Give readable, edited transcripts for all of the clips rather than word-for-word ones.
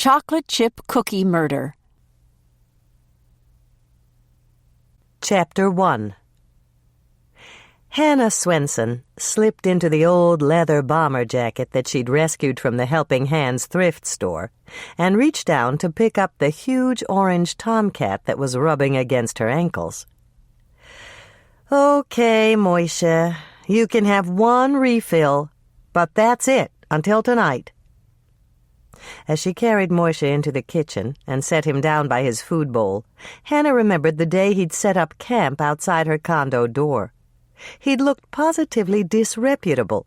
Chocolate Chip Cookie Murder. Chapter 1. Hannah Swensen slipped into the old leather bomber jacket that she'd rescued from the Helping Hands thrift store and reached down to pick up the huge orange tomcat that was rubbing against her ankles. "Okay, Moishe, you can have one refill, but that's it until tonight." As she carried Moishe into the kitchen and set him down by his food bowl, Hannah remembered the day he'd set up camp outside her condo door. He'd looked positively disreputable,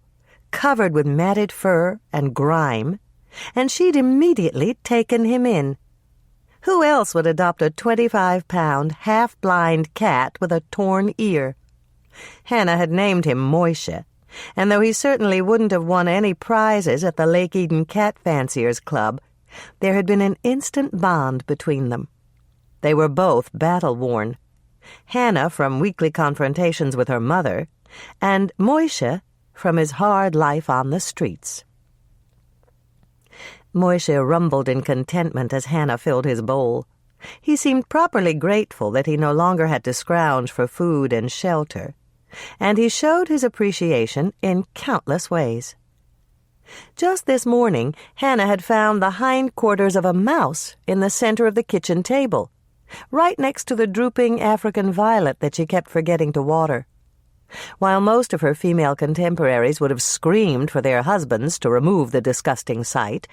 covered with matted fur and grime, and she'd immediately taken him in. Who else would adopt a 25-pound, half-blind cat with a torn ear? Hannah had named him Moishe, and though he certainly wouldn't have won any prizes at the Lake Eden Cat Fanciers Club, there had been an instant bond between them. They were both battle-worn. Hannah from weekly confrontations with her mother, and Moishe from his hard life on the streets. Moishe rumbled in contentment as Hannah filled his bowl. He seemed properly grateful that he no longer had to scrounge for food and shelter, and he showed his appreciation in countless ways. Just this morning, Hannah had found the hindquarters of a mouse in the center of the kitchen table, right next to the drooping African violet that she kept forgetting to water. While most of her female contemporaries would have screamed for their husbands to remove the disgusting sight,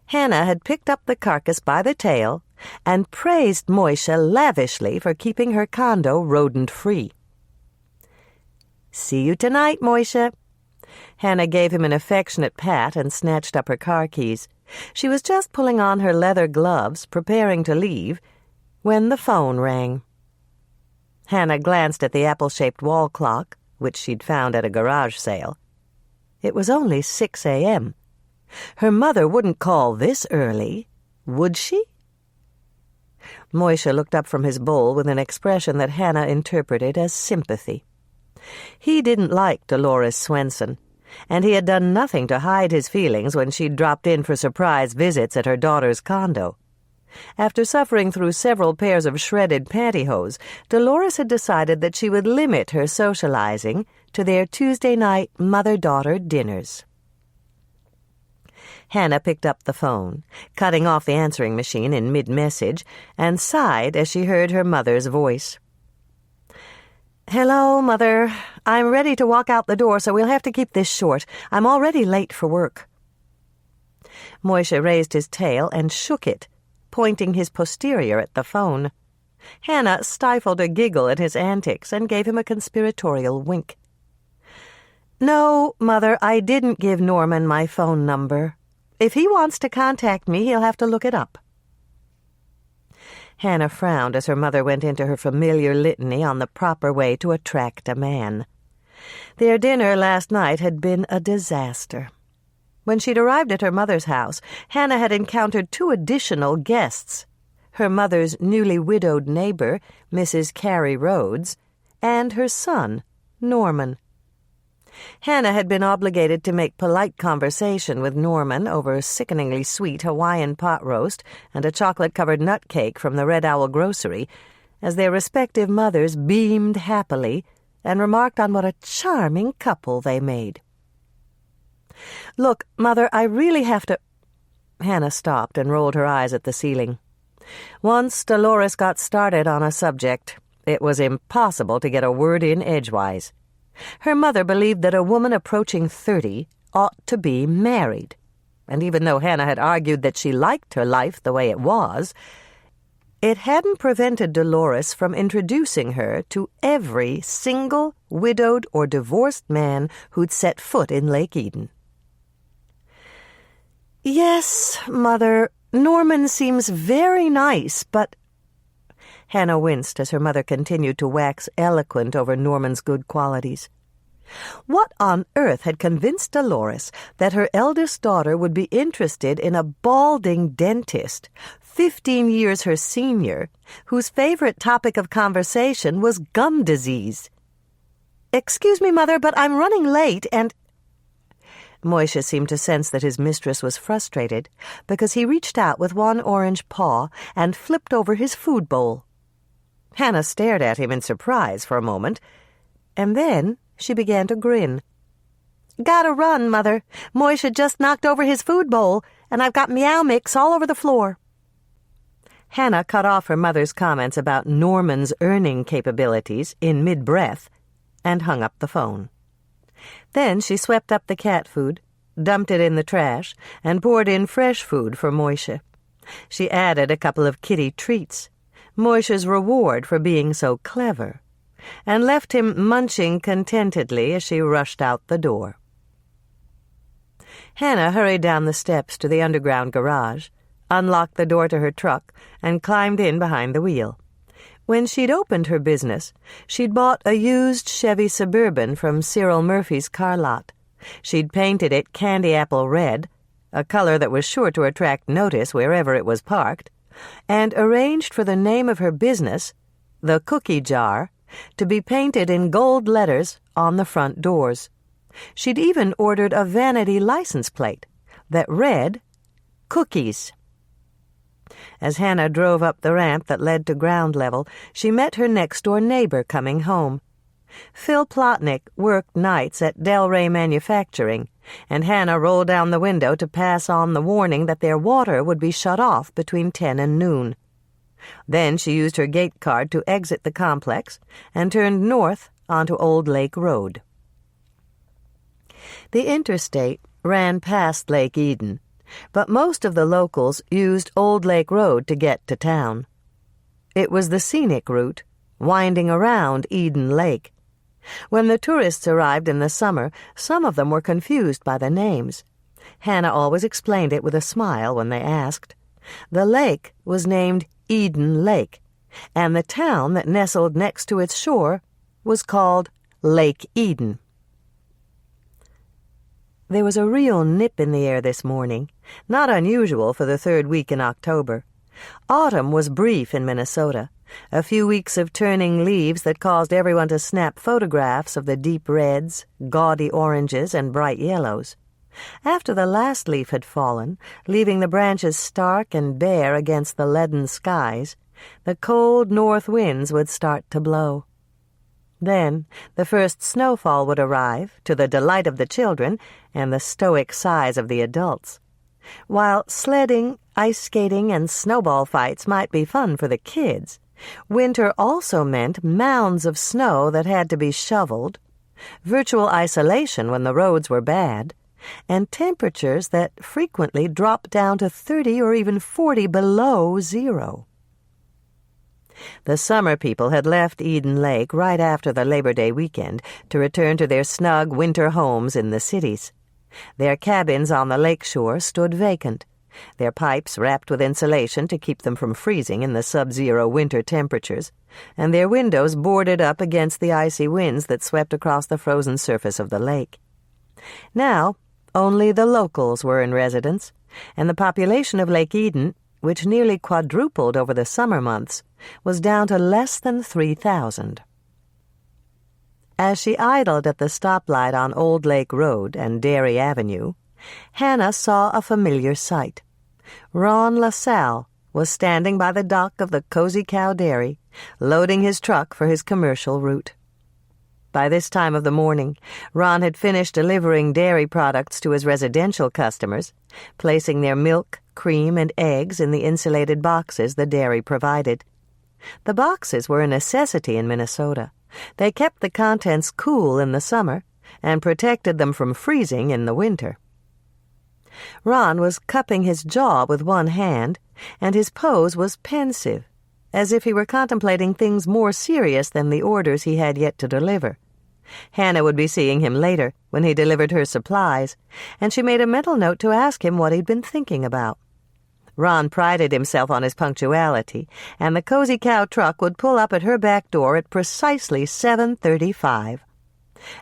Hannah had picked up the carcass by the tail and praised Moishe lavishly for keeping her condo rodent-free. "See you tonight, Moishe." Hannah gave him an affectionate pat and snatched up her car keys. She was just pulling on her leather gloves, preparing to leave, when the phone rang. Hannah glanced at the apple-shaped wall clock, which she'd found at a garage sale. It was only 6 a.m. Her mother wouldn't call this early, would she? Moishe looked up from his bowl with an expression that Hannah interpreted as sympathy. He didn't like Dolores Swensen, and he had done nothing to hide his feelings when she'd dropped in for surprise visits at her daughter's condo. After suffering through several pairs of shredded pantyhose, Dolores had decided that she would limit her socializing to their Tuesday night mother-daughter dinners. Hannah picked up the phone, cutting off the answering machine in mid-message, and sighed as she heard her mother's voice. "Hello, Mother. I'm ready to walk out the door, so we'll have to keep this short. I'm already late for work." Moishe raised his tail and shook it, pointing his posterior at the phone. Hannah stifled a giggle at his antics and gave him a conspiratorial wink. "No, Mother, I didn't give Norman my phone number. If he wants to contact me, he'll have to look it up." Hannah frowned as her mother went into her familiar litany on the proper way to attract a man. Their dinner last night had been a disaster. When she'd arrived at her mother's house, Hannah had encountered 2 additional guests: her mother's newly widowed neighbor, Mrs. Carrie Rhodes, and her son, Norman. Hannah had been obligated to make polite conversation with Norman over sickeningly sweet Hawaiian pot roast and a chocolate-covered nut cake from the Red Owl grocery, as their respective mothers beamed happily and remarked on what a charming couple they made. "Look, Mother, I really have to—" Hannah stopped and rolled her eyes at the ceiling. Once Dolores got started on a subject, it was impossible to get a word in edgewise. Her mother believed that a woman approaching 30 ought to be married, and even though Hannah had argued that she liked her life the way it was, it hadn't prevented Dolores from introducing her to every single widowed or divorced man who'd set foot in Lake Eden. "Yes, Mother, Norman seems very nice, but—" Hannah winced as her mother continued to wax eloquent over Norman's good qualities. What on earth had convinced Dolores that her eldest daughter would be interested in a balding dentist, 15 years her senior, whose favorite topic of conversation was gum disease? "Excuse me, Mother, but I'm running late and—" Moishe seemed to sense that his mistress was frustrated because he reached out with one orange paw and flipped over his food bowl. Hannah stared at him in surprise for a moment, and then she began to grin. "Gotta run, Mother. Moishe just knocked over his food bowl, and I've got meow mix all over the floor." Hannah cut off her mother's comments about Norman's earning capabilities in mid-breath and hung up the phone. Then she swept up the cat food, dumped it in the trash, and poured in fresh food for Moishe. She added a couple of kitty treats, Moishe's reward for being so clever, and left him munching contentedly as she rushed out the door. Hannah hurried down the steps to the underground garage, unlocked the door to her truck, and climbed in behind the wheel. When she'd opened her business, she'd bought a used Chevy Suburban from Cyril Murphy's car lot. She'd painted it candy apple red, a color that was sure to attract notice wherever it was parked, and arranged for the name of her business, The Cookie Jar, to be painted in gold letters on the front doors. She'd even ordered a vanity license plate that read, Cookies. As Hannah drove up the ramp that led to ground level, she met her next-door neighbor coming home. Phil Plotnick worked nights at Delray Manufacturing, and Hannah rolled down the window to pass on the warning that their water would be shut off between 10 and noon. Then she used her gate card to exit the complex and turned north onto Old Lake Road. The interstate ran past Lake Eden, but most of the locals used Old Lake Road to get to town. It was the scenic route, winding around Eden Lake. When the tourists arrived in the summer, some of them were confused by the names. Hannah always explained it with a smile when they asked. The lake was named Eden Lake, and the town that nestled next to its shore was called Lake Eden. There was a real nip in the air this morning, not unusual for the third week in October. Autumn was brief in Minnesota, a few weeks of turning leaves that caused everyone to snap photographs of the deep reds, gaudy oranges, and bright yellows. After the last leaf had fallen, leaving the branches stark and bare against the leaden skies, the cold north winds would start to blow. Then the first snowfall would arrive, to the delight of the children and the stoic sighs of the adults. While sledding, ice skating, and snowball fights might be fun for the kids, winter also meant mounds of snow that had to be shoveled, virtual isolation when the roads were bad, and temperatures that frequently dropped down to 30 or even 40 below zero. The summer people had left Eden Lake right after the Labor Day weekend to return to their snug winter homes in the cities. Their cabins on the lakeshore stood vacant, their pipes wrapped with insulation to keep them from freezing in the sub-zero winter temperatures, and their windows boarded up against the icy winds that swept across the frozen surface of the lake. Now, only the locals were in residence, and the population of Lake Eden, which nearly quadrupled over the summer months, was down to less than 3,000. As she idled at the stoplight on Old Lake Road and Dairy Avenue, Hannah saw a familiar sight. Ron LaSalle was standing by the dock of the Cozy Cow Dairy, loading his truck for his commercial route. By this time of the morning, Ron had finished delivering dairy products to his residential customers, placing their milk, cream, and eggs in the insulated boxes the dairy provided. The boxes were a necessity in Minnesota. They kept the contents cool in the summer and protected them from freezing in the winter. Ron was cupping his jaw with one hand, and his pose was pensive, as if he were contemplating things more serious than the orders he had yet to deliver. Hannah would be seeing him later, when he delivered her supplies, and she made a mental note to ask him what he'd been thinking about. Ron prided himself on his punctuality, and the Cozy Cow truck would pull up at her back door at precisely 7:35.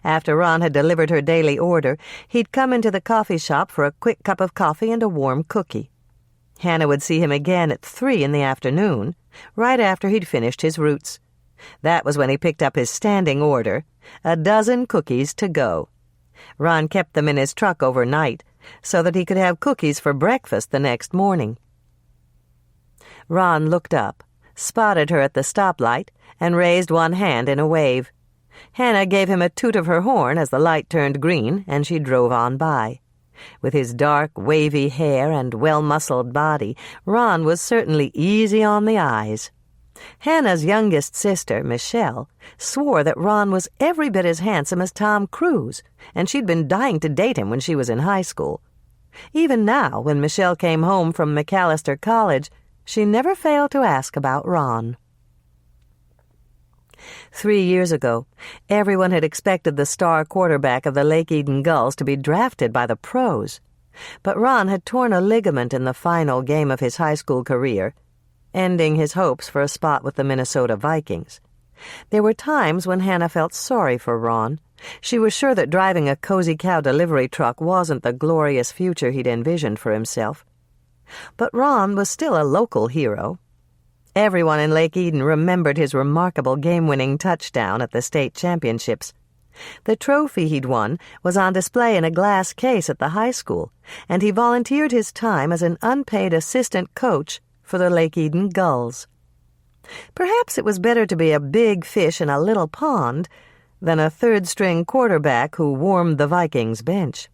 After Ron had delivered her daily order, he'd come into the coffee shop for a quick cup of coffee and a warm cookie. Hannah would see him again at 3 in the afternoon, right after he'd finished his roots. That was when he picked up his standing order, a dozen cookies to go. Ron kept them in his truck overnight so that he could have cookies for breakfast the next morning. Ron looked up, spotted her at the stoplight, and raised one hand in a wave. Hannah gave him a toot of her horn as the light turned green, and she drove on by. With his dark, wavy hair and well-muscled body, Ron was certainly easy on the eyes. Hannah's youngest sister, Michelle, swore that Ron was every bit as handsome as Tom Cruise, and she'd been dying to date him when she was in high school. Even now, when Michelle came home from McAllister College, she never failed to ask about Ron. 3 years ago, everyone had expected the star quarterback of the Lake Eden Gulls to be drafted by the pros. But Ron had torn a ligament in the final game of his high school career, ending his hopes for a spot with the Minnesota Vikings. There were times when Hannah felt sorry for Ron. She was sure that driving a Cozy Cow delivery truck wasn't the glorious future he'd envisioned for himself. But Ron was still a local hero. Everyone in Lake Eden remembered his remarkable game-winning touchdown at the state championships. The trophy he'd won was on display in a glass case at the high school, and he volunteered his time as an unpaid assistant coach for the Lake Eden Gulls. Perhaps it was better to be a big fish in a little pond than a third-string quarterback who warmed the Vikings' bench.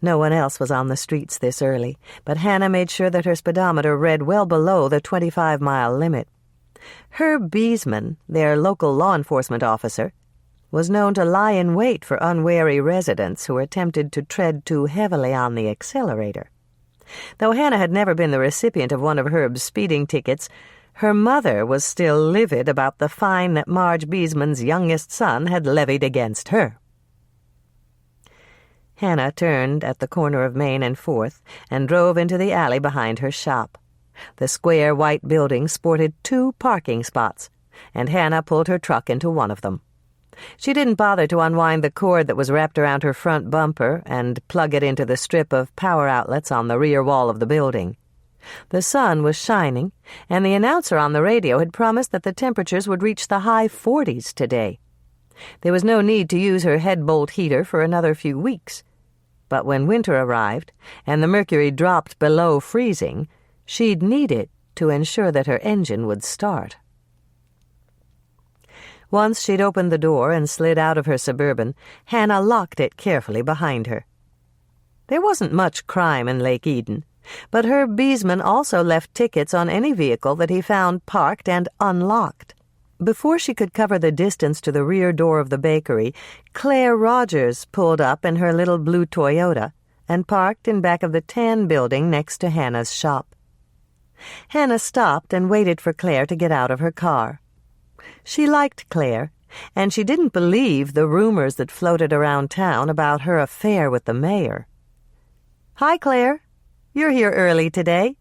No one else was on the streets this early, but Hannah made sure that her speedometer read well below the 25-mile limit. Herb Beesman, their local law enforcement officer, was known to lie in wait for unwary residents who attempted to tread too heavily on the accelerator. Though Hannah had never been the recipient of one of Herb's speeding tickets, her mother was still livid about the fine that Marge Beesman's youngest son had levied against her. Hannah turned at the corner of Main and 4th and drove into the alley behind her shop. The square white building sported 2 parking spots, and Hannah pulled her truck into one of them. She didn't bother to unwind the cord that was wrapped around her front bumper and plug it into the strip of power outlets on the rear wall of the building. The sun was shining, and the announcer on the radio had promised that the temperatures would reach the high 40s today. There was no need to use her headbolt heater for another few weeks. But when winter arrived, and the mercury dropped below freezing, she'd need it to ensure that her engine would start. Once she'd opened the door and slid out of her Suburban, Hannah locked it carefully behind her. There wasn't much crime in Lake Eden, but Herb Beesman also left tickets on any vehicle that he found parked and unlocked. Before she could cover the distance to the rear door of the bakery, Claire Rogers pulled up in her little blue Toyota and parked in back of the tan building next to Hannah's shop. Hannah stopped and waited for Claire to get out of her car. She liked Claire, and she didn't believe the rumors that floated around town about her affair with the mayor. "Hi, Claire. You're here early today."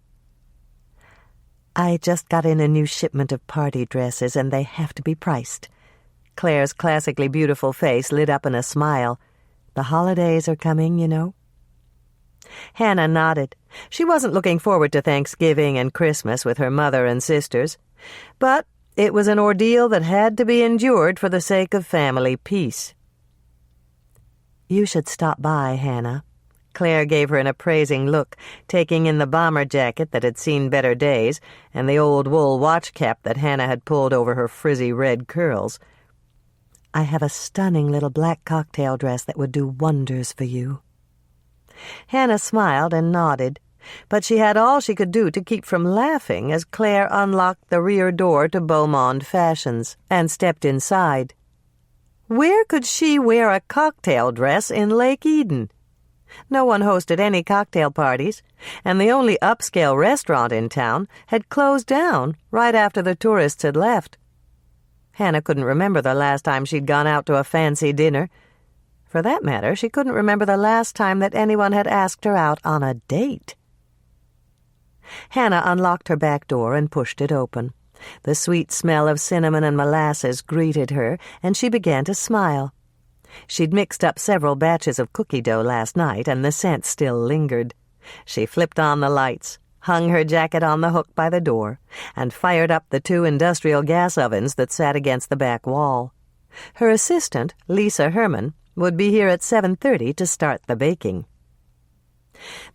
"I just got in a new shipment of party dresses, and they have to be priced." Claire's classically beautiful face lit up in a smile. "The holidays are coming, you know." Hannah nodded. She wasn't looking forward to Thanksgiving and Christmas with her mother and sisters, but it was an ordeal that had to be endured for the sake of family peace. "You should stop by, Hannah." Claire gave her an appraising look, taking in the bomber jacket that had seen better days and the old wool watch cap that Hannah had pulled over her frizzy red curls. "I have a stunning little black cocktail dress that would do wonders for you." Hannah smiled and nodded, but she had all she could do to keep from laughing as Claire unlocked the rear door to Beaumont Fashions and stepped inside. Where could she wear a cocktail dress in Lake Eden? No one hosted any cocktail parties, and the only upscale restaurant in town had closed down right after the tourists had left. Hannah couldn't remember the last time she'd gone out to a fancy dinner. For that matter, she couldn't remember the last time that anyone had asked her out on a date. Hannah unlocked her back door and pushed it open. The sweet smell of cinnamon and molasses greeted her, and she began to smile. She'd mixed up several batches of cookie dough last night, and the scent still lingered. She flipped on the lights, hung her jacket on the hook by the door, and fired up the 2 industrial gas ovens that sat against the back wall. Her assistant, Lisa Herman, would be here at 7:30 to start the baking.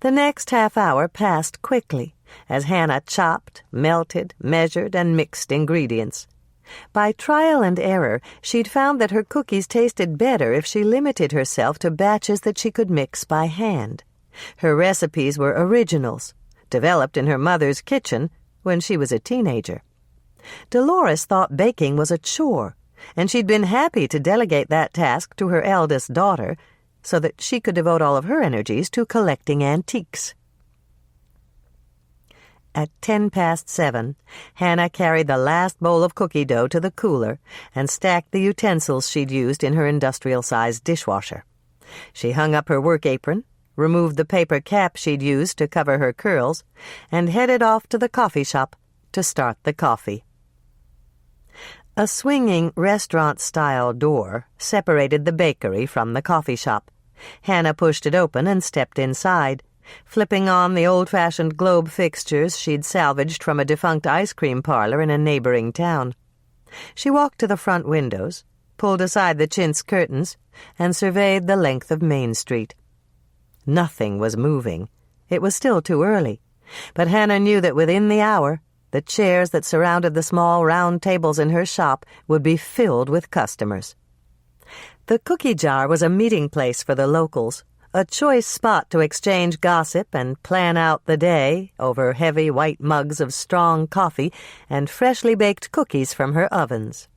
The next half hour passed quickly as Hannah chopped, melted, measured, and mixed ingredients. By trial and error, she'd found that her cookies tasted better if she limited herself to batches that she could mix by hand. Her recipes were originals, developed in her mother's kitchen when she was a teenager. Dolores thought baking was a chore, and she'd been happy to delegate that task to her eldest daughter so that she could devote all of her energies to collecting antiques. At 7:10, Hannah carried the last bowl of cookie dough to the cooler and stacked the utensils she'd used in her industrial-sized dishwasher. She hung up her work apron, removed the paper cap she'd used to cover her curls, and headed off to the coffee shop to start the coffee. A swinging restaurant-style door separated the bakery from the coffee shop. Hannah pushed it open and stepped inside, flipping on the old-fashioned globe fixtures she'd salvaged from a defunct ice cream parlor in a neighboring town. She walked to the front windows, pulled aside the chintz curtains, and surveyed the length of Main Street. Nothing was moving. It was still too early, but Hannah knew that within the hour, the chairs that surrounded the small round tables in her shop would be filled with customers. The cookie jar was a meeting place for the locals, a choice spot to exchange gossip and plan out the day over heavy white mugs of strong coffee and freshly baked cookies from her ovens.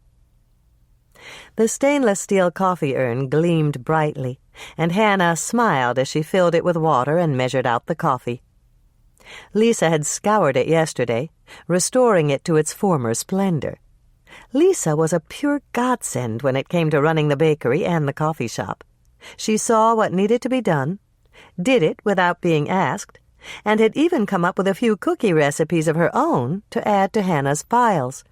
The stainless steel coffee urn gleamed brightly, and Hannah smiled as she filled it with water and measured out the coffee. Lisa had scoured it yesterday, restoring it to its former splendor. Lisa was a pure godsend when it came to running the bakery and the coffee shop. She saw what needed to be done, did it without being asked, and had even come up with a few cookie recipes of her own to add to Hannah's files.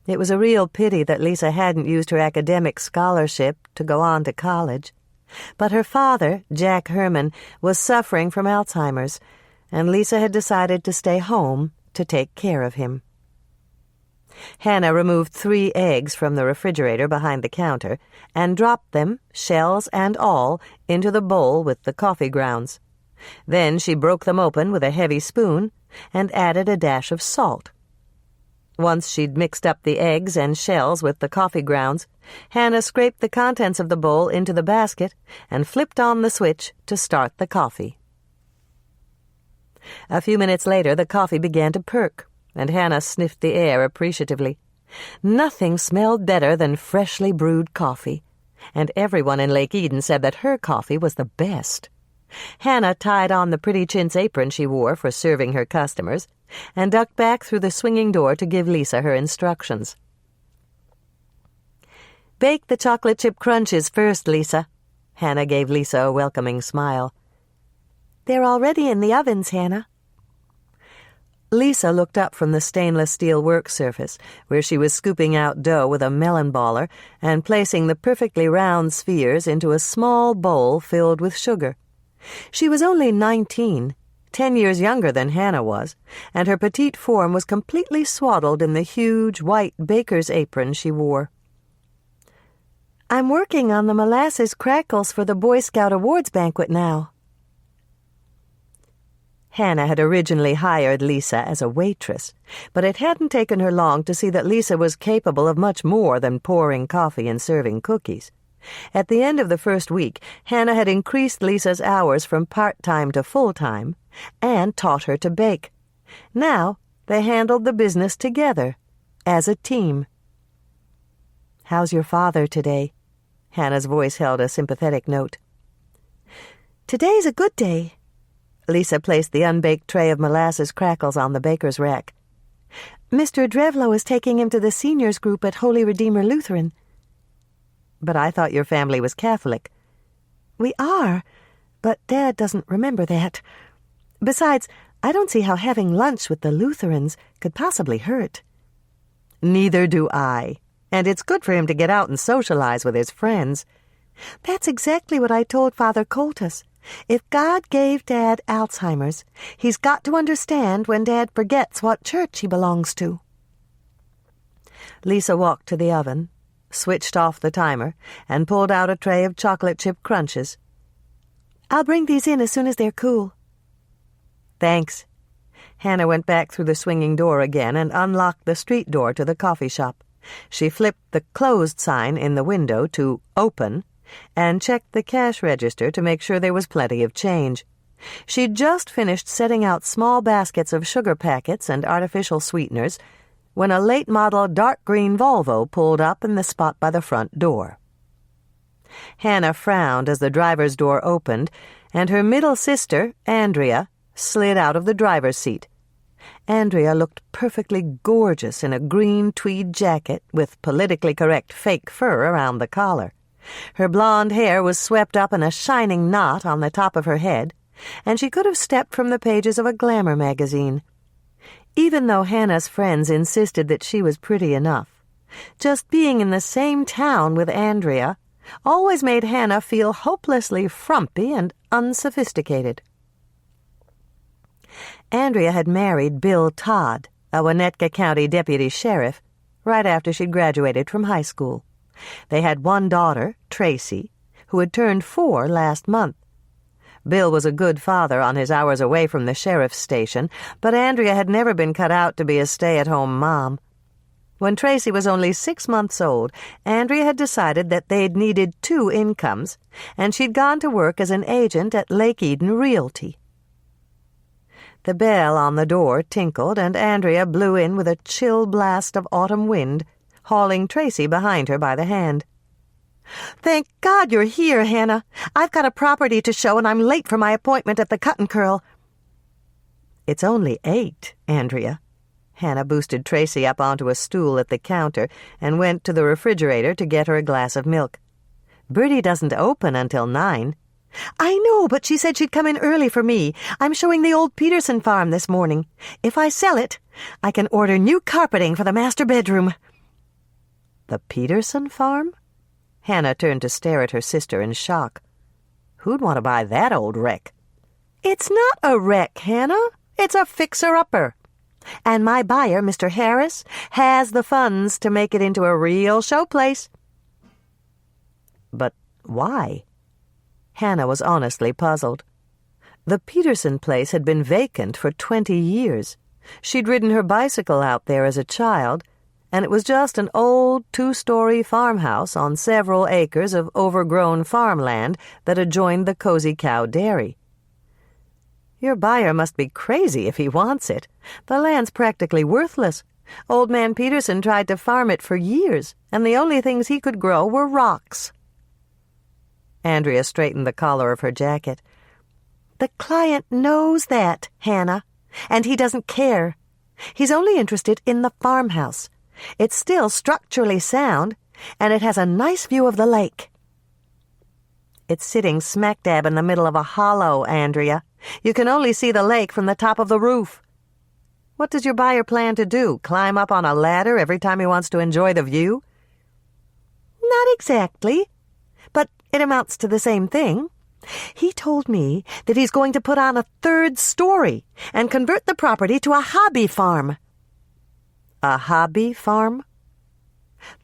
It was a real pity that Lisa hadn't used her academic scholarship to go on to college. But her father, Jack Herman, was suffering from Alzheimer's, and Lisa had decided to stay home to take care of him. Hannah removed 3 eggs from the refrigerator behind the counter and dropped them, shells and all, into the bowl with the coffee grounds. Then she broke them open with a heavy spoon and added a dash of salt. Once she'd mixed up the eggs and shells with the coffee grounds, Hannah scraped the contents of the bowl into the basket and flipped on the switch to start the coffee. A few minutes later, the coffee began to perk, and Hannah sniffed the air appreciatively. Nothing smelled better than freshly brewed coffee, and everyone in Lake Eden said that her coffee was the best. Hannah tied on the pretty chintz apron she wore for serving her customers and ducked back through the swinging door to give Lisa her instructions. "Bake the chocolate chip crunches first, Lisa." Hannah gave Lisa a welcoming smile. "They're already in the ovens, Hannah." Lisa looked up from the stainless steel work surface, where she was scooping out dough with a melon baller and placing the perfectly round spheres into a small bowl filled with sugar. She was only 19, 10 years younger than Hannah was, and her petite form was completely swaddled in the huge white baker's apron she wore. "I'm working on the molasses crackles for the Boy Scout Awards banquet now." Hannah had originally hired Lisa as a waitress, but it hadn't taken her long to see that Lisa was capable of much more than pouring coffee and serving cookies. At the end of the first week, Hannah had increased Lisa's hours from part-time to full-time and taught her to bake. Now they handled the business together, as a team. "How's your father today?" Hannah's voice held a sympathetic note. "Today's a good day." Lisa placed the unbaked tray of molasses crackles on the baker's rack. "Mr. Drevlo is taking him to the seniors group at Holy Redeemer Lutheran." "But I thought your family was Catholic." "We are, but Dad doesn't remember that. Besides, I don't see how having lunch with the Lutherans could possibly hurt." "Neither do I, and it's good for him to get out and socialize with his friends." "That's exactly what I told Father Coltus. If God gave Dad Alzheimer's, he's got to understand when Dad forgets what church he belongs to." Lisa walked to the oven, switched off the timer, and pulled out a tray of chocolate chip crunches. "I'll bring these in as soon as they're cool." "Thanks." Hannah went back through the swinging door again and unlocked the street door to the coffee shop. She flipped the closed sign in the window to open and checked the cash register to make sure there was plenty of change. She'd just finished setting out small baskets of sugar packets and artificial sweeteners when a late-model dark green Volvo pulled up in the spot by the front door. Hannah frowned as the driver's door opened, and her middle sister, Andrea, slid out of the driver's seat. Andrea looked perfectly gorgeous in a green tweed jacket with politically correct fake fur around the collar. Her blonde hair was swept up in a shining knot on the top of her head, and she could have stepped from the pages of a glamour magazine. Even though Hannah's friends insisted that she was pretty enough, just being in the same town with Andrea always made Hannah feel hopelessly frumpy and unsophisticated. Andrea had married Bill Todd, a Winnetka County deputy sheriff, right after she'd graduated from high school. They had one daughter, Tracy, who had turned 4 last month. Bill was a good father on his hours away from the sheriff's station, but Andrea had never been cut out to be a stay-at-home mom. When Tracy was only 6 months old, Andrea had decided that they'd needed 2 incomes, and she'd gone to work as an agent at Lake Eden Realty. The bell on the door tinkled, and Andrea blew in with a chill blast of autumn wind, hauling Tracy behind her by the hand. "Thank God you're here, Hannah. I've got a property to show, and I'm late for my appointment at the Cut and Curl." "It's only 8, Andrea." Hannah boosted Tracy up onto a stool at the counter and went to the refrigerator to get her a glass of milk. "Bertie doesn't open until 9. "I know, but she said she'd come in early for me. I'm showing the old Peterson farm this morning. If I sell it, I can order new carpeting for the master bedroom." "The Peterson farm?" Hannah turned to stare at her sister in shock. "Who'd want to buy that old wreck?" "It's not a wreck, Hannah. It's a fixer-upper. And my buyer, Mr. Harris, has the funds to make it into a real showplace." "But why?" Hannah was honestly puzzled. The Peterson place had been vacant for 20 years. She'd ridden her bicycle out there as a child, and it was just an old 2-story farmhouse on several acres of overgrown farmland that adjoined the Cozy Cow Dairy. "Your buyer must be crazy if he wants it. The land's practically worthless. Old man Peterson tried to farm it for years, and the only things he could grow were rocks." Andrea straightened the collar of her jacket. "The client knows that, Hannah, and he doesn't care. He's only interested in the farmhouse. It's still structurally sound, and it has a nice view of the lake." "It's sitting smack dab in the middle of a hollow, Andrea. You can only see the lake from the top of the roof. What does your buyer plan to do, climb up on a ladder every time he wants to enjoy the view?" "Not exactly, but it amounts to the same thing. He told me that he's going to put on a 3rd story and convert the property to a hobby farm." "A hobby farm?"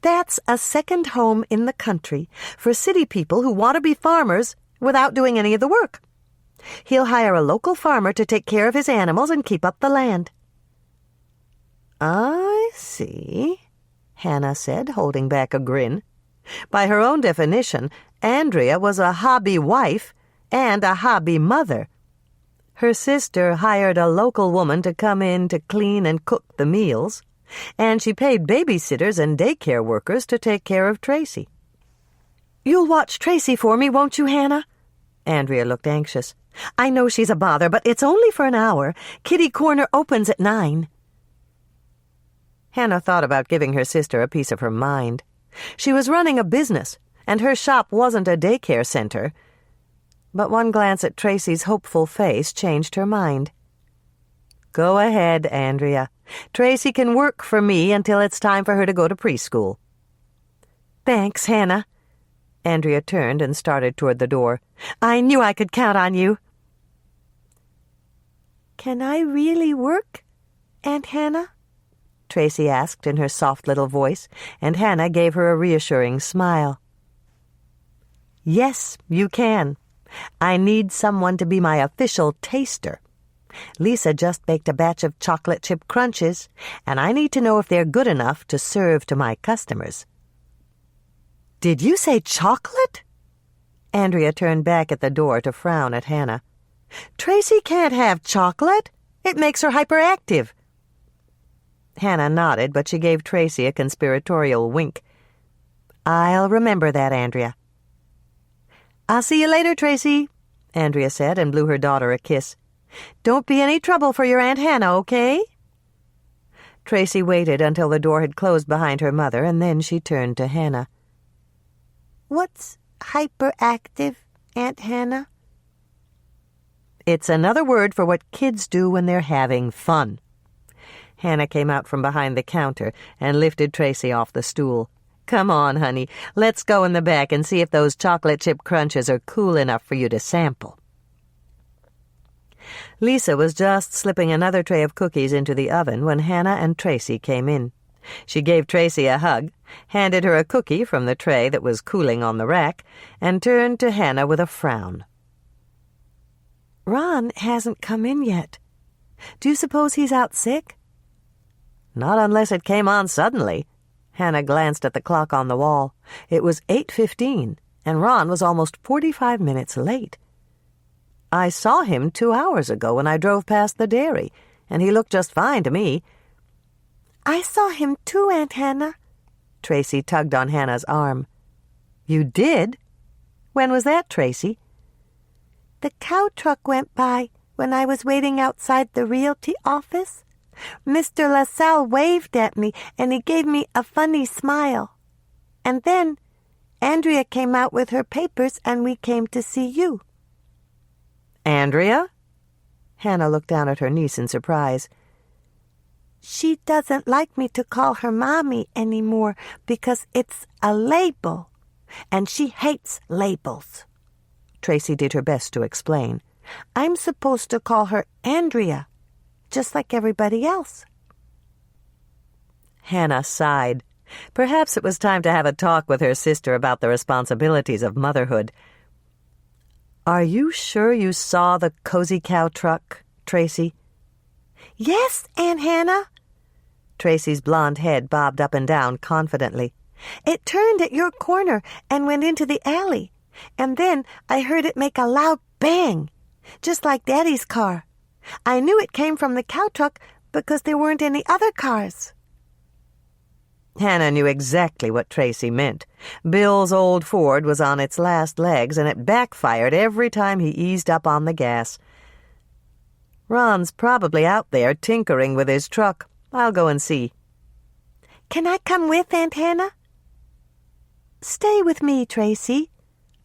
"That's a second home in the country for city people who want to be farmers without doing any of the work. He'll hire a local farmer to take care of his animals and keep up the land." "I see," Hannah said, holding back a grin. By her own definition, Andrea was a hobby wife and a hobby mother. Her sister hired a local woman to come in to clean and cook the meals, and she paid babysitters and daycare workers to take care of Tracy. "You'll watch Tracy for me, won't you, Hannah?" Andrea looked anxious. "I know she's a bother, but it's only for an hour. Kitty Corner opens at 9. Hannah thought about giving her sister a piece of her mind. She was running a business, and her shop wasn't a daycare center. But one glance at Tracy's hopeful face changed her mind. "Go ahead, Andrea. Tracy can work for me until it's time for her to go to preschool." "Thanks, Hannah." Andrea turned and started toward the door. "I knew I could count on you." "Can I really work, Aunt Hannah?" Tracy asked in her soft little voice, and Hannah gave her a reassuring smile. Yes, you can. I need someone to be my official taster. Lisa just baked a batch of chocolate chip crunches, and I need to know if they're good enough to serve to my customers. Did you say chocolate? Andrea turned back at the door to frown at Hannah. Tracy can't have chocolate. It makes her hyperactive. Hannah nodded, but she gave Tracy a conspiratorial wink. I'll remember that, Andrea. I'll see you later, Tracy, Andrea said and blew her daughter a kiss. Don't be any trouble for your Aunt Hannah, okay? Tracy waited until the door had closed behind her mother, and then she turned to Hannah. What's hyperactive, Aunt Hannah? It's another word for what kids do when they're having fun. Hannah came out from behind the counter and lifted Tracy off the stool. Come on, honey, let's go in the back and see if those chocolate chip crunches are cool enough for you to sample. Lisa was just slipping another tray of cookies into the oven when Hannah and Tracy came in. She gave Tracy a hug, handed her a cookie from the tray that was cooling on the rack, and turned to Hannah with a frown. Ron hasn't come in yet. Do you suppose he's out sick? Not unless it came on suddenly. Hannah glanced at the clock on the wall. It was 8:15, and Ron was almost 45 minutes late. I saw him 2 hours ago when I drove past the dairy, and he looked just fine to me. I saw him too, Aunt Hannah. Tracy tugged on Hannah's arm. You did? When was that, Tracy? The cow truck went by when I was waiting outside the realty office. Mr. LaSalle waved at me, and he gave me a funny smile. And then Andrea came out with her papers, and we came to see you. Andrea? Hannah looked down at her niece in surprise. She doesn't like me to call her Mommy anymore because it's a label, and she hates labels. Tracy did her best to explain. I'm supposed to call her Andrea, just like everybody else. Hannah sighed. Perhaps it was time to have a talk with her sister about the responsibilities of motherhood. Are you sure you saw the cozy cow truck, Tracy? Yes, Aunt Hannah. Tracy's blonde head bobbed up and down confidently. It turned at your corner and went into the alley, and then I heard it make a loud bang, just like Daddy's car. I knew it came from the cow truck because there weren't any other cars. Hannah knew exactly what Tracy meant. Bill's old Ford was on its last legs, and it backfired every time he eased up on the gas. Ron's probably out there tinkering with his truck. I'll go and see. Can I come with, Aunt Hannah? Stay with me, Tracy.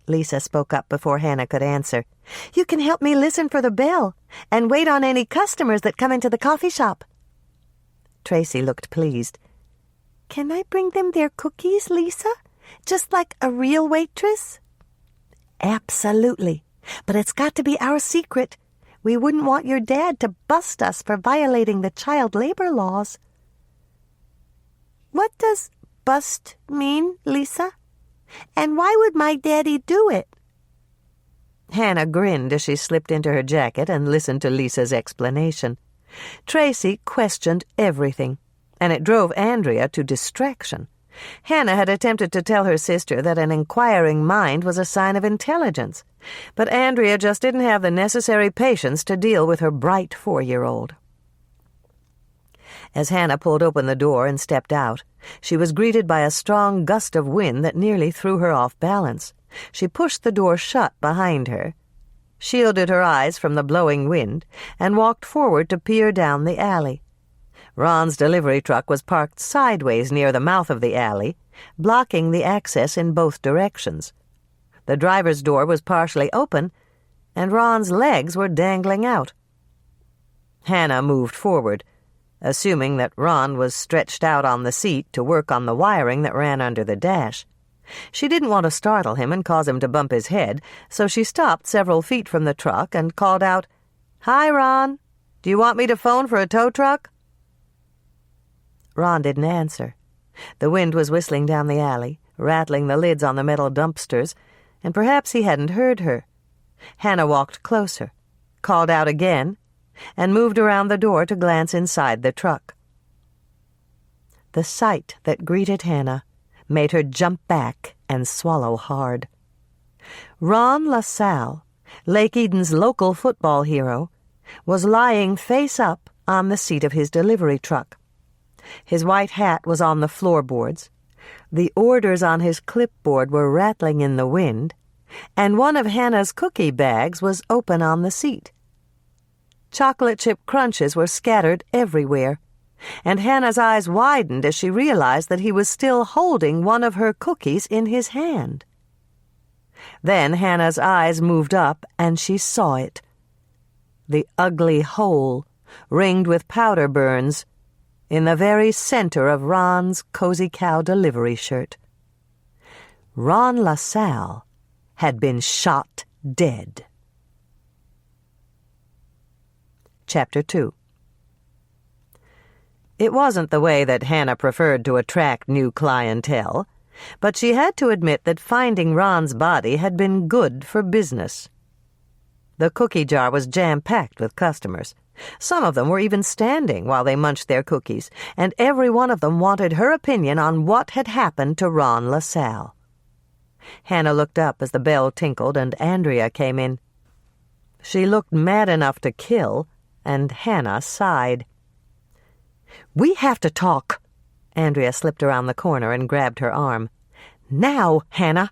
Lisa spoke up before Hannah could answer. You can help me listen for the bell and wait on any customers that come into the coffee shop. Tracy looked pleased. Can I bring them their cookies, Lisa? Just like a real waitress? Absolutely. But it's got to be our secret. We wouldn't want your dad to bust us for violating the child labor laws. What does bust mean, Lisa? And why would my daddy do it? Hannah grinned as she slipped into her jacket and listened to Lisa's explanation. Tracy questioned everything, and it drove Andrea to distraction. Hannah had attempted to tell her sister that an inquiring mind was a sign of intelligence, but Andrea just didn't have the necessary patience to deal with her bright 4-year-old. As Hannah pulled open the door and stepped out, she was greeted by a strong gust of wind that nearly threw her off balance. She pushed the door shut behind her, shielded her eyes from the blowing wind, and walked forward to peer down the alley. Ron's delivery truck was parked sideways near the mouth of the alley, blocking the access in both directions. The driver's door was partially open, and Ron's legs were dangling out. Hannah moved forward, assuming that Ron was stretched out on the seat to work on the wiring that ran under the dash. She didn't want to startle him and cause him to bump his head, so she stopped several feet from the truck and called out, "Hi, Ron. Do you want me to phone for a tow truck?" Ron didn't answer. The wind was whistling down the alley, rattling the lids on the metal dumpsters, and perhaps he hadn't heard her. Hannah walked closer, called out again, and moved around the door to glance inside the truck. The sight that greeted Hannah made her jump back and swallow hard. Ron LaSalle, Lake Eden's local football hero, was lying face up on the seat of his delivery truck. His white hat was on the floorboards, the orders on his clipboard were rattling in the wind, and one of Hannah's cookie bags was open on the seat. Chocolate chip crunches were scattered everywhere, and Hannah's eyes widened as she realized that he was still holding one of her cookies in his hand. Then Hannah's eyes moved up, and she saw it. The ugly hole, ringed with powder burns, in the very center of Ron's Cozy Cow delivery shirt. Ron LaSalle had been shot dead. Chapter 2. It wasn't the way that Hannah preferred to attract new clientele, but she had to admit that finding Ron's body had been good for business. The cookie jar was jam-packed with customers. Some of them were even standing while they munched their cookies, and every one of them wanted her opinion on what had happened to Ron LaSalle. Hannah looked up as the bell tinkled and Andrea came in. She looked mad enough to kill, and Hannah sighed. "We have to talk." Andrea slipped around the corner and grabbed her arm. "Now, Hannah."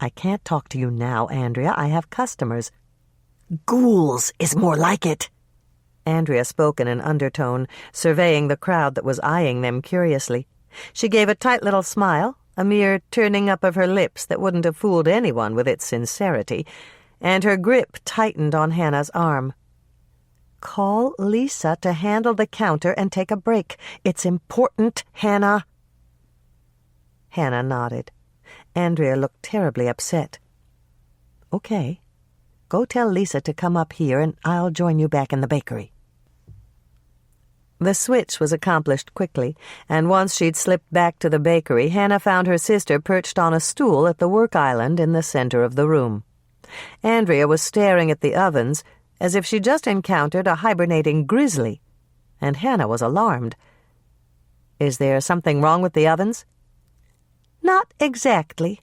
"I can't talk to you now, Andrea. I have customers." "Ghouls is more like it." Andrea spoke in an undertone, surveying the crowd that was eyeing them curiously. She gave a tight little smile, a mere turning up of her lips that wouldn't have fooled anyone with its sincerity, and her grip tightened on Hannah's arm. "Call Lisa to handle the counter and take a break. It's important, Hannah." Hannah nodded. Andrea looked terribly upset. "Okay. Go tell Lisa to come up here, and I'll join you back in the bakery." The switch was accomplished quickly, and once she'd slipped back to the bakery, Hannah found her sister perched on a stool at the work island in the center of the room. Andrea was staring at the ovens as if she'd just encountered a hibernating grizzly, and Hannah was alarmed. "Is there something wrong with the ovens?" "Not exactly.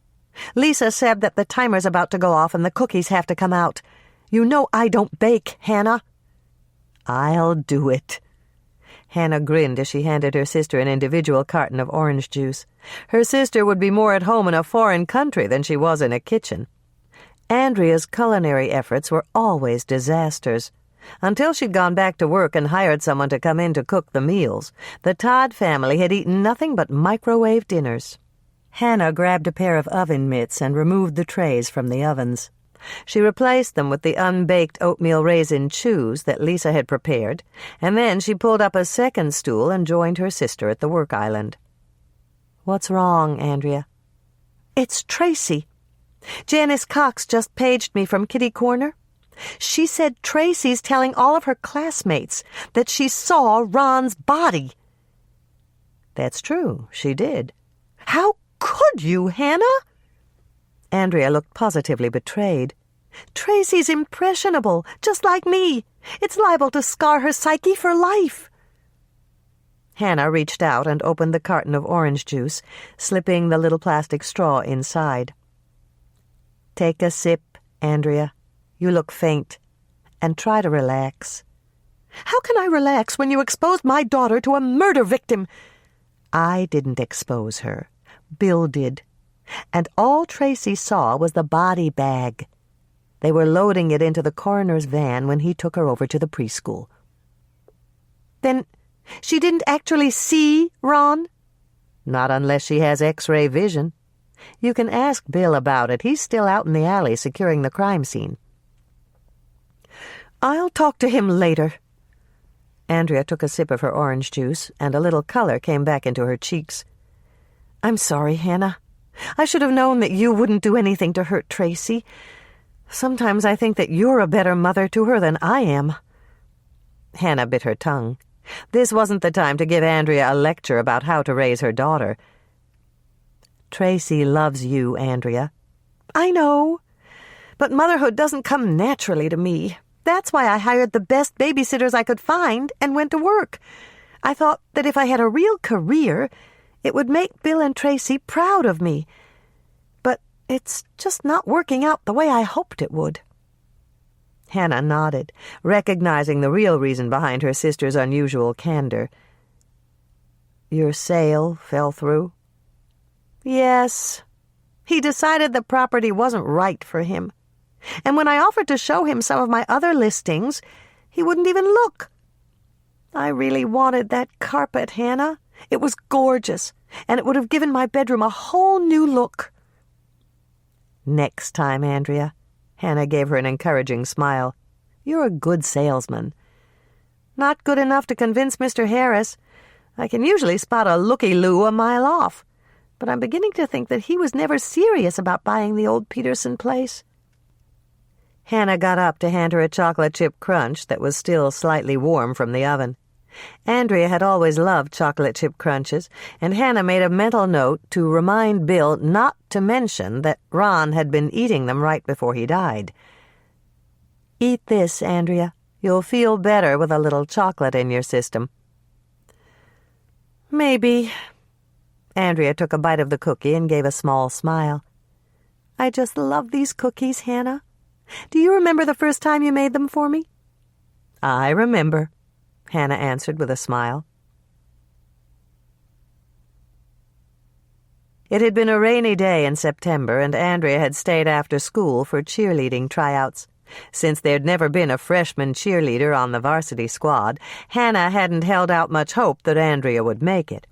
Lisa said that the timer's about to go off and the cookies have to come out. You know I don't bake, Hannah." "I'll do it." Hannah grinned as she handed her sister an individual carton of orange juice. Her sister would be more at home in a foreign country than she was in a kitchen. Andrea's culinary efforts were always disasters. Until she'd gone back to work and hired someone to come in to cook the meals, the Todd family had eaten nothing but microwave dinners. Hannah grabbed a pair of oven mitts and removed the trays from the ovens. She replaced them with the unbaked oatmeal raisin chews that Lisa had prepared, and then she pulled up a second stool and joined her sister at the work island. "What's wrong, Andrea?" "It's Tracy. Janice Cox just paged me from Kitty Corner. She said Tracy's telling all of her classmates that she saw Ron's body." "That's true, she did." "How could you, Hannah?" Andrea looked positively betrayed. "Tracy's impressionable, just like me. It's liable to scar her psyche for life." Hannah reached out and opened the carton of orange juice, slipping the little plastic straw inside. "Take a sip, Andrea. You look faint. And try to relax." "How can I relax when you exposed my daughter to a murder victim?" "I didn't expose her. Bill did. And all Tracy saw was the body bag. They were loading it into the coroner's van when he took her over to the preschool." "Then she didn't actually see Ron?" "Not unless she has X-ray vision. You can ask Bill about it. He's still out in the alley securing the crime scene." "I'll talk to him later." Andrea took a sip of her orange juice, and a little color came back into her cheeks. "I'm sorry, Hannah. I should have known that you wouldn't do anything to hurt Tracy. Sometimes I think that you're a better mother to her than I am." Hannah bit her tongue. This wasn't the time to give Andrea a lecture about how to raise her daughter. "Tracy loves you, Andrea." "I know. But motherhood doesn't come naturally to me. That's why I hired the best babysitters I could find and went to work. I thought that if I had a real career, it would make Bill and Tracy proud of me. But it's just not working out the way I hoped it would." Hannah nodded, recognizing the real reason behind her sister's unusual candor. "Your sale fell through?" "Yes. He decided the property wasn't right for him. And when I offered to show him some of my other listings, he wouldn't even look. I really wanted that carpet, Hannah. It was gorgeous, and it would have given my bedroom a whole new look." "Next time, Andrea." Hannah gave her an encouraging smile. "You're a good salesman." "Not good enough to convince Mr. Harris. I can usually spot a looky-loo a mile off, but I'm beginning to think that he was never serious about buying the old Peterson place." Hannah got up to hand her a chocolate chip crunch that was still slightly warm from the oven. Andrea had always loved chocolate chip crunches, and Hannah made a mental note to remind Bill not to mention that Ron had been eating them right before he died. "Eat this, Andrea. You'll feel better with a little chocolate in your system." "Maybe." Andrea took a bite of the cookie and gave a small smile. "I just love these cookies, Hannah. Do you remember the first time you made them for me?" "I remember," Hannah answered with a smile. It had been a rainy day in September, and Andrea had stayed after school for cheerleading tryouts. Since there'd never been a freshman cheerleader on the varsity squad, Hannah hadn't held out much hope that Andrea would make it.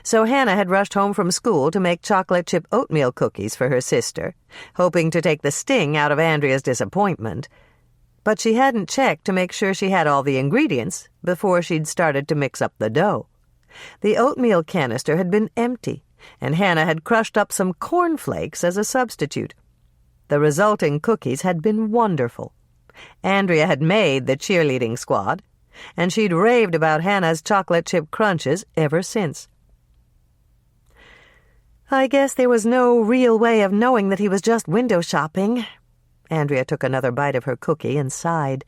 So Hannah had rushed home from school to make chocolate chip oatmeal cookies for her sister, hoping to take the sting out of Andrea's disappointment. But she hadn't checked to make sure she had all the ingredients before she'd started to mix up the dough. The oatmeal canister had been empty, and Hannah had crushed up some cornflakes as a substitute. The resulting cookies had been wonderful. Andrea had made the cheerleading squad, and she'd raved about Hannah's chocolate chip crunches ever since. "I guess there was no real way of knowing that he was just window shopping." Andrea took another bite of her cookie and sighed.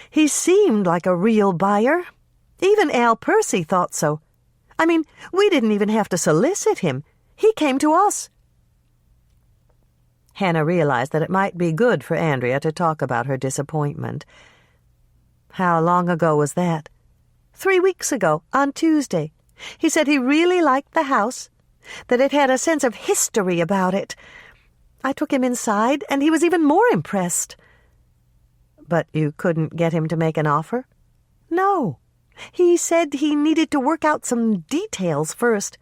"He seemed like a real buyer. Even Al Percy thought so. I mean, we didn't even have to solicit him. He came to us." Hannah realized that it might be good for Andrea to talk about her disappointment. "How long ago was that?" 3 weeks ago, on Tuesday. He said he really liked the house, that it had a sense of history about it. I took him inside, and he was even more impressed." "But you couldn't get him to make an offer?" "No. He said he needed to work out some details first.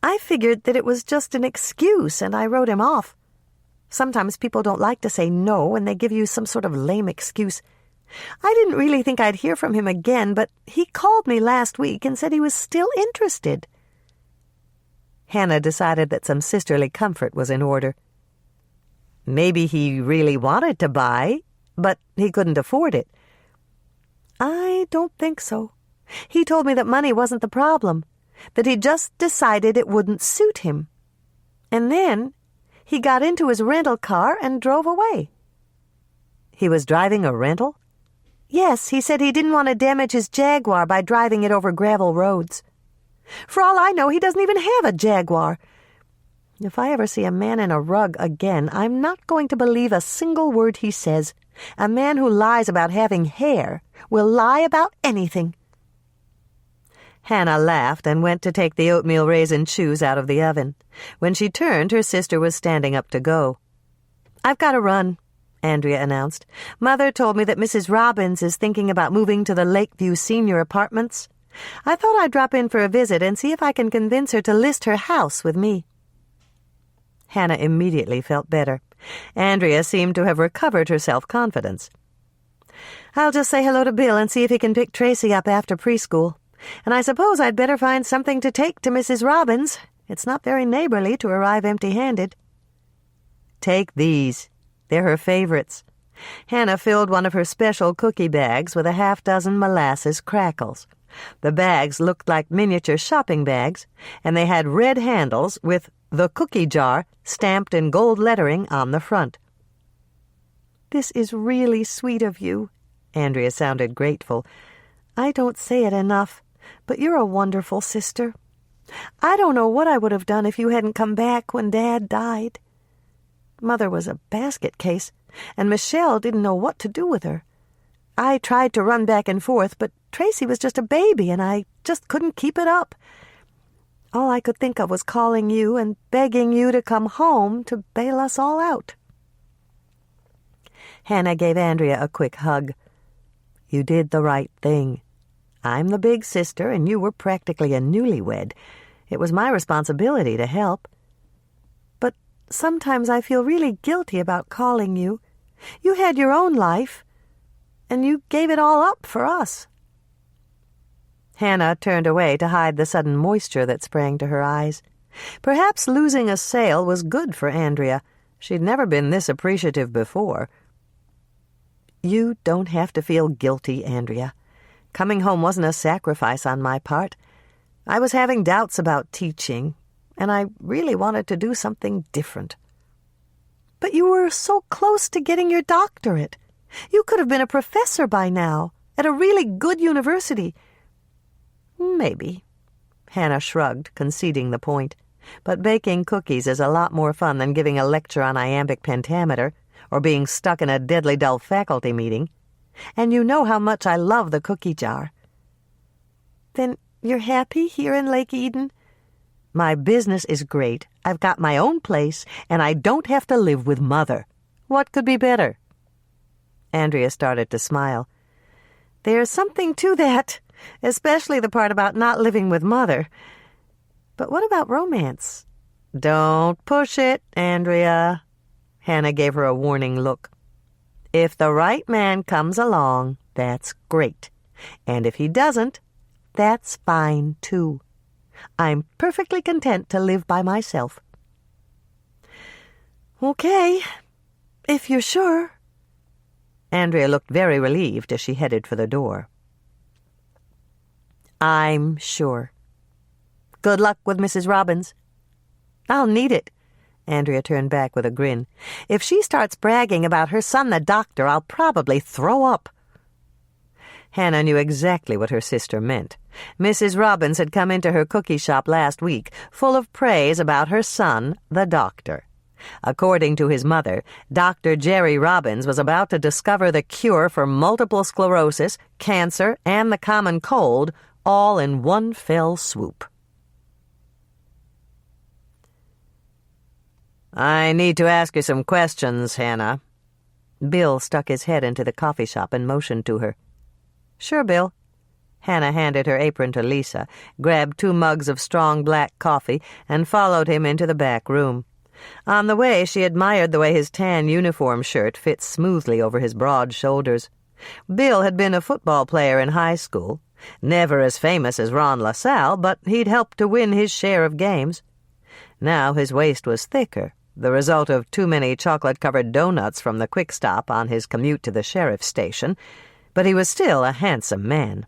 I figured that it was just an excuse, and I wrote him off. Sometimes people don't like to say no, and they give you some sort of lame excuse. I didn't really think I'd hear from him again, but he called me last week and said he was still interested." Hannah decided that some sisterly comfort was in order. "Maybe he really wanted to buy, but he couldn't afford it." "I don't think so. He told me that money wasn't the problem, that he just decided it wouldn't suit him. And then he got into his rental car and drove away." "He was driving a rental?" "Yes, he said he didn't want to damage his Jaguar by driving it over gravel roads. For all I know, he doesn't even have a Jaguar. If I ever see a man in a rug again, I'm not going to believe a single word he says. A man who lies about having hair will lie about anything." Hannah laughed and went to take the oatmeal raisin chews out of the oven. When she turned, her sister was standing up to go. "I've got to run," Andrea announced. "Mother told me that Mrs. Robbins is thinking about moving to the Lakeview Senior Apartments. I thought I'd drop in for a visit and see if I can convince her to list her house with me." Hannah immediately felt better. Andrea seemed to have recovered her self-confidence. "I'll just say hello to Bill and see if he can pick Tracy up after preschool. And I suppose I'd better find something to take to Mrs. Robbins. It's not very neighborly to arrive empty-handed." "Take these. They're her favorites." Hannah filled one of her special cookie bags with a half-dozen molasses crackles. The bags looked like miniature shopping bags, and they had red handles with "The Cookie Jar" stamped in gold lettering on the front. "This is really sweet of you." Andrea sounded grateful. "I don't say it enough, but you're a wonderful sister. I don't know what I would have done if you hadn't come back when Dad died. Mother was a basket case, and Michelle didn't know what to do with her. I tried to run back and forth, but Tracy was just a baby, and I just couldn't keep it up. All I could think of was calling you and begging you to come home to bail us all out." Hannah gave Andrea a quick hug. "You did the right thing. I'm the big sister, and you were practically a newlywed. It was my responsibility to help. But sometimes I feel really guilty about calling you. You had your own life, and you gave it all up for us." Hannah turned away to hide the sudden moisture that sprang to her eyes. Perhaps losing a sale was good for Andrea. She'd never been this appreciative before. "You don't have to feel guilty, Andrea. Coming home wasn't a sacrifice on my part. I was having doubts about teaching, and I really wanted to do something different." "But you were so close to getting your doctorate. You could have been a professor by now, at a really good university." "Maybe." Hannah shrugged, conceding the point. "But baking cookies is a lot more fun than giving a lecture on iambic pentameter, or being stuck in a deadly dull faculty meeting. And you know how much I love the cookie jar." "Then you're happy here in Lake Eden?" "My business is great. I've got my own place, and I don't have to live with Mother. What could be better?" Andrea started to smile. "There's something to that, especially the part about not living with Mother. But what about romance?" "Don't push it, Andrea." Hannah gave her a warning look. "If the right man comes along, that's great. And if he doesn't, that's fine, too. I'm perfectly content to live by myself." "Okay, if you're sure." Andrea looked very relieved as she headed for the door. "I'm sure. Good luck with Mrs. Robbins." "I'll need it." Andrea turned back with a grin. "If she starts bragging about her son the doctor, I'll probably throw up." Hannah knew exactly what her sister meant. Mrs. Robbins had come into her cookie shop last week, full of praise about her son, the doctor. According to his mother, Dr. Jerry Robbins was about to discover the cure for multiple sclerosis, cancer, and the common cold, all in one fell swoop. "I need to ask you some questions, Hannah." Bill stuck his head into the coffee shop and motioned to her. "Sure, Bill." Hannah handed her apron to Lisa, grabbed 2 mugs of strong black coffee, and followed him into the back room. On the way, she admired the way his tan uniform shirt fit smoothly over his broad shoulders. Bill had been a football player in high school, never as famous as Ron LaSalle, but he'd helped to win his share of games. Now his waist was thicker, the result of too many chocolate-covered donuts from the Quick Stop on his commute to the sheriff's station, but he was still a handsome man.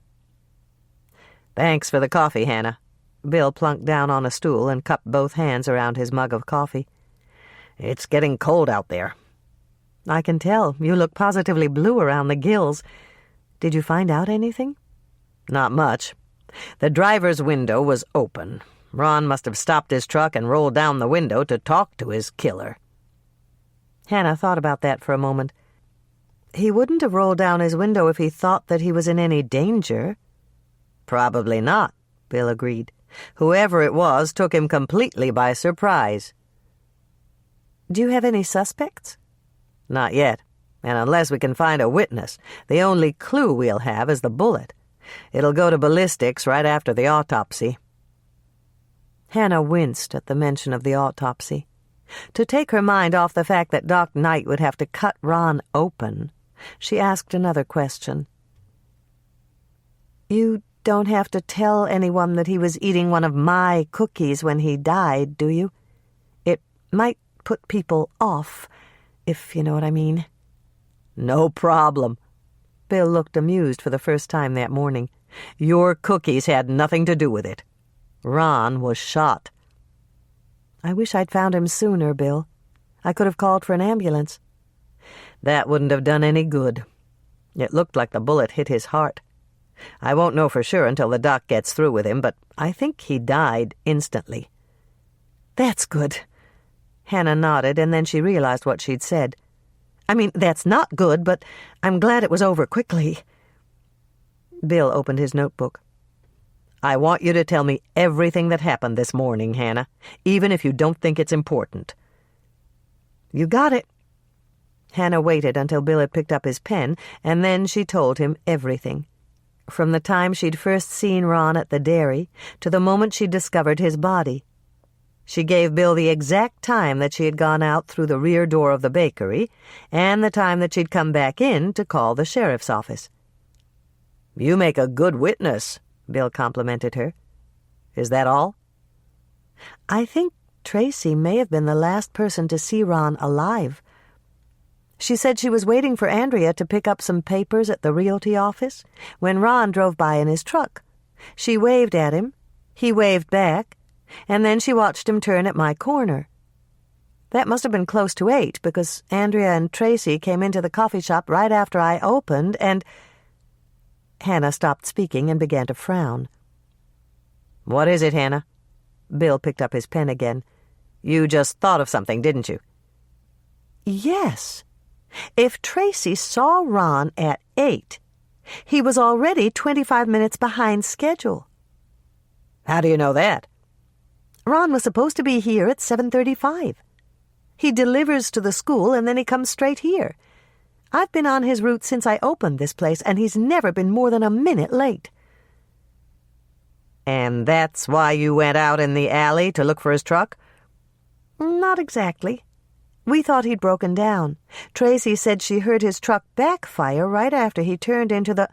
"Thanks for the coffee, Hannah." Bill plunked down on a stool and cupped both hands around his mug of coffee. "It's getting cold out there." "I can tell. You look positively blue around the gills. Did you find out anything?" "Not much. The driver's window was open. Ron must have stopped his truck and rolled down the window to talk to his killer." Hannah thought about that for a moment. He wouldn't have rolled down his window if he thought that he was in any danger. "Probably not," Bill agreed. "Whoever it was took him completely by surprise." "Do you have any suspects?" "Not yet, and unless we can find a witness, the only clue we'll have is the bullet. It'll go to ballistics right after the autopsy." Hannah winced at the mention of the autopsy. To take her mind off the fact that Doc Knight would have to cut Ron open, she asked another question. "You don't have to tell anyone that he was eating one of my cookies when he died, do you? It might put people off, if you know what I mean." "No problem." Bill looked amused for the first time that morning. "Your cookies had nothing to do with it. Ron was shot." "I wish I'd found him sooner, Bill. I could have called for an ambulance." "That wouldn't have done any good. It looked like the bullet hit his heart. I won't know for sure until the doc gets through with him, but I think he died instantly." "That's good." Hannah nodded, and then she realized what she'd said. "I mean, that's not good, but I'm glad it was over quickly." Bill opened his notebook. "I want you to tell me everything that happened this morning, Hannah, even if you don't think it's important." "You got it." Hannah waited until Bill had picked up his pen, and then she told him everything. From the time she'd first seen Ron at the dairy to the moment she'd discovered his body. She gave Bill the exact time that she had gone out through the rear door of the bakery and the time that she'd come back in to call the sheriff's office. "You make a good witness," Bill complimented her. "Is that all?" "I think Tracy may have been the last person to see Ron alive. She said she was waiting for Andrea to pick up some papers at the realty office when Ron drove by in his truck. She waved at him, he waved back, and then she watched him turn at my corner. That must have been close to 8 because Andrea and Tracy came into the coffee shop right after I opened and—" Hannah stopped speaking and began to frown. "What is it, Hannah?" Bill picked up his pen again. "You just thought of something, didn't you?" "Yes. If Tracy saw Ron at 8, he was already 25 minutes behind schedule." "How do you know that?" "Ron was supposed to be here at 7:35. He delivers to the school and then he comes straight here. I've been on his route since I opened this place, and he's never been more than a minute late." "And that's why you went out in the alley to look for his truck?" "Not exactly. We thought he'd broken down. Tracy said she heard his truck backfire right after he turned into the—"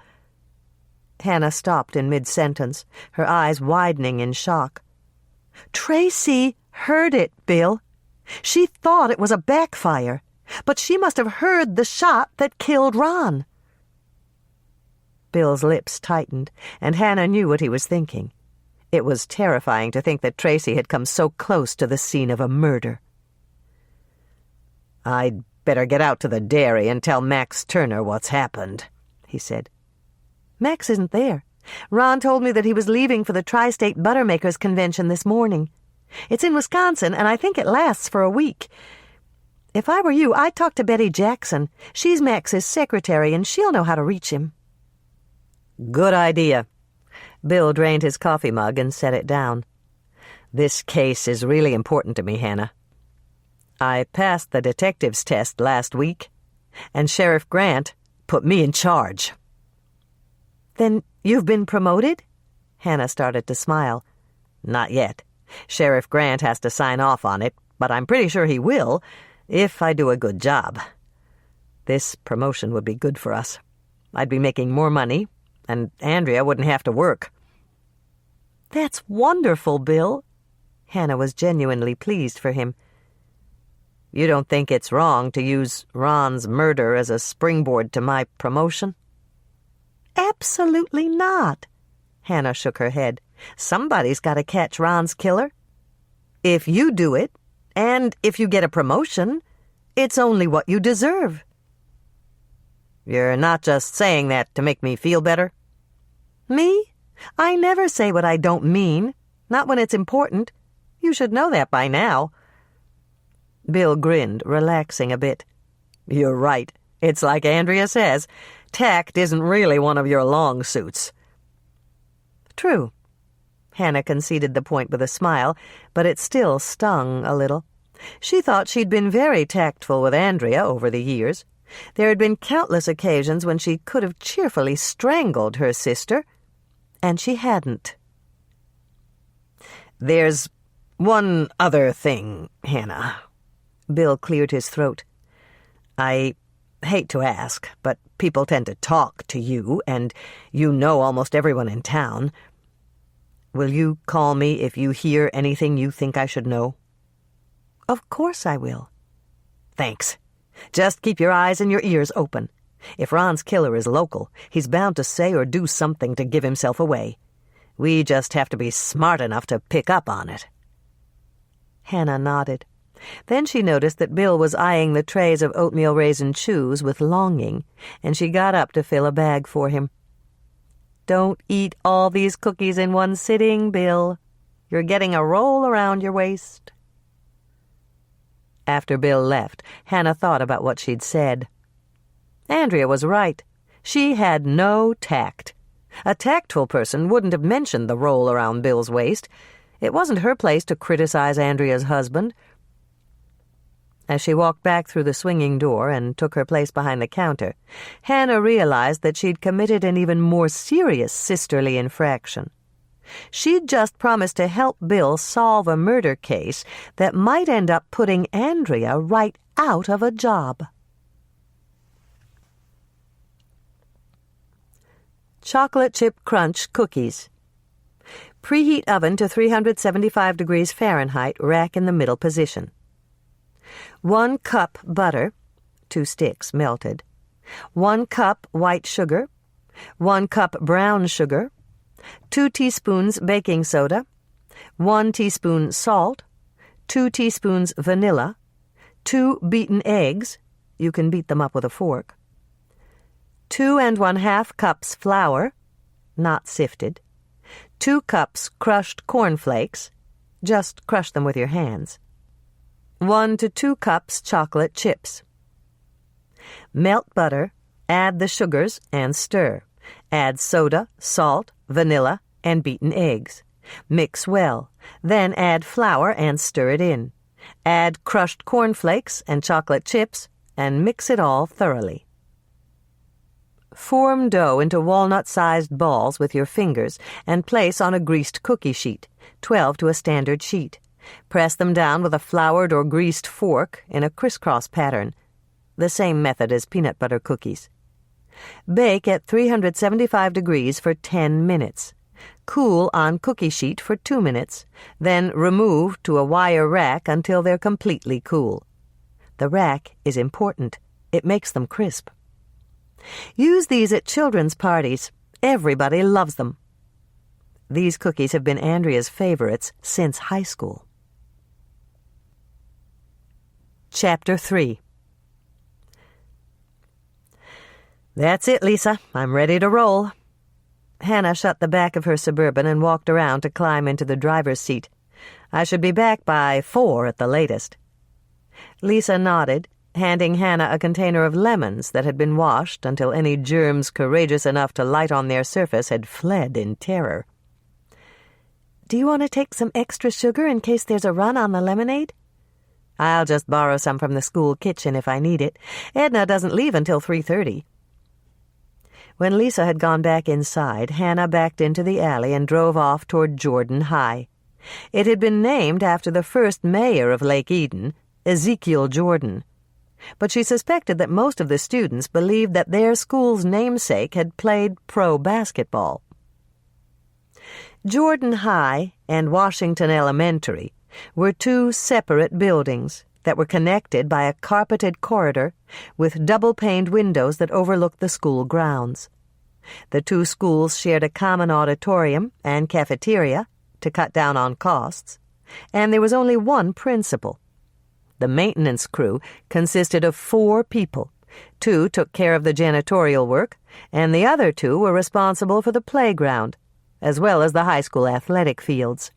Hannah stopped in mid-sentence, her eyes widening in shock. "Tracy heard it, Bill. She thought it was a backfire, but she must have heard the shot that killed Ron." Bill's lips tightened, and Hannah knew what he was thinking. It was terrifying to think that Tracy had come so close to the scene of a murder. "I'd better get out to the dairy and tell Max Turner what's happened," he said. "Max isn't there. Ron told me that he was leaving for the Tri-State Buttermakers Convention this morning. It's in Wisconsin, and I think it lasts for a week. If I were you, I'd talk to Betty Jackson. She's Max's secretary, and she'll know how to reach him." "Good idea." Bill drained his coffee mug and set it down. "This case is really important to me, Hannah. I passed the detective's test last week, and Sheriff Grant put me in charge." "Then you've been promoted?" Hannah started to smile. "Not yet. Sheriff Grant has to sign off on it, but I'm pretty sure he will, if I do a good job. This promotion would be good for us. I'd be making more money, and Andrea wouldn't have to work." "That's wonderful, Bill." Hannah was genuinely pleased for him. "You don't think it's wrong to use Ron's murder as a springboard to my promotion?" "Absolutely not." Hannah shook her head. "Somebody's got to catch Ron's killer. If you do it, and if you get a promotion, it's only what you deserve." "You're not just saying that to make me feel better?" "Me? I never say what I don't mean. Not when it's important. You should know that by now." Bill grinned, relaxing a bit. "You're right. It's like Andrea says. Tact isn't really one of your long suits." "True." Hannah conceded the point with a smile, but it still stung a little. She thought she'd been very tactful with Andrea over the years. There had been countless occasions when she could have cheerfully strangled her sister, and she hadn't. "There's one other thing, Hannah." Bill cleared his throat. "I hate to ask, but people tend to talk to you, and you know almost everyone in town. Will you call me if you hear anything you think I should know?" "Of course I will." "Thanks. Just keep your eyes and your ears open. If Ron's killer is local, he's bound to say or do something to give himself away. We just have to be smart enough to pick up on it." Hannah nodded. Then she noticed that Bill was eyeing the trays of oatmeal raisin chews with longing, and she got up to fill a bag for him. "Don't eat all these cookies in one sitting, Bill. You're getting a roll around your waist." After Bill left, Hannah thought about what she'd said. Andrea was right. She had no tact. A tactful person wouldn't have mentioned the roll around Bill's waist. It wasn't her place to criticize Andrea's husband. As she walked back through the swinging door and took her place behind the counter, Hannah realized that she'd committed an even more serious sisterly infraction. She'd just promised to help Bill solve a murder case that might end up putting Andrea right out of a job. Chocolate chip crunch cookies. Preheat oven to 375 degrees Fahrenheit, rack in the middle position. 1 cup butter, 2 sticks melted. 1 cup white sugar. 1 cup brown sugar. 2 teaspoons baking soda. 1 teaspoon salt. 2 teaspoons vanilla. 2 beaten eggs. You can beat them up with a fork. 2 1/2 cups flour, not sifted. 2 cups crushed cornflakes. Just crush them with your hands. 1 to 2 cups chocolate chips. Melt butter, add the sugars, and stir. Add soda, salt, vanilla, and beaten eggs. Mix well. Then add flour and stir it in. Add crushed cornflakes and chocolate chips, and mix it all thoroughly. Form dough into walnut-sized balls with your fingers and place on a greased cookie sheet, 12 to a standard sheet. Press them down with a floured or greased fork in a crisscross pattern, the same method as peanut butter cookies. Bake at 375 degrees for 10 minutes. Cool on cookie sheet for 2 minutes, then remove to a wire rack until they're completely cool. The rack is important. It makes them crisp. Use these at children's parties. Everybody loves them. These cookies have been Andrea's favorites since high school. Chapter 3. "That's it, Lisa. I'm ready to roll." Hannah shut the back of her Suburban and walked around to climb into the driver's seat. "I should be back by 4 at the latest." Lisa nodded, handing Hannah a container of lemons that had been washed until any germs courageous enough to light on their surface had fled in terror. "Do you want to take some extra sugar in case there's a run on the lemonade?" "I'll just borrow some from the school kitchen if I need it. Edna doesn't leave until 3:30. When Lisa had gone back inside, Hannah backed into the alley and drove off toward Jordan High. It had been named after the first mayor of Lake Eden, Ezekiel Jordan. But she suspected that most of the students believed that their school's namesake had played pro basketball. Jordan High and Washington Elementary were 2 separate buildings that were connected by a carpeted corridor with double-paned windows that overlooked the school grounds. The 2 schools shared a common auditorium and cafeteria to cut down on costs, and there was only one principal. The maintenance crew consisted of 4 people. 2 took care of the janitorial work, and the other 2 were responsible for the playground, as well as the high school athletic fields.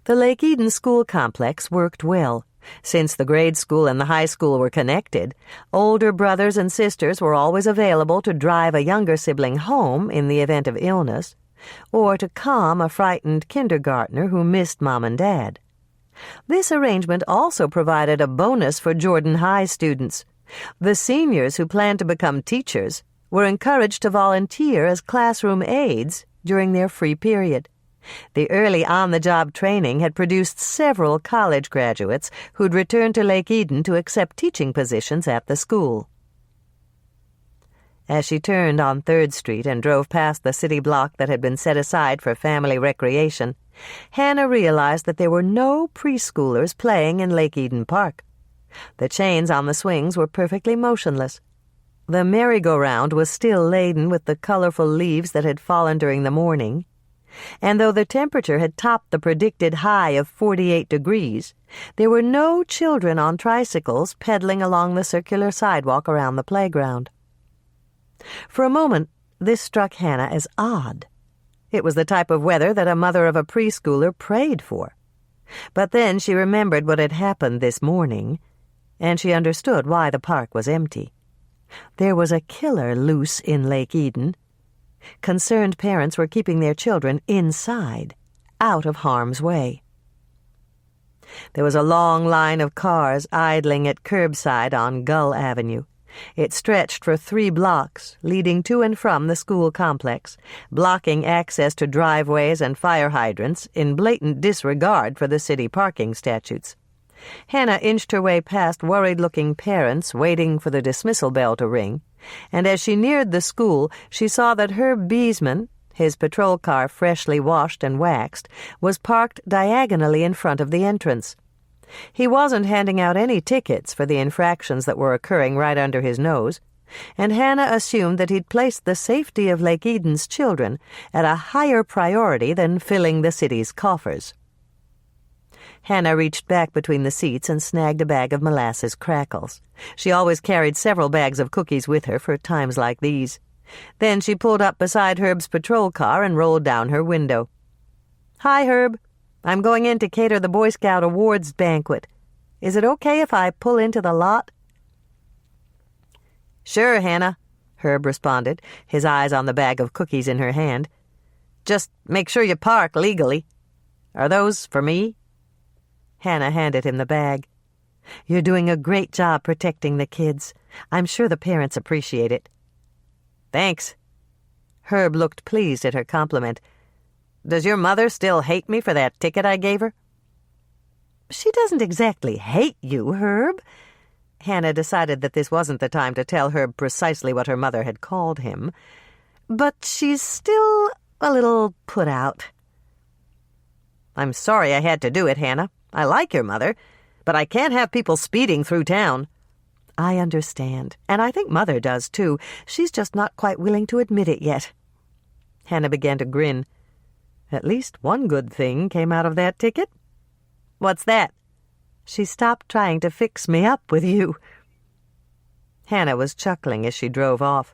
The Lake Eden school complex worked well. Since the grade school and the high school were connected, older brothers and sisters were always available to drive a younger sibling home in the event of illness, or to calm a frightened kindergartner who missed Mom and Dad. This arrangement also provided a bonus for Jordan High students. The seniors who planned to become teachers were encouraged to volunteer as classroom aides during their free period. The early on-the-job training had produced several college graduates who'd returned to Lake Eden to accept teaching positions at the school. As she turned on 3rd Street and drove past the city block that had been set aside for family recreation, Hannah realized that there were no preschoolers playing in Lake Eden Park. The chains on the swings were perfectly motionless. The merry-go-round was still laden with the colorful leaves that had fallen during the morning, and though the temperature had topped the predicted high of 48 degrees, there were no children on tricycles pedaling along the circular sidewalk around the playground. For a moment, this struck Hannah as odd. It was the type of weather that a mother of a preschooler prayed for. But then she remembered what had happened this morning, and she understood why the park was empty. There was a killer loose in Lake Eden. Concerned parents were keeping their children inside, out of harm's way. There was a long line of cars idling at curbside on Gull Avenue. It stretched for 3 blocks, leading to and from the school complex, blocking access to driveways and fire hydrants in blatant disregard for the city parking statutes. Hannah inched her way past worried-looking parents waiting for the dismissal bell to ring, and as she neared the school, she saw that Herb Beesman, his patrol car freshly washed and waxed, was parked diagonally in front of the entrance. He wasn't handing out any tickets for the infractions that were occurring right under his nose, and Hannah assumed that he'd placed the safety of Lake Eden's children at a higher priority than filling the city's coffers. Hannah reached back between the seats and snagged a bag of molasses crackles. She always carried several bags of cookies with her for times like these. Then she pulled up beside Herb's patrol car and rolled down her window. "Hi, Herb. I'm going in to cater the Boy Scout Awards banquet. Is it okay if I pull into the lot?" "Sure, Hannah," Herb responded, his eyes on the bag of cookies in her hand. "Just make sure you park legally. Are those for me?" Hannah handed him the bag. "You're doing a great job protecting the kids. I'm sure the parents appreciate it." "Thanks." Herb looked pleased at her compliment. "Does your mother still hate me for that ticket I gave her?" "She doesn't exactly hate you, Herb." Hannah decided that this wasn't the time to tell Herb precisely what her mother had called him. "But she's still a little put out." "I'm sorry I had to do it, Hannah. I like your mother, but I can't have people speeding through town." "I understand, and I think Mother does, too. She's just not quite willing to admit it yet." Hannah began to grin. At least one good thing came out of that ticket. "What's that?" "She stopped trying to fix me up with you." Hannah was chuckling as she drove off.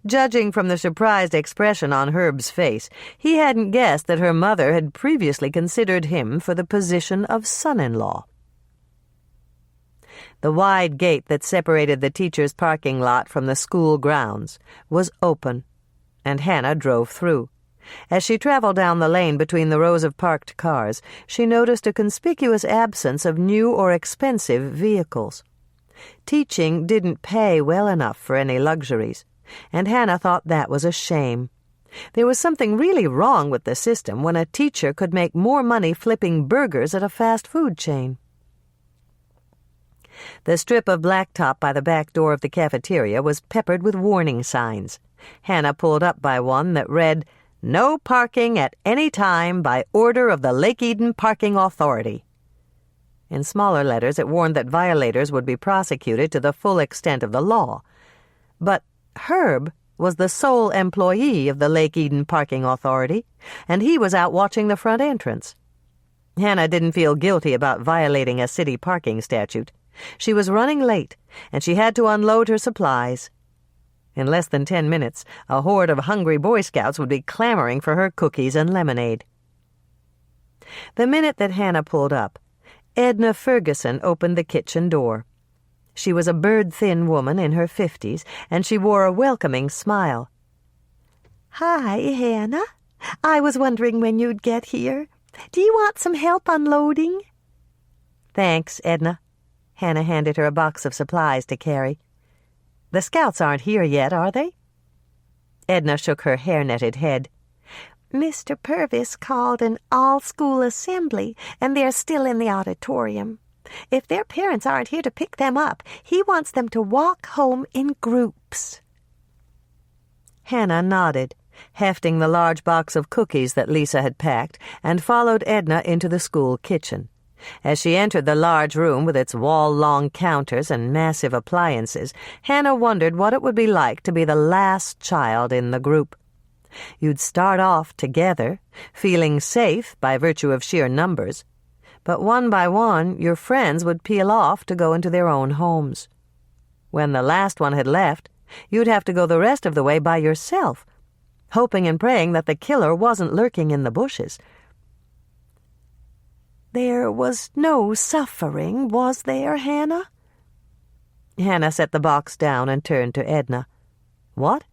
Judging from the surprised expression on Herb's face, he hadn't guessed that her mother had previously considered him for the position of son-in-law. The wide gate that separated the teacher's parking lot from the school grounds was open, and Hannah drove through. As she traveled down the lane between the rows of parked cars, she noticed a conspicuous absence of new or expensive vehicles. Teaching didn't pay well enough for any luxuries, and Hannah thought that was a shame. There was something really wrong with the system when a teacher could make more money flipping burgers at a fast food chain. The strip of blacktop by the back door of the cafeteria was peppered with warning signs. Hannah pulled up by one that read, "No parking at any time by order of the Lake Eden Parking Authority." In smaller letters, it warned that violators would be prosecuted to the full extent of the law. But Herb was the sole employee of the Lake Eden Parking Authority, and he was out watching the front entrance. Hannah didn't feel guilty about violating a city parking statute. She was running late, and she had to unload her supplies. In less than 10 minutes, a horde of hungry Boy Scouts would be clamoring for her cookies and lemonade. The minute that Hannah pulled up, Edna Ferguson opened the kitchen door. She was a bird-thin woman in her 50s, and she wore a welcoming smile. "Hi, Hannah. I was wondering when you'd get here. Do you want some help unloading?" "Thanks, Edna." Hannah handed her a box of supplies to carry. "The Scouts aren't here yet, are they?" Edna shook her hair-netted head. "Mr. Purvis called an all-school assembly, and they're still in the auditorium. If their parents aren't here to pick them up, he wants them to walk home in groups." Hannah nodded, hefting the large box of cookies that Lisa had packed, and followed Edna into the school kitchen. As she entered the large room with its wall-long counters and massive appliances, Hannah wondered what it would be like to be the last child in the group. You'd start off together, feeling safe by virtue of sheer numbers, but one by one your friends would peel off to go into their own homes. When the last one had left, you'd have to go the rest of the way by yourself, hoping and praying that the killer wasn't lurking in the bushes. There was no suffering, was there, Hannah? Hannah set the box down and turned to Edna. What?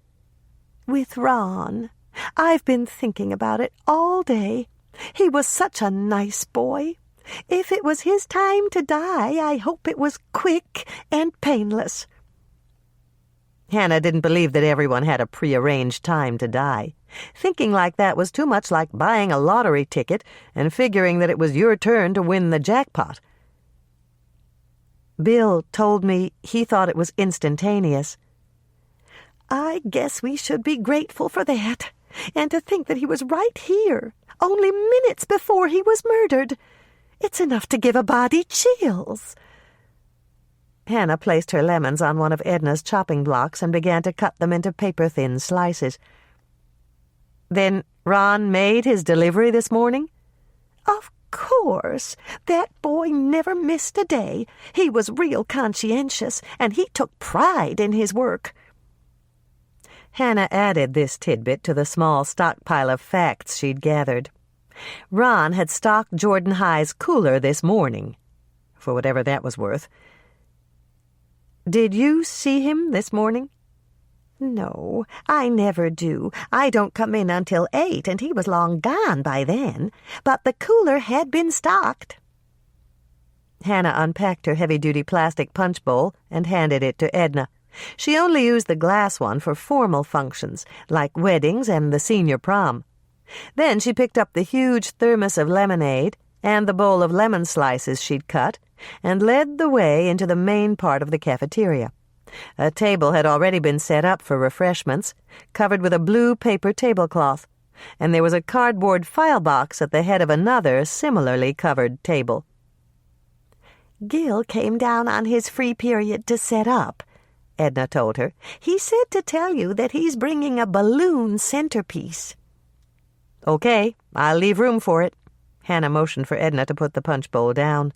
With Ron. I've been thinking about it all day. He was such a nice boy. If it was his time to die, I hope it was quick and painless. Hannah didn't believe that everyone had a prearranged time to die. Thinking like that was too much like buying a lottery ticket and figuring that it was your turn to win the jackpot. Bill told me he thought it was instantaneous. I guess we should be grateful for that, and to think that he was right here, only minutes before he was murdered. It's enough to give a body chills. Hannah placed her lemons on one of Edna's chopping blocks and began to cut them into paper-thin slices. Then Ron made his delivery this morning? Of course. That boy never missed a day. He was real conscientious, and he took pride in his work. Hannah added this tidbit to the small stockpile of facts she'd gathered. Ron had stocked Jordan High's cooler this morning, for whatever that was worth. Did you see him this morning? No, I never do. I don't come in until 8, and he was long gone by then. But the cooler had been stocked. Hannah unpacked her heavy-duty plastic punch bowl and handed it to Edna. She only used the glass one for formal functions, like weddings and the senior prom. Then she picked up the huge thermos of lemonade and the bowl of lemon slices she'd cut and led the way into the main part of the cafeteria. A table had already been set up for refreshments, covered with a blue paper tablecloth, and there was a cardboard file box at the head of another similarly covered table. Gil came down on his free period to set up, Edna told her. He said to tell you that he's bringing a balloon centerpiece. Okay, I'll leave room for it. Hannah motioned for Edna to put the punch bowl down.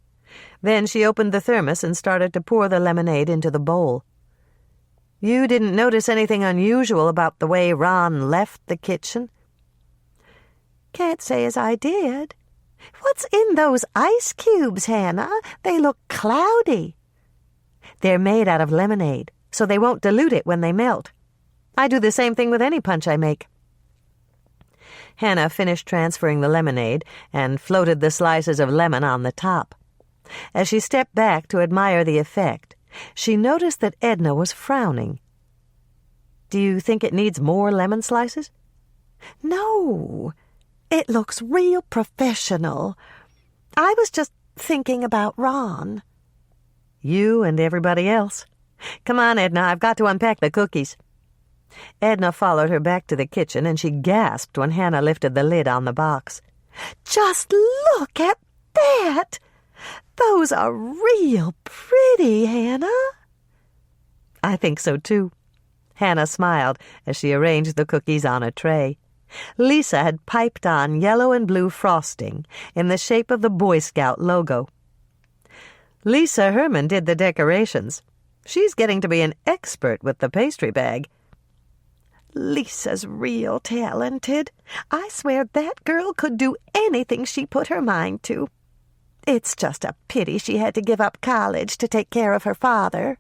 Then she opened the thermos and started to pour the lemonade into the bowl. You didn't notice anything unusual about the way Ron left the kitchen? Can't say as I did. What's in those ice cubes, Hannah? They look cloudy. They're made out of lemonade, so they won't dilute it when they melt. I do the same thing with any punch I make. Hannah finished transferring the lemonade and floated the slices of lemon on the top. As she stepped back to admire the effect, she noticed that Edna was frowning. Do you think it needs more lemon slices? No, it looks real professional. I was just thinking about Ron. You and everybody else. Come on, Edna, I've got to unpack the cookies. Edna followed her back to the kitchen, and she gasped when Hannah lifted the lid on the box. Just look at that! Those are real pretty, Hannah. I think so, too. Hannah smiled as she arranged the cookies on a tray. Lisa had piped on yellow and blue frosting in the shape of the Boy Scout logo. Lisa Herman did the decorations. She's getting to be an expert with the pastry bag. Lisa's real talented. I swear that girl could do anything she put her mind to. It's just a pity she had to give up college to take care of her father.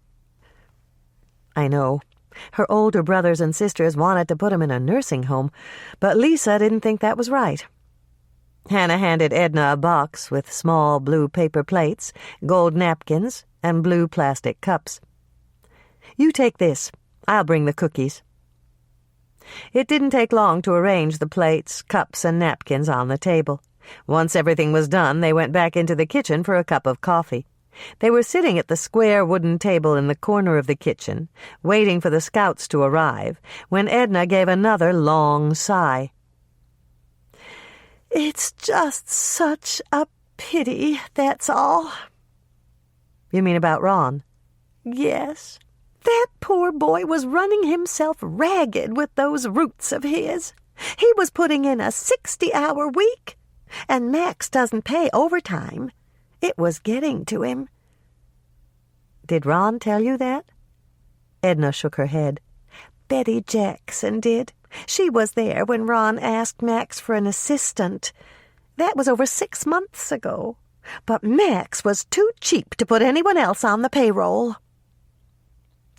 I know. Her older brothers and sisters wanted to put him in a nursing home, but Lisa didn't think that was right. Hannah handed Edna a box with small blue paper plates, gold napkins, and blue plastic cups. You take this. I'll bring the cookies. It didn't take long to arrange the plates, cups, and napkins on the table. Once everything was done, they went back into the kitchen for a cup of coffee. They were sitting at the square wooden table in the corner of the kitchen, waiting for the scouts to arrive, when Edna gave another long sigh. It's just such a pity, that's all." "You mean about Ron?" "Yes. That poor boy was running himself ragged with those roots of his. He was putting in a 60-hour week, and Max doesn't pay overtime. It was getting to him." "Did Ron tell you that?" Edna shook her head. "Betty Jackson did. She was there when Ron asked Max for an assistant. That was over 6 months ago. But Max was too cheap to put anyone else on the payroll."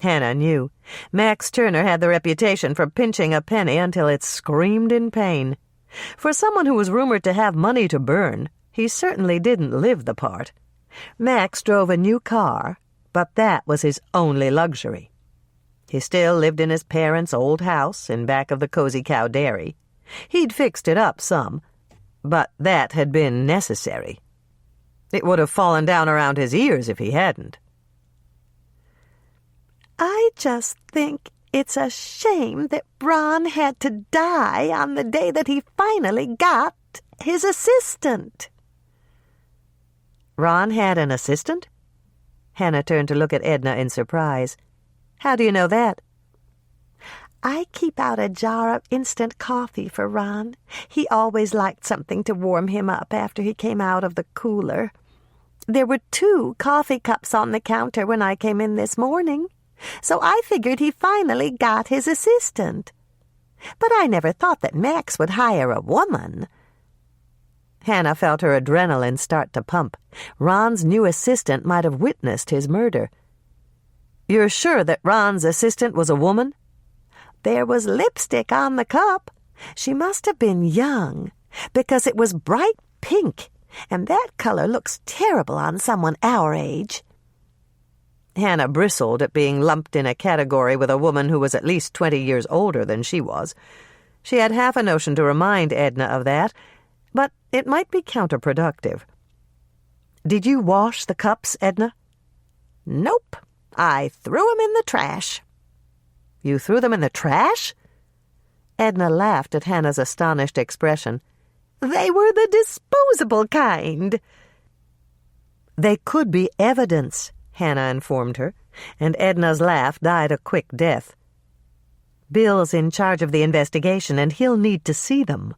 Hannah knew. Max Turner had the reputation for pinching a penny until it screamed in pain. For someone who was rumored to have money to burn, he certainly didn't live the part. Max drove a new car, but that was his only luxury. He still lived in his parents' old house in back of the Cozy Cow Dairy. He'd fixed it up some, but that had been necessary. It would have fallen down around his ears if he hadn't. "I just think it's a shame that Ron had to die on the day that he finally got his assistant." "Ron had an assistant?" Hannah turned to look at Edna in surprise. "How do you know that?" "I keep out a jar of instant coffee for Ron. He always liked something to warm him up after he came out of the cooler. There were 2 coffee cups on the counter when I came in this morning, so I figured he finally got his assistant. But I never thought that Max would hire a woman." Hannah felt her adrenaline start to pump. Ron's new assistant might have witnessed his murder. "You're sure that Ron's assistant was a woman?" "There was lipstick on the cup. She must have been young, because it was bright pink, and that color looks terrible on someone our age." Hannah bristled at being lumped in a category with a woman who was at least 20 years older than she was. She had half a notion to remind Edna of that, but it might be counterproductive. "Did you wash the cups, Edna?" "Nope. I threw 'em in the trash." "You threw them in the trash?" Edna laughed at Hannah's astonished expression. "They were the disposable kind." "They could be evidence," Hannah informed her, and Edna's laugh died a quick death. "Bill's in charge of the investigation, and he'll need to see them."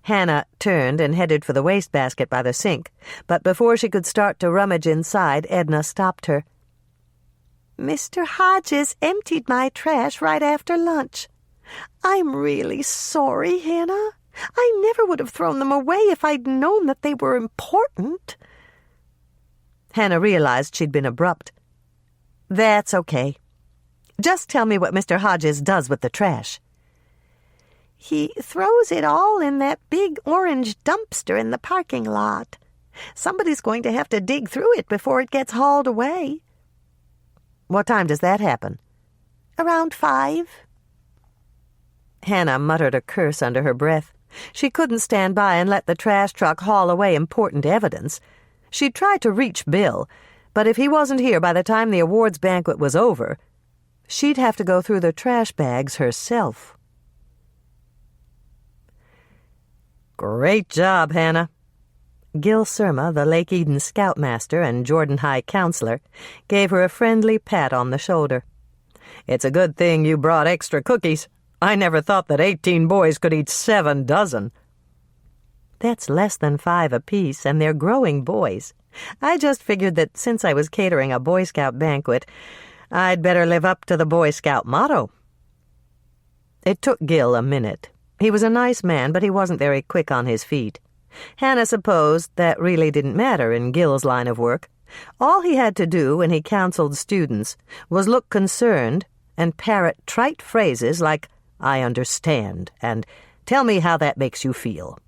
Hannah turned and headed for the wastebasket by the sink, but before she could start to rummage inside, Edna stopped her. "Mr. Hodges emptied my trash right after lunch. I'm really sorry, Hannah. I never would have thrown them away if I'd known that they were important." Hannah realized she'd been abrupt. "That's okay. Just tell me what Mr. Hodges does with the trash." "He throws it all in that big orange dumpster in the parking lot. Somebody's going to have to dig through it before it gets hauled away." "What time does that happen?" "Around 5. Hannah muttered a curse under her breath. She couldn't stand by and let the trash truck haul away important evidence. She'd tried to reach Bill, but if he wasn't here by the time the awards banquet was over, she'd have to go through the trash bags herself. "Great job, Hannah." Gil Surma, the Lake Eden scoutmaster and Jordan High counselor, gave her a friendly pat on the shoulder. "It's a good thing you brought extra cookies. I never thought that 18 boys could eat 7 dozen. "That's less than 5 apiece, and they're growing boys. I just figured that since I was catering a Boy Scout banquet, I'd better live up to the Boy Scout motto." It took Gil a minute. He was a nice man, but he wasn't very quick on his feet. Hannah supposed that really didn't matter in Gil's line of work. All he had to do when he counseled students was look concerned and parrot trite phrases like, "I understand," and "Tell me how that makes you feel."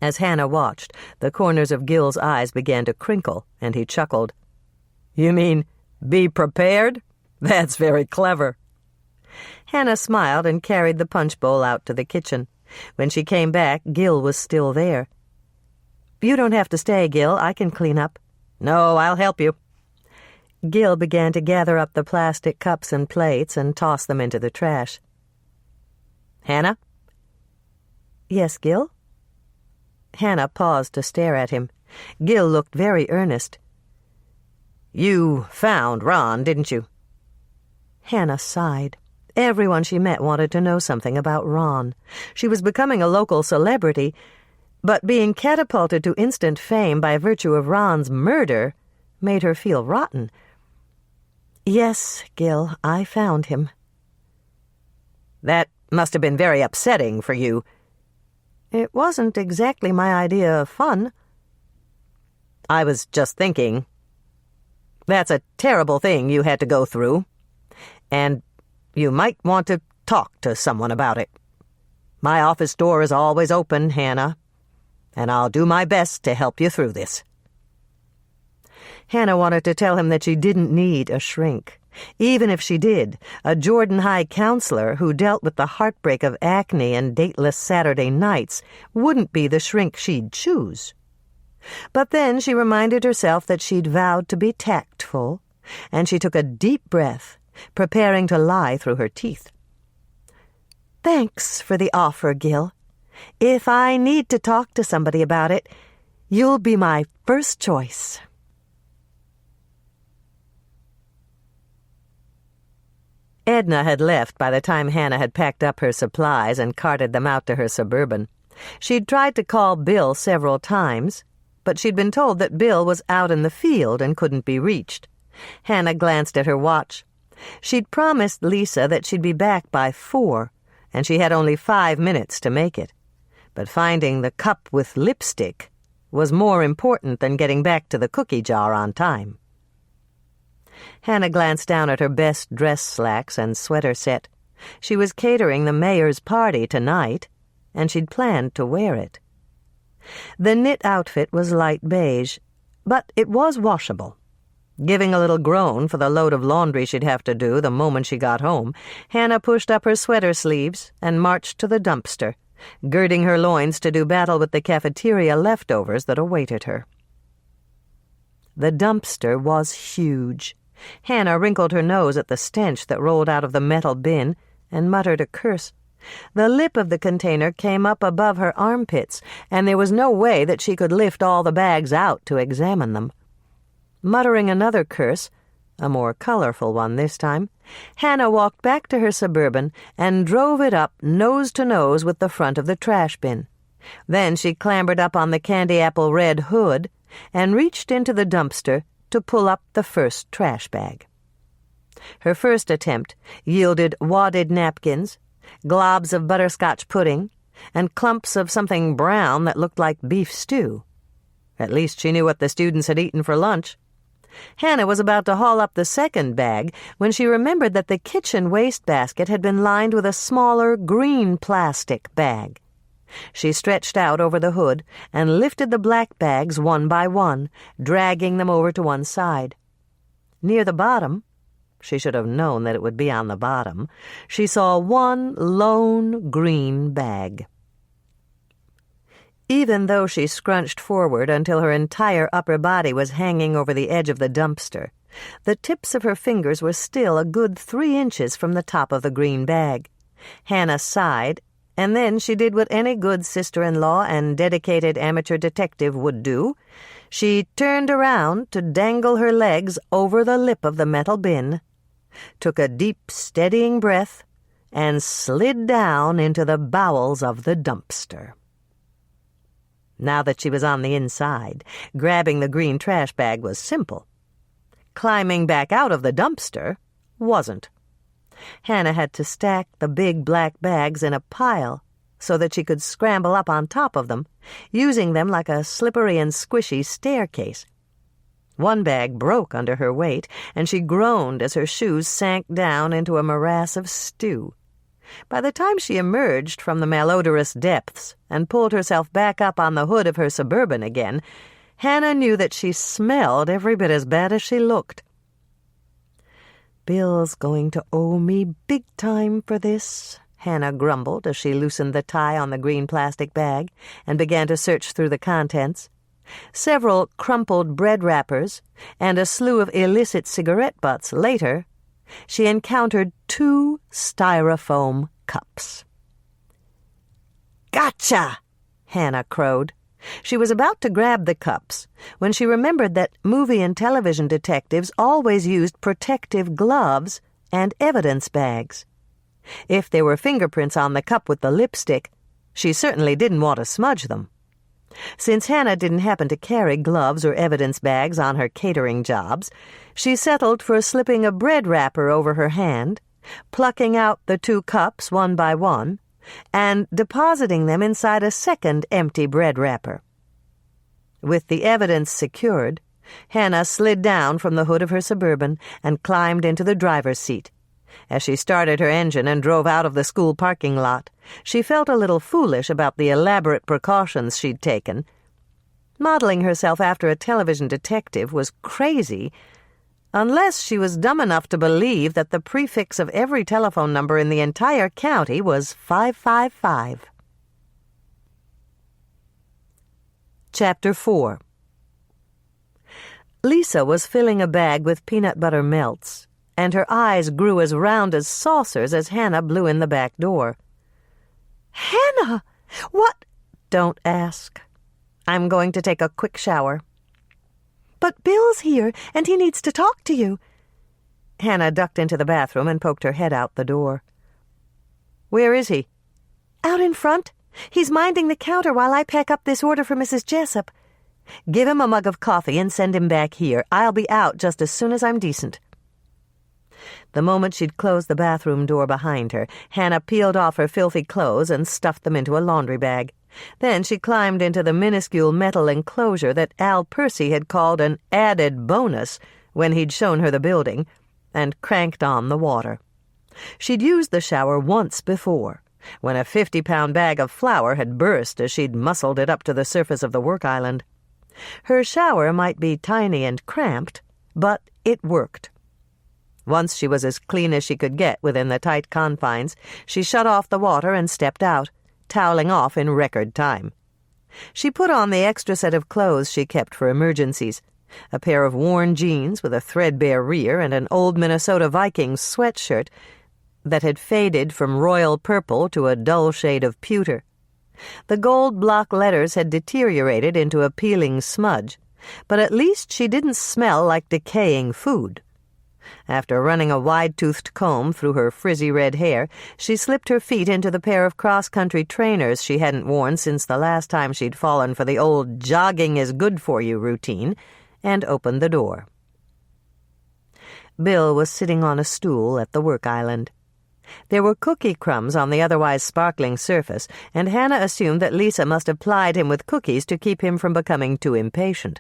As Hannah watched, the corners of Gil's eyes began to crinkle, and he chuckled. "You mean, be prepared? That's very clever." Hannah smiled and carried the punch bowl out to the kitchen. When she came back, Gil was still there. "You don't have to stay, Gil. I can clean up." "No, I'll help you." Gil began to gather up the plastic cups and plates and toss them into the trash. "Hannah?" "Yes, Gil?" Hannah paused to stare at him. Gil looked very earnest. "You found Ron, didn't you?" Hannah sighed. Everyone she met wanted to know something about Ron. She was becoming a local celebrity, but being catapulted to instant fame by virtue of Ron's murder made her feel rotten. "Yes, Gil, I found him." "That must have been very upsetting for you." "It wasn't exactly my idea of fun." "I was just thinking. That's a terrible thing you had to go through. And you might want to talk to someone about it. My office door is always open, Hannah, and I'll do my best to help you through this." Hannah wanted to tell him that she didn't need a shrink. Even if she did, a Jordan High counselor who dealt with the heartbreak of acne and dateless Saturday nights wouldn't be the shrink she'd choose. But then she reminded herself that she'd vowed to be tactful, and she took a deep breath, preparing to lie through her teeth. "Thanks for the offer, Gil. If I need to talk to somebody about it, you'll be my first choice." Edna had left by the time Hannah had packed up her supplies and carted them out to her Suburban. She'd tried to call Bill several times, but she'd been told that Bill was out in the field and couldn't be reached. Hannah glanced at her watch. She'd promised Lisa that she'd be back by 4, and she had only 5 minutes to make it. But finding the cup with lipstick was more important than getting back to the cookie jar on time. Hannah glanced down at her best dress slacks and sweater set. She was catering the mayor's party tonight, and she'd planned to wear it. The knit outfit was light beige, but it was washable. Giving a little groan for the load of laundry she'd have to do the moment she got home, Hannah pushed up her sweater sleeves and marched to the dumpster, girding her loins to do battle with the cafeteria leftovers that awaited her. The dumpster was huge. Hannah wrinkled her nose at the stench that rolled out of the metal bin and muttered a curse. The lip of the container came up above her armpits, and there was no way that she could lift all the bags out to examine them. Muttering another curse, a more colorful one this time, Hannah walked back to her Suburban and drove it up nose to nose with the front of the trash bin. Then she clambered up on the candy apple red hood and reached into the dumpster to pull up the first trash bag. Her first attempt yielded wadded napkins, globs of butterscotch pudding, and clumps of something brown that looked like beef stew. At least she knew what the students had eaten for lunch. Hannah was about to haul up the second bag when she remembered that the kitchen wastebasket had been lined with a smaller green plastic bag. She stretched out over the hood and lifted the black bags one by one, dragging them over to one side. Near the bottom, she should have known that it would be on the bottom, she saw one lone green bag. Even though she scrunched forward until her entire upper body was hanging over the edge of the dumpster, the tips of her fingers were still a good 3 inches from the top of the green bag. Hannah sighed, and then she did what any good sister-in-law and dedicated amateur detective would do. She turned around to dangle her legs over the lip of the metal bin, took a deep, steadying breath, and slid down into the bowels of the dumpster. Now that she was on the inside, grabbing the green trash bag was simple. Climbing back out of the dumpster wasn't. Hannah had to stack the big black bags in a pile so that she could scramble up on top of them, using them like a slippery and squishy staircase. One bag broke under her weight, and she groaned as her shoes sank down into a morass of stew. By the time she emerged from the malodorous depths and pulled herself back up on the hood of her Suburban again, Hannah knew that she smelled every bit as bad as she looked. "Bill's going to owe me big time for this," Hannah grumbled as she loosened the tie on the green plastic bag and began to search through the contents. Several crumpled bread wrappers and a slew of illicit cigarette butts later, she encountered 2 styrofoam cups. "Gotcha!" Hannah crowed. She was about to grab the cups when she remembered that movie and television detectives always used protective gloves and evidence bags. If there were fingerprints on the cup with the lipstick, she certainly didn't want to smudge them. Since Hannah didn't happen to carry gloves or evidence bags on her catering jobs, she settled for slipping a bread wrapper over her hand, plucking out the 2 cups one by one, and depositing them inside a second empty bread wrapper. With the evidence secured, Hannah slid down from the hood of her Suburban and climbed into the driver's seat. As she started her engine and drove out of the school parking lot, she felt a little foolish about the elaborate precautions she'd taken. Modeling herself after a television detective was crazy, unless she was dumb enough to believe that the prefix of every telephone number in the entire county was 555. Chapter 4. Lisa was filling a bag with peanut butter melts, and her eyes grew as round as saucers as Hannah blew in the back door. "Hannah! What—" "Don't ask. I'm going to take a quick shower." "But Bill's here, and he needs to talk to you." Hannah ducked into the bathroom and poked her head out the door. "Where is he?" "Out in front. He's minding the counter while I pack up this order for Mrs. Jessup. Give him a mug of coffee and send him back here. I'll be out just as soon as I'm decent." The moment she'd closed the bathroom door behind her, Hannah peeled off her filthy clothes and stuffed them into a laundry bag. Then she climbed into the minuscule metal enclosure that Al Percy had called an added bonus when he'd shown her the building, and cranked on the water. She'd used the shower once before, when a 50-pound bag of flour had burst as she'd muscled it up to the surface of the work island. Her shower might be tiny and cramped, but it worked. Once she was as clean as she could get within the tight confines, she shut off the water and stepped out, toweling off in record time. She put on the extra set of clothes she kept for emergencies, a pair of worn jeans with a threadbare rear and an old Minnesota Vikings sweatshirt that had faded from royal purple to a dull shade of pewter. The gold block letters had deteriorated into a peeling smudge, but at least she didn't smell like decaying food. After running a wide-toothed comb through her frizzy red hair, she slipped her feet into the pair of cross-country trainers she hadn't worn since the last time she'd fallen for the old jogging-is-good-for-you routine, and opened the door. Bill was sitting on a stool at the work island. There were cookie crumbs on the otherwise sparkling surface, and Hannah assumed that Lisa must have plied him with cookies to keep him from becoming too impatient.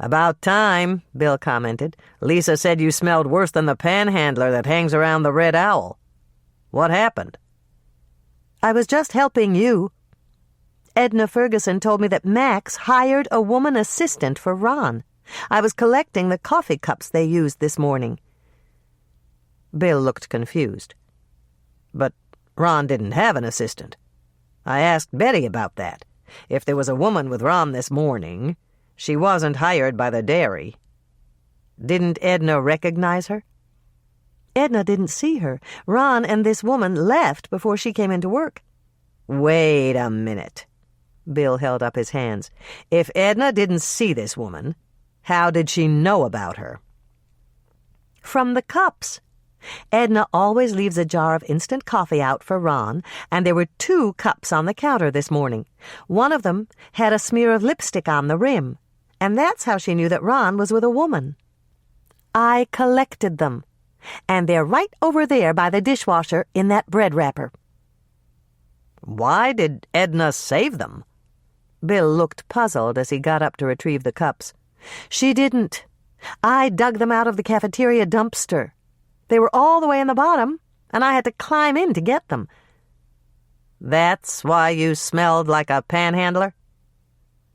"About time," Bill commented. "Lisa said you smelled worse than the panhandler that hangs around the Red Owl. What happened?" "I was just helping you. Edna Ferguson told me that Max hired a woman assistant for Ron. I was collecting the coffee cups they used this morning." Bill looked confused. "But Ron didn't have an assistant. I asked Betty about that. If there was a woman with Ron this morning, she wasn't hired by the dairy." "Didn't Edna recognize her?" "Edna didn't see her. Ron and this woman left before she came into work." "Wait a minute." Bill held up his hands. "If Edna didn't see this woman, how did she know about her?" "From the cups. Edna always leaves a jar of instant coffee out for Ron, and there were 2 cups on the counter this morning. One of them had a smear of lipstick on the rim, and that's how she knew that Ron was with a woman. I collected them, and they're right over there by the dishwasher in that bread wrapper." "Why did Edna save them?" Bill looked puzzled as he got up to retrieve the cups. "She didn't. I dug them out of the cafeteria dumpster. They were all the way in the bottom, and I had to climb in to get them." "That's why you smelled like a panhandler?"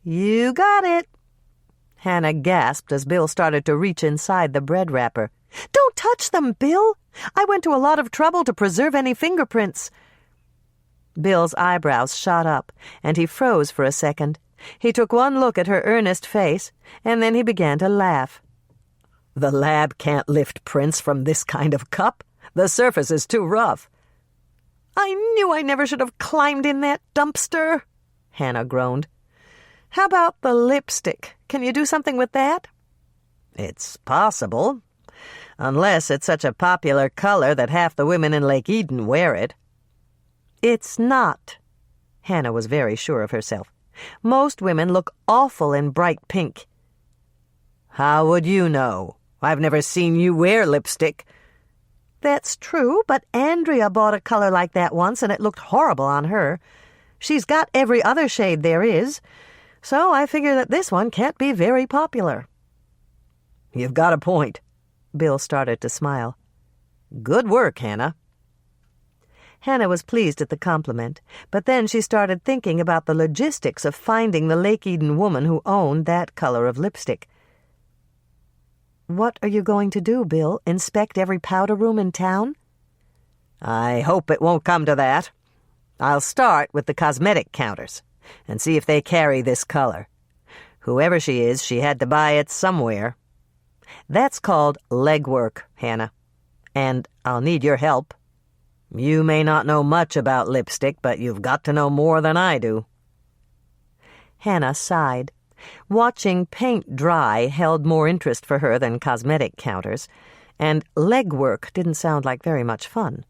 "You got it." Hannah gasped as Bill started to reach inside the bread wrapper. "Don't touch them, Bill! I went to a lot of trouble to preserve any fingerprints." Bill's eyebrows shot up, and he froze for a second. He took one look at her earnest face, and then he began to laugh. "The lab can't lift prints from this kind of cup. The surface is too rough." "I knew I never should have climbed in that dumpster." Hannah groaned. "How about the lipstick? Can you do something with that?" "It's possible, unless it's such a popular color that half the women in Lake Eden wear it." "It's not." Hannah was very sure of herself. "Most women look awful in bright pink." "How would you know? I've never seen you wear lipstick." "That's true, but Andrea bought a color like that once, and it looked horrible on her. She's got every other shade there is, so I figure that this one can't be very popular." "You've got a point." Bill started to smile. "Good work, Hannah." Hannah was pleased at the compliment, but then she started thinking about the logistics of finding the Lake Eden woman who owned that color of lipstick. "What are you going to do, Bill? Inspect every powder room in town?" "I hope it won't come to that. I'll start with the cosmetic counters and see if they carry this color. Whoever she is, she had to buy it somewhere. That's called legwork, Hannah, and I'll need your help. You may not know much about lipstick, but you've got to know more than I do." Hannah sighed. Watching paint dry held more interest for her than cosmetic counters, and legwork didn't sound like very much fun.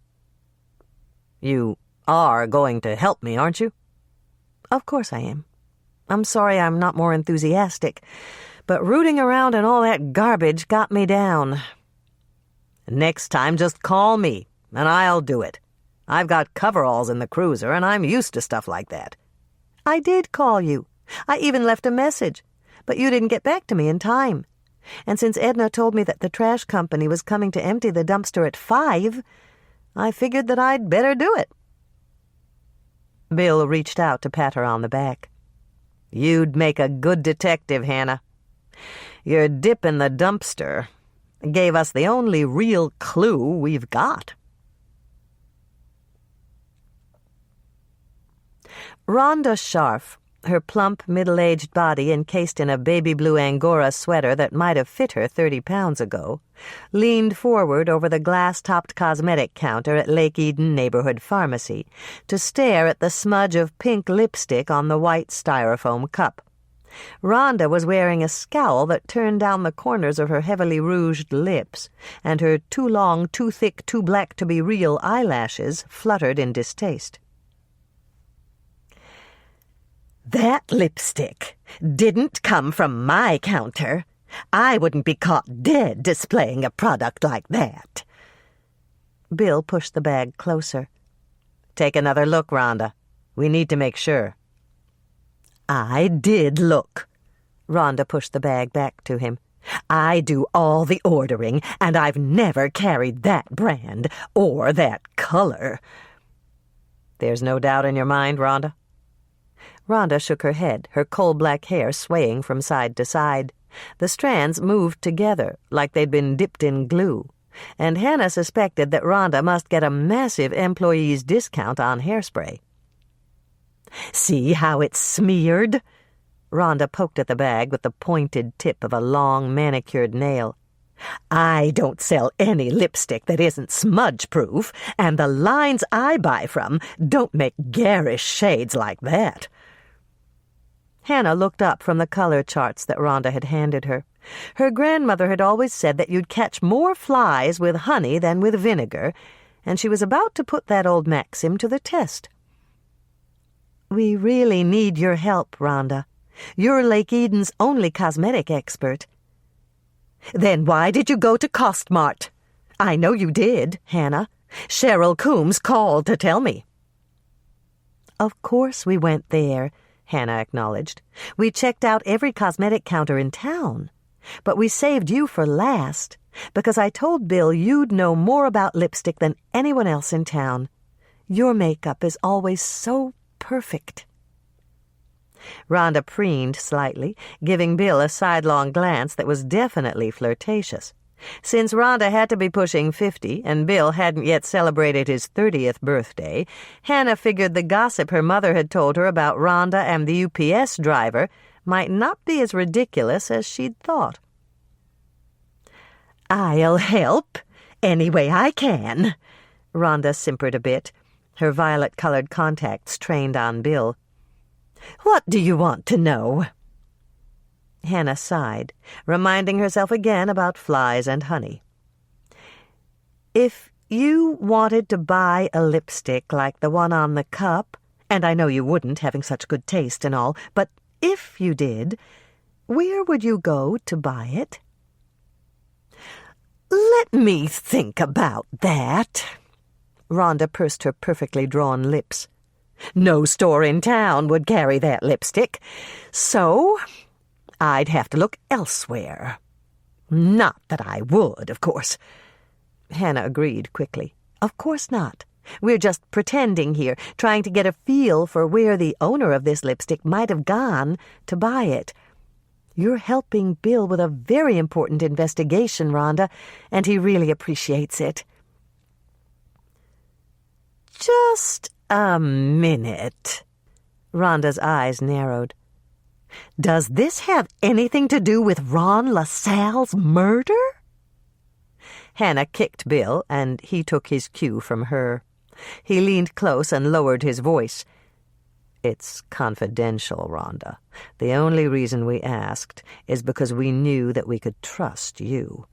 "You are going to help me, aren't you?" "Of course I am. I'm sorry I'm not more enthusiastic, but rooting around in all that garbage got me down." "Next time, just call me, and I'll do it. I've got coveralls in the cruiser, and I'm used to stuff like that." "I did call you. I even left a message, but you didn't get back to me in time. And since Edna told me that the trash company was coming to empty the dumpster at 5, I figured that I'd better do it." Bill reached out to pat her on the back. "You'd make a good detective, Hannah. Your dip in the dumpster gave us the only real clue we've got." Rhonda Scharf, her plump, middle-aged body encased in a baby-blue Angora sweater that might have fit her 30 pounds ago, leaned forward over the glass-topped cosmetic counter at Lake Eden Neighborhood Pharmacy to stare at the smudge of pink lipstick on the white styrofoam cup. Rhonda was wearing a scowl that turned down the corners of her heavily rouged lips, and her too long, too thick, too black to be real eyelashes fluttered in distaste. "That lipstick didn't come from my counter. I wouldn't be caught dead displaying a product like that." Bill pushed the bag closer. "Take another look, Rhonda. We need to make sure." "I did look." Rhonda pushed the bag back to him. "I do all the ordering, and I've never carried that brand or that color." "There's no doubt in your mind, Rhonda?" Rhonda shook her head, her coal-black hair swaying from side to side. The strands moved together, like they'd been dipped in glue, and Hannah suspected that Rhonda must get a massive employee's discount on hairspray. "See how it's smeared?" Rhonda poked at the bag with the pointed tip of a long, manicured nail. "I don't sell any lipstick that isn't smudge-proof, and the lines I buy from don't make garish shades like that." Hannah looked up from the color charts that Rhonda had handed her. Her grandmother had always said that you'd catch more flies with honey than with vinegar, and she was about to put that old maxim to the test. "We really need your help, Rhonda. You're Lake Eden's only cosmetic expert." "Then why did you go to Costmart?" "I know you did, Hannah. Cheryl Coombs called to tell me." "Of course we went there," Hannah acknowledged. "We checked out every cosmetic counter in town. But we saved you for last, because I told Bill you'd know more about lipstick than anyone else in town. Your makeup is always so perfect." Rhonda preened slightly, giving Bill a sidelong glance that was definitely flirtatious. Since Rhonda had to be pushing 50 and Bill hadn't yet celebrated his 30th birthday, Hannah figured the gossip her mother had told her about Rhonda and the UPS driver might not be as ridiculous as she'd thought. "I'll help any way I can." Rhonda simpered a bit, her violet-colored contacts trained on Bill. What do you want to know?" Hannah sighed, reminding herself again about flies and honey. "If you wanted to buy a lipstick like the one on the cup, and I know you wouldn't, having such good taste and all, but if you did, where would you go to buy it?" "Let me think about that." Rhonda pursed her perfectly drawn lips. "No store in town would carry that lipstick, so I'd have to look elsewhere. Not that I would, of course." Hannah agreed quickly. "Of course not. We're just pretending here, trying to get a feel for where the owner of this lipstick might have gone to buy it. You're helping Bill with a very important investigation, Rhonda, and he really appreciates it." "Just a minute." Rhonda's eyes narrowed. "Does this have anything to do with Ron LaSalle's murder?" Hannah kicked Bill, and he took his cue from her. He leaned close and lowered his voice. "It's confidential, Rhonda. The only reason we asked is because we knew that we could trust you."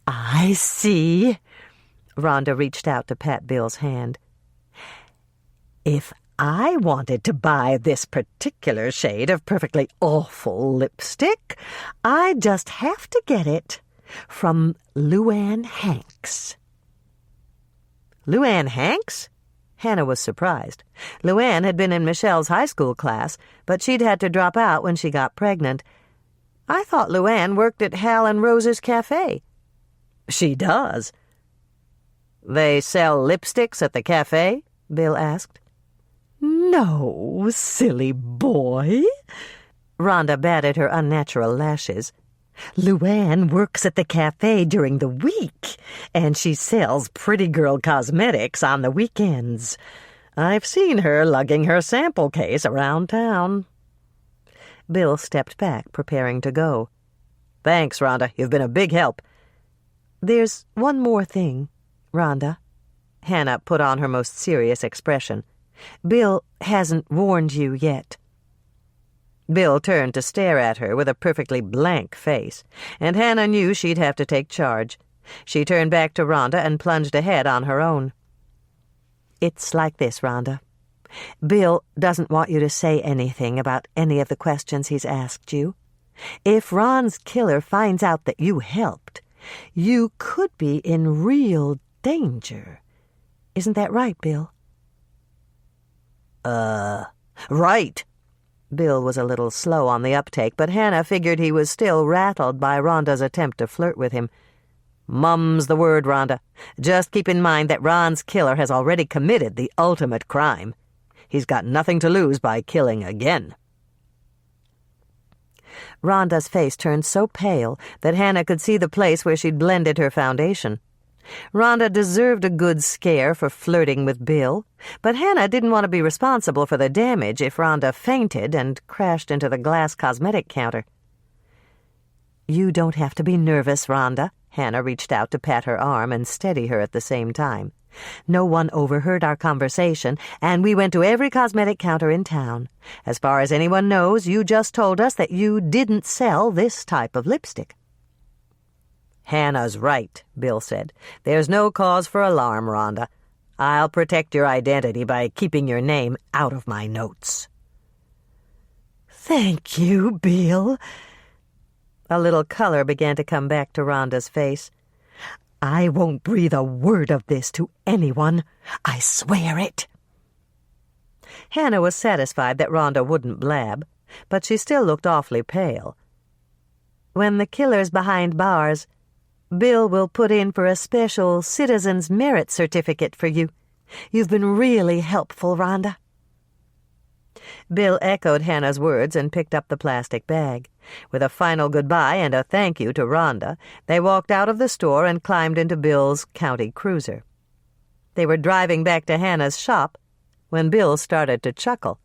"I see." Rhonda reached out to pat Bill's hand. "If I wanted to buy this particular shade of perfectly awful lipstick, I'd just have to get it from Luann Hanks." "Luann Hanks?" Hannah was surprised. Luann had been in Michelle's high school class, but she'd had to drop out when she got pregnant. "I thought Luann worked at Hal and Rose's cafe." "She does." "They sell lipsticks at the cafe?" Bill asked. "No, silly boy." Rhonda batted her unnatural lashes. "Luann works at the cafe during the week, and she sells pretty girl cosmetics on the weekends. I've seen her lugging her sample case around town." Bill stepped back, preparing to go. "Thanks, Rhonda. You've been a big help." "There's one more thing, Rhonda." Hannah put on her most serious expression. "Bill hasn't warned you yet." Bill turned to stare at her with a perfectly blank face, and Hannah knew she'd have to take charge. She turned back to Rhonda and plunged ahead on her own. "It's like this, Rhonda. Bill doesn't want you to say anything about any of the questions he's asked you. If Ron's killer finds out that you helped, you could be in real danger. Isn't that right, Bill?" Right." Bill was a little slow on the uptake, but Hannah figured he was still rattled by Rhonda's attempt to flirt with him. "Mum's the word, Rhonda. Just keep in mind that Ron's killer has already committed the ultimate crime. He's got nothing to lose by killing again." Rhonda's face turned so pale that Hannah could see the place where she'd blended her foundation. Rhonda deserved a good scare for flirting with Bill, but Hannah didn't want to be responsible for the damage if Rhonda fainted and crashed into the glass cosmetic counter. "You don't have to be nervous, Rhonda." Hannah reached out to pat her arm and steady her at the same time. "No one overheard our conversation, and we went to every cosmetic counter in town. As far as anyone knows, you just told us that you didn't sell this type of lipstick." "Hannah's right," Bill said. "There's no cause for alarm, Rhonda. I'll protect your identity by keeping your name out of my notes." "Thank you, Bill." A little color began to come back to Rhonda's face. "I won't breathe a word of this to anyone. I swear it." Hannah was satisfied that Rhonda wouldn't blab, but she still looked awfully pale. "When the killer's behind bars, Bill will put in for a special Citizen's Merit Certificate for you. You've been really helpful, Rhonda." Bill echoed Hannah's words and picked up the plastic bag. With a final goodbye and a thank you to Rhonda, they walked out of the store and climbed into Bill's county cruiser. They were driving back to Hannah's shop when Bill started to chuckle.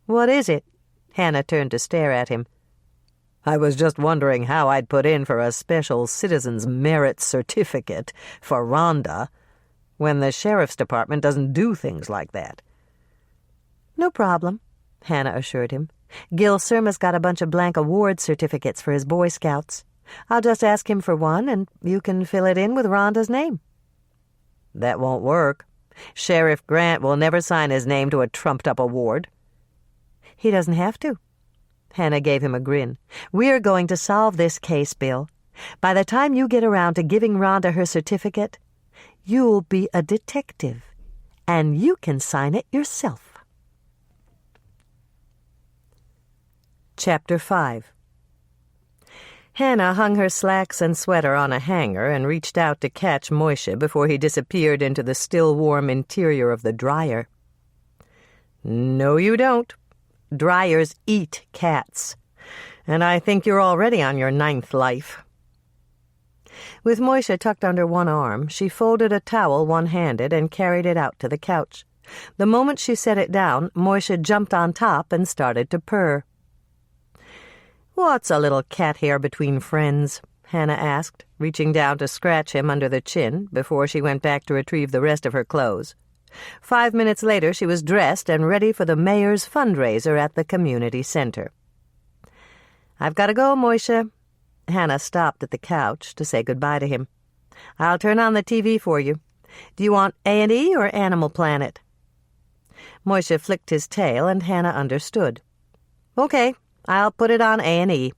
"What is it?" Hannah turned to stare at him. "I was just wondering how I'd put in for a special Citizen's Merit Certificate for Rhonda when the sheriff's department doesn't do things like that." "No problem," Hannah assured him. "Gil Surma's got a bunch of blank award certificates for his Boy Scouts. I'll just ask him for one, and you can fill it in with Rhonda's name." "That won't work. Sheriff Grant will never sign his name to a trumped-up award." "He doesn't have to." Hannah gave him a grin. "We're going to solve this case, Bill. By the time you get around to giving Rhonda her certificate, you'll be a detective, and you can sign it yourself." Chapter 5. Hannah hung her slacks and sweater on a hanger and reached out to catch Moishe before he disappeared into the still-warm interior of the dryer. "No, you don't. Dryers eat cats. And I think you're already on your 9th life." With Moishe tucked under one arm, she folded a towel one-handed and carried it out to the couch. The moment she set it down, Moishe jumped on top and started to purr. "What's a little cat hair between friends?" Hannah asked, reaching down to scratch him under the chin before she went back to retrieve the rest of her clothes. 5 minutes later, she was dressed and ready for the mayor's fundraiser at the community center. "I've got to go, Moishe." Hannah stopped at the couch to say goodbye to him. "I'll turn on the TV for you. Do you want A&E or Animal Planet?" Moishe flicked his tail, and Hannah understood. "Okay, I'll put it on A&E.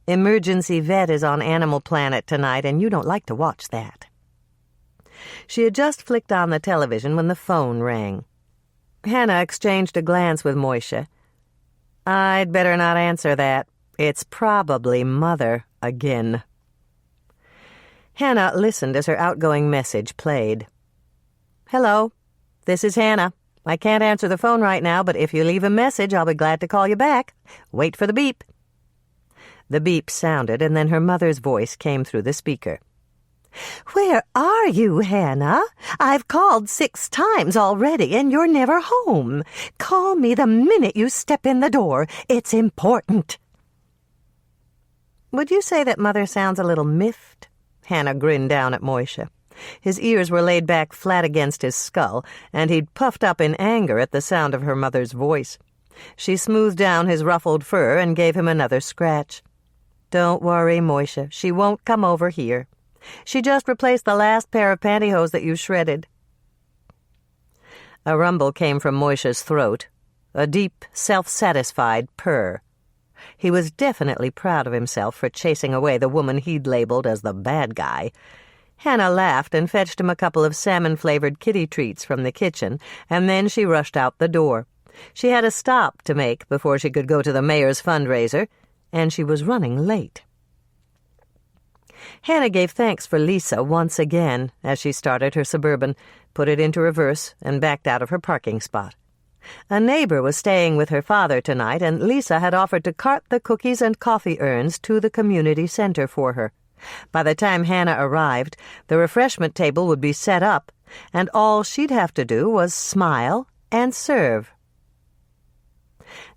Emergency Vet is on Animal Planet tonight, and you don't like to watch that." She had just flicked on the television when the phone rang. Hannah exchanged a glance with Moishe. "I'd better not answer that. It's probably Mother again." Hannah listened as her outgoing message played. "Hello, this is Hannah. I can't answer the phone right now, but if you leave a message, I'll be glad to call you back. Wait for the beep." The beep sounded, and then her mother's voice came through the speaker. "Where are you, Hannah? I've called 6 times already, and you're never home. Call me the minute you step in the door. It's important." "Would you say that Mother sounds a little miffed?" Hannah grinned down at Moishe. His ears were laid back flat against his skull, and he'd puffed up in anger at the sound of her mother's voice. She smoothed down his ruffled fur and gave him another scratch. "Don't worry, Moishe. She won't come over here. She just replaced the last pair of pantyhose that you shredded." A rumble came from Moishe's throat, a deep, self-satisfied purr. He was definitely proud of himself for chasing away the woman he'd labeled as the bad guy. Hannah laughed and fetched him a couple of salmon-flavored kitty treats from the kitchen, and then she rushed out the door. She had a stop to make before she could go to the mayor's fundraiser, and she was running late. Hannah gave thanks for Lisa once again as she started her Suburban, put it into reverse, and backed out of her parking spot. A neighbor was staying with her father tonight, and Lisa had offered to cart the cookies and coffee urns to the community center for her. By the time Hannah arrived, the refreshment table would be set up, and all she'd have to do was smile and serve.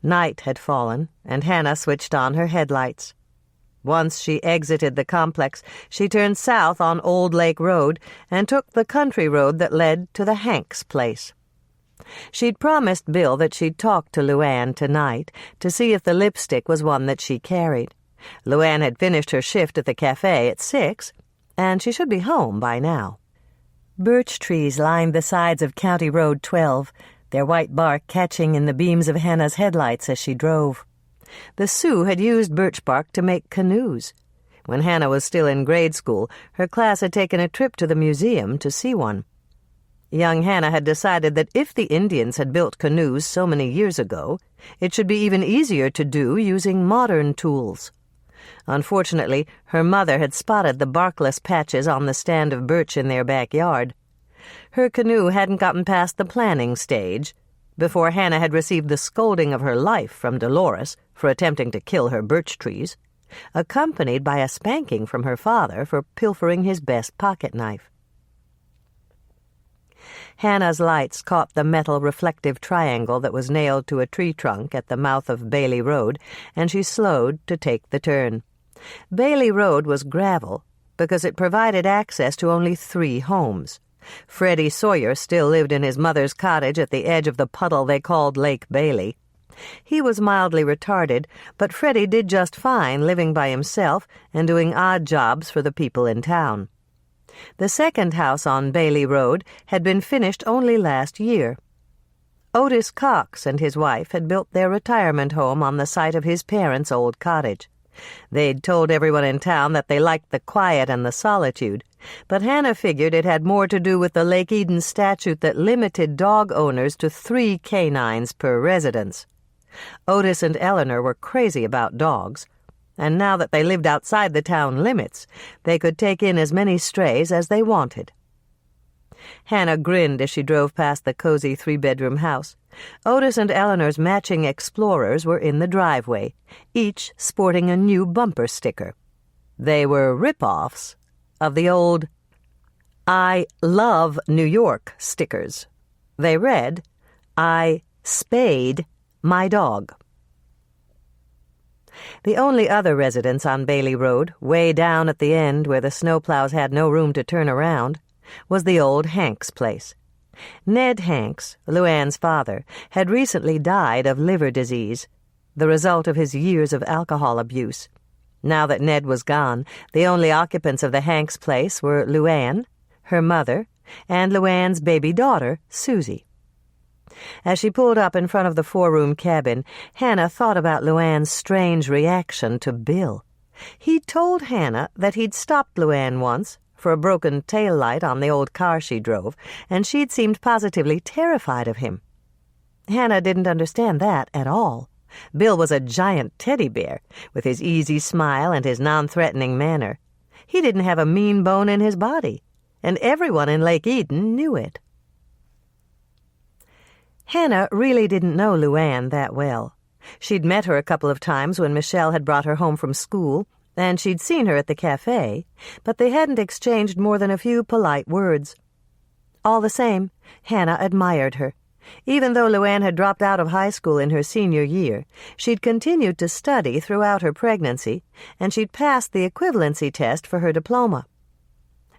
Night had fallen, and Hannah switched on her headlights. Once she exited the complex, she turned south on Old Lake Road and took the country road that led to the Hanks place. She'd promised Bill that she'd talk to Luann tonight to see if the lipstick was one that she carried. Luann had finished her shift at the cafe at 6, and she should be home by now. Birch trees lined the sides of County Road 12, their white bark catching in the beams of Hannah's headlights as she drove. The Sioux had used birch bark to make canoes. When Hannah was still in grade school, her class had taken a trip to the museum to see one. Young Hannah had decided that if the Indians had built canoes so many years ago, it should be even easier to do using modern tools. Unfortunately, her mother had spotted the barkless patches on the stand of birch in their backyard. Her canoe hadn't gotten past the planning stage before Hannah had received the scolding of her life from Dolores for attempting to kill her birch trees, accompanied by a spanking from her father for pilfering his best pocket knife. Hannah's lights caught the metal reflective triangle that was nailed to a tree trunk at the mouth of Bailey Road, and she slowed to take the turn. Bailey Road was gravel because it provided access to only 3 homes. Freddie Sawyer still lived in his mother's cottage at the edge of the puddle they called Lake Bailey. He was mildly retarded, but Freddie did just fine living by himself and doing odd jobs for the people in town. The second house on Bailey Road had been finished only last year. Otis Cox and his wife had built their retirement home on the site of his parents' old cottage. They'd told everyone in town that they liked the quiet and the solitude, but Hannah figured it had more to do with the Lake Eden statute that limited dog owners to 3 canines per residence. Otis and Eleanor were crazy about dogs, and now that they lived outside the town limits, they could take in as many strays as they wanted. Hannah grinned as she drove past the cozy 3-bedroom house. Otis and Eleanor's matching Explorers were in the driveway, each sporting a new bumper sticker. They were rip-offs of the old "I love New York" stickers. They read, "I spayed my dog." The only other residence on Bailey Road, way down at the end where the snowplows had no room to turn around, was the old Hanks place. Ned Hanks, Luann's father, had recently died of liver disease, the result of his years of alcohol abuse. Now that Ned was gone, the only occupants of the Hanks place were Luann, her mother, and Luann's baby daughter, Susie. As she pulled up in front of the 4-room cabin, Hannah thought about Luann's strange reaction to Bill. He'd told Hannah that he'd stopped Luann once for a broken tail light on the old car she drove, and she'd seemed positively terrified of him. Hannah didn't understand that at all. Bill was a giant teddy bear, with his easy smile and his non-threatening manner. He didn't have a mean bone in his body, and everyone in Lake Eden knew it. Hannah really didn't know Luann that well. She'd met her a couple of times when Michelle had brought her home from school, and she'd seen her at the cafe, but they hadn't exchanged more than a few polite words. All the same, Hannah admired her. Even though Luann had dropped out of high school in her senior year, she'd continued to study throughout her pregnancy, and she'd passed the equivalency test for her diploma.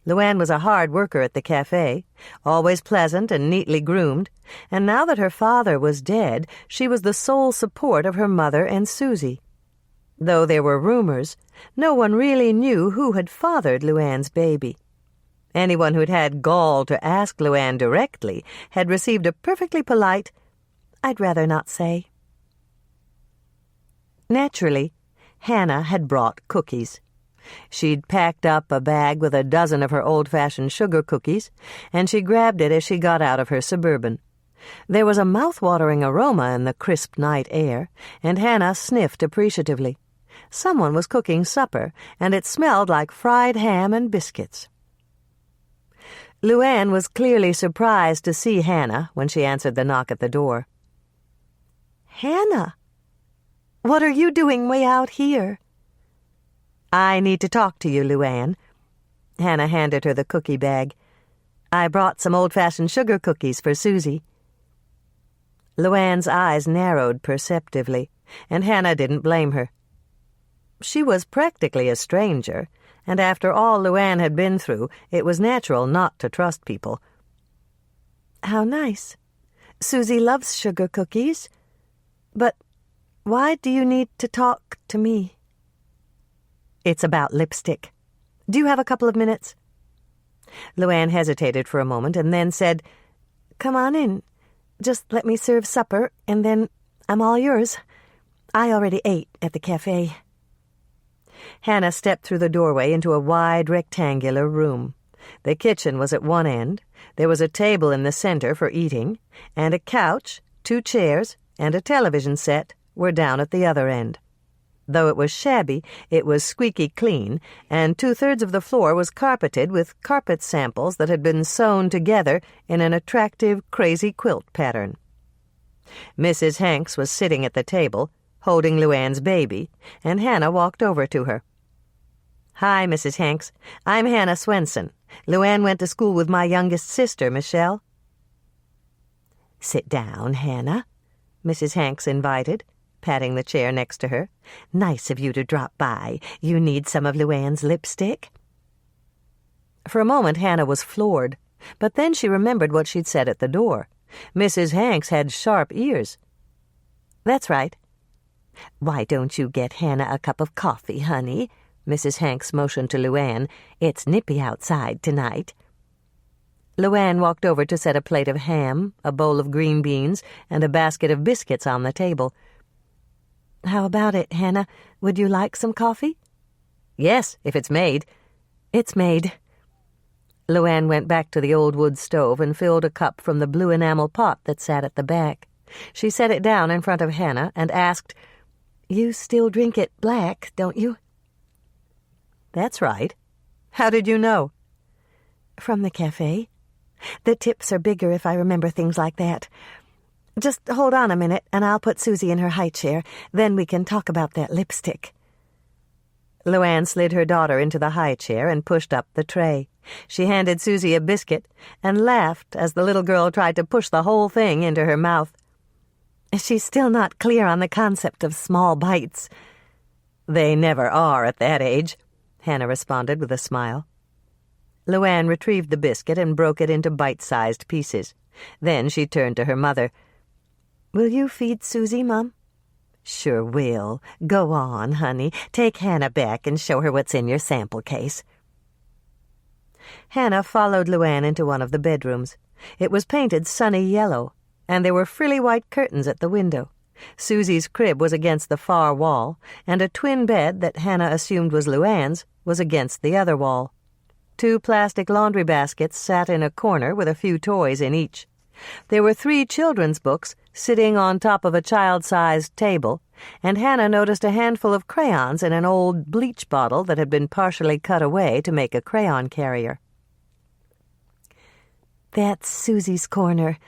Luann was a hard worker at the cafe, always pleasant and neatly groomed, and now that her father was dead, she was the sole support of her mother and Susie. Though there were rumors, no one really knew who had fathered Luann's baby. Anyone who'd had gall to ask Luann directly had received a perfectly polite, "I'd rather not say." Naturally, Hannah had brought cookies. She'd packed up a bag with a dozen of her old-fashioned sugar cookies, and she grabbed it as she got out of her Suburban. There was a mouth-watering aroma in the crisp night air, and Hannah sniffed appreciatively. Someone was cooking supper, and it smelled like fried ham and biscuits. Luann was clearly surprised to see Hannah when she answered the knock at the door. "Hannah, what are you doing way out here?" "I need to talk to you, Luann." Hannah handed her the cookie bag. "I brought some old-fashioned sugar cookies for Susie." Luann's eyes narrowed perceptively, and Hannah didn't blame her. She was practically a stranger, and after all Luann had been through, it was natural not to trust people. "How nice. Susie loves sugar cookies. But why do you need to talk to me?" "It's about lipstick. Do you have a couple of minutes?" Luann hesitated for a moment and then said, "Come on in. Just let me serve supper, and then I'm all yours. I already ate at the cafe." Hannah stepped through the doorway into a wide rectangular room. The kitchen was at one end, there was a table in the center for eating, and a couch, 2 chairs, and a television set were down at the other end. Though it was shabby, it was squeaky clean, and 2/3 of the floor was carpeted with carpet samples that had been sewn together in an attractive, crazy quilt pattern. Mrs. Hanks was sitting at the table, holding Luann's baby, and Hannah walked over to her. "Hi, Mrs. Hanks. I'm Hannah Swensen. Luann went to school with my youngest sister, Michelle." "Sit down, Hannah," Mrs. Hanks invited, patting the chair next to her. "Nice of you to drop by. You need some of Luann's lipstick?" For a moment Hannah was floored. But then she remembered what she'd said at the door. Mrs. Hanks had sharp ears. "That's right." "Why don't you get Hannah a cup of coffee, honey?" Mrs. Hanks motioned to Luann. "It's nippy outside tonight." Luann walked over to set a plate of ham, a bowl of green beans, and a basket of biscuits on the table. "How about it, Hannah? Would you like some coffee?" "Yes, if it's made." "It's made." Luann went back to the old wood stove and filled a cup from the blue enamel pot that sat at the back. She set it down in front of Hannah and asked, "You still drink it black, don't you?" "That's right. How did you know?" "From the cafe. The tips are bigger if I remember things like that. Just hold on a minute, and I'll put Susie in her high chair. Then we can talk about that lipstick." Luann slid her daughter into the high chair and pushed up the tray. She handed Susie a biscuit and laughed as the little girl tried to push the whole thing into her mouth. "She's still not clear on the concept of small bites." "They never are at that age," Hannah responded with a smile. Luann retrieved the biscuit and broke it into bite-sized pieces. Then she turned to her mother. "Will you feed Susie, Mum?" "Sure will. Go on, honey. Take Hannah back and show her what's in your sample case." Hannah followed Luann into one of the bedrooms. It was painted sunny yellow, and there were frilly white curtains at the window. Susie's crib was against the far wall, and a twin bed that Hannah assumed was Luann's was against the other wall. 2 plastic laundry baskets sat in a corner with a few toys in each. There were 3 children's books sitting on top of a child-sized table, and Hannah noticed a handful of crayons in an old bleach bottle that had been partially cut away to make a crayon carrier. "That's Susie's corner,"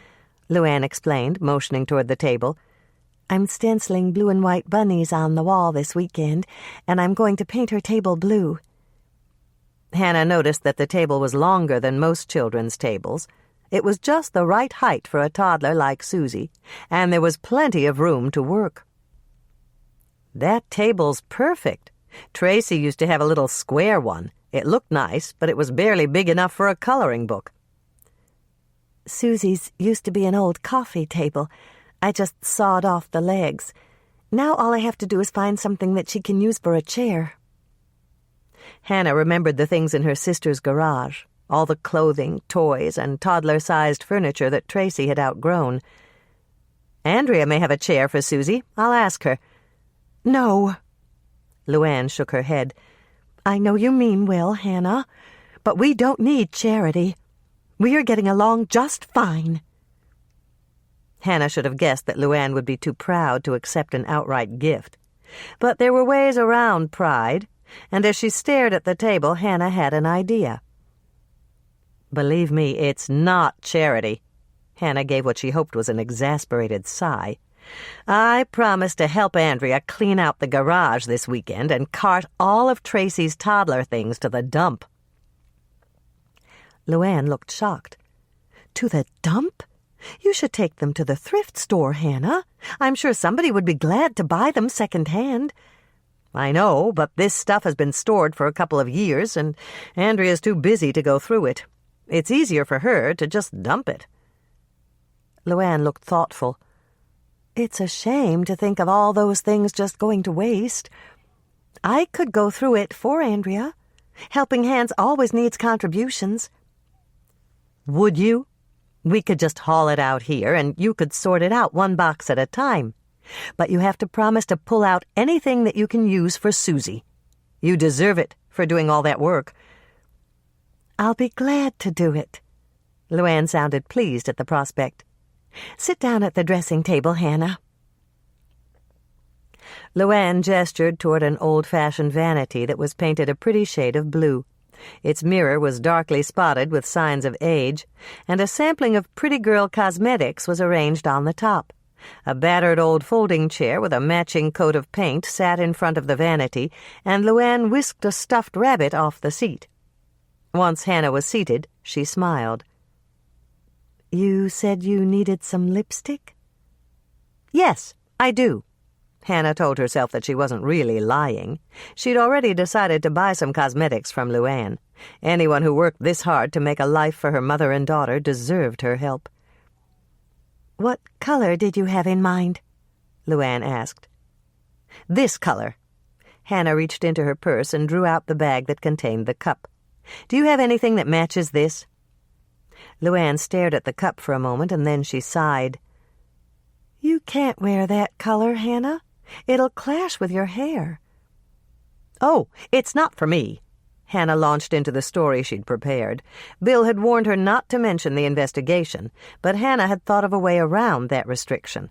Luann explained, motioning toward the table. "I'm stenciling blue and white bunnies on the wall this weekend, and I'm going to paint her table blue." Hannah noticed that the table was longer than most children's tables. It was just the right height for a toddler like Susie, and there was plenty of room to work. "That table's perfect. Tracy used to have a little square one. It looked nice, but it was barely big enough for a coloring book." "Susie's used to be an old coffee table. I just sawed off the legs. Now all I have to do is find something that she can use for a chair." Hannah remembered the things in her sister's garage, all the clothing, toys, and toddler-sized furniture that Tracy had outgrown. "Andrea may have a chair for Susie. I'll ask her." "No." Luann shook her head. "I know you mean well, Hannah, but we don't need charity. We are getting along just fine." Hannah should have guessed that Luann would be too proud to accept an outright gift. But there were ways around pride, and as she stared at the table, Hannah had an idea. "Believe me, it's not charity." Hannah gave what she hoped was an exasperated sigh. "I promised to help Andrea clean out the garage this weekend and cart all of Tracy's toddler things to the dump." Luann looked shocked. "To the dump? You should take them to the thrift store, Hannah. I'm sure somebody would be glad to buy them second-hand." "I know, but this stuff has been stored for a couple of years, and Andrea's too busy to go through it. It's easier for her to just dump it." Luann looked thoughtful. "It's a shame to think of all those things just going to waste. I could go through it for Andrea. Helping Hands always needs contributions." "Would you? We could just haul it out here, and you could sort it out 1 box at a time. But you have to promise to pull out anything that you can use for Susie. You deserve it for doing all that work." "I'll be glad to do it." Luann sounded pleased at the prospect. "Sit down at the dressing table, Hannah." Luann gestured toward an old-fashioned vanity that was painted a pretty shade of blue. Its mirror was darkly spotted with signs of age, and a sampling of pretty girl cosmetics was arranged on the top. A battered old folding chair with a matching coat of paint sat in front of the vanity, and Luann whisked a stuffed rabbit off the seat. Once Hannah was seated, she smiled. "You said you needed some lipstick?" "Yes, I do." Hannah told herself that she wasn't really lying. She'd already decided to buy some cosmetics from Luann. Anyone who worked this hard to make a life for her mother and daughter deserved her help. "What color did you have in mind?" Luann asked. "This color." Hannah reached into her purse and drew out the bag that contained the cup. "Do you have anything that matches this?" Luann stared at the cup for a moment, and then she sighed. "You can't wear that color, Hannah. It'll clash with your hair." "Oh, it's not for me." Hannah launched into the story she'd prepared. Bill had warned her not to mention the investigation, but Hannah had thought of a way around that restriction.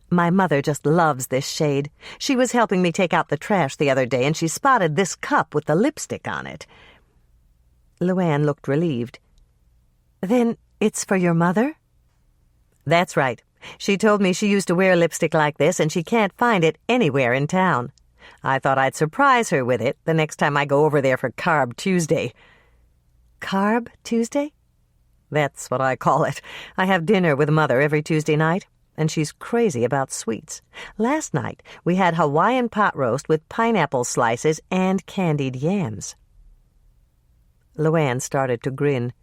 "My mother just loves this shade. She was helping me take out the trash the other day, and she spotted this cup with the lipstick on it." Luann looked relieved. "Then it's for your mother?" "That's right. She told me she used to wear lipstick like this, and she can't find it anywhere in town. I thought I'd surprise her with it the next time I go over there for Carb Tuesday." "Carb Tuesday?" "That's what I call it. I have dinner with Mother every Tuesday night, and she's crazy about sweets. Last night we had Hawaiian pot roast with pineapple slices and candied yams." Luann started to grin.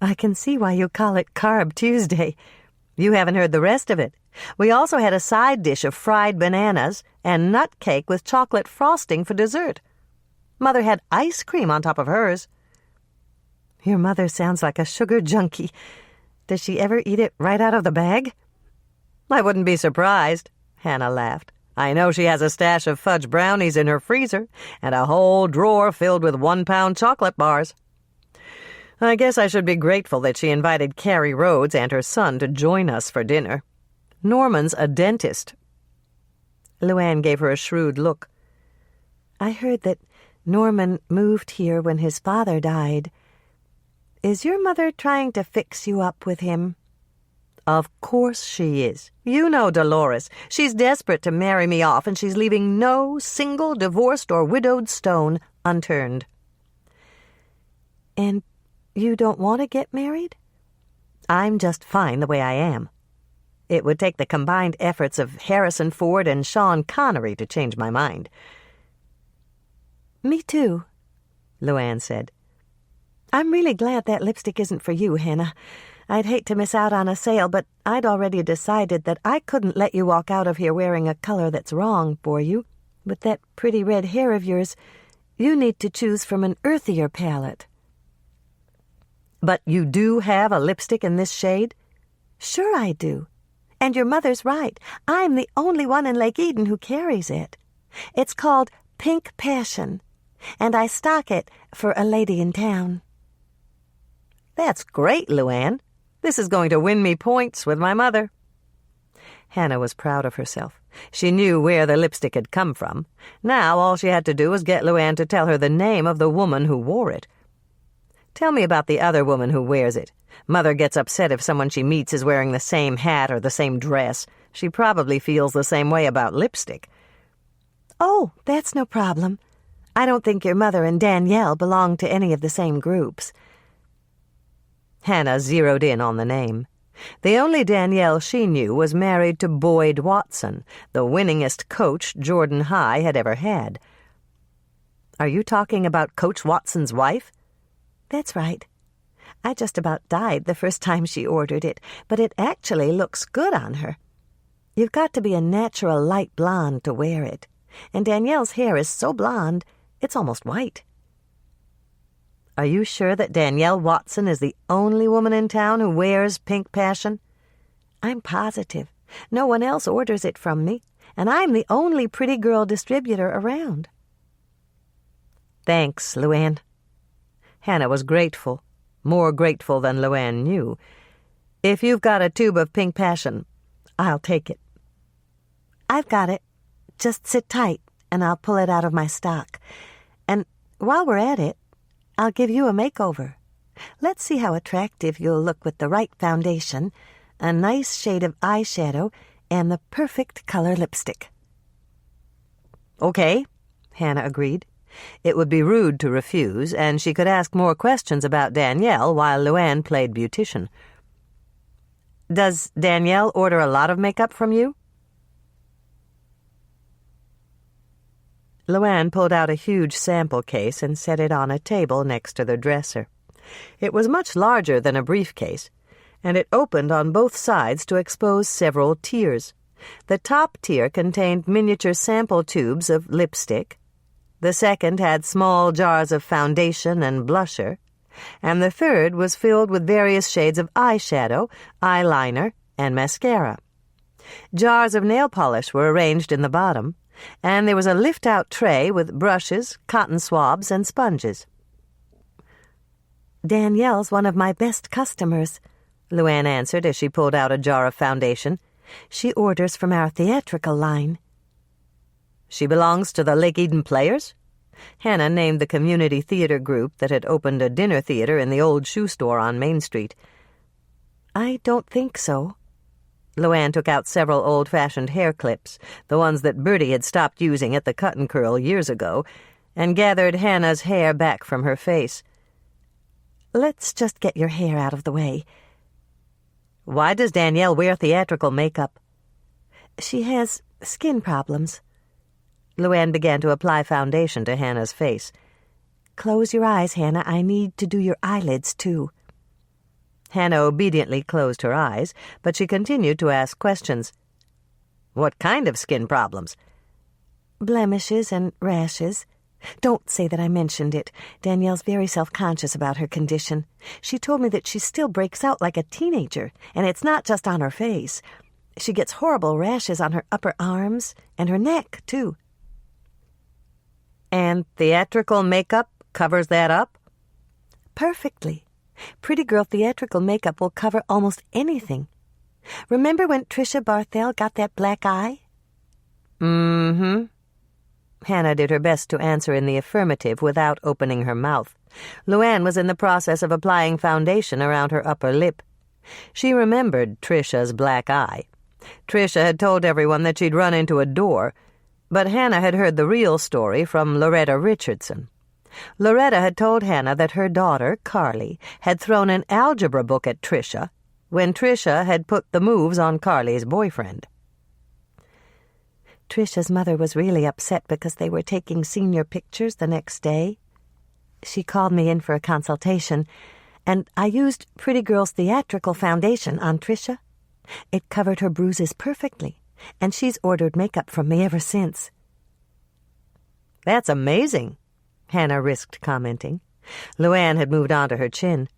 "I can see why you call it Carb Tuesday. You haven't heard the rest of it. We also had a side dish of fried bananas and nut cake with chocolate frosting for dessert. Mother had ice cream on top of hers." "Your mother sounds like a sugar junkie. Does she ever eat it right out of the bag?" "I wouldn't be surprised," Hannah laughed. "I know she has a stash of fudge brownies in her freezer and a whole drawer filled with 1-pound chocolate bars. I guess I should be grateful that she invited Carrie Rhodes and her son to join us for dinner. Norman's a dentist." Luann gave her a shrewd look. "I heard that Norman moved here when his father died. Is your mother trying to fix you up with him?" "Of course she is. You know Dolores. She's desperate to marry me off, and she's leaving no single divorced or widowed stone unturned." "And you don't want to get married?" "I'm just fine the way I am. It would take the combined efforts of Harrison Ford and Sean Connery to change my mind." "Me too," Luann said. "I'm really glad that lipstick isn't for you, Hannah. I'd hate to miss out on a sale, but I'd already decided that I couldn't let you walk out of here wearing a color that's wrong for you. With that pretty red hair of yours, you need to choose from an earthier palette." "But you do have a lipstick in this shade?" "Sure I do. And your mother's right. I'm the only one in Lake Eden who carries it. It's called Pink Passion, and I stock it for a lady in town." "That's great, Luann. This is going to win me points with my mother." Hannah was proud of herself. She knew where the lipstick had come from. Now all she had to do was get Luann to tell her the name of the woman who wore it. "Tell me about the other woman who wears it. Mother gets upset if someone she meets is wearing the same hat or the same dress. She probably feels the same way about lipstick." "Oh, that's no problem. I don't think your mother and Danielle belong to any of the same groups." Hannah zeroed in on the name. The only Danielle she knew was married to Boyd Watson, the winningest coach Jordan High had ever had. "Are you talking about Coach Watson's wife?" "That's right. I just about died the first time she ordered it, but it actually looks good on her. You've got to be a natural light blonde to wear it, and Danielle's hair is so blonde, it's almost white." "Are you sure that Danielle Watson is the only woman in town who wears Pink Passion?" "I'm positive. No one else orders it from me, and I'm the only pretty girl distributor around." "Thanks, Luann." Hannah was grateful, more grateful than Luann knew. "If you've got a tube of Pink Passion, I'll take it." "I've got it. Just sit tight, and I'll pull it out of my stock. And while we're at it, I'll give you a makeover. Let's see how attractive you'll look with the right foundation, a nice shade of eyeshadow, and the perfect color lipstick." "Okay," Hannah agreed. It would be rude to refuse, and she could ask more questions about Danielle while Luann played beautician. "Does Danielle order a lot of makeup from you?" Joanne pulled out a huge sample case and set it on a table next to the dresser. It was much larger than a briefcase, and it opened on both sides to expose several tiers. The top tier contained miniature sample tubes of lipstick. The second had small jars of foundation and blusher, and the third was filled with various shades of eyeshadow, eyeliner, and mascara. Jars of nail polish were arranged in the bottom, and there was a lift-out tray with brushes, cotton swabs, and sponges. "Danielle's one of my best customers," Joanne answered as she pulled out a jar of foundation. "She orders from our theatrical line." "She belongs to the Lake Eden Players?" Hannah named the community theater group that had opened a dinner theater in the old shoe store on Main Street. "I don't think so." Joanne took out several old-fashioned hair clips, the ones that Bertie had stopped using at the cut and curl years ago, and gathered Hannah's hair back from her face. "Let's just get your hair out of the way." "Why does Danielle wear theatrical makeup?" "She has skin problems." Joanne began to apply foundation to Hannah's face. "Close your eyes, Hannah. I need to do your eyelids, too." Hannah obediently closed her eyes, but she continued to ask questions. "What kind of skin problems?" "Blemishes and rashes. Don't say that I mentioned it. Danielle's very self-conscious about her condition. She told me that she still breaks out like a teenager, and it's not just on her face. She gets horrible rashes on her upper arms and her neck, too." "And theatrical makeup covers that up?" "Perfectly. Pretty girl theatrical makeup will cover almost anything. Remember when Tricia Barthel got that black eye?" "Mm-hmm." Hannah did her best to answer in the affirmative without opening her mouth. Joanne was in the process of applying foundation around her upper lip. She remembered Tricia's black eye. Tricia had told everyone that she'd run into a door, but Hannah had heard the real story from Loretta Richardson. Loretta had told Hannah that her daughter, Carly, had thrown an algebra book at Tricia when Tricia had put the moves on Carly's boyfriend. Tricia's mother was really upset because they were taking senior pictures the next day. She called me in for a consultation, and I used Pretty Girl's theatrical foundation on Tricia. It covered her bruises perfectly, and she's ordered makeup from me ever since." "That's amazing," Hannah risked commenting. Joanne had moved on to her chin.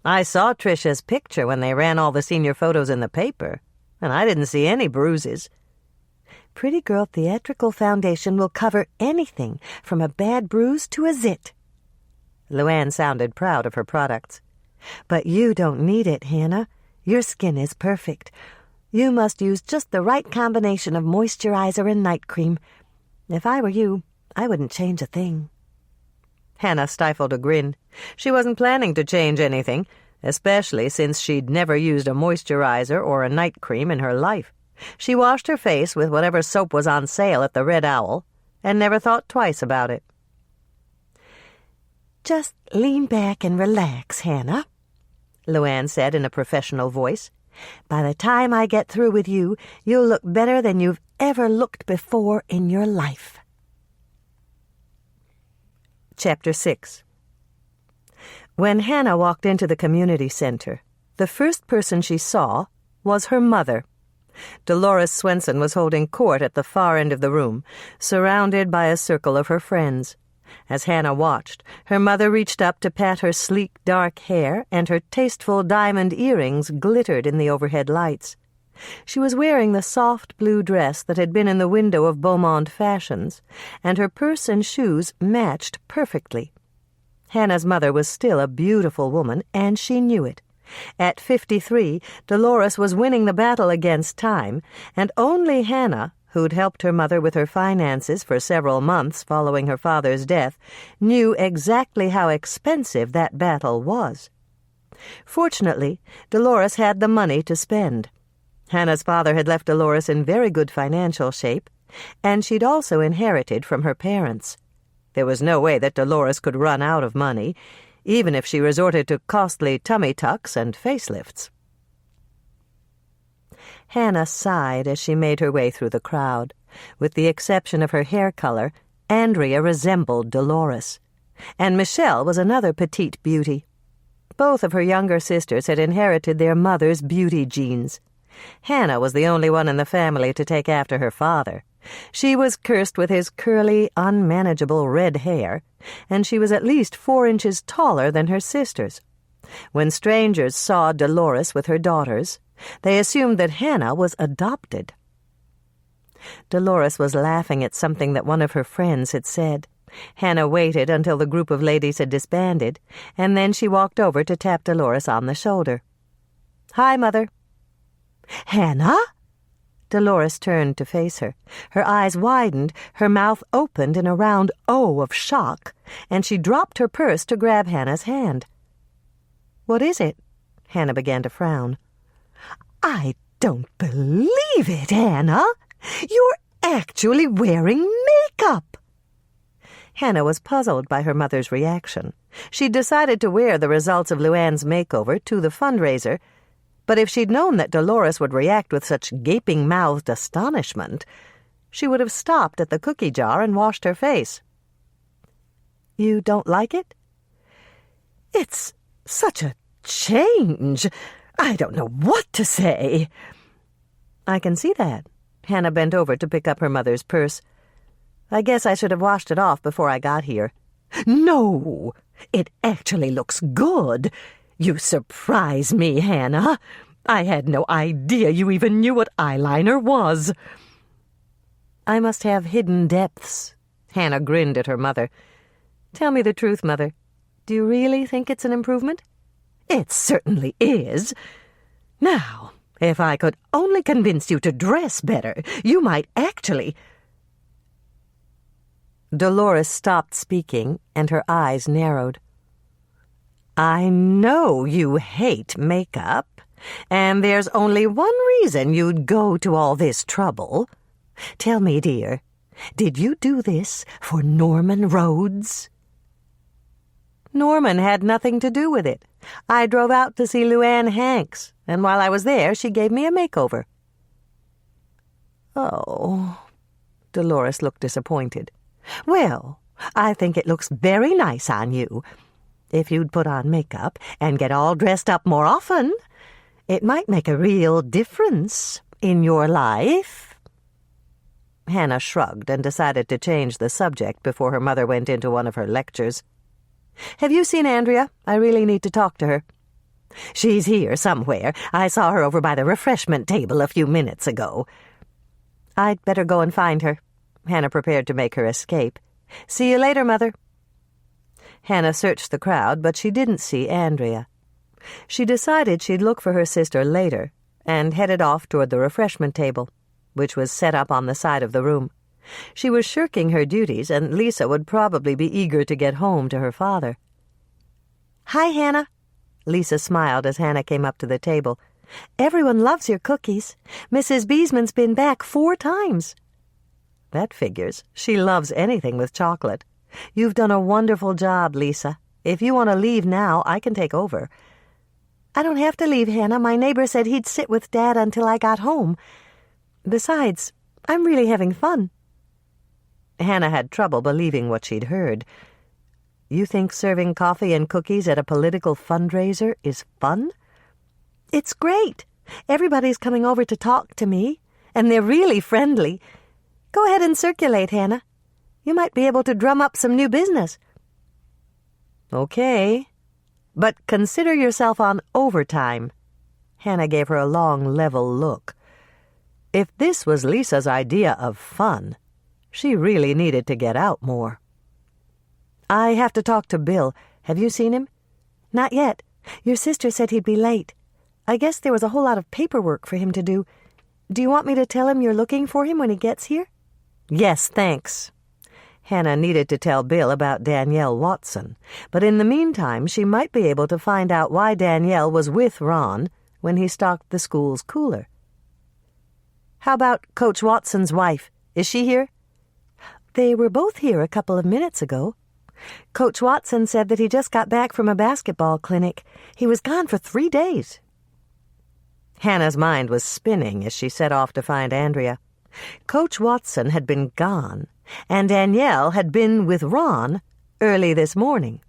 "I saw Tricia's picture when they ran all the senior photos in the paper, and I didn't see any bruises." Pretty Girl theatrical foundation will cover anything, from a bad bruise to a zit." Joanne sounded proud of her products. "But you don't need it, Hannah. Your skin is perfect. You must use just the right combination of moisturizer and night cream. If I were you, I wouldn't change a thing." Hannah stifled a grin. She wasn't planning to change anything, especially since she'd never used a moisturizer or a night cream in her life. She washed her face with whatever soap was on sale at the Red Owl and never thought twice about it. "Just lean back and relax, Hannah," Joanne said in a professional voice. "By the time I get through with you, you'll look better than you've ever looked before in your life." Chapter 6. When Hannah walked into the community center, the first person she saw was her mother. Dolores Swensen was holding court at the far end of the room, surrounded by a circle of her friends. As Hannah watched, her mother reached up to pat her sleek dark hair, and her tasteful diamond earrings glittered in the overhead lights. She was wearing the soft blue dress that had been in the window of Beaumont Fashions, and her purse and shoes matched perfectly. Hannah's mother was still a beautiful woman, and she knew it. At 53, Dolores was winning the battle against time, and only Hannah, who'd helped her mother with her finances for several months following her father's death, knew exactly how expensive that battle was. Fortunately, Dolores had the money to spend. Hannah's father had left Dolores in very good financial shape, and she'd also inherited from her parents. There was no way that Dolores could run out of money, even if she resorted to costly tummy tucks and facelifts. Hannah sighed as she made her way through the crowd. With the exception of her hair color, Andrea resembled Dolores, and Michelle was another petite beauty. Both of her younger sisters had inherited their mother's beauty genes. Hannah was the only one in the family to take after her father. She was cursed with his curly, unmanageable red hair, and she was at least 4 inches taller than her sisters. When strangers saw Dolores with her daughters, they assumed that Hannah was adopted. Dolores was laughing at something that one of her friends had said. Hannah waited until the group of ladies had disbanded, and then she walked over to tap Dolores on the shoulder. "Hi, Mother." "Hannah?" Dolores turned to face her. Her eyes widened, her mouth opened in a round O of shock, and she dropped her purse to grab Hannah's hand. "What is it?" Hannah began to frown. "I don't believe it, Hannah! You're actually wearing makeup!" Hannah was puzzled by her mother's reaction. She'd decided to wear the results of Luann's makeover to the fundraiser, but if she'd known that Dolores would react with such gaping-mouthed astonishment, she would have stopped at the cookie jar and washed her face. "You don't like it?" "It's such a change. I don't know what to say." "I can see that." Hannah bent over to pick up her mother's purse. "I guess I should have washed it off before I got here." "No, it actually looks good. You surprise me, Hannah. I had no idea you even knew what eyeliner was." "I must have hidden depths." Hannah grinned at her mother. "Tell me the truth, Mother. Do you really think it's an improvement?" "It certainly is. Now, if I could only convince you to dress better, you might actually—" Dolores stopped speaking, and her eyes narrowed. "I know you hate makeup, and there's only one reason you'd go to all this trouble. Tell me, dear, did you do this for Norman Rhodes?" "Norman had nothing to do with it. I drove out to see Luann Hanks, and while I was there, she gave me a makeover." "Oh," Dolores looked disappointed. "Well, I think it looks very nice on you. If you'd put on makeup and get all dressed up more often, it might make a real difference in your life." Hannah shrugged and decided to change the subject before her mother went into one of her lectures. "Have you seen Andrea? I really need to talk to her." "She's here somewhere. I saw her over by the refreshment table a few minutes ago." "I'd better go and find her." Hannah prepared to make her escape. "See you later, Mother." Hannah searched the crowd, but she didn't see Andrea. She decided she'd look for her sister later and headed off toward the refreshment table, which was set up on the side of the room. She was shirking her duties, and Lisa would probably be eager to get home to her father. "Hi, Hannah." Lisa smiled as Hannah came up to the table. "Everyone loves your cookies. Mrs. Beesman's been back 4 times. "That figures. She loves anything with chocolate. You've done a wonderful job, Lisa. If you want to leave now, I can take over." "I don't have to leave, Hannah. My neighbor said he'd sit with Dad until I got home. Besides, I'm really having fun." Hannah had trouble believing what she'd heard. "You think serving coffee and cookies at a political fundraiser is fun?" "It's great. Everybody's coming over to talk to me, and they're really friendly. Go ahead and circulate, Hannah. You might be able to drum up some new business." "Okay, but consider yourself on overtime." Hannah gave her a long, level look. If this was Lisa's idea of fun, she really needed to get out more. "I have to talk to Bill. Have you seen him?" "Not yet. Your sister said he'd be late. I guess there was a whole lot of paperwork for him to do. Do you want me to tell him you're looking for him when he gets here?" "Yes, thanks." Hannah needed to tell Bill about Danielle Watson, but in the meantime she might be able to find out why Danielle was with Ron when he stocked the school's cooler. "How about Coach Watson's wife? Is she here?" "They were both here a couple of minutes ago. Coach Watson said that he just got back from a basketball clinic. He was gone for 3 days. Hannah's mind was spinning as she set off to find Andrea. Coach Watson had been gone, and Danielle had been with Ron early this morning.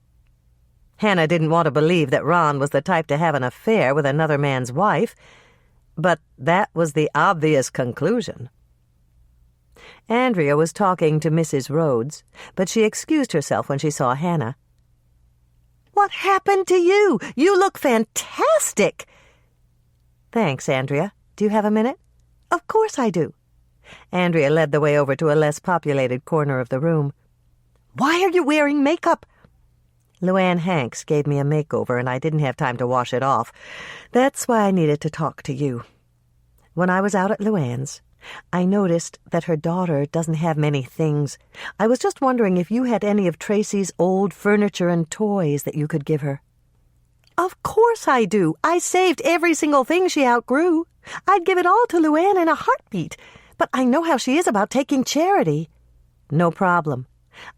Hannah didn't want to believe that Ron was the type to have an affair with another man's wife, but that was the obvious conclusion. Andrea was talking to Mrs. Rhodes, but she excused herself when she saw Hannah. "What happened to you? You look fantastic!" "Thanks, Andrea. Do you have a minute?" "Of course I do." Andrea led the way over to a less populated corner of the room. "Why are you wearing makeup?" "Luann Hanks gave me a makeover, and I didn't have time to wash it off. That's why I needed to talk to you. When I was out at Luann's, I noticed that her daughter doesn't have many things. I was just wondering if you had any of Tracy's old furniture and toys that you could give her." "Of course I do. I saved every single thing she outgrew. I'd give it all to Luann in a heartbeat, but I know how she is about taking charity." "No problem.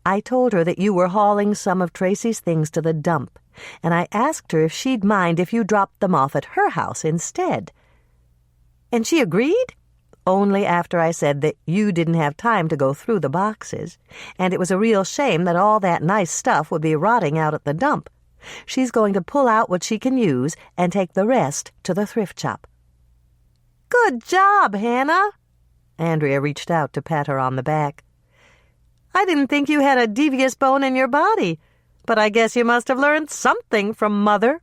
I told her that you were hauling some of Tracy's things to the dump, and I asked her if she'd mind if you dropped them off at her house instead." "And she agreed?" "Only after I said that you didn't have time to go through the boxes, and it was a real shame that all that nice stuff would be rotting out at the dump. She's going to pull out what she can use and take the rest to the thrift shop." "Good job, Hannah!" Andrea reached out to pat her on the back. "I didn't think you had a devious bone in your body, but I guess you must have learned something from Mother."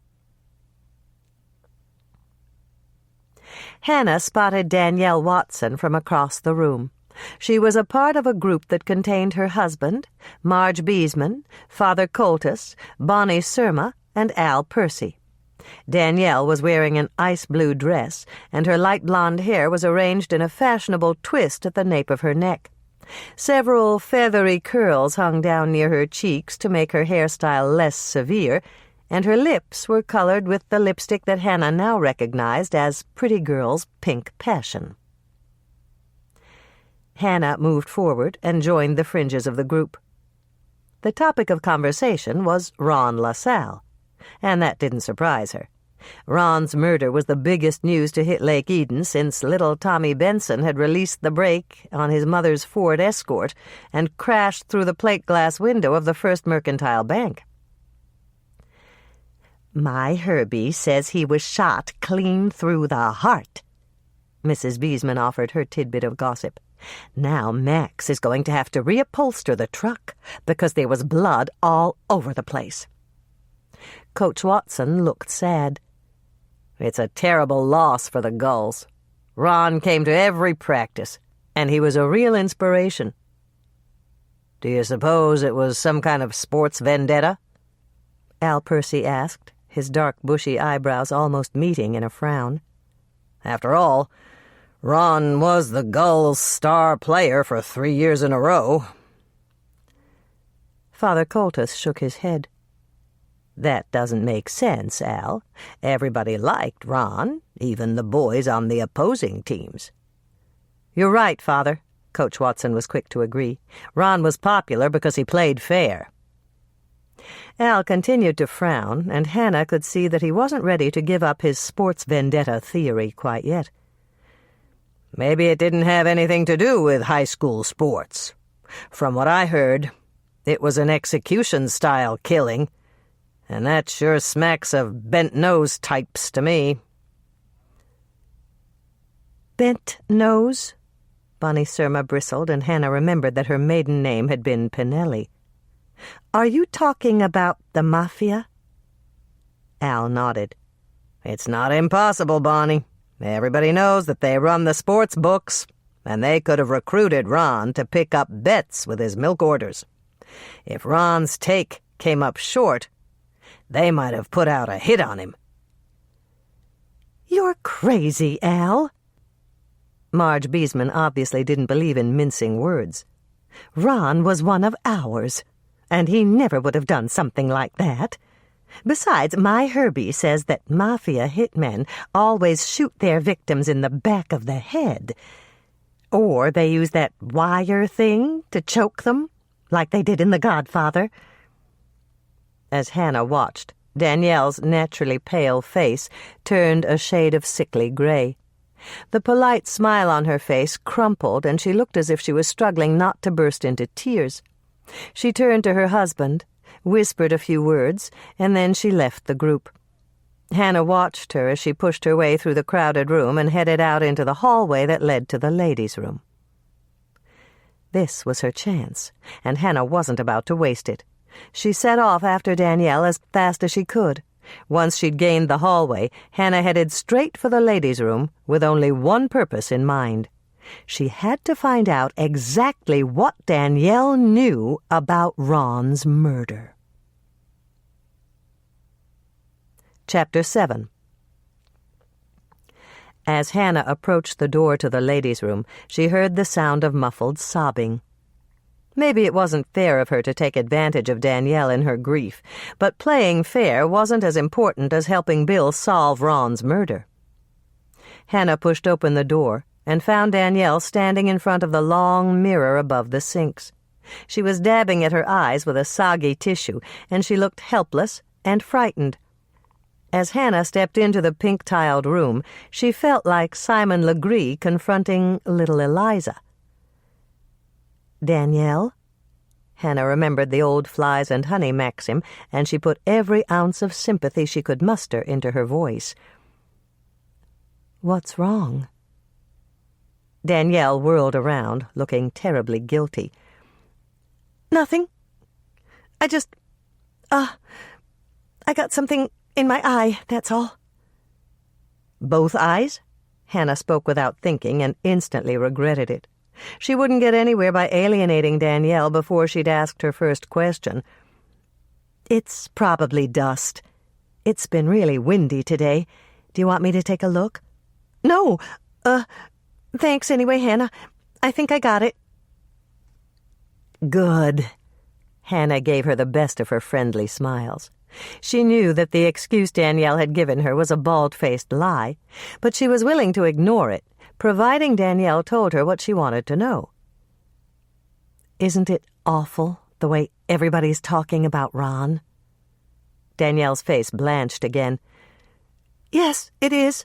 Hannah spotted Danielle Watson from across the room. She was a part of a group that contained her husband, Marge Beesman, Father Coltus, Bonnie Surma, and Al Percy. Danielle was wearing an ice-blue dress, and her light blonde hair was arranged in a fashionable twist at the nape of her neck. Several feathery curls hung down near her cheeks to make her hairstyle less severe, and her lips were colored with the lipstick that Hannah now recognized as Pretty Girl's Pink Passion. Hannah moved forward and joined the fringes of the group. The topic of conversation was Ron LaSalle, and that didn't surprise her. Ron's murder was the biggest news to hit Lake Eden since little Tommy Benson had released the brake on his mother's Ford Escort and crashed through the plate glass window of the First Mercantile Bank. "My Herbie says he was shot clean through the heart," Mrs. Beesman offered her tidbit of gossip. "Now Max is going to have to reupholster the truck because there was blood all over the place." Coach Watson looked sad. "It's a terrible loss for the Gulls. Ron came to every practice, and he was a real inspiration." "Do you suppose it was some kind of sports vendetta?" Al Percy asked, his dark bushy eyebrows almost meeting in a frown. "After all, Ron was the Gulls' star player for 3 years in a row." Father Coltus shook his head. "That doesn't make sense, Al. Everybody liked Ron, even the boys on the opposing teams." "You're right, Father," Coach Watson was quick to agree. "Ron was popular because he played fair." Al continued to frown, and Hannah could see that he wasn't ready to give up his sports vendetta theory quite yet. "Maybe it didn't have anything to do with high school sports. From what I heard, it was an execution-style killing, and that sure smacks of bent-nose types to me." "Bent nose?" Bonnie Surma bristled, and Hannah remembered that her maiden name had been Pinelli. "Are you talking about the mafia?" Al nodded. "It's not impossible, Bonnie. Everybody knows that they run the sports books, and they could have recruited Ron to pick up bets with his milk orders. If Ron's take came up short, they might have put out a hit on him." "You're crazy, Al." Marge Beesman obviously didn't believe in mincing words. "Ron was one of ours, and he never would have done something like that. Besides, my Herbie says that mafia hitmen always shoot their victims in the back of the head. Or they use that wire thing to choke them, like they did in The Godfather." As Hannah watched, Danielle's naturally pale face turned a shade of sickly gray. The polite smile on her face crumpled, and she looked as if she was struggling not to burst into tears. She turned to her husband, whispered a few words, and then she left the group. Hannah watched her as she pushed her way through the crowded room and headed out into the hallway that led to the ladies' room. This was her chance, and Hannah wasn't about to waste it. She set off after Danielle as fast as she could. Once she'd gained the hallway, Hannah headed straight for the ladies' room with only one purpose in mind. She had to find out exactly what Danielle knew about Ron's murder. Chapter 7. As Hannah approached the door to the ladies' room, she heard the sound of muffled sobbing. Maybe it wasn't fair of her to take advantage of Danielle in her grief, but playing fair wasn't as important as helping Bill solve Ron's murder. Hannah pushed open the door and found Danielle standing in front of the long mirror above the sinks. She was dabbing at her eyes with a soggy tissue, and she looked helpless and frightened. As Hannah stepped into the pink-tiled room, she felt like Simon Legree confronting little Eliza. "Danielle?" Hannah remembered the old flies and honey maxim, and she put every ounce of sympathy she could muster into her voice. "What's wrong?" Danielle whirled around, looking terribly guilty. "Nothing. I got something in my eye, that's all." "Both eyes?" Hannah spoke without thinking and instantly regretted it. She wouldn't get anywhere by alienating Danielle before she'd asked her first question. "It's probably dust. It's been really windy today. Do you want me to take a look?" "No. Thanks anyway, Hannah. I think I got it." "Good." Hannah gave her the best of her friendly smiles. She knew that the excuse Danielle had given her was a bald-faced lie, but she was willing to ignore it, providing Danielle told her what she wanted to know. "Isn't it awful, the way everybody's talking about Ron?" Danielle's face blanched again. "Yes, it is."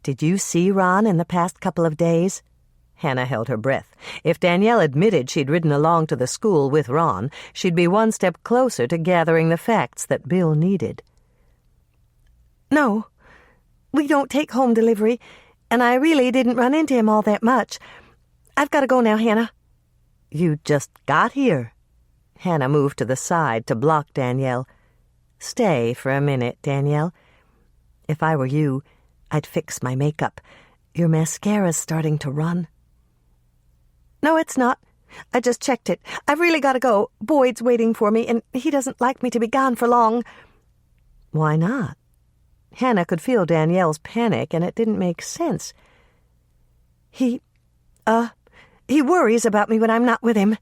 "Did you see Ron in the past couple of days?" Hannah held her breath. If Danielle admitted she'd ridden along to the school with Ron, she'd be one step closer to gathering the facts that Bill needed. "No, we don't take home delivery, and I really didn't run into him all that much. I've got to go now, Hannah." "You just got here." Hannah moved to the side to block Danielle. "Stay for a minute, Danielle. If I were you, I'd fix my makeup. Your mascara's starting to run." "No, it's not. I just checked it. I've really got to go. Boyd's waiting for me, and he doesn't like me to be gone for long." "Why not?" Hannah could feel Danielle's panic, and it didn't make sense. He worries about me when I'm not with him."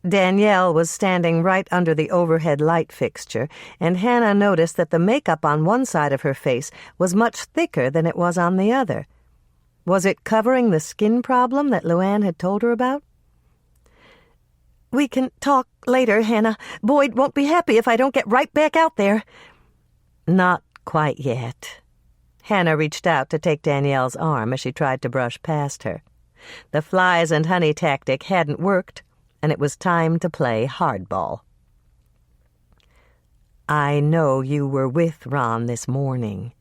Danielle was standing right under the overhead light fixture, and Hannah noticed that the makeup on one side of her face was much thicker than it was on the other. Was it covering the skin problem that Luann had told her about? "We can talk later, Hannah. Boyd won't be happy if I don't get right back out there." "Not quite yet." Hannah reached out to take Danielle's arm as she tried to brush past her. The flies and honey tactic hadn't worked, and it was time to play hardball. "I know you were with Ron this morning,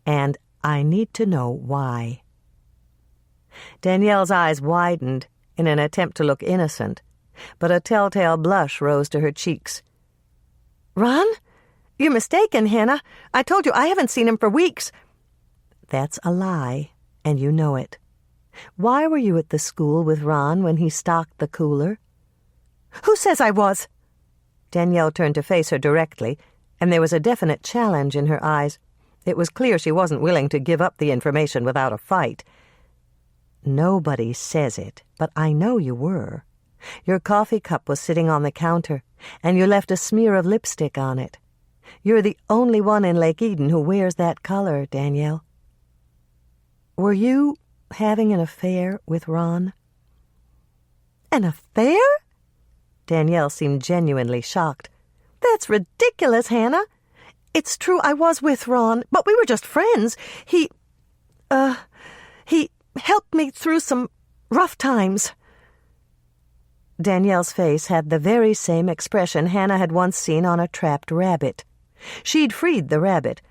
and I need to know why." Danielle's eyes widened in an attempt to look innocent, but a telltale blush rose to her cheeks. "Ron? You're mistaken, Hannah. I told you I haven't seen him for weeks." "That's a lie, and you know it. Why were you at the school with Ron when he stocked the cooler?" "Who says I was?" Danielle turned to face her directly, and there was a definite challenge in her eyes. It was clear she wasn't willing to give up the information without a fight. "Nobody says it, but I know you were. Your coffee cup was sitting on the counter, and you left a smear of lipstick on it. You're the only one in Lake Eden who wears that color, Danielle. Were you having an affair with Ron?" "An affair?" Danielle seemed genuinely shocked. "That's ridiculous, Hannah. It's true I was with Ron, but we were just friends. He helped me through some rough times." Danielle's face had the very same expression Hannah had once seen on a trapped rabbit. She'd freed the rabbit,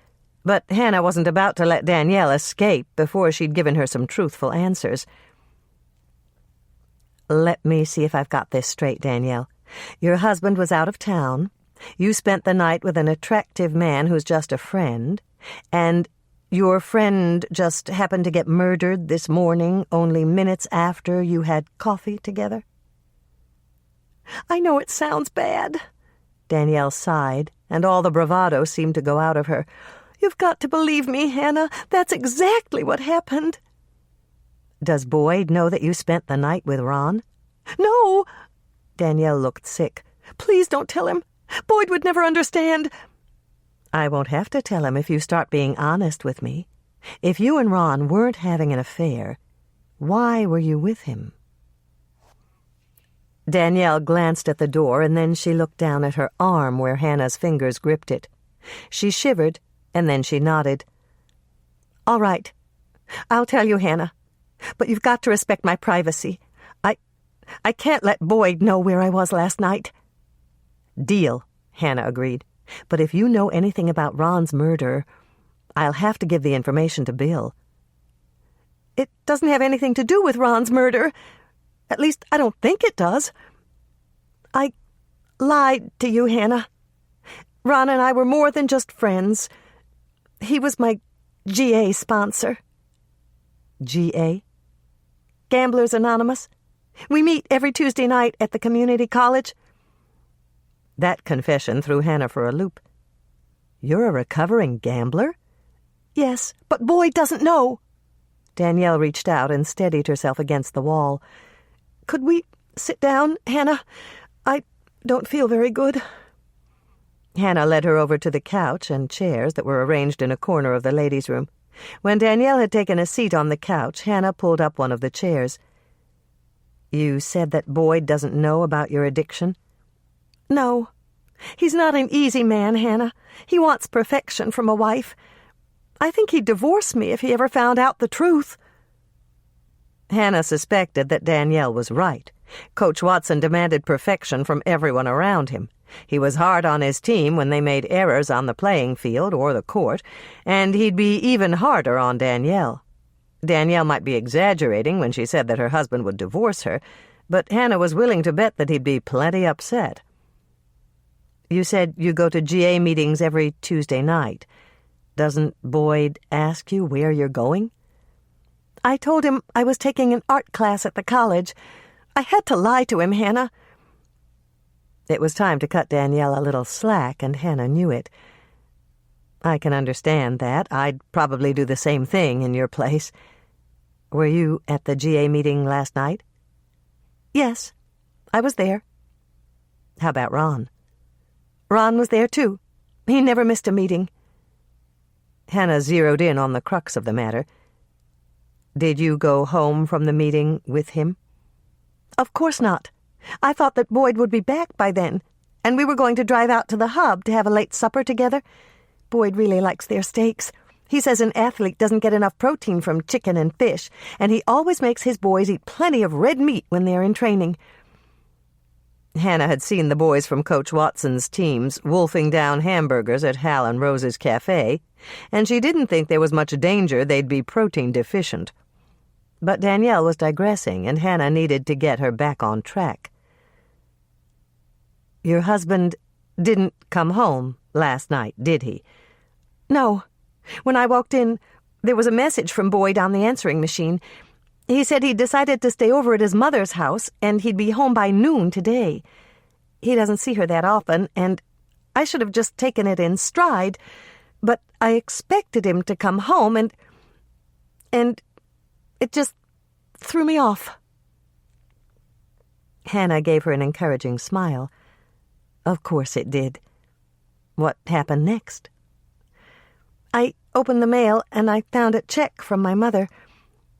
but Hannah wasn't about to let Danielle escape before she'd given her some truthful answers. "Let me see if I've got this straight, Danielle. Your husband was out of town. You spent the night with an attractive man who's just a friend, and your friend just happened to get murdered this morning only minutes after you had coffee together?" "I know it sounds bad." Danielle sighed, and all the bravado seemed to go out of her. "You've got to believe me, Hannah. That's exactly what happened." "Does Boyd know that you spent the night with Ron?" "No." Danielle looked sick. "Please don't tell him. Boyd would never understand." "I won't have to tell him if you start being honest with me. If you and Ron weren't having an affair, why were you with him?" Danielle glanced at the door, and then she looked down at her arm where Hannah's fingers gripped it. She shivered, and then she nodded. "All right. I'll tell you, Hannah. But you've got to respect my privacy. I can't let Boyd know where I was last night." "Deal," Hannah agreed. "But if you know anything about Ron's murder, I'll have to give the information to Bill." "It doesn't have anything to do with Ron's murder. At least, I don't think it does. I lied to you, Hannah. Ron and I were more than just friends. He was my GA sponsor." GA? Gamblers Anonymous. We meet every Tuesday night at the community college. That confession threw Hannah for a loop. "You're a recovering gambler?" "Yes, but Boyd doesn't know." Danielle reached out and steadied herself against the wall. "Could we sit down, Hannah? I don't feel very good." Hannah led her over to the couch and chairs that were arranged in a corner of the ladies' room. When Danielle had taken a seat on the couch, Hannah pulled up one of the chairs. "You said that Boyd doesn't know about your addiction?" "No. He's not an easy man, Hannah. He wants perfection from a wife. I think he'd divorce me if he ever found out the truth." Hannah suspected that Danielle was right. Coach Watson demanded perfection from everyone around him. He was hard on his team when they made errors on the playing field or the court, and he'd be even harder on Danielle. Danielle might be exaggerating when she said that her husband would divorce her, but Hannah was willing to bet that he'd be plenty upset. "You said you go to GA meetings every Tuesday night. Doesn't Boyd ask you where you're going?" "I told him I was taking an art class at the college. I had to lie to him, Hannah." It was time to cut Danielle a little slack, and Hannah knew it. "I can understand that. I'd probably do the same thing in your place. Were you at the GA meeting last night?" "Yes, I was there." "How about Ron?" "Ron was there, too. He never missed a meeting." Hannah zeroed in on the crux of the matter. "Did you go home from the meeting with him?" "Of course not. I thought that Boyd would be back by then, and we were going to drive out to the hub to have a late supper together. Boyd really likes their steaks. He says an athlete doesn't get enough protein from chicken and fish, and he always makes his boys eat plenty of red meat when they're in training." Hannah had seen the boys from Coach Watson's teams wolfing down hamburgers at Hal and Rose's cafe, and she didn't think there was much danger they'd be protein deficient. But Danielle was digressing, and Hannah needed to get her back on track. "Your husband didn't come home last night, did he?" "No. When I walked in, there was a message from Boyd on the answering machine. He said he'd decided to stay over at his mother's house, and he'd be home by noon today. He doesn't see her that often, and I should have just taken it in stride, but I expected him to come home, and it just threw me off." Hannah gave her an encouraging smile. "Of course it did. What happened next?" "I opened the mail, and I found a check from my mother.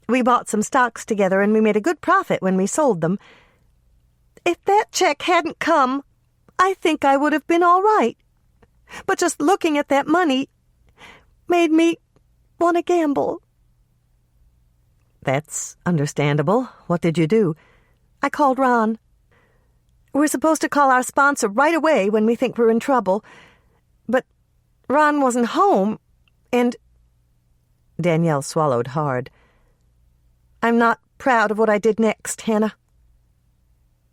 We bought some stocks together, and we made a good profit when we sold them. If that check hadn't come, I think I would have been all right." But just looking at that money made me want to gamble. That's understandable. What did you do? I called Ron. We're supposed to call our sponsor right away when we think we're in trouble. But Ron wasn't home, and... Danielle swallowed hard. I'm not proud of what I did next, Hannah.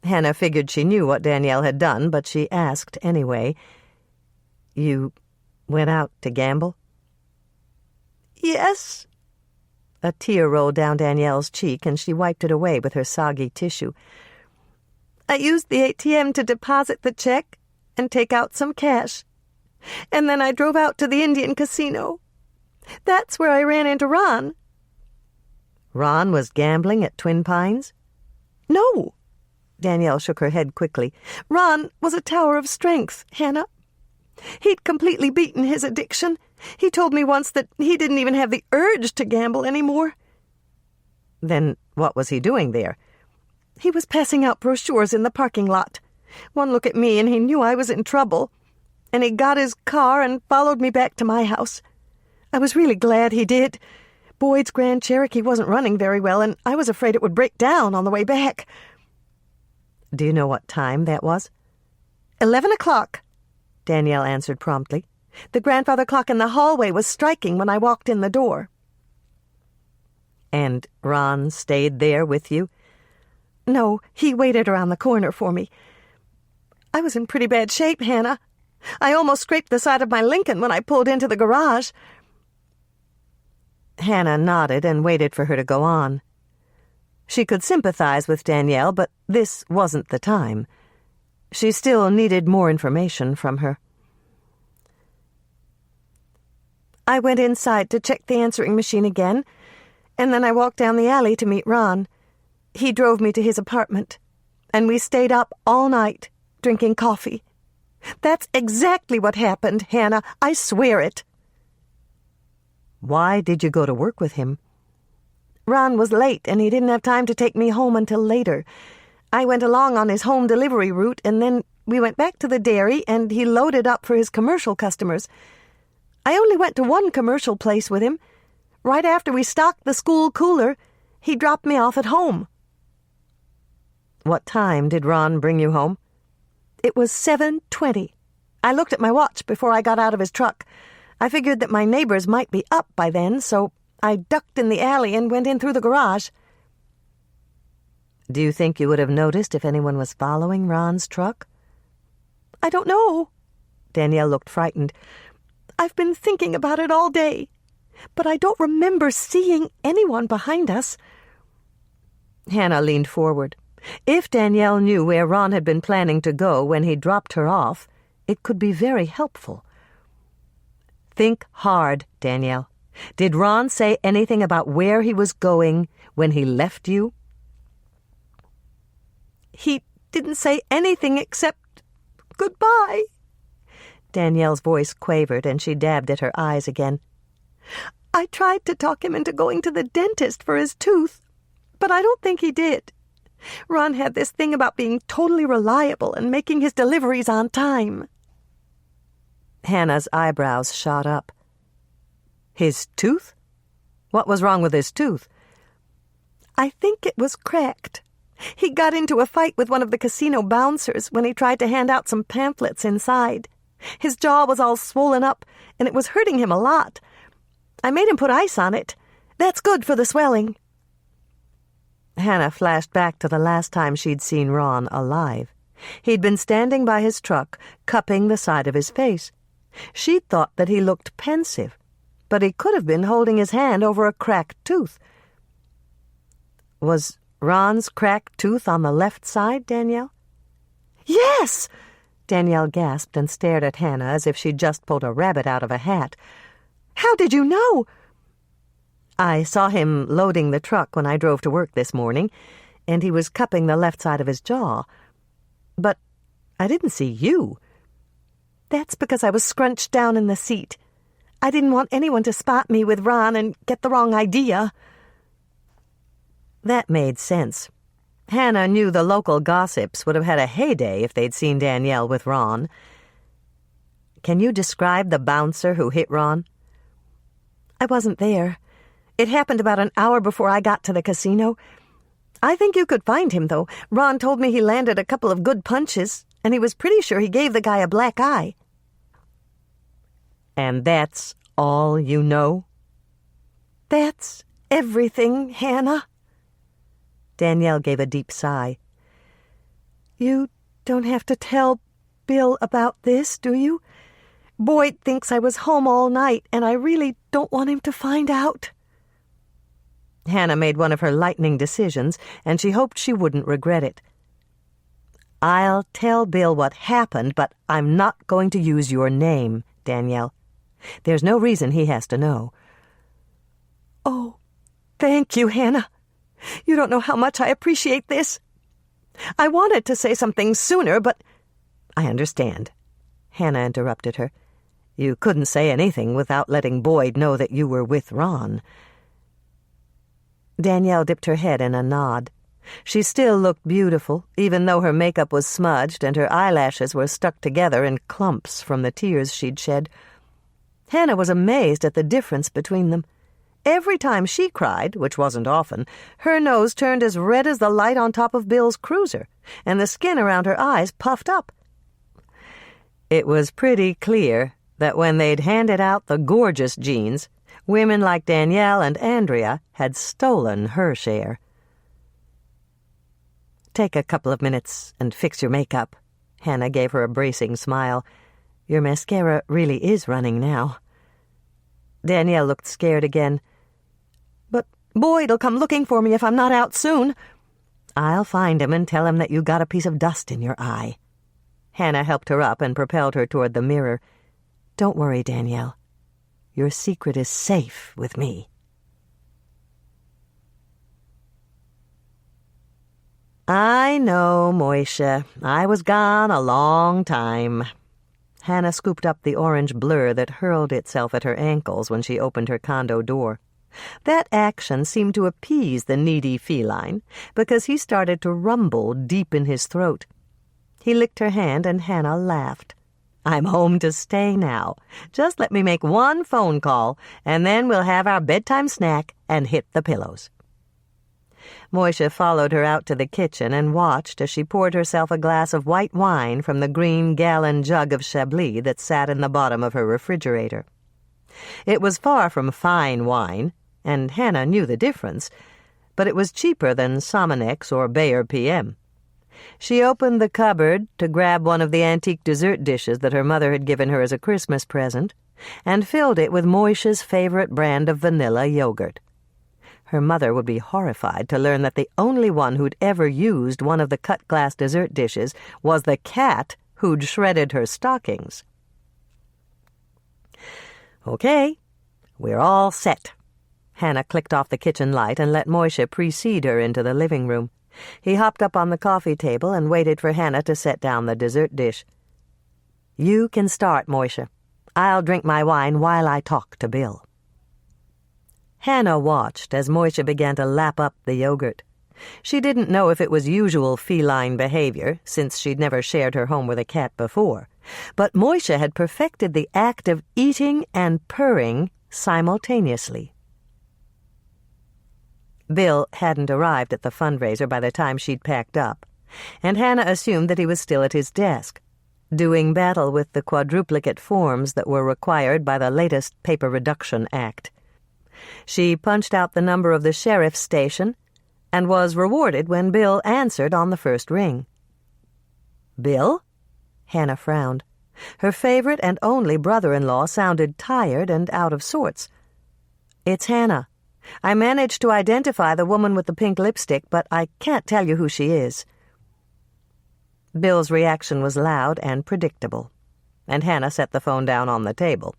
Hannah figured she knew what Danielle had done, but she asked anyway. You went out to gamble? Yes. A tear rolled down Danielle's cheek, and she wiped it away with her soggy tissue. I used the ATM to deposit the check and take out some cash. And then I drove out to the Indian casino. That's where I ran into Ron. Ron was gambling at Twin Pines? No. Danielle shook her head quickly. Ron was a tower of strength, Hannah. He'd completely beaten his addiction. He told me once that he didn't even have the urge to gamble anymore. Then what was he doing there? He was passing out brochures in the parking lot. One look at me and he knew I was in trouble. And he got his car and followed me back to my house. I was really glad he did. Boyd's Grand Cherokee wasn't running very well, and I was afraid it would break down on the way back. Do you know what time that was? 11 o'clock, Danielle answered promptly. The grandfather clock in the hallway was striking when I walked in the door. And Ron stayed there with you? No, he waited around the corner for me. I was in pretty bad shape, Hannah. I almost scraped the side of my Lincoln when I pulled into the garage. Hannah nodded and waited for her to go on. She could sympathize with Danielle, but this wasn't the time. She still needed more information from her. I went inside to check the answering machine again, and then I walked down the alley to meet Ron. He drove me to his apartment, and we stayed up all night, drinking coffee. That's exactly what happened, Hannah. I swear it. Why did you go to work with him? Ron was late, and he didn't have time to take me home until later. I went along on his home delivery route, and then we went back to the dairy, and he loaded up for his commercial customers. I only went to one commercial place with him. Right after we stocked the school cooler, he dropped me off at home. What time did Ron bring you home? It was 7:20. I looked at my watch before I got out of his truck. I figured that my neighbors might be up by then, so I ducked in the alley and went in through the garage. Do you think you would have noticed if anyone was following Ron's truck? I don't know. Danielle looked frightened. I've been thinking about it all day, but I don't remember seeing anyone behind us. Hannah leaned forward. If Danielle knew where Ron had been planning to go when he dropped her off, it could be very helpful. Think hard, Danielle. Did Ron say anything about where he was going when he left you? He didn't say anything except goodbye. Danielle's voice quavered, and she dabbed at her eyes again. I tried to talk him into going to the dentist for his tooth, but I don't think he did. Ron had this thing about being totally reliable and making his deliveries on time. Hannah's eyebrows shot up. His tooth? What was wrong with his tooth? I think it was cracked. He got into a fight with one of the casino bouncers when he tried to hand out some pamphlets inside. His jaw was all swollen up, and it was hurting him a lot. I made him put ice on it. That's good for the swelling. Hannah flashed back to the last time she'd seen Ron alive. He'd been standing by his truck, cupping the side of his face. She'd thought that he looked pensive, but he could have been holding his hand over a cracked tooth. Was Ron's cracked tooth on the left side, Danielle? Yes! Danielle gasped and stared at Hannah as if she'd just pulled a rabbit out of a hat. How did you know? I saw him loading the truck when I drove to work this morning, and he was cupping the left side of his jaw. But I didn't see you. That's because I was scrunched down in the seat. I didn't want anyone to spot me with Ron and get the wrong idea. That made sense. Hannah knew the local gossips would have had a heyday if they'd seen Danielle with Ron. Can you describe the bouncer who hit Ron? I wasn't there. It happened about an hour before I got to the casino. I think you could find him, though. Ron told me he landed a couple of good punches, and he was pretty sure he gave the guy a black eye. And that's all you know? That's everything, Hannah. Danielle gave a deep sigh. You don't have to tell Bill about this, do you? Boyd thinks I was home all night, and I really don't want him to find out. Hannah made one of her lightning decisions, and she hoped she wouldn't regret it. I'll tell Bill what happened, but I'm not going to use your name, Danielle. There's no reason he has to know. Oh, thank you, Hannah. You don't know how much I appreciate this. I wanted to say something sooner, but... I understand. Hannah interrupted her. You couldn't say anything without letting Boyd know that you were with Ron. Danielle dipped her head in a nod. She still looked beautiful, even though her makeup was smudged and her eyelashes were stuck together in clumps from the tears she'd shed. Hannah was amazed at the difference between them. Every time she cried, which wasn't often, her nose turned as red as the light on top of Bill's cruiser, and the skin around her eyes puffed up. It was pretty clear that when they'd handed out the gorgeous jeans, women like Danielle and Andrea had stolen her share. Take a couple of minutes and fix your makeup. Hannah gave her a bracing smile. Your mascara really is running now. Danielle looked scared again. But Boyd'll come looking for me if I'm not out soon. I'll find him and tell him that you got a piece of dust in your eye. Hannah helped her up and propelled her toward the mirror. Don't worry, Danielle. Your secret is safe with me. I know, Moisha. I was gone a long time. Hannah scooped up the orange blur that hurled itself at her ankles when she opened her condo door. That action seemed to appease the needy feline, because he started to rumble deep in his throat. He licked her hand, and Hannah laughed. I'm home to stay now. Just let me make one phone call, and then we'll have our bedtime snack and hit the pillows. Moisha followed her out to the kitchen and watched as she poured herself a glass of white wine from the green gallon jug of Chablis that sat in the bottom of her refrigerator. It was far from fine wine, and Hannah knew the difference, but it was cheaper than Sominex or Bayer PM. She opened the cupboard to grab one of the antique dessert dishes that her mother had given her as a Christmas present, and filled it with Moisha's favorite brand of vanilla yogurt. Her mother would be horrified to learn that the only one who'd ever used one of the cut-glass dessert dishes was the cat who'd shredded her stockings. Okay, we're all set. Hannah clicked off the kitchen light and let Moisha precede her into the living room. He hopped up on the coffee table and waited for Hannah to set down the dessert dish. You can start, Moisha. I'll drink my wine while I talk to Bill. Hannah watched as Moisha began to lap up the yogurt. She didn't know if it was usual feline behavior, since she'd never shared her home with a cat before, but Moisha had perfected the act of eating and purring simultaneously. Bill hadn't arrived at the fundraiser by the time she'd packed up, and Hannah assumed that he was still at his desk, doing battle with the quadruplicate forms that were required by the latest Paper Reduction Act. She punched out the number of the sheriff's station and was rewarded when Bill answered on the first ring. Bill? Hannah frowned. Her favorite and only brother-in-law sounded tired and out of sorts. It's Hannah. I managed to identify the woman with the pink lipstick, but I can't tell you who she is. Bill's reaction was loud and predictable, and Hannah set the phone down on the table.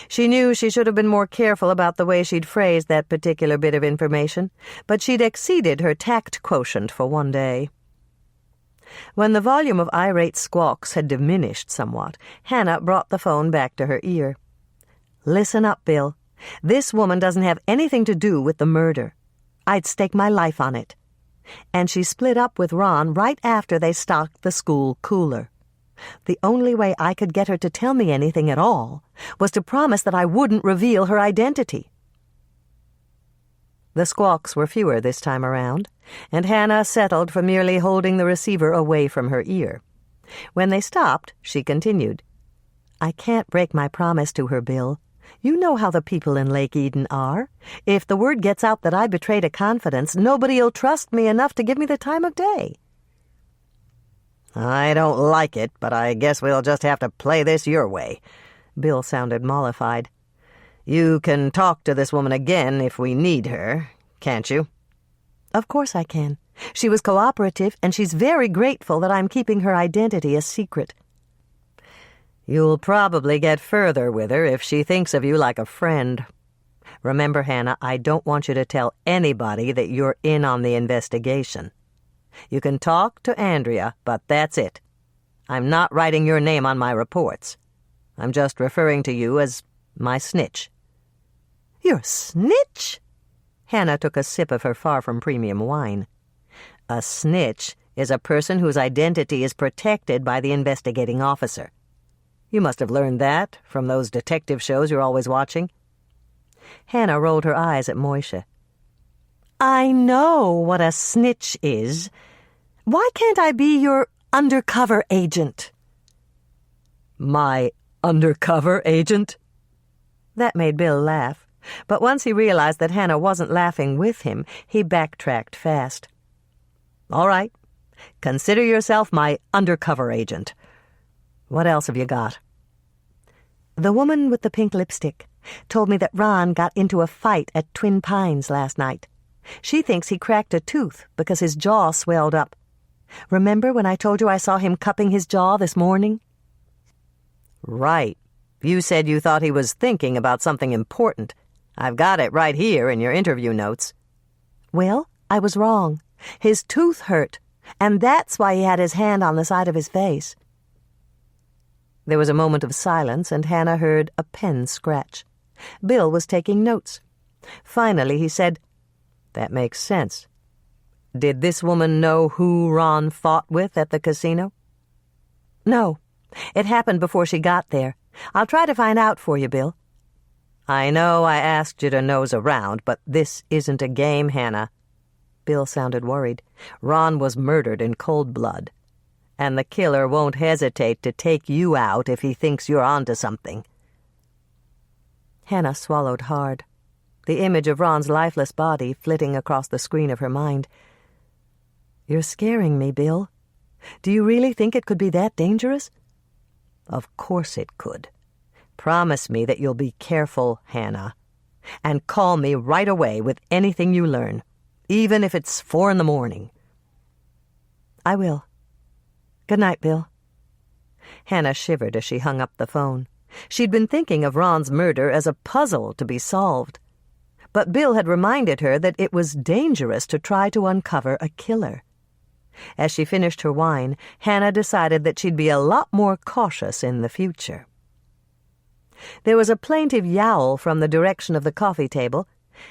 She knew she should have been more careful about the way she'd phrased that particular bit of information, but she'd exceeded her tact quotient for one day. When the volume of irate squawks had diminished somewhat, Hannah brought the phone back to her ear. Listen up, Bill. This woman doesn't have anything to do with the murder. I'd stake my life on it. And she split up with Ron right after they stocked the school cooler. The only way I could get her to tell me anything at all was to promise that I wouldn't reveal her identity. The squawks were fewer this time around, and Hannah settled for merely holding the receiver away from her ear. When they stopped, she continued, "I can't break my promise to her, Bill. You know how the people in Lake Eden are. If the word gets out that I betrayed a confidence, nobody'll trust me enough to give me the time of day." "I don't like it, but I guess we'll just have to play this your way." Bill sounded mollified. "You can talk to this woman again if we need her, can't you?" "Of course I can. She was cooperative, and she's very grateful that I'm keeping her identity a secret." "You'll probably get further with her if she thinks of you like a friend. Remember, Hannah, I don't want you to tell anybody that you're in on the investigation. You can talk to Andrea, but that's it. I'm not writing your name on my reports. I'm just referring to you as my snitch." "Your snitch?" Hannah took a sip of her far-from-premium wine. "A snitch is a person whose identity is protected by the investigating officer. You must have learned that from those detective shows you're always watching." Hannah rolled her eyes at Moishe. "I know what a snitch is. Why can't I be your undercover agent?" "My undercover agent?" That made Bill laugh, but once he realized that Hannah wasn't laughing with him, he backtracked fast. "All right. Consider yourself my undercover agent. What else have you got?" "The woman with the pink lipstick told me that Ron got into a fight at Twin Pines last night. She thinks he cracked a tooth because his jaw swelled up. Remember when I told you I saw him cupping his jaw this morning?" "Right. You said you thought he was thinking about something important. I've got it right here in your interview notes." "Well, I was wrong. His tooth hurt, and that's why he had his hand on the side of his face." There was a moment of silence, and Hannah heard a pen scratch. Bill was taking notes. Finally, he said, "That makes sense. Did this woman know who Ron fought with at the casino?" "No. It happened before she got there. I'll try to find out for you, Bill." "I know I asked you to nose around, but this isn't a game, Hannah." Bill sounded worried. "Ron was murdered in cold blood, and the killer won't hesitate to take you out if he thinks you're onto something." Hannah swallowed hard, the image of Ron's lifeless body flitting across the screen of her mind. "You're scaring me, Bill. Do you really think it could be that dangerous?" "Of course it could. Promise me that you'll be careful, Hannah, and call me right away with anything you learn, even if it's 4 a.m. "I will. Good night, Bill." Hannah shivered as she hung up the phone. She'd been thinking of Ron's murder as a puzzle to be solved. But Bill had reminded her that it was dangerous to try to uncover a killer. As she finished her wine, Hannah decided that she'd be a lot more cautious in the future. There was a plaintive yowl from the direction of the coffee table,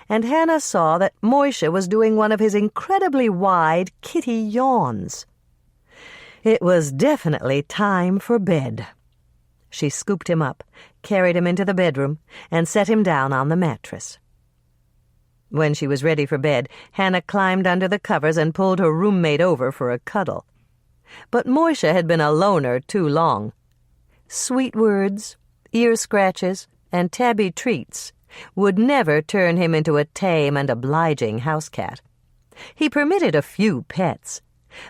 and Hannah saw that Moishe was doing one of his incredibly wide kitty yawns. It was definitely time for bed. She scooped him up, carried him into the bedroom, and set him down on the mattress. When she was ready for bed, Hannah climbed under the covers and pulled her roommate over for a cuddle. But Moishe had been a loner too long. Sweet words, ear scratches, and tabby treats would never turn him into a tame and obliging house cat. He permitted a few pets,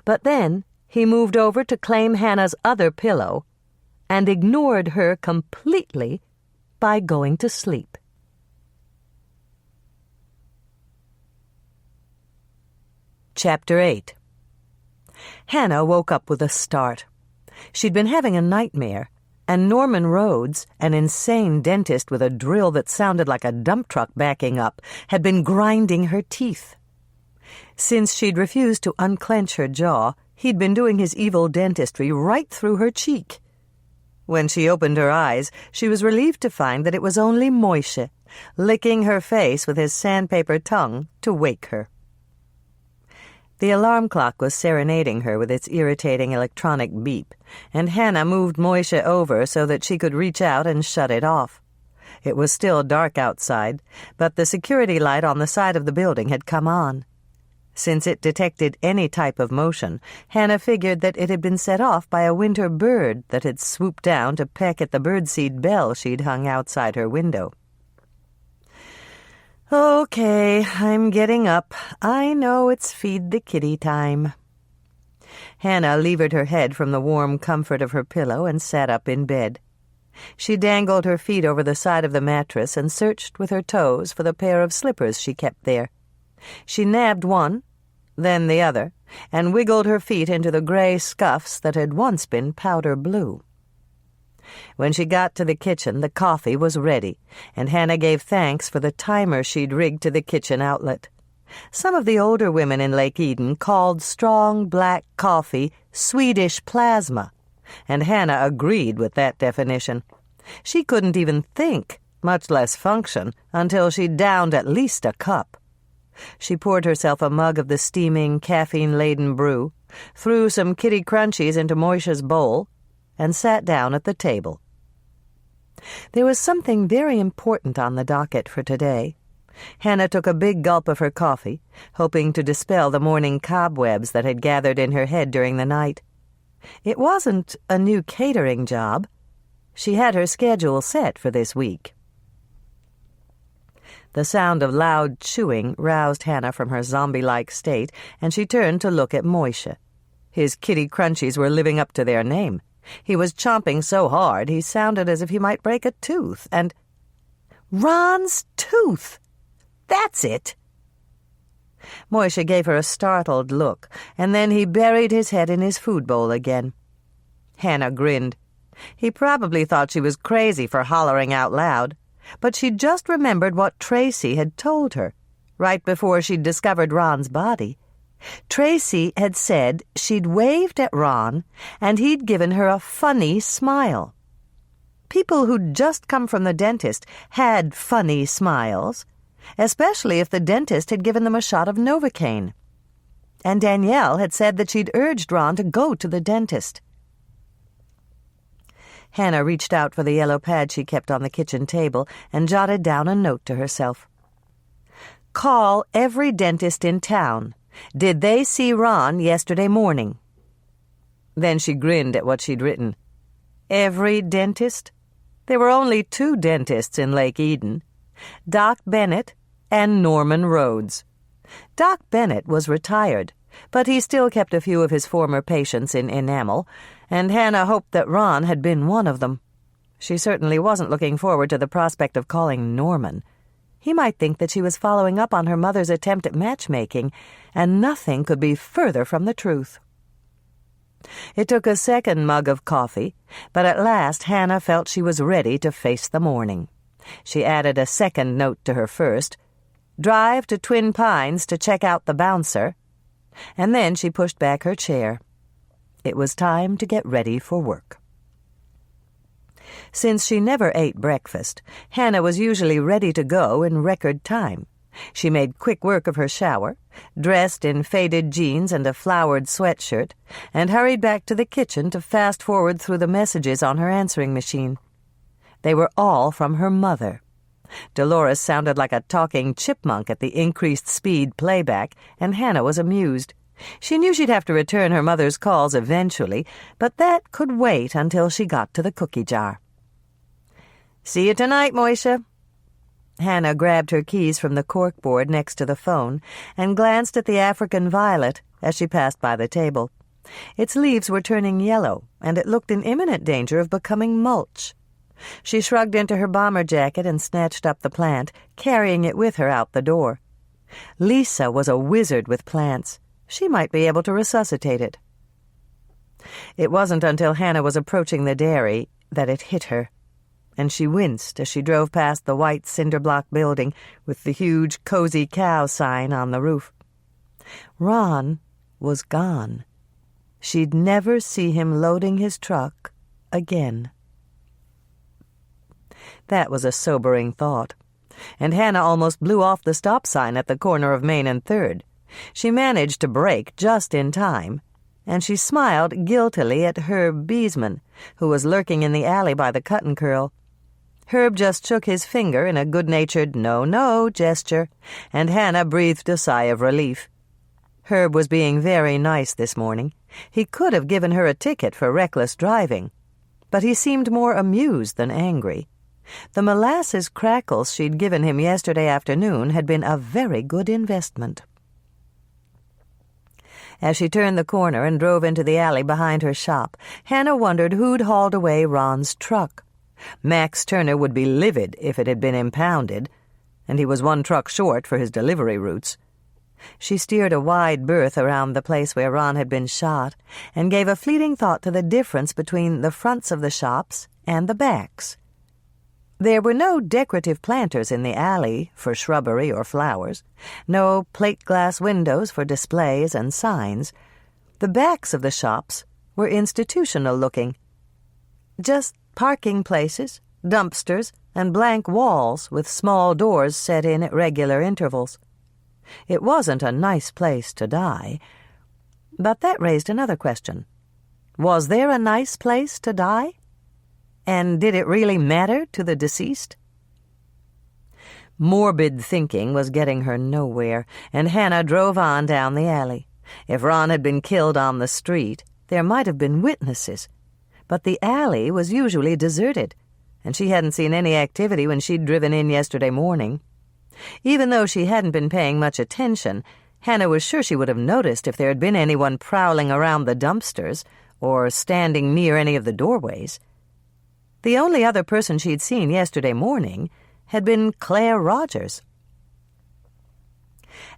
but then he moved over to claim Hannah's other pillow and ignored her completely by going to sleep. Chapter 8. Hannah woke up with a start. She'd been having a nightmare, and Norman Rhodes, an insane dentist with a drill that sounded like a dump truck backing up, had been grinding her teeth. Since she'd refused to unclench her jaw, he'd been doing his evil dentistry right through her cheek. When she opened her eyes, she was relieved to find that it was only Moishe, licking her face with his sandpaper tongue to wake her. The alarm clock was serenading her with its irritating electronic beep, and Hannah moved Moisha over so that she could reach out and shut it off. It was still dark outside, but the security light on the side of the building had come on. Since it detected any type of motion, Hannah figured that it had been set off by a winter bird that had swooped down to peck at the birdseed bell she'd hung outside her window. "Okay, I'm getting up. I know it's feed the kitty time." Hannah levered her head from the warm comfort of her pillow and sat up in bed. She dangled her feet over the side of the mattress and searched with her toes for the pair of slippers she kept there. She nabbed one, then the other, and wiggled her feet into the gray scuffs that had once been powder blue. When she got to the kitchen, the coffee was ready, and Hannah gave thanks for the timer she'd rigged to the kitchen outlet. Some of the older women in Lake Eden called strong black coffee Swedish plasma, and Hannah agreed with that definition. She couldn't even think, much less function, until she'd downed at least a cup. She poured herself a mug of the steaming, caffeine-laden brew, threw some kitty crunchies into Moisha's bowl, and sat down at the table. There was something very important on the docket for today. Hannah took a big gulp of her coffee, hoping to dispel the morning cobwebs that had gathered in her head during the night. It wasn't a new catering job. She had her schedule set for this week. The sound of loud chewing roused Hannah from her zombie-like state, and she turned to look at Moisha. His kitty crunchies were living up to their name. He was chomping so hard he sounded as if he might break a tooth, and... Ron's tooth! That's it! Moisha gave her a startled look, and then he buried his head in his food bowl again. Hannah grinned. He probably thought she was crazy for hollering out loud, but she just remembered what Tracy had told her, right before she'd discovered Ron's body. Tracy had said she'd waved at Ron, and he'd given her a funny smile. People who'd just come from the dentist had funny smiles, especially if the dentist had given them a shot of Novocaine. And Danielle had said that she'd urged Ron to go to the dentist. Hannah reached out for the yellow pad she kept on the kitchen table and jotted down a note to herself. "Call every dentist in town. Did they see Ron yesterday morning?" Then she grinned at what she'd written. Every dentist? There were only 2 dentists in Lake Eden, Doc Bennett and Norman Rhodes. Doc Bennett was retired, but he still kept a few of his former patients in enamel, and Hannah hoped that Ron had been one of them. She certainly wasn't looking forward to the prospect of calling Norman. He might think that she was following up on her mother's attempt at matchmaking, and nothing could be further from the truth. It took a second mug of coffee, but at last Hannah felt she was ready to face the morning. She added a second note to her first, drive to Twin Pines to check out the bouncer, and then she pushed back her chair. It was time to get ready for work. Since she never ate breakfast, Hannah was usually ready to go in record time. She made quick work of her shower, dressed in faded jeans and a flowered sweatshirt, and hurried back to the kitchen to fast-forward through the messages on her answering machine. They were all from her mother. Dolores sounded like a talking chipmunk at the increased speed playback, and Hannah was amused. She knew she'd have to return her mother's calls eventually, but that could wait until she got to the cookie jar. "See you tonight, Moisha." Hannah grabbed her keys from the corkboard next to the phone and glanced at the African violet as she passed by the table. Its leaves were turning yellow, and it looked in imminent danger of becoming mulch. She shrugged into her bomber jacket and snatched up the plant, carrying it with her out the door. Lisa was a wizard with plants. She might be able to resuscitate it. It wasn't until Hannah was approaching the dairy that it hit her, and she winced as she drove past the white cinder-block building with the huge cozy cow sign on the roof. Ron was gone. She'd never see him loading his truck again. That was a sobering thought, and Hannah almost blew off the stop sign at the corner of Main and 3rd. She managed to break just in time, and she smiled guiltily at Herb Beesman, who was lurking in the alley by the cut-and-curl. Herb just shook his finger in a good-natured no-no gesture, and Hannah breathed a sigh of relief. Herb was being very nice this morning. He could have given her a ticket for reckless driving, but he seemed more amused than angry. The molasses crackles she'd given him yesterday afternoon had been a very good investment. As she turned the corner and drove into the alley behind her shop, Hannah wondered who'd hauled away Ron's truck. Max Turner would be livid if it had been impounded, and he was one truck short for his delivery routes. She steered a wide berth around the place where Ron had been shot and gave a fleeting thought to the difference between the fronts of the shops and the backs. There were no decorative planters in the alley for shrubbery or flowers, no plate-glass windows for displays and signs. The backs of the shops were institutional-looking. Just parking places, dumpsters, and blank walls with small doors set in at regular intervals. It wasn't a nice place to die. But that raised another question. Was there a nice place to die? And did it really matter to the deceased? Morbid thinking was getting her nowhere, and Hannah drove on down the alley. If Ron had been killed on the street, there might have been witnesses. But the alley was usually deserted, and she hadn't seen any activity when she'd driven in yesterday morning. Even though she hadn't been paying much attention, Hannah was sure she would have noticed if there had been anyone prowling around the dumpsters or standing near any of the doorways. The only other person she'd seen yesterday morning had been Claire Rogers.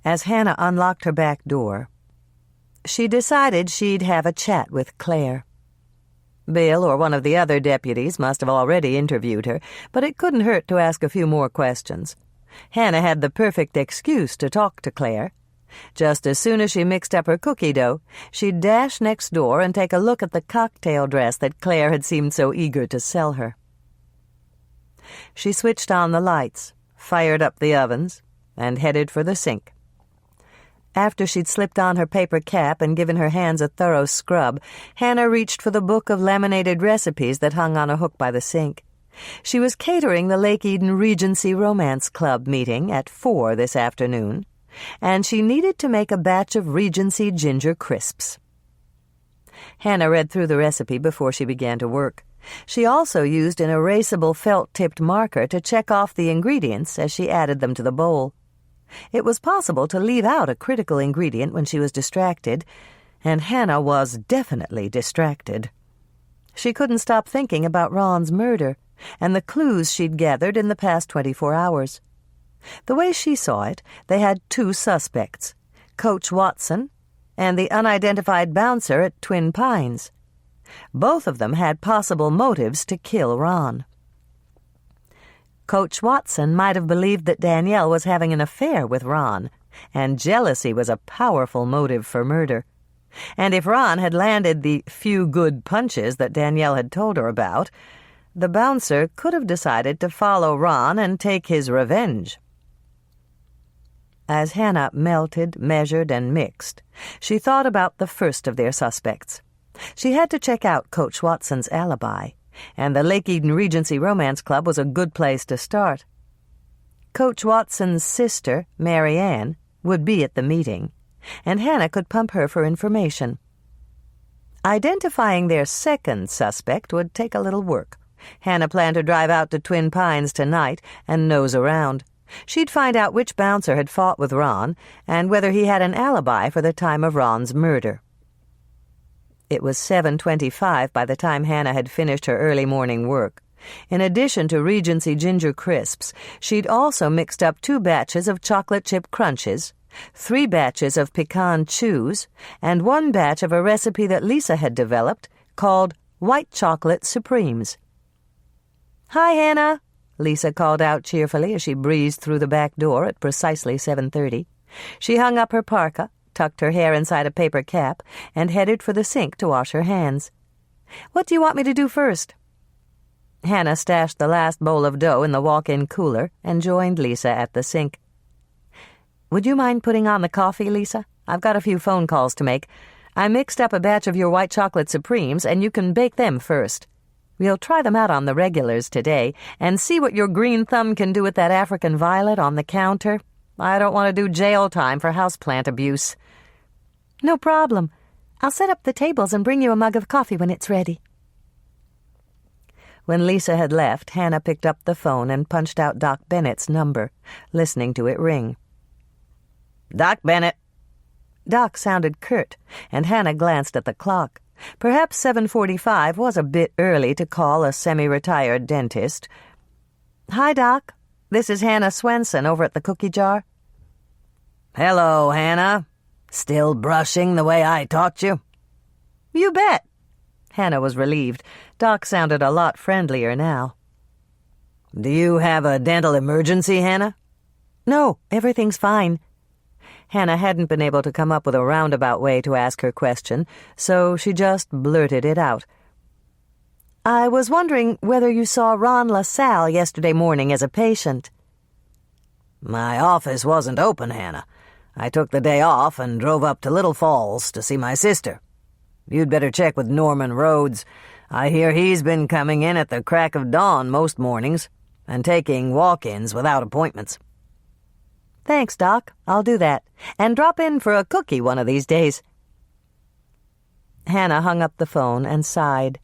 As Hannah unlocked her back door, she decided she'd have a chat with Claire. Bill or one of the other deputies must have already interviewed her, but it couldn't hurt to ask a few more questions. Hannah had the perfect excuse to talk to Claire. Just as soon as she mixed up her cookie dough, she'd dash next door and take a look at the cocktail dress that Claire had seemed so eager to sell her. She switched on the lights, fired up the ovens, and headed for the sink. After she'd slipped on her paper cap and given her hands a thorough scrub, Hannah reached for the book of laminated recipes that hung on a hook by the sink. She was catering the Lake Eden Regency Romance Club meeting at 4 this afternoon, and she needed to make a batch of Regency ginger crisps. Hannah read through the recipe before she began to work. She also used an erasable felt-tipped marker to check off the ingredients as she added them to the bowl. It was possible to leave out a critical ingredient when she was distracted, and Hannah was definitely distracted. She couldn't stop thinking about Ron's murder and the clues she'd gathered in the past 24 hours. The way she saw it, they had 2 suspects, Coach Watson and the unidentified bouncer at Twin Pines. Both of them had possible motives to kill Ron. Coach Watson might have believed that Danielle was having an affair with Ron, and jealousy was a powerful motive for murder. And if Ron had landed the few good punches that Danielle had told her about, the bouncer could have decided to follow Ron and take his revenge. As Hannah melted, measured, and mixed, she thought about the first of their suspects. She had to check out Coach Watson's alibi, and the Lake Eden Regency Romance Club was a good place to start. Coach Watson's sister, Mary Ann, would be at the meeting, and Hannah could pump her for information. Identifying their second suspect would take a little work. Hannah planned to drive out to Twin Pines tonight and nose around. She'd find out which bouncer had fought with Ron and whether he had an alibi for the time of Ron's murder. It was 7:25 by the time Hannah had finished her early morning work. In addition to Regency ginger crisps, she'd also mixed up 2 batches of chocolate chip crunches, 3 batches of pecan chews, and 1 batch of a recipe that Lisa had developed called White Chocolate Supremes. "Hi, Hannah," Lisa called out cheerfully as she breezed through the back door at precisely 7:30. She hung up her parka, tucked her hair inside a paper cap, and headed for the sink to wash her hands. "What do you want me to do first?" Hannah stashed the last bowl of dough in the walk-in cooler and joined Lisa at the sink. Would you mind putting on the coffee, Lisa? I've got a few phone calls to make. I mixed up a batch of your white chocolate supremes, and you can bake them first. We'll try them out on the regulars today and see what your green thumb can do with that African violet on the counter. I don't want to do jail time for houseplant abuse. No problem. I'll set up the tables and bring you a mug of coffee when it's ready. When Lisa had left, Hannah picked up the phone and punched out Doc Bennett's number, listening to it ring. Doc Bennett. Doc sounded curt, and Hannah glanced at the clock. Perhaps 7:45 was a bit early to call a semi-retired dentist. Hi, Doc. This is Hannah Swensen over at the Cookie Jar. Hello, Hannah. Still brushing the way I taught you? You bet. Hannah was relieved. Doc sounded a lot friendlier now. Do you have a dental emergency, Hannah? No, everything's fine. Hannah hadn't been able to come up with a roundabout way to ask her question, so she just blurted it out. I was wondering whether you saw Ron LaSalle yesterday morning as a patient. My office wasn't open, Hannah. I took the day off and drove up to Little Falls to see my sister. You'd better check with Norman Rhodes. I hear he's been coming in at the crack of dawn most mornings and taking walk-ins without appointments. Thanks, Doc. I'll do that. And drop in for a cookie one of these days. Hannah hung up the phone and sighed.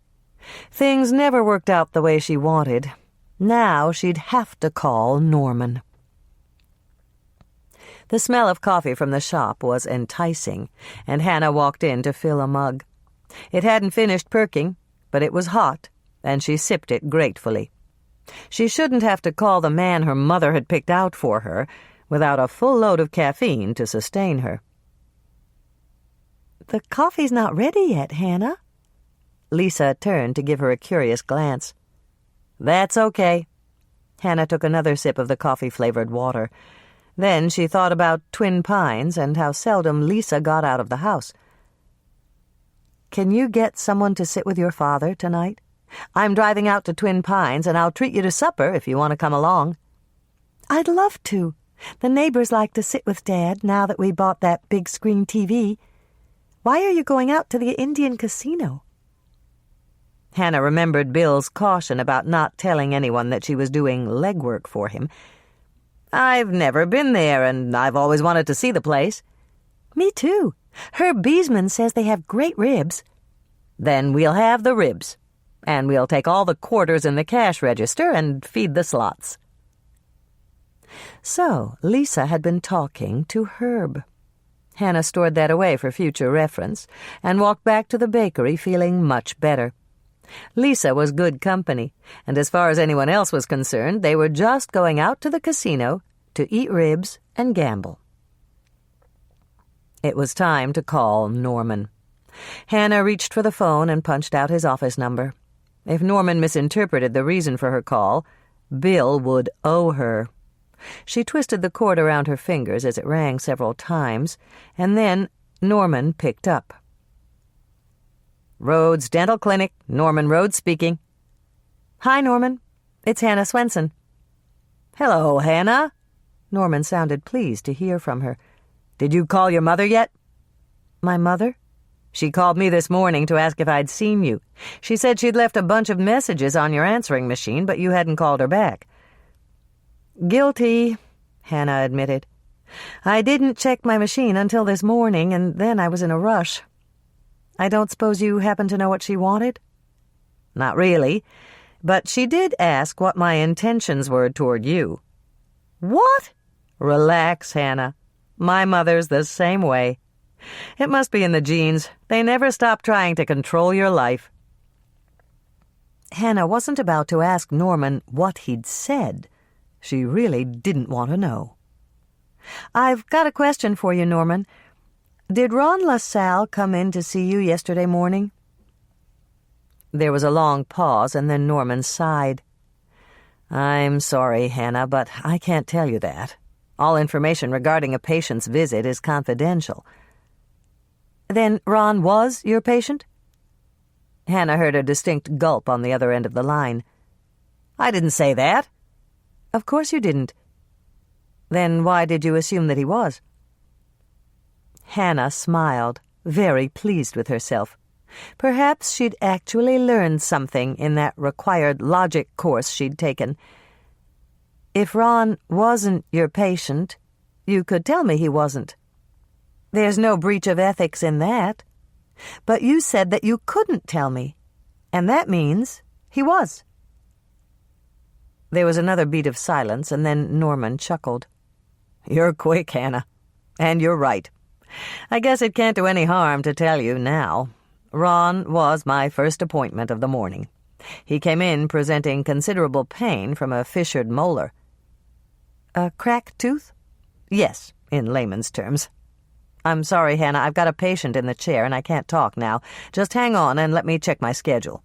Things never worked out the way she wanted. Now she'd have to call Norman. The smell of coffee from the shop was enticing, and Hannah walked in to fill a mug. It hadn't finished perking, but it was hot, and she sipped it gratefully. She shouldn't have to call the man her mother had picked out for her without a full load of caffeine to sustain her. The coffee's not ready yet, Hannah. Lisa turned to give her a curious glance. That's okay. Hannah took another sip of the coffee-flavored water. Then she thought about Twin Pines and how seldom Lisa got out of the house. Can you get someone to sit with your father tonight? I'm driving out to Twin Pines, and I'll treat you to supper if you want to come along. I'd love to. The neighbors like to sit with Dad now that we bought that big screen TV. Why are you going out to the Indian casino? Hannah remembered Bill's caution about not telling anyone that she was doing legwork for him. I've never been there, and I've always wanted to see the place. Me too. Herb Beesman says they have great ribs. Then we'll have the ribs, and we'll take all the quarters in the cash register and feed the slots. So Lisa had been talking to Herb. Hannah stored that away for future reference and walked back to the bakery feeling much better. Lisa was good company, and as far as anyone else was concerned, they were just going out to the casino to eat ribs and gamble. It was time to call Norman. Hannah reached for the phone and punched out his office number. If Norman misinterpreted the reason for her call, Bill would owe her. She twisted the cord around her fingers as it rang several times, and then Norman picked up. Rhodes Dental Clinic, Norman Rhodes speaking. Hi, Norman. It's Hannah Swensen. Hello, Hannah. Norman sounded pleased to hear from her. Did you call your mother yet? My mother? She called me this morning to ask if I'd seen you. She said she'd left a bunch of messages on your answering machine, but you hadn't called her back. Guilty, Hannah admitted. I didn't check my machine until this morning, and then I was in a rush. I don't suppose you happen to know what she wanted? Not really, but she did ask what my intentions were toward you. What? Relax, Hannah. My mother's the same way. It must be in the genes. They never stop trying to control your life. Hannah wasn't about to ask Norman what he'd said. She really didn't want to know. I've got a question for you, Norman. Did Ron LaSalle come in to see you yesterday morning? There was a long pause, and then Norman sighed. I'm sorry, Hannah, but I can't tell you that. All information regarding a patient's visit is confidential. Then Ron was your patient? Hannah heard a distinct gulp on the other end of the line. I didn't say that. Of course you didn't. Then why did you assume that he was? Hannah smiled, very pleased with herself. Perhaps she'd actually learned something in that required logic course she'd taken. If Ron wasn't your patient, you could tell me he wasn't. There's no breach of ethics in that. But you said that you couldn't tell me, and that means he was. There was another beat of silence, and then Norman chuckled. You're quick, Hannah. And you're right. I guess it can't do any harm to tell you now. Ron was my first appointment of the morning. He came in presenting considerable pain from a fissured molar. A cracked tooth? Yes, in layman's terms. I'm sorry, Hannah, I've got a patient in the chair and I can't talk now. Just hang on and let me check my schedule.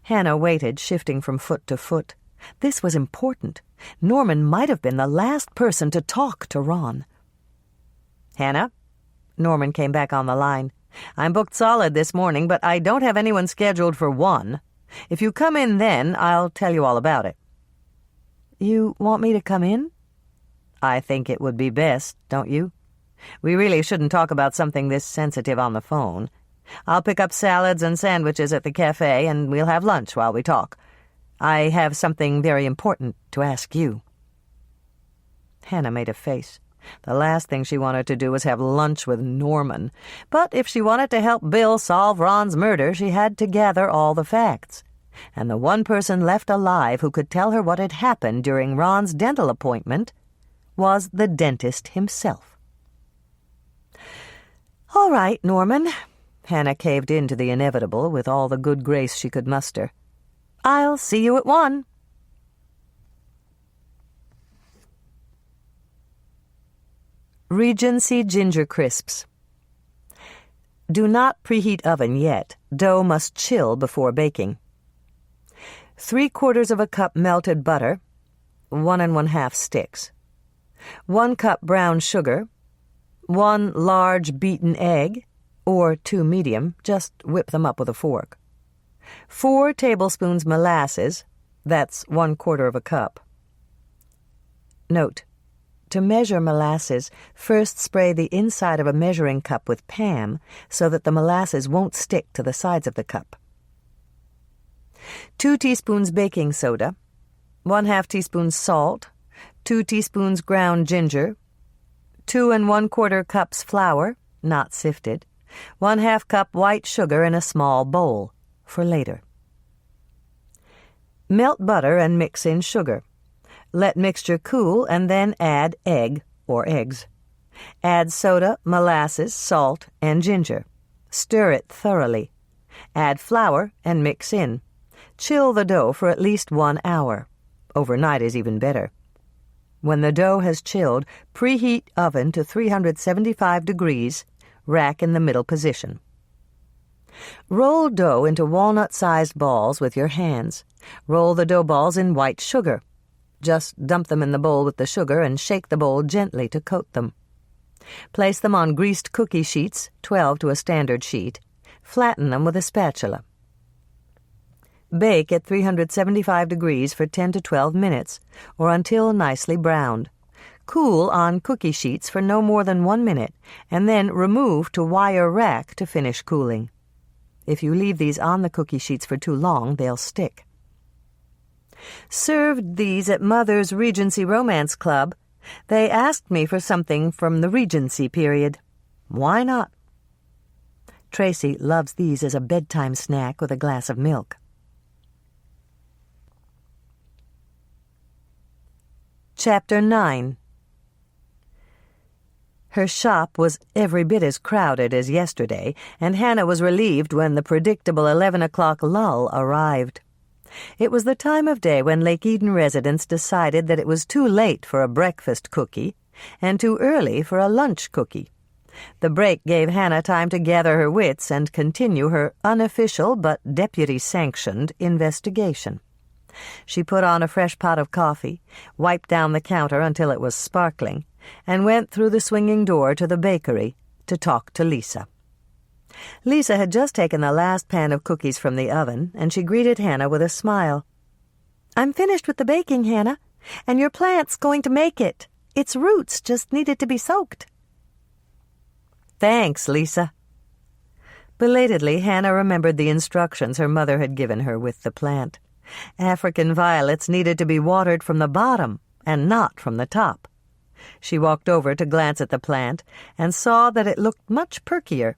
Hannah waited, shifting from foot to foot. This was important. Norman might have been the last person to talk to Ron. Hannah? Norman came back on the line. I'm booked solid this morning, but I don't have anyone scheduled for 1. If you come in then, I'll tell you all about it. You want me to come in? I think it would be best, don't you? We really shouldn't talk about something this sensitive on the phone. I'll pick up salads and sandwiches at the cafe, and we'll have lunch while we talk. I have something very important to ask you. Hannah made a face. The last thing she wanted to do was have lunch with Norman. But if she wanted to help Bill solve Ron's murder, she had to gather all the facts. And the one person left alive who could tell her what had happened during Ron's dental appointment was the dentist himself. All right, Norman. Hannah caved in to the inevitable with all the good grace she could muster. I'll see you at 1. Regency Ginger Crisps. Do not preheat oven yet. Dough must chill before baking. 3/4 of a cup melted butter, 1 1/2 sticks. 1 cup brown sugar, 1 large beaten egg, or 2 medium, just whip them up with a fork. 4 tablespoons molasses, that's 1/4 of a cup. Note: to measure molasses, first spray the inside of a measuring cup with Pam so that the molasses won't stick to the sides of the cup. 2 teaspoons baking soda, 1/2 teaspoon salt, 2 teaspoons ground ginger, 2 1/4 cups flour, not sifted, 1/2 cup white sugar in a small bowl, for later. Melt butter and mix in sugar. Let mixture cool and then add egg or eggs. Add soda, molasses, salt, and ginger. Stir it thoroughly. Add flour and mix in. Chill the dough for at least 1 hour. Overnight is even better. When the dough has chilled, preheat oven to 375 degrees, rack in the middle position. Roll dough into walnut-sized balls with your hands. Roll the dough balls in white sugar. Just dump them in the bowl with the sugar and shake the bowl gently to coat them. Place them on greased cookie sheets, 12 to a standard sheet. Flatten them with a spatula. Bake at 375 degrees for 10 to 12 minutes, or until nicely browned. Cool on cookie sheets for no more than 1 minute, and then remove to wire rack to finish cooling. If you leave these on the cookie sheets for too long, they'll stick. Served these at Mother's Regency Romance Club. They asked me for something from the Regency period. Why not? Tracy loves these as a bedtime snack with a glass of milk. Chapter 9. Her shop was every bit as crowded as yesterday, and Hannah was relieved when the predictable 11 o'clock lull arrived. It was the time of day when Lake Eden residents decided that it was too late for a breakfast cookie and too early for a lunch cookie. The break gave Hannah time to gather her wits and continue her unofficial but deputy-sanctioned investigation. She put on a fresh pot of coffee, wiped down the counter until it was sparkling, and went through the swinging door to the bakery to talk to Lisa. Lisa had just taken the last pan of cookies from the oven, and she greeted Hannah with a smile. "I'm finished with the baking, Hannah, and your plant's going to make it," Its roots just needed to be soaked." "Thanks, Lisa." Belatedly, Hannah remembered the instructions her mother had given her with the plant. African violets needed to be watered from the bottom and not from the top. She walked over to glance at the plant and saw that it looked much perkier.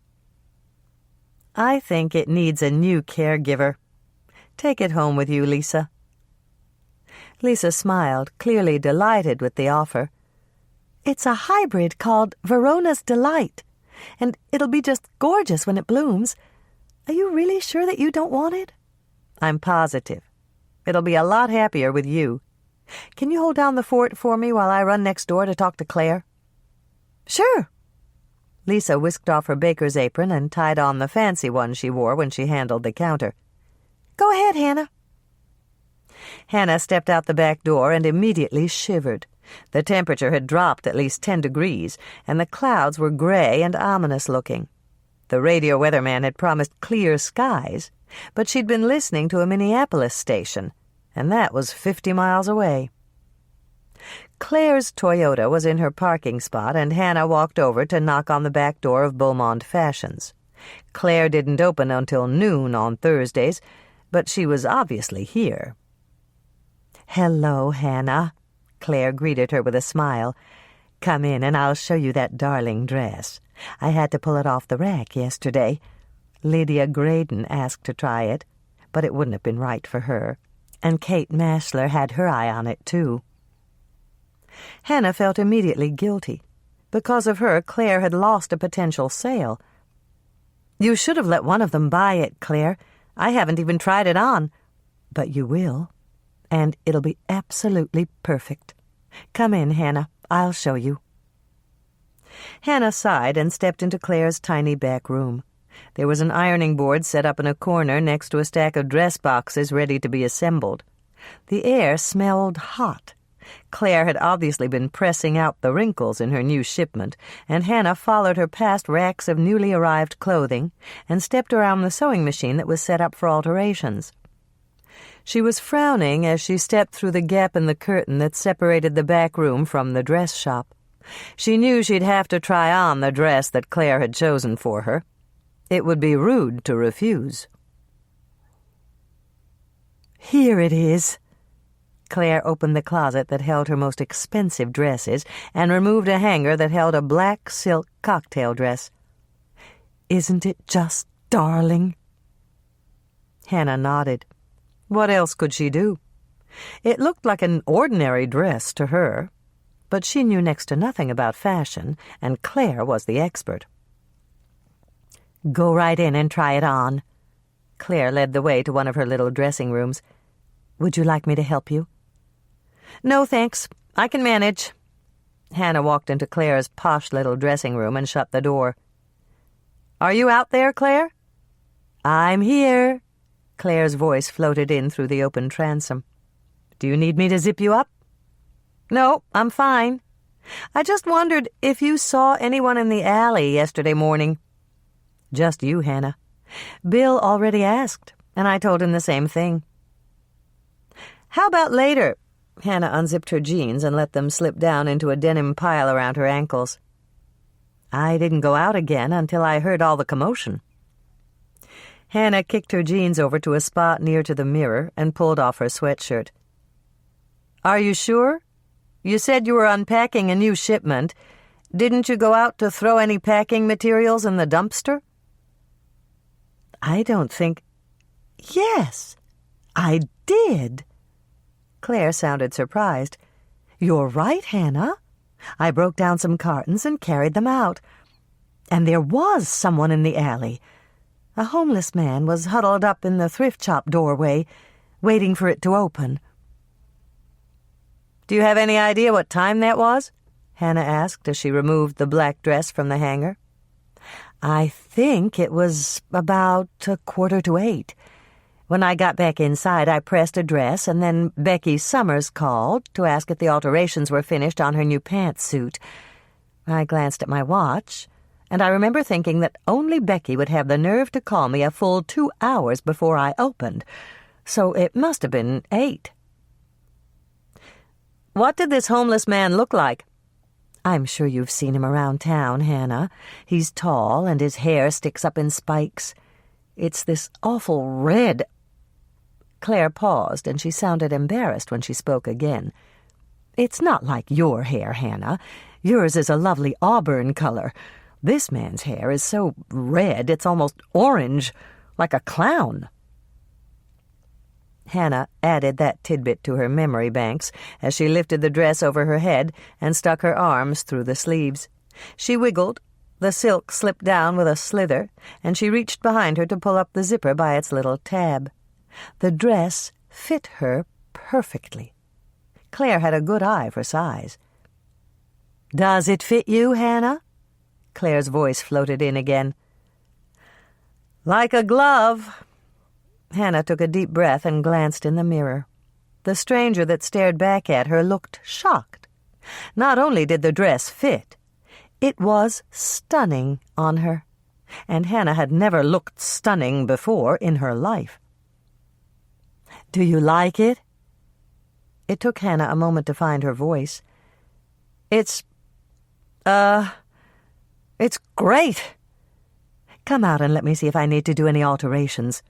"I think it needs a new caregiver. Take it home with you, Lisa." Lisa smiled, clearly delighted with the offer. "It's a hybrid called Verona's Delight, and it'll be just gorgeous when it blooms. Are you really sure that you don't want it?" "I'm positive. It'll be a lot happier with you. Can you hold down the fort for me while I run next door to talk to Claire?" "Sure." Lisa whisked off her baker's apron and tied on the fancy one she wore when she handled the counter. "Go ahead, Hannah." Hannah stepped out the back door and immediately shivered. The temperature had dropped at least 10 degrees, and the clouds were gray and ominous-looking. The radio weatherman had promised clear skies, but she'd been listening to a Minneapolis station, and that was 50 miles away. Claire's Toyota was in her parking spot, and Hannah walked over to knock on the back door of Beaumont Fashions. Claire didn't open until noon on Thursdays, but she was obviously here. "Hello, Hannah," Claire greeted her with a smile. "Come in and I'll show you that darling dress. I had to pull it off the rack yesterday. Lydia Graydon asked to try it, but it wouldn't have been right for her. And Kate Mashler had her eye on it, too." Hannah felt immediately guilty. Because of her, Claire had lost a potential sale. "You should have let one of them buy it, Claire. I haven't even tried it on." "But you will, and it'll be absolutely perfect. Come in, Hannah. I'll show you." Hannah sighed and stepped into Claire's tiny back room. There was an ironing board set up in a corner next to a stack of dress boxes ready to be assembled. The air smelled hot. Claire had obviously been pressing out the wrinkles in her new shipment, and Hannah followed her past racks of newly arrived clothing and stepped around the sewing machine that was set up for alterations. She was frowning as she stepped through the gap in the curtain that separated the back room from the dress shop. She knew she'd have to try on the dress that Claire had chosen for her. It would be rude to refuse. "Here it is." Claire opened the closet that held her most expensive dresses and removed a hanger that held a black silk cocktail dress. "Isn't it just darling?" Hannah nodded. What else could she do? It looked like an ordinary dress to her, but she knew next to nothing about fashion, and Claire was the expert. "Go right in and try it on." Claire led the way to one of her little dressing rooms. "Would you like me to help you?" "No, thanks. I can manage." Hannah walked into Claire's posh little dressing room and shut the door. "Are you out there, Claire?" "I'm here." Claire's voice floated in through the open transom. "Do you need me to zip you up?" "No, I'm fine. I just wondered if you saw anyone in the alley yesterday morning." "Just you, Hannah. Bill already asked, and I told him the same thing." "How about later?" Hannah unzipped her jeans and let them slip down into a denim pile around her ankles. "I didn't go out again until I heard all the commotion." Hannah kicked her jeans over to a spot near to the mirror and pulled off her sweatshirt. "Are you sure? You said you were unpacking a new shipment. Didn't you go out to throw any packing materials in the dumpster?" "I don't think—" "Yes, I did." Claire sounded surprised. "You're right, Hannah. I broke down some cartons and carried them out. And there was someone in the alley. A homeless man was huddled up in the thrift shop doorway, waiting for it to open." "Do you have any idea what time that was?" Hannah asked as she removed the black dress from the hanger. "I think it was about 7:45. When I got back inside, I pressed a dress, and then Becky Summers called to ask if the alterations were finished on her new pantsuit. I glanced at my watch, and I remember thinking that only Becky would have the nerve to call me a full 2 hours before I opened, so it must have been 8. "What did this homeless man look like?" I'm sure you've seen him around town, Hannah. He's tall and his hair sticks up in spikes. It's this awful red—" Claire paused, and she sounded embarrassed when she spoke again. "It's not like your hair, Hannah. Yours is a lovely auburn color. This man's hair is so red it's almost orange, like a clown." Hannah added that tidbit to her memory banks as she lifted the dress over her head and stuck her arms through the sleeves. She wiggled, the silk slipped down with a slither, and she reached behind her to pull up the zipper by its little tab. The dress fit her perfectly. Claire had a good eye for size. "Does it fit you, Hannah?" Claire's voice floated in again. "Like a glove." Hannah took a deep breath and glanced in the mirror. The stranger that stared back at her looked shocked. Not only did the dress fit, it was stunning on her, and Hannah had never looked stunning before in her life. "Do you like it?" It took Hannah a moment to find her voice. It's great. Come out and let me see if I need to do any alterations."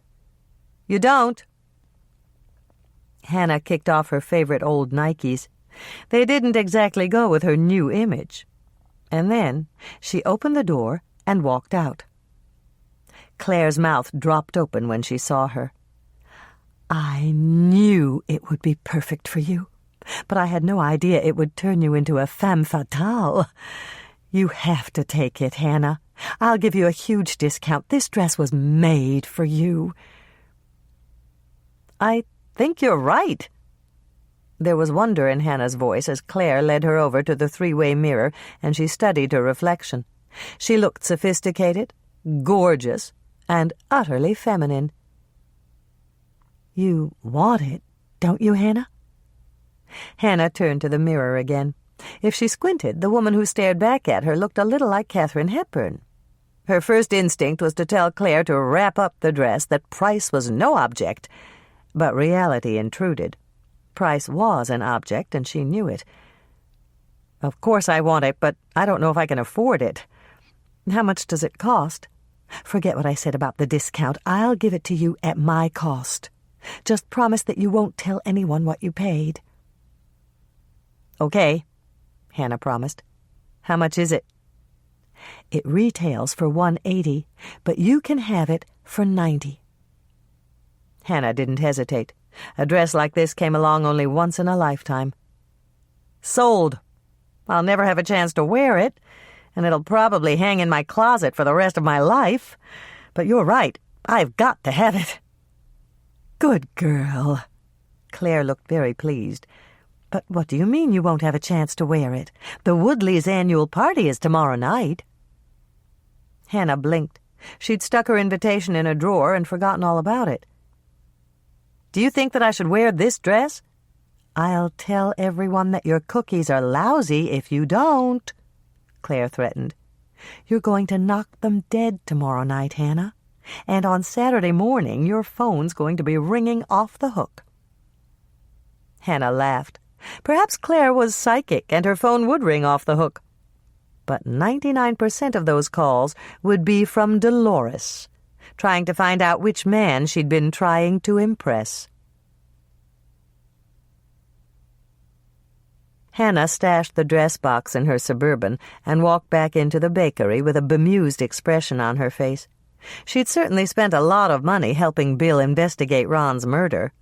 "You don't." Hannah kicked off her favorite old Nikes. They didn't exactly go with her new image. And then she opened the door and walked out. Claire's mouth dropped open when she saw her. "I knew it would be perfect for you, but I had no idea it would turn you into a femme fatale. You have to take it, Hannah. I'll give you a huge discount. This dress was made for you." "I think you're right." There was wonder in Hannah's voice as Claire led her over to the three-way mirror and she studied her reflection. She looked sophisticated, gorgeous, and utterly feminine. "You want it, don't you, Hannah?" Hannah turned to the mirror again. If she squinted, the woman who stared back at her looked a little like Katharine Hepburn. Her first instinct was to tell Claire to wrap up the dress, that price was no object. But reality intruded. Price was an object, and she knew it. "Of course I want it, but I don't know if I can afford it." "How much does it cost?" "Forget what I said about the discount. I'll give it to you at my cost. Just promise that you won't tell anyone what you paid." "Okay," Hannah promised. "How much is it?" "It retails for $180, but you can have it for $90. Hannah didn't hesitate. A dress like this came along only once in a lifetime. "Sold. I'll never have a chance to wear it, and it'll probably hang in my closet for the rest of my life. But you're right. I've got to have it." "Good girl." Claire looked very pleased. "But what do you mean you won't have a chance to wear it? The Woodleys' annual party is tomorrow night." Hannah blinked. She'd stuck her invitation in a drawer and forgotten all about it. "Do you think that I should wear this dress?" "I'll tell everyone that your cookies are lousy if you don't," Claire threatened. "You're going to knock them dead tomorrow night, Hannah. And on Saturday morning, your phone's going to be ringing off the hook." Hannah laughed. Perhaps Claire was psychic and her phone would ring off the hook. But 99% of those calls would be from Dolores, trying to find out which man she'd been trying to impress. Hannah stashed the dress box in her Suburban and walked back into the bakery with a bemused expression on her face. She'd certainly spent a lot of money helping Bill investigate Ron's murder.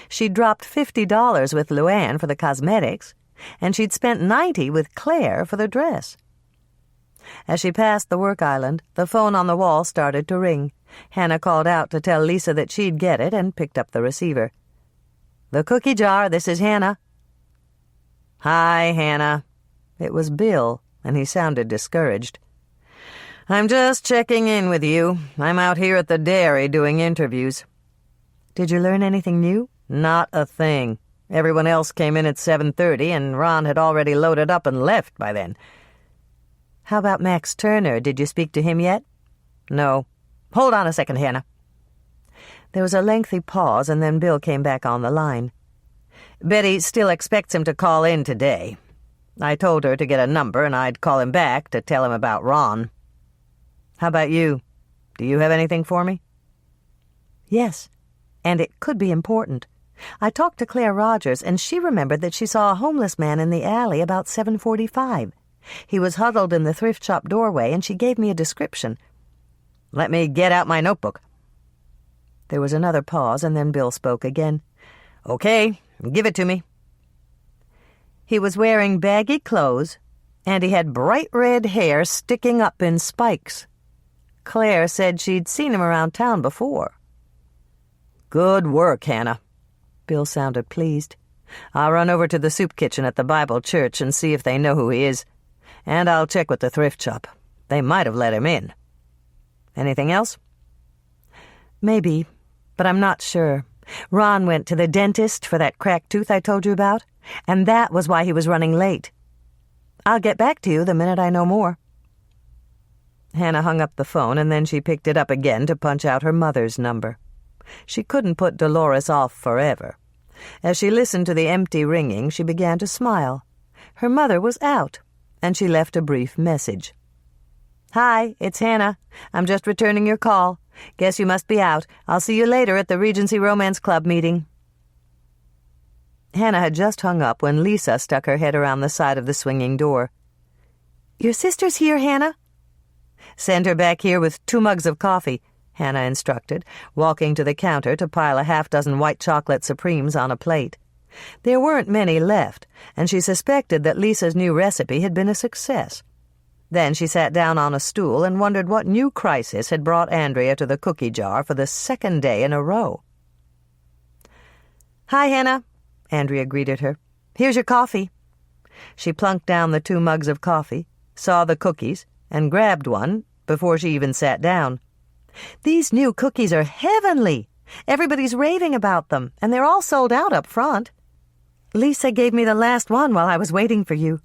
She'd dropped $50 with Luann for the cosmetics, and she'd spent $90 with Claire for the dress. As she passed the work island, the phone on the wall started to ring. Hannah called out to tell Lisa that she'd get it and picked up the receiver. "The cookie jar, this is Hannah." "Hi, Hannah." It was Bill, and he sounded discouraged. "I'm just checking in with you. I'm out here at the dairy doing interviews." "Did you learn anything new?" "Not a thing. Everyone else came in at 7:30, and Ron had already loaded up and left by then." "How about Max Turner? Did you speak to him yet?" "No. Hold on a second, Hannah." There was a lengthy pause, and then Bill came back on the line. "Betty still expects him to call in today. I told her to get a number and I'd call him back to tell him about Ron. How about you? Do you have anything for me? Yes, and it could be important. I talked to Claire Rogers, and she remembered that she saw a homeless man in the alley about 7:45. He was huddled in the thrift shop doorway, and she gave me a description. Let me get out my notebook. There was another pause, and then Bill spoke again. Okay, give it to me. He was wearing baggy clothes, and he had bright red hair sticking up in spikes. Claire said she'd seen him around town before. Good work, Hannah. Bill sounded pleased. I'll run over to the soup kitchen at the Bible church and see if they know who he is. And I'll check with the thrift shop. They might have let him in. Anything else? Maybe, but I'm not sure. Ron went to the dentist for that cracked tooth I told you about, and that was why he was running late. I'll get back to you the minute I know more. Hannah hung up the phone, and then she picked it up again to punch out her mother's number. She couldn't put Dolores off forever. As she listened to the empty ringing, she began to smile. Her mother was out, and she left a brief message. Hi, it's Hannah. I'm just returning your call. Guess you must be out. I'll see you later at the Regency Romance Club meeting. Hannah had just hung up when Lisa stuck her head around the side of the swinging door. Your sister's here, Hannah? Send her back here with 2 mugs of coffee, Hannah instructed, walking to the counter to pile a half-dozen white chocolate supremes on a plate. There weren't many left, and she suspected that Lisa's new recipe had been a success. Then she sat down on a stool and wondered what new crisis had brought Andrea to the cookie jar for the 2nd day in a row. Hi, Hannah, Andrea greeted her. Here's your coffee. She plunked down the 2 mugs of coffee, saw the cookies, and grabbed one before she even sat down. These new cookies are heavenly. Everybody's raving about them, and they're all sold out up front. Lisa gave me the last one while I was waiting for you.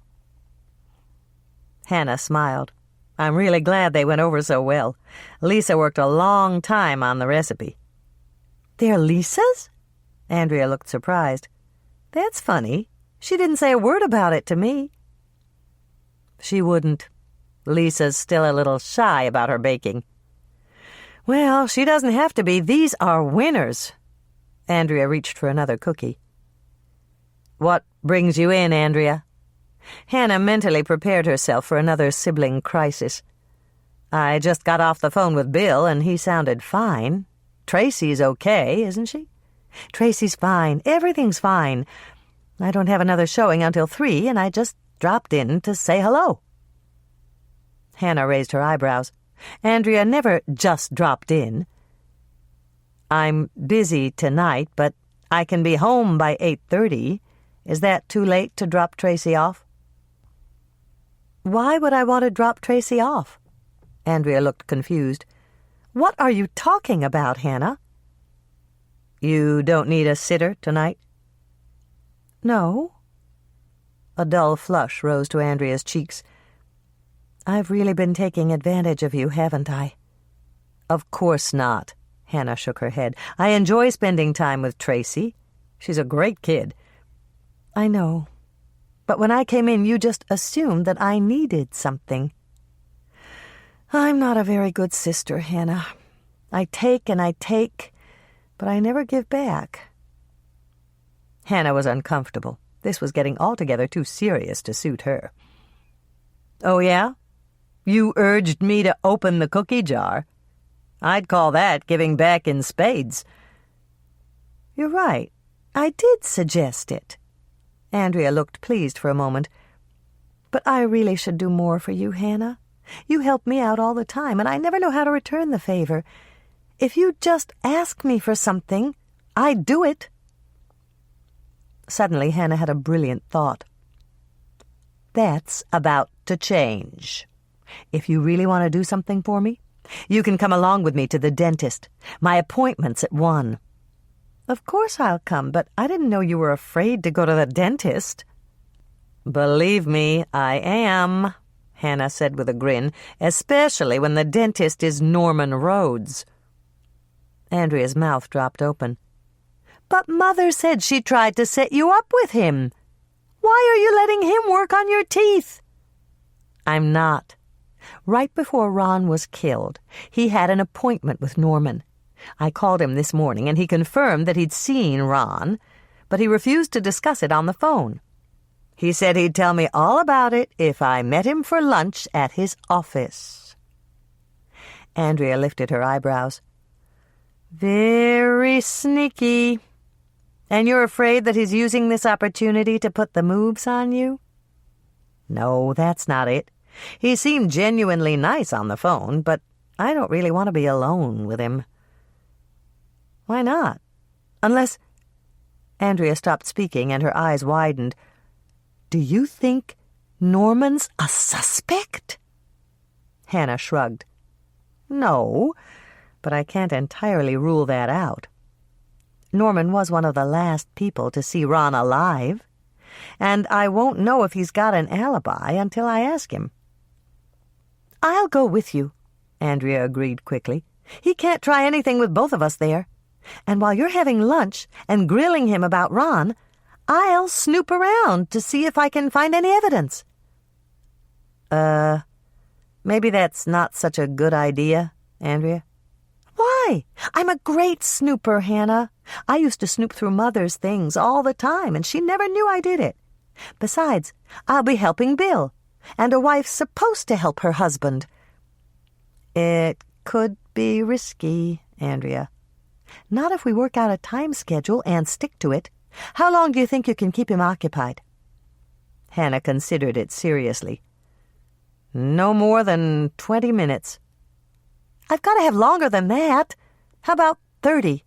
Hannah smiled. I'm really glad they went over so well. Lisa worked a long time on the recipe. They're Lisa's? Andrea looked surprised. That's funny. She didn't say a word about it to me. She wouldn't. Lisa's still a little shy about her baking. Well, she doesn't have to be. These are winners. Andrea reached for another cookie. What brings you in, Andrea? Hannah mentally prepared herself for another sibling crisis. I just got off the phone with Bill, and he sounded fine. Tracy's okay, isn't she? Tracy's fine. Everything's fine. I don't have another showing until 3, and I just dropped in to say hello. Hannah raised her eyebrows. Andrea never just dropped in. I'm busy tonight, but I can be home by 8:30. Is that too late to drop Tracy off? Why would I want to drop Tracy off? Andrea looked confused. What are you talking about, Hannah? You don't need a sitter tonight? No. A dull flush rose to Andrea's cheeks. I've really been taking advantage of you, haven't I? Of course not. Hannah shook her head. I enjoy spending time with Tracy. She's a great kid. I know. But when I came in, you just assumed that I needed something. I'm not a very good sister, Hannah. I take and I take, but I never give back. Hannah was uncomfortable. This was getting altogether too serious to suit her. Oh, yeah? You urged me to open the cookie jar. I'd call that giving back in spades. You're right. I did suggest it. Andrea looked pleased for a moment. But I really should do more for you, Hannah. You help me out all the time, and I never know how to return the favor. If you just ask me for something, I'd do it. Suddenly, Hannah had a brilliant thought. That's about to change. If you really want to do something for me, you can come along with me to the dentist. My appointment's at 1. Of course I'll come, but I didn't know you were afraid to go to the dentist. Believe me, I am, Hannah said with a grin, especially when the dentist is Norman Rhodes. Andrea's mouth dropped open. But Mother said she tried to set you up with him. Why are you letting him work on your teeth?" "I'm not. Right before Ron was killed, he had an appointment with Norman. I called him this morning, and he confirmed that he'd seen Ron, but he refused to discuss it on the phone. He said he'd tell me all about it if I met him for lunch at his office." Andrea lifted her eyebrows. "Very sneaky. And you're afraid that he's using this opportunity to put the moves on you?" "No, that's not it. He seemed genuinely nice on the phone, but I don't really want to be alone with him." "Why not? Unless—" Andrea stopped speaking and her eyes widened. "Do you think Norman's a suspect?" Hannah shrugged. "No, but I can't entirely rule that out. Norman was one of the last people to see Ron alive, and I won't know if he's got an alibi until I ask him." "I'll go with you," Andrea agreed quickly. "He can't try anything with both of us there. And while you're having lunch and grilling him about Ron, I'll snoop around to see if I can find any evidence." Maybe that's not such a good idea, Andrea." "Why? I'm a great snooper, Hannah. I used to snoop through Mother's things all the time, and she never knew I did it. Besides, I'll be helping Bill, and a wife's supposed to help her husband." "It could be risky, Andrea." "Not if we work out a time schedule and stick to it. How long do you think you can keep him occupied?" Hannah considered it seriously. "No more than 20 minutes. "I've got to have longer than that. How about 30?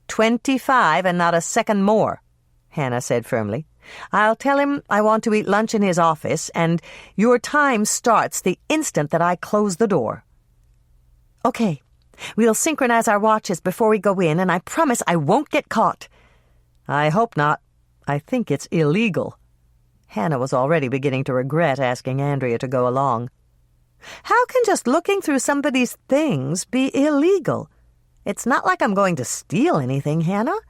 25 and not a second more," Hannah said firmly. "I'll tell him I want to eat lunch in his office, and your time starts the instant that I close the door." "Okay. We'll synchronize our watches before we go in, and I promise I won't get caught." "I hope not. I think it's illegal." Hannah was already beginning to regret asking Andrea to go along. "How can just looking through somebody's things be illegal? It's not like I'm going to steal anything, Hannah.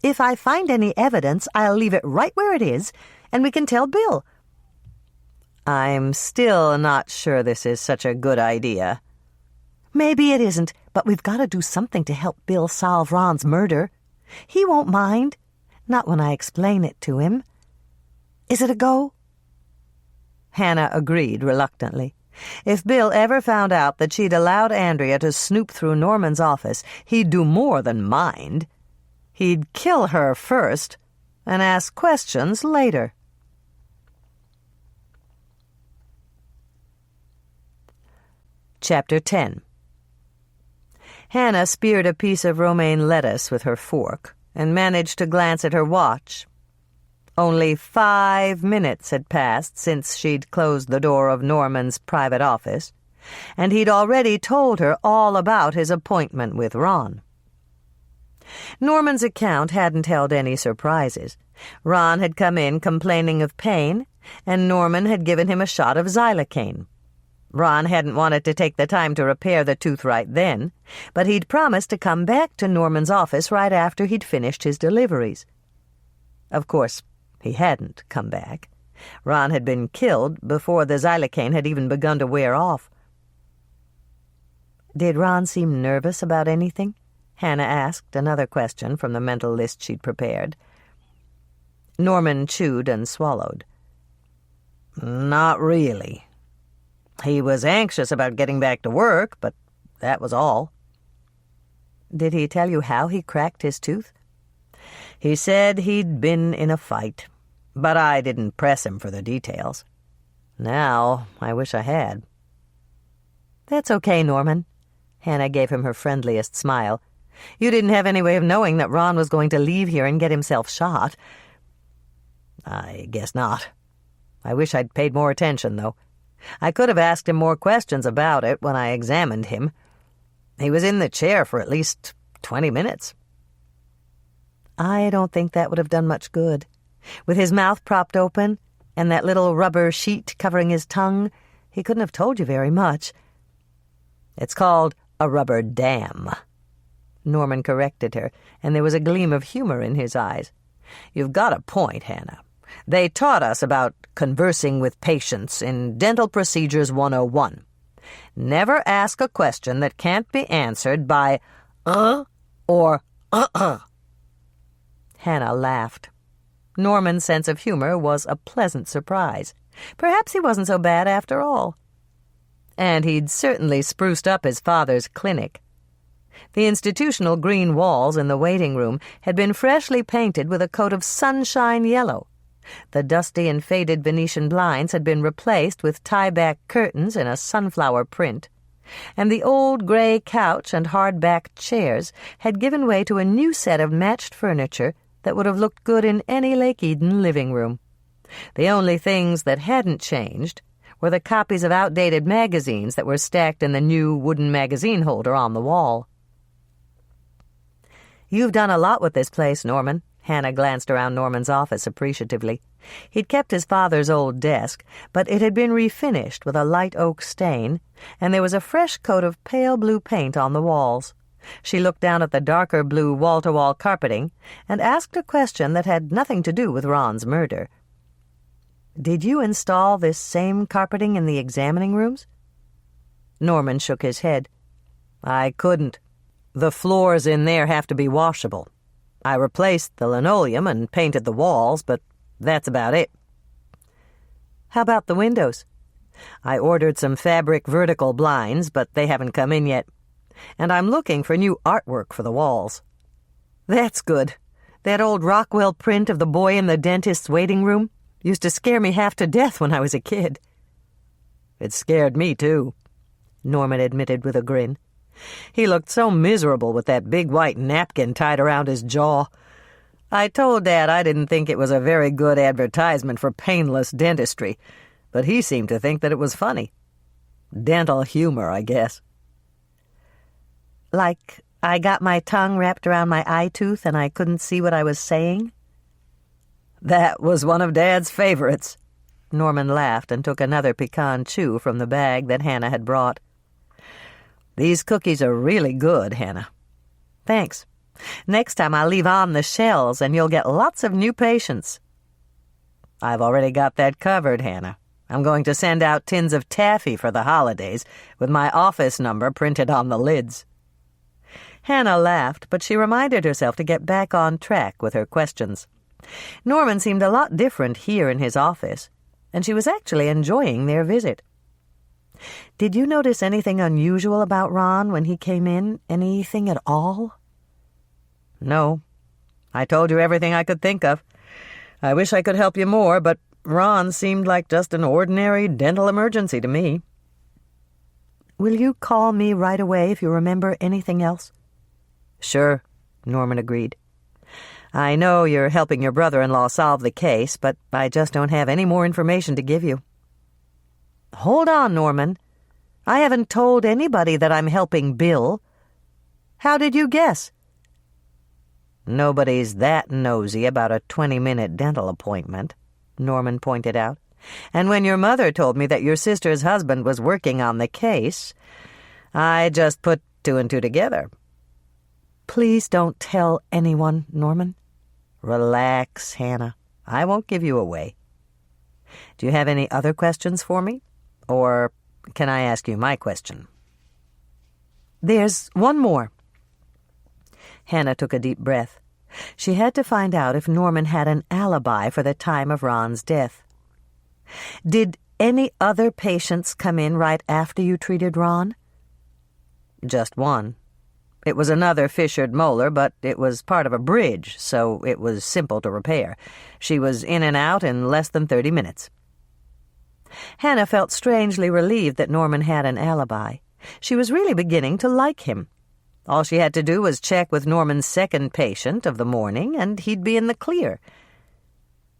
If I find any evidence, I'll leave it right where it is, and we can tell Bill." "I'm still not sure this is such a good idea." "Maybe it isn't, but we've got to do something to help Bill solve Ron's murder. He won't mind. Not when I explain it to him. Is it a go?" Hannah agreed reluctantly. If Bill ever found out that she'd allowed Andrea to snoop through Norman's office, he'd do more than mind. He'd kill her first and ask questions later. Chapter 10. Hannah speared a piece of romaine lettuce with her fork and managed to glance at her watch. Only 5 minutes had passed since she'd closed the door of Norman's private office, and he'd already told her all about his appointment with Ron. Norman's account hadn't held any surprises. Ron had come in complaining of pain, and Norman had given him a shot of xylocaine. Ron hadn't wanted to take the time to repair the tooth right then, but he'd promised to come back to Norman's office right after he'd finished his deliveries. Of course, he hadn't come back. Ron had been killed before the xylocaine had even begun to wear off. "Did Ron seem nervous about anything?" Hannah asked, another question from the mental list she'd prepared. Norman chewed and swallowed. "Not really. He was anxious about getting back to work, but that was all." "Did he tell you how he cracked his tooth?" "He said he'd been in a fight, but I didn't press him for the details. Now, I wish I had." "That's okay, Norman." Hannah gave him her friendliest smile. "You didn't have any way of knowing that Ron was going to leave here and get himself shot." "I guess not. I wish I'd paid more attention, though. I could have asked him more questions about it when I examined him. He was in the chair for at least 20 minutes. "I don't think that would have done much good. With his mouth propped open and that little rubber sheet covering his tongue, he couldn't have told you very much." "It's called a rubber dam." Norman corrected her, and there was a gleam of humor in his eyes. "You've got a point, Hannah. They taught us about conversing with patients in Dental Procedures 101. Never ask a question that can't be answered by or Hannah laughed. Norman's sense of humor was a pleasant surprise. Perhaps he wasn't so bad after all. And he'd certainly spruced up his father's clinic. The institutional green walls in the waiting room had been freshly painted with a coat of sunshine yellow. The dusty and faded Venetian blinds had been replaced with tie-back curtains in a sunflower print, and the old gray couch and hard-back chairs had given way to a new set of matched furniture that would have looked good in any Lake Eden living room. The only things that hadn't changed were the copies of outdated magazines that were stacked in the new wooden magazine holder on the wall. "You've done a lot with this place, Norman." Hannah glanced around Norman's office appreciatively. He'd kept his father's old desk, but it had been refinished with a light oak stain, and there was a fresh coat of pale blue paint on the walls. She looked down at the darker blue wall-to-wall carpeting and asked a question that had nothing to do with Ron's murder. "Did you install this same carpeting in the examining rooms?" Norman shook his head. "I couldn't. The floors in there have to be washable. I replaced the linoleum and painted the walls, but that's about it." "How about the windows?" "I ordered some fabric vertical blinds, but they haven't come in yet. And I'm looking for new artwork for the walls." "That's good. That old Rockwell print of the boy in the dentist's waiting room used to scare me half to death when I was a kid." "It scared me, too," Norman admitted with a grin. "He looked so miserable with that big white napkin tied around his jaw. I told Dad I didn't think it was a very good advertisement for painless dentistry, but he seemed to think that it was funny. Dental humor, I guess." "Like I got my tongue wrapped around my eye tooth and I couldn't see what I was saying?" "That was one of Dad's favorites." Norman laughed and took another pecan chew from the bag that Hannah had brought. "These cookies are really good, Hannah." "Thanks. Next time I'll leave on the shells and you'll get lots of new patients." "I've already got that covered, Hannah. I'm going to send out tins of taffy for the holidays with my office number printed on the lids." Hannah laughed, but she reminded herself to get back on track with her questions. Norman seemed a lot different here in his office, and she was actually enjoying their visit. "Did you notice anything unusual about Ron when he came in? Anything at all?" "No. I told you everything I could think of. I wish I could help you more, but Ron seemed like just an ordinary dental emergency to me." "Will you call me right away if you remember anything else?" "Sure," Norman agreed. "I know you're helping your brother-in-law solve the case, but I just don't have any more information to give you." "Hold on, Norman. I haven't told anybody that I'm helping Bill. How did you guess?" "Nobody's that nosy about a 20-minute dental appointment," Norman pointed out. "And when your mother told me that your sister's husband was working on the case, I just put two and two together." "Please don't tell anyone, Norman." "Relax, Hannah. I won't give you away. Do you have any other questions for me? Or can I ask you my question?" "There's one more." Hannah took a deep breath. She had to find out if Norman had an alibi for the time of Ron's death. "Did any other patients come in right after you treated Ron?" "Just one. It was another fissured molar, but it was part of a bridge, so it was simple to repair. She was in and out in less than 30 minutes. Hannah felt strangely relieved that Norman had an alibi. She was really beginning to like him. All she had to do was check with Norman's second patient of the morning, and he'd be in the clear.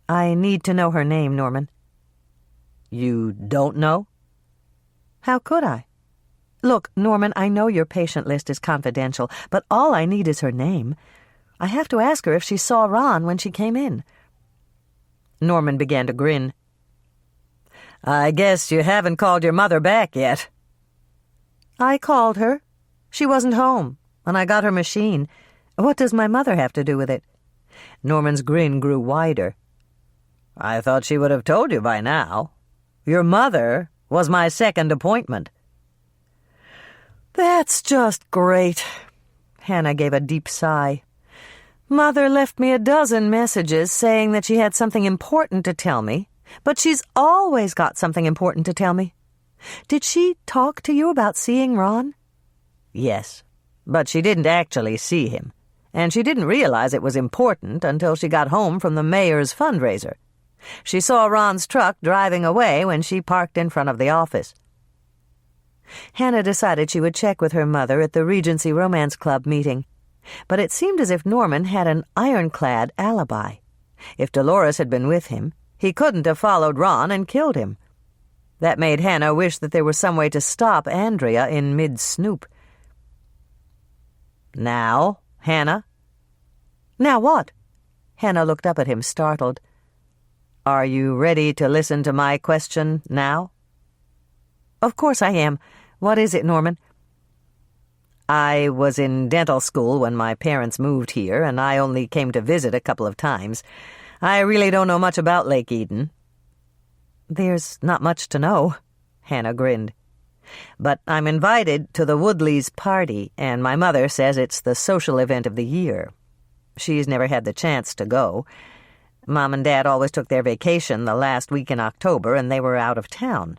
"I need to know her name, Norman." "You don't know?" "How could I? Look, Norman, I know your patient list is confidential, but all I need is her name. I have to ask her if she saw Ron when she came in." Norman began to grin. "I guess you haven't called your mother back yet." "I called her. She wasn't home, and I got her machine. What does my mother have to do with it?" Norman's grin grew wider. I thought she would have told you by now. Your mother was my second appointment." "That's just great." Hannah gave a deep sigh. "Mother left me a dozen messages saying that she had something important to tell me, but she's always got something important to tell me. Did she talk to you about seeing Ron?" "Yes, but she didn't actually see him, and she didn't realize it was important until she got home from the mayor's fundraiser. She saw Ron's truck driving away when she parked in front of the office." Hannah decided she would check with her mother at the Regency Romance Club meeting, but it seemed as if Norman had an ironclad alibi. If Dolores had been with him, he couldn't have followed Ron and killed him. That made Hannah wish that there was some way to stop Andrea in mid-snoop. "Now, Hannah?" "Now what?" Hannah looked up at him, startled. "Are you ready to listen to my question now?" "Of course I am. What is it, Norman?" "I was in dental school when my parents moved here, and I only came to visit a couple of times. I really don't know much about Lake Eden." "There's not much to know," Hannah grinned. "But I'm invited to the Woodleys' party, and my mother says it's the social event of the year. She's never had the chance to go. Mom and Dad always took their vacation the last week in October, and they were out of town.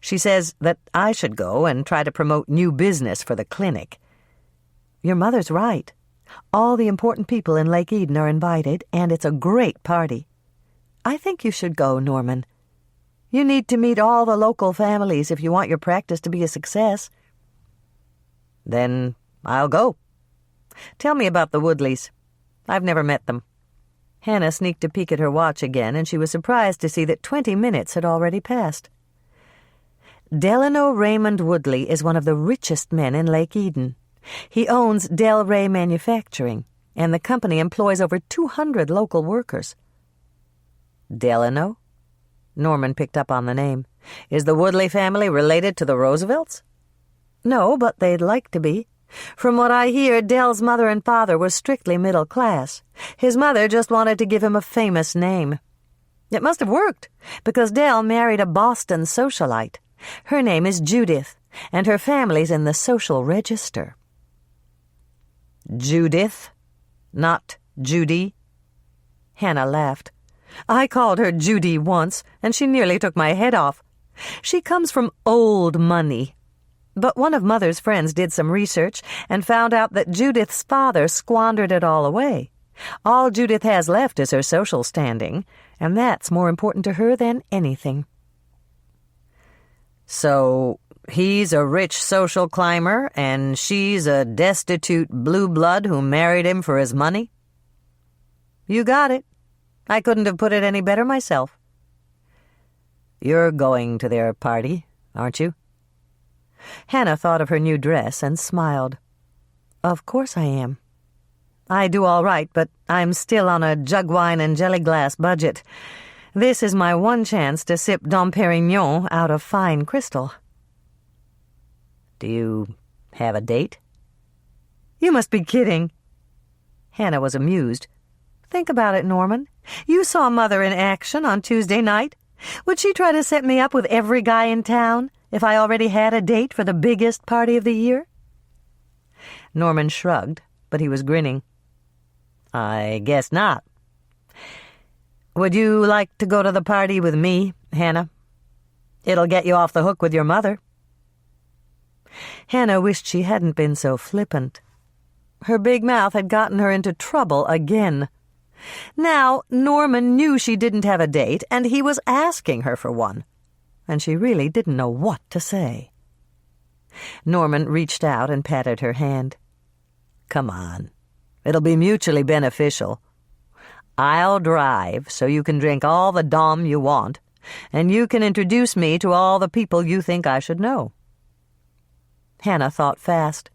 She says that I should go and try to promote new business for the clinic." "Your mother's right. All the important people in Lake Eden are invited, and it's a great party. I think you should go, Norman. You need to meet all the local families if you want your practice to be a success." "Then I'll go. Tell me about the Woodleys. I've never met them." Hannah sneaked a peek at her watch again, and she was surprised to see that 20 minutes had already passed. "Delano Raymond Woodley is one of the richest men in Lake Eden. He owns Del Rey Manufacturing, and the company employs over 200 local workers." "Delano?" Norman picked up on the name. "Is the Woodley family related to the Roosevelts?" "No, but they'd like to be. From what I hear, Del's mother and father were strictly middle class. His mother just wanted to give him a famous name. It must have worked, because Del married a Boston socialite. Her name is Judith, and her family's in the social register." "Judith, not Judy?" Hannah laughed. "I called her Judy once, and she nearly took my head off. She comes from old money. But one of Mother's friends did some research and found out that Judith's father squandered it all away. All Judith has left is her social standing, and that's more important to her than anything." "So he's a rich social climber, and she's a destitute blue blood who married him for his money?" "You got it. I couldn't have put it any better myself." "You're going to their party, aren't you?" Hannah thought of her new dress and smiled. "Of course I am. I do all right, but I'm still on a jug wine and jelly glass budget. This is my one chance to sip Dom Perignon out of fine crystal." "Do you have a date?" "You must be kidding." Hannah was amused. "Think about it, Norman. You saw Mother in action on Tuesday night. Would she try to set me up with every guy in town if I already had a date for the biggest party of the year?" Norman shrugged, but he was grinning. "I guess not. Would you like to go to the party with me, Hannah? It'll get you off the hook with your mother." Hannah wished she hadn't been so flippant. Her big mouth had gotten her into trouble again. Now Norman knew she didn't have a date, and he was asking her for one, and she really didn't know what to say. Norman reached out and patted her hand. "Come on. It'll be mutually beneficial. I'll drive so you can drink all the Dom you want, and you can introduce me to all the people you think I should know." Hannah thought fast.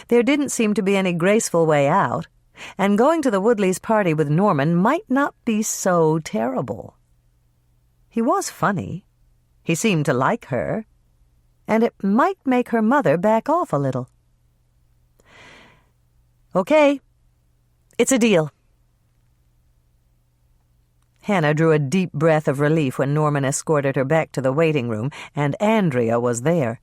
There didn't seem to be any graceful way out, and going to the Woodleys' party with Norman might not be so terrible. He was funny. He seemed to like her, and it might make her mother back off a little. "Okay, it's a deal." Hannah drew a deep breath of relief when Norman escorted her back to the waiting room, and Andrea was there.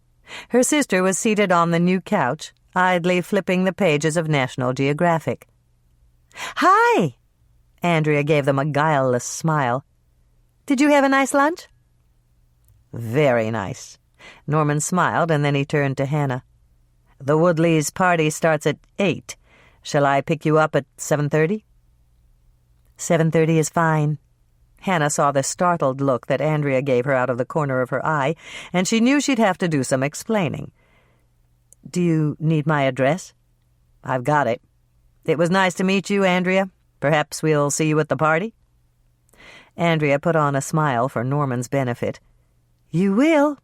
Her sister was seated on the new couch, idly flipping the pages of National Geographic. "Hi!" Andrea gave them a guileless smile. "Did you have a nice lunch?" "Very nice." Norman smiled, and then he turned to Hannah. "The Woodleys' party starts at 8. Shall I pick you up at 7:30? 7:30 is fine." Hannah saw the startled look that Andrea gave her out of the corner of her eye, and she knew she'd have to do some explaining. "Do you need my address?" "I've got it. It was nice to meet you, Andrea. Perhaps we'll see you at the party?" Andrea put on a smile for Norman's benefit. "You will.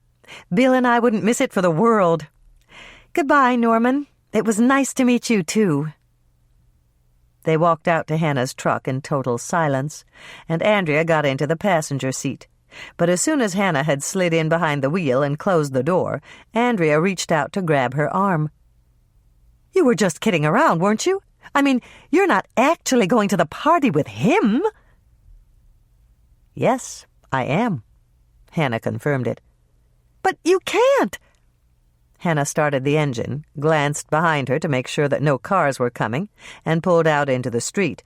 Bill and I wouldn't miss it for the world. Goodbye, Norman. It was nice to meet you, too." They walked out to Hannah's truck in total silence, and Andrea got into the passenger seat. But as soon as Hannah had slid in behind the wheel and closed the door, Andrea reached out to grab her arm. "You were just kidding around, weren't you? I mean, you're not actually going to the party with him?" "Yes, I am." Hannah confirmed it. "But you can't." Hannah started the engine, glanced behind her to make sure that no cars were coming, and pulled out into the street.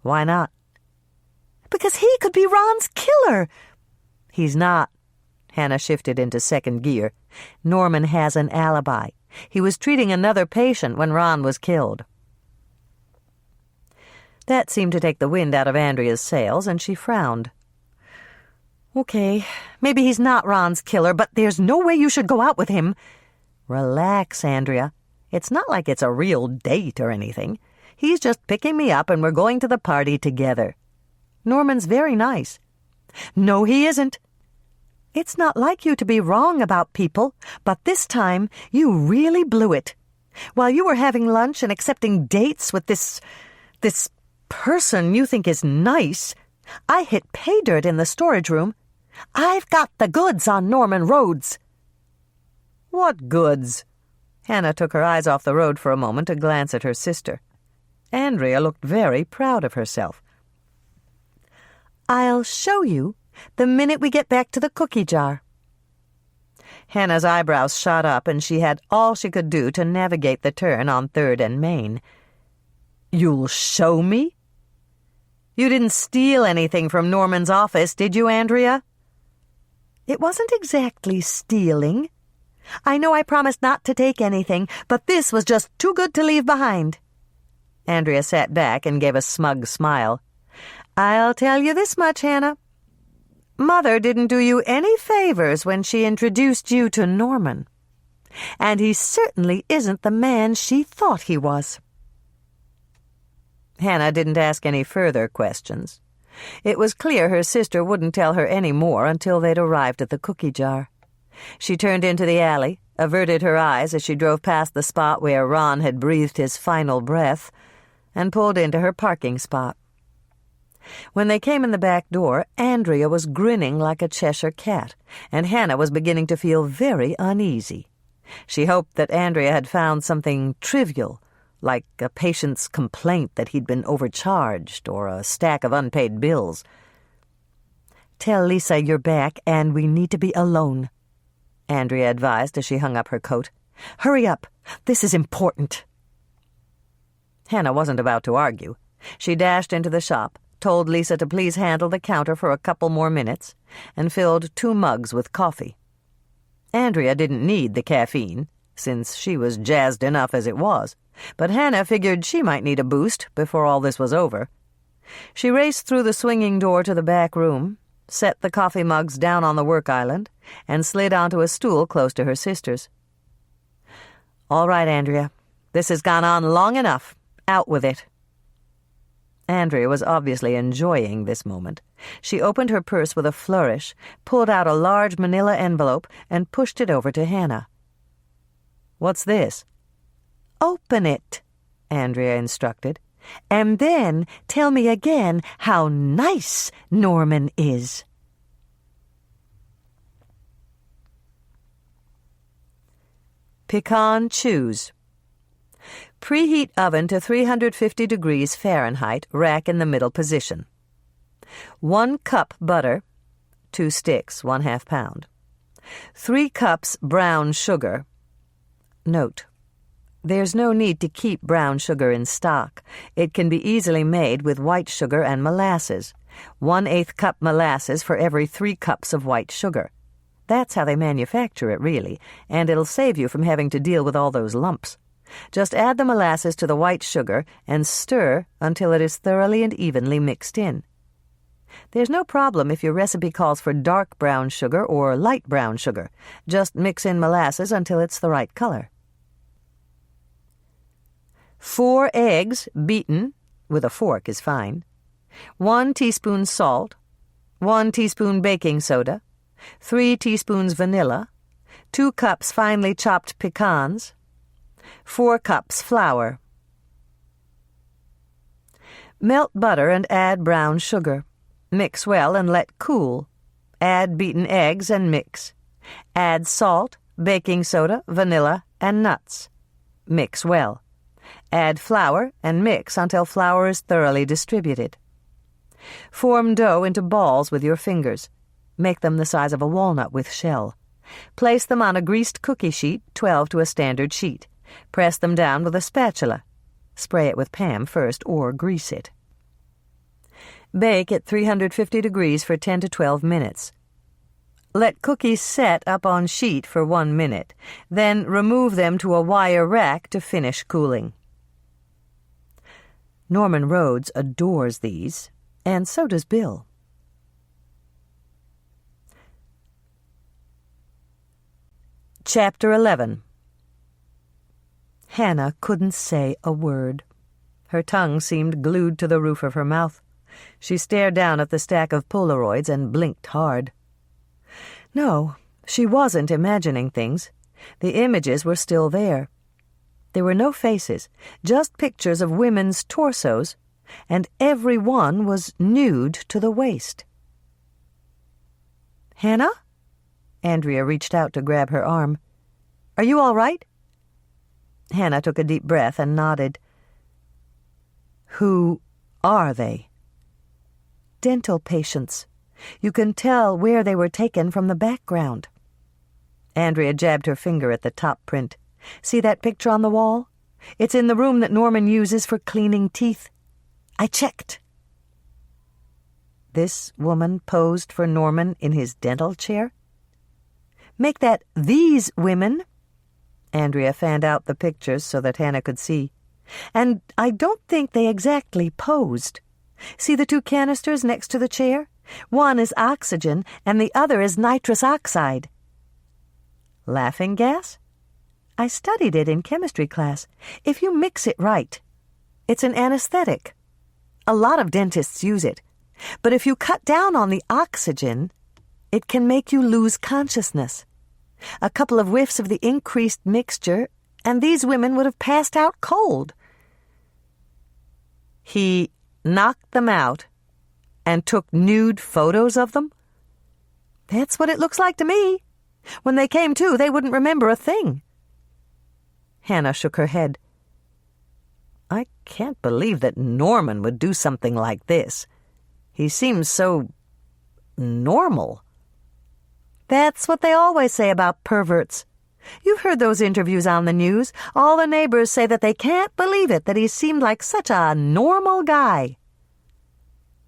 "Why not?" "Because he could be Ron's killer." "He's not." Hannah shifted into second gear. "Norman has an alibi. He was treating another patient when Ron was killed." That seemed to take the wind out of Andrea's sails, and she frowned. "Okay, maybe he's not Ron's killer, but there's no way you should go out with him." "Relax, Andrea. It's not like it's a real date or anything. He's just picking me up and we're going to the party together. Norman's very nice." "No, he isn't. It's not like you to be wrong about people, but this time you really blew it. While you were having lunch and accepting dates with this person you think is nice, I hit pay dirt in the storage room. I've got the goods on Norman Rhodes." "What goods?" Hannah took her eyes off the road for a moment to glance at her sister. Andrea looked very proud of herself. "I'll show you the minute we get back to the cookie jar." Hannah's eyebrows shot up, and she had all she could do to navigate the turn on 3rd and Main. "You'll show me? You didn't steal anything from Norman's office, did you, Andrea?" "It wasn't exactly stealing. I know I promised not to take anything, but this was just too good to leave behind." Andrea sat back and gave a smug smile. "I'll tell you this much, Hannah. Mother didn't do you any favors when she introduced you to Norman. And he certainly isn't the man she thought he was." Hannah didn't ask any further questions. It was clear her sister wouldn't tell her any more until they'd arrived at the cookie jar. She turned into the alley, averted her eyes as she drove past the spot where Ron had breathed his final breath, and pulled into her parking spot. When they came in the back door, Andrea was grinning like a Cheshire cat, and Hannah was beginning to feel very uneasy. She hoped that Andrea had found something trivial, like a patient's complaint that he'd been overcharged or a stack of unpaid bills. "Tell Lisa you're back and we need to be alone," Andrea advised as she hung up her coat. "Hurry up. This is important." Hannah wasn't about to argue. She dashed into the shop, told Lisa to please handle the counter for a couple more minutes, and filled 2 mugs with coffee. Andrea didn't need the caffeine, since she was jazzed enough as it was, but Hannah figured she might need a boost before all this was over. She raced through the swinging door to the back room, set the coffee mugs down on the work island, and slid onto a stool close to her sister's. "All right, Andrea. This has gone on long enough. Out with it." Andrea was obviously enjoying this moment. She opened her purse with a flourish, pulled out a large manila envelope, and pushed it over to Hannah. "What's this?" "Open it," Andrea instructed, "and then tell me again how nice Norman is." Pecan chews. Preheat oven to 350 degrees Fahrenheit, rack in the middle position. 1 cup butter, 2 sticks, 1/2 pound. 3 cups brown sugar. Note: there's no need to keep brown sugar in stock. It can be easily made with white sugar and molasses. 1/8 cup molasses for every 3 cups of white sugar. That's how they manufacture it, really, and it'll save you from having to deal with all those lumps. Just add the molasses to the white sugar and stir until it is thoroughly and evenly mixed in. There's no problem if your recipe calls for dark brown sugar or light brown sugar. Just mix in molasses until it's the right color. 4 eggs, beaten, with a fork is fine. 1 teaspoon salt, 1 teaspoon baking soda, 3 teaspoons vanilla, 2 cups finely chopped pecans, 4 cups flour. Melt butter and add brown sugar. Mix well and let cool. Add beaten eggs and mix. Add salt, baking soda, vanilla, and nuts. Mix well. Add flour and mix until flour is thoroughly distributed. Form dough into balls with your fingers. Make them the size of a walnut with shell. Place them on a greased cookie sheet, 12 to a standard sheet. Press them down with a spatula. Spray it with Pam first or grease it. Bake at 350 degrees for 10 to 12 minutes. Let cookies set up on sheet for 1 minute. Then remove them to a wire rack to finish cooling. Norman Rhodes adores these, and so does Bill. Chapter 11. Hannah couldn't say a word. Her tongue seemed glued to the roof of her mouth. She stared down at the stack of Polaroids and blinked hard. No, she wasn't imagining things. The images were still there. There were no faces, just pictures of women's torsos, and every one was nude to the waist. "Hannah?" Andrea reached out to grab her arm. "Are you all right?" Hannah took a deep breath and nodded. "Who are they?" "Dental patients. You can tell where they were taken from the background." Andrea jabbed her finger at the top print. "See that picture on the wall? It's in the room that Norman uses for cleaning teeth. I checked." This woman posed for Norman in his dental chair? "Make that these women." Andrea fanned out the pictures so that Hannah could see. "And I don't think they exactly posed. See the 2 canisters next to the chair? One is oxygen and the other is nitrous oxide." "Laughing gas?" "I studied it in chemistry class. If you mix it right, it's an anesthetic. A lot of dentists use it. But if you cut down on the oxygen, it can make you lose consciousness. A couple of whiffs of the increased mixture, and these women would have passed out cold." "He knocked them out and took nude photos of them?" "That's what it looks like to me. When they came to, they wouldn't remember a thing." Hannah shook her head. "I can't believe that Norman would do something like this. He seems so normal." "That's what they always say about perverts. You've heard those interviews on the news. All the neighbors say that they can't believe it, that he seemed like such a normal guy."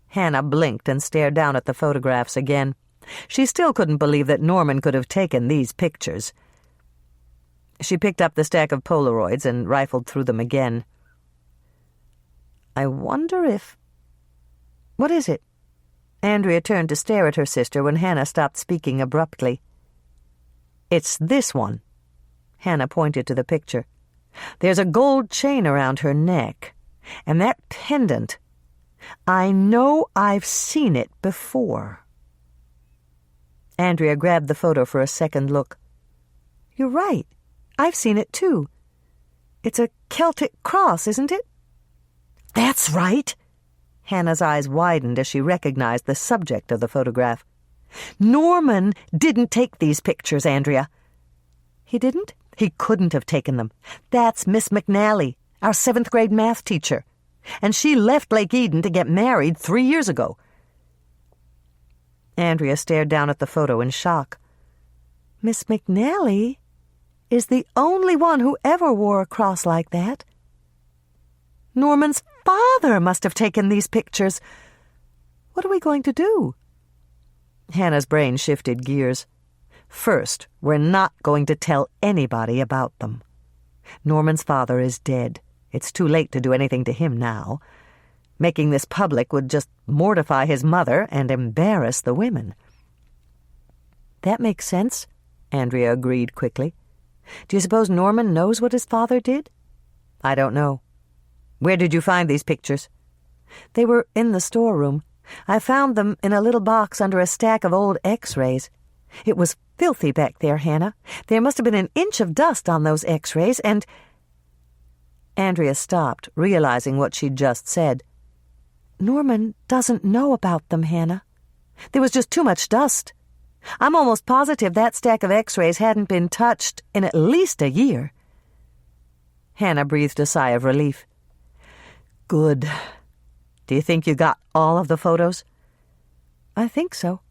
Hannah blinked and stared down at the photographs again. She still couldn't believe that Norman could have taken these pictures. She picked up the stack of Polaroids and rifled through them again. "I wonder if... What is it?" Andrea turned to stare at her sister when Hannah stopped speaking abruptly. "It's this one." Hannah pointed to the picture. "There's a gold chain around her neck, and that pendant. I know I've seen it before." Andrea grabbed the photo for a second look. "You're right. I've seen it too. It's a Celtic cross, isn't it?" "That's right." Hannah's eyes widened as she recognized the subject of the photograph. "Norman didn't take these pictures, Andrea." "He didn't?" "He couldn't have taken them. That's Miss McNally, our 7th grade math teacher. And she left Lake Eden to get married 3 years ago. Andrea stared down at the photo in shock. Miss McNally is the only one who ever wore a cross like that. Norman's father must have taken these pictures. What are we going to do? Hannah's brain shifted gears. First, we're not going to tell anybody about them. Norman's father is dead. It's too late to do anything to him now. Making this public would just mortify his mother and embarrass the women. That makes sense, Andrea agreed quickly. Do you suppose Norman knows what his father did? I don't know. Where did you find these pictures? They were in the storeroom. I found them in a little box under a stack of old X-rays. It was filthy back there, Hannah. There must have been an inch of dust on those X-rays, and... Andrea stopped, realizing what she'd just said. Norman doesn't know about them, Hannah. There was just too much dust. I'm almost positive that stack of X-rays hadn't been touched in at least a year. Hannah breathed a sigh of relief. Good. Do you think you got all of the photos? I think so.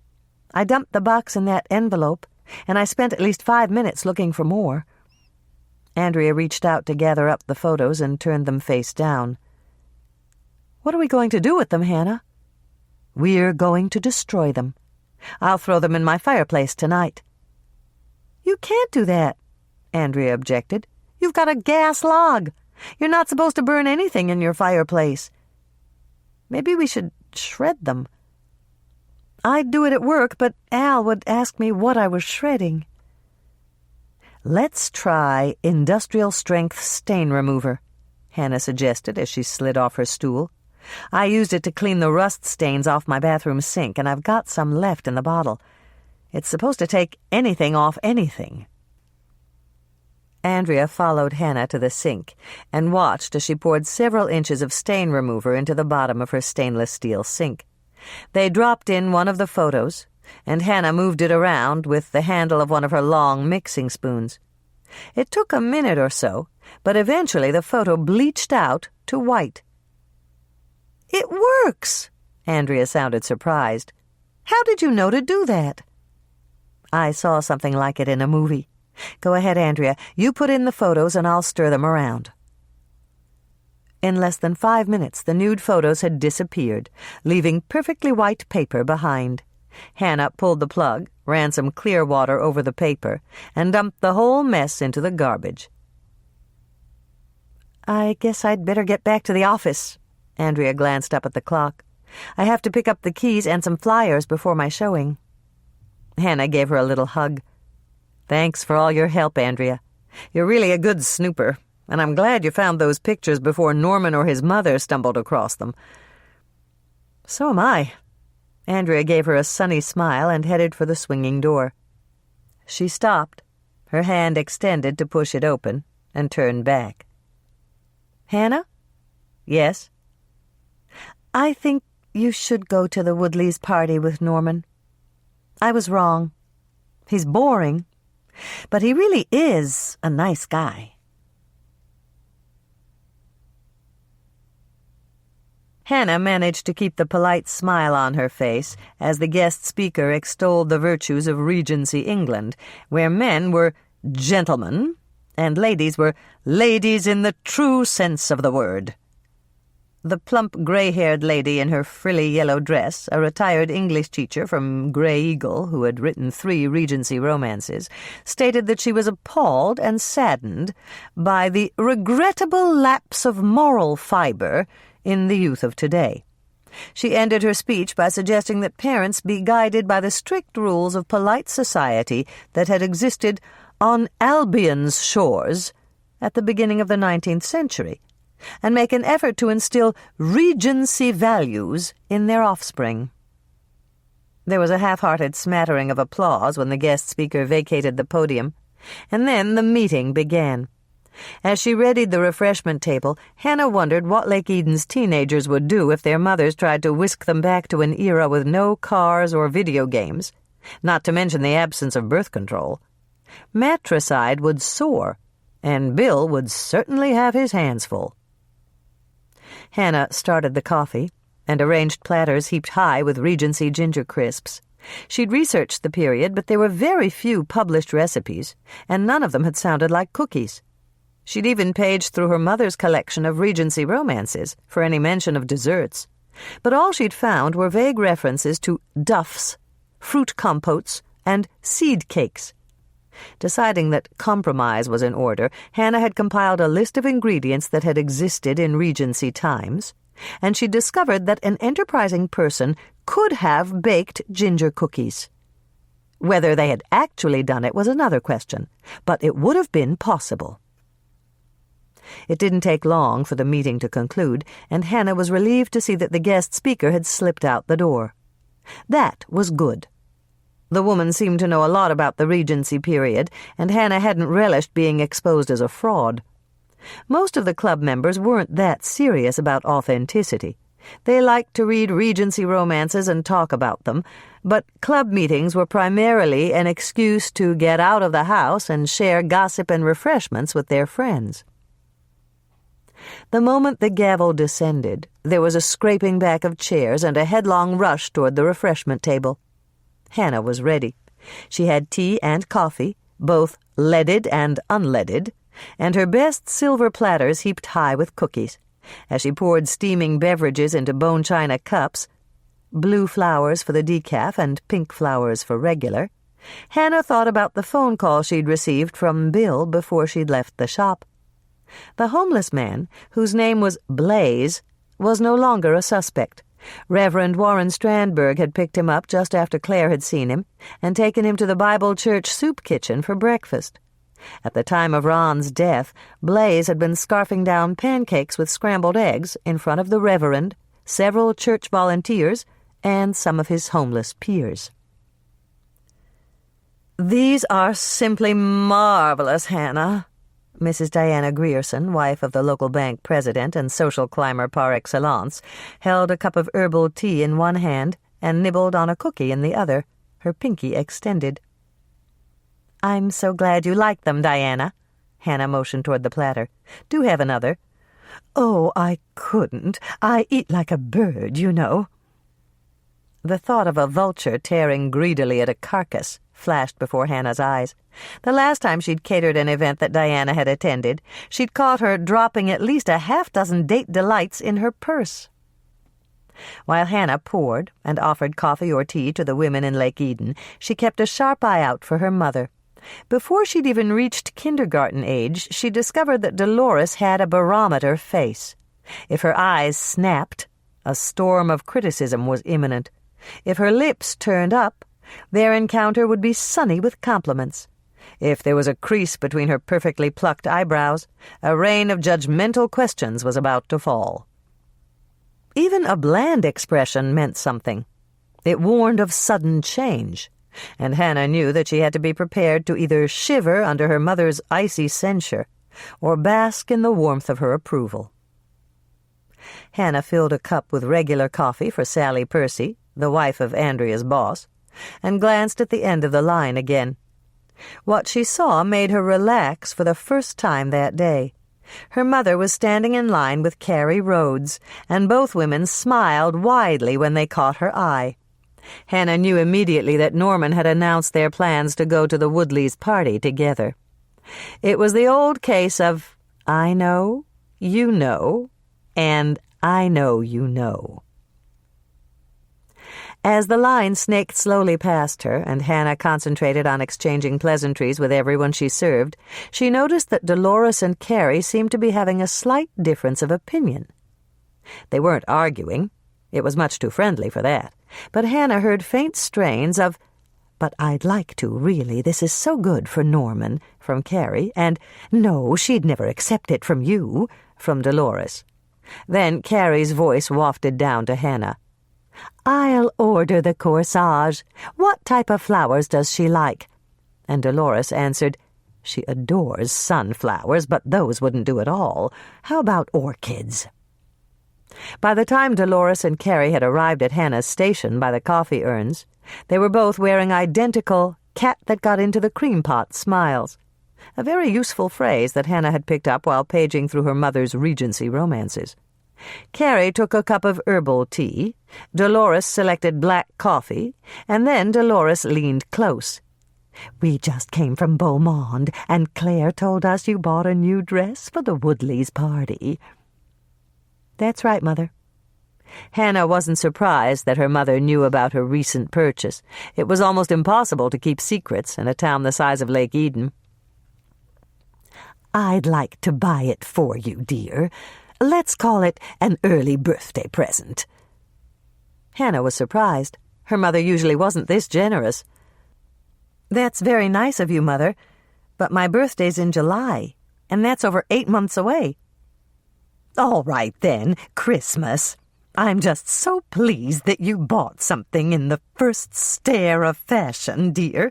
I dumped the box in that envelope, and I spent at least 5 minutes looking for more. Andrea reached out to gather up the photos and turned them face down. What are we going to do with them, Hannah? We're going to destroy them. I'll throw them in my fireplace tonight. You can't do that, Andrea objected. You've got a gas log. You're not supposed to burn anything in your fireplace. Maybe we should shred them. I'd do it at work, but Al would ask me what I was shredding. Let's try industrial-strength stain remover, Hannah suggested as she slid off her stool. I used it to clean the rust stains off my bathroom sink, and I've got some left in the bottle. It's supposed to take anything off anything. Andrea followed Hannah to the sink and watched as she poured several inches of stain remover into the bottom of her stainless steel sink. They dropped in one of the photos, and Hannah moved it around with the handle of one of her long mixing spoons. It took a minute or so, but eventually the photo bleached out to white. It works! Andrea sounded surprised. How did you know to do that? I saw something like it in a movie. Go ahead, Andrea. You put in the photos and I'll stir them around. In less than 5 minutes, the nude photos had disappeared, leaving perfectly white paper behind. Hannah pulled the plug, ran some clear water over the paper, and dumped the whole mess into the garbage. I guess I'd better get back to the office. Andrea glanced up at the clock. I have to pick up the keys and some flyers before my showing. Hannah gave her a little hug. Thanks for all your help, Andrea. You're really a good snooper, and I'm glad you found those pictures before Norman or his mother stumbled across them. So am I. Andrea gave her a sunny smile and headed for the swinging door. She stopped, her hand extended to push it open, and turned back. Hannah? Yes? I think you should go to the Woodleys' party with Norman. I was wrong. He's boring, but he really is a nice guy. Hannah managed to keep the polite smile on her face as the guest speaker extolled the virtues of Regency England, where men were gentlemen and ladies were ladies in the true sense of the word. The plump, gray-haired lady in her frilly yellow dress, a retired English teacher from Grey Eagle who had written 3 Regency romances, stated that she was appalled and saddened by the regrettable lapse of moral fiber in the youth of today. She ended her speech by suggesting that parents be guided by the strict rules of polite society that had existed on Albion's shores at the beginning of the 19th century, and make an effort to instill Regency values in their offspring. There was a half-hearted smattering of applause when the guest speaker vacated the podium, and then the meeting began. As she readied the refreshment table, Hannah wondered what Lake Eden's teenagers would do if their mothers tried to whisk them back to an era with no cars or video games, not to mention the absence of birth control. Matricide would soar, and Bill would certainly have his hands full. Hannah started the coffee and arranged platters heaped high with Regency ginger crisps. She'd researched the period, but there were very few published recipes, and none of them had sounded like cookies. She'd even paged through her mother's collection of Regency romances for any mention of desserts, but all she'd found were vague references to duffs, fruit compotes, and seed cakes. Deciding that compromise was in order, Hannah had compiled a list of ingredients that had existed in Regency times, and she discovered that an enterprising person could have baked ginger cookies. Whether they had actually done it was another question, but it would have been possible. It didn't take long for the meeting to conclude, and Hannah was relieved to see that the guest speaker had slipped out the door. That was good. The woman seemed to know a lot about the Regency period, and Hannah hadn't relished being exposed as a fraud. Most of the club members weren't that serious about authenticity. They liked to read Regency romances and talk about them, but club meetings were primarily an excuse to get out of the house and share gossip and refreshments with their friends. The moment the gavel descended, there was a scraping back of chairs and a headlong rush toward the refreshment table. Hannah was ready. She had tea and coffee, both leaded and unleaded, and her best silver platters heaped high with cookies. As she poured steaming beverages into bone china cups, blue flowers for the decaf and pink flowers for regular, Hannah thought about the phone call she'd received from Bill before she'd left the shop. The homeless man, whose name was Blaze, was no longer a suspect. Reverend Warren Strandberg had picked him up just after Claire had seen him and taken him to the Bible Church soup kitchen for breakfast. At the time of Ron's death, Blaze had been scarfing down pancakes with scrambled eggs in front of the Reverend, several church volunteers, and some of his homeless peers. "These are simply marvelous, Hannah," Mrs. Diana Grierson, wife of the local bank president and social climber par excellence, held a cup of herbal tea in one hand and nibbled on a cookie in the other, her pinky extended. "I'm so glad you like them, Diana." Hannah motioned toward the platter. "Do have another." "Oh, I couldn't. I eat like a bird, you know." The thought of a vulture tearing greedily at a carcass flashed before Hannah's eyes. The last time she'd catered an event that Diana had attended, she'd caught her dropping at least a half-dozen date delights in her purse. While Hannah poured and offered coffee or tea to the women in Lake Eden, she kept a sharp eye out for her mother. Before she'd even reached kindergarten age, she discovered that Dolores had a barometer face. If her eyes snapped, a storm of criticism was imminent. If her lips turned up, their encounter would be sunny with compliments. If there was a crease between her perfectly plucked eyebrows, a rain of judgmental questions was about to fall. Even a bland expression meant something. It warned of sudden change, and Hannah knew that she had to be prepared to either shiver under her mother's icy censure or bask in the warmth of her approval. Hannah filled a cup with regular coffee for Sally Percy, the wife of Andrea's boss, and glanced at the end of the line again. What she saw made her relax for the first time that day. Her mother was standing in line with Carrie Rhodes, and both women smiled widely when they caught her eye. Hannah knew immediately that Norman had announced their plans to go to the Woodleys' party together. It was the old case of I know, and I know you know. As the line snaked slowly past her, and Hannah concentrated on exchanging pleasantries with everyone she served, she noticed that Dolores and Carrie seemed to be having a slight difference of opinion. They weren't arguing. It was much too friendly for that. But Hannah heard faint strains of, "But I'd like to, really. This is so good for Norman," from Carrie, and "No, she'd never accept it from you," from Dolores. Then Carrie's voice wafted down to Hannah. "I'll order the corsage. What type of flowers does she like?" And Dolores answered, "She adores sunflowers, but those wouldn't do at all. How about orchids?" By the time Dolores and Carrie had arrived at Hannah's station by the coffee urns, they were both wearing identical cat-that-got-into-the-cream-pot smiles, a very useful phrase that Hannah had picked up while paging through her mother's Regency romances. Carrie took a cup of herbal tea, Dolores selected black coffee, and then Dolores leaned close. "We just came from Beaumont, and Claire told us you bought a new dress for the Woodleys' party." "That's right, Mother." Hannah wasn't surprised that her mother knew about her recent purchase. It was almost impossible to keep secrets in a town the size of Lake Eden. "I'd like to buy it for you, dear. Let's call it an early birthday present." Hannah was surprised. Her mother usually wasn't this generous. "That's very nice of you, Mother, but my birthday's in July, and that's over 8 months away." "All right, then, Christmas. I'm just so pleased that you bought something in the first stare of fashion, dear.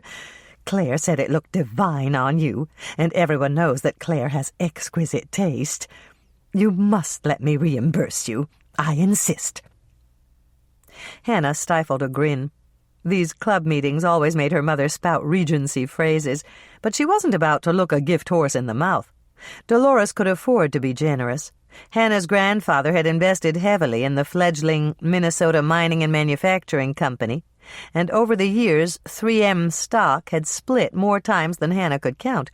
Claire said it looked divine on you, and everyone knows that Claire has exquisite taste. You must let me reimburse you. I insist." Hannah stifled a grin. These club meetings always made her mother spout Regency phrases, but she wasn't about to look a gift horse in the mouth. Dolores could afford to be generous. Hannah's grandfather had invested heavily in the fledgling Minnesota Mining and Manufacturing Company, and over the years 3M stock had split more times than Hannah could count.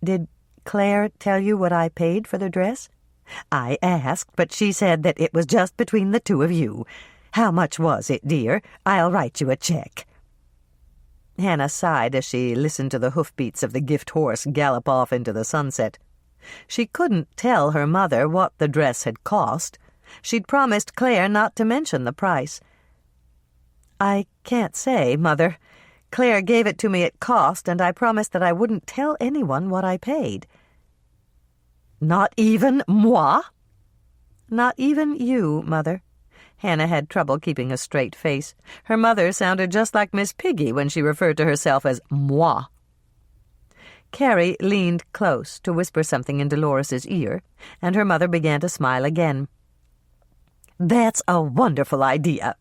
"Did Claire tell you what I paid for the dress?" "I asked, but she said that it was just between the two of you. How much was it, dear? I'll write you a check." Hannah sighed as she listened to the hoofbeats of the gift horse gallop off into the sunset. She couldn't tell her mother what the dress had cost. She'd promised Claire not to mention the price. "I can't say, Mother. Claire gave it to me at cost, and I promised that I wouldn't tell anyone what I paid." "Not even moi?" "Not even you, Mother." Hannah had trouble keeping a straight face. Her mother sounded just like Miss Piggy when she referred to herself as moi. Carrie leaned close to whisper something in Dolores's ear, and her mother began to smile again. "That's a wonderful idea.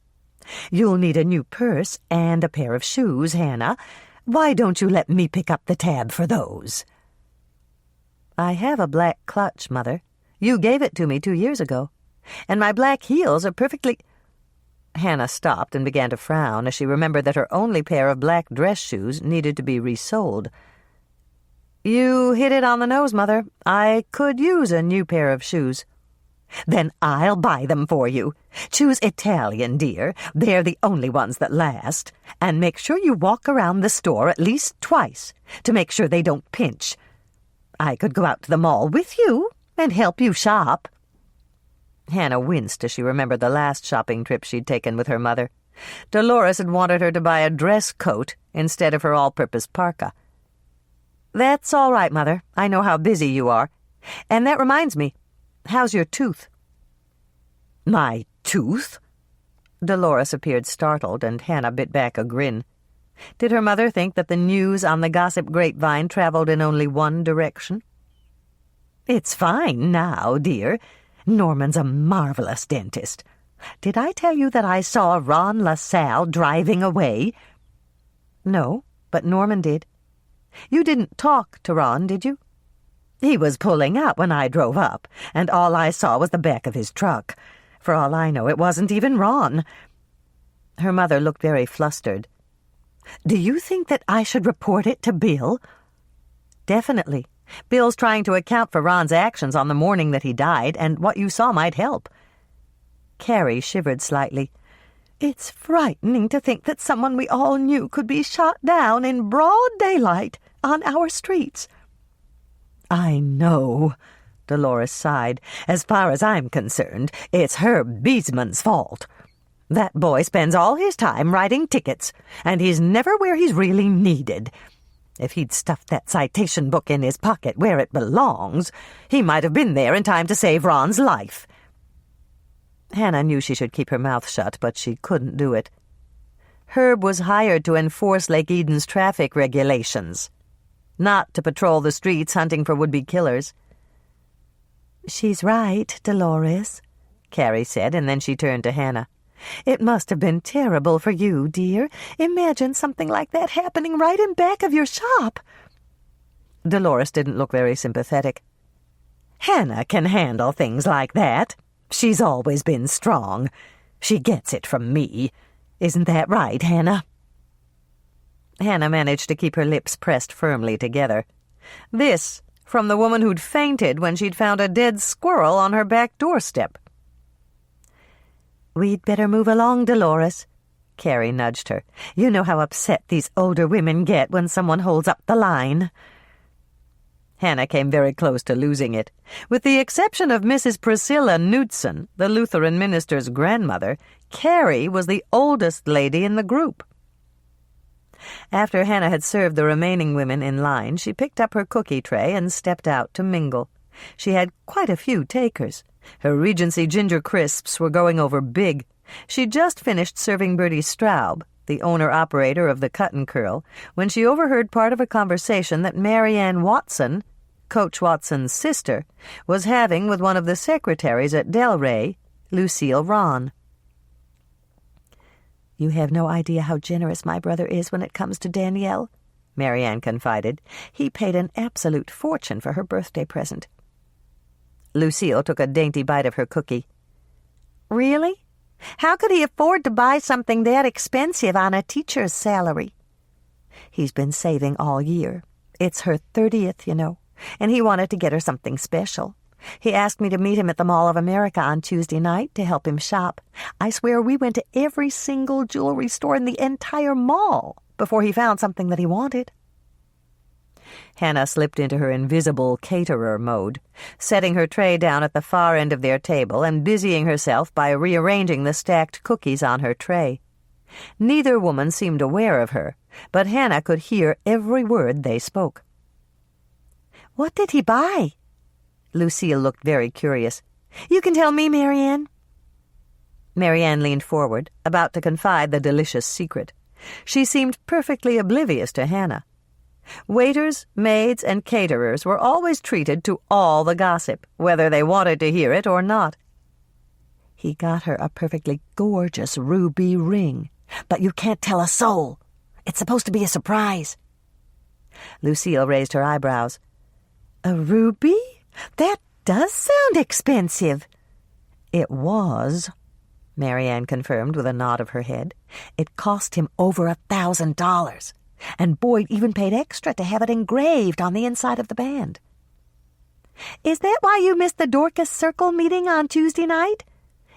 You'll need a new purse and a pair of shoes, Hannah. Why don't you let me pick up the tab for those?" "I have a black clutch, Mother. You gave it to me 2 years ago. And my black heels are perfectly—" Hannah stopped and began to frown as she remembered that her only pair of black dress shoes needed to be resoled. "You hit it on the nose, Mother. I could use a new pair of shoes." "Then I'll buy them for you. Choose Italian, dear. They're the only ones that last. And make sure you walk around the store at least twice to make sure they don't pinch. I could go out to the mall with you and help you shop." Hannah winced as she remembered the last shopping trip she'd taken with her mother. Dolores had wanted her to buy a dress coat instead of her all-purpose parka. "That's all right, Mother. I know how busy you are. And that reminds me, how's your tooth?" "My tooth?" Dolores appeared startled, and Hannah bit back a grin. Did her mother think that the news on the gossip grapevine traveled in only one direction? "It's fine now, dear. Norman's a marvelous dentist. Did I tell you that I saw Ron LaSalle driving away?" "No, but Norman did. You didn't talk to Ron, did you?" "He was pulling up when I drove up, and all I saw was the back of his truck. For all I know, it wasn't even Ron." Her mother looked very flustered. "Do you think that I should report it to Bill?" "Definitely. Bill's trying to account for Ron's actions on the morning that he died, and what you saw might help." Carrie shivered slightly. "It's frightening to think that someone we all knew could be shot down in broad daylight on our streets." "I know," Dolores sighed. "As far as I'm concerned, it's Herb Beesman's fault. That boy spends all his time writing tickets, and he's never where he's really needed. If he'd stuffed that citation book in his pocket where it belongs, he might have been there in time to save Ron's life." Hannah knew she should keep her mouth shut, but she couldn't do it. Herb was hired to enforce Lake Eden's traffic regulations, not to patrol the streets hunting for would-be killers. "She's right, Dolores," Carrie said, and then she turned to Hannah. "It must have been terrible for you, dear. Imagine something like that happening right in back of your shop." Dolores didn't look very sympathetic. Hannah can handle things like that. She's always been strong. She gets it from me. Isn't that right, Hannah?" Hannah managed to keep her lips pressed firmly together. This from the woman who'd fainted when she'd found a dead squirrel on her back doorstep. "We'd better move along, Dolores," Carrie nudged her. "You know how upset these older women get when someone holds up the line." Hannah came very close to losing it. With the exception of Mrs. Priscilla Knudsen, the Lutheran minister's grandmother, Carrie was the oldest lady in the group. After Hannah had served the remaining women in line, she picked up her cookie tray and stepped out to mingle. She had quite a few takers. Her Regency ginger crisps were going over big. She'd just finished serving Bertie Straub, the owner-operator of the Cut and Curl, when she overheard part of a conversation that Marianne Watson, Coach Watson's sister, was having with one of the secretaries at Delray, Lucille Ron. "You have no idea how generous my brother is when it comes to Danielle," Marianne confided. "He paid an absolute fortune for her birthday present." Lucille took a dainty bite of her cookie. "Really? How could he afford to buy something that expensive on a teacher's salary?" "He's been saving all year. It's her 30th, you know, and he wanted to get her something special. He asked me to meet him at the Mall of America on Tuesday night to help him shop. I swear we went to every single jewelry store in the entire mall before he found something that he wanted." Hannah slipped into her invisible caterer mode, setting her tray down at the far end of their table and busying herself by rearranging the stacked cookies on her tray. Neither woman seemed aware of her, but Hannah could hear every word they spoke. "What did he buy?" Lucille looked very curious. "You can tell me, Marianne." Marianne leaned forward, about to confide the delicious secret. She seemed perfectly oblivious to Hannah. Waiters, maids, and caterers were always treated to all the gossip, whether they wanted to hear it or not. "He got her a perfectly gorgeous ruby ring, but you can't tell a soul. It's supposed to be a surprise." Lucille raised her eyebrows. "A ruby? That does sound expensive." "It was," Marianne confirmed with a nod of her head. "It cost him over $1,000. And Boyd even paid extra to have it engraved on the inside of the band." "Is that why you missed the Dorcas Circle meeting on Tuesday night?"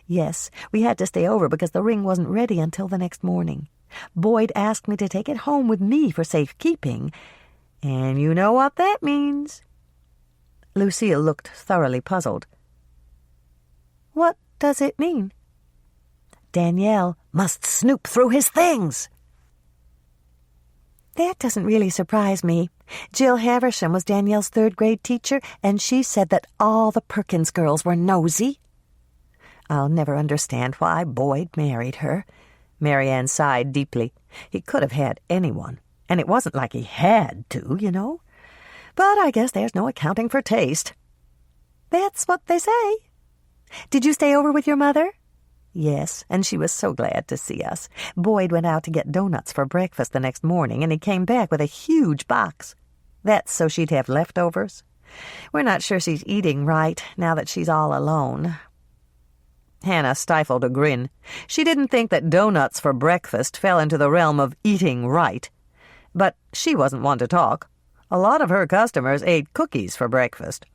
"Yes, we had to stay over because the ring wasn't ready until the next morning. Boyd asked me to take it home with me for safekeeping, and you know what that means." Lucille looked thoroughly puzzled. "What does it mean?" "Danielle must snoop through his things." "That doesn't really surprise me. Jill Haversham was Danielle's third-grade teacher, and she said that all the Perkins girls were nosy." "I'll never understand why Boyd married her." Marianne sighed deeply. "He could have had anyone, and it wasn't like he had to, you know. But I guess there's no accounting for taste." "That's what they say. Did you stay over with your mother?" "Yes, and she was so glad to see us. Boyd went out to get donuts for breakfast the next morning, and he came back with a huge box. That's so she'd have leftovers. We're not sure she's eating right now that she's all alone." Hannah stifled a grin. She didn't think that donuts for breakfast fell into the realm of eating right. But she wasn't one to talk. A lot of her customers ate cookies for breakfast.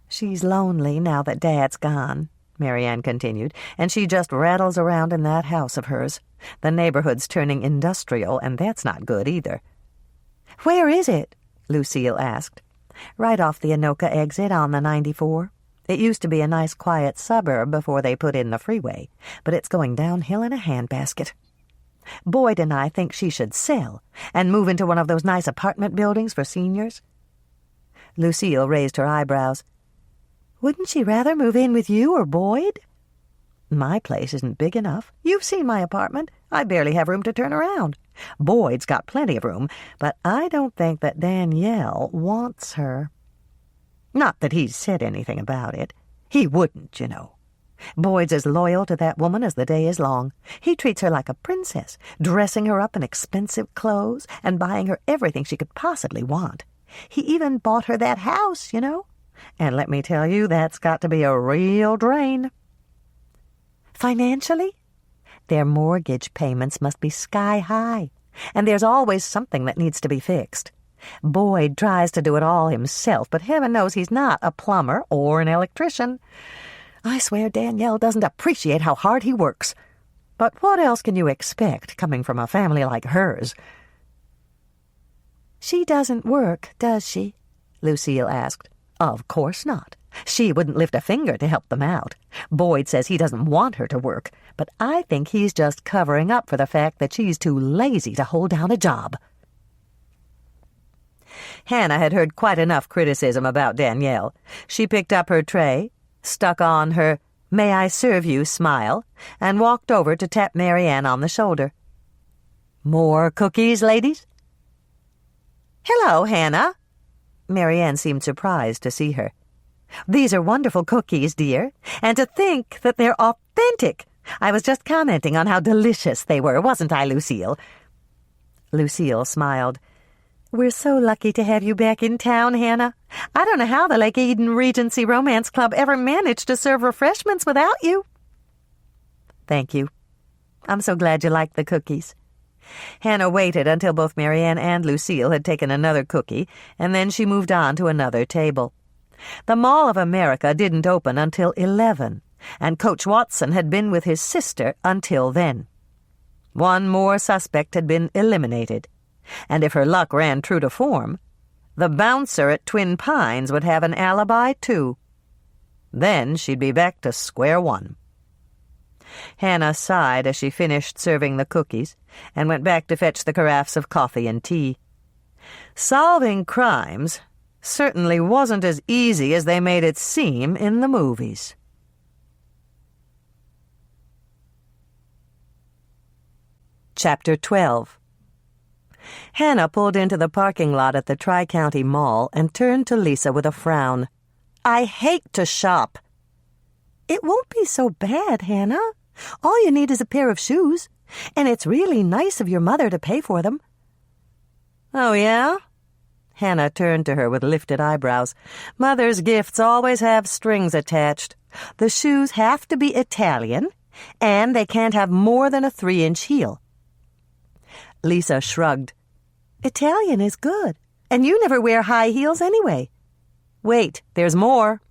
"She's lonely now that Dad's gone," Marianne continued, "and she just rattles around in that house of hers. The neighborhood's turning industrial, and that's not good either." "Where is it?" Lucille asked. "Right off the Anoka exit on the 94. It used to be a nice quiet suburb before they put in the freeway, but it's going downhill in a handbasket. Boyd and I think she should sell and move into one of those nice apartment buildings for seniors." Lucille raised her eyebrows. "Wouldn't she rather move in with you or Boyd?" "My place isn't big enough. You've seen my apartment. I barely have room to turn around. Boyd's got plenty of room, but I don't think that Danielle wants her. Not that he's said anything about it. He wouldn't, you know. Boyd's as loyal to that woman as the day is long. He treats her like a princess, dressing her up in expensive clothes and buying her everything she could possibly want. He even bought her that house, you know, And let me tell you, that's got to be a real drain. Financially? Their mortgage payments must be sky high, and there's always something that needs to be fixed. Boyd tries to do it all himself, but heaven knows he's not a plumber or an electrician. I swear Danielle doesn't appreciate how hard he works. But what else can you expect coming from a family like hers? She doesn't work, does she? Lucille asked. Of course not. She wouldn't lift a finger to help them out. Boyd says he doesn't want her to work, but I think he's just covering up for the fact that she's too lazy to hold down a job. Hannah had heard quite enough criticism about Danielle. She picked up her tray, stuck on her "May I serve you" smile, and walked over to tap Marianne on the shoulder. "More cookies, ladies?" "Hello, Hannah." Marianne seemed surprised to see her. "These are wonderful cookies, dear, and to think that they're authentic. I was just commenting on how delicious they were, wasn't I, Lucille?" Lucille smiled. "We're so lucky to have you back in town, Hannah. I don't know how the Lake Eden Regency Romance Club ever managed to serve refreshments without you." "Thank you. I'm so glad you liked the cookies." Hannah waited until both Marianne and Lucille had taken another cookie, and then she moved on to another table. The Mall of America didn't open until 11, and Coach Watson had been with his sister until then. One more suspect had been eliminated, and if her luck ran true to form, the bouncer at Twin Pines would have an alibi too. Then she'd be back to square one. Hannah sighed as she finished serving the cookies and went back to fetch the carafes of coffee and tea. Solving crimes certainly wasn't as easy as they made it seem in the movies. Chapter 12. Hannah pulled into the parking lot at the Tri-County Mall and turned to Lisa with a frown. "I hate to shop." It won't be so bad, Hannah. All you need is a pair of shoes, and it's really nice of your mother to pay for them. "Oh, yeah?" Hannah turned to her with lifted eyebrows. "Mother's gifts always have strings attached. The shoes have to be Italian, and they can't have more than a 3-inch heel." Lisa shrugged. "Italian is good, and you never wear high heels anyway." "Wait, there's more.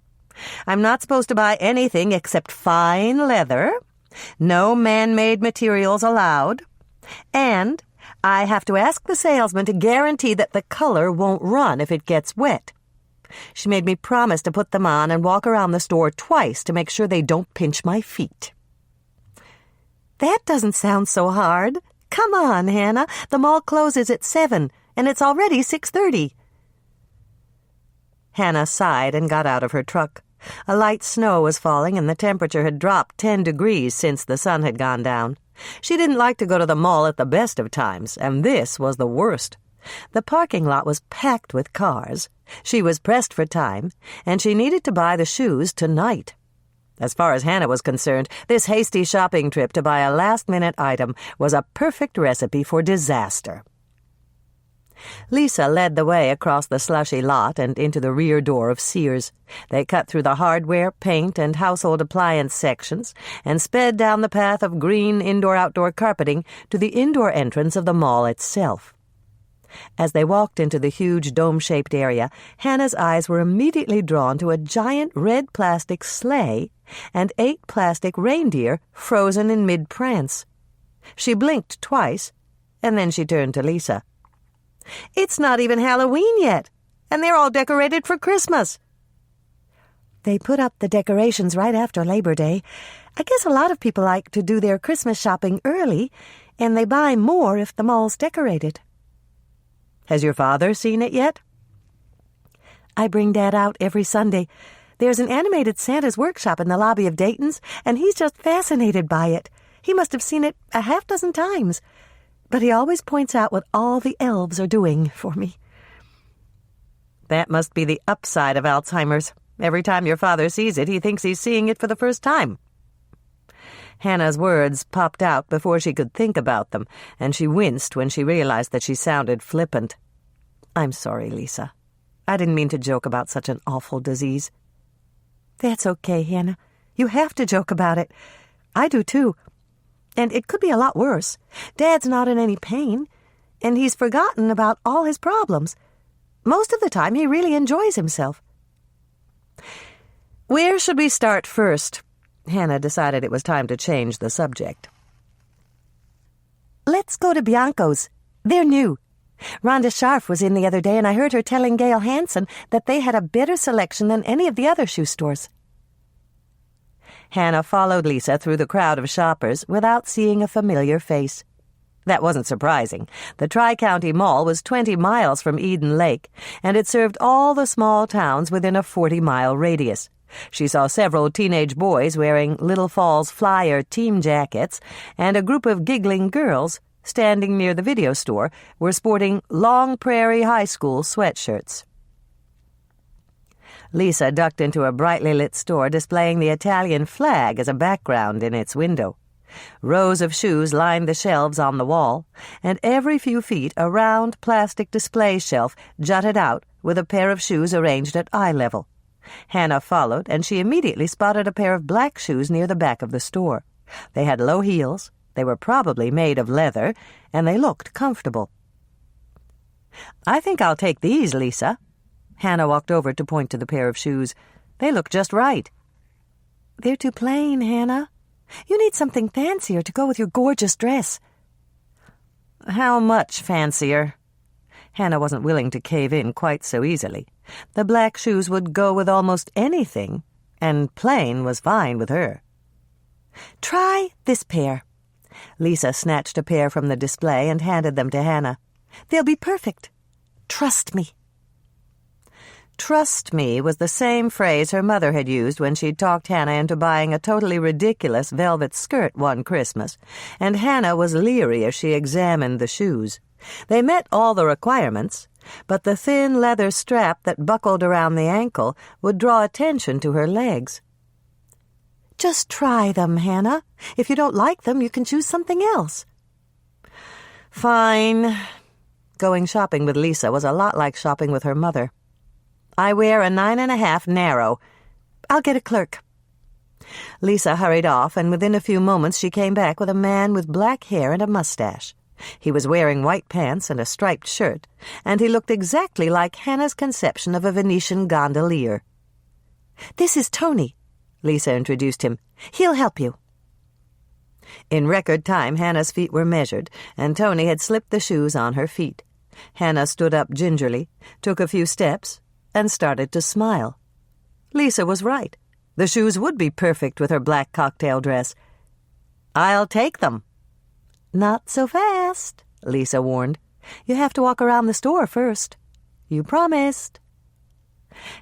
I'm not supposed to buy anything except fine leather, no man-made materials allowed, and I have to ask the salesman to guarantee that the color won't run if it gets wet. She made me promise to put them on and walk around the store twice to make sure they don't pinch my feet." "That doesn't sound so hard. Come on, Hannah. The mall closes at 7, and it's already 6:30. Hannah sighed and got out of her truck. A light snow was falling, and the temperature had dropped 10 degrees since the sun had gone down. She didn't like to go to the mall at the best of times, and this was the worst. The parking lot was packed with cars. She was pressed for time, and she needed to buy the shoes tonight. As far as Hannah was concerned, this hasty shopping trip to buy a last-minute item was a perfect recipe for disaster. Lisa led the way across the slushy lot and into the rear door of Sears. They cut through the hardware, paint, and household appliance sections and sped down the path of green indoor-outdoor carpeting to the indoor entrance of the mall itself. As they walked into the huge dome-shaped area, Hannah's eyes were immediately drawn to a giant red plastic sleigh and 8 plastic reindeer frozen in mid-prance. She blinked twice, and then she turned to Lisa. "It's not even Halloween yet, and they're all decorated for Christmas." "They put up the decorations right after Labor Day. I guess a lot of people like to do their Christmas shopping early, and they buy more if the mall's decorated." "Has your father seen it yet?" "I bring Dad out every Sunday. There's an animated Santa's workshop in the lobby of Dayton's, and he's just fascinated by it. He must have seen it a half-dozen times. But he always points out what all the elves are doing for me." "That must be the upside of Alzheimer's. Every time your father sees it, he thinks he's seeing it for the first time." Hannah's words popped out before she could think about them, and she winced when she realized that she sounded flippant. "I'm sorry, Lisa." I didn't mean to joke about such an awful disease." "That's okay, Hannah. You have to joke about it. I do, too. And it could be a lot worse. Dad's not in any pain, and he's forgotten about all his problems. Most of the time, he really enjoys himself." "Where should we start first?" Hannah decided it was time to change the subject. "Let's go to Bianco's. They're new. Rhonda Scharf was in the other day, and I heard her telling Gail Hansen that they had a better selection than any of the other shoe stores." Hannah followed Lisa through the crowd of shoppers without seeing a familiar face. That wasn't surprising. The Tri-County Mall was 20 miles from Eden Lake, and it served all the small towns within a 40-mile radius. She saw several teenage boys wearing Little Falls Flyer team jackets, and a group of giggling girls standing near the video store were sporting Long Prairie High School sweatshirts. Lisa ducked into a brightly lit store displaying the Italian flag as a background in its window. Rows of shoes lined the shelves on the wall, and every few feet a round plastic display shelf jutted out with a pair of shoes arranged at eye level. Hannah followed, and she immediately spotted a pair of black shoes near the back of the store. They had low heels, they were probably made of leather, and they looked comfortable. "I think I'll take these, Lisa." Hannah walked over to point to the pair of shoes. "They look just right." "They're too plain, Hannah. You need something fancier to go with your gorgeous dress." "How much fancier?" Hannah wasn't willing to cave in quite so easily. The black shoes would go with almost anything, and plain was fine with her. "Try this pair." Lisa snatched a pair from the display and handed them to Hannah. "They'll be perfect. Trust me." "Trust me" was the same phrase her mother had used when she'd talked Hannah into buying a totally ridiculous velvet skirt one Christmas, and Hannah was leery as she examined the shoes. They met all the requirements, but the thin leather strap that buckled around the ankle would draw attention to her legs. "Just try them, Hannah. If you don't like them, you can choose something else." "Fine." Going shopping with Lisa was a lot like shopping with her mother. "I wear a 9.5 narrow. I'll get a clerk." Lisa hurried off, and within a few moments she came back with a man with black hair and a mustache. He was wearing white pants and a striped shirt, and he looked exactly like Hannah's conception of a Venetian gondolier. "This is Tony," Lisa introduced him. "He'll help you." In record time, Hannah's feet were measured, and Tony had slipped the shoes on her feet. Hannah stood up gingerly, took a few steps, and started to smile. Lisa was right. The shoes would be perfect with her black cocktail dress. "I'll take them." "Not so fast," Lisa warned. "You have to walk around the store first. You promised."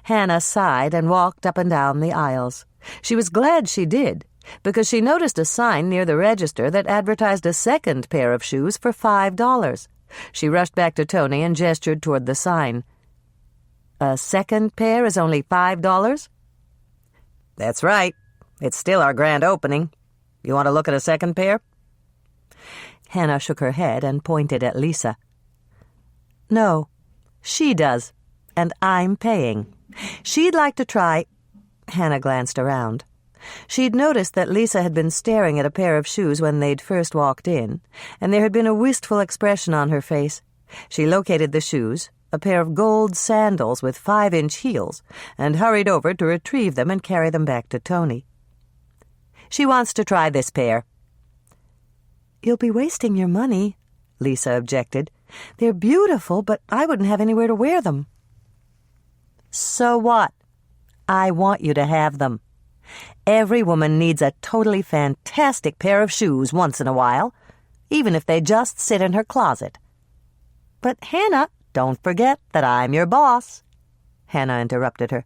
Hannah sighed and walked up and down the aisles. She was glad she did, because she noticed a sign near the register that advertised a second pair of shoes for $5. She rushed back to Tony and gestured toward the sign. "A second pair is only $5? "That's right. It's still our grand opening. You want to look at a second pair?" Hannah shook her head and pointed at Lisa. "No, she does, and I'm paying. She'd like to try—" Hannah glanced around. She'd noticed that Lisa had been staring at a pair of shoes when they'd first walked in, and there had been a wistful expression on her face. She located the shoes, a pair of gold sandals with 5-inch heels, and hurried over to retrieve them and carry them back to Tony. "She wants to try this pair." "You'll be wasting your money," Lisa objected. "They're beautiful, but I wouldn't have anywhere to wear them." "So what? I want you to have them. Every woman needs a totally fantastic pair of shoes once in a while, even if they just sit in her closet." "But, Hannah, don't forget that I'm your boss," Hannah interrupted her,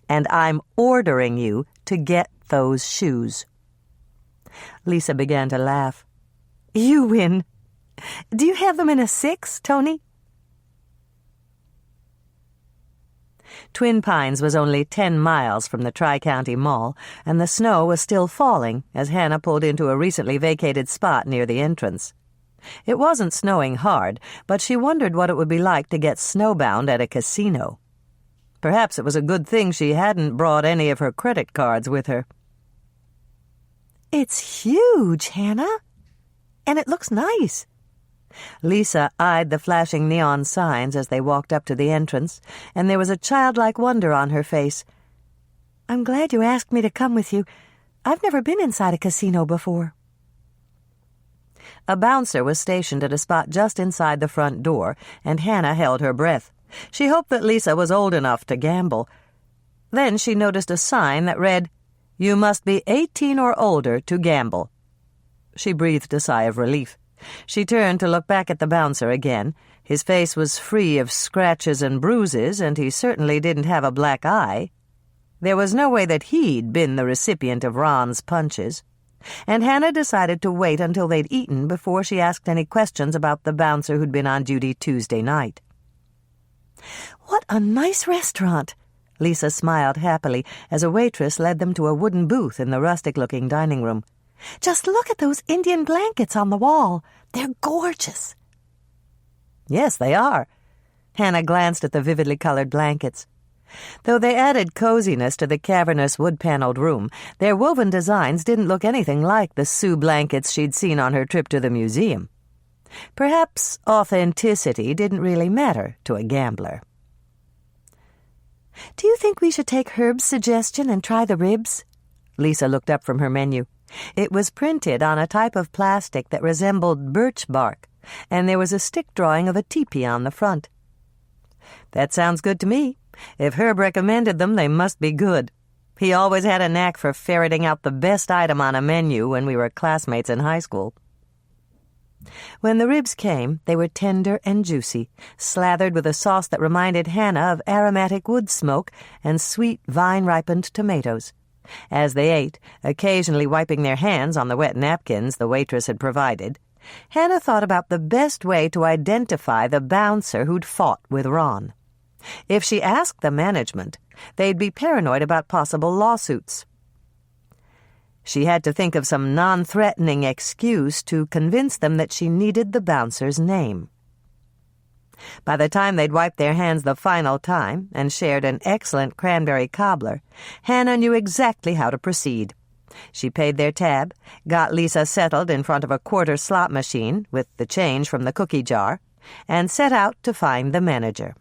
"and I'm ordering you to get those shoes." Lisa began to laugh. "You win. Do you have them in a 6, Tony?" Twin Pines was only 10 miles from the Tri-County Mall, and the snow was still falling as Hannah pulled into a recently vacated spot near the entrance. It wasn't snowing hard, but she wondered what it would be like to get snowbound at a casino. Perhaps it was a good thing she hadn't brought any of her credit cards with her. It's huge, Hannah. And it looks nice. Lisa eyed the flashing neon signs as they walked up to the entrance, and there was a childlike wonder on her face. I'm glad you asked me to come with you. I've never been inside a casino before. A bouncer was stationed at a spot just inside the front door, and Hannah held her breath. She hoped that Lisa was old enough to gamble. Then she noticed a sign that read, "You must be 18 or older to gamble." She breathed a sigh of relief. She turned to look back at the bouncer again. His face was free of scratches and bruises, and he certainly didn't have a black eye. There was no way that he'd been the recipient of Ron's punches. And Hannah decided to wait until they'd eaten before she asked any questions about the bouncer who'd been on duty Tuesday night. What a nice restaurant! Lisa smiled happily as a waitress led them to a wooden booth in the rustic-looking dining room. Just look at those Indian blankets on the wall. They're gorgeous. Yes, they are. Hannah glanced at the vividly colored blankets. Though they added coziness to the cavernous wood-paneled room, their woven designs didn't look anything like the Sioux blankets she'd seen on her trip to the museum. Perhaps authenticity didn't really matter to a gambler. Do you think we should take Herb's suggestion and try the ribs? Lisa looked up from her menu. It was printed on a type of plastic that resembled birch bark, and there was a stick drawing of a teepee on the front. That sounds good to me. If Herb recommended them, they must be good. He always had a knack for ferreting out the best item on a menu when we were classmates in high school. When the ribs came, they were tender and juicy, slathered with a sauce that reminded Hannah of aromatic wood smoke and sweet vine-ripened tomatoes. As they ate, occasionally wiping their hands on the wet napkins the waitress had provided, Hannah thought about the best way to identify the bouncer who'd fought with Ron. If she asked the management, they'd be paranoid about possible lawsuits. She had to think of some non-threatening excuse to convince them that she needed the bouncer's name. By the time they'd wiped their hands the final time and shared an excellent cranberry cobbler, Hannah knew exactly how to proceed. She paid their tab, got Lisa settled in front of a quarter slot machine with the change from the cookie jar, and set out to find the manager.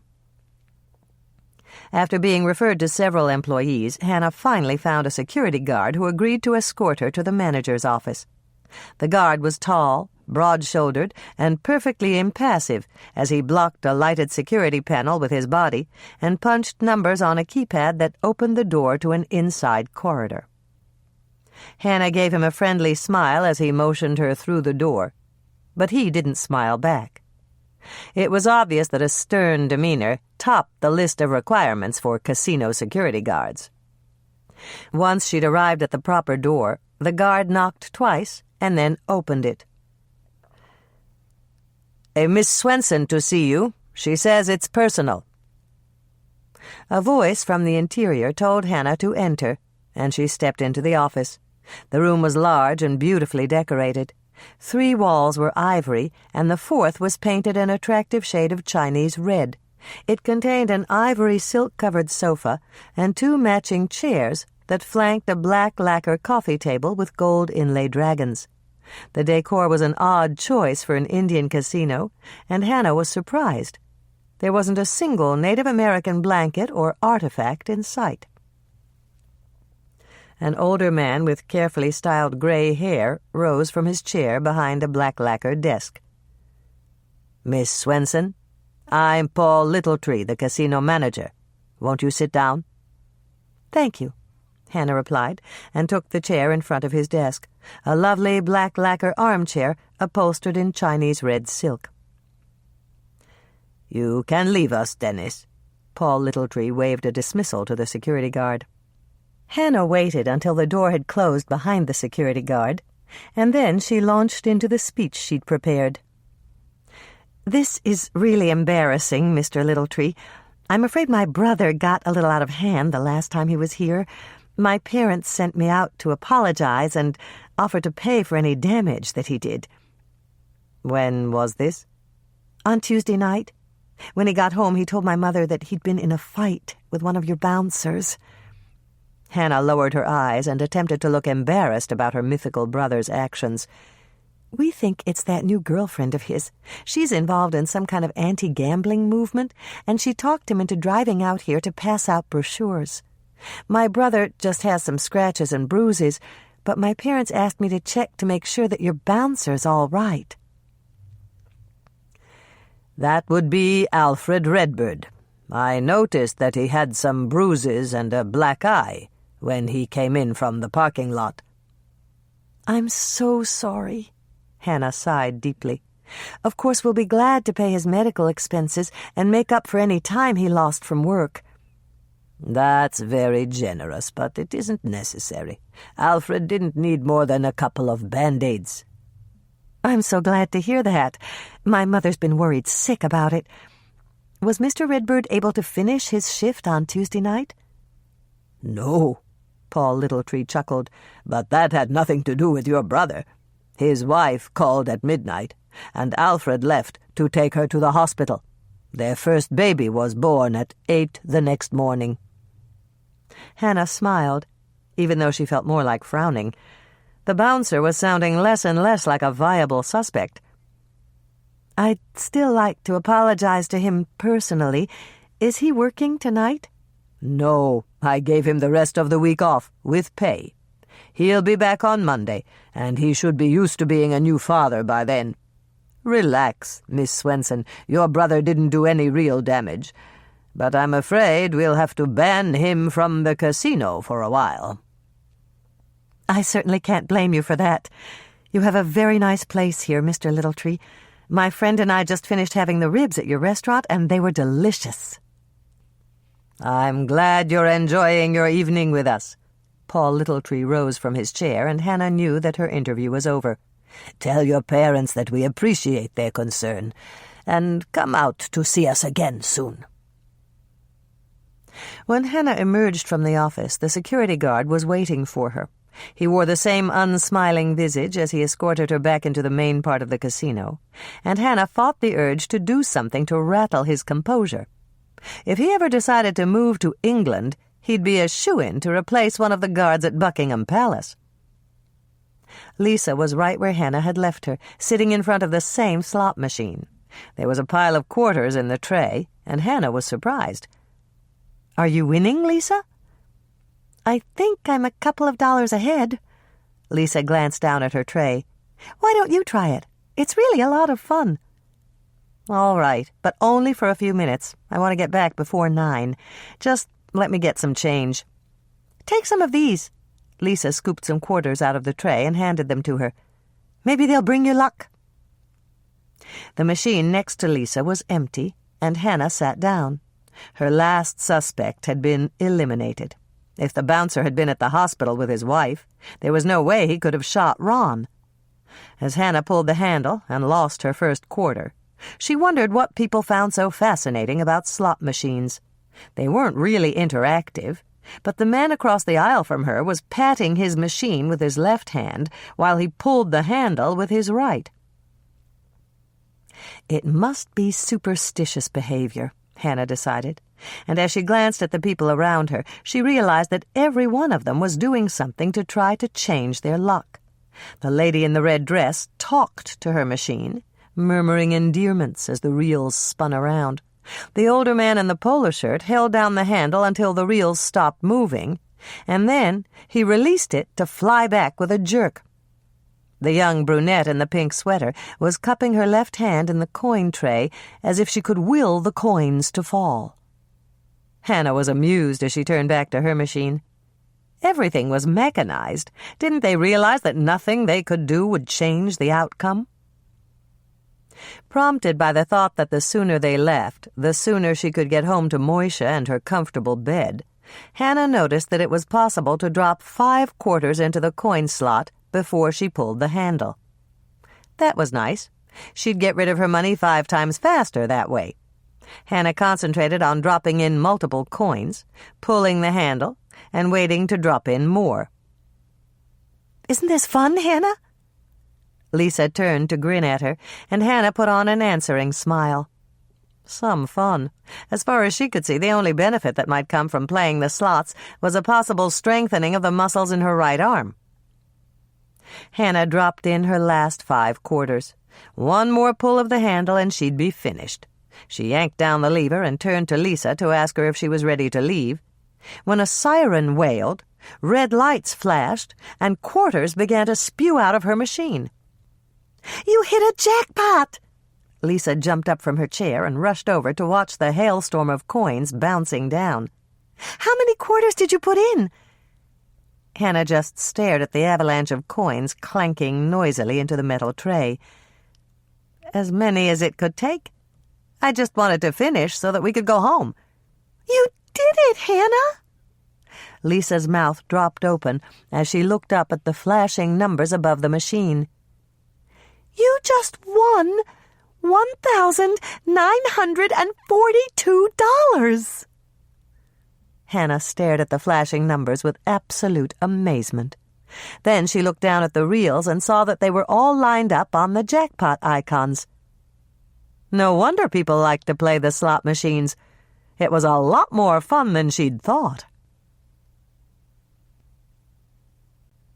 After being referred to several employees, Hannah finally found a security guard who agreed to escort her to the manager's office. The guard was tall, broad-shouldered, and perfectly impassive as he blocked a lighted security panel with his body and punched numbers on a keypad that opened the door to an inside corridor. Hannah gave him a friendly smile as he motioned her through the door, but he didn't smile back. It was obvious that a stern demeanor topped the list of requirements for casino security guards. Once she'd arrived at the proper door, the guard knocked twice and then opened it. "Miss Swensen to see you. She says it's personal." A voice from the interior told Hannah to enter, and she stepped into the office. The room was large and beautifully decorated. 3 walls were ivory, and the 4th was painted an attractive shade of Chinese red. It contained an ivory silk-covered sofa and 2 matching chairs that flanked a black lacquer coffee table with gold-inlaid dragons. The decor was an odd choice for an Indian casino, and Hannah was surprised. There wasn't a single Native American blanket or artifact in sight. An older man with carefully styled gray hair rose from his chair behind a black lacquer desk. "Miss Swensen, I'm Paul Littletree, the casino manager. Won't you sit down?" "Thank you," Hannah replied, and took the chair in front of his desk, a lovely black lacquer armchair upholstered in Chinese red silk. "You can leave us, Dennis." Paul Littletree waved a dismissal to the security guard. Hannah waited until the door had closed behind the security guard, and then she launched into the speech she'd prepared. "This is really embarrassing, Mr. Littletree. I'm afraid my brother got a little out of hand the last time he was here. My parents sent me out to apologize and offer to pay for any damage that he did." "When was this?" "On Tuesday night. When he got home, he told my mother that he'd been in a fight with one of your bouncers." Hannah lowered her eyes and attempted to look embarrassed about her mythical brother's actions. "We think it's that new girlfriend of his. She's involved in some kind of anti-gambling movement, and she talked him into driving out here to pass out brochures. My brother just has some scratches and bruises, but my parents asked me to check to make sure that your bouncer's all right." "That would be Alfred Redbird. I noticed that he had some bruises and a black eye when he came in from the parking lot." "I'm so sorry." Hannah sighed deeply. "Of course, we'll be glad to pay his medical expenses and make up for any time he lost from work." "That's very generous, but it isn't necessary. Alfred didn't need more than a couple of Band-Aids." "I'm so glad to hear that. My mother's been worried sick about it. Was Mr. Redbird able to finish his shift on Tuesday night?" "No," Paul Littletree chuckled, "but that had nothing to do with your brother. His wife called at midnight, and Alfred left to take her to the hospital. Their first baby was born at 8 the next morning." Hannah smiled, even though she felt more like frowning. The bouncer was sounding less and less like a viable suspect. "I'd still like to apologize to him personally. Is he working tonight?" "No, I gave him the rest of the week off, with pay. He'll be back on Monday, and he should be used to being a new father by then. Relax, Miss Swensen. Your brother didn't do any real damage, but I'm afraid we'll have to ban him from the casino for a while." "I certainly can't blame you for that. You have a very nice place here, Mr. Littletree. My friend and I just finished having the ribs at your restaurant, and they were delicious." "I'm glad you're enjoying your evening with us." Paul Littletree rose from his chair, and Hannah knew that her interview was over. "Tell your parents that we appreciate their concern, and come out to see us again soon." When Hannah emerged from the office, the security guard was waiting for her. He wore the same unsmiling visage as he escorted her back into the main part of the casino, and Hannah fought the urge to do something to rattle his composure. If he ever decided to move to England, he'd be a shoo-in to replace one of the guards at Buckingham Palace. Lisa was right where Hannah had left her, sitting in front of the same slot machine. There was a pile of quarters in the tray, and Hannah was surprised. "Are you winning, Lisa?" "I think I'm a couple of dollars ahead." Lisa glanced down at her tray. "Why don't you try it? It's really a lot of fun." "All right, but only for a few minutes. I want to get back before 9. Just let me get some change." "Take some of these." Lisa scooped some quarters out of the tray and handed them to her. "Maybe they'll bring you luck." The machine next to Lisa was empty, and Hannah sat down. Her last suspect had been eliminated. If the bouncer had been at the hospital with his wife, there was no way he could have shot Ron. As Hannah pulled the handle and lost her first quarter, she wondered what people found so fascinating about slot machines. They weren't really interactive, but the man across the aisle from her was patting his machine with his left hand while he pulled the handle with his right. It must be superstitious behavior, Hannah decided, and as she glanced at the people around her, she realized that every one of them was doing something to try to change their luck. The lady in the red dress talked to her machine, murmuring endearments as the reels spun around. The older man in the polo shirt held down the handle until the reels stopped moving, and then he released it to fly back with a jerk. The young brunette in the pink sweater was cupping her left hand in the coin tray as if she could will the coins to fall. Hannah was amused as she turned back to her machine. Everything was mechanized. Didn't they realize that nothing they could do would change the outcome? Prompted by the thought that the sooner they left, the sooner she could get home to Moisha and her comfortable bed, Hannah noticed that it was possible to drop 5 quarters into the coin slot before she pulled the handle. That was nice. She'd get rid of her money 5 times faster that way. Hannah concentrated on dropping in multiple coins, pulling the handle, and waiting to drop in more. "Isn't this fun, Hannah?" Lisa turned to grin at her, and Hannah put on an answering smile. Some fun. As far as she could see, the only benefit that might come from playing the slots was a possible strengthening of the muscles in her right arm. Hannah dropped in her last 5 quarters. One more pull of the handle and she'd be finished. She yanked down the lever and turned to Lisa to ask her if she was ready to leave, when a siren wailed, red lights flashed, and quarters began to spew out of her machine. "You hit a jackpot!" Lisa jumped up from her chair and rushed over to watch the hailstorm of coins bouncing down. "How many quarters did you put in?" Hannah just stared at the avalanche of coins clanking noisily into the metal tray. "As many as it could take. I just wanted to finish so that we could go home." "You did it, Hannah!" Lisa's mouth dropped open as she looked up at the flashing numbers above the machine. "You just won $1,942. Hannah stared at the flashing numbers with absolute amazement. Then she looked down at the reels and saw that they were all lined up on the jackpot icons. No wonder people liked to play the slot machines. It was a lot more fun than she'd thought.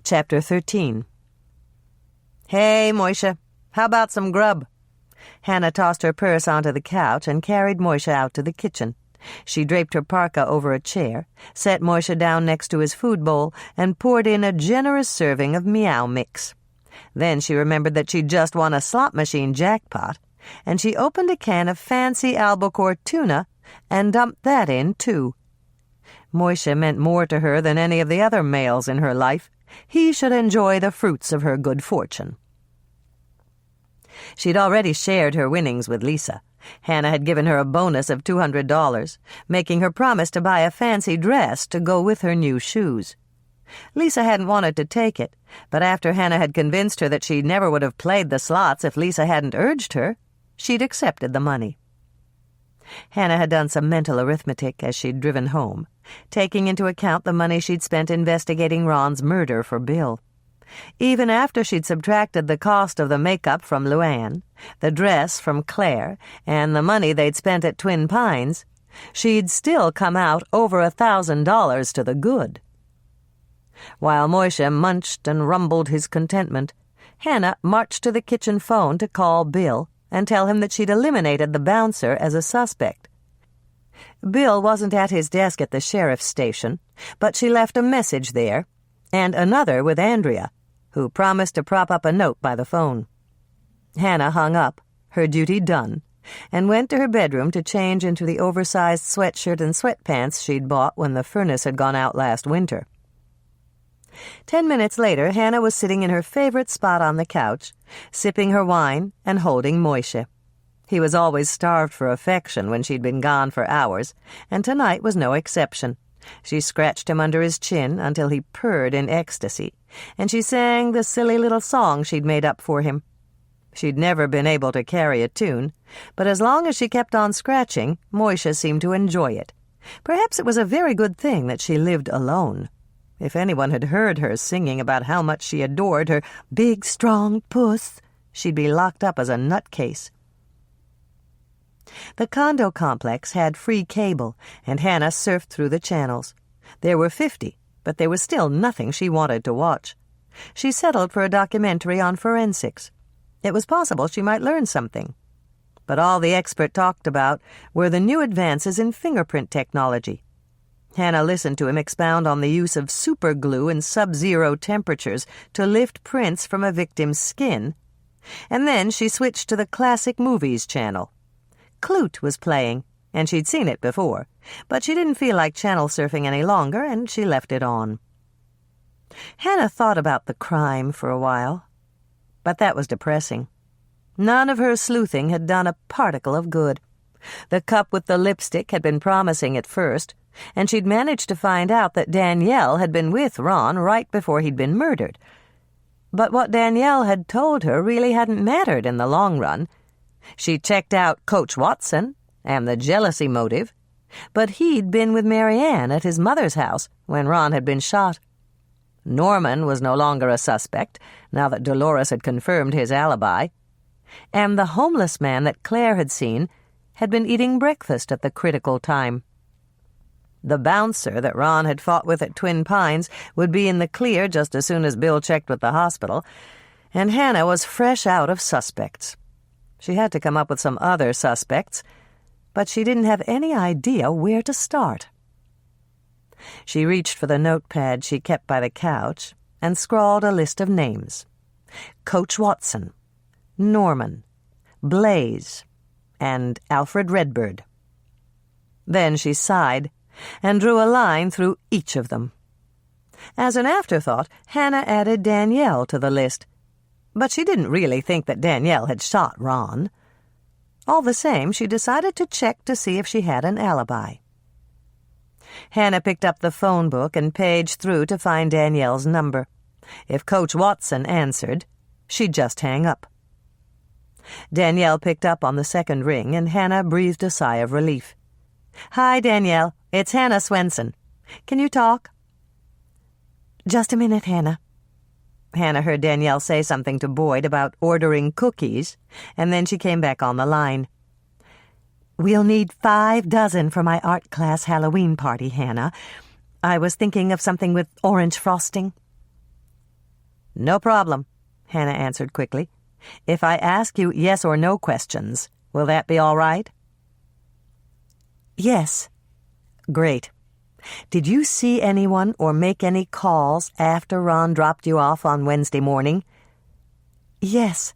Chapter 13. "Hey, Moisha, how about some grub?" Hannah tossed her purse onto the couch and carried Moisha out to the kitchen. She draped her parka over a chair, set Moisha down next to his food bowl, and poured in a generous serving of meow mix. Then she remembered that she'd just won a slot machine jackpot, and she opened a can of fancy albacore tuna and dumped that in, too. Moisha meant more to her than any of the other males in her life. He should enjoy the fruits of her good fortune. She'd already shared her winnings with Lisa. Hannah had given her a bonus of $200, making her promise to buy a fancy dress to go with her new shoes. Lisa hadn't wanted to take it, but after Hannah had convinced her that she never would have played the slots if Lisa hadn't urged her, she'd accepted the money. Hannah had done some mental arithmetic as she'd driven home, taking into account the money she'd spent investigating Ron's murder for Bill. Even after she'd subtracted the cost of the makeup from Luann, the dress from Claire, and the money they'd spent at Twin Pines, she'd still come out over $1,000 to the good. While Moisha munched and rumbled his contentment, Hannah marched to the kitchen phone to call Bill and tell him that she'd eliminated the bouncer as a suspect. Bill wasn't at his desk at the sheriff's station, but she left a message there, and another with Andrea, who promised to prop up a note by the phone. Hannah hung up, her duty done, and went to her bedroom to change into the oversized sweatshirt and sweatpants she'd bought when the furnace had gone out last winter. 10 minutes later, Hannah was sitting in her favorite spot on the couch, sipping her wine and holding Moisha. He was always starved for affection when she'd been gone for hours, and tonight was no exception. She scratched him under his chin until he purred in ecstasy, and she sang the silly little song she'd made up for him. She'd never been able to carry a tune, but as long as she kept on scratching, Moisha seemed to enjoy it. Perhaps it was a very good thing that she lived alone. If anyone had heard her singing about how much she adored her big, strong puss, she'd be locked up as a nutcase. The condo complex had free cable, and Hannah surfed through the channels. There were 50, but there was still nothing she wanted to watch. She settled for a documentary on forensics. It was possible she might learn something. But all the expert talked about were the new advances in fingerprint technology. Hannah listened to him expound on the use of superglue in sub-zero temperatures to lift prints from a victim's skin. And then she switched to the Classic Movies channel. Clute was playing, and she'd seen it before, but she didn't feel like channel surfing any longer, and she left it on. Hannah thought about the crime for a while, but that was depressing. None of her sleuthing had done a particle of good. The cup with the lipstick had been promising at first, and she'd managed to find out that Danielle had been with Ron right before he'd been murdered. But what Danielle had told her really hadn't mattered in the long run. She checked out Coach Watson and the jealousy motive, but he'd been with Marianne at his mother's house when Ron had been shot. Norman was no longer a suspect, now that Dolores had confirmed his alibi. And the homeless man that Claire had seen had been eating breakfast at the critical time. The bouncer that Ron had fought with at Twin Pines would be in the clear just as soon as Bill checked with the hospital, and Hannah was fresh out of suspects. She had to come up with some other suspects, but she didn't have any idea where to start. She reached for the notepad she kept by the couch and scrawled a list of names. Coach Watson, Norman, Blaze, and Alfred Redbird. Then she sighed and drew a line through each of them. As an afterthought, Hannah added Danielle to the list, but she didn't really think that Danielle had shot Ron. All the same, she decided to check to see if she had an alibi. Hannah picked up the phone book and paged through to find Danielle's number. If Coach Watson answered, she'd just hang up. Danielle picked up on the second ring, and Hannah breathed a sigh of relief. "Hi, Danielle. It's Hannah Swensen. Can you talk?" "Just a minute, Hannah." Hannah heard Danielle say something to Boyd about ordering cookies, and then she came back on the line. "We'll need 5 dozen for my art class Halloween party, Hannah. I was thinking of something with orange frosting." "No problem," Hannah answered quickly. "If I ask you yes or no questions, will that be all right?" "Yes." "Great. Did you see anyone or make any calls after Ron dropped you off on Wednesday morning?" "Yes.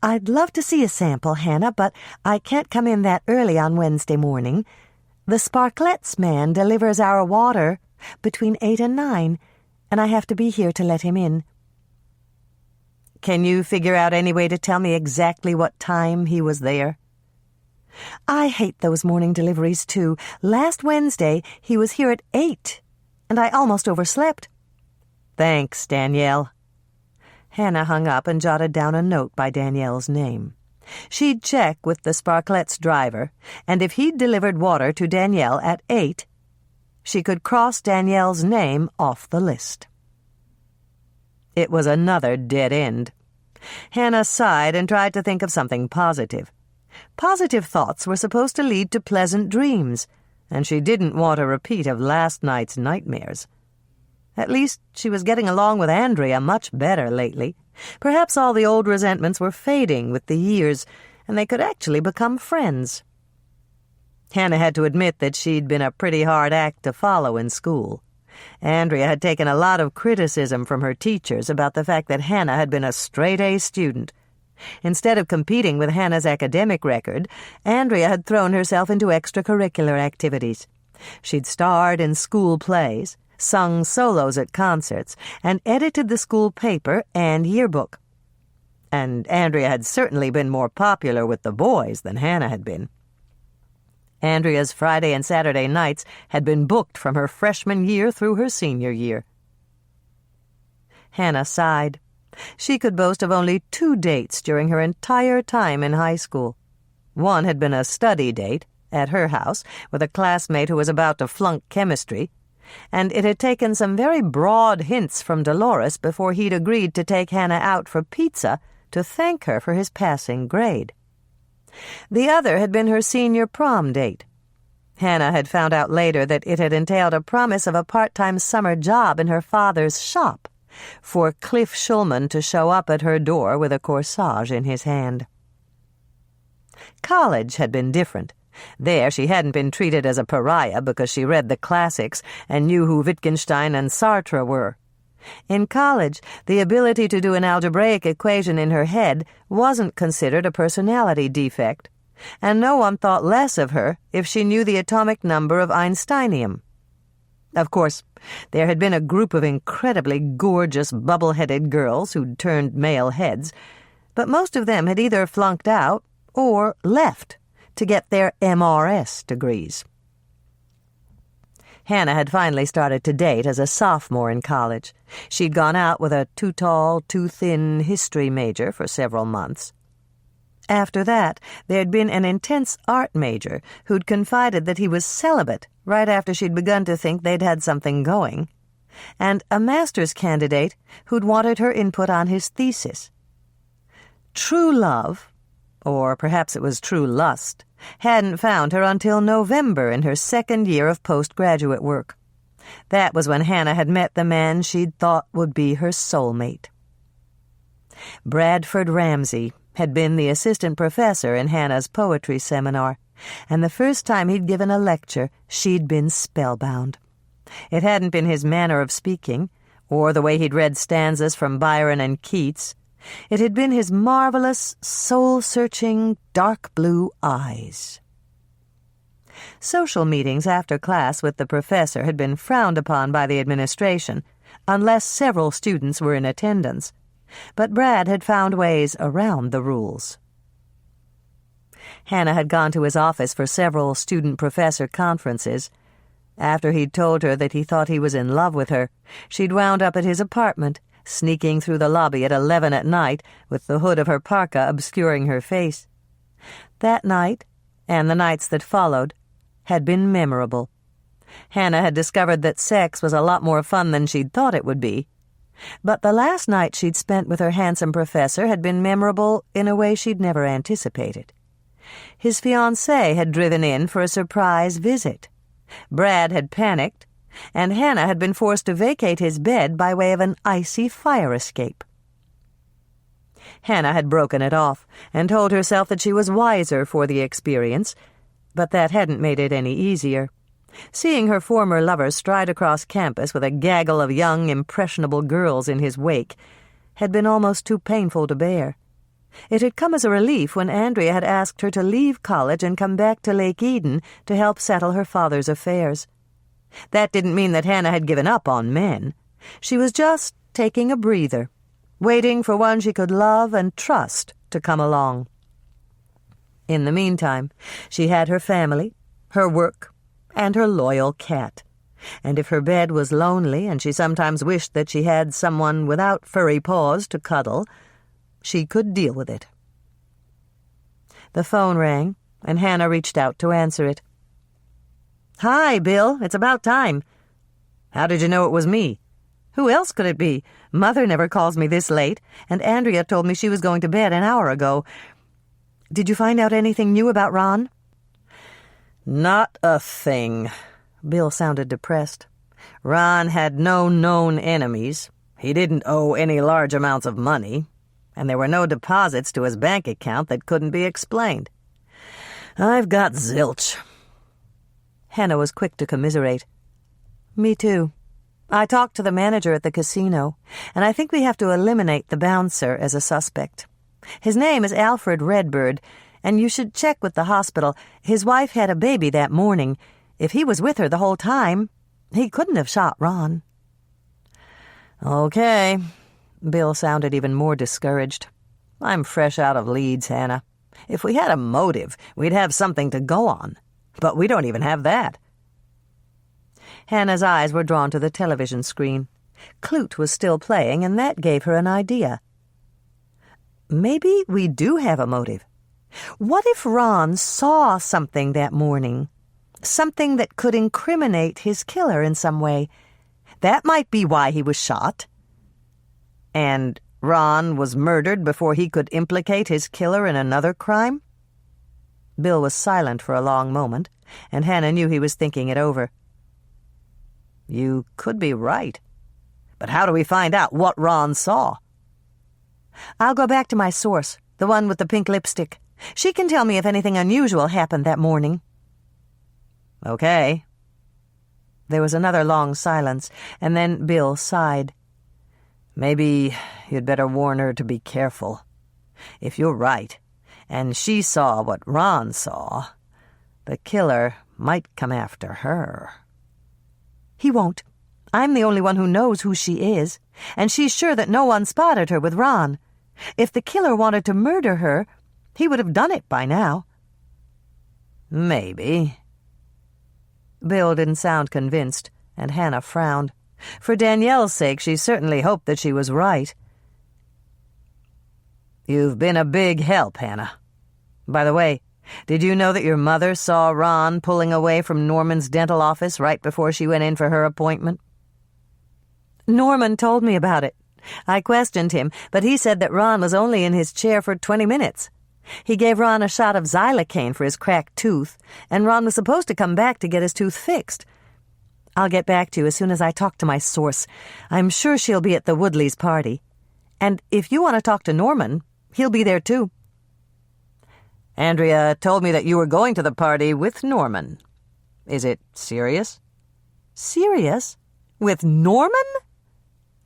I'd love to see a sample, Hannah, but I can't come in that early on Wednesday morning. The Sparkletts man delivers our water between 8 and 9, and I have to be here to let him in." "Can you figure out any way to tell me exactly what time he was there?" "I hate those morning deliveries, too. Last Wednesday, he was here at 8, and I almost overslept." "Thanks, Danielle." Hannah hung up and jotted down a note by Danielle's name. She'd check with the Sparkletts driver, and if he'd delivered water to Danielle at 8, she could cross Danielle's name off the list. It was another dead end. Hannah sighed and tried to think of something positive. Positive thoughts were supposed to lead to pleasant dreams, and she didn't want a repeat of last night's nightmares. At least she was getting along with Andrea much better lately. Perhaps all the old resentments were fading with the years, and they could actually become friends. Hannah had to admit that she'd been a pretty hard act to follow in school. Andrea had taken a lot of criticism from her teachers about the fact that Hannah had been a straight-A student. Instead of competing with Hannah's academic record, Andrea had thrown herself into extracurricular activities. She'd starred in school plays, sung solos at concerts, and edited the school paper and yearbook. And Andrea had certainly been more popular with the boys than Hannah had been. Andrea's Friday and Saturday nights had been booked from her freshman year through her senior year. Hannah sighed. She could boast of only 2 dates during her entire time in high school. One had been a study date, at her house, with a classmate who was about to flunk chemistry, and it had taken some very broad hints from Dolores before he'd agreed to take Hannah out for pizza to thank her for his passing grade. The other had been her senior prom date. Hannah had found out later that it had entailed a promise of a part-time summer job in her father's shop, for Cliff Schulman to show up at her door with a corsage in his hand. College had been different. There she hadn't been treated as a pariah because she read the classics and knew who Wittgenstein and Sartre were. In college, the ability to do an algebraic equation in her head wasn't considered a personality defect, and no one thought less of her if she knew the atomic number of Einsteinium. Of course, there had been a group of incredibly gorgeous, bubble-headed girls who'd turned male heads, but most of them had either flunked out or left to get their MRS degrees. Hannah had finally started to date as a sophomore in college. She'd gone out with a too-tall, too-thin history major for several months. After that, there'd been an intense art major who'd confided that he was celibate right after she'd begun to think they'd had something going, and a master's candidate who'd wanted her input on his thesis. True love, or perhaps it was true lust, hadn't found her until November in her second year of postgraduate work. That was when Hannah had met the man she'd thought would be her soulmate. Bradford Ramsey had been the assistant professor in Hannah's poetry seminar, and the first time he'd given a lecture, she'd been spellbound. It hadn't been his manner of speaking, or the way he'd read stanzas from Byron and Keats. It had been his marvelous, soul-searching, dark blue eyes. Social meetings after class with the professor had been frowned upon by the administration, unless several students were in attendance, but Brad had found ways around the rules. Hannah had gone to his office for several student-professor conferences. After he'd told her that he thought he was in love with her, she'd wound up at his apartment, sneaking through the lobby at 11 at night with the hood of her parka obscuring her face. That night, and the nights that followed, had been memorable. Hannah had discovered that sex was a lot more fun than she'd thought it would be. But the last night she'd spent with her handsome professor had been memorable in a way she'd never anticipated. His fiancée had driven in for a surprise visit. Brad had panicked, and Hannah had been forced to vacate his bed by way of an icy fire escape. Hannah had broken it off and told herself that she was wiser for the experience, but that hadn't made it any easier. Seeing her former lover stride across campus with a gaggle of young, impressionable girls in his wake had been almost too painful to bear. It had come as a relief when Andrea had asked her to leave college and come back to Lake Eden to help settle her father's affairs. That didn't mean that Hannah had given up on men. She was just taking a breather, waiting for one she could love and trust to come along. In the meantime, she had her family, her work, and her loyal cat. And if her bed was lonely and she sometimes wished that she had someone without furry paws to cuddle, she could deal with it. The phone rang, and Hannah reached out to answer it. "Hi, Bill. It's about time." "How did you know it was me?" "Who else could it be? Mother never calls me this late, and Andrea told me she was going to bed an hour ago. Did you find out anything new about Ron?" "Not a thing." Bill sounded depressed. "Ron had no known enemies. He didn't owe any large amounts of money, and there were no deposits to his bank account that couldn't be explained. I've got zilch." Hannah was quick to commiserate. "Me too. I talked to the manager at the casino, and I think we have to eliminate the bouncer as a suspect. His name is Alfred Redbird, and you should check with the hospital. His wife had a baby that morning. If he was with her the whole time, he couldn't have shot Ron." "Okay." Bill sounded even more discouraged. "I'm fresh out of Leeds, Hannah. If we had a motive, we'd have something to go on. But we don't even have that." Hannah's eyes were drawn to the television screen. Clute was still playing, and that gave her an idea. Maybe we do have a motive. What if Ron saw something that morning? Something that could incriminate his killer in some way. That might be why he was shot. And Ron was murdered before he could implicate his killer in another crime? Bill was silent for a long moment, and Hannah knew he was thinking it over. "You could be right. But how do we find out what Ron saw?" "I'll go back to my source, the one with the pink lipstick. She can tell me if anything unusual happened that morning." "Okay." There was another long silence, and then Bill sighed. "Maybe you'd better warn her to be careful. If you're right, and she saw what Ron saw, the killer might come after her." "He won't. I'm the only one who knows who she is, and she's sure that no one spotted her with Ron. If the killer wanted to murder her, he would have done it by now." "Maybe." Bill didn't sound convinced, and Hannah frowned. For Danielle's sake, she certainly hoped that she was right. "You've been a big help, Hannah. By the way, did you know that your mother saw Ron pulling away from Norman's dental office right before she went in for her appointment?" "Norman told me about it. I questioned him, but he said that Ron was only in his chair for 20 minutes. He gave Ron a shot of xylocaine for his cracked tooth, and Ron was supposed to come back to get his tooth fixed. I'll get back to you as soon as I talk to my source. I'm sure she'll be at the Woodleys' party. And if you want to talk to Norman, he'll be there too. Andrea told me that you were going to the party with Norman. Is it serious? Serious? With Norman?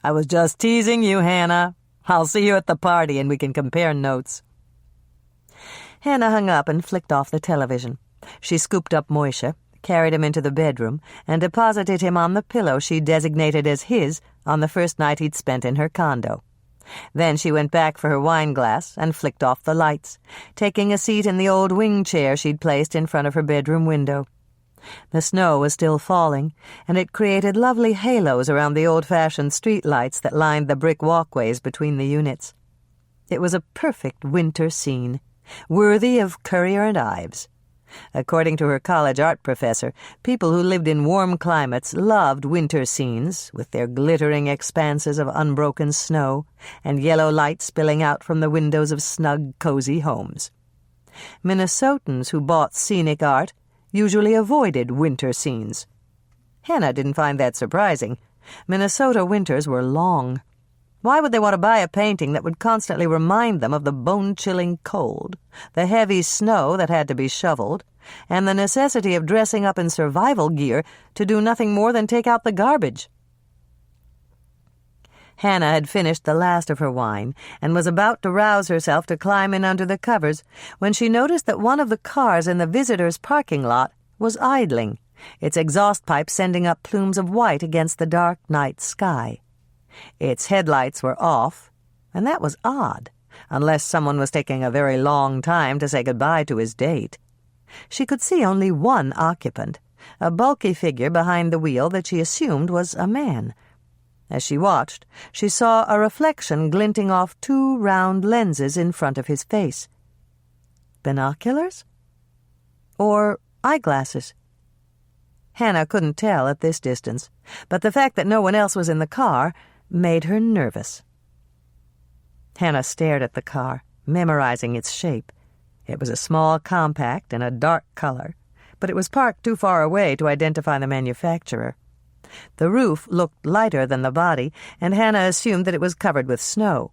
I was just teasing you, Hannah. I'll see you at the party and we can compare notes. Hannah hung up and flicked off the television. She scooped up Moishe, carried him into the bedroom, and deposited him on the pillow she designated as his on the first night he'd spent in her condo. Then she went back for her wine glass and flicked off the lights, taking a seat in the old wing chair she'd placed in front of her bedroom window. The snow was still falling, and it created lovely halos around the old-fashioned street lights that lined the brick walkways between the units. It was a perfect winter scene, worthy of Currier and Ives. According to her college art professor, people who lived in warm climates loved winter scenes, with their glittering expanses of unbroken snow and yellow light spilling out from the windows of snug, cozy homes. Minnesotans who bought scenic art usually avoided winter scenes. Hannah didn't find that surprising. Minnesota winters were long. Why would they want to buy a painting that would constantly remind them of the bone-chilling cold, the heavy snow that had to be shoveled, and the necessity of dressing up in survival gear to do nothing more than take out the garbage? Hannah had finished the last of her wine and was about to rouse herself to climb in under the covers when she noticed that one of the cars in the visitors' parking lot was idling, its exhaust pipe sending up plumes of white against the dark night sky. Its headlights were off, and that was odd, unless someone was taking a very long time to say goodbye to his date. She could see only one occupant, a bulky figure behind the wheel that she assumed was a man. As she watched, she saw a reflection glinting off two round lenses in front of his face. Binoculars? Or eyeglasses? Hannah couldn't tell at this distance, but the fact that no one else was in the car made her nervous. Hannah stared at the car, memorizing its shape. It was a small compact in a dark color, but it was parked too far away to identify the manufacturer. The roof looked lighter than the body, and Hannah assumed that it was covered with snow.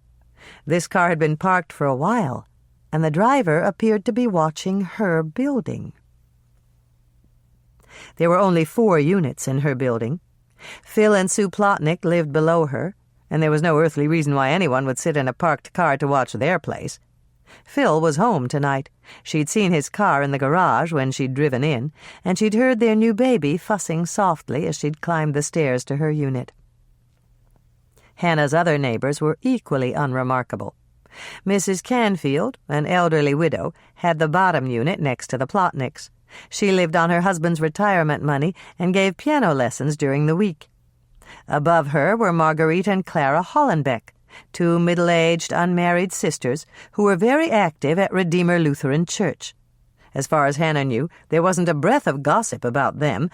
This car had been parked for a while, and the driver appeared to be watching her building. There were only 4 units in her building. Phil and Sue Plotnick lived below her, and there was no earthly reason why anyone would sit in a parked car to watch their place. Phil was home tonight. She'd seen his car in the garage when she'd driven in, and she'd heard their new baby fussing softly as she'd climbed the stairs to her unit. Hannah's other neighbors were equally unremarkable. Mrs. Canfield, an elderly widow, had the bottom unit next to the Plotnicks. She lived on her husband's retirement money and gave piano lessons during the week. Above her were Marguerite and Clara Hollenbeck, 2 middle-aged, unmarried sisters who were very active at Redeemer Lutheran Church. As far as Hannah knew, there wasn't a breath of gossip about them,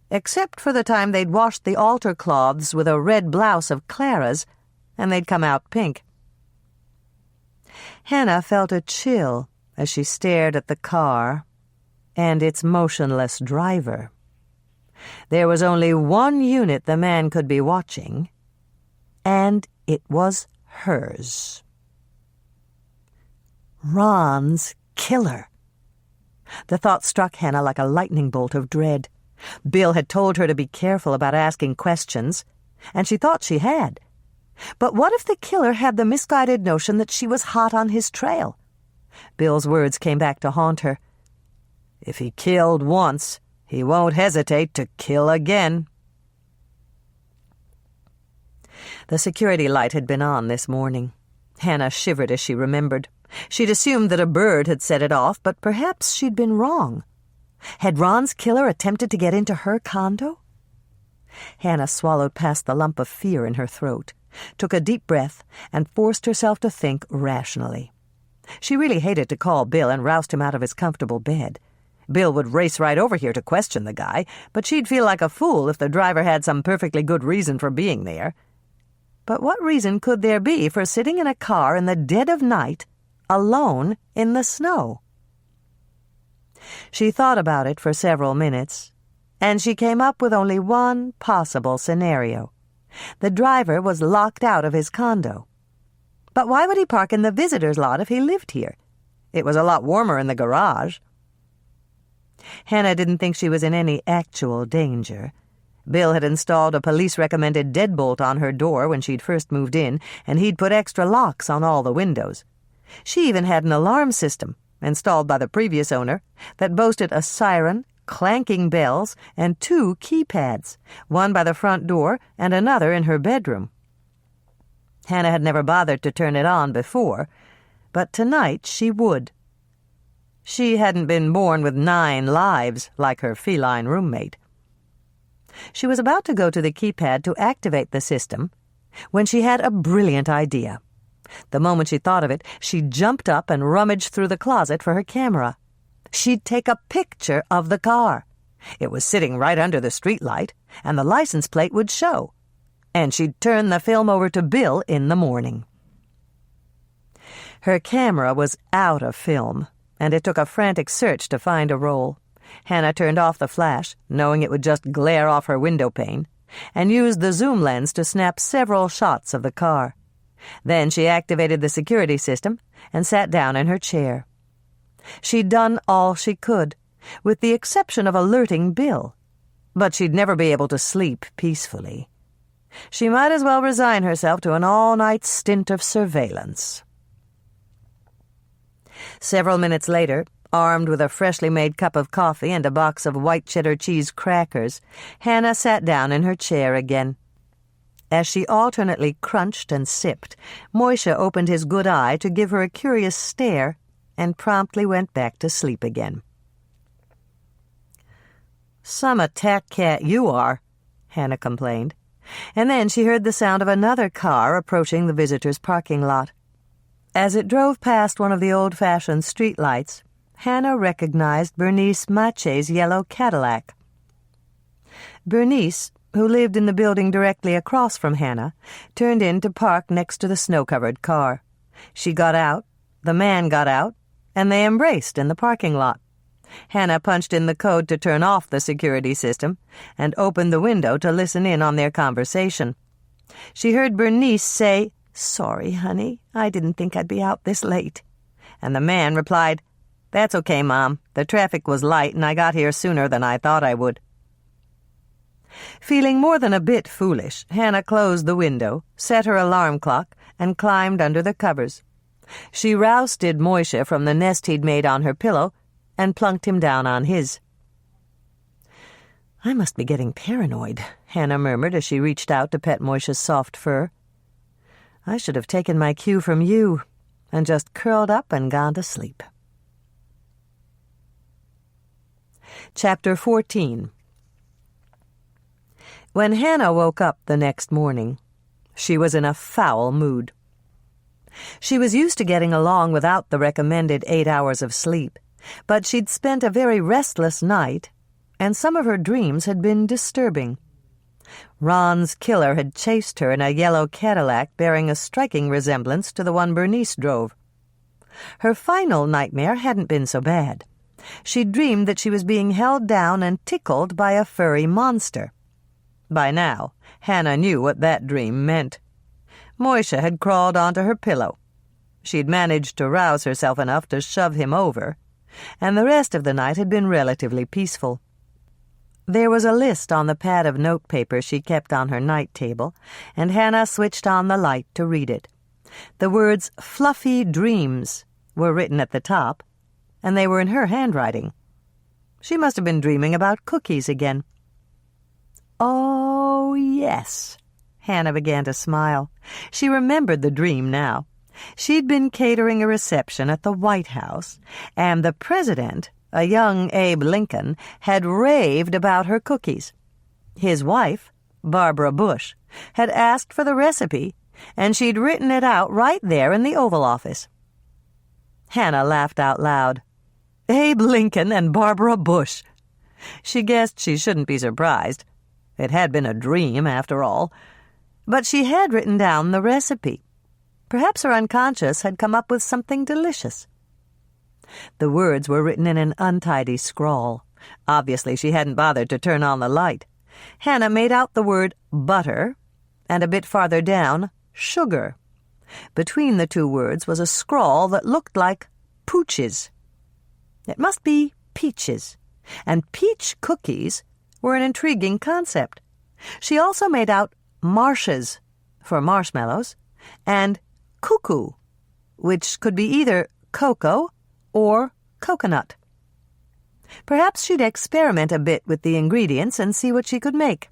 except for the time they'd washed the altar cloths with a red blouse of Clara's, and they'd come out pink. Hannah felt a chill as she stared at the car and its motionless driver. There was only one unit the man could be watching, and it was hers. Ron's killer. The thought struck Hannah like a lightning bolt of dread. Bill had told her to be careful about asking questions, and she thought she had. But what if the killer had the misguided notion that she was hot on his trail? Bill's words came back to haunt her. If he killed once, he won't hesitate to kill again. The security light had been on this morning. Hannah shivered as she remembered. She'd assumed that a bird had set it off, but perhaps she'd been wrong. Had Ron's killer attempted to get into her condo? Hannah swallowed past the lump of fear in her throat, took a deep breath, and forced herself to think rationally. She really hated to call Bill and roust him out of his comfortable bed. Bill would race right over here to question the guy, but she'd feel like a fool if the driver had some perfectly good reason for being there. But what reason could there be for sitting in a car in the dead of night, alone in the snow. She thought about it for several minutes, and she came up with only one possible scenario. The driver was locked out of his condo. But why would he park in the visitor's lot if he lived here? It was a lot warmer in the garage. Hannah didn't think she was in any actual danger. Bill had installed a police-recommended deadbolt on her door when she'd first moved in, and he'd put extra locks on all the windows. She even had an alarm system, installed by the previous owner, that boasted a siren, clanking bells, and 2 keypads, one by the front door and another in her bedroom. Hannah had never bothered to turn it on before, but tonight she would. She hadn't been born with 9 lives like her feline roommate. She was about to go to the keypad to activate the system when she had a brilliant idea. The moment she thought of it, she jumped up and rummaged through the closet for her camera. She'd take a picture of the car. It was sitting right under the streetlight, and the license plate would show. And she'd turn the film over to Bill in the morning. Her camera was out of film, and it took a frantic search to find a roll. Hannah turned off the flash, knowing it would just glare off her window pane, and used the zoom lens to snap several shots of the car. Then she activated the security system and sat down in her chair. She'd done all she could, with the exception of alerting Bill, but she'd never be able to sleep peacefully. She might as well resign herself to an all-night stint of surveillance. Several minutes later, armed with a freshly made cup of coffee and a box of white cheddar cheese crackers, Hannah sat down in her chair again. As she alternately crunched and sipped, Moishe opened his good eye to give her a curious stare and promptly went back to sleep again. "Some attack cat you are," Hannah complained. And then she heard the sound of another car approaching the visitors' parking lot. As it drove past one of the old-fashioned streetlights, Hannah recognized Bernice Mache's yellow Cadillac. Bernice, who lived in the building directly across from Hannah, turned in to park next to the snow-covered car. She got out, the man got out, and they embraced in the parking lot. Hannah punched in the code to turn off the security system and opened the window to listen in on their conversation. She heard Bernice say, "Sorry, honey, I didn't think I'd be out this late." And the man replied, "That's okay, Mom. The traffic was light and I got here sooner than I thought I would." Feeling more than a bit foolish, Hannah closed the window, set her alarm clock, and climbed under the covers. She rousted Moishe from the nest he'd made on her pillow and plunked him down on his. "I must be getting paranoid," Hannah murmured as she reached out to pet Moishe's soft fur. "I should have taken my cue from you and just curled up and gone to sleep." Chapter 14. When Hannah woke up the next morning, she was in a foul mood. She was used to getting along without the recommended 8 hours of sleep, but she'd spent a very restless night, and some of her dreams had been disturbing. Ron's killer had chased her in a yellow Cadillac bearing a striking resemblance to the one Bernice drove. Her final nightmare hadn't been so bad. She dreamed that she was being held down and tickled by a furry monster. By now, Hannah knew what that dream meant. Moishe had crawled onto her pillow. She'd managed to rouse herself enough to shove him over, and the rest of the night had been relatively peaceful. There was a list on the pad of notepaper she kept on her night table, and Hannah switched on the light to read it. The words "fluffy dreams" were written at the top, and they were in her handwriting. She must have been dreaming about cookies again. Oh, yes. Hannah began to smile. She remembered the dream now. She'd been catering a reception at the White House, and the president, a young Abe Lincoln, had raved about her cookies. His wife, Barbara Bush, had asked for the recipe, and she'd written it out right there in the Oval Office. Hannah laughed out loud. Abe Lincoln and Barbara Bush. She guessed she shouldn't be surprised. It had been a dream, after all. But she had written down the recipe. Perhaps her unconscious had come up with something delicious. The words were written in an untidy scrawl. Obviously, she hadn't bothered to turn on the light. Hannah made out the word butter, and a bit farther down, sugar. Between the two words was a scrawl that looked like pooches. It must be peaches, and peach cookies were an intriguing concept. She also made out marshes, for marshmallows, and cuckoo, which could be either cocoa or coconut. Perhaps she'd experiment a bit with the ingredients and see what she could make.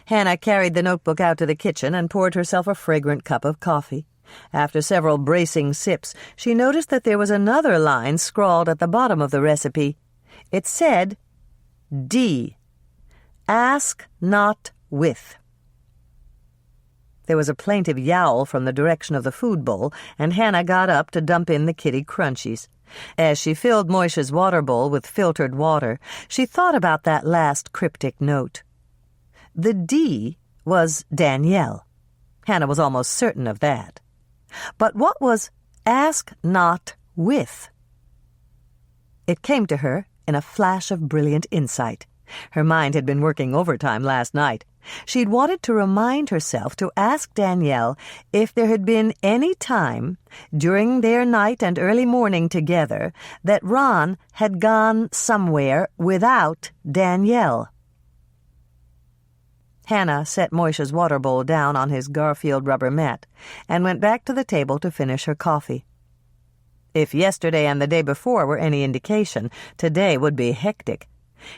Hannah carried the notebook out to the kitchen and poured herself a fragrant cup of coffee. After several bracing sips, she noticed that there was another line scrawled at the bottom of the recipe. It said, D. Ask not with. There was a plaintive yowl from the direction of the food bowl, and Hannah got up to dump in the kitty crunchies. As she filled Moisha's water bowl with filtered water, she thought about that last cryptic note. The D was Danielle. Hannah was almost certain of that. But what was ask not with? It came to her in a flash of brilliant insight. Her mind had been working overtime last night. She'd wanted to remind herself to ask Danielle if there had been any time during their night and early morning together that Ron had gone somewhere without Danielle. Hannah set Moisha's water bowl down on his Garfield rubber mat and went back to the table to finish her coffee. If yesterday and the day before were any indication, today would be hectic.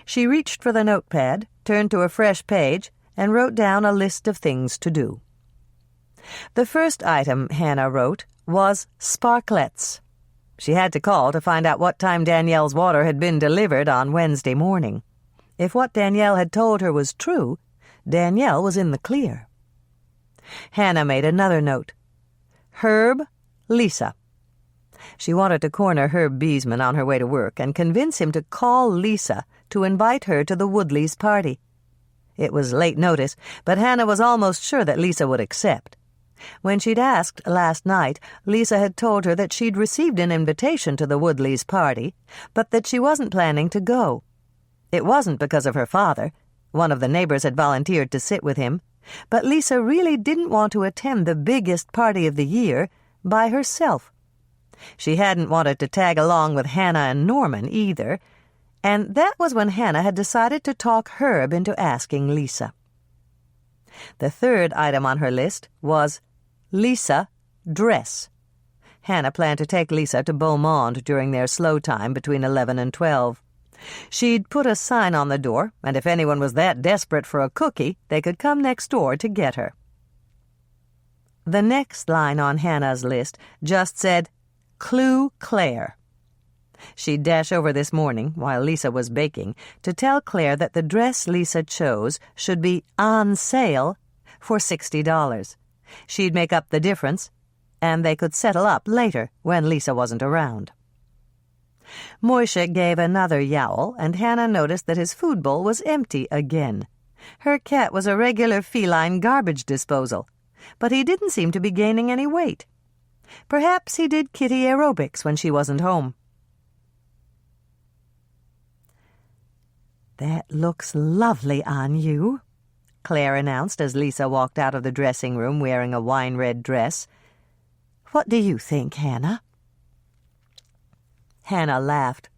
She reached for the notepad, turned to a fresh page, and wrote down a list of things to do. The first item Hannah wrote was sparklets. She had to call to find out what time Danielle's water had been delivered on Wednesday morning. If what Danielle had told her was true, Danielle was in the clear. Hannah made another note. Herb, Lisa. She wanted to corner Herb Beesman on her way to work and convince him to call Lisa to invite her to the Woodleys' party. It was late notice, but Hannah was almost sure that Lisa would accept. When she'd asked last night, Lisa had told her that she'd received an invitation to the Woodleys' party, but that she wasn't planning to go. It wasn't because of her father. One of the neighbors had volunteered to sit with him, but Lisa really didn't want to attend the biggest party of the year by herself. She hadn't wanted to tag along with Hannah and Norman either, and that was when Hannah had decided to talk Herb into asking Lisa. The third item on her list was Lisa, dress. Hannah planned to take Lisa to Beaumont during their slow time between 11 and 12. She'd put a sign on the door, and if anyone was that desperate for a cookie, they could come next door to get her. The next line on Hannah's list just said, Clue Claire. She'd dash over this morning, while Lisa was baking, to tell Claire that the dress Lisa chose should be on sale for $60. She'd make up the difference, and they could settle up later when Lisa wasn't around. Moisha gave another yowl, and Hannah noticed that his food bowl was empty again. Her cat was a regular feline garbage disposal, but he didn't seem to be gaining any weight. Perhaps he did kitty aerobics when she wasn't home. "That looks lovely on you," Claire announced as Lisa walked out of the dressing room wearing a wine-red dress. "What do you think, Hannah?" Hannah laughed.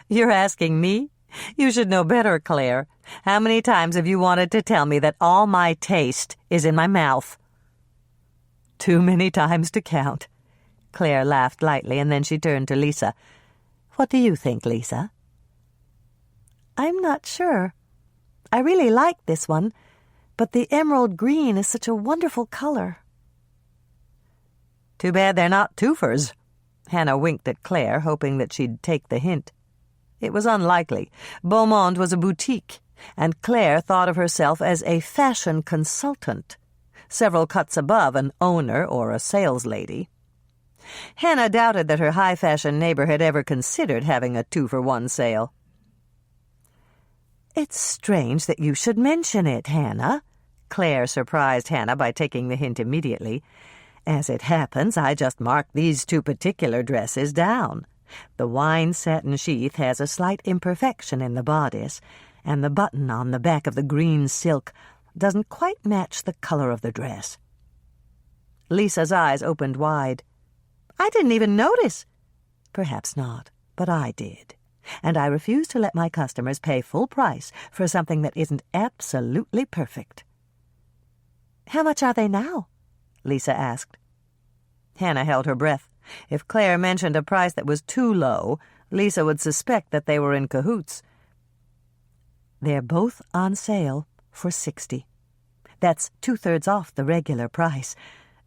"You're asking me? You should know better, Claire. How many times have you wanted to tell me that all my taste is in my mouth?" "Too many times to count." Claire laughed lightly, and then she turned to Lisa. "What do you think, Lisa?" "I'm not sure. I really like this one, but the emerald green is such a wonderful color." "Too bad they're not twofers." Hannah winked at Claire, hoping that she'd take the hint. It was unlikely. Beaumont was a boutique, and Claire thought of herself as a fashion consultant, several cuts above an owner or a saleslady. Hannah doubted that her high-fashion neighbor had ever considered having a 2-for-1 sale. "It's strange that you should mention it, Hannah," Claire surprised Hannah by taking the hint immediately. "As it happens, I just marked these 2 particular dresses down. The wine satin sheath has a slight imperfection in the bodice, and the button on the back of the green silk doesn't quite match the color of the dress." Lisa's eyes opened wide. "I didn't even notice." "Perhaps not, but I did. And I refuse to let my customers pay full price for something that isn't absolutely perfect." "How much are they now?" Lisa asked. Hannah held her breath. If Claire mentioned a price that was too low, Lisa would suspect that they were in cahoots. "They're both on sale for $60. That's 2/3 off the regular price.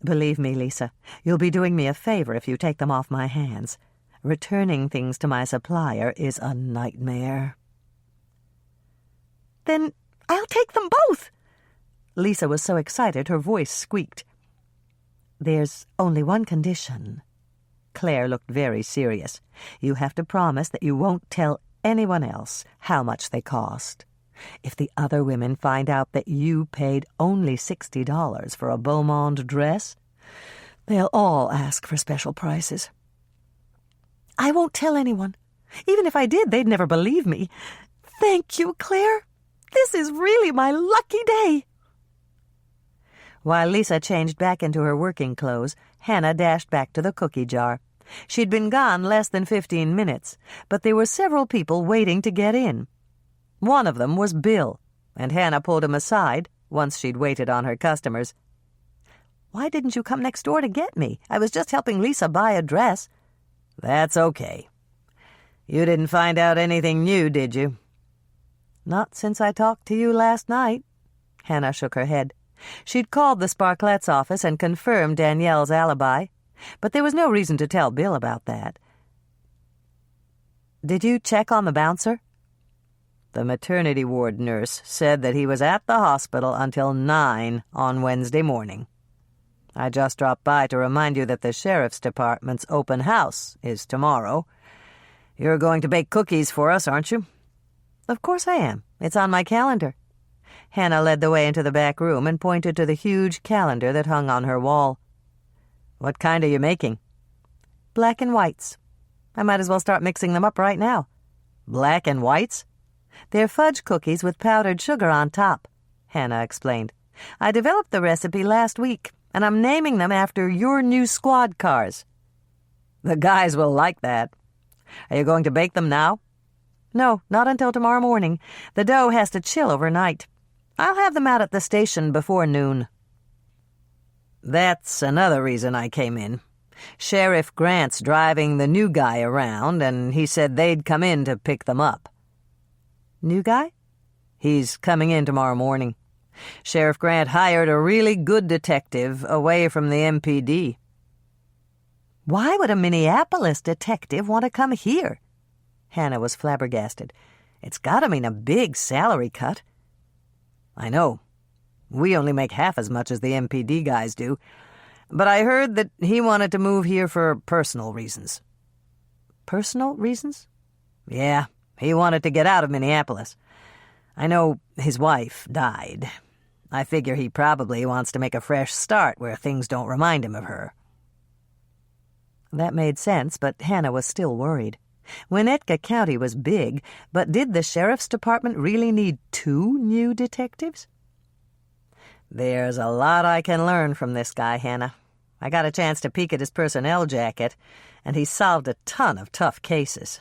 Believe me, Lisa, you'll be doing me a favor if you take them off my hands. Returning things to my supplier is a nightmare." "Then I'll take them both." Lisa was so excited her voice squeaked. "There's only one condition." Claire looked very serious. "You have to promise that you won't tell anyone else how much they cost. If the other women find out that you paid only $60 for a Beaumont dress, they'll all ask for special prices." "I won't tell anyone. Even if I did, they'd never believe me. Thank you, Claire. This is really my lucky day." While Lisa changed back into her working clothes, Hannah dashed back to the cookie jar. She'd been gone less than 15 minutes, but there were several people waiting to get in. One of them was Bill, and Hannah pulled him aside once she'd waited on her customers. "Why didn't you come next door to get me? I was just helping Lisa buy a dress." "That's okay. You didn't find out anything new, did you?" "Not since I talked to you last night." Hannah shook her head. She'd called the Sparkletts' office and confirmed Danielle's alibi, but there was no reason to tell Bill about that. "Did you check on the bouncer?" "The maternity ward nurse said that he was at the hospital until 9 on Wednesday morning. I just dropped by to remind you that the sheriff's department's open house is tomorrow. You're going to bake cookies for us, aren't you?" "Of course I am. It's on my calendar." Hannah led the way into the back room and pointed to the huge calendar that hung on her wall. "What kind are you making?" "Black and whites. I might as well start mixing them up right now." "Black and whites?" "They're fudge cookies with powdered sugar on top," Hannah explained. "I developed the recipe last week, and I'm naming them after your new squad cars." "The guys will like that. Are you going to bake them now?" "No, not until tomorrow morning. The dough has to chill overnight. I'll have them out at the station before noon." "That's another reason I came in. Sheriff Grant's driving the new guy around, and he said they'd come in to pick them up." "New guy?" "He's coming in tomorrow morning. Sheriff Grant hired a really good detective away from the MPD." "Why would a Minneapolis detective want to come here?" Hannah was flabbergasted. "It's got to mean a big salary cut." "I know. We only make half as much as the MPD guys do. But I heard that he wanted to move here for personal reasons." "Personal reasons?" "Yeah, he wanted to get out of Minneapolis. I know his wife died. I figure he probably wants to make a fresh start where things don't remind him of her." That made sense, but Hannah was still worried. Winnetka County was big, but did the sheriff's department really need 2 new detectives? "There's a lot I can learn from this guy, Hannah. I got a chance to peek at his personnel jacket, and he solved a ton of tough cases."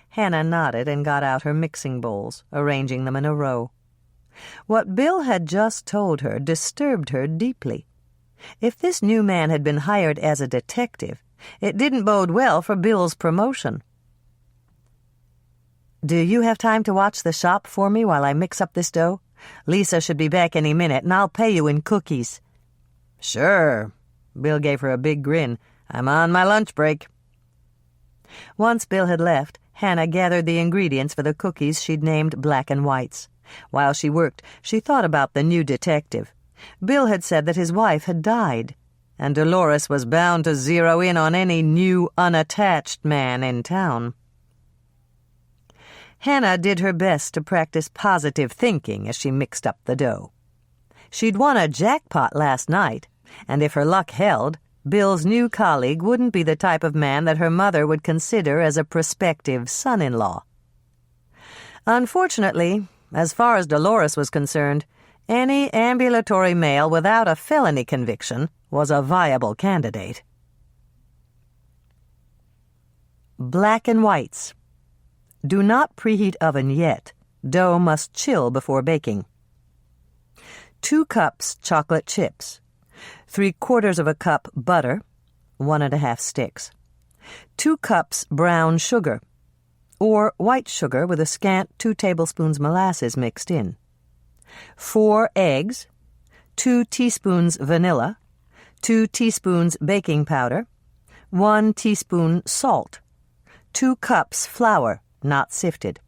Hannah nodded and got out her mixing bowls, arranging them in a row. What Bill had just told her disturbed her deeply. If this new man had been hired as a detective, it didn't bode well for Bill's promotion. "Do you have time to watch the shop for me while I mix up this dough? Lisa should be back any minute, and I'll pay you in cookies." "Sure." Bill gave her a big grin. "I'm on my lunch break." Once Bill had left, Hannah gathered the ingredients for the cookies she'd named Black and Whites. While she worked, she thought about the new detective. Bill had said that his wife had died, and Dolores was bound to zero in on any new, unattached man in town. Hannah did her best to practice positive thinking as she mixed up the dough. She'd won a jackpot last night, and if her luck held, Bill's new colleague wouldn't be the type of man that her mother would consider as a prospective son-in-law. Unfortunately, as far as Dolores was concerned, any ambulatory male without a felony conviction was a viable candidate. Black and whites. Do not preheat oven yet. Dough must chill before baking. 2 cups chocolate chips. 3/4 of a cup butter, 1½ sticks. 2 cups brown sugar, or white sugar with a scant 2 tablespoons molasses mixed in. 4 eggs, 2 teaspoons vanilla, 2 teaspoons baking powder, 1 teaspoon salt, 2 cups flour, not sifted,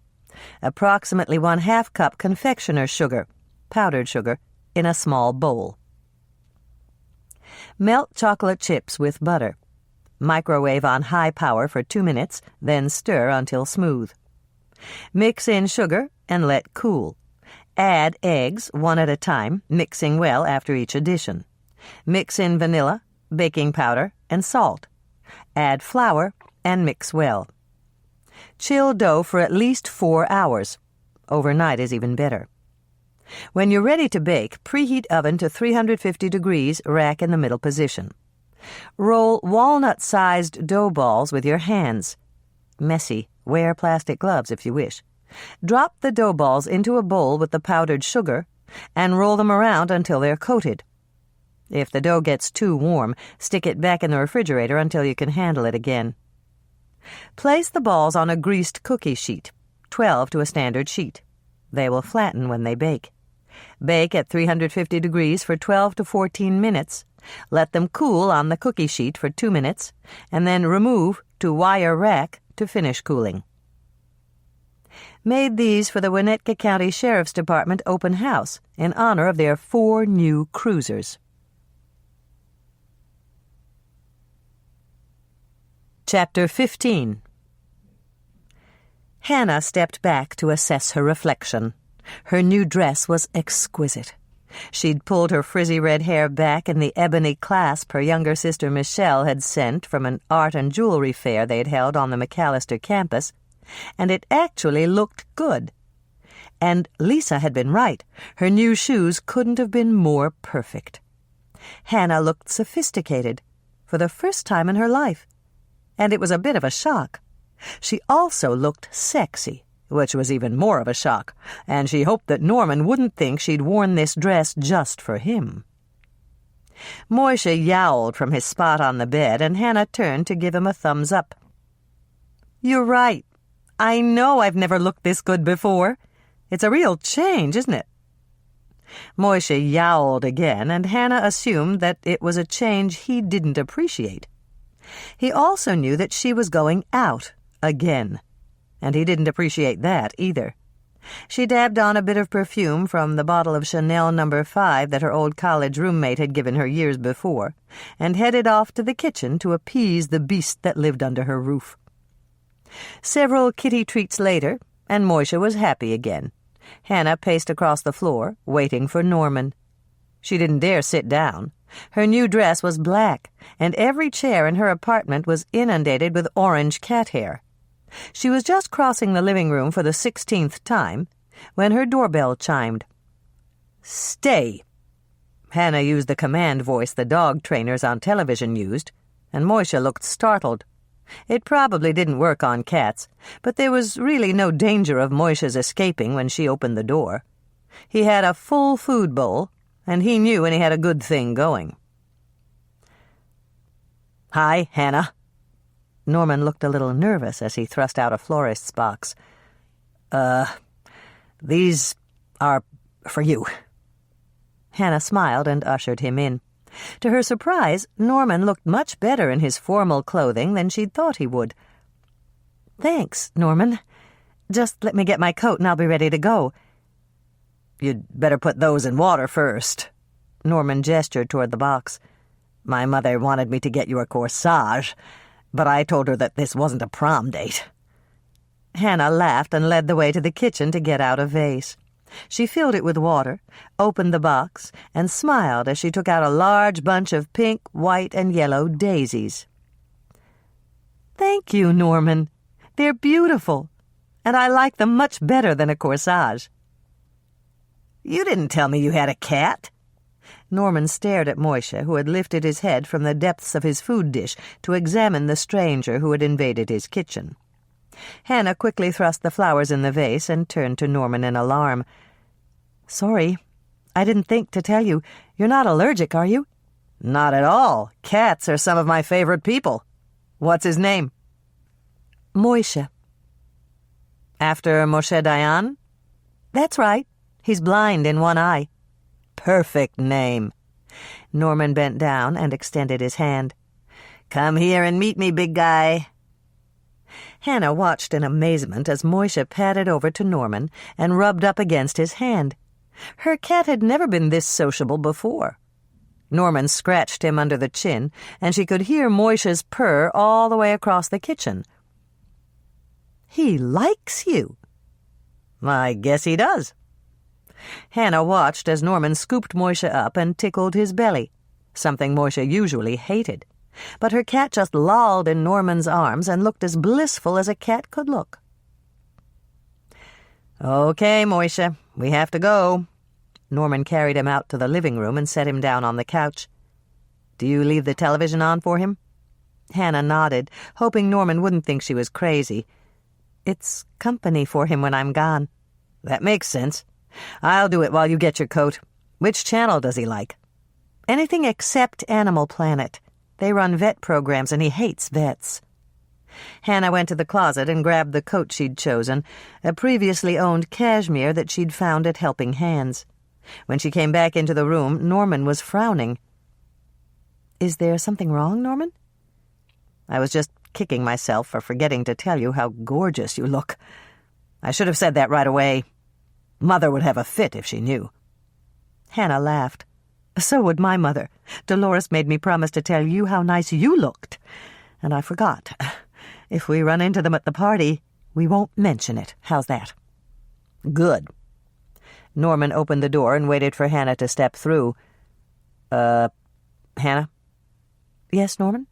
approximately 1/2 cup confectioner's sugar, powdered sugar, in a small bowl. Melt chocolate chips with butter. Microwave on high power for 2 minutes, then stir until smooth. Mix in sugar and let cool. Add eggs, 1 at a time, mixing well after each addition. Mix in vanilla, baking powder, and salt. Add flour and mix well. Chill dough for at least 4 hours. Overnight is even better. When you're ready to bake, preheat oven to 350 degrees, rack in the middle position. Roll walnut-sized dough balls with your hands. Messy. Wear plastic gloves if you wish. Drop the dough balls into a bowl with the powdered sugar and roll them around until they're coated. If the dough gets too warm, stick it back in the refrigerator until you can handle it again. Place the balls on a greased cookie sheet, 12 to a standard sheet. They will flatten when they bake. Bake at 350 degrees for 12 to 14 minutes. Let them cool on the cookie sheet for 2 minutes, and then remove to wire rack to finish cooling. Made these for the Winnetka County Sheriff's Department open house in honor of their 4 new cruisers. Chapter 15. Hannah stepped back to assess her reflection. Her new dress was exquisite. She'd pulled her frizzy red hair back in the ebony clasp her younger sister Michelle had sent from an art and jewelry fair they'd held on the McAllister campus, and it actually looked good. And Lisa had been right. Her new shoes couldn't have been more perfect. Hannah looked sophisticated for the first time in her life, and it was a bit of a shock. She also looked sexy, which was even more of a shock, and she hoped that Norman wouldn't think she'd worn this dress just for him. Moishe yowled from his spot on the bed, and Hannah turned to give him a thumbs up. "You're right. I know I've never looked this good before. It's a real change, isn't it?" Moishe yowled again, and Hannah assumed that it was a change he didn't appreciate. He also knew that she was going out again, and he didn't appreciate that either. She dabbed on a bit of perfume from the bottle of Chanel No. 5 that her old college roommate had given her years before, and headed off to the kitchen to appease the beast that lived under her roof. Several kitty treats later, and Moishe was happy again. Hannah paced across the floor, waiting for Norman. She didn't dare sit down. Her new dress was black, and every chair in her apartment was inundated with orange cat hair. She was just crossing the living room for the 16th time when her doorbell chimed. "Stay!" Hannah used the command voice the dog trainers on television used, and Moishe looked startled. It probably didn't work on cats, but there was really no danger of Moishe's escaping when she opened the door. He had a full food bowl, and he knew when he had a good thing going. "Hi, Hannah." Norman looked a little nervous as he thrust out a florist's box. These are for you." Hannah smiled and ushered him in. To her surprise, Norman looked much better in his formal clothing than she'd thought he would. "Thanks, Norman. Just let me get my coat and I'll be ready to go." "You'd better put those in water first." Norman gestured toward the box. "My mother wanted me to get you a corsage, but I told her that this wasn't a prom date." Hannah laughed and led the way to the kitchen to get out a vase. She filled it with water, opened the box, and smiled as she took out a large bunch of pink, white, and yellow daisies. "Thank you, Norman. They're beautiful, and I like them much better than a corsage." "You didn't tell me you had a cat." Norman stared at Moishe, who had lifted his head from the depths of his food dish to examine the stranger who had invaded his kitchen. Hannah quickly thrust the flowers in the vase and turned to Norman in alarm. "Sorry, I didn't think to tell you. You're not allergic, are you?" "Not at all. Cats are some of my favorite people. What's his name?" Moishe. "After Moshe Dayan?" "That's right. He's blind in one eye." "Perfect name." Norman bent down and extended his hand. "Come here and meet me, big guy." Hannah watched in amazement as Moishe padded over to Norman and rubbed up against his hand. Her cat had never been this sociable before. Norman scratched him under the chin, and she could hear Moishe's purr all the way across the kitchen. "He likes you." "I guess he does." Hannah watched as Norman scooped Moishe up and tickled his belly, something Moishe usually hated. But her cat just lolled in Norman's arms and looked as blissful as a cat could look. "Okay, Moishe, we have to go." Norman carried him out to the living room and set him down on the couch. "Do you leave the television on for him?" Hannah nodded, hoping Norman wouldn't think she was crazy. "It's company for him when I'm gone." "That makes sense. I'll do it while you get your coat. Which channel does he like?" "Anything except Animal Planet. They run vet programs, and he hates vets." Hannah went to the closet and grabbed the coat she'd chosen, a previously owned cashmere that she'd found at Helping Hands. When she came back into the room, Norman was frowning. "Is there something wrong, Norman?" "I was just kicking myself for forgetting to tell you how gorgeous you look. I should have said that right away. Mother would have a fit if she knew." Hannah laughed. "So would my mother. Dolores made me promise to tell you how nice you looked. And I forgot. If we run into them at the party, we won't mention it. How's that?" "Good." Norman opened the door and waited for Hannah to step through. Hannah?" "Yes, Norman?"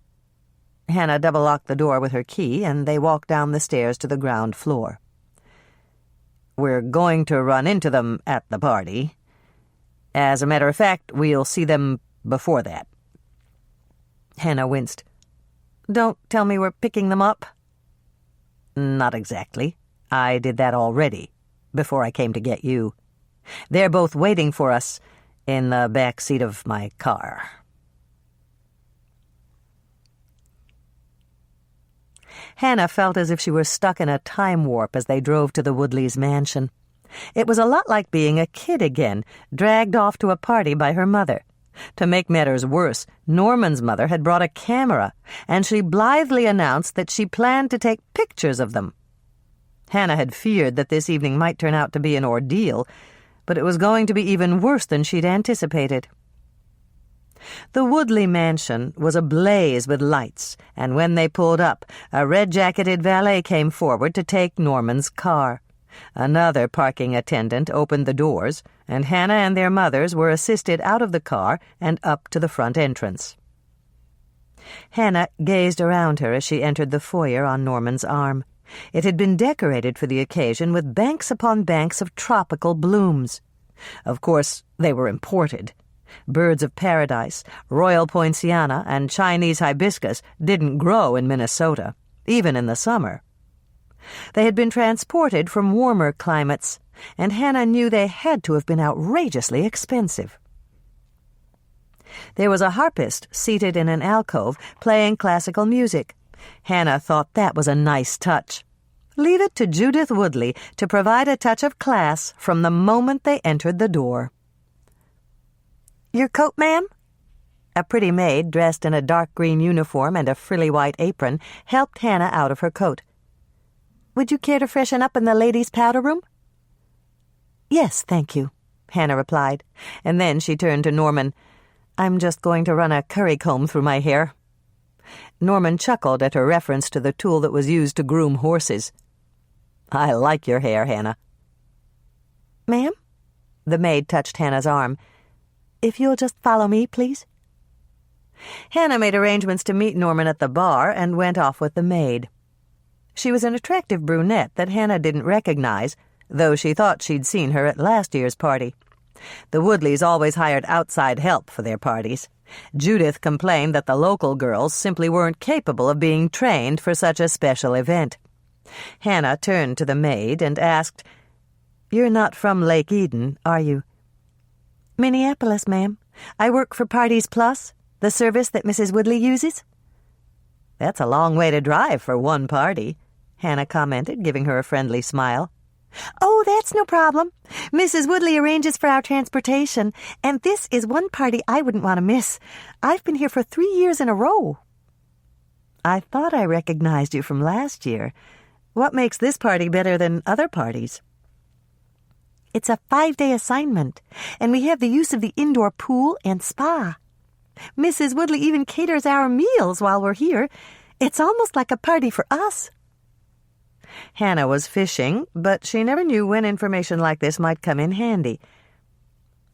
Hannah double-locked the door with her key, and they walked down the stairs to the ground floor. "We're going to run into them at the party. As a matter of fact, we'll see them before that." Hannah winced. "Don't tell me we're picking them up." "Not exactly. I did that already, before I came to get you. They're both waiting for us in the back seat of my car." Hannah felt as if she were stuck in a time warp as they drove to the Woodleys' mansion. It was a lot like being a kid again, dragged off to a party by her mother. To make matters worse, Norman's mother had brought a camera, and she blithely announced that she planned to take pictures of them. Hannah had feared that this evening might turn out to be an ordeal, but it was going to be even worse than she'd anticipated. The Woodley mansion was ablaze with lights, and when they pulled up, a red-jacketed valet came forward to take Norman's car. Another parking attendant opened the doors, and Hannah and their mothers were assisted out of the car and up to the front entrance. Hannah gazed around her as she entered the foyer on Norman's arm. It had been decorated for the occasion with banks upon banks of tropical blooms. Of course, they were imported. Birds of paradise, royal poinciana, and Chinese hibiscus didn't grow in Minnesota, even in the summer. They had been transported from warmer climates, and Hannah knew they had to have been outrageously expensive. There was a harpist seated in an alcove playing classical music. Hannah thought that was a nice touch. Leave it to Judith Woodley to provide a touch of class from the moment they entered the door. "Your coat, ma'am?" A pretty maid, dressed in a dark green uniform and a frilly white apron, helped Hannah out of her coat. "Would you care to freshen up in the ladies' powder room?" "Yes, thank you," Hannah replied, and then she turned to Norman. "I'm just going to run a currycomb through my hair." Norman chuckled at her reference to the tool that was used to groom horses. "I like your hair, Hannah." "Ma'am?" The maid touched Hannah's arm. "If you'll just follow me, please." Hannah made arrangements to meet Norman at the bar and went off with the maid. She was an attractive brunette that Hannah didn't recognize, though she thought she'd seen her at last year's party. The Woodleys always hired outside help for their parties. Judith complained that the local girls simply weren't capable of being trained for such a special event. Hannah turned to the maid and asked, "You're not from Lake Eden, are you?" "Minneapolis, ma'am. I work for Parties Plus, the service that Mrs. Woodley uses." "That's a long way to drive for one party," Hannah commented, giving her a friendly smile. "Oh, that's no problem. Mrs. Woodley arranges for our transportation, and this is one party I wouldn't want to miss. I've been here for 3 years in a row." "I thought I recognized you from last year. What makes this party better than other parties?" "It's a 5-day assignment, and we have the use of the indoor pool and spa. Mrs. Woodley even caters our meals while we're here. It's almost like a party for us." Hannah was fishing, but she never knew when information like this might come in handy.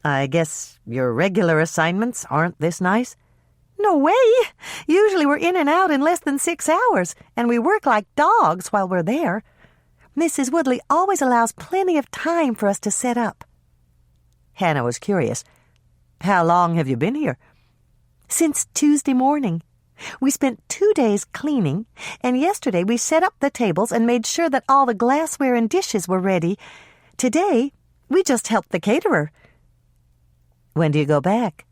"I guess your regular assignments aren't this nice?" "No way! Usually we're in and out in less than 6 hours, and we work like dogs while we're there. Mrs. Woodley always allows plenty of time for us to set up." Hannah was curious. "How long have you been here?" "Since Tuesday morning. We spent 2 days cleaning, and yesterday we set up the tables and made sure that all the glassware and dishes were ready. Today, we just helped the caterer." "When do you go back?"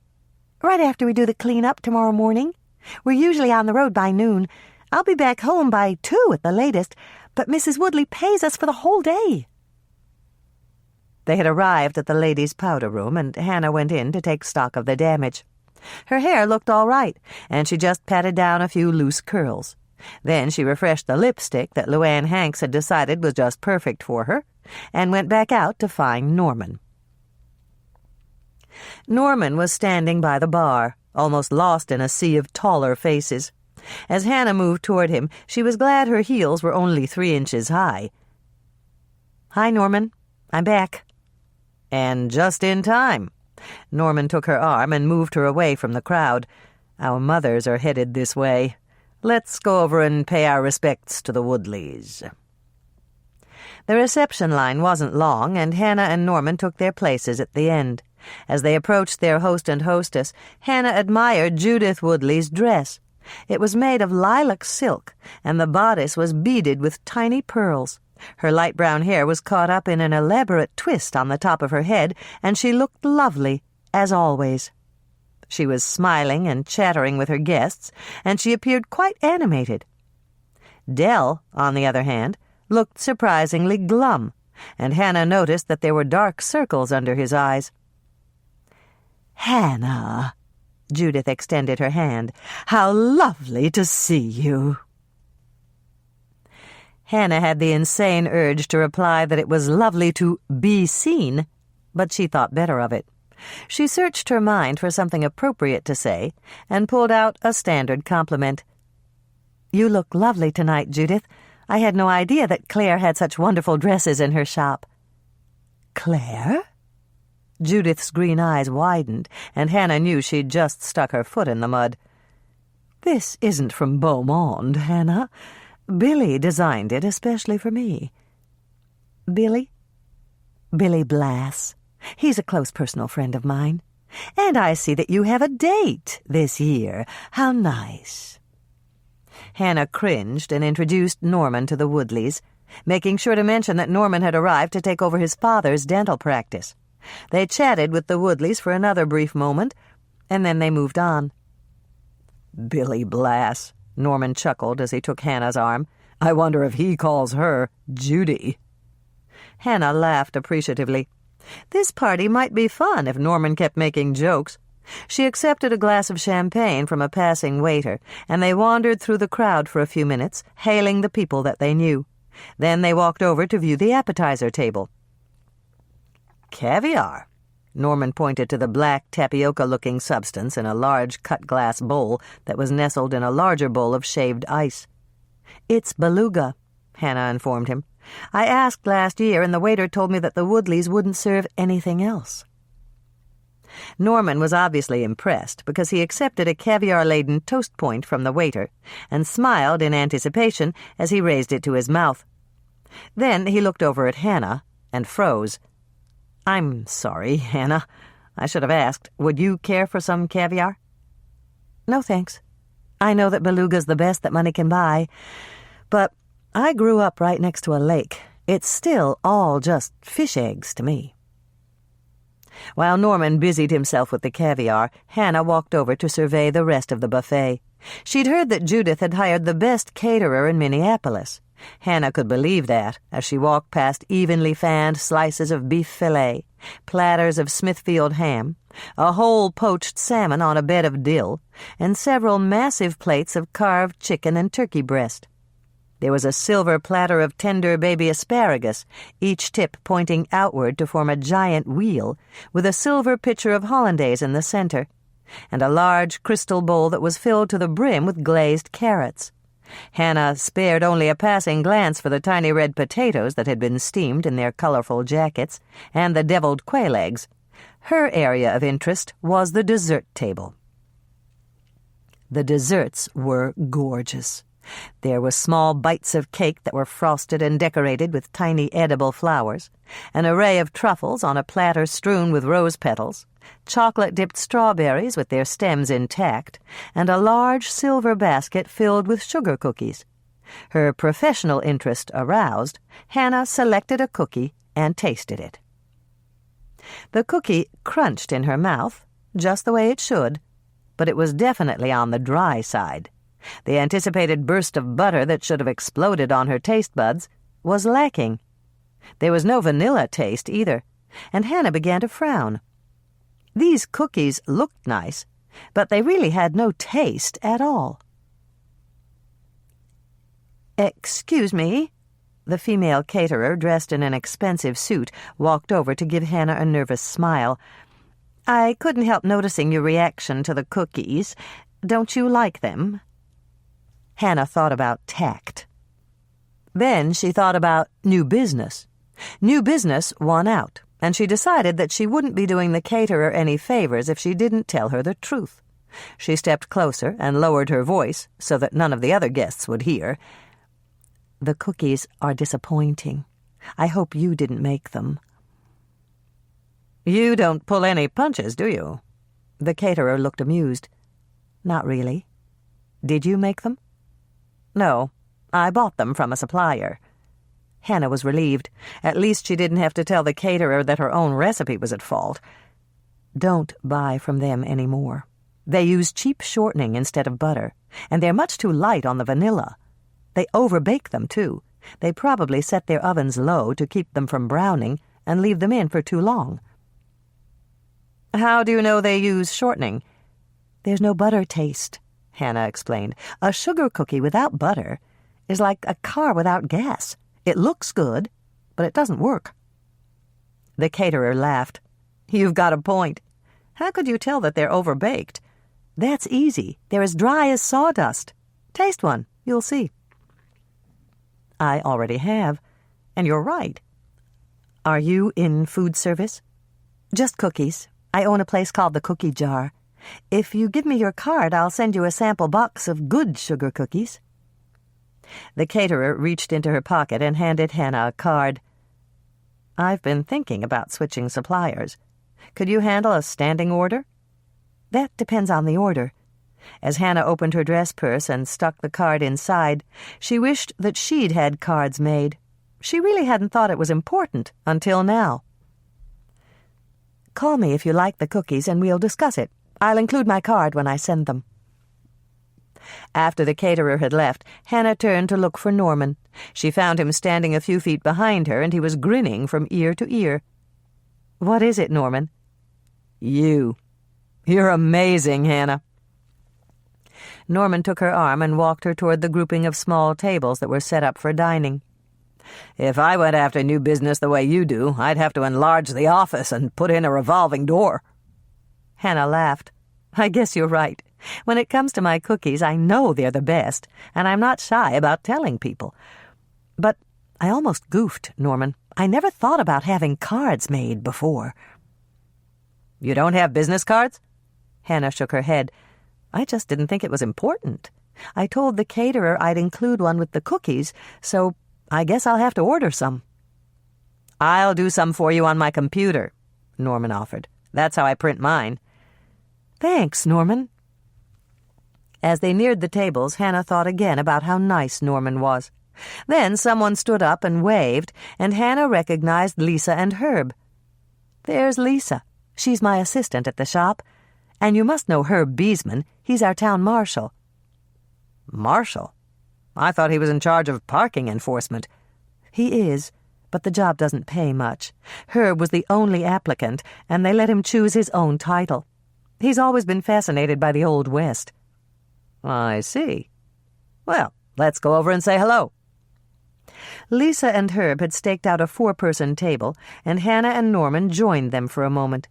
"Right after we do the cleanup tomorrow morning. We're usually on the road by noon. I'll be back home by 2 at the latest, but Mrs. Woodley pays us for the whole day." They had arrived at the ladies' powder room, and Hannah went in to take stock of the damage. Her hair looked all right, and she just patted down a few loose curls. Then she refreshed the lipstick that Luann Hanks had decided was just perfect for her, and went back out to find Norman. Norman was standing by the bar, almost lost in a sea of taller faces. As Hannah moved toward him, she was glad her heels were only 3 inches high. "Hi, Norman. I'm back." "And just in time." Norman took her arm and moved her away from the crowd. "Our mothers are headed this way. Let's go over and pay our respects to the Woodleys." The reception line wasn't long, and Hannah and Norman took their places at the end. As they approached their host and hostess, Hannah admired Judith Woodley's dress. It was made of lilac silk, and the bodice was beaded with tiny pearls. Her light brown hair was caught up in an elaborate twist on the top of her head, and she looked lovely, as always. She was smiling and chattering with her guests, and she appeared quite animated. Dell, on the other hand, looked surprisingly glum, and Hannah noticed that there were dark circles under his eyes. "Hannah," Judith extended her hand, "how lovely to see you." Hannah had the insane urge to reply that it was lovely to be seen, but she thought better of it. She searched her mind for something appropriate to say, and pulled out a standard compliment. "You look lovely tonight, Judith. I had no idea that Claire had such wonderful dresses in her shop." "Claire?" Judith's green eyes widened, and Hannah knew she'd just stuck her foot in the mud. "This isn't from Beaumont, Hannah. Billy designed it especially for me." "Billy?" "Billy Blass. He's a close personal friend of mine. And I see that you have a date this year. How nice." Hannah cringed and introduced Norman to the Woodleys, making sure to mention that Norman had arrived to take over his father's dental practice. They chatted with the Woodleys for another brief moment, and then they moved on. "Billy Blass," Norman chuckled as he took Hannah's arm. "I wonder if he calls her Judy." Hannah laughed appreciatively. This party might be fun if Norman kept making jokes. She accepted a glass of champagne from a passing waiter, and they wandered through the crowd for a few minutes, hailing the people that they knew. Then they walked over to view the appetizer table. "Caviar." Norman pointed to the black tapioca-looking substance in a large cut-glass bowl that was nestled in a larger bowl of shaved ice. "It's beluga," Hannah informed him. I asked last year, and the waiter told me that the Woodleys wouldn't serve anything else." Norman was obviously impressed because he accepted a caviar-laden toast point from the waiter and smiled in anticipation as he raised it to his mouth. Then he looked over at Hannah and froze. "I'm sorry, Hannah. I should have asked, would you care for some caviar?" "No, thanks. I know that beluga's the best that money can buy, but I grew up right next to a lake. It's still all just fish eggs to me." While Norman busied himself with the caviar, Hannah walked over to survey the rest of the buffet. She'd heard that Judith had hired the best caterer in Minneapolis. Hannah could believe that as she walked past evenly fanned slices of beef fillet, platters of Smithfield ham, a whole poached salmon on a bed of dill, and several massive plates of carved chicken and turkey breast. There was a silver platter of tender baby asparagus, each tip pointing outward to form a giant wheel, with a silver pitcher of hollandaise in the center, and a large crystal bowl that was filled to the brim with glazed carrots. Hannah spared only a passing glance for the tiny red potatoes that had been steamed in their colorful jackets, and the deviled quail eggs. Her area of interest was the dessert table. The desserts were gorgeous. There were small bites of cake that were frosted and decorated with tiny edible flowers, an array of truffles on a platter strewn with rose petals, chocolate-dipped strawberries with their stems intact, and a large silver basket filled with sugar cookies. Her professional interest aroused, Hannah selected a cookie and tasted it. The cookie crunched in her mouth, just the way it should, but it was definitely on the dry side. The anticipated burst of butter that should have exploded on her taste buds was lacking. There was no vanilla taste either, and Hannah began to frown. These cookies looked nice, but they really had no taste at all. "Excuse me." The female caterer, dressed in an expensive suit, walked over to give Hannah a nervous smile. "I couldn't help noticing your reaction to the cookies. Don't you like them?" Hannah thought about tact. Then she thought about new business. New business won out, and she decided that she wouldn't be doing the caterer any favors if she didn't tell her the truth. She stepped closer and lowered her voice so that none of the other guests would hear. "The cookies are disappointing. I hope you didn't make them." "You don't pull any punches, do you?" The caterer looked amused. "Not really. Did you make them?" "No, I bought them from a supplier." Hannah was relieved. At least she didn't have to tell the caterer that her own recipe was at fault. "Don't buy from them any more. They use cheap shortening instead of butter, and they're much too light on the vanilla. They overbake them, too. They probably set their ovens low to keep them from browning and leave them in for too long." "How do you know they use shortening?" "There's no butter taste," Hannah explained. "A sugar cookie without butter is like a car without gas. It looks good, but it doesn't work." The caterer laughed. "You've got a point. How could you tell that they're overbaked?" "That's easy. They're as dry as sawdust. Taste one. You'll see." "I already have, and you're right." "Are you in food service?" "Just cookies. I own a place called the Cookie Jar. If you give me your card, I'll send you a sample box of good sugar cookies." The caterer reached into her pocket and handed Hannah a card. "I've been thinking about switching suppliers. Could you handle a standing order?" "That depends on the order." As Hannah opened her dress purse and stuck the card inside, she wished that she'd had cards made. She really hadn't thought it was important until now. "Call me if you like the cookies and we'll discuss it. I'll include my card when I send them." After the caterer had left, Hannah turned to look for Norman. She found him standing a few feet behind her, and he was grinning from ear to ear. "What is it, Norman?" "You. You're amazing, Hannah." Norman took her arm and walked her toward the grouping of small tables that were set up for dining. "If I went after new business the way you do, I'd have to enlarge the office and put in a revolving door." Hannah laughed. "I guess you're right. When it comes to my cookies, I know they're the best, and I'm not shy about telling people. But I almost goofed, Norman. I never thought about having cards made before. You don't have business cards? Hannah shook her head. I just didn't think it was important. I told the caterer I'd include one with the cookies, so I guess I'll have to order some. I'll do some for you on my computer, Norman offered. That's how I print mine. Thanks, Norman. As they neared the tables, Hannah thought again about how nice Norman was. Then someone stood up and waved, and Hannah recognized Lisa and Herb. There's Lisa. She's my assistant at the shop. And you must know Herb Beesman. He's our town marshal. Marshal? I thought he was in charge of parking enforcement. He is, but the job doesn't pay much. Herb was the only applicant, and they let him choose his own title. He's always been fascinated by the Old West. I see. Well, let's go over and say hello. Lisa and Herb had staked out a 4-person table, and Hannah and Norman joined them for a moment.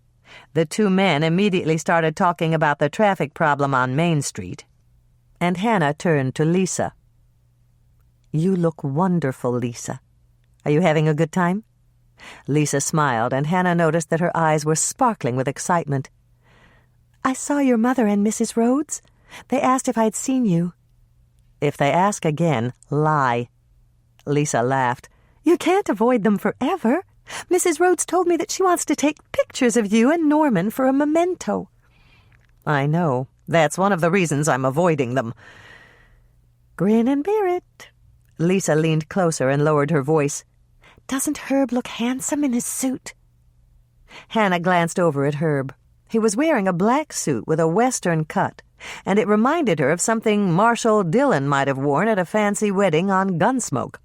The two men immediately started talking about the traffic problem on Main Street. And Hannah turned to Lisa. You look wonderful, Lisa. Are you having a good time? Lisa smiled, and Hannah noticed that her eyes were sparkling with excitement. I saw your mother and Mrs. Rhodes. They asked if I'd seen you. If they ask again, lie. Lisa laughed. You can't avoid them forever. Mrs. Rhodes told me that she wants to take pictures of you and Norman for a memento. I know. That's one of the reasons I'm avoiding them. Grin and bear it. Lisa leaned closer and lowered her voice. Doesn't Herb look handsome in his suit? Hannah glanced over at Herb. He was wearing a black suit with a western cut, and it reminded her of something Marshal Dillon might have worn at a fancy wedding on Gunsmoke.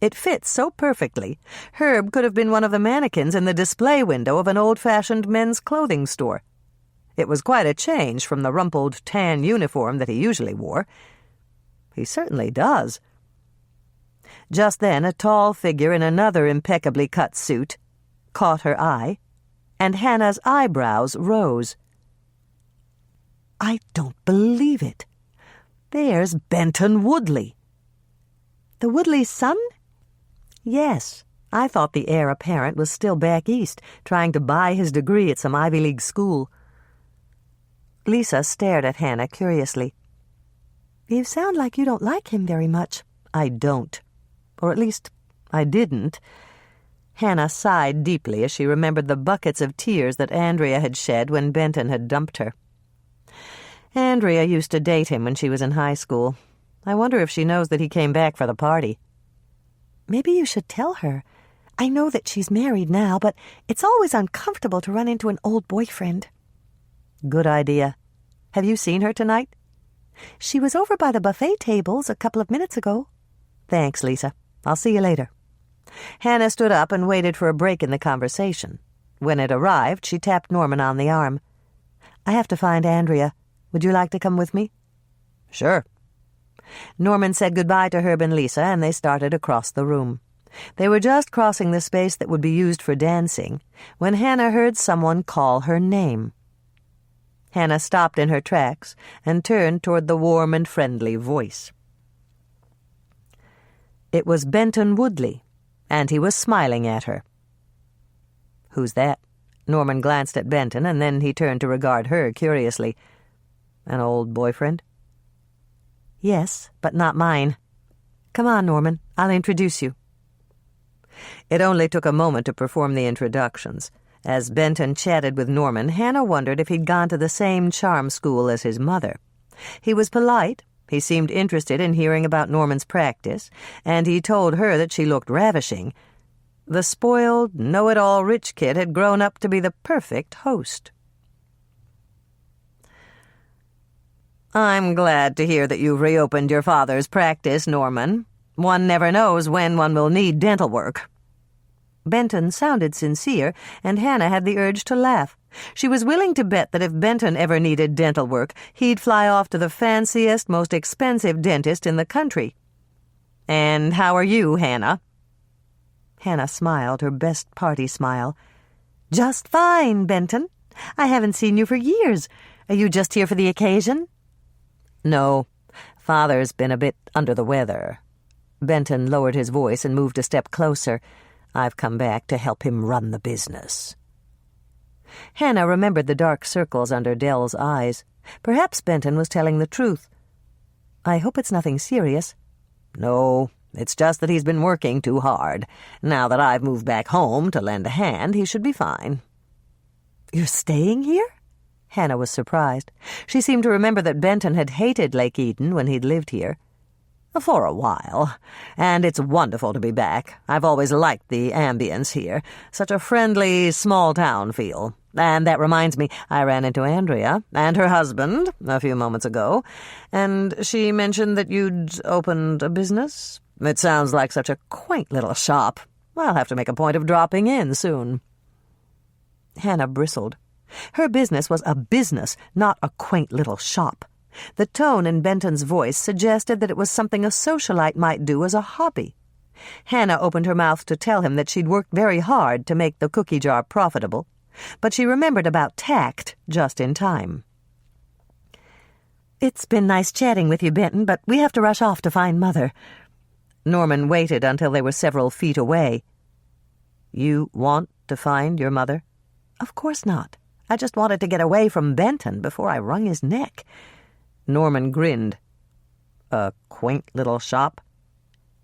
It fit so perfectly, Herb could have been one of the mannequins in the display window of an old-fashioned men's clothing store. It was quite a change from the rumpled tan uniform that he usually wore. He certainly does. Just then, a tall figure in another impeccably cut suit caught her eye, and Hannah's eyebrows rose. I don't believe it. There's Benton Woodley. The Woodley's son? Yes. I thought the heir apparent was still back east, trying to buy his degree at some Ivy League school. Lisa stared at Hannah curiously. You sound like you don't like him very much. I don't. Or at least, I didn't. Hannah sighed deeply as she remembered the buckets of tears that Andrea had shed when Benton had dumped her. Andrea used to date him when she was in high school. I wonder if she knows that he came back for the party. Maybe you should tell her. I know that she's married now, but it's always uncomfortable to run into an old boyfriend. Good idea. Have you seen her tonight? She was over by the buffet tables a couple of minutes ago. Thanks, Lisa. I'll see you later. Hannah stood up and waited for a break in the conversation. When it arrived, she tapped Norman on the arm. I have to find Andrea. Would you like to come with me? Sure. Norman said goodbye to Herb and Lisa, and they started across the room. They were just crossing the space that would be used for dancing when Hannah heard someone call her name. Hannah stopped in her tracks and turned toward the warm and friendly voice. It was Benton Woodley, and he was smiling at her. Who's that? Norman glanced at Benton, and then he turned to regard her curiously. An old boyfriend? Yes, but not mine. Come on, Norman. I'll introduce you. It only took a moment to perform the introductions. As Benton chatted with Norman, Hannah wondered if he'd gone to the same charm school as his mother. He was polite, he seemed interested in hearing about Norman's practice, and he told her that she looked ravishing. The spoiled, know-it-all rich kid had grown up to be the perfect host. I'm glad to hear that you've reopened your father's practice, Norman. One never knows when one will need dental work. Benton sounded sincere, and Hannah had the urge to laugh. She was willing to bet that if Benton ever needed dental work, he'd fly off to the fanciest, most expensive dentist in the country. And how are you, Hannah? Hannah smiled, her best party smile. Just fine, Benton. I haven't seen you for years. Are you just here for the occasion? No, Father's been a bit under the weather. Benton lowered his voice and moved a step closer. "I've come back to help him run the business." Hannah remembered the dark circles under Dell's eyes. Perhaps Benton was telling the truth. "I hope it's nothing serious." "No, it's just that he's been working too hard. Now that I've moved back home to lend a hand, he should be fine." "You're staying here?" Hannah was surprised. She seemed to remember that Benton had hated Lake Eden when he'd lived here. "For a while. And it's wonderful to be back. I've always liked the ambience here. Such a friendly, small-town feel. And that reminds me, I ran into Andrea and her husband a few moments ago, and she mentioned that you'd opened a business. It sounds like such a quaint little shop. I'll have to make a point of dropping in soon." Hannah bristled. Her business was a business, not a quaint little shop. The tone in Benton's voice suggested that it was something a socialite might do as a hobby. Hannah opened her mouth to tell him that she'd worked very hard to make the cookie jar profitable, but she remembered about tact just in time. "It's been nice chatting with you, Benton, but we have to rush off to find Mother." Norman waited until they were several feet away. "You want to find your mother?" "Of course not. I just wanted to get away from Benton before I wrung his neck." Norman grinned. "A quaint little shop?"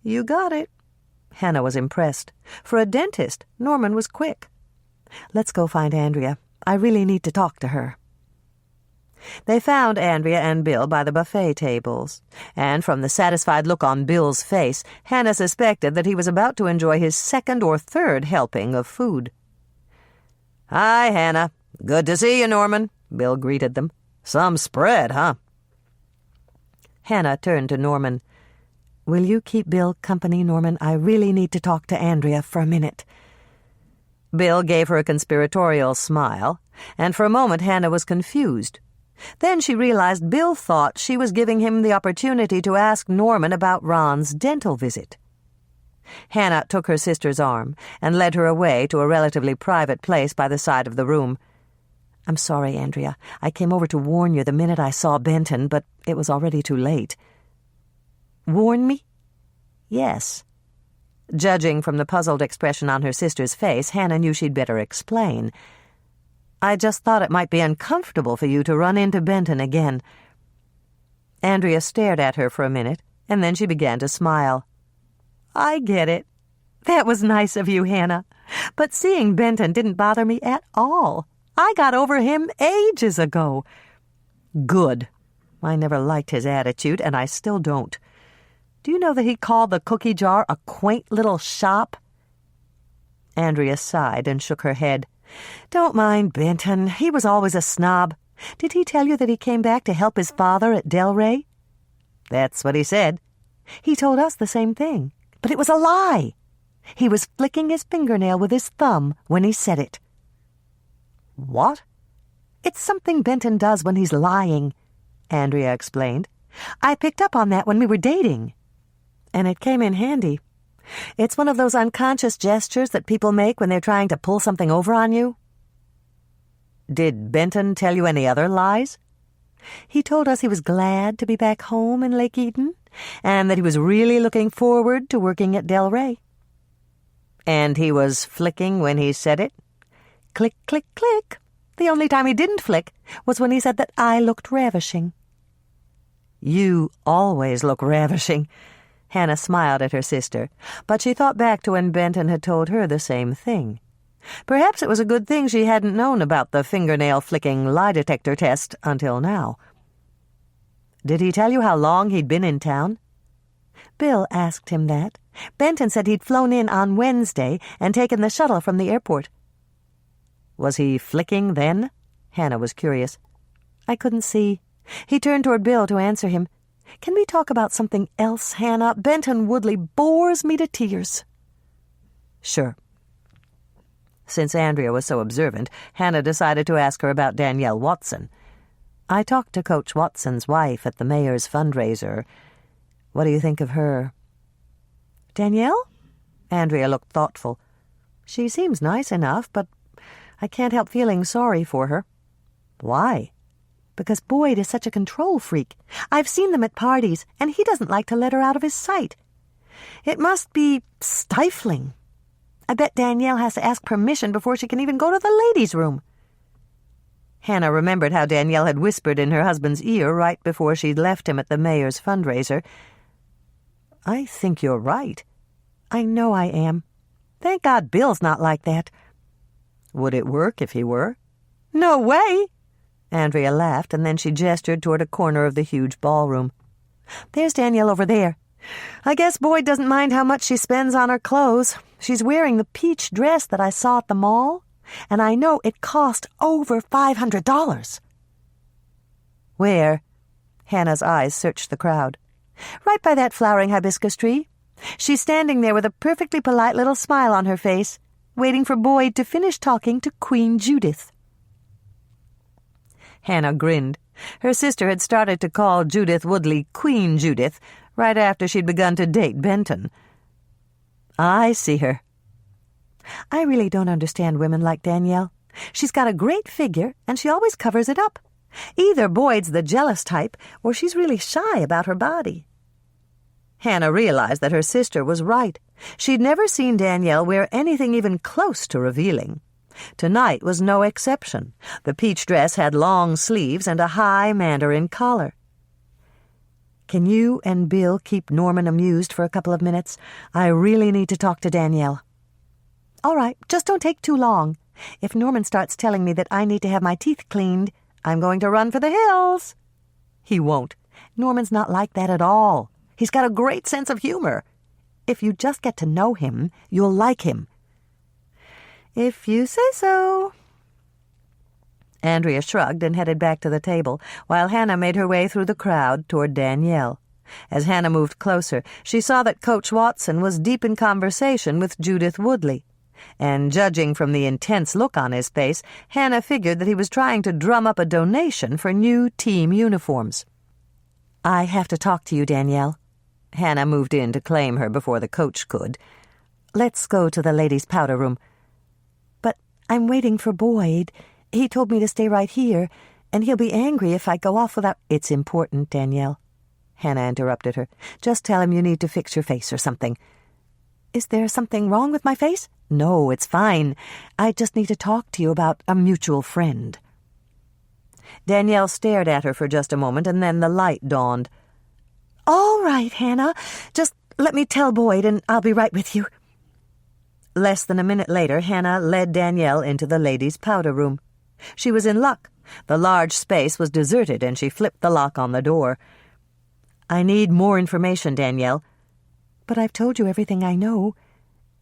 "You got it." Hannah was impressed. For a dentist, Norman was quick. "Let's go find Andrea. I really need to talk to her." They found Andrea and Bill by the buffet tables, and from the satisfied look on Bill's face, Hannah suspected that he was about to enjoy his second or third helping of food. "Hi, Hannah. Good to see you, Norman," Bill greeted them. "Some spread, huh?" Hannah turned to Norman. "Will you keep Bill company, Norman? I really need to talk to Andrea for a minute." Bill gave her a conspiratorial smile, and for a moment Hannah was confused. Then she realized Bill thought she was giving him the opportunity to ask Norman about Ron's dental visit. Hannah took her sister's arm and led her away to a relatively private place by the side of the room. "I'm sorry, Andrea. I came over to warn you the minute I saw Benton, but it was already too late." "Warn me?" "Yes." Judging from the puzzled expression on her sister's face, Hannah knew she'd better explain. "I just thought it might be uncomfortable for you to run into Benton again." Andrea stared at her for a minute, and then she began to smile. "I get it. That was nice of you, Hannah. But seeing Benton didn't bother me at all. I got over him ages ago." "Good. I never liked his attitude, and I still don't. Do you know that he called the cookie jar a quaint little shop?" Andrea sighed and shook her head. "Don't mind Benton. He was always a snob. Did he tell you that he came back to help his father at Delray?" "That's what he said." "He told us the same thing, but it was a lie. He was flicking his fingernail with his thumb when he said it." "What?" "It's something Benton does when he's lying," Andrea explained. "I picked up on that when we were dating. And it came in handy. It's one of those unconscious gestures that people make when they're trying to pull something over on you." "Did Benton tell you any other lies?" "He told us he was glad to be back home in Lake Eden, and that he was really looking forward to working at Delray." "And he was flicking when he said it?" "Click, click, click. The only time he didn't flick was when he said that I looked ravishing." "You always look ravishing." Hannah smiled at her sister, but she thought back to when Benton had told her the same thing. Perhaps it was a good thing she hadn't known about the fingernail-flicking lie detector test until now. "Did he tell you how long he'd been in town?" "Bill asked him that. Benton said he'd flown in on Wednesday and taken the shuttle from the airport." "Was he flicking then?" Hannah was curious. "I couldn't see." He turned toward Bill to answer him. "Can we talk about something else, Hannah? Benton Woodley bores me to tears." "Sure." Since Andrea was so observant, Hannah decided to ask her about Danielle Watson. "I talked to Coach Watson's wife at the mayor's fundraiser. What do you think of her?" "Danielle?" Andrea looked thoughtful. "She seems nice enough, but I can't help feeling sorry for her." "Why?" "Because Boyd is such a control freak. I've seen them at parties, and he doesn't like to let her out of his sight. It must be stifling. I bet Danielle has to ask permission before she can even go to the ladies' room. Hannah remembered how Danielle had whispered in her husband's ear right before she'd left him at the mayor's fundraiser. "I think you're right." "I know I am. Thank God Bill's not like that." "Would it work if he were?" "No way!" Andrea laughed, and then she gestured toward a corner of the huge ballroom. "There's Danielle over there. I guess Boyd doesn't mind how much she spends on her clothes. She's wearing the peach dress that I saw at the mall, and I know it cost over $500. "Where?" Hannah's eyes searched the crowd. "Right by that flowering hibiscus tree. She's standing there with a perfectly polite little smile on her face, waiting for Boyd to finish talking to Queen Judith." Hannah grinned. Her sister had started to call Judith Woodley Queen Judith right after she'd begun to date Benton. "I see her." "I really don't understand women like Danielle. She's got a great figure, and she always covers it up. Either Boyd's the jealous type, or she's really shy about her body." Hannah realized that her sister was right. She'd never seen Danielle wear anything even close to revealing. Tonight was no exception. The peach dress had long sleeves and a high mandarin collar. "Can you and Bill keep Norman amused for a couple of minutes? I really need to talk to Danielle." "All right, just don't take too long. If Norman starts telling me that I need to have my teeth cleaned, I'm going to run for the hills." "He won't. Norman's not like that at all. He's got a great sense of humor. If you just get to know him, you'll like him." "If you say so." Andrea shrugged and headed back to the table, while Hannah made her way through the crowd toward Danielle. As Hannah moved closer, she saw that Coach Watson was deep in conversation with Judith Woodley, and judging from the intense look on his face, Hannah figured that he was trying to drum up a donation for new team uniforms. "I have to talk to you, Danielle." Hannah moved in to claim her before the coach could. "Let's go to the ladies' powder room." "But I'm waiting for Boyd. He told me to stay right here, and he'll be angry if I go off without—" "It's important, Danielle," Hannah interrupted her. "Just tell him you need to fix your face or something." "Is there something wrong with my face?" "No, it's fine. I just need to talk to you about a mutual friend." Danielle stared at her for just a moment, and then the light dawned. "All right, Hannah. Just let me tell Boyd, and I'll be right with you." Less than a minute later, Hannah led Danielle into the ladies' powder room. She was in luck. The large space was deserted, and she flipped the lock on the door. "I need more information, Danielle." "But I've told you everything I know.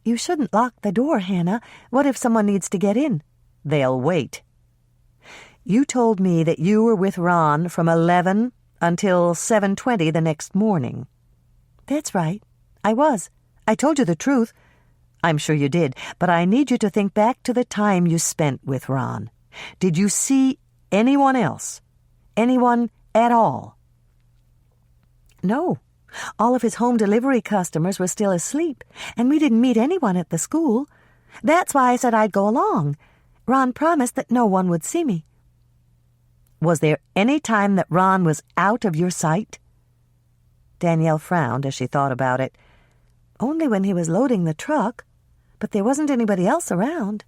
You shouldn't lock the door, Hannah. What if someone needs to get in?" "They'll wait." "You told me that you were with Ron from 11 until 7:20 the next morning." "That's right. I was. I told you the truth." "I'm sure you did, but I need you to think back to the time you spent with Ron. Did you see anyone else? Anyone at all?" "No. All of his home delivery customers were still asleep, and we didn't meet anyone at the school. That's why I said I'd go along. Ron promised that no one would see me." "Was there any time that Ron was out of your sight?" Danielle frowned as she thought about it. "Only when he was loading the truck, but there wasn't anybody else around."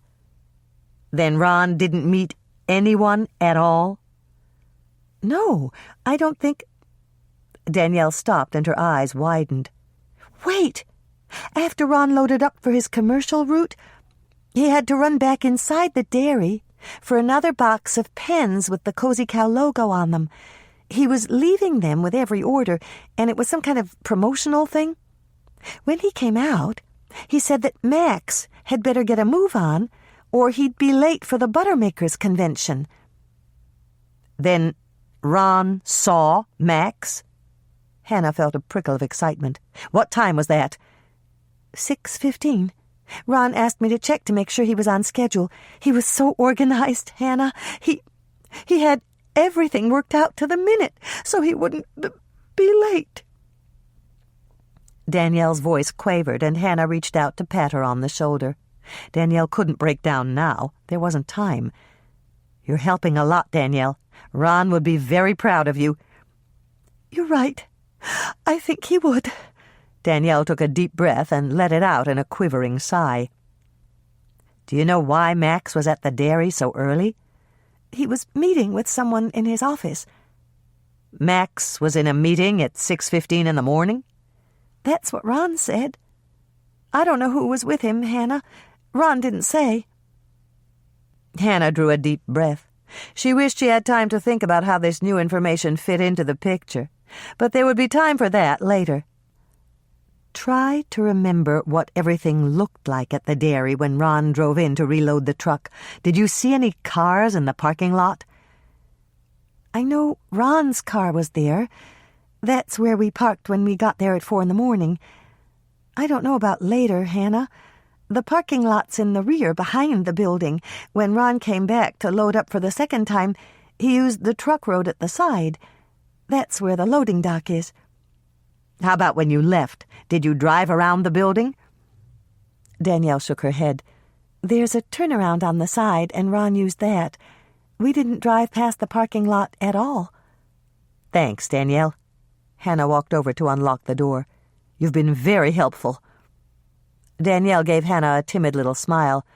"Then Ron didn't meet anyone at all?" "No, I don't think—" Danielle stopped and her eyes widened. "Wait! After Ron loaded up for his commercial route, he had to run back inside the dairy for another box of pens with the Cozy Cow logo on them. He was leaving them with every order, and it was some kind of promotional thing. When he came out, he said that Max had better get a move on, or he'd be late for the Buttermakers convention." "Then Ron saw Max?" Hannah felt a prickle of excitement. "What time was that?" 6:15. Ron asked me to check to make sure he was on schedule. He was so organized, Hannah. He had everything worked out to the minute, so he wouldn't be late." Danielle's voice quavered, and Hannah reached out to pat her on the shoulder. Danielle couldn't break down now. There wasn't time. "You're helping a lot, Danielle. Ron would be very proud of you." "You're right. I think he would." Danielle took a deep breath and let it out in a quivering sigh. Do you know why Max was at the dairy so early? He was meeting with someone in his office. Max was in a meeting at 6:15 in the morning? That's what Ron said. I don't know who was with him, Hannah. Ron didn't say. Hannah drew a deep breath. She wished she had time to think about how this new information fit into the picture, but there would be time for that later. Try to remember what everything looked like at the dairy when Ron drove in to reload the truck. Did you see any cars in the parking lot? I know Ron's car was there. That's where we parked when we got there at 4 a.m. I don't know about later, Hannah. The parking lot's in the rear behind the building. When Ron came back to load up for the second time, he used the truck road at the side. That's where the loading dock is. How about when you left? Did you drive around the building? Danielle shook her head. There's a turnaround on the side, and Ron used that. We didn't drive past the parking lot at all. Thanks, Danielle. Hannah walked over to unlock the door. You've been very helpful. Danielle gave Hannah a timid little smile.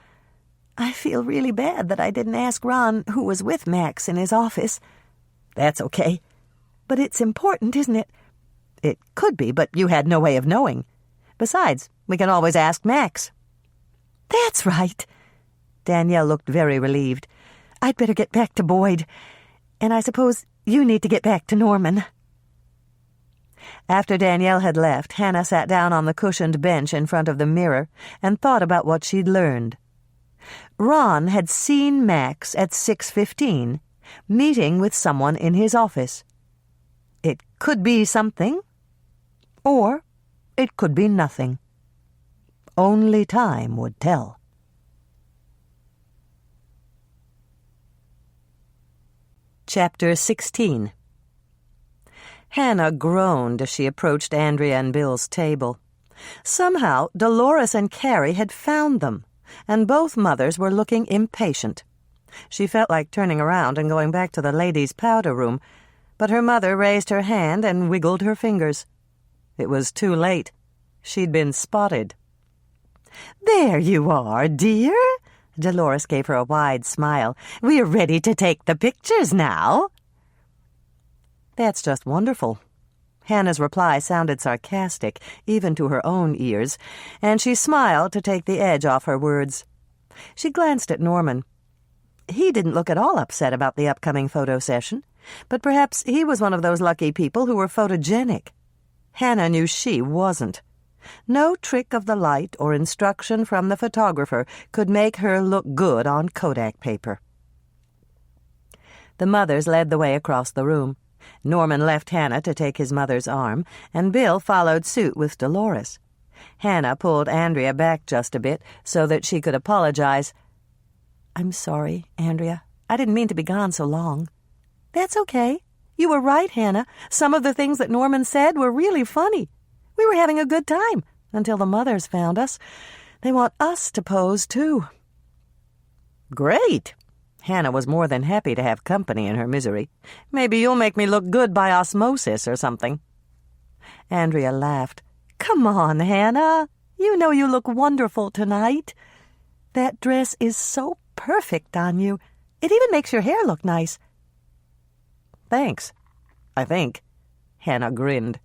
I feel really bad that I didn't ask Ron who was with Max in his office. That's okay. But it's important, isn't it? It could be, but you had no way of knowing. Besides, we can always ask Max. That's right. Danielle looked very relieved. I'd better get back to Boyd. And I suppose you need to get back to Norman. After Danielle had left, Hannah sat down on the cushioned bench in front of the mirror and thought about what she'd learned. Ron had seen Max at 6:15, meeting with someone in his office. It could be something, or it could be nothing. Only time would tell. Chapter 16. Hannah groaned as she approached Andrea and Bill's table. Somehow, Dolores and Carrie had found them, and both mothers were looking impatient. She felt like turning around and going back to the ladies' powder room, but her mother raised her hand and wiggled her fingers. It was too late. She'd been spotted. There you are, dear. Dolores gave her a wide smile. We're ready to take the pictures now. That's just wonderful. Hannah's reply sounded sarcastic, even to her own ears, and she smiled to take the edge off her words. She glanced at Norman. He didn't look at all upset about the upcoming photo session, but perhaps he was one of those lucky people who were photogenic. Hannah knew she wasn't. No trick of the light or instruction from the photographer could make her look good on Kodak paper. The mothers led the way across the room. Norman left Hannah to take his mother's arm, and Bill followed suit with Dolores. Hannah pulled Andrea back just a bit so that she could apologize. I'm sorry, Andrea. I didn't mean to be gone so long. That's okay. You were right, Hannah. Some of the things that Norman said were really funny. We were having a good time until the mothers found us. They want us to pose, too. Great. Hannah was more than happy to have company in her misery. Maybe you'll make me look good by osmosis or something. Andrea laughed. Come on, Hannah. You know you look wonderful tonight. That dress is so perfect on you. It even makes your hair look nice. Thanks, I think. Hannah grinned.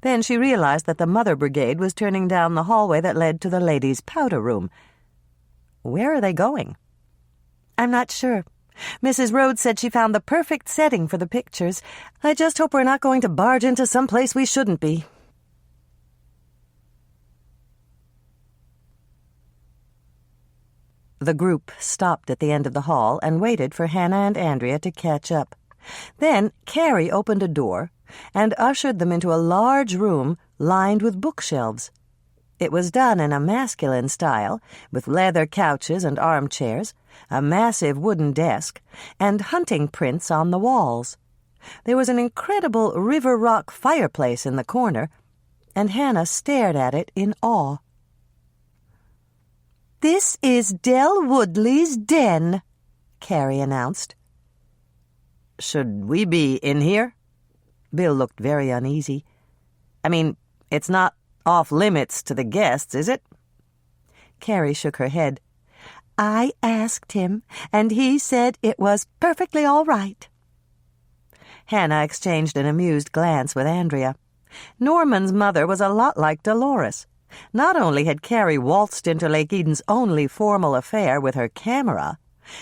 Then she realized that the Mother Brigade was turning down the hallway that led to the ladies' powder room. Where are they going? I'm not sure. Mrs. Rhodes said she found the perfect setting for the pictures. I just hope we're not going to barge into some place we shouldn't be. The group stopped at the end of the hall and waited for Hannah and Andrea to catch up. Then Carrie opened a door and ushered them into a large room lined with bookshelves. It was done in a masculine style, with leather couches and armchairs, a massive wooden desk, and hunting prints on the walls. There was an incredible river rock fireplace in the corner, and Hannah stared at it in awe. "This is Del Woodley's den," Carrie announced. "Should we be in here?" Bill looked very uneasy. "I mean, it's not off-limits to the guests, is it?" Carrie shook her head. "I asked him, and he said it was perfectly all right." Hannah exchanged an amused glance with Andrea. Norman's mother was a lot like Dolores. Not only had Carrie waltzed into Lake Eden's only formal affair with her camera,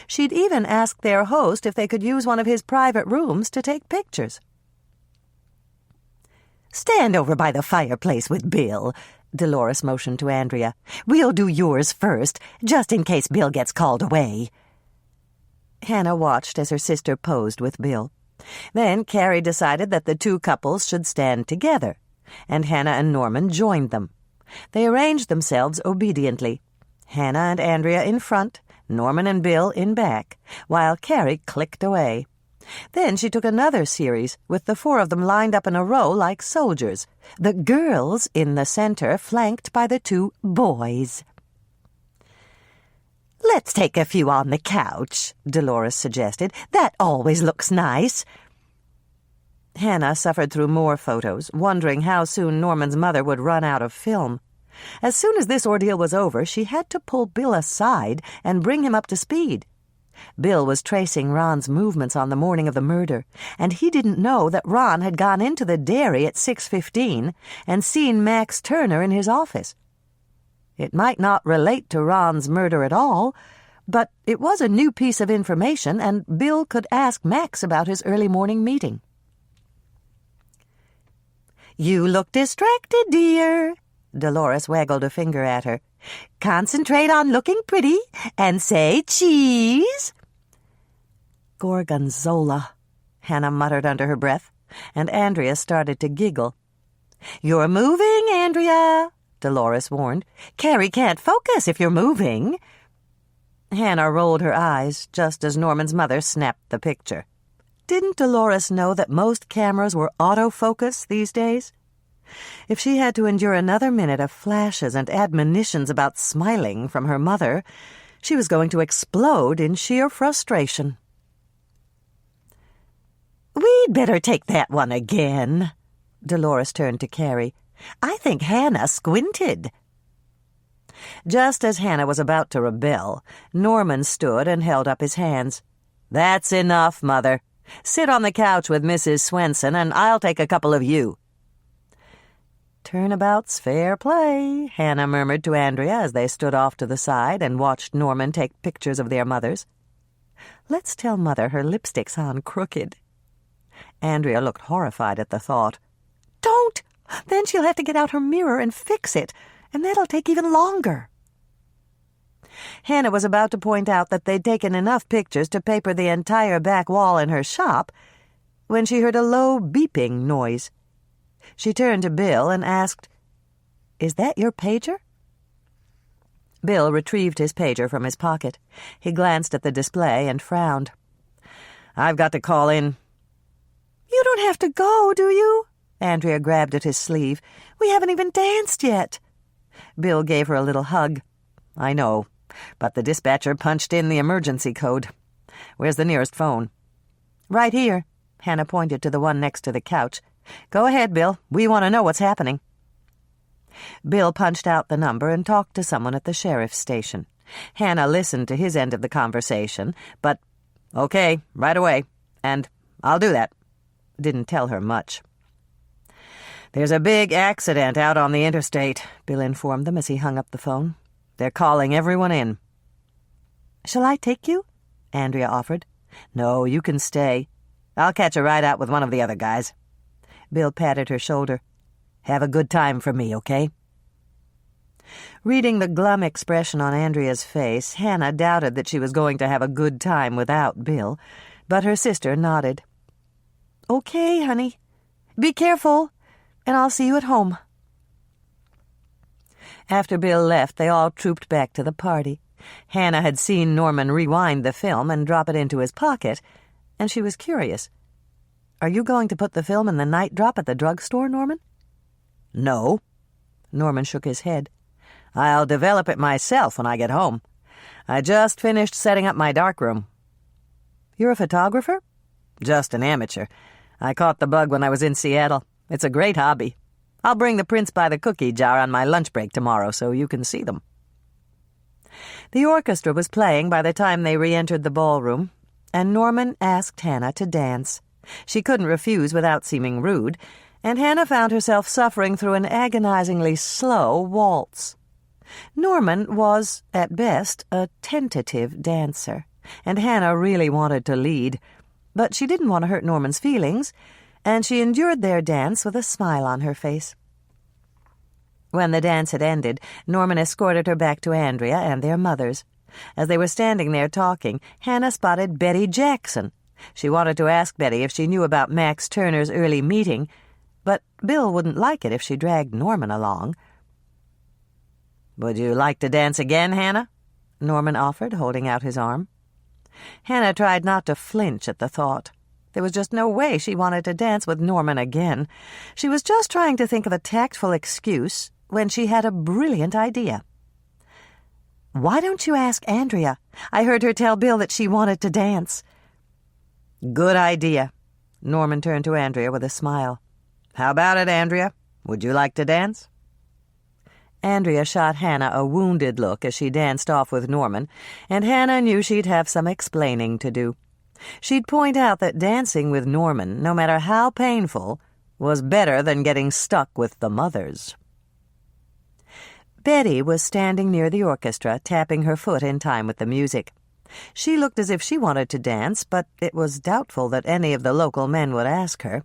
she'd even asked their host if they could use one of his private rooms to take pictures. "Stand over by the fireplace with Bill," Dolores motioned to Andrea. "We'll do yours first, just in case Bill gets called away." Hannah watched as her sister posed with Bill. Then Carrie decided that the two couples should stand together, and Hannah and Norman joined them. They arranged themselves obediently, Hannah and Andrea in front, Norman and Bill in back, while Carrie clicked away. Then she took another series, with the four of them lined up in a row like soldiers, the girls in the center flanked by the two boys. "Let's take a few on the couch," Dolores suggested. "That always looks nice." Hannah suffered through more photos, wondering how soon Norman's mother would run out of film. As soon as this ordeal was over, she had to pull Bill aside and bring him up to speed. Bill was tracing Ron's movements on the morning of the murder, and he didn't know that Ron had gone into the dairy at 6:15 and seen Max Turner in his office. It might not relate to Ron's murder at all, but it was a new piece of information, and Bill could ask Max about his early morning meeting. "You look distracted, dear." Dolores waggled a finger at her. "Concentrate on looking pretty and say cheese." "Gorgonzola," Hannah muttered under her breath, and Andrea started to giggle. "You're moving, Andrea," Dolores warned. "Carrie can't focus if you're moving." Hannah rolled her eyes just as Norman's mother snapped the picture. Didn't Dolores know that most cameras were autofocus these days? If she had to endure another minute of flashes and admonitions about smiling from her mother, she was going to explode in sheer frustration. "We'd better take that one again." Dolores turned to Carrie. "I think Hannah squinted." Just as Hannah was about to rebel, Norman stood and held up his hands. "That's enough, Mother. Sit on the couch with Mrs. Swensen, and I'll take a couple of you." "Turnabout's fair play," Hannah murmured to Andrea as they stood off to the side and watched Norman take pictures of their mothers. "Let's tell Mother her lipstick's on crooked." Andrea looked horrified at the thought. "Don't! Then she'll have to get out her mirror and fix it, and that'll take even longer." Hannah was about to point out that they'd taken enough pictures to paper the entire back wall in her shop when she heard a low beeping noise. She turned to Bill and asked, "Is that your pager?" Bill retrieved his pager from his pocket. He glanced at the display and frowned. "I've got to call in." "You don't have to go, do you?" Andrea grabbed at his sleeve. "We haven't even danced yet." Bill gave her a little hug. "I know, but the dispatcher punched in the emergency code. Where's the nearest phone?" "Right here." Hannah pointed to the one next to the couch. "Go ahead, Bill. We want to know what's happening." Bill punched out the number and talked to someone at the sheriff's station. Hannah listened to his end of the conversation, but, "Okay, right away, and I'll do that," didn't tell her much. "There's a big accident out on the interstate," Bill informed them as he hung up the phone. "They're calling everyone in." "Shall I take you?" Andrea offered. "No, you can stay. I'll catch a ride out with one of the other guys." Bill patted her shoulder. "Have a good time for me, okay?" Reading the glum expression on Andrea's face, Hannah doubted that she was going to have a good time without Bill, but her sister nodded. "Okay, honey. Be careful, and I'll see you at home." After Bill left, they all trooped back to the party. Hannah had seen Norman rewind the film and drop it into his pocket, and she was curious. "Are you going to put the film in the night drop at the drugstore, Norman?" "No." Norman shook his head. "I'll develop it myself when I get home. I just finished setting up my darkroom." "You're a photographer?" "Just an amateur. I caught the bug when I was in Seattle. It's a great hobby. I'll bring the prints by the cookie jar on my lunch break tomorrow so you can see them." The orchestra was playing by the time they re-entered the ballroom, and Norman asked Hannah to dance. She couldn't refuse without seeming rude, and Hannah found herself suffering through an agonizingly slow waltz. Norman was, at best, a tentative dancer, and Hannah really wanted to lead, but she didn't want to hurt Norman's feelings, and she endured their dance with a smile on her face. When the dance had ended, Norman escorted her back to Andrea and their mothers. As they were standing there talking, Hannah spotted Betty Jackson. She wanted to ask Betty if she knew about Max Turner's early meeting, but Bill wouldn't like it if she dragged Norman along. "Would you like to dance again, Hannah?" Norman offered, holding out his arm. Hannah tried not to flinch at the thought. There was just no way she wanted to dance with Norman again. She was just trying to think of a tactful excuse when she had a brilliant idea. "Why don't you ask Andrea? I heard her tell Bill that she wanted to dance." "Good idea." Norman turned to Andrea with a smile. "How about it, Andrea? Would you like to dance?" Andrea shot Hannah a wounded look as she danced off with Norman, and Hannah knew she'd have some explaining to do. She'd point out that dancing with Norman, no matter how painful, was better than getting stuck with the mothers. Betty was standing near the orchestra, tapping her foot in time with the music. She looked as if she wanted to dance, but it was doubtful that any of the local men would ask her.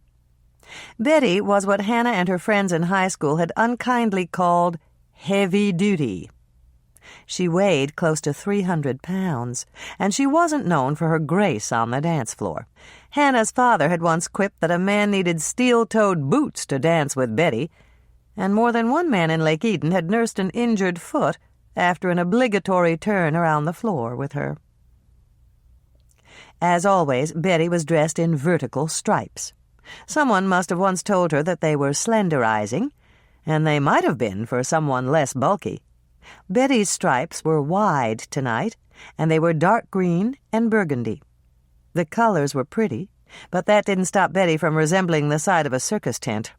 Betty was what Hannah and her friends in high school had unkindly called heavy-duty. She weighed close to 300 pounds, and she wasn't known for her grace on the dance floor. Hannah's father had once quipped that a man needed steel-toed boots to dance with Betty, and more than one man in Lake Eden had nursed an injured foot after an obligatory turn around the floor with her. As always, Betty was dressed in vertical stripes. Someone must have once told her that they were slenderizing, and they might have been for someone less bulky. Betty's stripes were wide tonight, and they were dark green and burgundy. The colors were pretty, but that didn't stop Betty from resembling the side of a circus tent.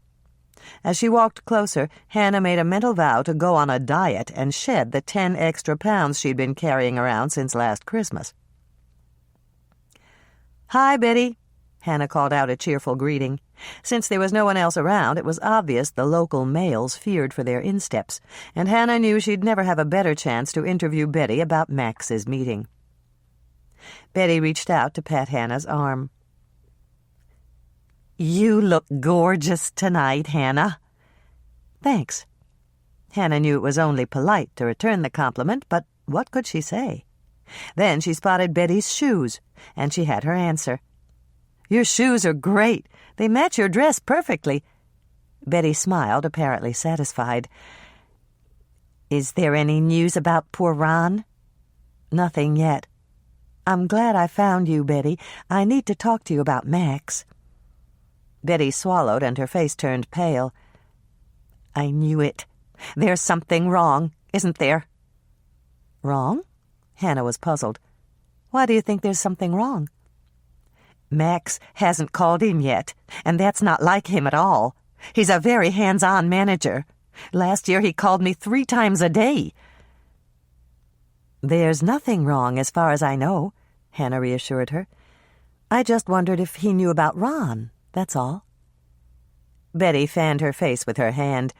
As she walked closer, Hannah made a mental vow to go on a diet and shed the 10 extra pounds she'd been carrying around since last Christmas. "Hi, Betty," Hannah called out a cheerful greeting. Since there was no one else around, it was obvious the local males feared for their insteps, and Hannah knew she'd never have a better chance to interview Betty about Max's meeting. Betty reached out to pat Hannah's arm. "You look gorgeous tonight, Hannah." "Thanks." Hannah knew it was only polite to return the compliment, but what could she say? Then she spotted Betty's shoes, and she had her answer. "Your shoes are great. They match your dress perfectly." Betty smiled, apparently satisfied. "Is there any news about poor Ron?" "Nothing yet. I'm glad I found you, Betty. I need to talk to you about Max." Betty swallowed, and her face turned pale. "I knew it. There's something wrong, isn't there?" "Wrong?" Hannah was puzzled. "Why do you think there's something wrong?" "Max hasn't called in yet, and that's not like him at all. He's a very hands-on manager. Last year he called me 3 times a day." "There's nothing wrong as far as I know," Hannah reassured her. "I just wondered if he knew about Ron, that's all." Betty fanned her face with her hand.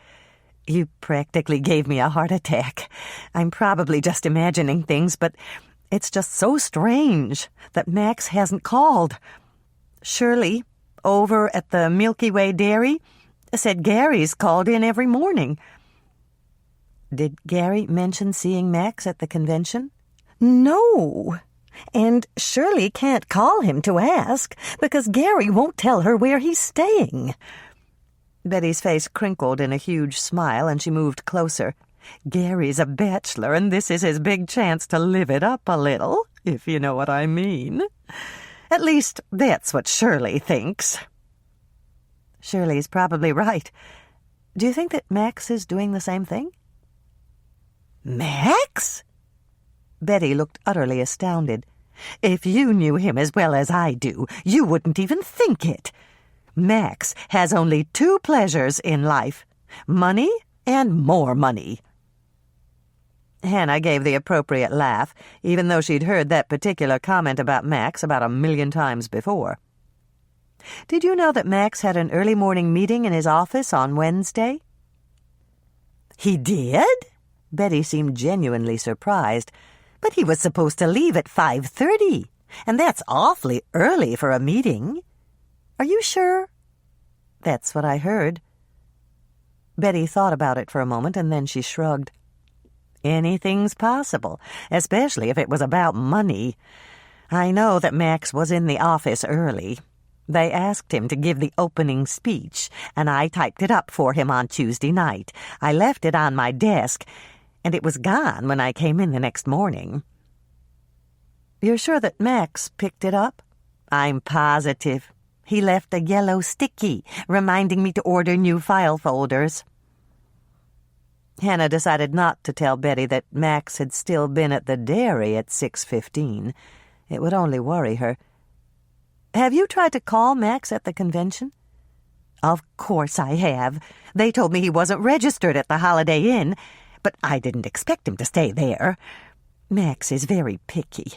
"You practically gave me a heart attack. I'm probably just imagining things, but it's just so strange that Max hasn't called. Shirley, over at the Milky Way Dairy, said Gary's called in every morning." "Did Gary mention seeing Max at the convention?" "No. And Shirley can't call him to ask, because Gary won't tell her where he's staying." Betty's face crinkled in a huge smile, and she moved closer. "Gary's a bachelor, and this is his big chance to live it up a little, if you know what I mean. At least, that's what Shirley thinks." "Shirley's probably right. Do you think that Max is doing the same thing?" "Max?" Betty looked utterly astounded. "If you knew him as well as I do, you wouldn't even think it. Max has only 2 pleasures in life: Money and more money." Hannah gave the appropriate laugh, even though she'd heard that particular comment about Max about 1,000,000 times before. "Did you know that Max had an early morning meeting in his office on Wednesday?" "He did?" Betty seemed genuinely surprised. "But he was supposed to leave at 5:30, and that's awfully early for a meeting. Are you sure?" "That's what I heard." Betty thought about it for a moment, and then she shrugged. "Anything's possible, especially if it was about money. I know that Max was in the office early. They asked him to give the opening speech, and I typed it up for him on Tuesday night. I left it on my desk, and it was gone when I came in the next morning." "You're sure that Max picked it up?" "I'm positive. He left a yellow sticky, reminding me to order new file folders." Hannah decided not to tell Betty that Max had still been at the dairy at 6:15. It would only worry her. "Have you tried to call Max at the convention?" "Of course I have. They told me he wasn't registered at the Holiday Inn, but I didn't expect him to stay there. Max is very picky,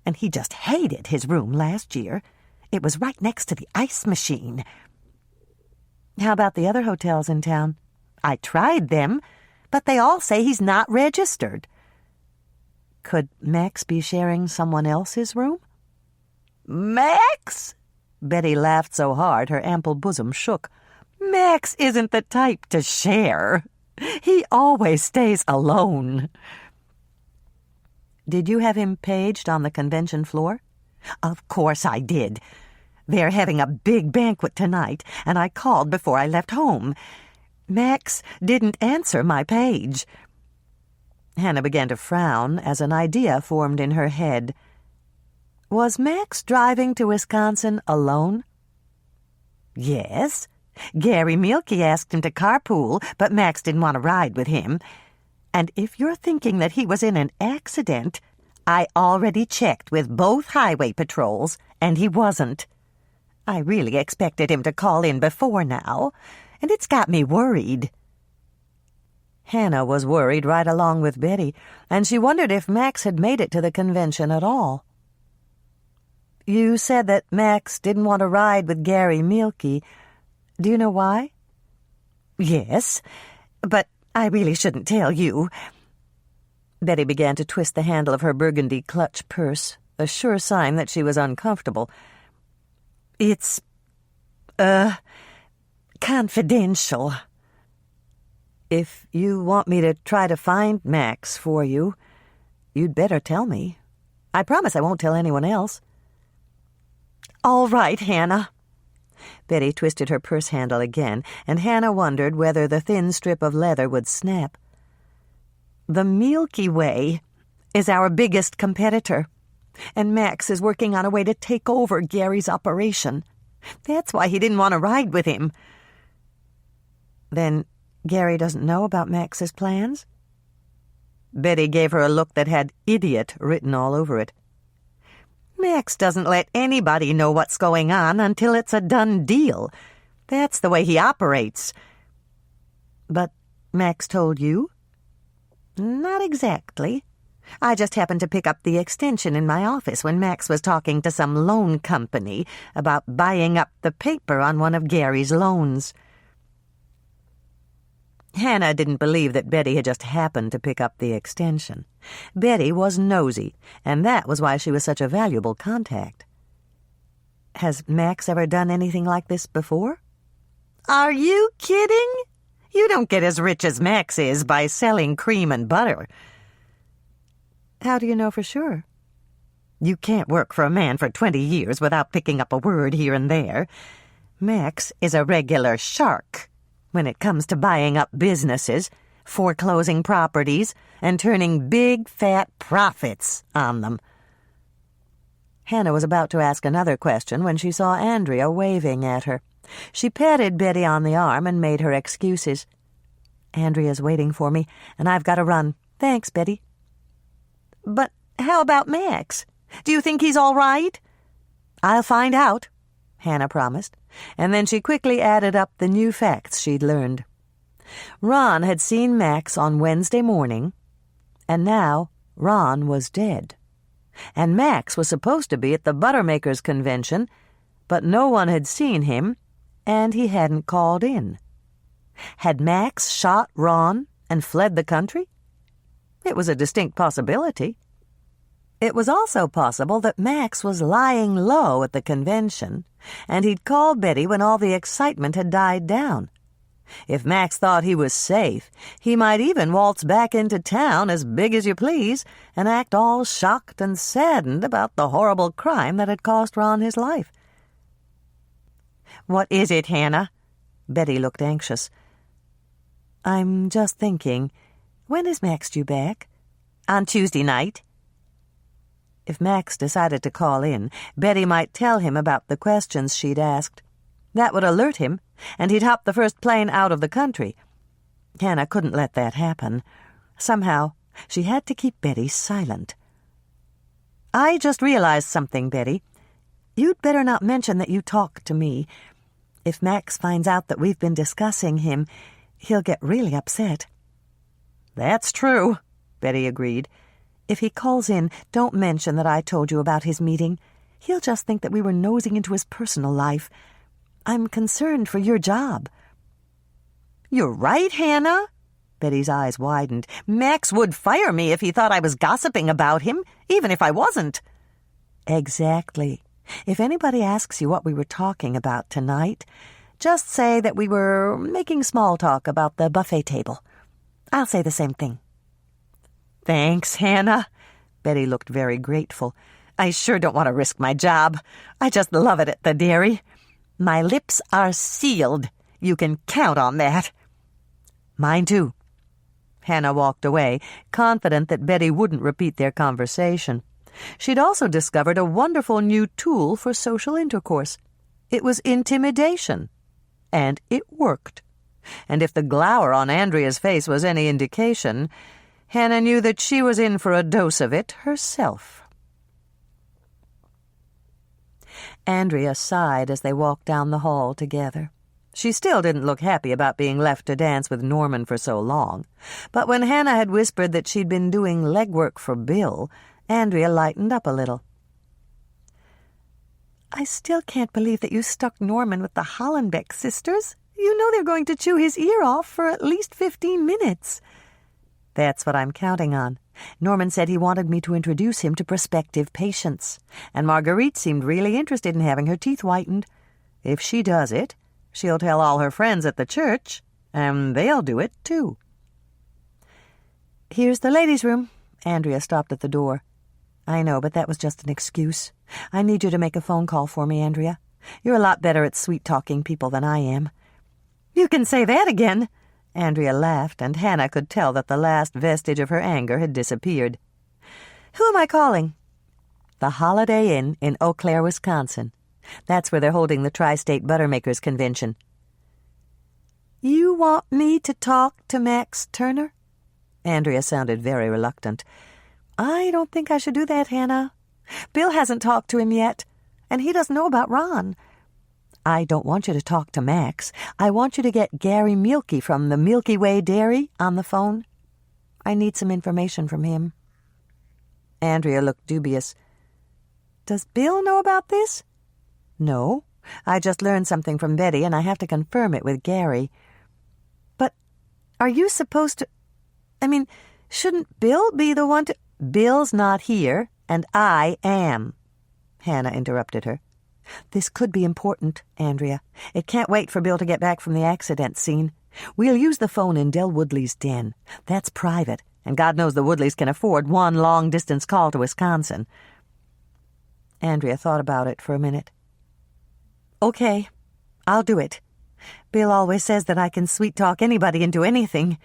and he just hated his room last year. It was right next to the ice machine." "How about the other hotels in town?" "I tried them, but they all say he's not registered." "Could Max be sharing someone else's room?" "Max?" Betty laughed so hard her ample bosom shook. "Max isn't the type to share. He always stays alone." "Did you have him paged on the convention floor?" "Of course I did. They're having a big banquet tonight, and I called before I left home. Max didn't answer my page." Hannah began to frown as an idea formed in her head. "Was Max driving to Wisconsin alone?" "Yes. Gary Mielke asked him to carpool, but Max didn't want to ride with him. And if you're thinking that he was in an accident, I already checked with both highway patrols, and he wasn't. I really expected him to call in before now, and it's got me worried." Hannah was worried right along with Betty, and she wondered if Max had made it to the convention at all. "You said that Max didn't want to ride with Gary Mielke. Do you know why?" "Yes, but I really shouldn't tell you." Betty began to twist the handle of her burgundy clutch purse, a sure sign that she was uncomfortable. "It's, confidential." "If you want me to try to find Max for you, you'd better tell me. I promise I won't tell anyone else." "All right, Hannah." Betty twisted her purse handle again, and Hannah wondered whether the thin strip of leather would snap. "The Milky Way is our biggest competitor, and Max is working on a way to take over Gary's operation. That's why he didn't want to ride with him." "Then Gary doesn't know about Max's plans?" Betty gave her a look that had idiot written all over it. "Max doesn't let anybody know what's going on until it's a done deal. That's the way he operates." "But Max told you?" "Not exactly. I just happened to pick up the extension in my office when Max was talking to some loan company about buying up the paper on one of Gary's loans." Hannah didn't believe that Betty had just happened to pick up the extension. Betty was nosy, and that was why she was such a valuable contact. "Has Max ever done anything like this before?" "Are you kidding? You don't get as rich as Max is by selling cream and butter." "How do you know for sure?" "You can't work for a man for 20 years without picking up a word here and there. Max is a regular shark when it comes to buying up businesses, foreclosing properties, and turning big, fat profits on them." Hannah was about to ask another question when she saw Andrea waving at her. She patted Betty on the arm and made her excuses. "Andrea's waiting for me, and I've got to run. Thanks, Betty." "But how about Max? Do you think he's all right?" "I'll find out," Hannah promised, and then she quickly added up the new facts she'd learned. Ron had seen Max on Wednesday morning, and now Ron was dead. And Max was supposed to be at the Buttermakers' Convention, but no one had seen him, and he hadn't called in. Had Max shot Ron and fled the country? It was a distinct possibility. It was also possible that Max was lying low at the convention, and he'd called Betty when all the excitement had died down. If Max thought he was safe, he might even waltz back into town as big as you please and act all shocked and saddened about the horrible crime that had cost Ron his life. "What is it, Hannah?" Betty looked anxious. "I'm just thinking, when is Max due back?" "On Tuesday night." If Max decided to call in, Betty might tell him about the questions she'd asked. That would alert him, and he'd hop the first plane out of the country. Hannah couldn't let that happen. Somehow, she had to keep Betty silent. "I just realized something, Betty. You'd better not mention that you talked to me. If Max finds out that we've been discussing him, he'll get really upset." "That's true," Betty agreed. "If he calls in, don't mention that I told you about his meeting. He'll just think that we were nosing into his personal life. I'm concerned for your job." "You're right, Hannah." Betty's eyes widened. "Max would fire me if he thought I was gossiping about him, even if I wasn't." "Exactly. If anybody asks you what we were talking about tonight, just say that we were making small talk about the buffet table. I'll say the same thing." "Thanks, Hannah." Betty looked very grateful. "I sure don't want to risk my job. I just love it at the dairy. My lips are sealed. You can count on that." "Mine too." Hannah walked away, confident that Betty wouldn't repeat their conversation. She'd also discovered a wonderful new tool for social intercourse. It was intimidation. And it worked. And if the glower on Andrea's face was any indication, Hannah knew that she was in for a dose of it herself. Andrea sighed as they walked down the hall together. She still didn't look happy about being left to dance with Norman for so long, but when Hannah had whispered that she'd been doing legwork for Bill, Andrea lightened up a little. "I still can't believe that you stuck Norman with the Hollenbeck sisters. You know they're going to chew his ear off for at least 15 minutes. "That's what I'm counting on. Norman said he wanted me to introduce him to prospective patients, and Marguerite seemed really interested in having her teeth whitened. If she does it, she'll tell all her friends at the church, and they'll do it, too." "Here's the ladies' room." Andrea stopped at the door. "I know, but that was just an excuse. I need you to make a phone call for me, Andrea. You're a lot better at sweet-talking people than I am." "You can say that again." Andrea laughed, and Hannah could tell that the last vestige of her anger had disappeared. "Who am I calling?" "The Holiday Inn in Eau Claire, Wisconsin. That's where they're holding the Tri-State Buttermakers Convention." "You want me to talk to Max Turner?" Andrea sounded very reluctant. "I don't think I should do that, Hannah. Bill hasn't talked to him yet, and he doesn't know about Ron. I don't want you to talk to Max. I want you to get Gary Mielke from the Milky Way Dairy on the phone. I need some information from him." Andrea looked dubious. "Does Bill know about this?" "No. I just learned something from Betty, and I have to confirm it with Gary." "But are you supposed to... shouldn't Bill be the one to..." "Bill's not here, and I am," Hannah interrupted her. "This could be important, Andrea. It can't wait for Bill to get back from the accident scene. We'll use the phone in Del Woodley's den. That's private, and God knows the Woodleys can afford one long-distance call to Wisconsin." Andrea thought about it for a minute. "Okay, I'll do it. Bill always says that I can sweet-talk anybody into anything."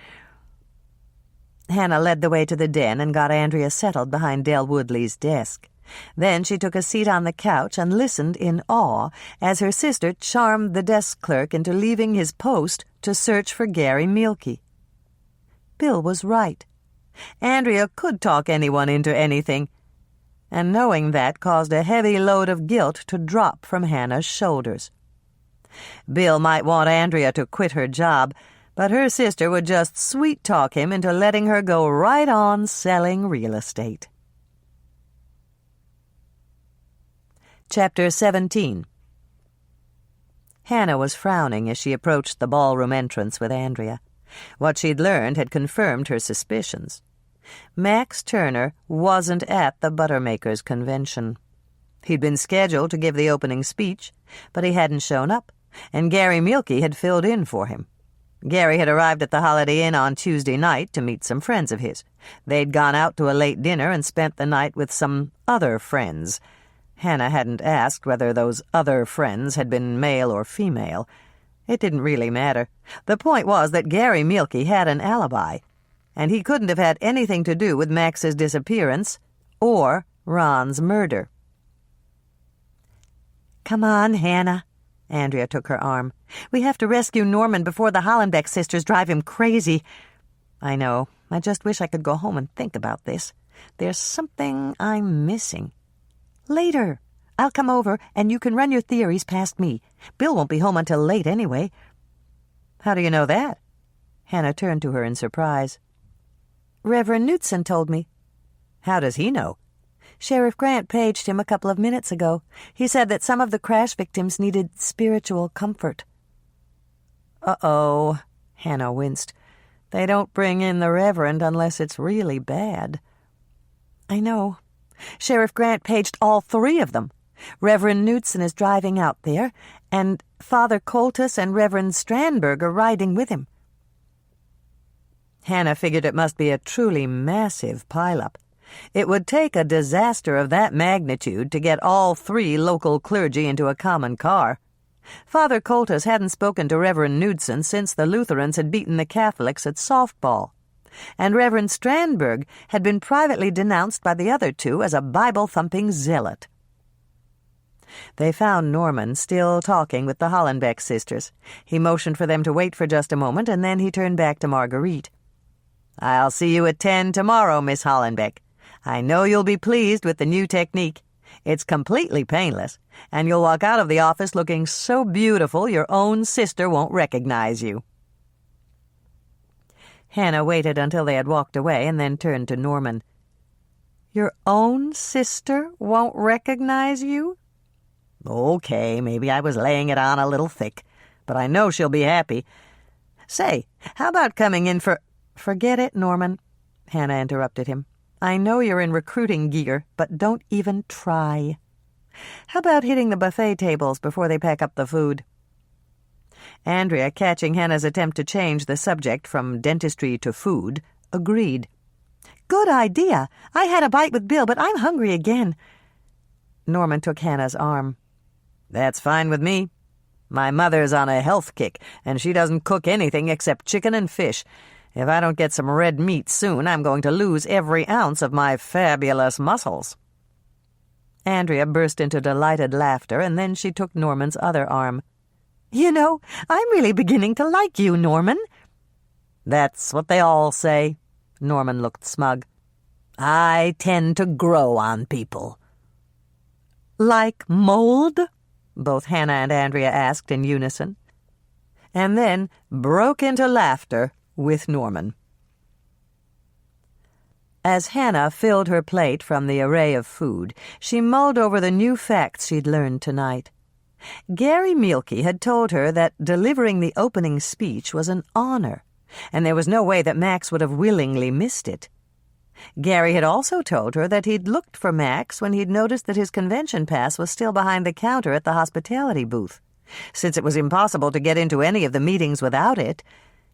Hannah led the way to the den and got Andrea settled behind Del Woodley's desk. Then she took a seat on the couch and listened in awe as her sister charmed the desk clerk into leaving his post to search for Gary Mielke. Bill was right. Andrea could talk anyone into anything, and knowing that caused a heavy load of guilt to drop from Hannah's shoulders. Bill might want Andrea to quit her job, But her sister would just sweet-talk him into letting her go right on selling real estate. Chapter 17. Hannah was frowning as she approached the ballroom entrance with Andrea. What she'd learned had confirmed her suspicions. Max Turner wasn't at the Buttermakers' convention. He'd been scheduled to give the opening speech, but he hadn't shown up, and Gary Mielke had filled in for him. Gary had arrived at the Holiday Inn on Tuesday night to meet some friends of his. They'd gone out to a late dinner and spent the night with some other friends. Hannah hadn't asked whether those other friends had been male or female. It didn't really matter. The point was that Gary Mielke had an alibi, and he couldn't have had anything to do with Max's disappearance or Ron's murder. "Come on, Hannah." Andrea took her arm. "We have to rescue Norman before the Hollenbeck sisters drive him crazy." "I know. I just wish I could go home and think about this. There's something I'm missing." "Later. I'll come over, and you can run your theories past me. Bill won't be home until late anyway." "How do you know that?" Hannah turned to her in surprise. "Reverend Knudsen told me." "How does he know?" "Sheriff Grant paged him a couple of minutes ago. He said that some of the crash victims needed spiritual comfort." "Uh-oh," Hannah winced. "They don't bring in the Reverend unless it's really bad." "I know. Sheriff Grant paged all 3 of them. Reverend Knudsen is driving out there, and Father Coltus and Reverend Strandberg are riding with him." Hannah figured it must be a truly massive pileup. It would take a disaster of that magnitude to get all 3 local clergy into a common car. Father Coltus hadn't spoken to Reverend Knudsen since the Lutherans had beaten the Catholics at softball, and Reverend Strandberg had been privately denounced by the other 2 as a Bible-thumping zealot. They found Norman still talking with the Hollenbeck sisters. He motioned for them to wait for just a moment, and then he turned back to Marguerite. "I'll see you at 10 tomorrow, Miss Hollenbeck. I know you'll be pleased with the new technique. It's completely painless, and you'll walk out of the office looking so beautiful your own sister won't recognize you." Hannah waited until they had walked away and then turned to Norman. "Your own sister won't recognize you?" "Okay, maybe I was laying it on a little thick, but I know she'll be happy. Say, how about coming in for—" "Forget it, Norman," Hannah interrupted him. "I know you're in recruiting gear, but don't even try. How about hitting the buffet tables before they pack up the food?" Andrea, catching Hannah's attempt to change the subject from dentistry to food, agreed. "Good idea. I had a bite with Bill, but I'm hungry again." Norman took Hannah's arm. "That's fine with me. My mother's on a health kick, and she doesn't cook anything except chicken and fish. If I don't get some red meat soon, I'm going to lose every ounce of my fabulous muscles." Andrea burst into delighted laughter, and then she took Norman's other arm. "You know, I'm really beginning to like you, Norman." "That's what they all say." Norman looked smug. "I tend to grow on people." "Like mold?" both Hannah and Andrea asked in unison, and then broke into laughter with Norman. As Hannah filled her plate from the array of food, she mulled over the new facts she'd learned tonight. Gary Mielke had told her that delivering the opening speech was an honor, and there was no way that Max would have willingly missed it. Gary had also told her that he'd looked for Max when he'd noticed that his convention pass was still behind the counter at the hospitality booth. Since it was impossible to get into any of the meetings without it,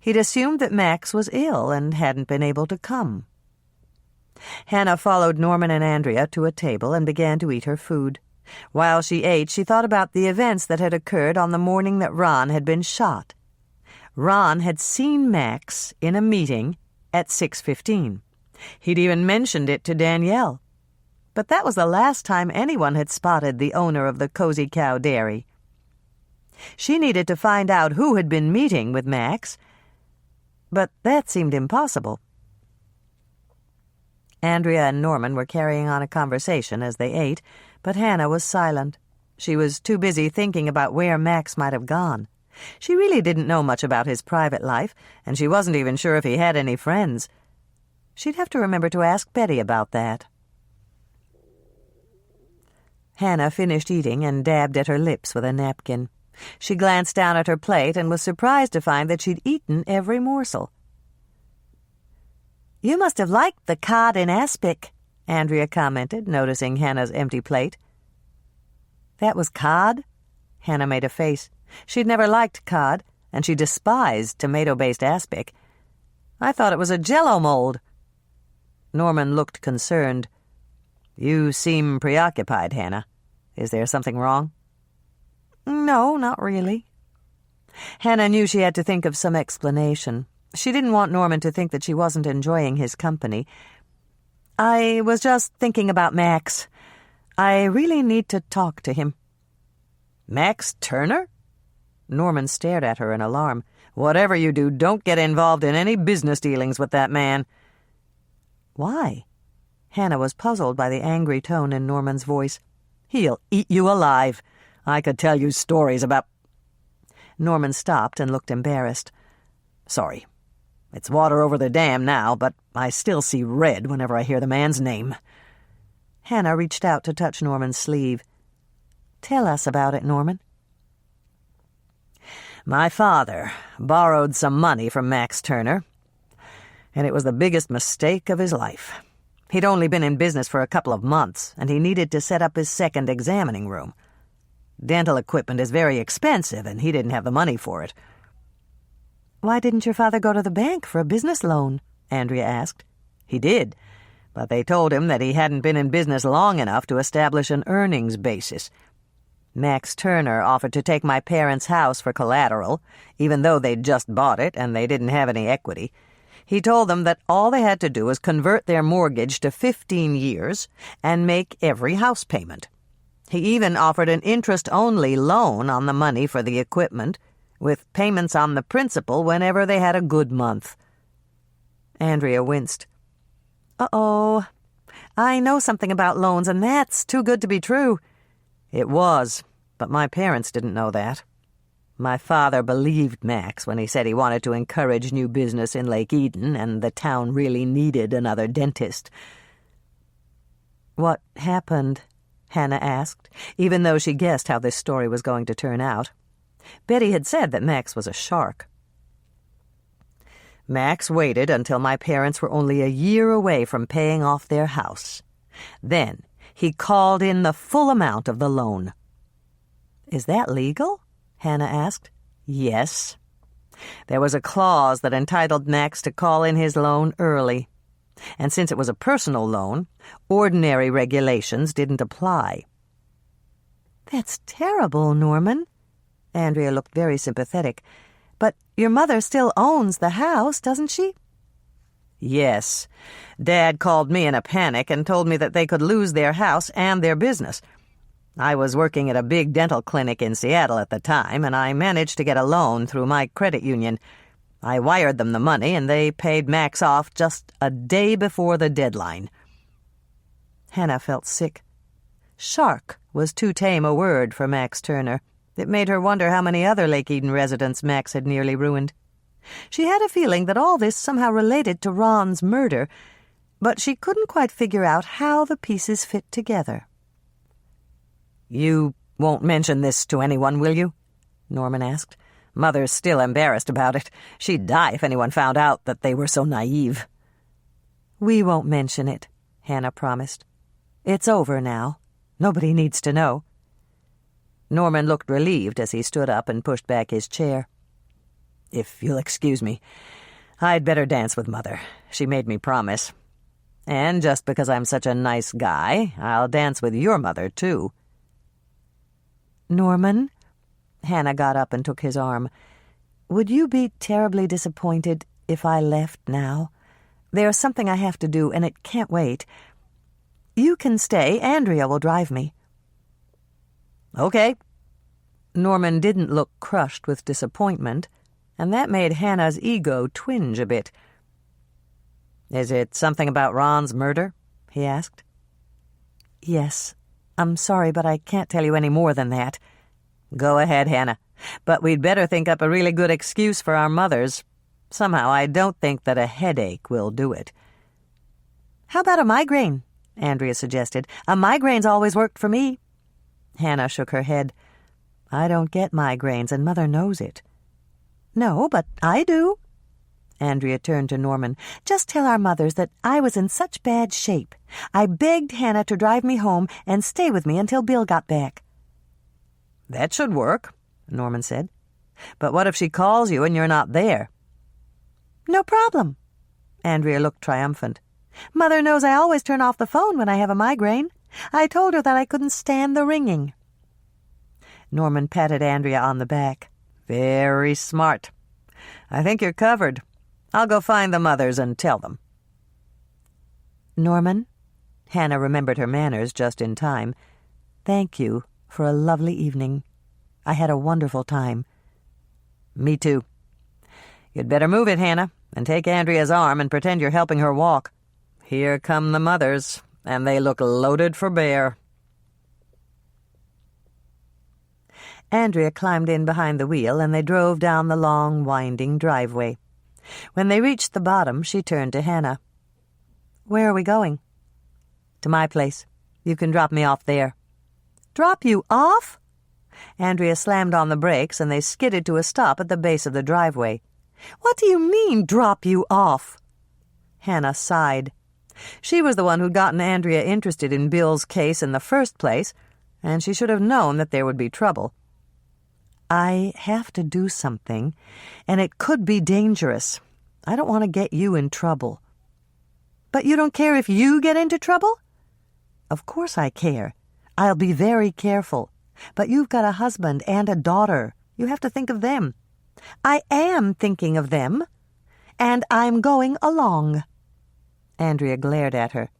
he'd assumed that Max was ill and hadn't been able to come. Hannah followed Norman and Andrea to a table and began to eat her food. While she ate, she thought about the events that had occurred on the morning that Ron had been shot. Ron had seen Max in a meeting at 6:15. He'd even mentioned it to Danielle. But that was the last time anyone had spotted the owner of the Cozy Cow Dairy. She needed to find out who had been meeting with Max, but that seemed impossible. Andrea and Norman were carrying on a conversation as they ate, but Hannah was silent. She was too busy thinking about where Max might have gone. She really didn't know much about his private life, and she wasn't even sure if he had any friends. She'd have to remember to ask Betty about that. Hannah finished eating and dabbed at her lips with a napkin. She glanced down at her plate and was surprised to find that she'd eaten every morsel. "You must have liked the cod in aspic," Andrea commented, noticing Hannah's empty plate. "That was cod?" Hannah made a face. She'd never liked cod, and she despised tomato-based aspic. "I thought it was a Jell-O mold." Norman looked concerned. "You seem preoccupied, Hannah. Is there something wrong?" "No, not really." Hannah knew she had to think of some explanation. She didn't want Norman to think that she wasn't enjoying his company. "I was just thinking about Max. I really need to talk to him." "Max Turner?" Norman stared at her in alarm. "Whatever you do, don't get involved in any business dealings with that man." "Why?" Hannah was puzzled by the angry tone in Norman's voice. "He'll eat you alive. I could tell you stories about—" Norman stopped and looked embarrassed. "Sorry. It's water over the dam now, but I still see red whenever I hear the man's name." Hannah reached out to touch Norman's sleeve. "Tell us about it, Norman." "My father borrowed some money from Max Turner, and it was the biggest mistake of his life. He'd only been in business for a couple of months, and he needed to set up his second examining room. Dental equipment is very expensive, and he didn't have the money for it." "Why didn't your father go to the bank for a business loan?" Andrea asked. "He did, but they told him that he hadn't been in business long enough to establish an earnings basis. Max Turner offered to take my parents' house for collateral, even though they'd just bought it and they didn't have any equity. He told them that all they had to do was convert their mortgage to 15 years and make every house payment. He even offered an interest-only loan on the money for the equipment, with payments on the principal whenever they had a good month." Andrea winced. "Uh-oh. I know something about loans, and that's too good to be true." "It was, but my parents didn't know that. My father believed Max when he said he wanted to encourage new business in Lake Eden, and the town really needed another dentist." "What happened?" Hannah asked, even though she guessed how this story was going to turn out. Betty had said that Max was a shark. "Max waited until my parents were only a year away from paying off their house. Then he called in the full amount of the loan." "Is that legal?" Hannah asked. "Yes. There was a clause that entitled Max to call in his loan early. And since it was a personal loan, ordinary regulations didn't apply." "That's terrible, Norman." Andrea looked very sympathetic. "But your mother still owns the house, doesn't she?" "Yes. Dad called me in a panic and told me that they could lose their house and their business. I was working at a big dental clinic in Seattle at the time, and I managed to get a loan through my credit union. I wired them the money, and they paid Max off just a day before the deadline." Hannah felt sick. Shark was too tame a word for Max Turner. It made her wonder how many other Lake Eden residents Max had nearly ruined. She had a feeling that all this somehow related to Ron's murder, but she couldn't quite figure out how the pieces fit together. "You won't mention this to anyone, will you?" Norman asked. "Mother's still embarrassed about it. She'd die if anyone found out that they were so naive." "We won't mention it," Hannah promised. "It's over now. Nobody needs to know." Norman looked relieved as he stood up and pushed back his chair. "If you'll excuse me, I'd better dance with Mother. She made me promise. And just because I'm such a nice guy, I'll dance with your mother, too." "Norman," Hannah got up and took his arm, "would you be terribly disappointed if I left now? There's something I have to do, and it can't wait. You can stay. Andrea will drive me." "Okay." Norman didn't look crushed with disappointment, and that made Hannah's ego twinge a bit. "Is it something about Ron's murder?" he asked. "Yes. I'm sorry, but I can't tell you any more than that." "Go ahead, Hannah. But we'd better think up a really good excuse for our mothers. Somehow I don't think that a headache will do it." "How about a migraine?" Andrea suggested. "A migraine's always worked for me." Hannah shook her head. "I don't get migraines, and Mother knows it." "No, but I do." Andrea turned to Norman. "Just tell our mothers that I was in such bad shape. I begged Hannah to drive me home and stay with me until Bill got back." "That should work," Norman said. "But what if she calls you and you're not there?" "No problem." Andrea looked triumphant. "Mother knows I always turn off the phone when I have a migraine. I told her that I couldn't stand the ringing." Norman patted Andrea on the back. "Very smart. I think you're covered. I'll go find the mothers and tell them." "Norman," Hannah remembered her manners just in time, "thank you for a lovely evening. I had a wonderful time." "Me too. You'd better move it, Hannah, and take Andrea's arm and pretend you're helping her walk. Here come the mothers, and they look loaded for bear." Andrea climbed in behind the wheel, and they drove down the long, winding driveway. When they reached the bottom, she turned to Hannah. "Where are we going?" "To my place. You can drop me off there." "Drop you off?" Andrea slammed on the brakes, and they skidded to a stop at the base of the driveway. "What do you mean, drop you off?" Hannah sighed. She was the one who'd gotten Andrea interested in Bill's case in the first place, and she should have known that there would be trouble. "I have to do something, and it could be dangerous. I don't want to get you in trouble." "But you don't care if you get into trouble?" "Of course I care. I'll be very careful. But you've got a husband and a daughter. You have to think of them." "I am thinking of them, and I'm going along." Andrea glared at her.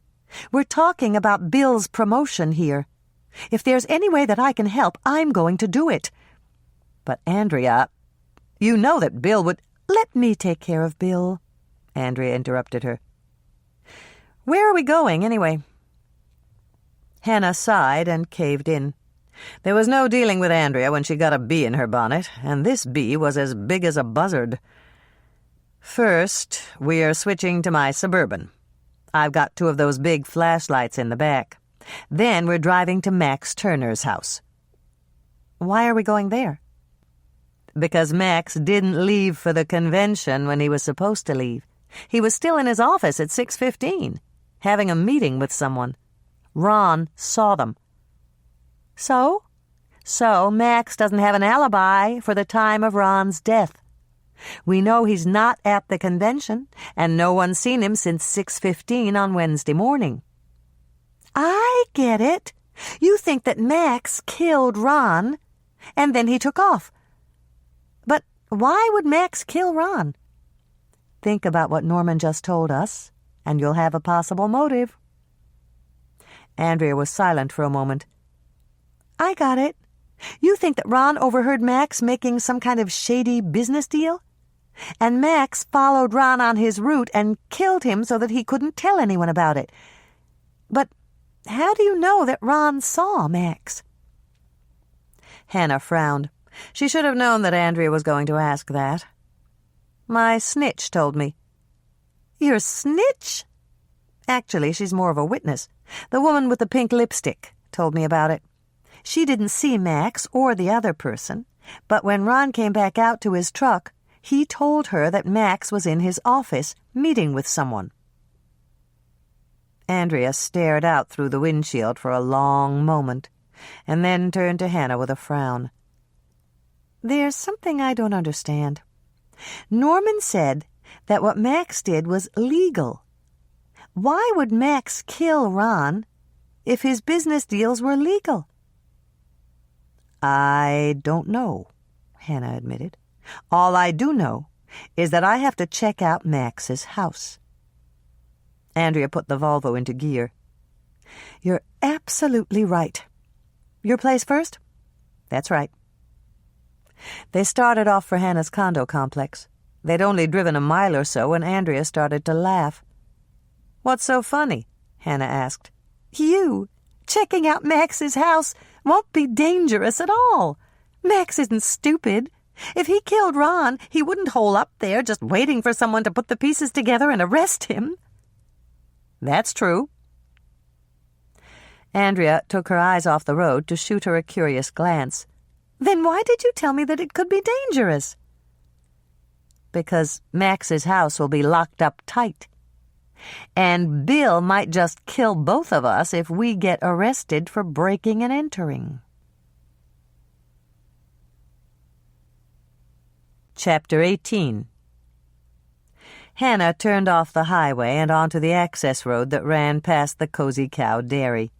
"We're talking about Bill's promotion here. If there's any way that I can help, I'm going to do it." "But, Andrea, you know that Bill would—" "Let me take care of Bill," Andrea interrupted her. "Where are we going, anyway?" Hannah sighed and caved in. There was no dealing with Andrea when she got a bee in her bonnet, and this bee was as big as a buzzard. "First, we're switching to my Suburban. I've got 2 of those big flashlights in the back. Then we're driving to Max Turner's house." "Why are we going there?" "Because Max didn't leave for the convention when he was supposed to leave. He was still in his office at 6:15, having a meeting with someone. Ron saw them." "So?" "So Max doesn't have an alibi for the time of Ron's death. We know he's not at the convention, and no one's seen him since 6:15 on Wednesday morning." "I get it. You think that Max killed Ron, and then he took off. But why would Max kill Ron?" "Think about what Norman just told us, and you'll have a possible motive." Andrea was silent for a moment. "I got it. You think that Ron overheard Max making some kind of shady business deal? And Max followed Ron on his route and killed him so that he couldn't tell anyone about it. But how do you know that Ron saw Max?" Hannah frowned. She should have known that Andrea was going to ask that. "My snitch told me." "Your snitch?" "Actually, she's more of a witness. The woman with the pink lipstick told me about it. She didn't see Max or the other person, but when Ron came back out to his truck, he told her that Max was in his office meeting with someone." Andrea stared out through the windshield for a long moment, and then turned to Hannah with a frown. "There's something I don't understand. Norman said that what Max did was legal. Why would Max kill Ron if his business deals were legal?" "I don't know," Hannah admitted. "All I do know is that I have to check out Max's house." Andrea put the Volvo into gear. "You're absolutely right. Your place first?" "That's right." They started off for Hannah's condo complex. They'd only driven a mile or so when Andrea started to laugh. "What's so funny?" Hannah asked. "You checking out Max's house won't be dangerous at all. Max isn't stupid. If he killed Ron, he wouldn't hole up there just waiting for someone to put the pieces together and arrest him. That's true. Andrea took her eyes off the road to shoot her a curious glance. Then why did you tell me that it could be dangerous? Because Max's house will be locked up tight. And Bill might just kill both of us if we get arrested for breaking and entering. Chapter 18. Hannah turned off the highway and onto the access road that ran past the Cozy Cow Dairy.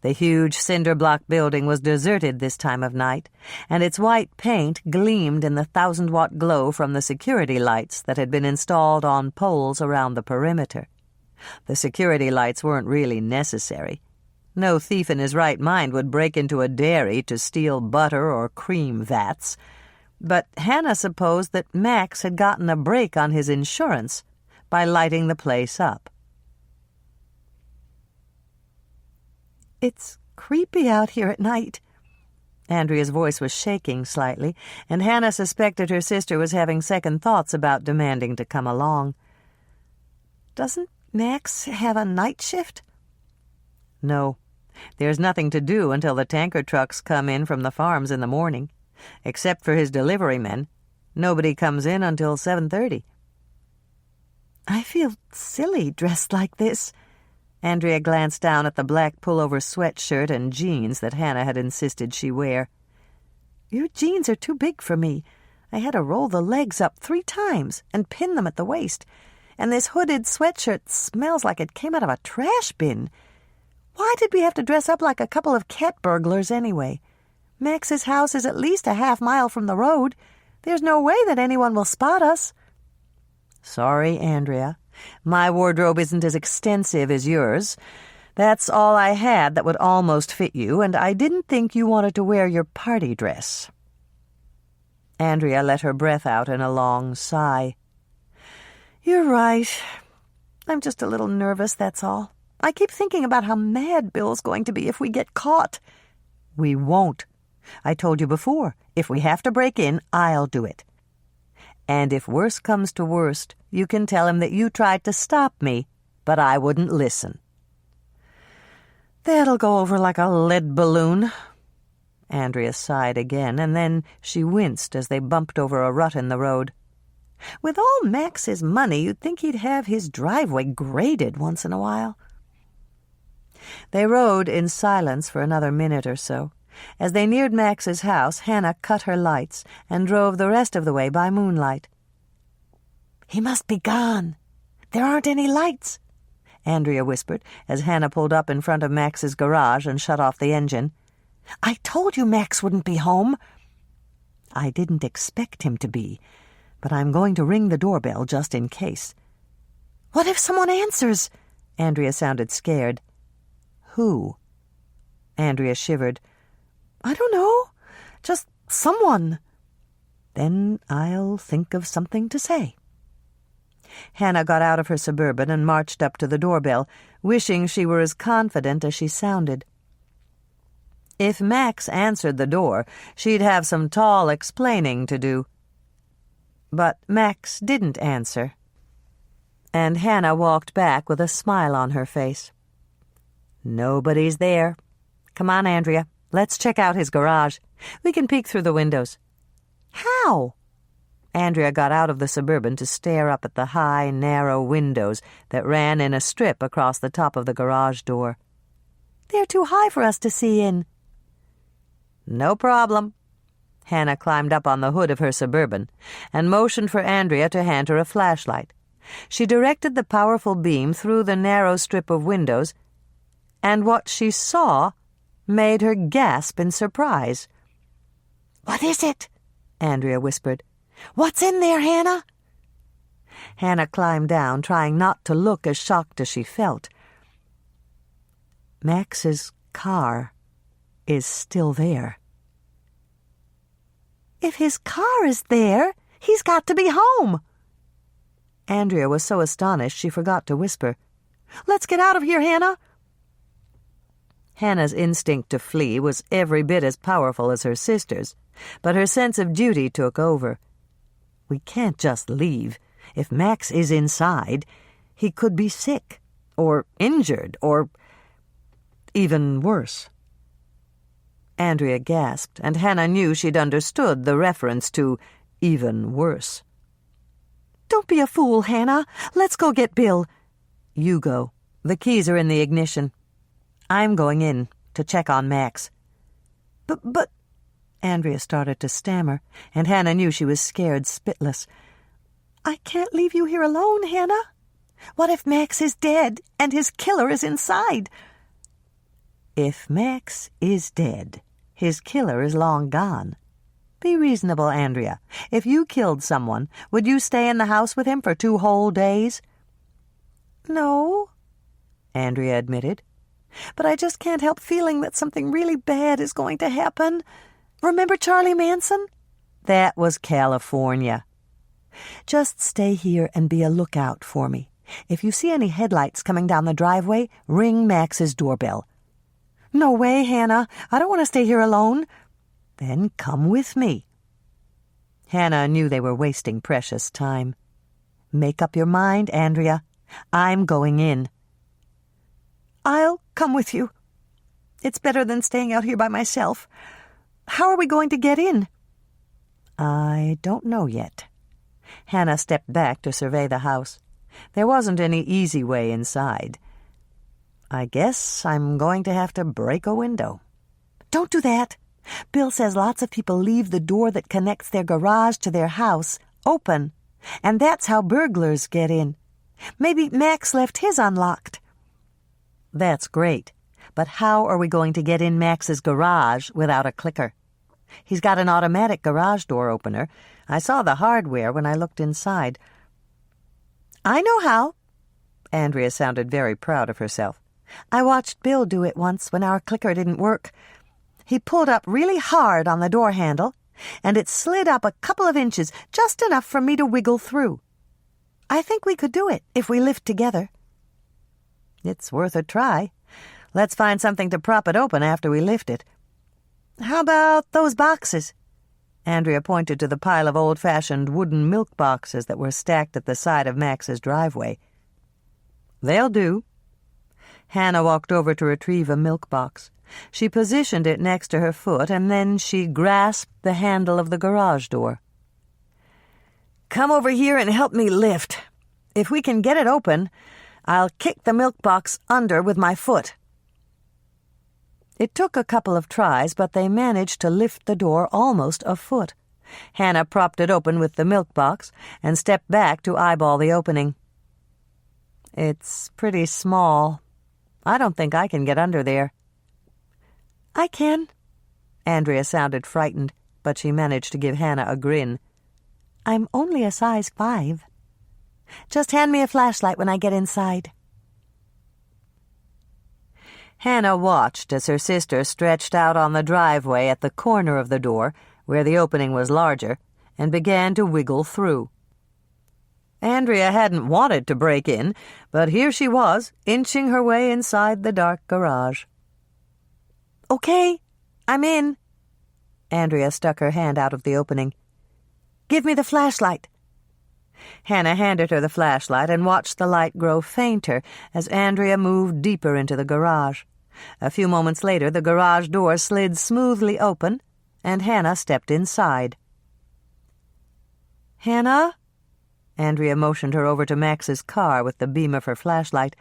The huge cinder-block building was deserted this time of night, and its white paint gleamed in the 1,000-watt glow from the security lights that had been installed on poles around the perimeter. The security lights weren't really necessary. No thief in his right mind would break into a dairy to steal butter or cream vats. But Hannah supposed that Max had gotten a break on his insurance by lighting the place up. It's creepy out here at night. Andrea's voice was shaking slightly, and Hannah suspected her sister was having second thoughts about demanding to come along. Doesn't Max have a night shift? No. There's nothing to do until the tanker trucks come in from the farms in the morning. Except for his delivery men, nobody comes in until 7:30. I feel silly dressed like this. Andrea glanced down at the black pullover sweatshirt and jeans that Hannah had insisted she wear. Your jeans are too big for me. I had to roll the legs up 3 times and pin them at the waist. And this hooded sweatshirt smells like it came out of a trash bin. Why did we have to dress up like a couple of cat burglars anyway? Max's house is at least a half-mile from the road. There's no way that anyone will spot us. Sorry, Andrea. My wardrobe isn't as extensive as yours. That's all I had that would almost fit you, and I didn't think you wanted to wear your party dress. Andrea let her breath out in a long sigh. You're right. I'm just a little nervous, that's all. I keep thinking about how mad Bill's going to be if we get caught. We won't. I told you before, if we have to break in, I'll do it. And if worse comes to worst, you can tell him that you tried to stop me, but I wouldn't listen. That'll go over like a lead balloon. Andrea sighed again, and then she winced as they bumped over a rut in the road. With all Max's money, you'd think he'd have his driveway graded once in a while. They rode in silence for another minute or so. As they neared Max's house, Hannah cut her lights and drove the rest of the way by moonlight. He must be gone. There aren't any lights, Andrea whispered as Hannah pulled up in front of Max's garage and shut off the engine. I told you Max wouldn't be home. I didn't expect him to be, but I'm going to ring the doorbell just in case. What if someone answers? Andrea sounded scared. Who? Andrea shivered. I don't know. Just someone. Then I'll think of something to say. Hannah got out of her Suburban and marched up to the doorbell, wishing she were as confident as she sounded. If Max answered the door, she'd have some tall explaining to do. But Max didn't answer, and Hannah walked back with a smile on her face. Nobody's there. Come on, Andrea. Let's check out his garage. We can peek through the windows. How? Andrea got out of the Suburban to stare up at the high, narrow windows that ran in a strip across the top of the garage door. They're too high for us to see in. No problem. Hannah climbed up on the hood of her Suburban and motioned for Andrea to hand her a flashlight. She directed the powerful beam through the narrow strip of windows, and what she saw made her gasp in surprise. What is it? Andrea whispered. What's in there, Hannah? Hannah climbed down, trying not to look as shocked as she felt. Max's car is still there. If his car is there, he's got to be home. Andrea was so astonished she forgot to whisper. Let's get out of here, Hannah. Hannah's instinct to flee was every bit as powerful as her sister's, but her sense of duty took over. We can't just leave. If Max is inside, he could be sick, or injured, or even worse. Andrea gasped, and Hannah knew she'd understood the reference to even worse. "Don't be a fool, Hannah. Let's go get Bill." "You go. The keys are in the ignition. I'm going in to check on Max." But... Andrea started to stammer, and Hannah knew she was scared spitless. "I can't leave you here alone, Hannah. What if Max is dead and his killer is inside?" "If Max is dead, his killer is long gone. Be reasonable, Andrea. If you killed someone, would you stay in the house with him for 2 whole days?" "No," Andrea admitted. "But I just can't help feeling that something really bad is going to happen. Remember Charlie Manson?" "That was California. Just stay here and be a lookout for me. If you see any headlights coming down the driveway, ring Max's doorbell." "No way, Hannah. I don't want to stay here alone." "Then come with me." Hannah knew they were wasting precious time. "Make up your mind, Andrea. I'm going in." "I'll come with you. It's better than staying out here by myself. How are we going to get in?" "I don't know yet." Hannah stepped back to survey the house. There wasn't any easy way inside. "I guess I'm going to have to break a window." "Don't do that. Bill says lots of people leave the door that connects their garage to their house open, and that's how burglars get in. Maybe Max left his unlocked." "That's great, but how are we going to get in Max's garage without a clicker? He's got an automatic garage door opener. I saw the hardware when I looked inside." "I know how." Andrea sounded very proud of herself. "I watched Bill do it once when our clicker didn't work. He pulled up really hard on the door handle, and it slid up a couple of inches, just enough for me to wiggle through. I think we could do it if we lift together." "It's worth a try. Let's find something to prop it open after we lift it." "How about those boxes?" Andrea pointed to the pile of old-fashioned wooden milk boxes that were stacked at the side of Max's driveway. "They'll do." Hannah walked over to retrieve a milk box. She positioned it next to her foot, and then she grasped the handle of the garage door. "Come over here and help me lift. If we can get it open, I'll kick the milk box under with my foot." It took a couple of tries, but they managed to lift the door almost a foot. Hannah propped it open with the milk box and stepped back to eyeball the opening. "It's pretty small. I don't think I can get under there." "I can." Andrea sounded frightened, but she managed to give Hannah a grin. "I'm only a size 5. Just hand me a flashlight when I get inside." Hannah watched as her sister stretched out on the driveway at the corner of the door, where the opening was larger, and began to wiggle through. Andrea hadn't wanted to break in, but here she was, inching her way inside the dark garage. "Okay, I'm in." Andrea stuck her hand out of the opening. "Give me the flashlight." Hannah handed her the flashlight and watched the light grow fainter as Andrea moved deeper into the garage. A few moments later, the garage door slid smoothly open, and Hannah stepped inside. "Hannah?" Andrea motioned her over to Max's car with the beam of her flashlight.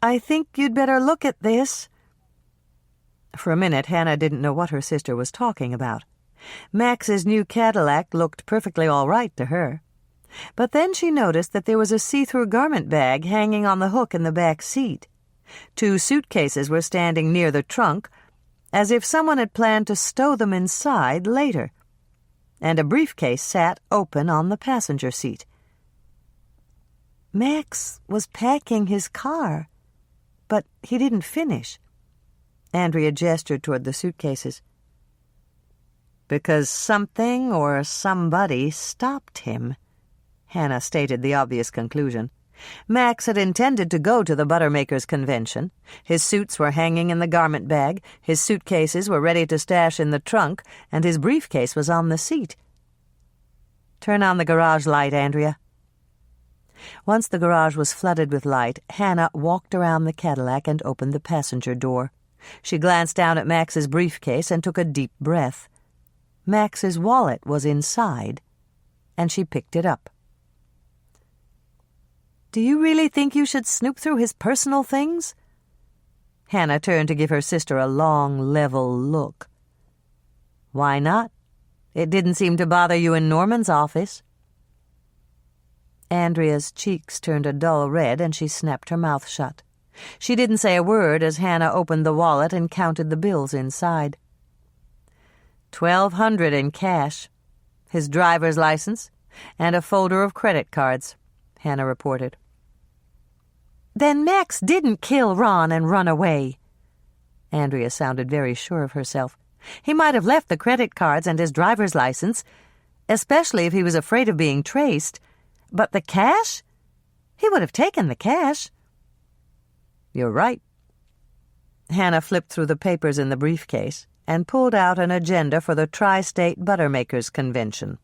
"I think you'd better look at this." For a minute, Hannah didn't know what her sister was talking about. Max's new Cadillac looked perfectly all right to her. But then she noticed that there was a see-through garment bag hanging on the hook in the back seat. 2 suitcases were standing near the trunk, as if someone had planned to stow them inside later, and a briefcase sat open on the passenger seat. Max was packing his car, but he didn't finish. Andrea gestured toward the suitcases. "Because something or somebody stopped him," Hannah stated the obvious conclusion. Max had intended to go to the Buttermakers' Convention. His suits were hanging in the garment bag, his suitcases were ready to stash in the trunk, and his briefcase was on the seat. "Turn on the garage light, Andrea." Once the garage was flooded with light, Hannah walked around the Cadillac and opened the passenger door. She glanced down at Max's briefcase and took a deep breath. Max's wallet was inside, and she picked it up. "Do you really think you should snoop through his personal things?" Hannah turned to give her sister a long, level look. "Why not? It didn't seem to bother you in Norman's office." Andrea's cheeks turned a dull red, and she snapped her mouth shut. She didn't say a word as Hannah opened the wallet and counted the bills inside. $1,200 in cash, his driver's license, and a folder of credit cards, Hannah reported. "Then Max didn't kill Ron and run away." Andrea sounded very sure of herself. "He might have left the credit cards and his driver's license, especially if he was afraid of being traced. But the cash? He would have taken the cash." "You're right." Hannah flipped through the papers in the briefcase and pulled out an agenda for the Tri-State Buttermakers' Convention.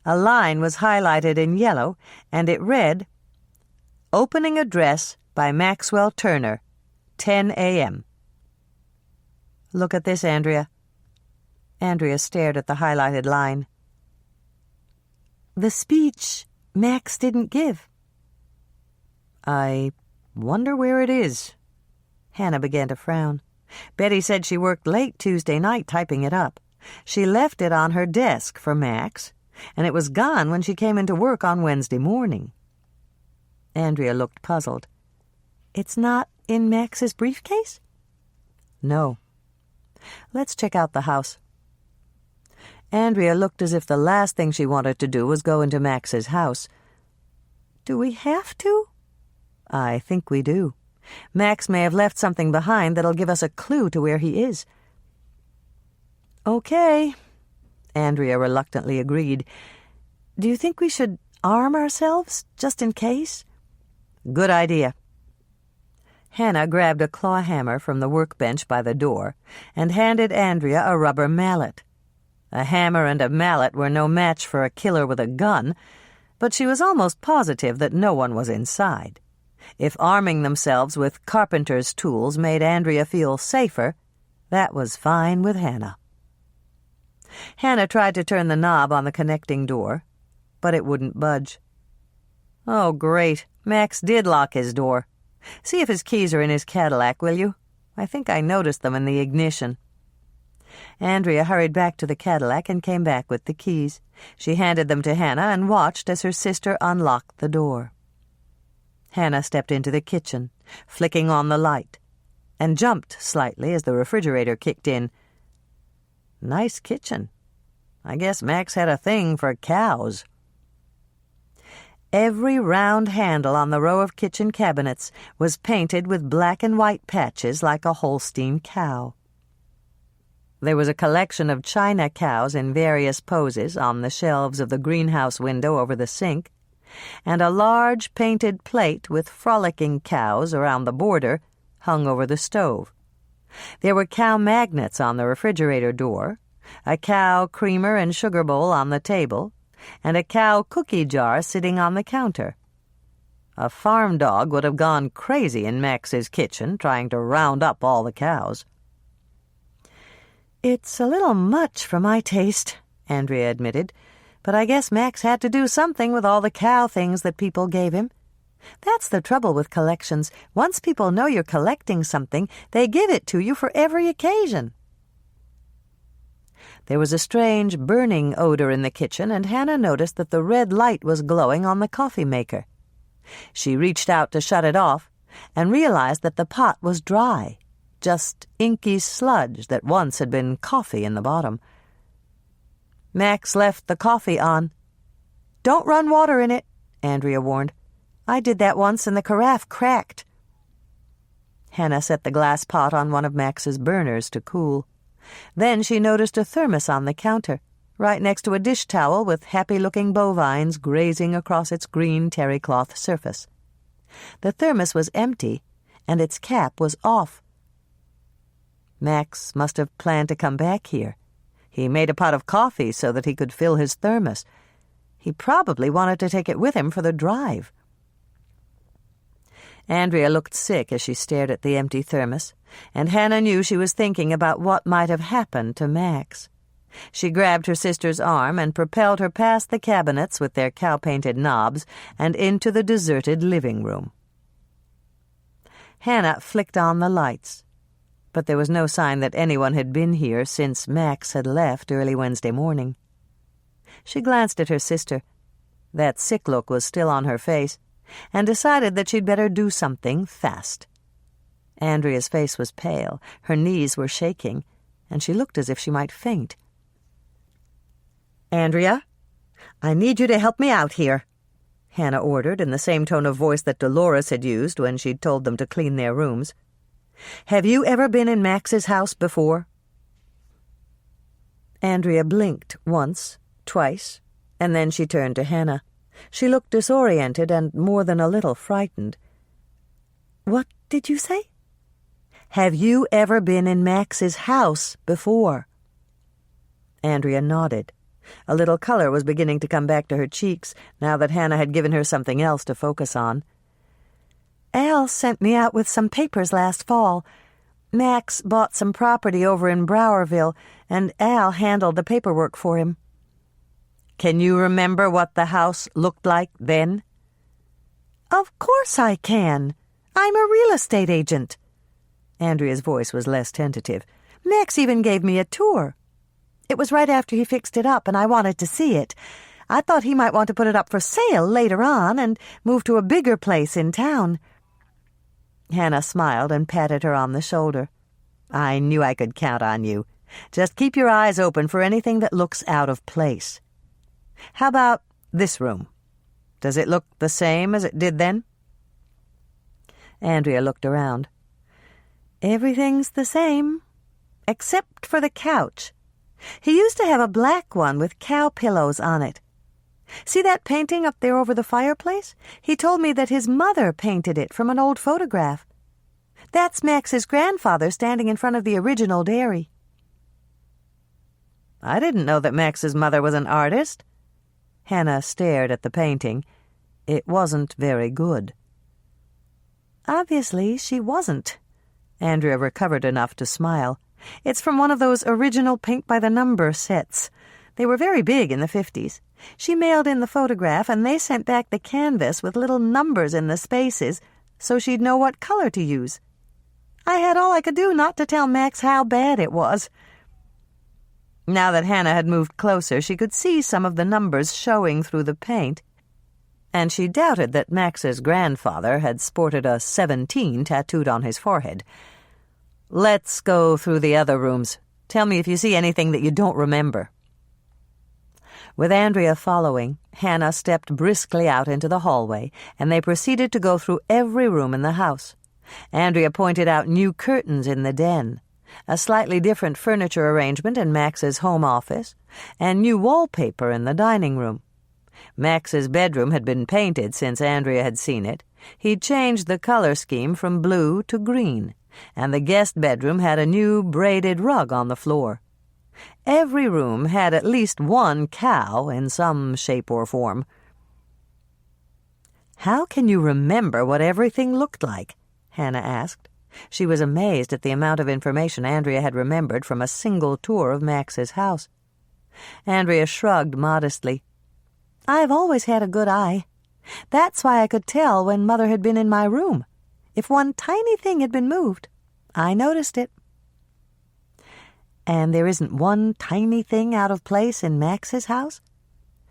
A line was highlighted in yellow, and it read, "Opening address by Maxwell Turner, 10 a.m. "Look at this, Andrea." Andrea stared at the highlighted line. "The speech Max didn't give." "I wonder where it is." Hannah began to frown. Betty said she worked late Tuesday night typing it up. She left it on her desk for Max, and it was gone when she came into work on Wednesday morning. Andrea looked puzzled. "It's not in Max's briefcase?" "No." "Let's check out the house." Andrea looked as if the last thing she wanted to do was go into Max's house. "Do we have to?" "I think we do. Max may have left something behind that'll give us a clue to where he is." "Okay," Andrea reluctantly agreed. "Do you think we should arm ourselves, just in case?" "Good idea." Hannah grabbed a claw hammer from the workbench by the door and handed Andrea a rubber mallet. A hammer and a mallet were no match for a killer with a gun, but she was almost positive that no one was inside. If arming themselves with carpenter's tools made Andrea feel safer, that was fine with Hannah. Hannah tried to turn the knob on the connecting door, but it wouldn't budge. "Oh, great. Max did lock his door. See if his keys are in his Cadillac, will you? I think I noticed them in the ignition." Andrea hurried back to the Cadillac and came back with the keys. She handed them to Hannah and watched as her sister unlocked the door. Hannah stepped into the kitchen, flicking on the light, and jumped slightly as the refrigerator kicked in. Nice kitchen. I guess Max had a thing for cows. Every round handle on the row of kitchen cabinets was painted with black and white patches like a Holstein cow. There was a collection of china cows in various poses on the shelves of the greenhouse window over the sink, and a large painted plate with frolicking cows around the border hung over the stove. There were cow magnets on the refrigerator door, a cow creamer and sugar bowl on the table, and a cow cookie jar sitting on the counter. A farm dog would have gone crazy in Max's kitchen trying to round up all the cows. "It's a little much for my taste," Andrea admitted, "but I guess Max had to do something with all the cow things that people gave him. That's the trouble with collections. Once people know you're collecting something, they give it to you for every occasion." There was a strange burning odor in the kitchen, and Hannah noticed that the red light was glowing on the coffee maker. She reached out to shut it off and realized that the pot was dry, just inky sludge that once had been coffee in the bottom. "Max left the coffee on." "Don't run water in it," Andrea warned. "I did that once and the carafe cracked." Hannah set the glass pot on one of Max's burners to cool. Then she noticed a thermos on the counter, right next to a dish towel with happy-looking bovines grazing across its green terry cloth surface. The thermos was empty, and its cap was off. Max must have planned to come back here. He made a pot of coffee so that he could fill his thermos. He probably wanted to take it with him for the drive. Andrea looked sick as she stared at the empty thermos, and Hannah knew she was thinking about what might have happened to Max. She grabbed her sister's arm and propelled her past the cabinets with their cow-painted knobs and into the deserted living room. Hannah flicked on the lights, but there was no sign that anyone had been here since Max had left early Wednesday morning. She glanced at her sister. That sick look was still on her face, and decided that she'd better do something fast. Andrea's face was pale, her knees were shaking, and she looked as if she might faint. "Andrea, I need you to help me out here," Hannah ordered in the same tone of voice that Dolores had used when she'd told them to clean their rooms. "Have you ever been in Max's house before?" Andrea blinked once, twice, and then she turned to Hannah. She looked disoriented and more than a little frightened. "What did you say?" "Have you ever been in Max's house before?" Andrea nodded. A little color was beginning to come back to her cheeks now that Hannah had given her something else to focus on. "Al sent me out with some papers last fall. Max bought some property over in Browerville, and Al handled the paperwork for him." "Can you remember what the house looked like then?" "Of course I can. I'm a real estate agent." Andrea's voice was less tentative. "Max even gave me a tour. It was right after he fixed it up, and I wanted to see it. I thought he might want to put it up for sale later on and move to a bigger place in town." Hannah smiled and patted her on the shoulder. "I knew I could count on you. Just keep your eyes open for anything that looks out of place. How about this room? Does it look the same as it did then?" Andrea looked around. "Everything's the same, except for the couch. He used to have a black one with cow pillows on it. See that painting up there over the fireplace? He told me that his mother painted it from an old photograph. That's Max's grandfather standing in front of the original dairy." "I didn't know that Max's mother was an artist." Hannah stared at the painting. It wasn't very good. "Obviously, she wasn't." Andrea recovered enough to smile. "It's from one of those original paint-by-the-number sets. They were very big in the 50s. She mailed in the photograph, and they sent back the canvas with little numbers in the spaces so she'd know what color to use. I had all I could do not to tell Max how bad it was." Now that Hannah had moved closer, she could see some of the numbers showing through the paint, and she doubted that Max's grandfather had sported a 17 tattooed on his forehead. "Let's go through the other rooms. Tell me if you see anything that you don't remember." With Andrea following, Hannah stepped briskly out into the hallway, and they proceeded to go through every room in the house. Andrea pointed out new curtains in the den, a slightly different furniture arrangement in Max's home office, and new wallpaper in the dining room. Max's bedroom had been painted since Andrea had seen it. He'd changed the color scheme from blue to green, and the guest bedroom had a new braided rug on the floor. Every room had at least one cow in some shape or form. "How can you remember what everything looked like?" Hannah asked. She was amazed at the amount of information Andrea had remembered from a single tour of Max's house. Andrea shrugged modestly. "I've always had a good eye. That's why I could tell when Mother had been in my room. If one tiny thing had been moved, I noticed it." "And there isn't one tiny thing out of place in Max's house?"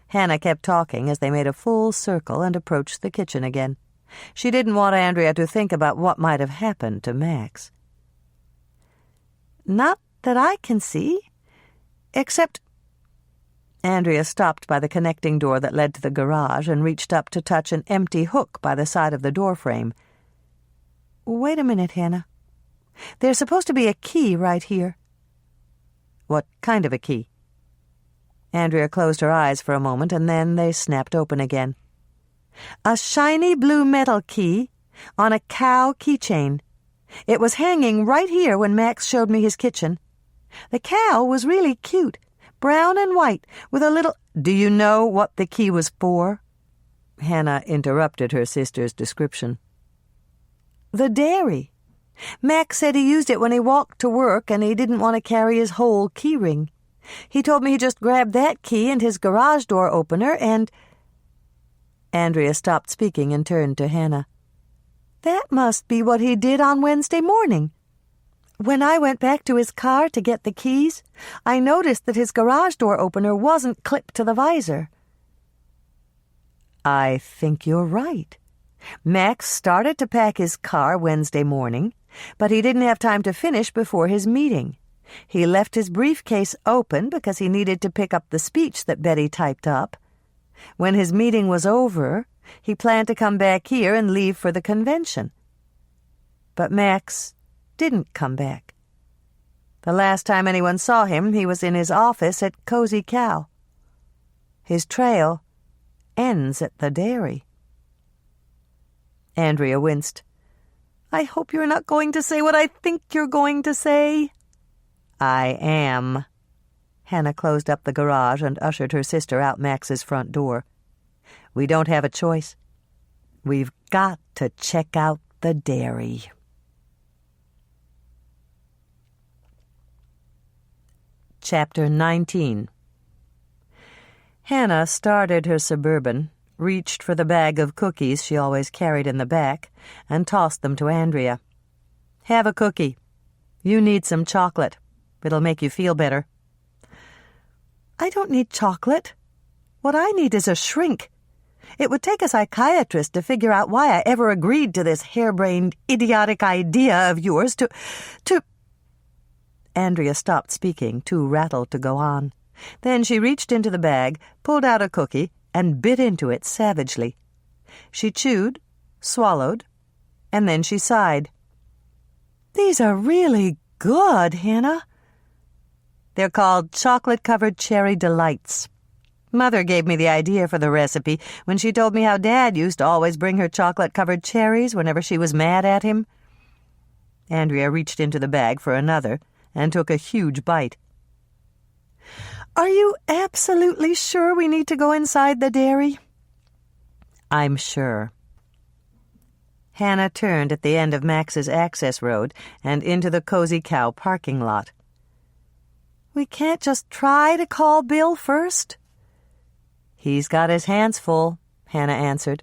Hannah kept talking as they made a full circle and approached the kitchen again. She didn't want Andrea to think about what might have happened to Max. "Not that I can see, except—" Andrea stopped by the connecting door that led to the garage and reached up to touch an empty hook by the side of the doorframe. "Wait a minute, Hannah. There's supposed to be a key right here." "What kind of a key?" Andrea closed her eyes for a moment, and then they snapped open again. "A shiny blue metal key on a cow keychain. It was hanging right here when Max showed me his kitchen. The cow was really cute, brown and white, with a little— "Do you know what the key was for?" Hannah interrupted her sister's description. "The dairy. Max said he used it when he walked to work and he didn't want to carry his whole key ring. He told me he just grabbed that key and his garage door opener and—" Andrea stopped speaking and turned to Hannah. "That must be what he did on Wednesday morning. When I went back to his car to get the keys, I noticed that his garage door opener wasn't clipped to the visor." "I think you're right. Max started to pack his car Wednesday morning, but he didn't have time to finish before his meeting. He left his briefcase open because he needed to pick up the speech that Betty typed up. When his meeting was over, he planned to come back here and leave for the convention. But Max didn't come back. The last time anyone saw him, he was in his office at Cozy Cow. His trail ends at the dairy." Andrea winced. "I hope you're not going to say what I think you're going to say." "I am." Hannah closed up the garage and ushered her sister out Max's front door. "We don't have a choice. We've got to check out the dairy." Chapter 19. Hannah started her Suburban, reached for the bag of cookies she always carried in the back, and tossed them to Andrea. "Have a cookie. You need some chocolate. It'll make you feel better." "I don't need chocolate. What I need is a shrink. It would take a psychiatrist to figure out why I ever agreed to this harebrained, idiotic idea of yours to— Andrea stopped speaking, too rattled to go on. Then she reached into the bag, pulled out a cookie, and bit into it savagely. She chewed, swallowed, and then she sighed. "These are really good, Hannah." "They're called chocolate-covered cherry delights. Mother gave me the idea for the recipe when she told me how Dad used to always bring her chocolate-covered cherries whenever she was mad at him." Andrea reached into the bag for another and took a huge bite. "Are you absolutely sure we need to go inside the dairy?" "I'm sure." Hannah turned at the end of Max's access road and into the Cozy Cow parking lot. "We can't just try to call Bill first?" "He's got his hands full," Hannah answered.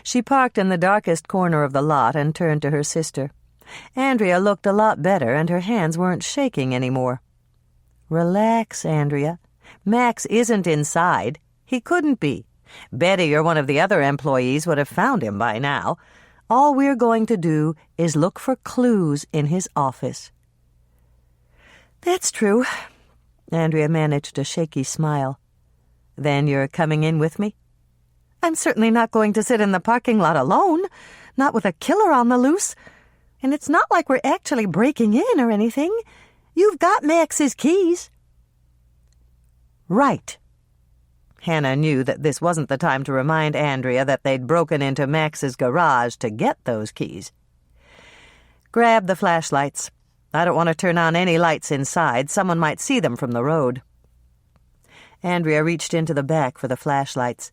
She parked in the darkest corner of the lot and turned to her sister. Andrea looked a lot better, and her hands weren't shaking anymore. "Relax, Andrea. Max isn't inside. He couldn't be. Betty or one of the other employees would have found him by now. All we're going to do is look for clues in his office." "That's true." Andrea managed a shaky smile. "Then you're coming in with me?" "I'm certainly not going to sit in the parking lot alone, not with a killer on the loose. And it's not like we're actually breaking in or anything. You've got Max's keys." "Right." Hannah knew that this wasn't the time to remind Andrea that they'd broken into Max's garage to get those keys. "Grab the flashlights. I don't want to turn on any lights inside. Someone might see them from the road." Andrea reached into the back for the flashlights.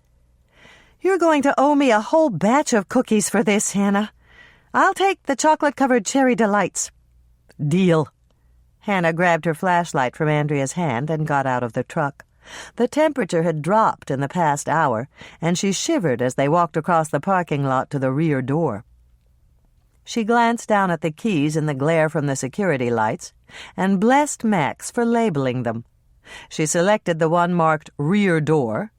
"You're going to owe me a whole batch of cookies for this, Hannah. I'll take the chocolate-covered cherry delights." "Deal." Hannah grabbed her flashlight from Andrea's hand and got out of the truck. The temperature had dropped in the past hour, and she shivered as they walked across the parking lot to the rear door. She glanced down at the keys in the glare from the security lights and blessed Max for labeling them. She selected the one marked rear door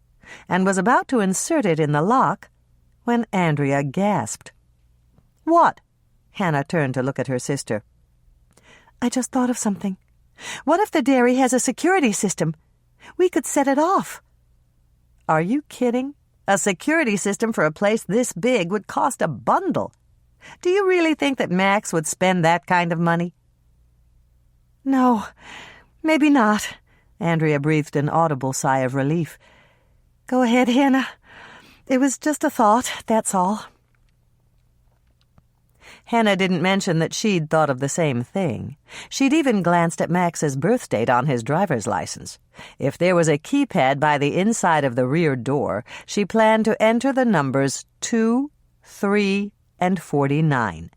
and was about to insert it in the lock when Andrea gasped. "What?" Hannah turned to look at her sister. "I just thought of something. What if the dairy has a security system? We could set it off." "Are you kidding? A security system for a place this big would cost a bundle. Do you really think that Max would spend that kind of money?" "No, maybe not." Andrea breathed an audible sigh of relief. "Go ahead, Hannah. It was just a thought, that's all." Hannah didn't mention that she'd thought of the same thing. She'd even glanced at Max's birth date on his driver's license. If there was a keypad by the inside of the rear door, she planned to enter the numbers 2, 3, and 49.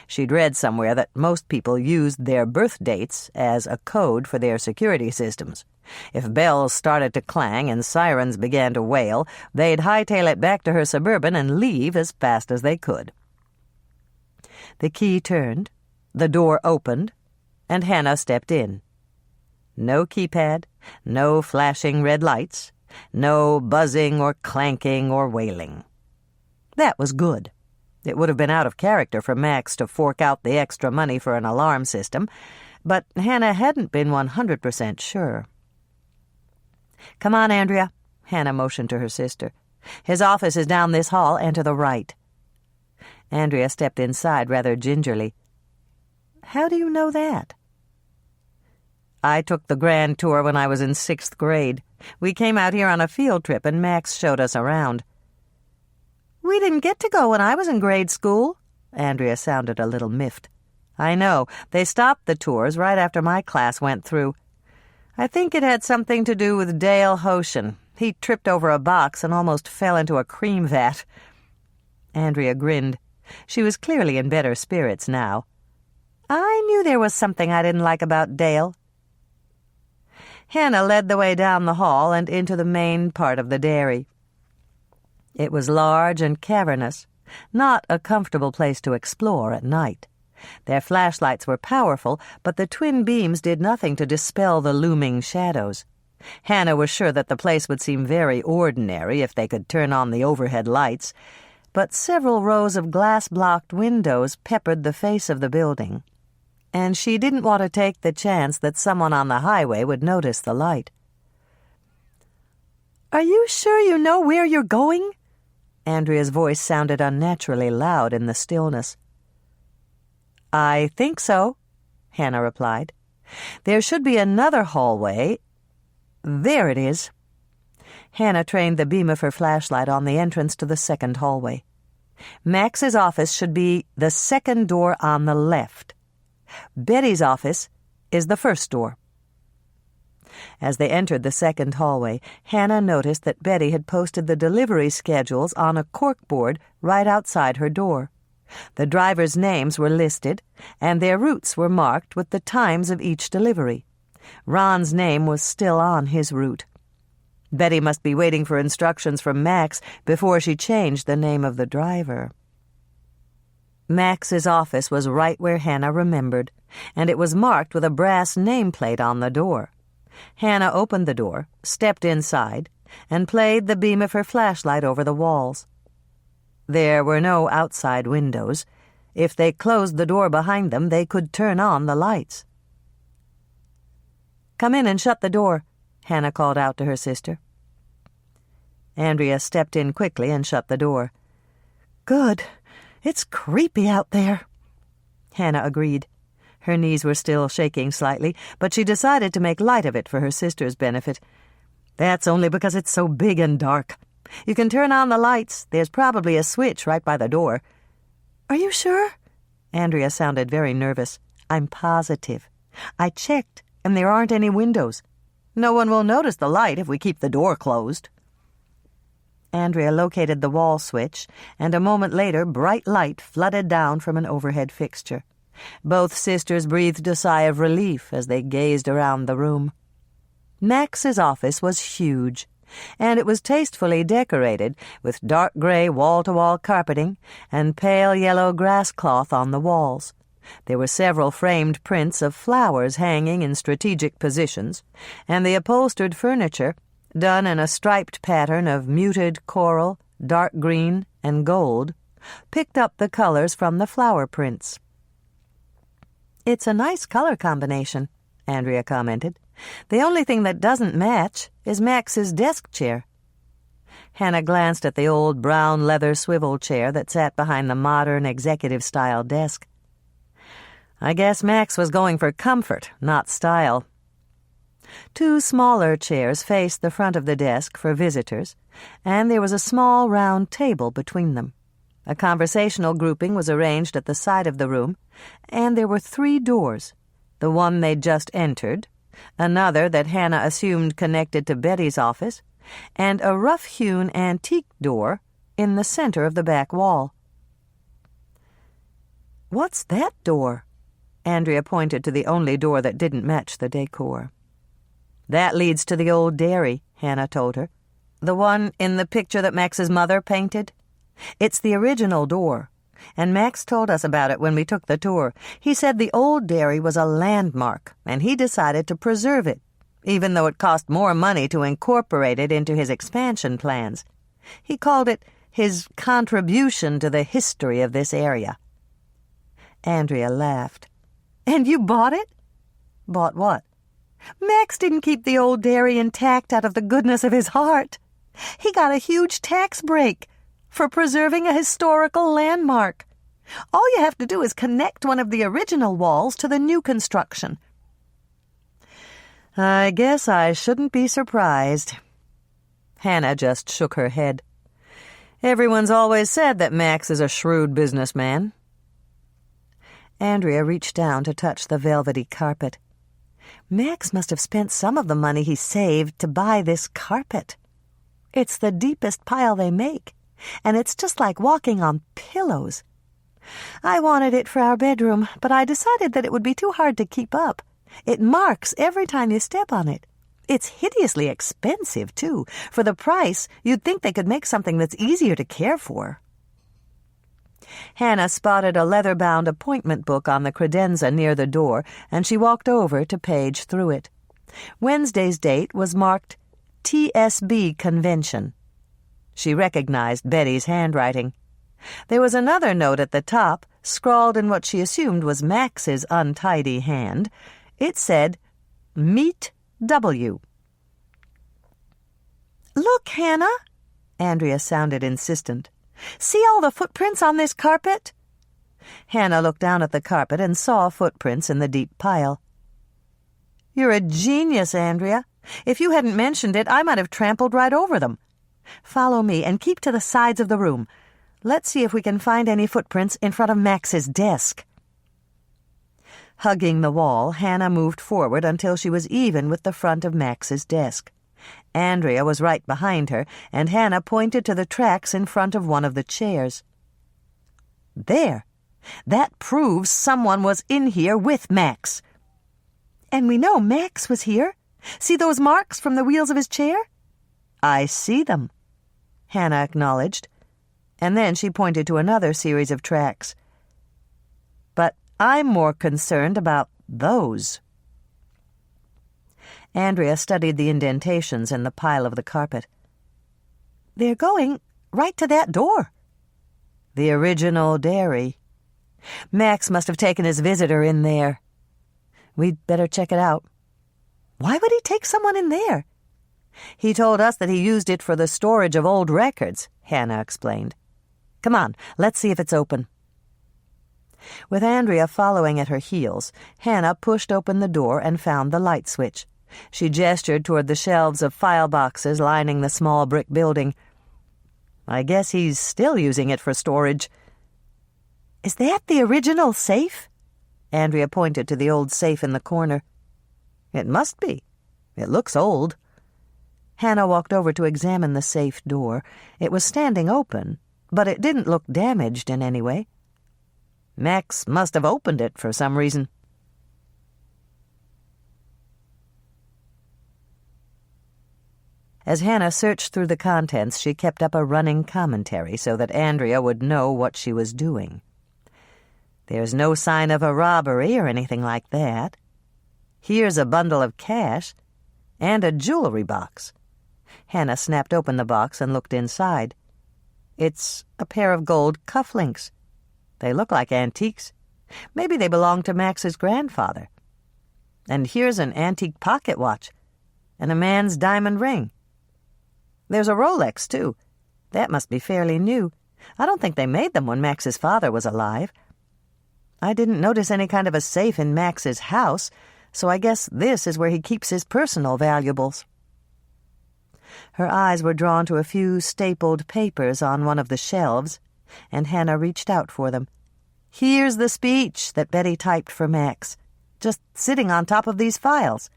She'd read somewhere that most people used their birth dates as a code for their security systems. If bells started to clang and sirens began to wail, they'd hightail it back to her Suburban and leave as fast as they could. The key turned, the door opened, and Hannah stepped in. No keypad, no flashing red lights, no buzzing or clanking or wailing. That was good. It would have been out of character for Max to fork out the extra money for an alarm system, but Hannah hadn't been 100% sure. "Come on, Andrea," Hannah motioned to her sister. "His office is down this hall and to the right." Andrea stepped inside rather gingerly. "How do you know that?" "I took the grand tour when I was in 6th grade. We came out here on a field trip and Max showed us around." "We didn't get to go when I was in grade school." Andrea sounded a little miffed. "I know. They stopped the tours right after my class went through. I think it had something to do with Dale Hoshin. He tripped over a box and almost fell into a cream vat." Andrea grinned. She was clearly in better spirits now. "I knew there was something I didn't like about Dale." Hannah led the way down the hall and into the main part of the dairy. It was large and cavernous, not a comfortable place to explore at night. Their flashlights were powerful, but the twin beams did nothing to dispel the looming shadows. Hannah was sure that the place would seem very ordinary if they could turn on the overhead lights, but several rows of glass-blocked windows peppered the face of the building, and she didn't want to take the chance that someone on the highway would notice the light. "Are you sure you know where you're going?" Andrea's voice sounded unnaturally loud in the stillness. "I think so," Hannah replied. "There should be another hallway. There it is." Hannah trained the beam of her flashlight on the entrance to the second hallway. Max's office should be the second door on the left. Betty's office is the first door. As they entered the second hallway, Hannah noticed that Betty had posted the delivery schedules on a corkboard right outside her door. The drivers' names were listed, and their routes were marked with the times of each delivery. Ron's name was still on his route. Betty must be waiting for instructions from Max before she changed the name of the driver. Max's office was right where Hannah remembered, and it was marked with a brass nameplate on the door. Hannah opened the door, stepped inside, and played the beam of her flashlight over the walls. There were no outside windows. If they closed the door behind them, they could turn on the lights. "Come in and shut the door," Hannah called out to her sister. Andrea stepped in quickly and shut the door. "Good. It's creepy out there," Hannah agreed. Her knees were still shaking slightly, but she decided to make light of it for her sister's benefit. "That's only because it's so big and dark. You can turn on the lights. There's probably a switch right by the door." "Are you sure?" Andrea sounded very nervous. "I'm positive. I checked, and there aren't any windows. No one will notice the light if we keep the door closed." Andrea located the wall switch, and a moment later bright light flooded down from an overhead fixture. Both sisters breathed a sigh of relief as they gazed around the room. Max's office was huge, and it was tastefully decorated with dark gray wall-to-wall carpeting and pale yellow grass cloth on the walls. There were several framed prints of flowers hanging in strategic positions, and the upholstered furniture, done in a striped pattern of muted coral, dark green, and gold, picked up the colors from the flower prints. "It's a nice color combination," Andrea commented. "The only thing that doesn't match is Max's desk chair." Hannah glanced at the old brown leather swivel chair that sat behind the modern executive-style desk. "I guess Max was going for comfort, not style." Two smaller chairs faced the front of the desk for visitors, and there was a small round table between them. A conversational grouping was arranged at the side of the room, and there were 3 doors, the one they'd just entered, another that Hannah assumed connected to Betty's office, and a rough-hewn antique door in the center of the back wall. "What's that door?" Andrea pointed to the only door that didn't match the decor. "That leads to the old dairy," Hannah told her. "The one in the picture that Max's mother painted? It's the original door, and Max told us about it when we took the tour. He said the old dairy was a landmark, and he decided to preserve it, even though it cost more money to incorporate it into his expansion plans. He called it his contribution to the history of this area." Andrea laughed. "And you bought it?" "Bought what?" "Max didn't keep the old dairy intact out of the goodness of his heart. He got a huge tax break for preserving a historical landmark. All you have to do is connect one of the original walls to the new construction." "I guess I shouldn't be surprised." Hannah just shook her head. "Everyone's always said that Max is a shrewd businessman." Andrea reached down to touch the velvety carpet. Max must have spent some of the money he saved to buy this carpet. It's the deepest pile they make, and it's just like walking on pillows. I wanted it for our bedroom, but I decided that it would be too hard to keep up. It marks every time you step on it. It's hideously expensive, too. For the price, you'd think they could make something that's easier to care for. Hannah spotted a leather-bound appointment book on the credenza near the door, and she walked over to page through it. Wednesday's date was marked TSB Convention. She recognized Betty's handwriting. There was another note at the top, scrawled in what she assumed was Max's untidy hand. It said, "Meet W." "Look, Hannah," Andrea sounded insistent. "See all the footprints on this carpet?" Hannah looked down at the carpet and saw footprints in the deep pile. "You're a genius, Andrea. If you hadn't mentioned it, I might have trampled right over them. Follow me and keep to the sides of the room. Let's see if we can find any footprints in front of Max's desk." Hugging the wall, Hannah moved forward until she was even with the front of Max's desk. Andrea was right behind her, and Hannah pointed to the tracks in front of one of the chairs. "There! That proves someone was in here with Max." "And we know Max was here. See those marks from the wheels of his chair?" "I see them," Hannah acknowledged, and then she pointed to another series of tracks. "But I'm more concerned about those." Andrea studied the indentations in the pile of the carpet. "They're going right to that door." "The original dairy. Max must have taken his visitor in there. We'd better check it out." "Why would he take someone in there?" "He told us that he used it for the storage of old records," Hannah explained. "Come on, let's see if it's open." With Andrea following at her heels, Hannah pushed open the door and found the light switch. She gestured toward the shelves of file boxes lining the small brick building. "I guess he's still using it for storage." "Is that the original safe?" Andrea pointed to the old safe in the corner. "It must be. It looks old." Hannah walked over to examine the safe door. It was standing open, but it didn't look damaged in any way. Max must have opened it for some reason. As Hannah searched through the contents, she kept up a running commentary so that Andrea would know what she was doing. "There's no sign of a robbery or anything like that. Here's a bundle of cash and a jewelry box." Hannah snapped open the box and looked inside. It's a pair of gold cufflinks. They look like antiques. Maybe they belonged to Max's grandfather. And here's an antique pocket watch and a man's diamond ring. There's a Rolex, too. That must be fairly new. I don't think they made them when Max's father was alive. I didn't notice any kind of a safe in Max's house, so I guess this is where he keeps his personal valuables. Her eyes were drawn to a few stapled papers on one of the shelves. and Hannah reached out for them. "Here's the speech that Betty typed for Max, just sitting on top of these files.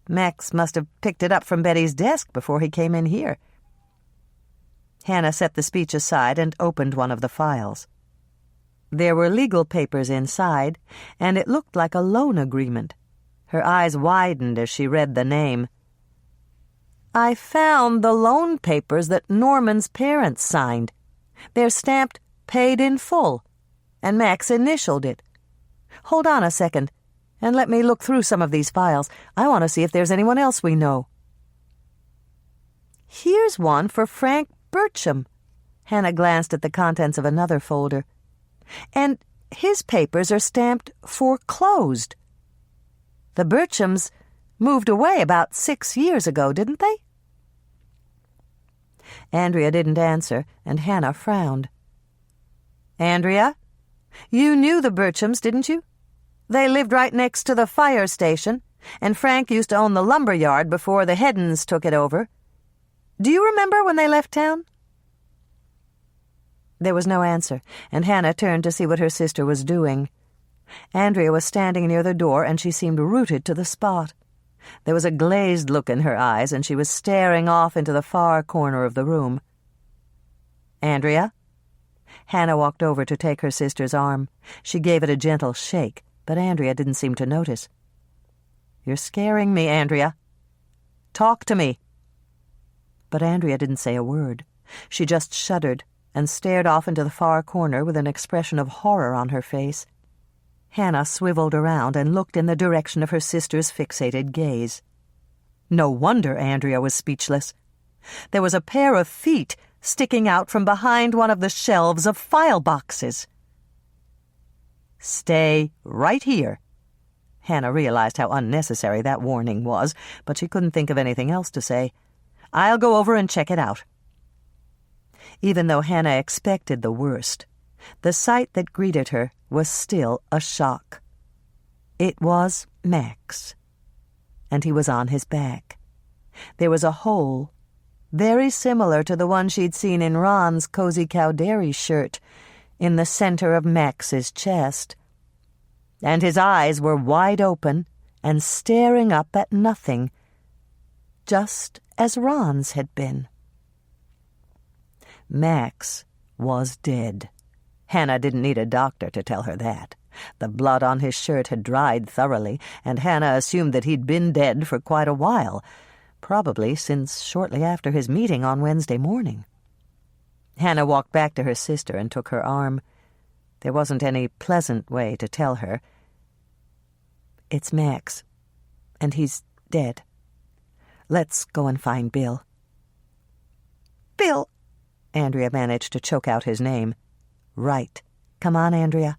Max must have picked it up from Betty's desk before he came in here." Hannah set the speech aside and opened one of the files. There were legal papers inside, and it looked like a loan agreement. Her eyes widened as she read the name. "I found the loan papers that Norman's parents signed. They're stamped paid in full, and Max initialed it. Hold on a second, and let me look through some of these files. I want to see if there's anyone else we know." "Here's one for Frank Bircham." Hannah glanced at the contents of another folder. "And his papers are stamped foreclosed. The Birchams moved away about 6 years ago, didn't they?" Andrea didn't answer, and Hannah frowned. "Andrea, you knew the Birchams, didn't you? They lived right next to the fire station, and Frank used to own the lumber yard before the Heddens took it over. Do you remember when they left town?" There was no answer, and Hannah turned to see what her sister was doing. Andrea was standing near the door, and she seemed rooted to the spot. There was a glazed look in her eyes, and she was staring off into the far corner of the room. "Andrea?" Hannah walked over to take her sister's arm. She gave it a gentle shake, but Andrea didn't seem to notice. "You're scaring me, Andrea. Talk to me." But Andrea didn't say a word. She just shuddered and stared off into the far corner with an expression of horror on her face. Hannah swiveled around and looked in the direction of her sister's fixated gaze. No wonder Andrea was speechless. There was a pair of feet sticking out from behind one of the shelves of file boxes. "Stay right here." Hannah realized how unnecessary that warning was, but she couldn't think of anything else to say. "I'll go over and check it out." Even though Hannah expected the worst, the sight that greeted her was still a shock. It was Max, and he was on his back. There was a hole, very similar to the one she'd seen in Ron's Cozy Cow Dairy shirt, in the center of Max's chest. And his eyes were wide open and staring up at nothing, just as Ron's had been. Max was dead. Hannah didn't need a doctor to tell her that. The blood on his shirt had dried thoroughly, and Hannah assumed that he'd been dead for quite a while, probably since shortly after his meeting on Wednesday morning. Hannah walked back to her sister and took her arm. There wasn't any pleasant way to tell her. "It's Max, and he's dead. Let's go and find Bill." "Bill!" Andrea managed to choke out his name. "Right. Come on, Andrea.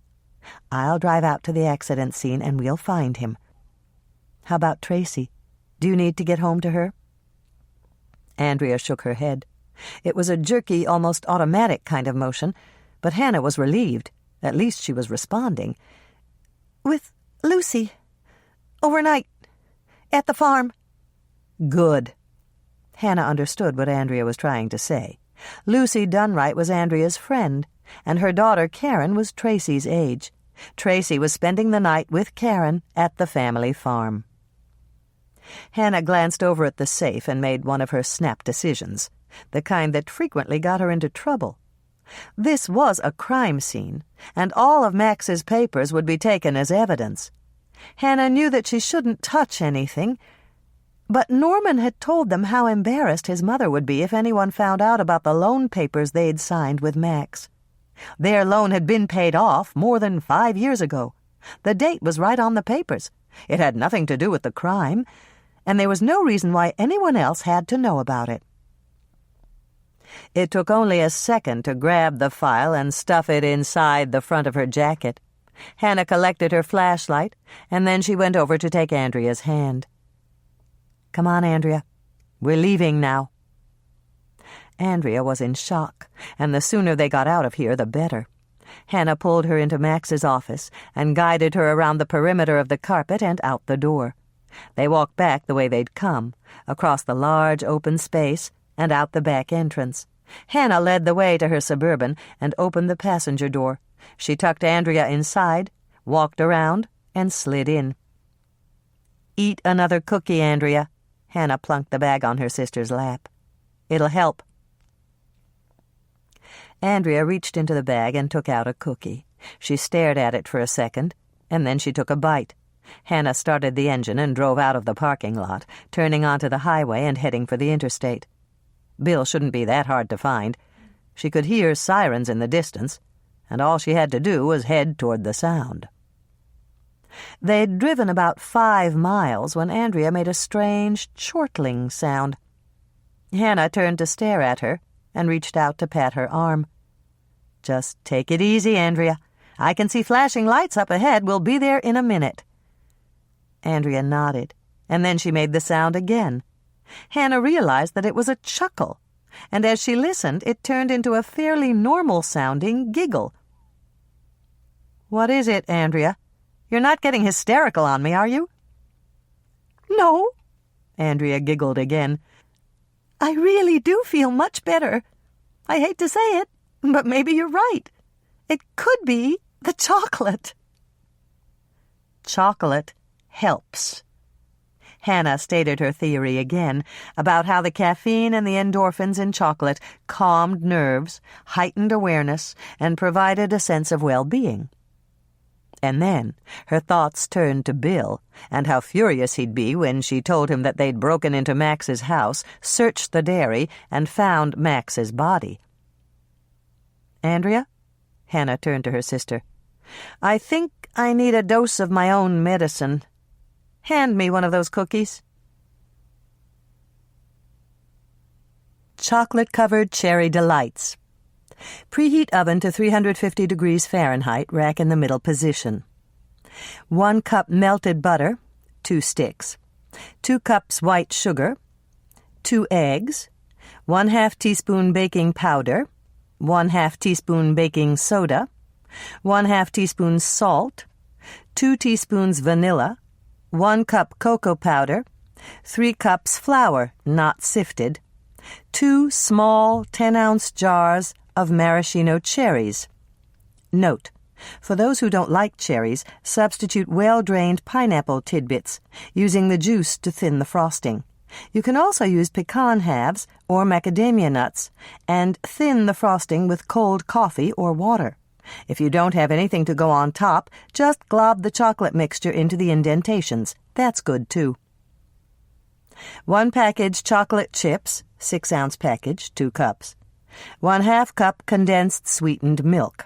I'll drive out to the accident scene and we'll find him. How about Tracy? Do you need to get home to her?" Andrea shook her head. It was a jerky, almost automatic kind of motion, but Hannah was relieved. At least she was responding. "With Lucy. Overnight. At the farm." "Good." Hannah understood what Andrea was trying to say. Lucy Dunright was Andrea's friend, and her daughter Karen was Tracy's age. Tracy was spending the night with Karen at the family farm. Hannah glanced over at the safe and made one of her snap decisions, the kind that frequently got her into trouble. This was a crime scene, and all of Max's papers would be taken as evidence. Hannah knew that she shouldn't touch anything, but Norman had told them how embarrassed his mother would be if anyone found out about the loan papers they'd signed with Max. Their loan had been paid off more than 5 years ago. The date was right on the papers. It had nothing to do with the crime, and there was no reason why anyone else had to know about it. It took only a second to grab the file and stuff it inside the front of her jacket. Hannah collected her flashlight, and then she went over to take Andrea's hand. "Come on, Andrea. We're leaving now." Andrea was in shock, and the sooner they got out of here, the better. Hannah pulled her into Max's office and guided her around the perimeter of the carpet and out the door. They walked back the way they'd come, across the large open space and out the back entrance. Hannah led the way to her Suburban and opened the passenger door. She tucked Andrea inside, walked around, and slid in. "Eat another cookie, Andrea." Hannah plunked the bag on her sister's lap. "It'll help." Andrea reached into the bag and took out a cookie. She stared at it for a second, and then she took a bite. Hannah started the engine and drove out of the parking lot, turning onto the highway and heading for the interstate. Bill shouldn't be that hard to find. She could hear sirens in the distance, and all she had to do was head toward the sound. They'd driven about 5 miles when Andrea made a strange, chortling sound. Hannah turned to stare at her and reached out to pat her arm. "Just take it easy, Andrea. I can see flashing lights up ahead. We'll be there in a minute." Andrea nodded, and then she made the sound again. Hannah realized that it was a chuckle, and as she listened, it turned into a fairly normal-sounding giggle. "What is it, Andrea? You're not getting hysterical on me, are you?" "No," Andrea giggled again. "I really do feel much better. I hate to say it, but maybe you're right. It could be the chocolate." Chocolate helps. Hannah stated her theory again about how the caffeine and the endorphins in chocolate calmed nerves, heightened awareness, and provided a sense of well-being. And then her thoughts turned to Bill and how furious he'd be when she told him that they'd broken into Max's house, searched the dairy, and found Max's body. "Andrea?" Hannah turned to her sister. "I think I need a dose of my own medicine. Hand me one of those cookies." Chocolate-covered cherry delights. Preheat oven to 350 degrees Fahrenheit, rack in the middle position. 1 cup melted butter, 2 sticks. 2 cups white sugar. 2 eggs. 1/2 teaspoon baking powder. 1/2 teaspoon baking soda. 1/2 teaspoon salt. 2 teaspoons vanilla. 1 cup cocoa powder. 3 cups flour, not sifted. 2 small 10-ounce jars of maraschino cherries. Note: for those who don't like cherries, substitute well-drained pineapple tidbits, using the juice to thin the frosting. You can also use pecan halves or macadamia nuts and thin the frosting with cold coffee or water. If you don't have anything to go on top, just glob the chocolate mixture into the indentations. That's good, too. 1 package chocolate chips, 6-ounce package, 2 cups. 1/2 cup condensed sweetened milk.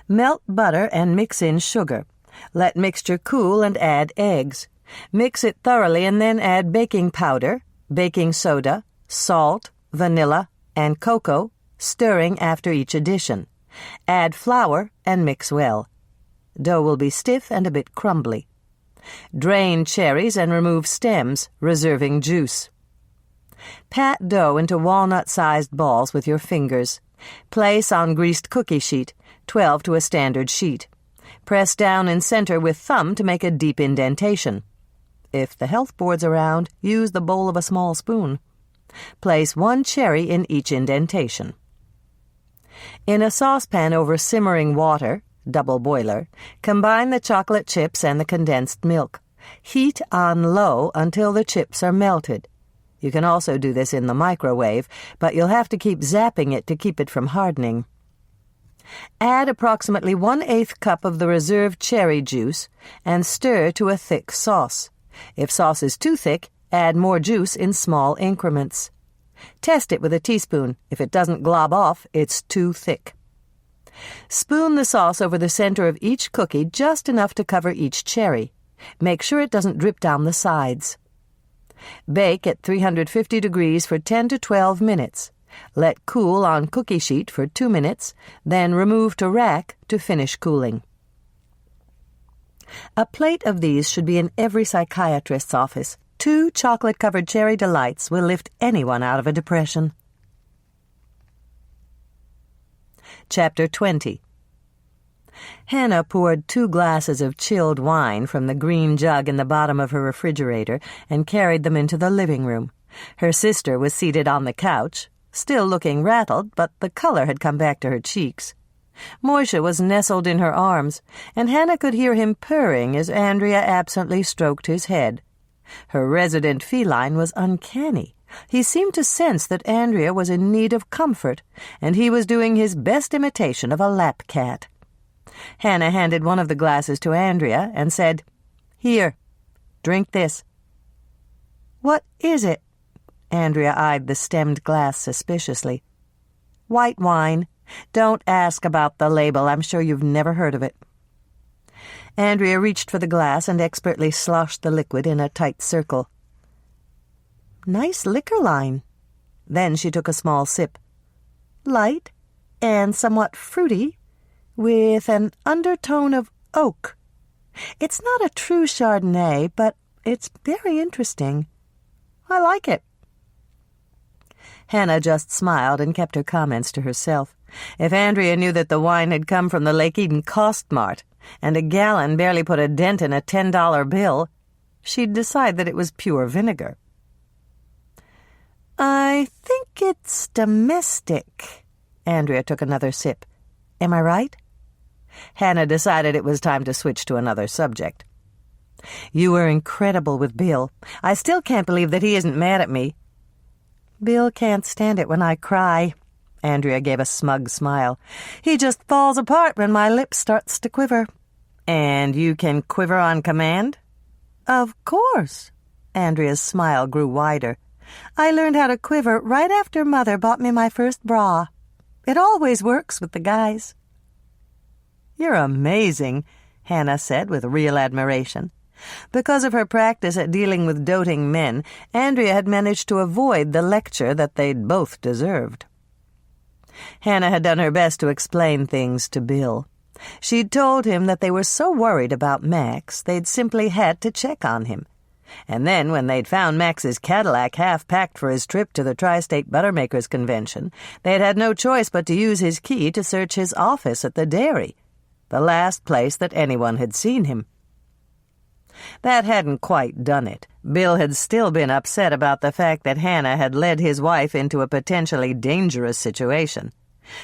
Melt butter and mix in sugar. Let mixture cool and add eggs. Mix it thoroughly and then add baking powder, baking soda, salt, vanilla, and cocoa, stirring after each addition. Add flour and mix well. Dough will be stiff and a bit crumbly. Drain cherries and remove stems, reserving juice. Pat dough into walnut-sized balls with your fingers. Place on greased cookie sheet, 12 to a standard sheet. Press down in center with thumb to make a deep indentation. If the health board's around, use the bowl of a small spoon. Place 1 cherry in each indentation. In a saucepan over simmering water, double boiler, combine the chocolate chips and the condensed milk. Heat on low until the chips are melted. You can also do this in the microwave, but you'll have to keep zapping it to keep it from hardening. Add approximately 1/8 cup of the reserved cherry juice and stir to a thick sauce. If sauce is too thick, add more juice in small increments. Test it with a teaspoon. If it doesn't glob off, it's too thick. Spoon the sauce over the center of each cookie just enough to cover each cherry. Make sure it doesn't drip down the sides. Bake at 350 degrees for 10 to 12 minutes. Let cool on cookie sheet for 2 minutes, then remove to rack to finish cooling. A plate of these should be in every psychiatrist's office. 2 chocolate-covered cherry delights will lift anyone out of a depression. Chapter 20. Hannah poured 2 glasses of chilled wine from the green jug in the bottom of her refrigerator and carried them into the living room. Her sister was seated on the couch, still looking rattled, but the color had come back to her cheeks. Moishe was nestled in her arms, and Hannah could hear him purring as Andrea absently stroked his head. Her resident feline was uncanny. He seemed to sense that Andrea was in need of comfort, and he was doing his best imitation of a lap cat. Hannah handed one of the glasses to Andrea and said, "Here, drink this." "What is it?" Andrea eyed the stemmed glass suspiciously. "White wine. Don't ask about the label. I'm sure you've never heard of it." Andrea reached for the glass and expertly sloshed the liquid in a tight circle. "Nice liquor line." Then she took a small sip. "Light and somewhat fruity, with an undertone of oak. It's not a true Chardonnay, but it's very interesting. I like it." Hannah just smiled and kept her comments to herself. If Andrea knew that the wine had come from the Lake Eden Cost Mart, and a gallon barely put a dent in a $10 bill, she'd decide that it was pure vinegar. "I think it's domestic." Andrea took another sip. "Am I right?" Hannah decided it was time to switch to another subject. "You were incredible with Bill. I still can't believe that he isn't mad at me." "Bill can't stand it when I cry." Andrea gave a smug smile. "He just falls apart when my lip starts to quiver." "And you can quiver on command?" "Of course." Andrea's smile grew wider. "I learned how to quiver right after Mother bought me my first bra. It always works with the guys." "You're amazing," Hannah said with real admiration. Because of her practice at dealing with doting men, Andrea had managed to avoid the lecture that they'd both deserved. Hannah had done her best to explain things to Bill. She'd told him that they were so worried about Max, they'd simply had to check on him. And then, when they'd found Max's Cadillac half-packed for his trip to the Tri-State Buttermakers Convention, they'd had no choice but to use his key to search his office at the dairy, the last place that anyone had seen him. That hadn't quite done it. Bill had still been upset about the fact that Hannah had led his wife into a potentially dangerous situation.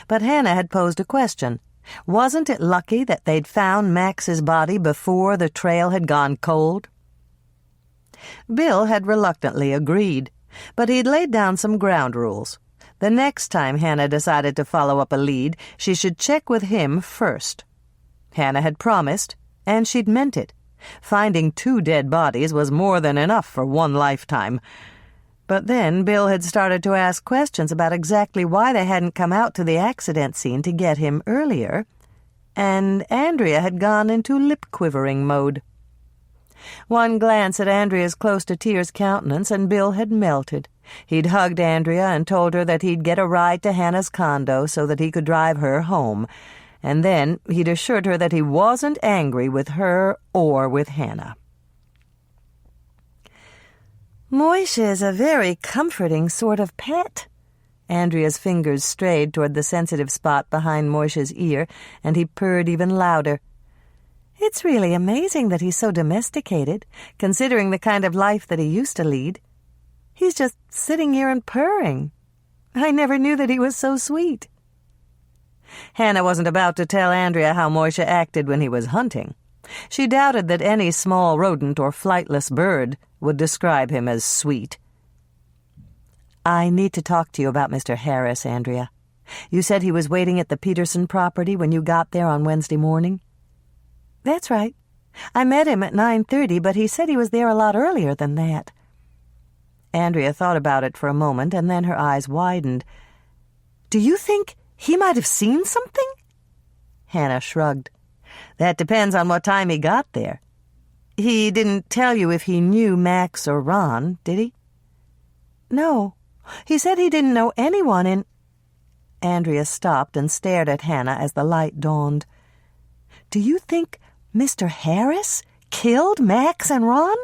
But Hannah had posed a question. Wasn't it lucky that they'd found Max's body before the trail had gone cold? Bill had reluctantly agreed, but he'd laid down some ground rules. The next time Hannah decided to follow up a lead, she should check with him first. Hannah had promised, and she'd meant it. Finding 2 dead bodies was more than enough for one lifetime. But then Bill had started to ask questions about exactly why they hadn't come out to the accident scene to get him earlier, and Andrea had gone into lip-quivering mode. One glance at Andrea's close-to-tears countenance, and Bill had melted. He'd hugged Andrea and told her that he'd get a ride to Hannah's condo so that he could drive her home, and then he'd assured her that he wasn't angry with her or with Hannah. "Moishe is a very comforting sort of pet." Andrea's fingers strayed toward the sensitive spot behind Moishe's ear, and he purred even louder. "It's really amazing that he's so domesticated, considering the kind of life that he used to lead. He's just sitting here and purring. I never knew that he was so sweet." Hannah wasn't about to tell Andrea how Moishe acted when he was hunting. She doubted that any small rodent or flightless bird would describe him as sweet. "I need to talk to you about Mr. Harris, Andrea. You said he was waiting at the Peterson property when you got there on Wednesday morning?" "That's right. I met him at 9:30, but he said he was there a lot earlier than that." Andrea thought about it for a moment, and then her eyes widened. "Do you think he might have seen something?" Hannah shrugged. "That depends on what time he got there. He didn't tell you if he knew Max or Ron, did he?" "No. He said he didn't know anyone in—" Andrea stopped and stared at Hannah as the light dawned. "Do you think Mr. Harris killed Max and Ron?"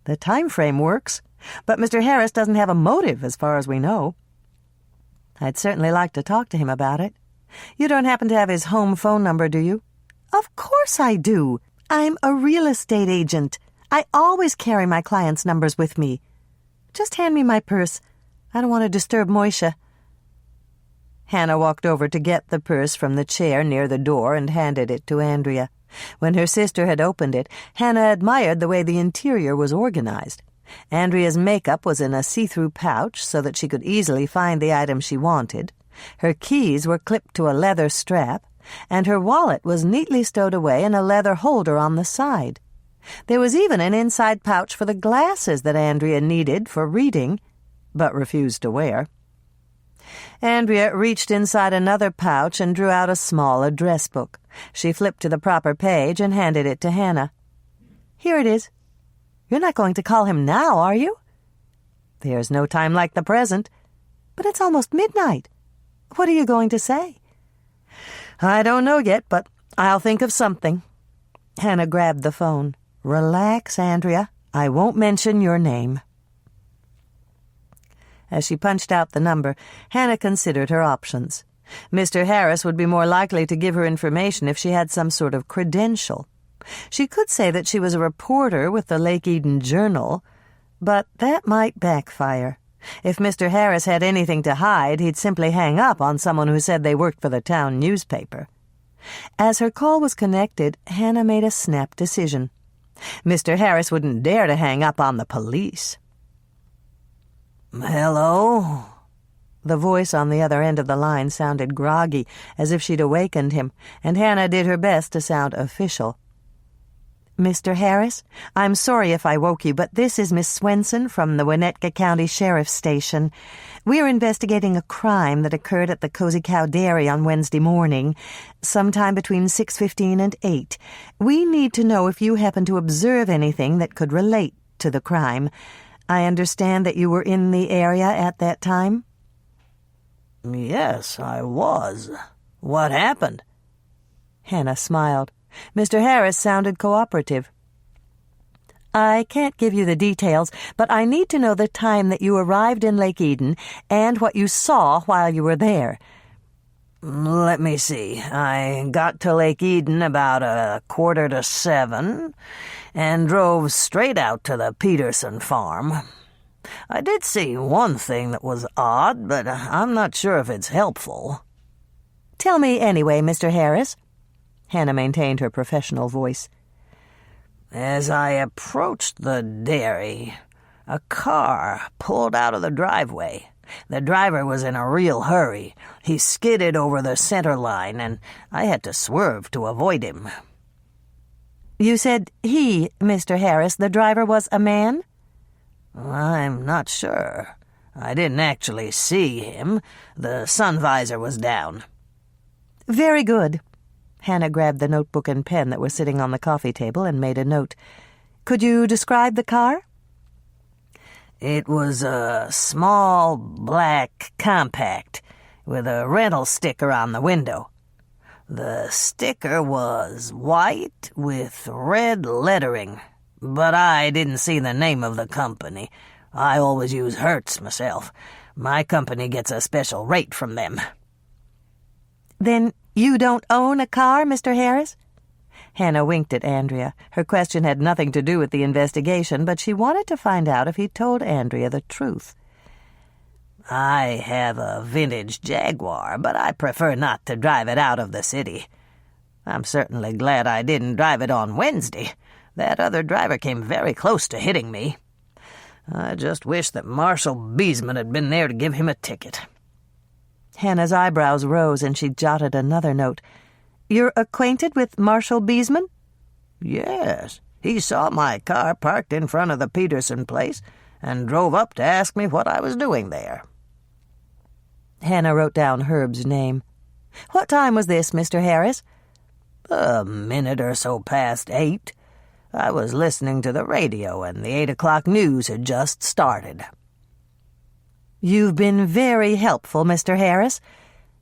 "The time frame works, but Mr. Harris doesn't have a motive as far as we know." "I'd certainly like to talk to him about it. You don't happen to have his home phone number, do you?" "Of course I do. I'm a real estate agent. I always carry my clients' numbers with me. Just hand me my purse. I don't want to disturb Moisha." Hannah walked over to get the purse from the chair near the door and handed it to Andrea. When her sister had opened it, Hannah admired the way the interior was organized. Andrea's makeup was in a see-through pouch so that she could easily find the item she wanted. Her keys were clipped to a leather strap, and her wallet was neatly stowed away in a leather holder on the side. There was even an inside pouch for the glasses that Andrea needed for reading, but refused to wear. Andrea reached inside another pouch and drew out a small address book. She flipped to the proper page and handed it to Hannah. "Here it is. You're not going to call him now, are you?" "There's no time like the present." "But it's almost midnight. What are you going to say?" "I don't know yet, but I'll think of something." Hannah grabbed the phone. "Relax, Andrea. I won't mention your name." As she punched out the number, Hannah considered her options. Mr. Harris would be more likely to give her information if she had some sort of credential. She could say that she was a reporter with the Lake Eden Journal, but that might backfire. If Mr. Harris had anything to hide, he'd simply hang up on someone who said they worked for the town newspaper. As her call was connected, Hannah made a snap decision. Mr. Harris wouldn't dare to hang up on the police. "Hello?" The voice on the other end of the line sounded groggy, as if she'd awakened him, and Hannah did her best to sound official. "Mr. Harris, I'm sorry if I woke you, but this is Miss Swensen from the Winnetka County Sheriff's Station. We're investigating a crime that occurred at the Cozy Cow Dairy on Wednesday morning, sometime between 6:15 and 8. We need to know if you happen to observe anything that could relate to the crime. I understand that you were in the area at that time?" "Yes, I was. What happened?" Hannah smiled. Mr. Harris sounded cooperative. "I can't give you the details, but I need to know the time that you arrived in Lake Eden and what you saw while you were there." "Let me see. I got to Lake Eden about 6:45 and drove straight out to the Peterson farm. I did see one thing that was odd, but I'm not sure if it's helpful." "Tell me anyway, Mr. Harris." Hannah maintained her professional voice. "As I approached the dairy, a car pulled out of the driveway. The driver was in a real hurry. He skidded over the center line, and I had to swerve to avoid him." "You said he, Mr. Harris, the driver, was a man?" "I'm not sure. I didn't actually see him. The sun visor was down." "Very good." Hannah grabbed the notebook and pen that were sitting on the coffee table and made a note. "Could you describe the car?" "It was a small black compact with a rental sticker on the window. The sticker was white with red lettering, but I didn't see the name of the company. I always use Hertz myself. My company gets a special rate from them." "Then you don't own a car, Mr. Harris?" Hannah winked at Andrea. Her question had nothing to do with the investigation, but she wanted to find out if he'd told Andrea the truth. "I have a vintage Jaguar, but I prefer not to drive it out of the city. I'm certainly glad I didn't drive it on Wednesday. That other driver came very close to hitting me. I just wish that Marshal Beesman had been there to give him a ticket." Hannah's eyebrows rose and she jotted another note. "You're acquainted with Marshal Beesman?" "Yes. He saw my car parked in front of the Peterson place and drove up to ask me what I was doing there." Hannah wrote down Herb's name. "What time was this, Mr. Harris?" "A minute or so past 8. I was listening to the radio and the 8 o'clock news had just started." "You've been very helpful, Mr. Harris."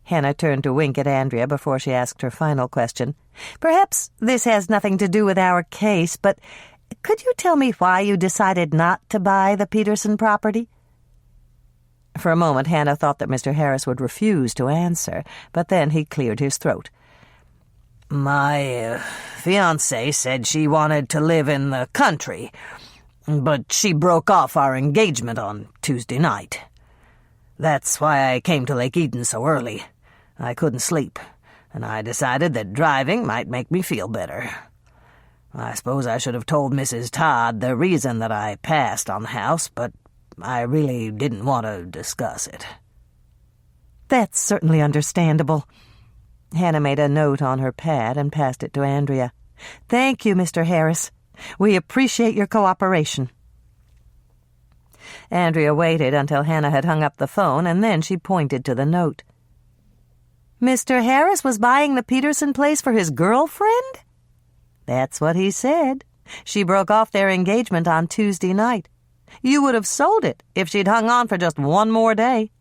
Hannah turned to wink at Andrea before she asked her final question. "Perhaps this has nothing to do with our case, but could you tell me why you decided not to buy the Peterson property?" For a moment, Hannah thought that Mr. Harris would refuse to answer, but then he cleared his throat. "My fiancée said she wanted to live in the country, but she broke off our engagement on Tuesday night. That's why I came to Lake Eden so early. I couldn't sleep, and I decided that driving might make me feel better. I suppose I should have told Mrs. Todd the reason that I passed on the house, but I really didn't want to discuss it." "That's certainly understandable." Hannah made a note on her pad and passed it to Andrea. "Thank you, Mr. Harris. We appreciate your cooperation." Andrea waited until Hannah had hung up the phone, and then she pointed to the note. "Mr. Harris was buying the Peterson place for his girlfriend?" "That's what he said. She broke off their engagement on Tuesday night. You would have sold it if she'd hung on for just one more day."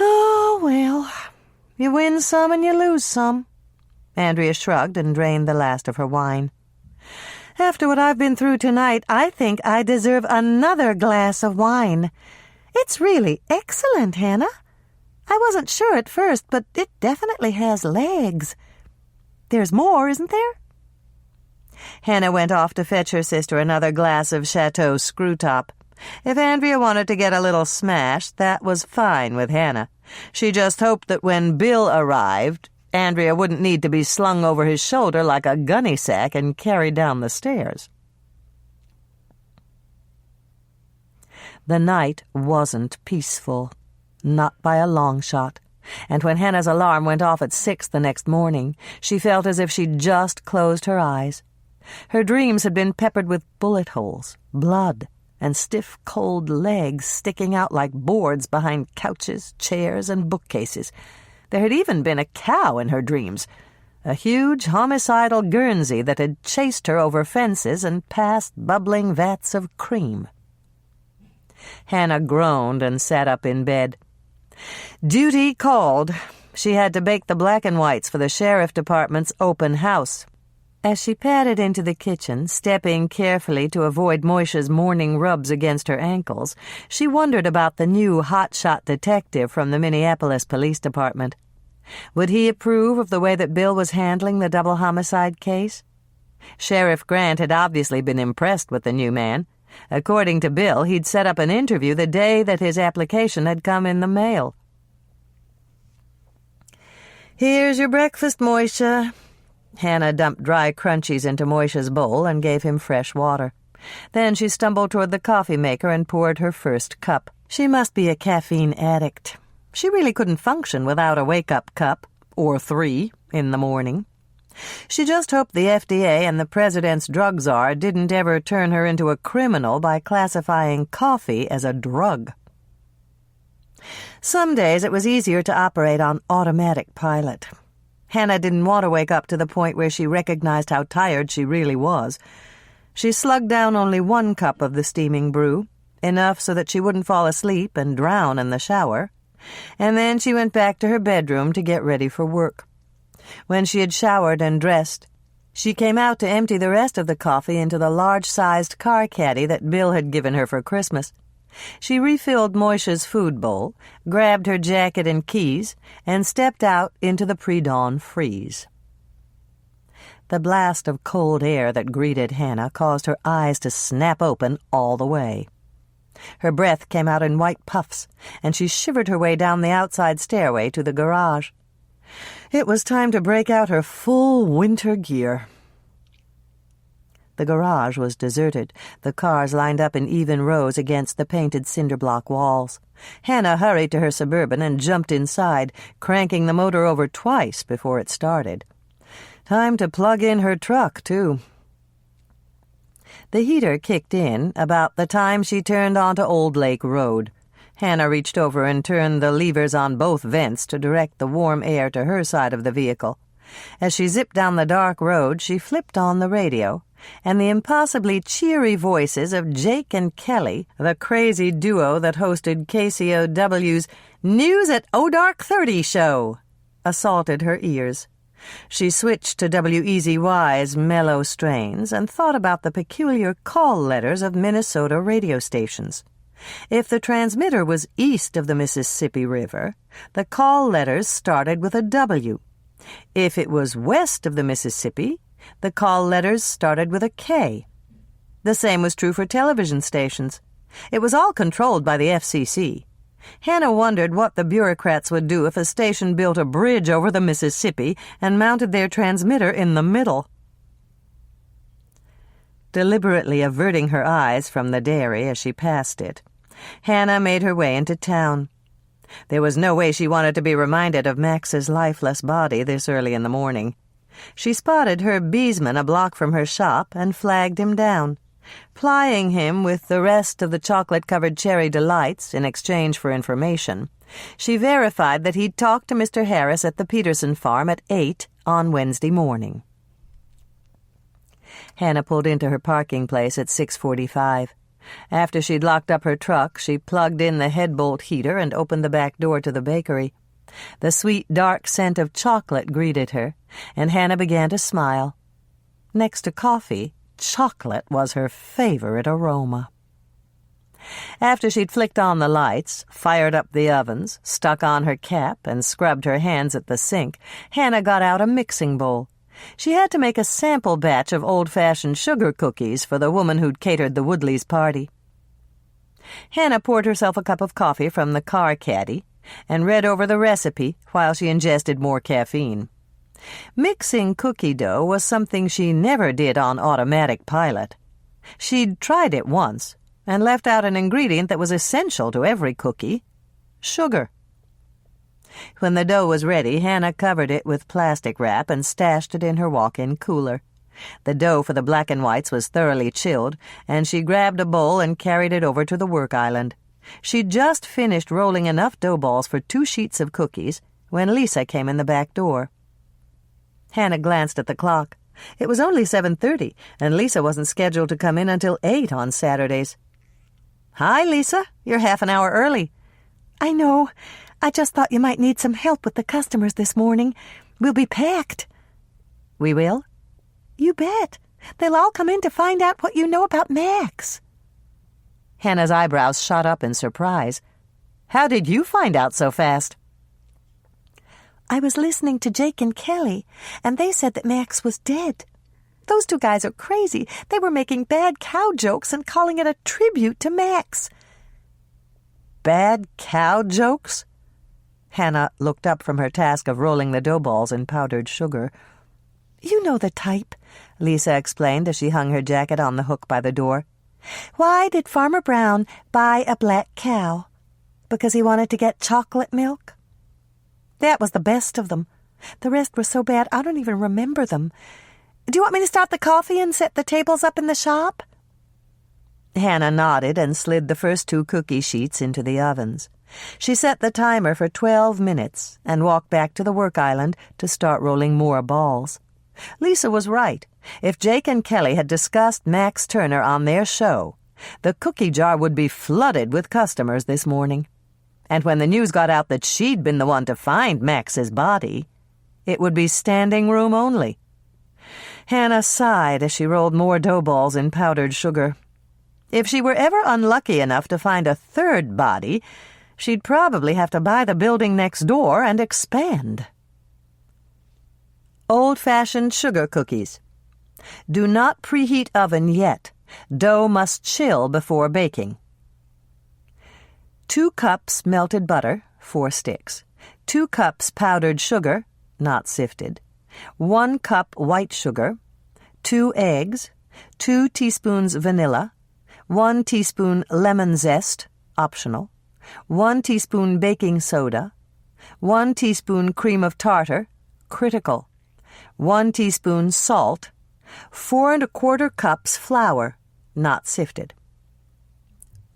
"Oh, well, you win some and you lose some." Andrea shrugged and drained the last of her wine. "After what I've been through tonight, I think I deserve another glass of wine. It's really excellent, Hannah. I wasn't sure at first, but it definitely has legs. There's more, isn't there?" Hannah went off to fetch her sister another glass of Chateau Screwtop. If Andrea wanted to get a little smashed, that was fine with Hannah. She just hoped that when Bill arrived, Andrea wouldn't need to be slung over his shoulder like a gunny sack and carried down the stairs. The night wasn't peaceful, not by a long shot, and when Hannah's alarm went off at 6 the next morning, she felt as if she'd just closed her eyes. Her dreams had been peppered with bullet holes, blood, and stiff, cold legs sticking out like boards behind couches, chairs, and bookcases. There had even been a cow in her dreams, a huge homicidal Guernsey that had chased her over fences and past bubbling vats of cream. Hannah groaned and sat up in bed. Duty called. She had to bake the black and whites for the sheriff department's open house. As she padded into the kitchen, stepping carefully to avoid Moisha's morning rubs against her ankles, she wondered about the new hotshot detective from the Minneapolis Police Department. Would he approve of the way that Bill was handling the double homicide case? Sheriff Grant had obviously been impressed with the new man. According to Bill, he'd set up an interview the day that his application had come in the mail. "Here's your breakfast, Moisha." Hannah dumped dry crunchies into Moisha's bowl and gave him fresh water. Then she stumbled toward the coffee maker and poured her first cup. She must be a caffeine addict. She really couldn't function without a wake-up cup, or 3, in the morning. She just hoped the FDA and the president's drug czar didn't ever turn her into a criminal by classifying coffee as a drug. Some days it was easier to operate on automatic pilot. Hannah didn't want to wake up to the point where she recognized how tired she really was. She slugged down only 1 cup of the steaming brew, enough so that she wouldn't fall asleep and drown in the shower, and then she went back to her bedroom to get ready for work. When she had showered and dressed, she came out to empty the rest of the coffee into the large-sized car caddy that Bill had given her for Christmas. She refilled Moisha's food bowl, grabbed her jacket and keys, and stepped out into the pre-dawn freeze. The blast of cold air that greeted Hannah caused her eyes to snap open all the way. Her breath came out in white puffs, and she shivered her way down the outside stairway to the garage. It was time to break out her full winter gear. The garage was deserted, the cars lined up in even rows against the painted cinder-block walls. Hannah hurried to her Suburban and jumped inside, cranking the motor over twice before it started. Time to plug in her truck, too. The heater kicked in about the time she turned onto Old Lake Road. Hannah reached over and turned the levers on both vents to direct the warm air to her side of the vehicle. As she zipped down the dark road, she flipped on the radio, and the impossibly cheery voices of Jake and Kelly, the crazy duo that hosted KCOW's News at O'Dark 30 show, assaulted her ears. She switched to WEZY's mellow strains and thought about the peculiar call letters of Minnesota radio stations. If the transmitter was east of the Mississippi River, the call letters started with a W. If it was west of the Mississippi, the call letters started with a K. The same was true for television stations. It was all controlled by the FCC. Hannah wondered what the bureaucrats would do if a station built a bridge over the Mississippi and mounted their transmitter in the middle. Deliberately averting her eyes from the dairy as she passed it, Hannah made her way into town. There was no way she wanted to be reminded of Max's lifeless body this early in the morning. She spotted Herb Beesman a block from her shop and flagged him down. Plying him with the rest of the chocolate-covered cherry delights in exchange for information, she verified that he'd talked to Mr. Harris at the Peterson farm at 8 on Wednesday morning. Hannah pulled into her parking place at 6:45. After she'd locked up her truck, she plugged in the headbolt heater and opened the back door to the bakery. The sweet, dark scent of chocolate greeted her, and Hannah began to smile. Next to coffee, chocolate was her favorite aroma. After she'd flicked on the lights, fired up the ovens, stuck on her cap, and scrubbed her hands at the sink, Hannah got out a mixing bowl. She had to make a sample batch of old-fashioned sugar cookies for the woman who'd catered the Woodleys' party. Hannah poured herself a cup of coffee from the car caddy and read over the recipe while she ingested more caffeine. Mixing cookie dough was something she never did on automatic pilot. She'd tried it once and left out an ingredient that was essential to every cookie: sugar. When the dough was ready, Hannah covered it with plastic wrap and stashed it in her walk-in cooler. The dough for the black and whites was thoroughly chilled, and she grabbed a bowl and carried it over to the work island. She'd just finished rolling enough dough balls for 2 sheets of cookies when Lisa came in the back door. Hannah glanced at the clock. It was only 7:30, and Lisa wasn't scheduled to come in until 8 on Saturdays. "Hi, Lisa. You're half an hour early." "I know. I just thought you might need some help with the customers this morning. We'll be packed." "We will?" "You bet. They'll all come in to find out what you know about Max." Hannah's eyebrows shot up in surprise. "How did you find out so fast?" "I was listening to Jake and Kelly, and they said that Max was dead. Those 2 guys are crazy. They were making bad cow jokes and calling it a tribute to Max." "Bad cow jokes?" Hannah looked up from her task of rolling the dough balls in powdered sugar. "You know the type," Lisa explained as she hung her jacket on the hook by the door. "Why did Farmer Brown buy a black cow? Because he wanted to get chocolate milk?" That was the best of them. The rest were so bad I don't even remember them. Do you want me to start the coffee and set the tables up in the shop?" Hannah nodded and slid the first 2 cookie sheets into the ovens. She set the timer for 12 minutes and walked back to the work island to start rolling more balls. Lisa was right. If Jake and Kelly had discussed Max Turner on their show, the cookie jar would be flooded with customers this morning. And when the news got out that she'd been the one to find Max's body, it would be standing room only. Hannah sighed as she rolled more dough balls in powdered sugar. If she were ever unlucky enough to find a 3rd body, she'd probably have to buy the building next door and expand. Old-fashioned sugar cookies. Do not preheat oven yet. Dough must chill before baking. 2 cups melted butter, 4 sticks. 2 cups powdered sugar, not sifted. 1 cup white sugar. 2 eggs. 2 teaspoons vanilla. 1 teaspoon lemon zest, optional. 1 teaspoon baking soda. 1 teaspoon cream of tartar, critical. 1 teaspoon salt. 4 1/4 cups flour, not sifted.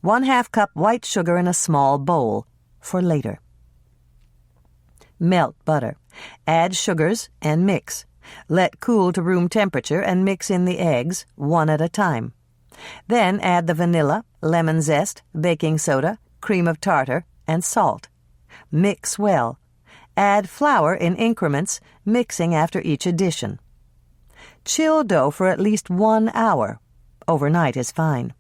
1/2 cup white sugar in a small bowl, for later. Melt butter. Add sugars and mix. Let cool to room temperature and mix in the eggs, 1 at a time. Then add the vanilla, lemon zest, baking soda, cream of tartar, and salt. Mix well. Add flour in increments, mixing after each addition. Chill dough for at least 1 hour. Overnight is fine.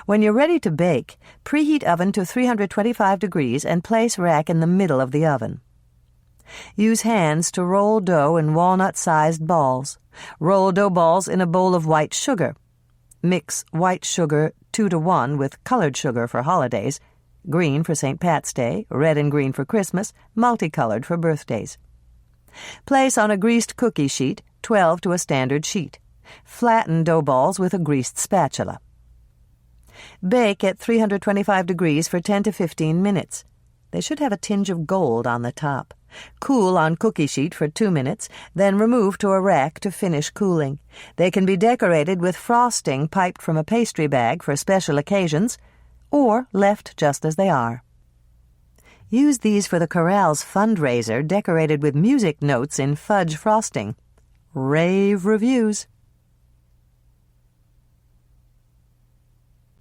When you're ready to bake, preheat oven to 325 degrees and place rack in the middle of the oven. Use hands to roll dough in walnut-sized balls. Roll dough balls in a bowl of white sugar. Mix white sugar 2 to 1 with colored sugar for holidays. green for St. Pat's Day, red and green for Christmas, multicolored for birthdays. Place on a greased cookie sheet, 12 to a standard sheet. Flatten dough balls with a greased spatula. Bake at 325 degrees for 10 to 15 minutes. They should have a tinge of gold on the top. Cool on cookie sheet for 2 minutes, then remove to a rack to finish cooling. They can be decorated with frosting piped from a pastry bag for special occasions, or left just as they are. Use these for the Chorale's fundraiser decorated with music notes in fudge frosting. Rave reviews.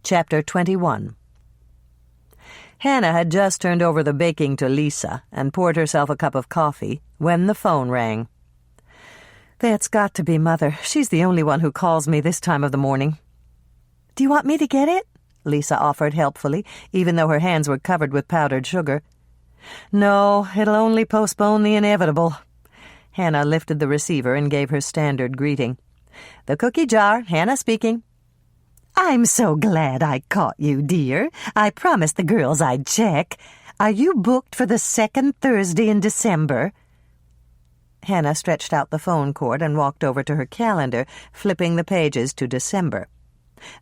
Chapter 21. Hannah had just turned over the baking to Lisa and poured herself a cup of coffee when the phone rang. "That's got to be Mother. She's the only one who calls me this time of the morning." "Do you want me to get it?" Lisa offered helpfully, even though her hands were covered with powdered sugar. "No, it'll only postpone the inevitable." Hannah lifted the receiver and gave her standard greeting. "The cookie jar, Hannah speaking." "I'm so glad I caught you, dear. I promised the girls I'd check. Are you booked for the second Thursday in December?" Hannah stretched out the phone cord and walked over to her calendar, flipping the pages to December.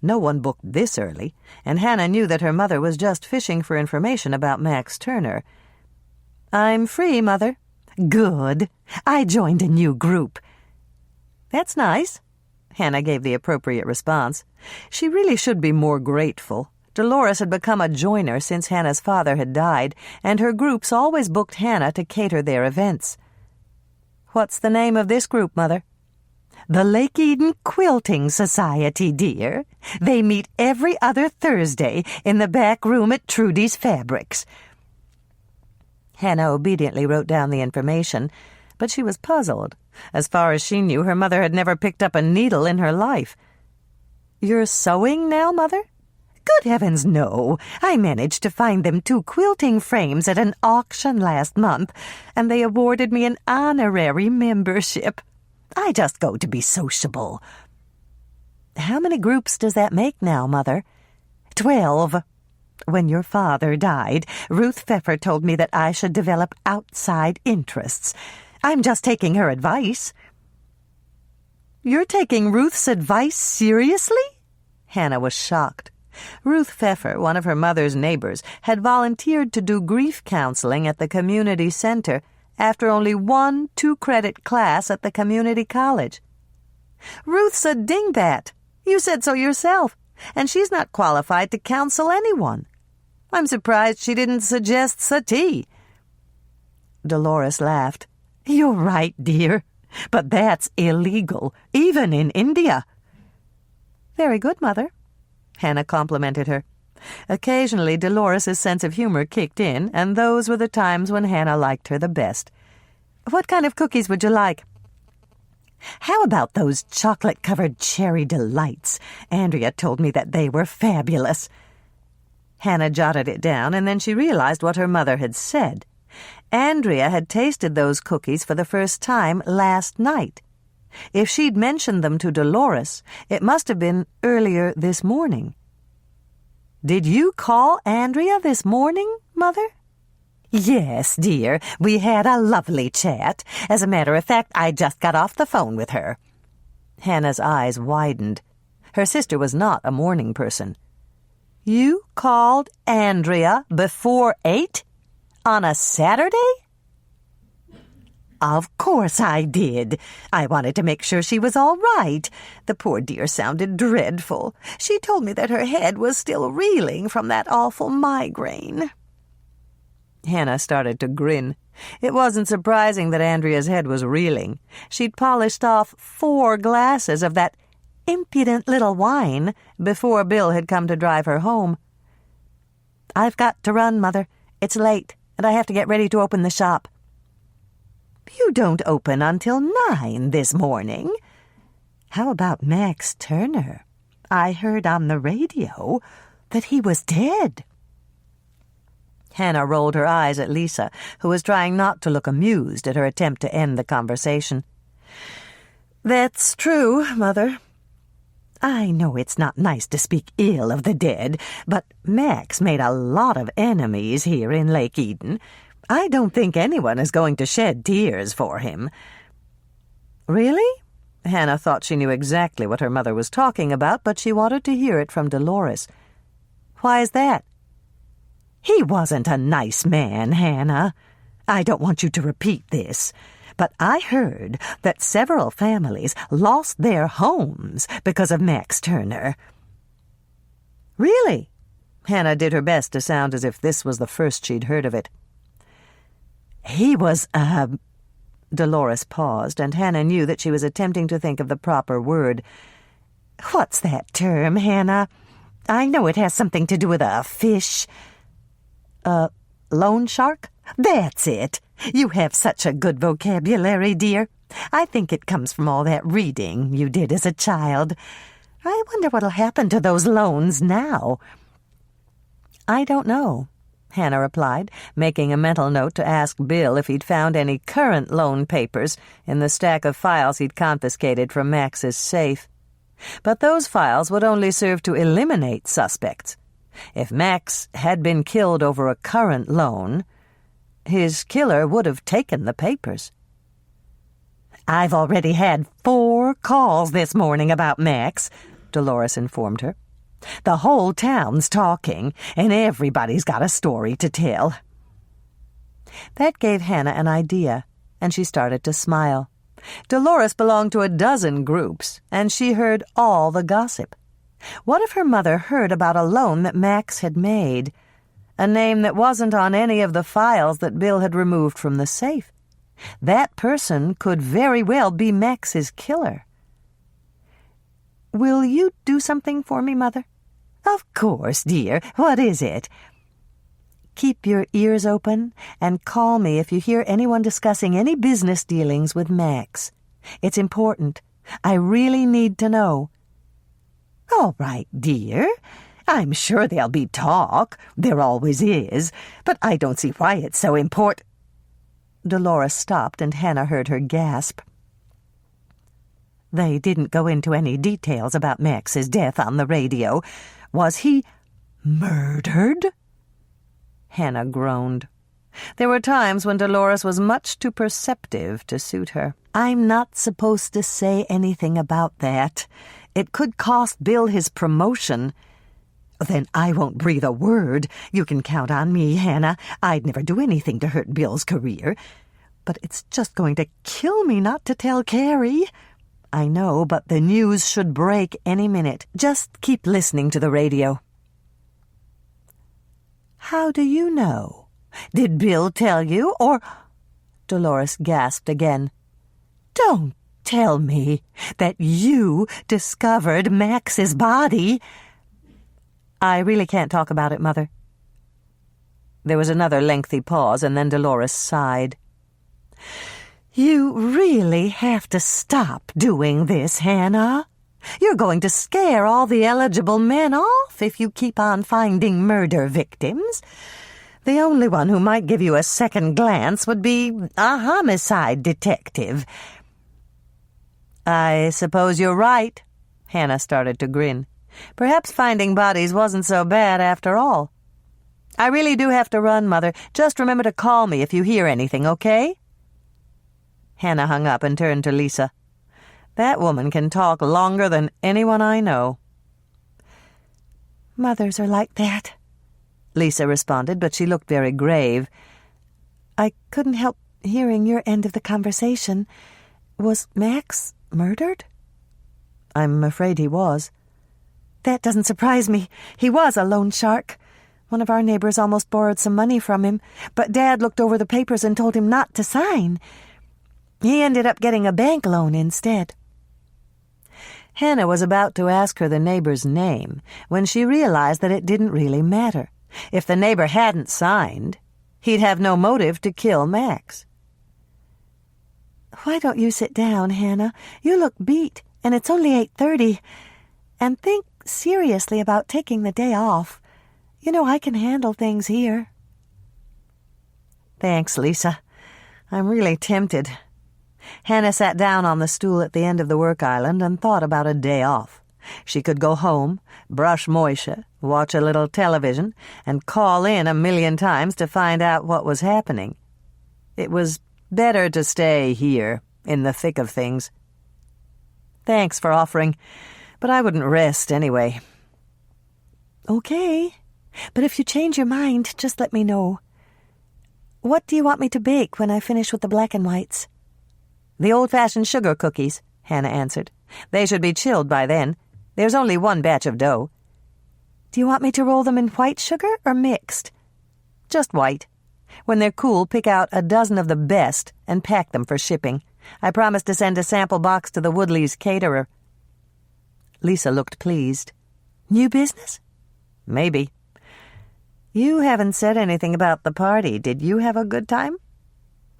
No one booked this early, and Hannah knew that her mother was just fishing for information about Max Turner. "I'm free, Mother." "Good. I joined a new group." "That's nice." Hannah gave the appropriate response. She really should be more grateful. Dolores had become a joiner since Hannah's father had died, and her groups always booked Hannah to cater their events. "What's the name of this group, Mother?" "The Lake Eden Quilting Society, dear. They meet every other Thursday in the back room at Trudy's Fabrics." Hannah obediently wrote down the information, but she was puzzled. As far as she knew, her mother had never picked up a needle in her life. "You're sewing now, Mother?" "Good heavens, no. I managed to find them 2 quilting frames at an auction last month, and they awarded me an honorary membership. I just go to be sociable." "How many groups does that make now, Mother?" 12. When your father died, Ruth Pfeffer told me that I should develop outside interests. I'm just taking her advice." "You're taking Ruth's advice seriously?" Hannah was shocked. Ruth Pfeffer, one of her mother's neighbors, had volunteered to do grief counseling at the community center after only one 2-credit class at the community college. "Ruth's a dingbat. You said so yourself, and she's not qualified to counsel anyone. I'm surprised she didn't suggest Sati." Dolores laughed. "You're right, dear, but that's illegal, even in India." "Very good, Mother," Hannah complimented her. Occasionally, Dolores' sense of humor kicked in, and those were the times when Hannah liked her the best. "What kind of cookies would you like?" "How about those chocolate-covered cherry delights? Andrea told me that they were fabulous." Hannah jotted it down, and then she realized what her mother had said. Andrea had tasted those cookies for the first time last night. If she'd mentioned them to Dolores, it must have been earlier this morning. "Did you call Andrea this morning, Mother?" "Yes, dear. We had a lovely chat. As a matter of fact, I just got off the phone with her." Hannah's eyes widened. Her sister was not a morning person. "You called Andrea before 8? On a Saturday?" "Of course I did. I wanted to make sure she was all right. The poor dear sounded dreadful. She told me that her head was still reeling from that awful migraine." Hannah started to grin. It wasn't surprising that Andrea's head was reeling. She'd polished off 4 glasses of that impudent little wine before Bill had come to drive her home. "I've got to run, Mother. It's late, and I have to get ready to open the shop." "You don't open until 9 this morning." "How about Max Turner? I heard on the radio that he was dead." Hannah rolled her eyes at Lisa, who was trying not to look amused at her attempt to end the conversation. "That's true, Mother. I know it's not nice to speak ill of the dead, but Max made a lot of enemies here in Lake Eden. I don't think anyone is going to shed tears for him." "Really?" Hannah thought she knew exactly what her mother was talking about, but she wanted to hear it from Dolores. "Why is that?" "He wasn't a nice man, Hannah. I don't want you to repeat this, but I heard that several families lost their homes because of Max Turner." "Really?" Hannah did her best to sound as if this was the first she'd heard of it. "He was, Dolores paused, and Hannah knew that she was attempting to think of the proper word. What's that term, Hannah? I know it has something to do with a fish." Loan shark?" "That's it. You have such a good vocabulary, dear. I think it comes from all that reading you did as a child. I wonder what'll happen to those loans now." "I don't know," Hannah replied, making a mental note to ask Bill if he'd found any current loan papers in the stack of files he'd confiscated from Max's safe. But those files would only serve to eliminate suspects. If Max had been killed over a current loan, his killer would have taken the papers. "I've already had 4 calls this morning about Max," Dolores informed her. "The whole town's talking, and everybody's got a story to tell." That gave Hannah an idea, and she started to smile. Dolores belonged to a dozen groups, and she heard all the gossip. What if her mother heard about a loan that Max had made, a name that wasn't on any of the files that Bill had removed from the safe? That person could very well be Max's killer. "Will you do something for me, Mother?" "Of course, dear. What is it?" "Keep your ears open and call me if you hear anyone discussing any business dealings with Max. It's important. I really need to know." "All right, dear. I'm sure there'll be talk. There always is. But I don't see why it's so important." Dolores stopped, and Hannah heard her gasp. "They didn't go into any details about Max's death on the radio. Was he murdered?" Hannah groaned. There were times when Dolores was much too perceptive to suit her. "I'm not supposed to say anything about that. It could cost Bill his promotion." "Then I won't breathe a word. You can count on me, Hannah. I'd never do anything to hurt Bill's career. But it's just going to kill me not to tell Carrie." "I know, but the news should break any minute. Just keep listening to the radio." "How do you know? Did Bill tell you, or—" Dolores gasped again. "Don't tell me that you discovered Max's body." "I really can't talk about it, Mother." There was another lengthy pause, and then Dolores sighed. "You really have to stop doing this, Hannah. You're going to scare all the eligible men off if you keep on finding murder victims. The only one who might give you a second glance would be a homicide detective." "I suppose you're right." Hannah started to grin. Perhaps finding bodies wasn't so bad after all. "I really do have to run, Mother. Just remember to call me if you hear anything, okay?" Hannah hung up and turned to Lisa. "That woman can talk longer than anyone I know." "Mothers are like that," Lisa responded, but she looked very grave. "I couldn't help hearing your end of the conversation. Was Max murdered?" "I'm afraid he was." "That doesn't surprise me. He was a loan shark. One of our neighbors almost borrowed some money from him, but Dad looked over the papers and told him not to sign. He ended up getting a bank loan instead." Hannah was about to ask her the neighbor's name when she realized that it didn't really matter. If the neighbor hadn't signed, he'd have no motive to kill Max. "Why don't you sit down, Hannah? You look beat, and it's only 8:30. And think seriously about taking the day off. You know I can handle things here." "Thanks, Lisa. I'm really tempted." Hannah sat down on the stool at the end of the work island and thought about a day off. She could go home, brush Moisha, watch a little television, and call in 1,000,000 times to find out what was happening. It was better to stay here, in the thick of things. Thanks for offering, but I wouldn't rest anyway. Okay, but if you change your mind, just let me know. What do you want me to bake when I finish with the black and whites? The old-fashioned sugar cookies, Hannah answered. They should be chilled by then. There's only one batch of dough. Do you want me to roll them in white sugar or mixed? Just white. When they're cool, pick out a dozen of the best and pack them for shipping. I promised to send a sample box to the Woodleys' caterer. Lisa looked pleased. New business? Maybe. You haven't said anything about the party. Did you have a good time?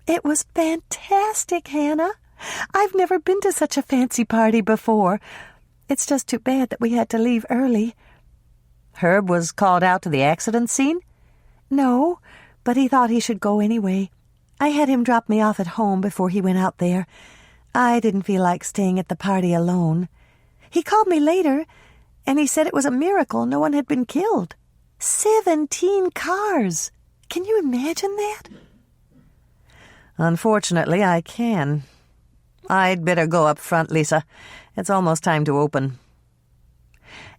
It was fantastic, Hannah. I've never been to such a fancy party before. It's just too bad that we had to leave early. Herb was called out to the accident scene? No, but he thought he should go anyway. I had him drop me off at home before he went out there. I didn't feel like staying at the party alone. He called me later, and he said it was a miracle no one had been killed. 17 cars! Can you imagine that? Unfortunately, I can. I'd better go up front, Lisa. It's almost time to open.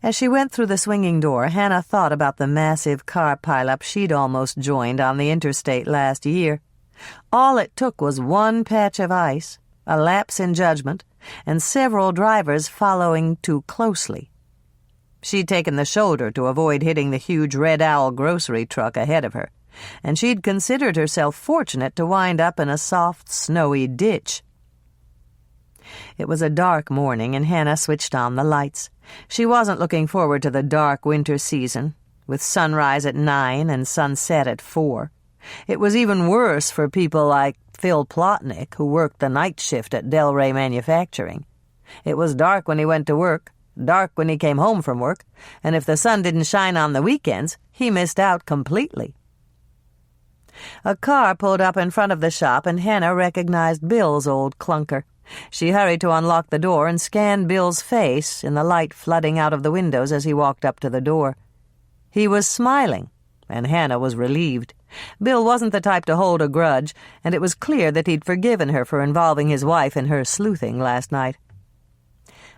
As she went through the swinging door, Hannah thought about the massive car pileup she'd almost joined on the interstate last year. All it took was one patch of ice, a lapse in judgment, and several drivers following too closely. She'd taken the shoulder to avoid hitting the huge Red Owl grocery truck ahead of her, and she'd considered herself fortunate to wind up in a soft, snowy ditch. It was a dark morning, and Hannah switched on the lights. She wasn't looking forward to the dark winter season, with sunrise at 9 and sunset at 4. It was even worse for people like Phil Plotnick, who worked the night shift at Delray Manufacturing. It was dark when he went to work, dark when he came home from work, and if the sun didn't shine on the weekends, he missed out completely. A car pulled up in front of the shop, and Hannah recognized Bill's old clunker. She hurried to unlock the door and scanned Bill's face in the light flooding out of the windows as he walked up to the door. He was smiling, and Hannah was relieved. Bill wasn't the type to hold a grudge, and it was clear that he'd forgiven her for involving his wife in her sleuthing last night.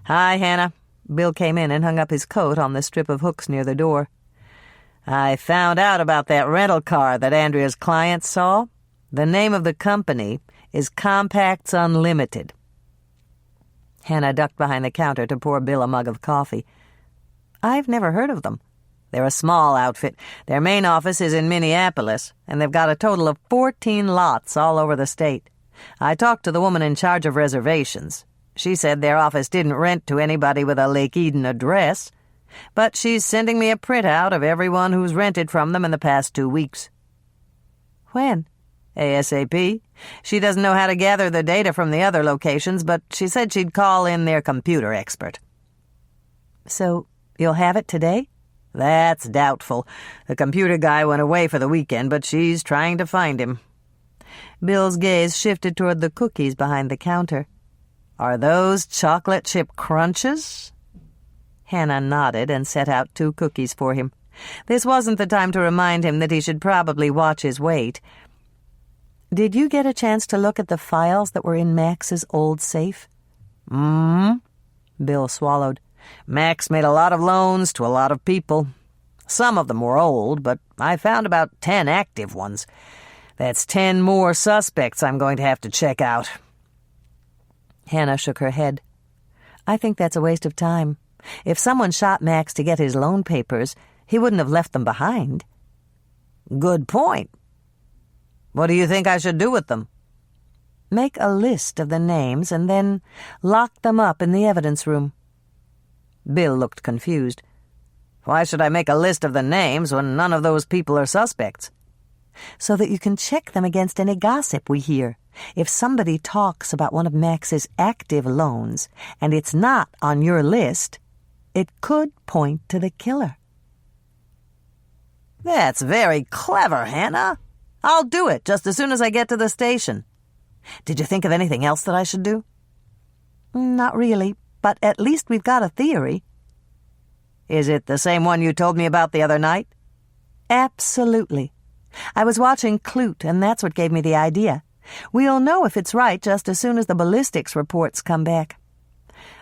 "Hi, Hannah." Bill came in and hung up his coat on the strip of hooks near the door. "I found out about that rental car that Andrea's client saw. The name of the company is Compacts Unlimited." Hannah ducked behind the counter to pour Bill a mug of coffee. "I've never heard of them. They're a small outfit. Their main office is in Minneapolis, and they've got a total of 14 lots all over the state. I talked to the woman in charge of reservations. She said their office didn't rent to anybody with a Lake Eden address, but she's sending me a printout of everyone who's rented from them in the past 2 weeks. When? ASAP. She doesn't know how to gather the data from the other locations, but she said she'd call in their computer expert. So you'll have it today? That's doubtful. The computer guy went away for the weekend, but she's trying to find him. Bill's gaze shifted toward the cookies behind the counter. Are those chocolate chip crunches? Hannah nodded and set out 2 cookies for him. This wasn't the time to remind him that he should probably watch his weight. Did you get a chance to look at the files that were in Max's old safe? Bill swallowed. Max made a lot of loans to a lot of people. Some of them were old, but I found about 10 active ones. That's 10 more suspects I'm going to have to check out. Hannah shook her head. I think that's a waste of time. If someone shot Max to get his loan papers, he wouldn't have left them behind. Good point. What do you think I should do with them? Make a list of the names and then lock them up in the evidence room. Bill looked confused. Why should I make a list of the names when none of those people are suspects? So that you can check them against any gossip we hear. If somebody talks about one of Max's active loans and it's not on your list, it could point to the killer. That's very clever, Hannah. I'll do it just as soon as I get to the station. Did you think of anything else that I should do? Not really, but at least we've got a theory. Is it the same one you told me about the other night? Absolutely. I was watching Clute, and that's what gave me the idea. We'll know if it's right just as soon as the ballistics reports come back.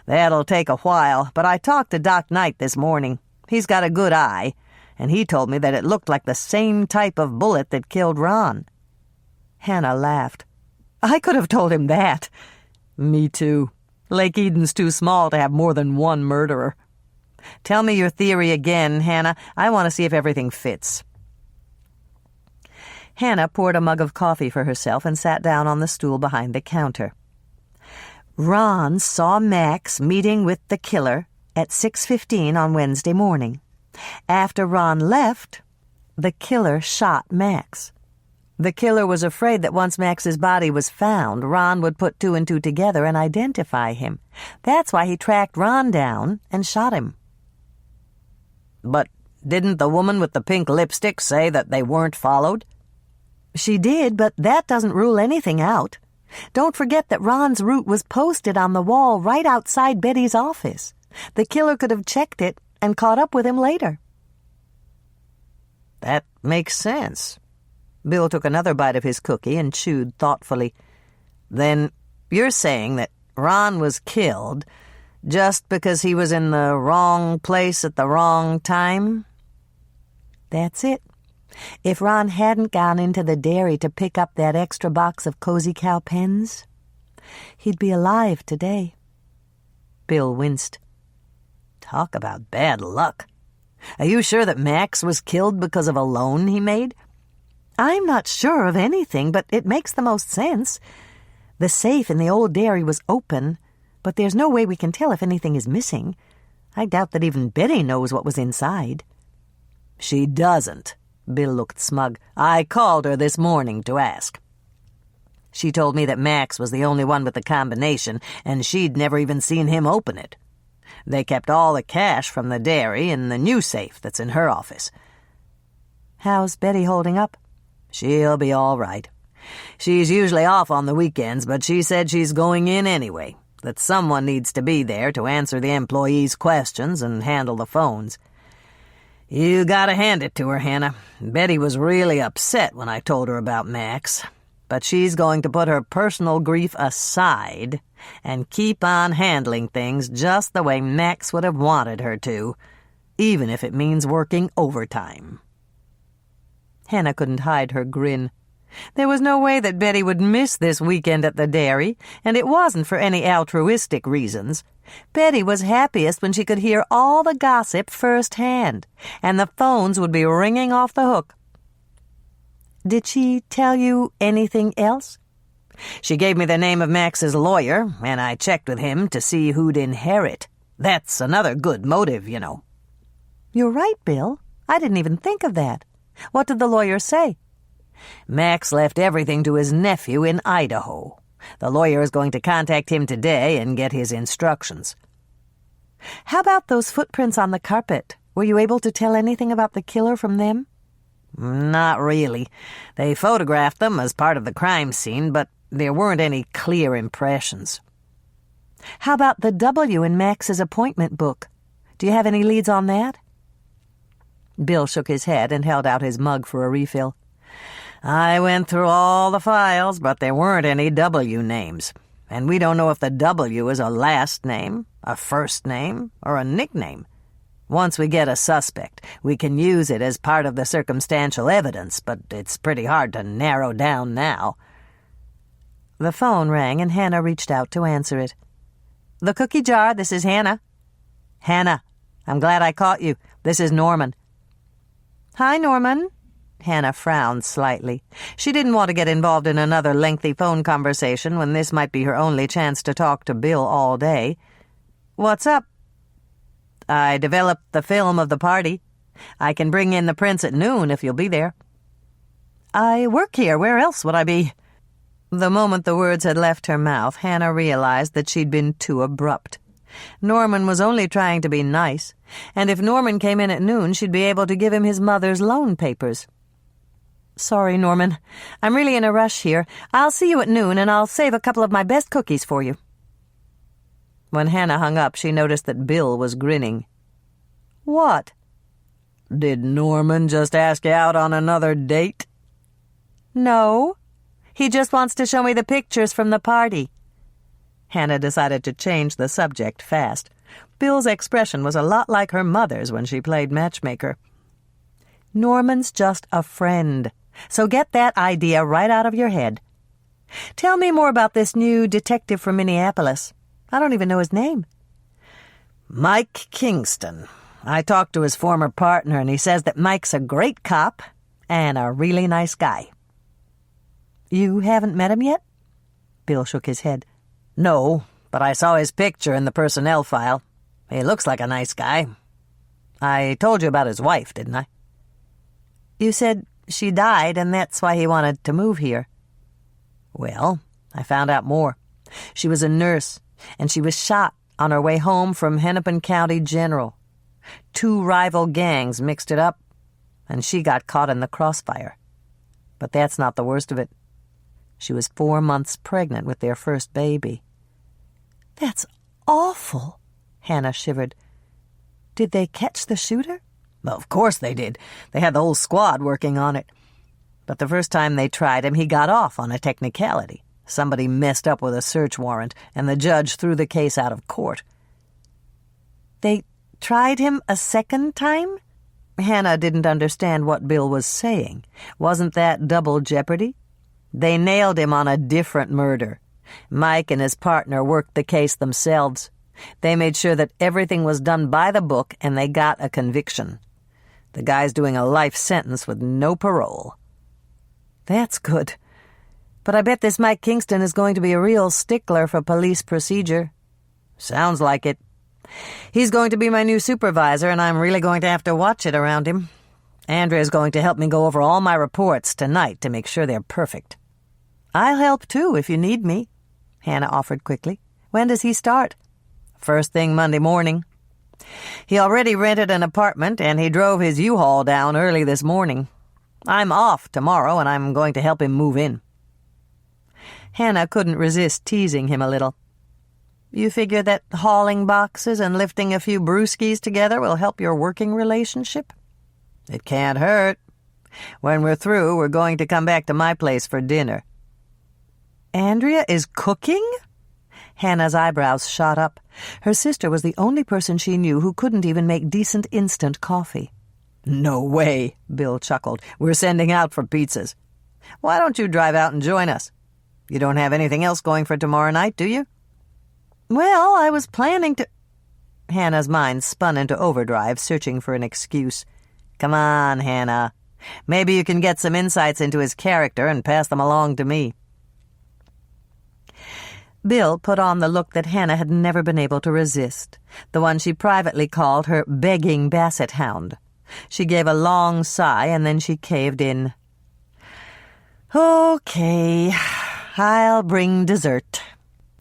That'll take a while, but I talked to Doc Knight this morning. He's got a good eye, and he told me that it looked like the same type of bullet that killed Ron. Hannah laughed. I could have told him that. Me too. Lake Eden's too small to have more than one murderer. Tell me your theory again, Hannah. I want to see if everything fits. Hannah poured a mug of coffee for herself and sat down on the stool behind the counter. Ron saw Max meeting with the killer at 6:15 on Wednesday morning. After Ron left, the killer shot Max. The killer was afraid that once Max's body was found, Ron would put two and two together and identify him. That's why he tracked Ron down and shot him. But didn't the woman with the pink lipstick say that they weren't followed? She did, but that doesn't rule anything out. Don't forget that Ron's route was posted on the wall right outside Betty's office. The killer could have checked it and caught up with him later. That makes sense. Bill took another bite of his cookie and chewed thoughtfully. Then you're saying that Ron was killed just because he was in the wrong place at the wrong time? That's it. If Ron hadn't gone into the dairy to pick up that extra box of Cozy Cow pens, he'd be alive today. Bill winced. Talk about bad luck. Are you sure that Max was killed because of a loan he made? I'm not sure of anything, but it makes the most sense. The safe in the old dairy was open, but there's no way we can tell if anything is missing. I doubt that even Betty knows what was inside. She doesn't. Bill looked smug. I called her this morning to ask. She told me that Max was the only one with the combination, and she'd never even seen him open it. They kept all the cash from the dairy in the new safe that's in her office. How's Betty holding up? She'll be all right. She's usually off on the weekends, but she said she's going in anyway, that someone needs to be there to answer the employees' questions and handle the phones. You gotta hand it to her, Hannah. Betty was really upset when I told her about Max, but she's going to put her personal grief aside and keep on handling things just the way Max would have wanted her to, even if it means working overtime. Hannah couldn't hide her grin. There was no way that Betty would miss this weekend at the dairy, and it wasn't for any altruistic reasons. Betty was happiest when she could hear all the gossip firsthand, and the phones would be ringing off the hook. Did she tell you anything else? She gave me the name of Max's lawyer, and I checked with him to see who'd inherit. That's another good motive, you know. You're right, Bill. I didn't even think of that. What did the lawyer say? Max left everything to his nephew in Idaho. The lawyer is going to contact him today and get his instructions. How about those footprints on the carpet? Were you able to tell anything about the killer from them? Not really. They photographed them as part of the crime scene, but there weren't any clear impressions. How about the W in Max's appointment book? Do you have any leads on that? Bill shook his head and held out his mug for a refill. I went through all the files, but there weren't any W names. And we don't know if the W is a last name, a first name, or a nickname. Once we get a suspect, we can use it as part of the circumstantial evidence, but it's pretty hard to narrow down now. The phone rang, and Hannah reached out to answer it. The cookie jar, this is Hannah. Hannah, I'm glad I caught you. This is Norman. Hi, Norman. Hannah frowned slightly. She didn't want to get involved in another lengthy phone conversation when this might be her only chance to talk to Bill all day. What's up? I developed the film of the party. I can bring in the prints at noon if you'll be there. I work here. Where else would I be? The moment the words had left her mouth, Hannah realized that she'd been too abrupt. Norman was only trying to be nice, and if Norman came in at noon, she'd be able to give him his mother's loan papers. Sorry, Norman. I'm really in a rush here. I'll see you at noon, and I'll save a couple of my best cookies for you. When Hannah hung up, she noticed that Bill was grinning. What? Did Norman just ask you out on another date? No. He just wants to show me the pictures from the party. Hannah decided to change the subject fast. Bill's expression was a lot like her mother's when she played matchmaker. Norman's just a friend, so get that idea right out of your head. Tell me more about this new detective from Minneapolis. I don't even know his name. Mike Kingston. I talked to his former partner, and he says that Mike's a great cop and a really nice guy. You haven't met him yet? Bill shook his head. No, but I saw his picture in the personnel file. He looks like a nice guy. I told you about his wife, didn't I? You said she died, and that's why he wanted to move here. Well, I found out more. She was a nurse, and she was shot on her way home from Hennepin County General. 2 rival gangs mixed it up, and she got caught in the crossfire. But that's not the worst of it. She was 4 months pregnant with their first baby. That's awful, Hannah shivered. Did they catch the shooter? Well, of course they did. They had the whole squad working on it. But the first time they tried him, he got off on a technicality. Somebody messed up with a search warrant, and the judge threw the case out of court. They tried him a second time? Hannah didn't understand what Bill was saying. Wasn't that double jeopardy? They nailed him on a different murder. Mike and his partner worked the case themselves. They made sure that everything was done by the book, and they got a conviction. The guy's doing a life sentence with no parole. That's good. But I bet this Mike Kingston is going to be a real stickler for police procedure. Sounds like it. He's going to be my new supervisor, and I'm really going to have to watch it around him. Andrea's going to help me go over all my reports tonight to make sure they're perfect. I'll help, too, if you need me, Hannah offered quickly. When does he start? First thing Monday morning. He already rented an apartment, and he drove his U-Haul down early this morning. I'm off tomorrow, and I'm going to help him move in. Hannah couldn't resist teasing him a little. You figure that hauling boxes and lifting a few brewskis together will help your working relationship? It can't hurt. When we're through, we're going to come back to my place for dinner. Andrea is cooking? Hannah's eyebrows shot up. Her sister was the only person she knew who couldn't even make decent instant coffee. No way, Bill chuckled. We're sending out for pizzas. Why don't you drive out and join us? You don't have anything else going for tomorrow night, do you? Well, I was planning to... Hannah's mind spun into overdrive, searching for an excuse. Come on, Hannah. Maybe you can get some insights into his character and pass them along to me. Bill put on the look that Hannah had never been able to resist, the one she privately called her begging basset hound. She gave a long sigh, and then she caved in. Okay, I'll bring dessert.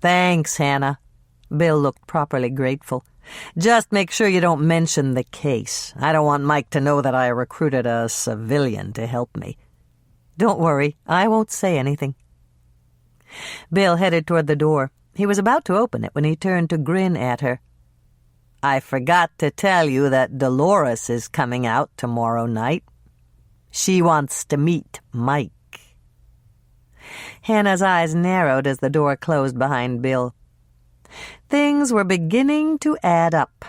Thanks, Hannah. Bill looked properly grateful. Just make sure you don't mention the case. I don't want Mike to know that I recruited a civilian to help me. Don't worry, I won't say anything. Bill headed toward the door. He was about to open it when he turned to grin at her. I forgot to tell you that Dolores is coming out tomorrow night. She wants to meet Mike. Hannah's eyes narrowed as the door closed behind Bill. Things were beginning to add up.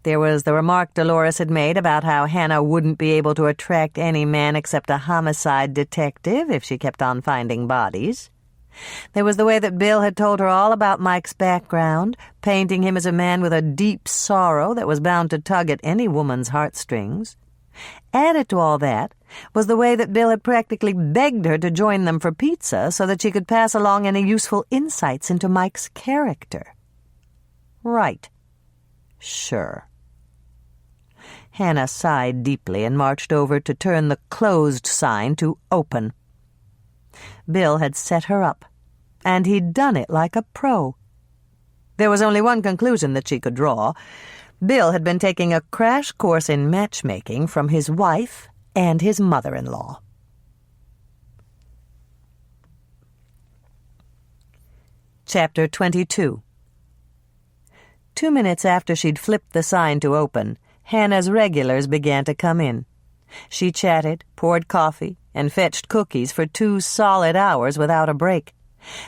There was the remark Dolores had made about how Hannah wouldn't be able to attract any man except a homicide detective if she kept on finding bodies. There was the way that Bill had told her all about Mike's background, painting him as a man with a deep sorrow that was bound to tug at any woman's heartstrings. Added to all that was the way that Bill had practically begged her to join them for pizza so that she could pass along any useful insights into Mike's character. Right. Sure. Hannah sighed deeply and marched over to turn the closed sign to open. Bill had set her up, and he'd done it like a pro. There was only one conclusion that she could draw. Bill had been taking a crash course in matchmaking from his wife and his mother-in-law. Chapter 22. 2 minutes after she'd flipped the sign to open, Hannah's regulars began to come in. She chatted, poured coffee, and fetched cookies for 2 solid hours without a break.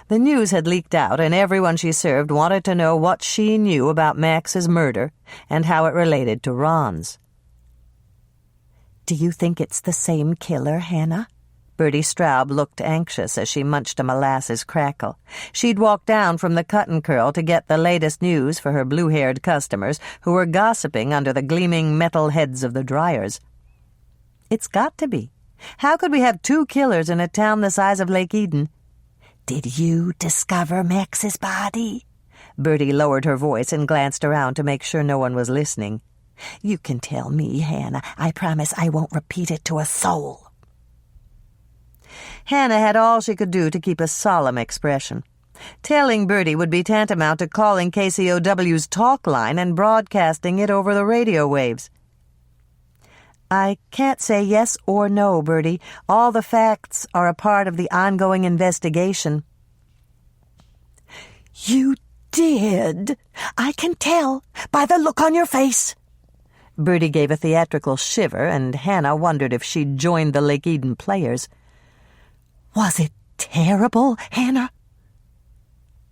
The news had leaked out, and everyone she served wanted to know what she knew about Max's murder and how it related to Ron's. "Do you think it's the same killer, Hannah?" Bertie Straub looked anxious as she munched a molasses crackle. She'd walked down from the cut-and-curl to get the latest news for her blue-haired customers who were gossiping under the gleaming metal heads of the dryers. "It's got to be. How could we have 2 killers in a town the size of Lake Eden?" "Did you discover Max's body?" Bertie lowered her voice and glanced around to make sure no one was listening. "You can tell me, Hannah. I promise I won't repeat it to a soul." Hannah had all she could do to keep a solemn expression. Telling Bertie would be tantamount to calling KCOW's talk line and broadcasting it over the radio waves. "I can't say yes or no, Bertie. All the facts are a part of the ongoing investigation." "You did? I can tell by the look on your face." Bertie gave a theatrical shiver, and Hannah wondered if she'd joined the Lake Eden players. "Was it terrible, Hannah?"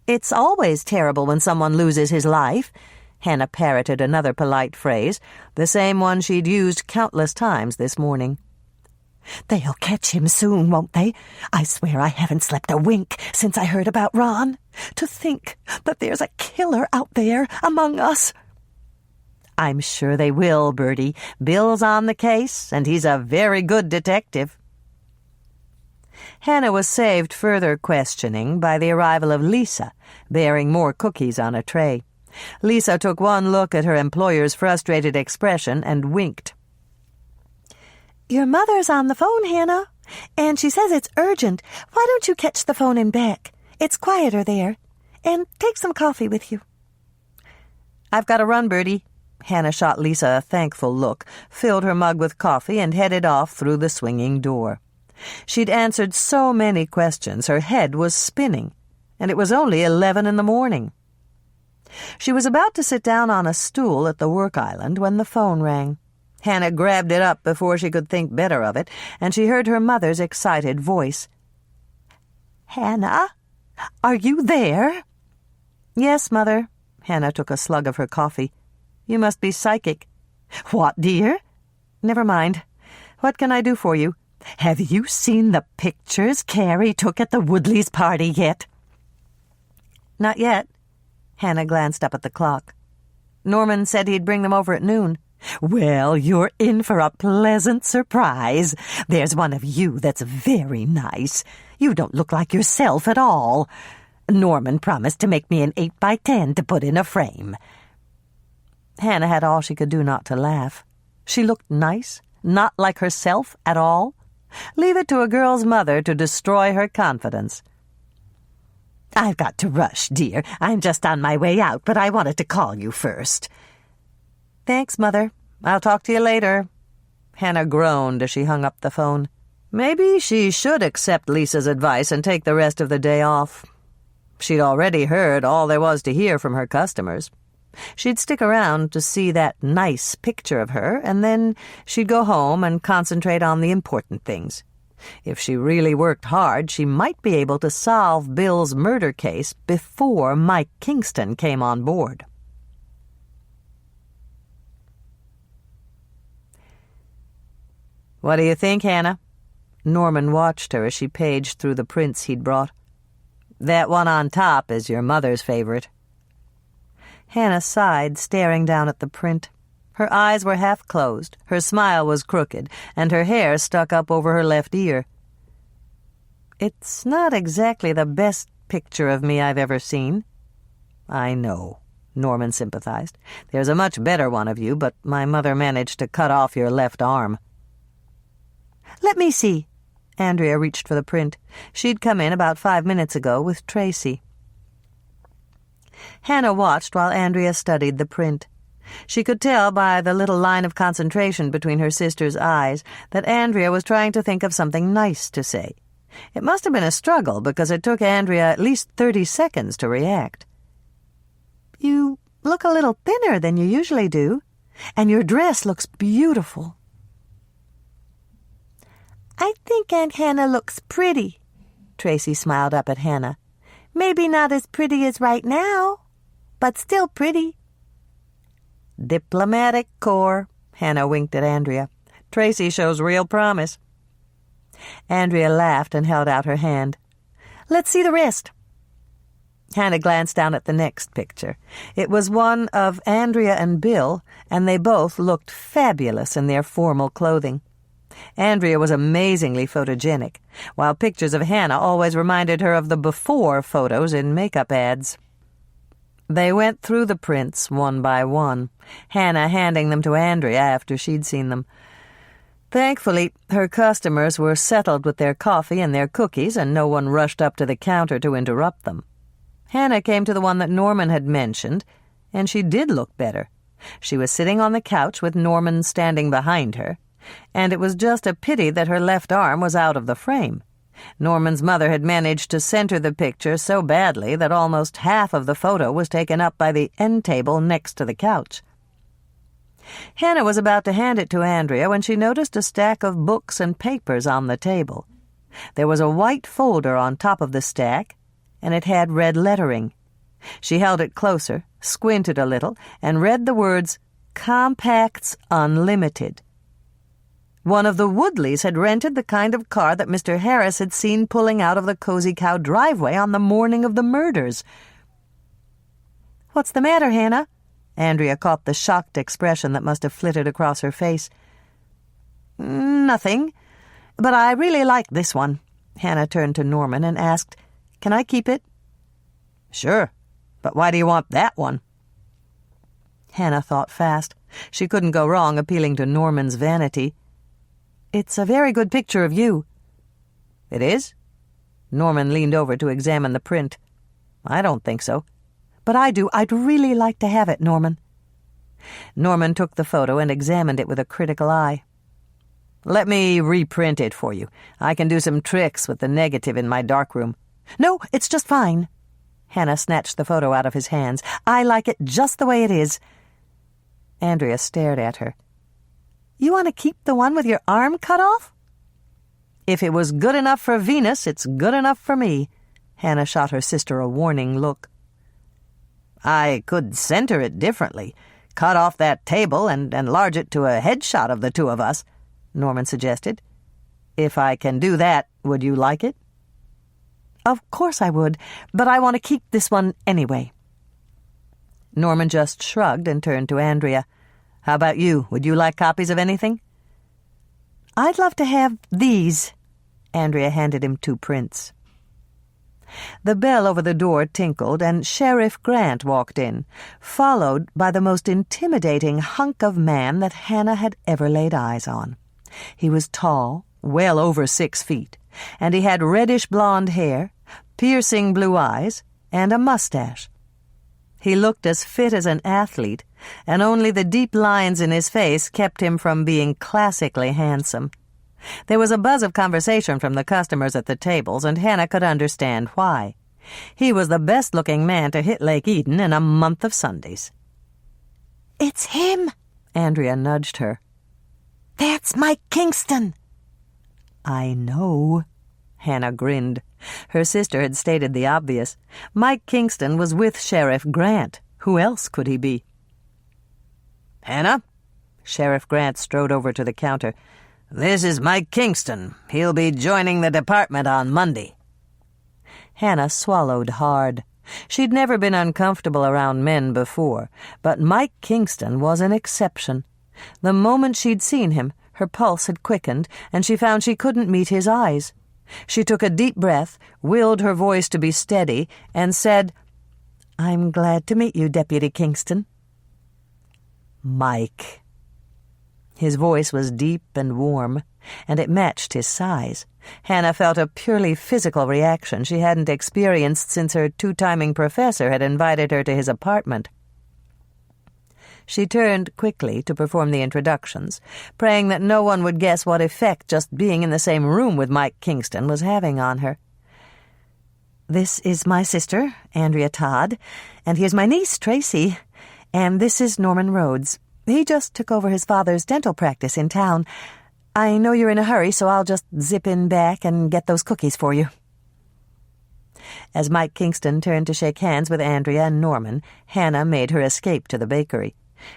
"It's always terrible when someone loses his life." Hannah parroted another polite phrase, the same one she'd used countless times this morning. "They'll catch him soon, won't they? I swear I haven't slept a wink since I heard about Ron. To think that there's a killer out there among us." "I'm sure they will, Bertie. Bill's on the case, and he's a very good detective." Hannah was saved further questioning by the arrival of Lisa, bearing more cookies on a tray. Lisa took one look at her employer's frustrated expression and winked. "Your mother's on the phone, Hannah, and she says it's urgent. Why don't you catch the phone and back? It's quieter there. And take some coffee with you." "I've got to run, Bertie." Hannah shot Lisa a thankful look, filled her mug with coffee, and headed off through the swinging door. She'd answered so many questions her head was spinning, and it was only 11 in the morning. She was about to sit down on a stool at the work island when the phone rang. Hannah grabbed it up before she could think better of it, and she heard her mother's excited voice. "Hannah, are you there?" "Yes, Mother." Hannah took a slug of her coffee. "You must be psychic." "What, dear?" "Never mind. What can I do for you?" "Have you seen the pictures Carrie took at the Woodleys' party yet?" "Not yet." Hannah glanced up at the clock. "Norman said he'd bring them over at noon." "Well, you're in for a pleasant surprise. There's one of you that's very nice. You don't look like yourself at all. Norman promised to make me an 8x10 to put in a frame." Hannah had all she could do not to laugh. She looked nice, not like herself at all. Leave it to a girl's mother to destroy her confidence. "I've got to rush, dear. I'm just on my way out, but I wanted to call you first." "Thanks, Mother. I'll talk to you later." Hannah groaned as she hung up the phone. Maybe she should accept Lisa's advice and take the rest of the day off. She'd already heard all there was to hear from her customers. She'd stick around to see that nice picture of her, and then she'd go home and concentrate on the important things. If she really worked hard, she might be able to solve Bill's murder case before Mike Kingston came on board. "What do you think, Hannah?" Norman watched her as she paged through the prints he'd brought. "That one on top is your mother's favorite." Hannah sighed, staring down at the print. Her eyes were half closed, her smile was crooked, and her hair stuck up over her left ear. "It's not exactly the best picture of me I've ever seen." "I know," Norman sympathized. "There's a much better one of you, but my mother managed to cut off your left arm." "Let me see." Andrea reached for the print. She'd come in about 5 minutes ago with Tracy. Hannah watched while Andrea studied the print. She could tell by the little line of concentration between her sister's eyes that Andrea was trying to think of something nice to say. It must have been a struggle, because it took Andrea at least 30 seconds to react. "You look a little thinner than you usually do." And your dress looks beautiful." "I think Aunt Hannah looks pretty." Tracy smiled up at Hannah. "Maybe not as pretty as right now, but still pretty." "Diplomatic corps," Hannah winked at Andrea. "Tracy shows real promise." Andrea laughed and held out her hand. "Let's see the rest." Hannah glanced down at the next picture. It was one of Andrea and Bill, and they both looked fabulous in their formal clothing. Andrea was amazingly photogenic, while pictures of Hannah always reminded her of the before photos in makeup ads. They went through the prints one by one, Hannah handing them to Andrea after she'd seen them. Thankfully, her customers were settled with their coffee and their cookies, and no one rushed up to the counter to interrupt them. Hannah came to the one that Norman had mentioned, and she did look better. She was sitting on the couch with Norman standing behind her, and it was just a pity that her left arm was out of the frame. Norman's mother had managed to center the picture so badly that almost half of the photo was taken up by the end table next to the couch. Hannah was about to hand it to Andrea when she noticed a stack of books and papers on the table. There was a white folder on top of the stack, and it had red lettering. She held it closer, squinted a little, and read the words, "Compacts Unlimited." One of the Woodleys had rented the kind of car that Mr. Harris had seen pulling out of the Cozy Cow driveway on the morning of the murders. "What's the matter, Hannah?" Andrea caught the shocked expression that must have flitted across her face. "Nothing, but I really like this one." Hannah turned to Norman and asked, "Can I keep it?" "Sure, but why do you want that one?" Hannah thought fast. She couldn't go wrong appealing to Norman's vanity. "It's a very good picture of you." "It is?" Norman leaned over to examine the print. "I don't think so." "But I do. I'd really like to have it, Norman." Norman took the photo and examined it with a critical eye. "Let me reprint it for you. I can do some tricks with the negative in my darkroom." "No, it's just fine." Hannah snatched the photo out of his hands. "I like it just the way it is." Andrea stared at her. "You want to keep the one with your arm cut off?" "If it was good enough for Venus, it's good enough for me." Hannah shot her sister a warning look. "I could center it differently, cut off that table and enlarge it to a headshot of the two of us," Norman suggested. "If I can do that, would you like it?" "Of course I would, but I want to keep this one anyway." Norman just shrugged and turned to Andrea. "How about you? Would you like copies of anything?" "I'd love to have these." Andrea handed him 2 prints. The bell over the door tinkled, and Sheriff Grant walked in, followed by the most intimidating hunk of man that Hannah had ever laid eyes on. He was tall, well over 6 feet, and he had reddish-blonde hair, piercing blue eyes, and a mustache. He looked as fit as an athlete, and only the deep lines in his face kept him from being classically handsome. There was a buzz of conversation from the customers at the tables, and Hannah could understand why. He was the best-looking man to hit Lake Eden in a month of Sundays. "It's him," Andrea nudged her. "That's Mike Kingston." "I know." Hannah grinned. Her sister had stated the obvious. Mike Kingston was with Sheriff Grant. Who else could he be? "Hannah?" Sheriff Grant strode over to the counter. "This is Mike Kingston. He'll be joining the department on Monday." Hannah swallowed hard. She'd never been uncomfortable around men before, but Mike Kingston was an exception. The moment she'd seen him, her pulse had quickened, and she found she couldn't meet his eyes. She took a deep breath, willed her voice to be steady, and said, "I'm glad to meet you, Deputy Kingston." "Mike." His voice was deep and warm, and it matched his size. Hannah felt a purely physical reaction she hadn't experienced since her 2-timing professor had invited her to his apartment. She turned quickly to perform the introductions, praying that no one would guess what effect just being in the same room with Mike Kingston was having on her. "This is my sister, Andrea Todd, and here's my niece, Tracy, and this is Norman Rhodes." He just took over his father's dental practice in town. I know you're in a hurry, so I'll just zip in back and get those cookies for you." As Mike Kingston turned to shake hands with Andrea and Norman, Hannah made her escape to the bakery.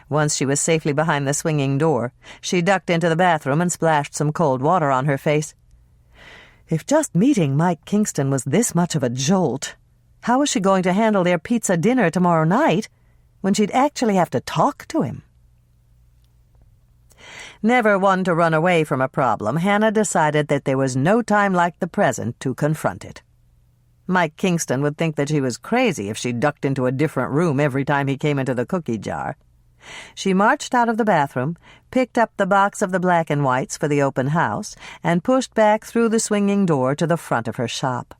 Once she was safely behind the swinging door, she ducked into the bathroom and splashed some cold water on her face. If just meeting Mike Kingston was this much of a jolt, how was she going to handle their pizza dinner tomorrow night when she'd actually have to talk to him? Never one to run away from a problem, Hannah decided that there was no time like the present to confront it. Mike Kingston would think that she was crazy if she ducked into a different room every time he came into the cookie jar. She marched out of the bathroom, picked up the box of the black and whites for the open house, and pushed back through the swinging door to the front of her shop.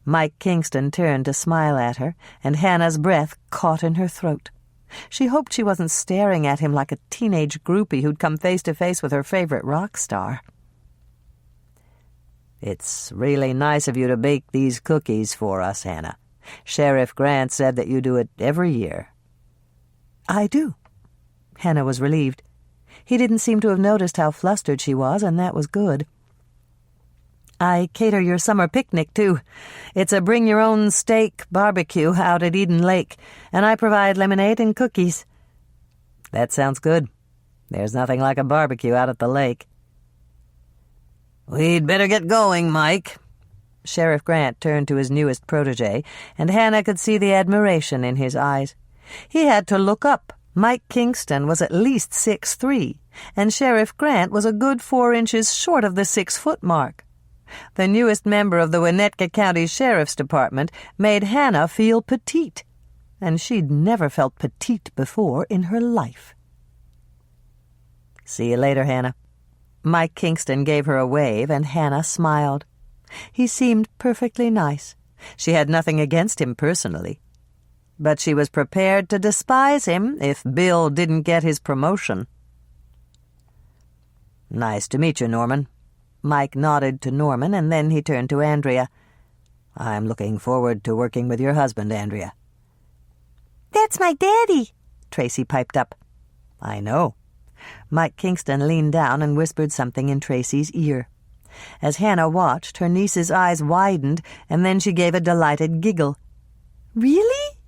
Mike Kingston turned to smile at her, and Hannah's breath caught in her throat. She hoped she wasn't staring at him like a teenage groupie who'd come face to face with her favorite rock star. "It's really nice of you to bake these cookies for us, Hannah. Sheriff Grant said that you do it every year." "I do." Hannah was relieved. He didn't seem to have noticed how flustered she was, and that was good. "I cater your summer picnic, too. It's a bring-your-own-steak barbecue out at Eden Lake, and I provide lemonade and cookies." "That sounds good. There's nothing like a barbecue out at the lake." "We'd better get going, Mike." Sheriff Grant turned to his newest protege, and Hannah could see the admiration in his eyes. He had to look up. Mike Kingston was at least 6'3", and Sheriff Grant was a good 4 inches short of the 6-foot mark. The newest member of the Winnetka County Sheriff's Department made Hannah feel petite, and she'd never felt petite before in her life. "See you later, Hannah." Mike Kingston gave her a wave, and Hannah smiled. He seemed perfectly nice. She had nothing against him personally, but she was prepared to despise him if Bill didn't get his promotion. "Nice to meet you, Norman." Mike nodded to Norman, and then he turned to Andrea. "I'm looking forward to working with your husband, Andrea." "That's my daddy," Tracy piped up. "I know." Mike Kingston leaned down and whispered something in Tracy's ear. As Hannah watched, her niece's eyes widened, and then she gave a delighted giggle. "Really?"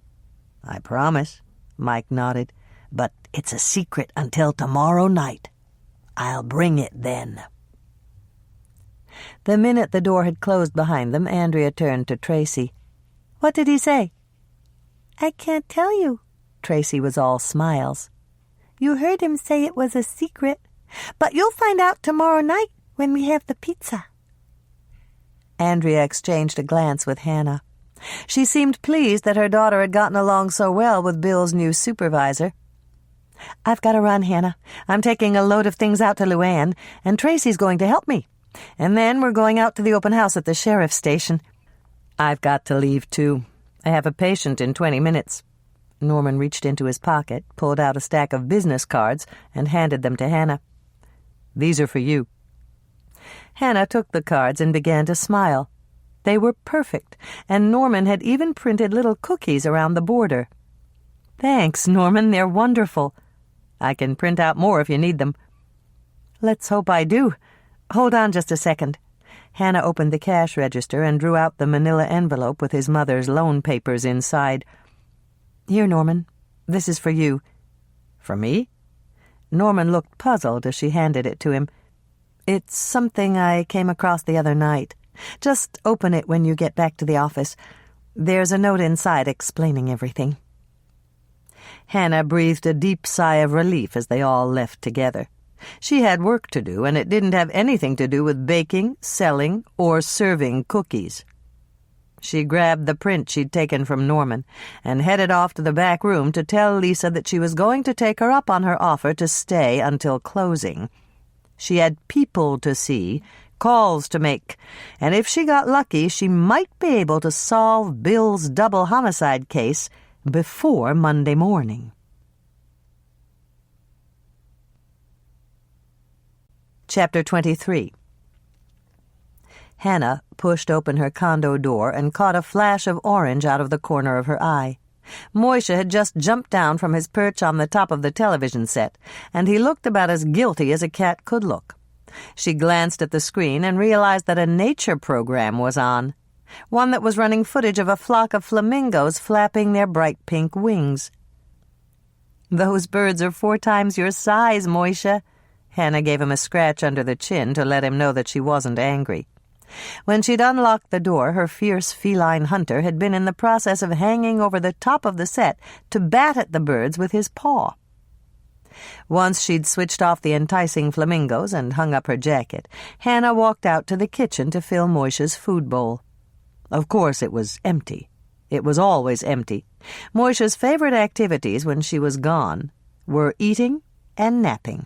"I promise," Mike nodded. "But it's a secret until tomorrow night. I'll bring it then." The minute the door had closed behind them, Andrea turned to Tracy. "What did he say?" "I can't tell you." Tracy was all smiles. "You heard him say it was a secret, but you'll find out tomorrow night when we have the pizza." Andrea exchanged a glance with Hannah. She seemed pleased that her daughter had gotten along so well with Bill's new supervisor. "I've got to run, Hannah. I'm taking a load of things out to Luann, and Tracy's going to help me. And then we're going out to the open house at the sheriff's station." "I've got to leave, too. I have a patient in 20 minutes. Norman reached into his pocket, pulled out a stack of business cards, and handed them to Hannah. "These are for you." Hannah took the cards and began to smile. They were perfect, and Norman had even printed little cookies around the border. "Thanks, Norman, they're wonderful. I can print out more if you need them." "Let's hope I do. Hold on just a second." Hannah opened the cash register and drew out the manila envelope with his mother's loan papers inside. "Here, Norman. This is for you." "For me?" Norman looked puzzled as she handed it to him. "It's something I came across the other night. Just open it when you get back to the office. There's a note inside explaining everything." Hannah breathed a deep sigh of relief as they all left together. She had work to do, and it didn't have anything to do with baking, selling, or serving cookies. She grabbed the print she'd taken from Norman and headed off to the back room to tell Lisa that she was going to take her up on her offer to stay until closing. She had people to see, calls to make, and if she got lucky, she might be able to solve Bill's double homicide case before Monday morning. Chapter 23. Hannah pushed open her condo door and caught a flash of orange out of the corner of her eye. Moishe had just jumped down from his perch on the top of the television set, and he looked about as guilty as a cat could look. She glanced at the screen and realized that a nature program was on, one that was running footage of a flock of flamingos flapping their bright pink wings. "Those birds are 4 times your size, Moishe." Hannah gave him a scratch under the chin to let him know that she wasn't angry. When she'd unlocked the door, her fierce feline hunter had been in the process of hanging over the top of the set to bat at the birds with his paw. Once she'd switched off the enticing flamingos and hung up her jacket, Hannah walked out to the kitchen to fill Moishe's food bowl. Of course it was empty. It was always empty. Moishe's favorite activities when she was gone were eating and napping.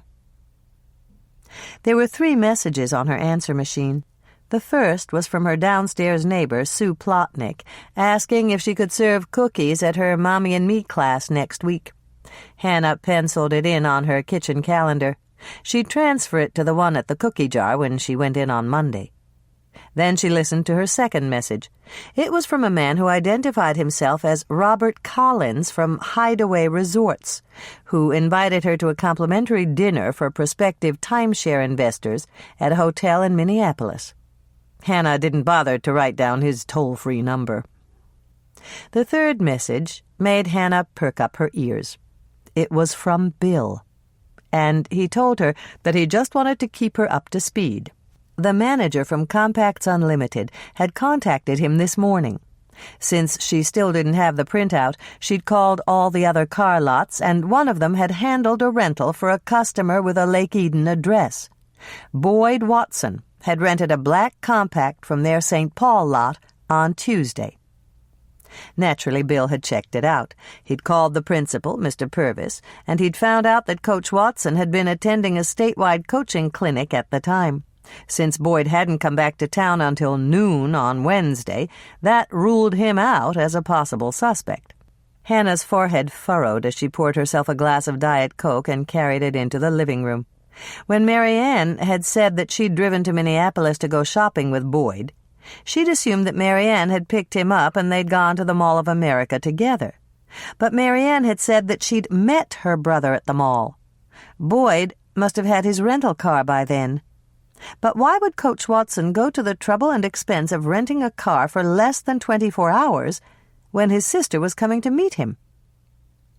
There were 3 messages on her answer machine. The first was from her downstairs neighbor, Sue Plotnick, asking if she could serve cookies at her Mommy and Me class next week. Hannah penciled it in on her kitchen calendar. She'd transfer it to the one at the cookie jar when she went in on Monday. Then she listened to her second message. It was from a man who identified himself as Robert Collins from Hideaway Resorts, who invited her to a complimentary dinner for prospective timeshare investors at a hotel in Minneapolis. Hannah didn't bother to write down his toll-free number. The third message made Hannah perk up her ears. It was from Bill, and he told her that he just wanted to keep her up to speed. The manager from Compacts Unlimited had contacted him this morning. Since she still didn't have the printout, she'd called all the other car lots, and one of them had handled a rental for a customer with a Lake Eden address. Boyd Watson had rented a black compact from their St. Paul lot on Tuesday. Naturally, Bill had checked it out. He'd called the principal, Mr. Purvis, and he'd found out that Coach Watson had been attending a statewide coaching clinic at the time. Since Boyd hadn't come back to town until noon on Wednesday, that ruled him out as a possible suspect. Hannah's forehead furrowed as she poured herself a glass of Diet Coke and carried it into the living room. When Mary Ann had said that she'd driven to Minneapolis to go shopping with Boyd, she'd assumed that Mary Ann had picked him up and they'd gone to the Mall of America together. But Mary Ann had said that she'd met her brother at the mall. Boyd must have had his rental car by then. But why would Coach Watson go to the trouble and expense of renting a car for less than 24 hours when his sister was coming to meet him?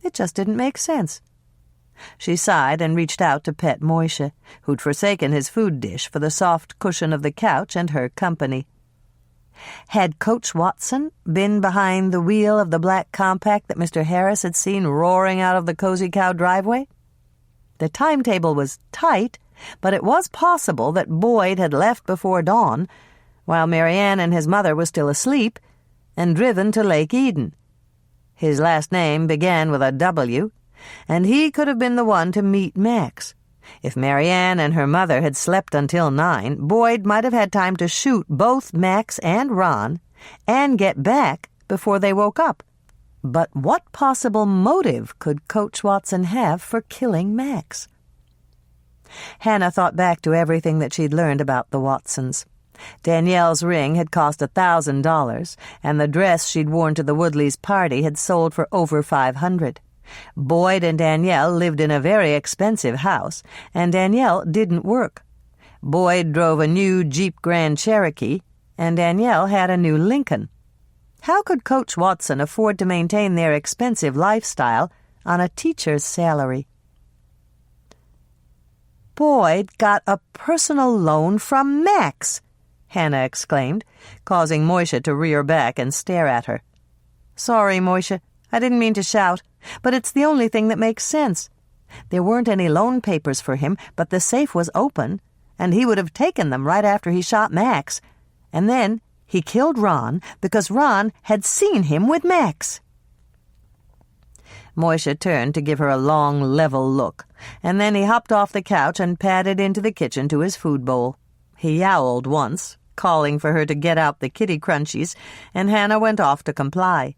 It just didn't make sense. She sighed and reached out to pet Moishe, who'd forsaken his food dish for the soft cushion of the couch and her company. Had Coach Watson been behind the wheel of the black compact that Mr. Harris had seen roaring out of the Cozy Cow driveway? The timetable was tight, but it was possible that Boyd had left before dawn, while Mary Ann and his mother were still asleep, and driven to Lake Eden. His last name began with a W, and he could have been the one to meet Max. If Mary Ann and her mother had slept until 9, Boyd might have had time to shoot both Max and Ron and get back before they woke up. But what possible motive could Coach Watson have for killing Max? Hannah thought back to everything that she'd learned about the Watsons. Danielle's ring had cost $1,000, and the dress she'd worn to the Woodleys' party had sold for over $500. Boyd and Danielle lived in a very expensive house, and Danielle didn't work. Boyd drove a new Jeep Grand Cherokee, and Danielle had a new Lincoln. How could Coach Watson afford to maintain their expensive lifestyle on a teacher's salary? Boyd got a personal loan from Max, Hannah exclaimed, causing Moishe to rear back and stare at her. Sorry, Moishe, I didn't mean to shout, but it's the only thing that makes sense. There weren't any loan papers for him, but the safe was open, and he would have taken them right after he shot Max. And then he killed Ron because Ron had seen him with Max. Moishe turned to give her a long, level look, and then he hopped off the couch and padded into the kitchen to his food bowl. He yowled once, calling for her to get out the kitty crunchies, and Hannah went off to comply.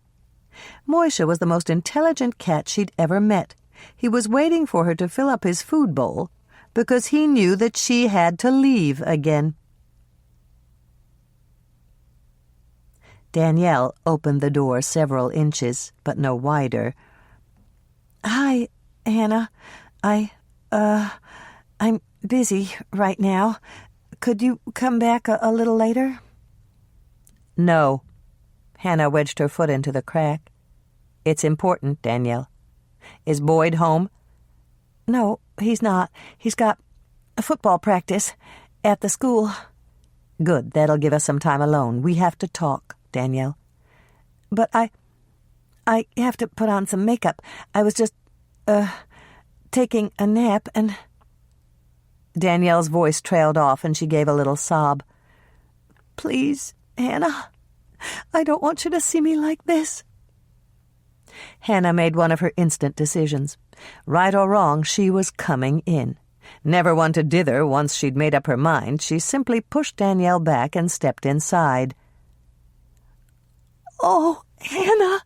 Moishe was the most intelligent cat she'd ever met. He was waiting for her to fill up his food bowl because he knew that she had to leave again. Danielle opened the door several inches, but no wider. "Hi, Hannah. I'm busy right now. Could you come back a little later?" "No." Hannah wedged her foot into the crack. "It's important, Danielle. Is Boyd home?" "No, he's not. He's got a football practice at the school." "Good. That'll give us some time alone. We have to talk, Danielle." "But I have to put on some makeup. I was just, taking a nap and—" Danielle's voice trailed off and she gave a little sob. "Please, Hannah, I don't want you to see me like this." Hannah made one of her instant decisions. Right or wrong, she was coming in. Never one to dither once she'd made up her mind, she simply pushed Danielle back and stepped inside. "Oh, Hannah!"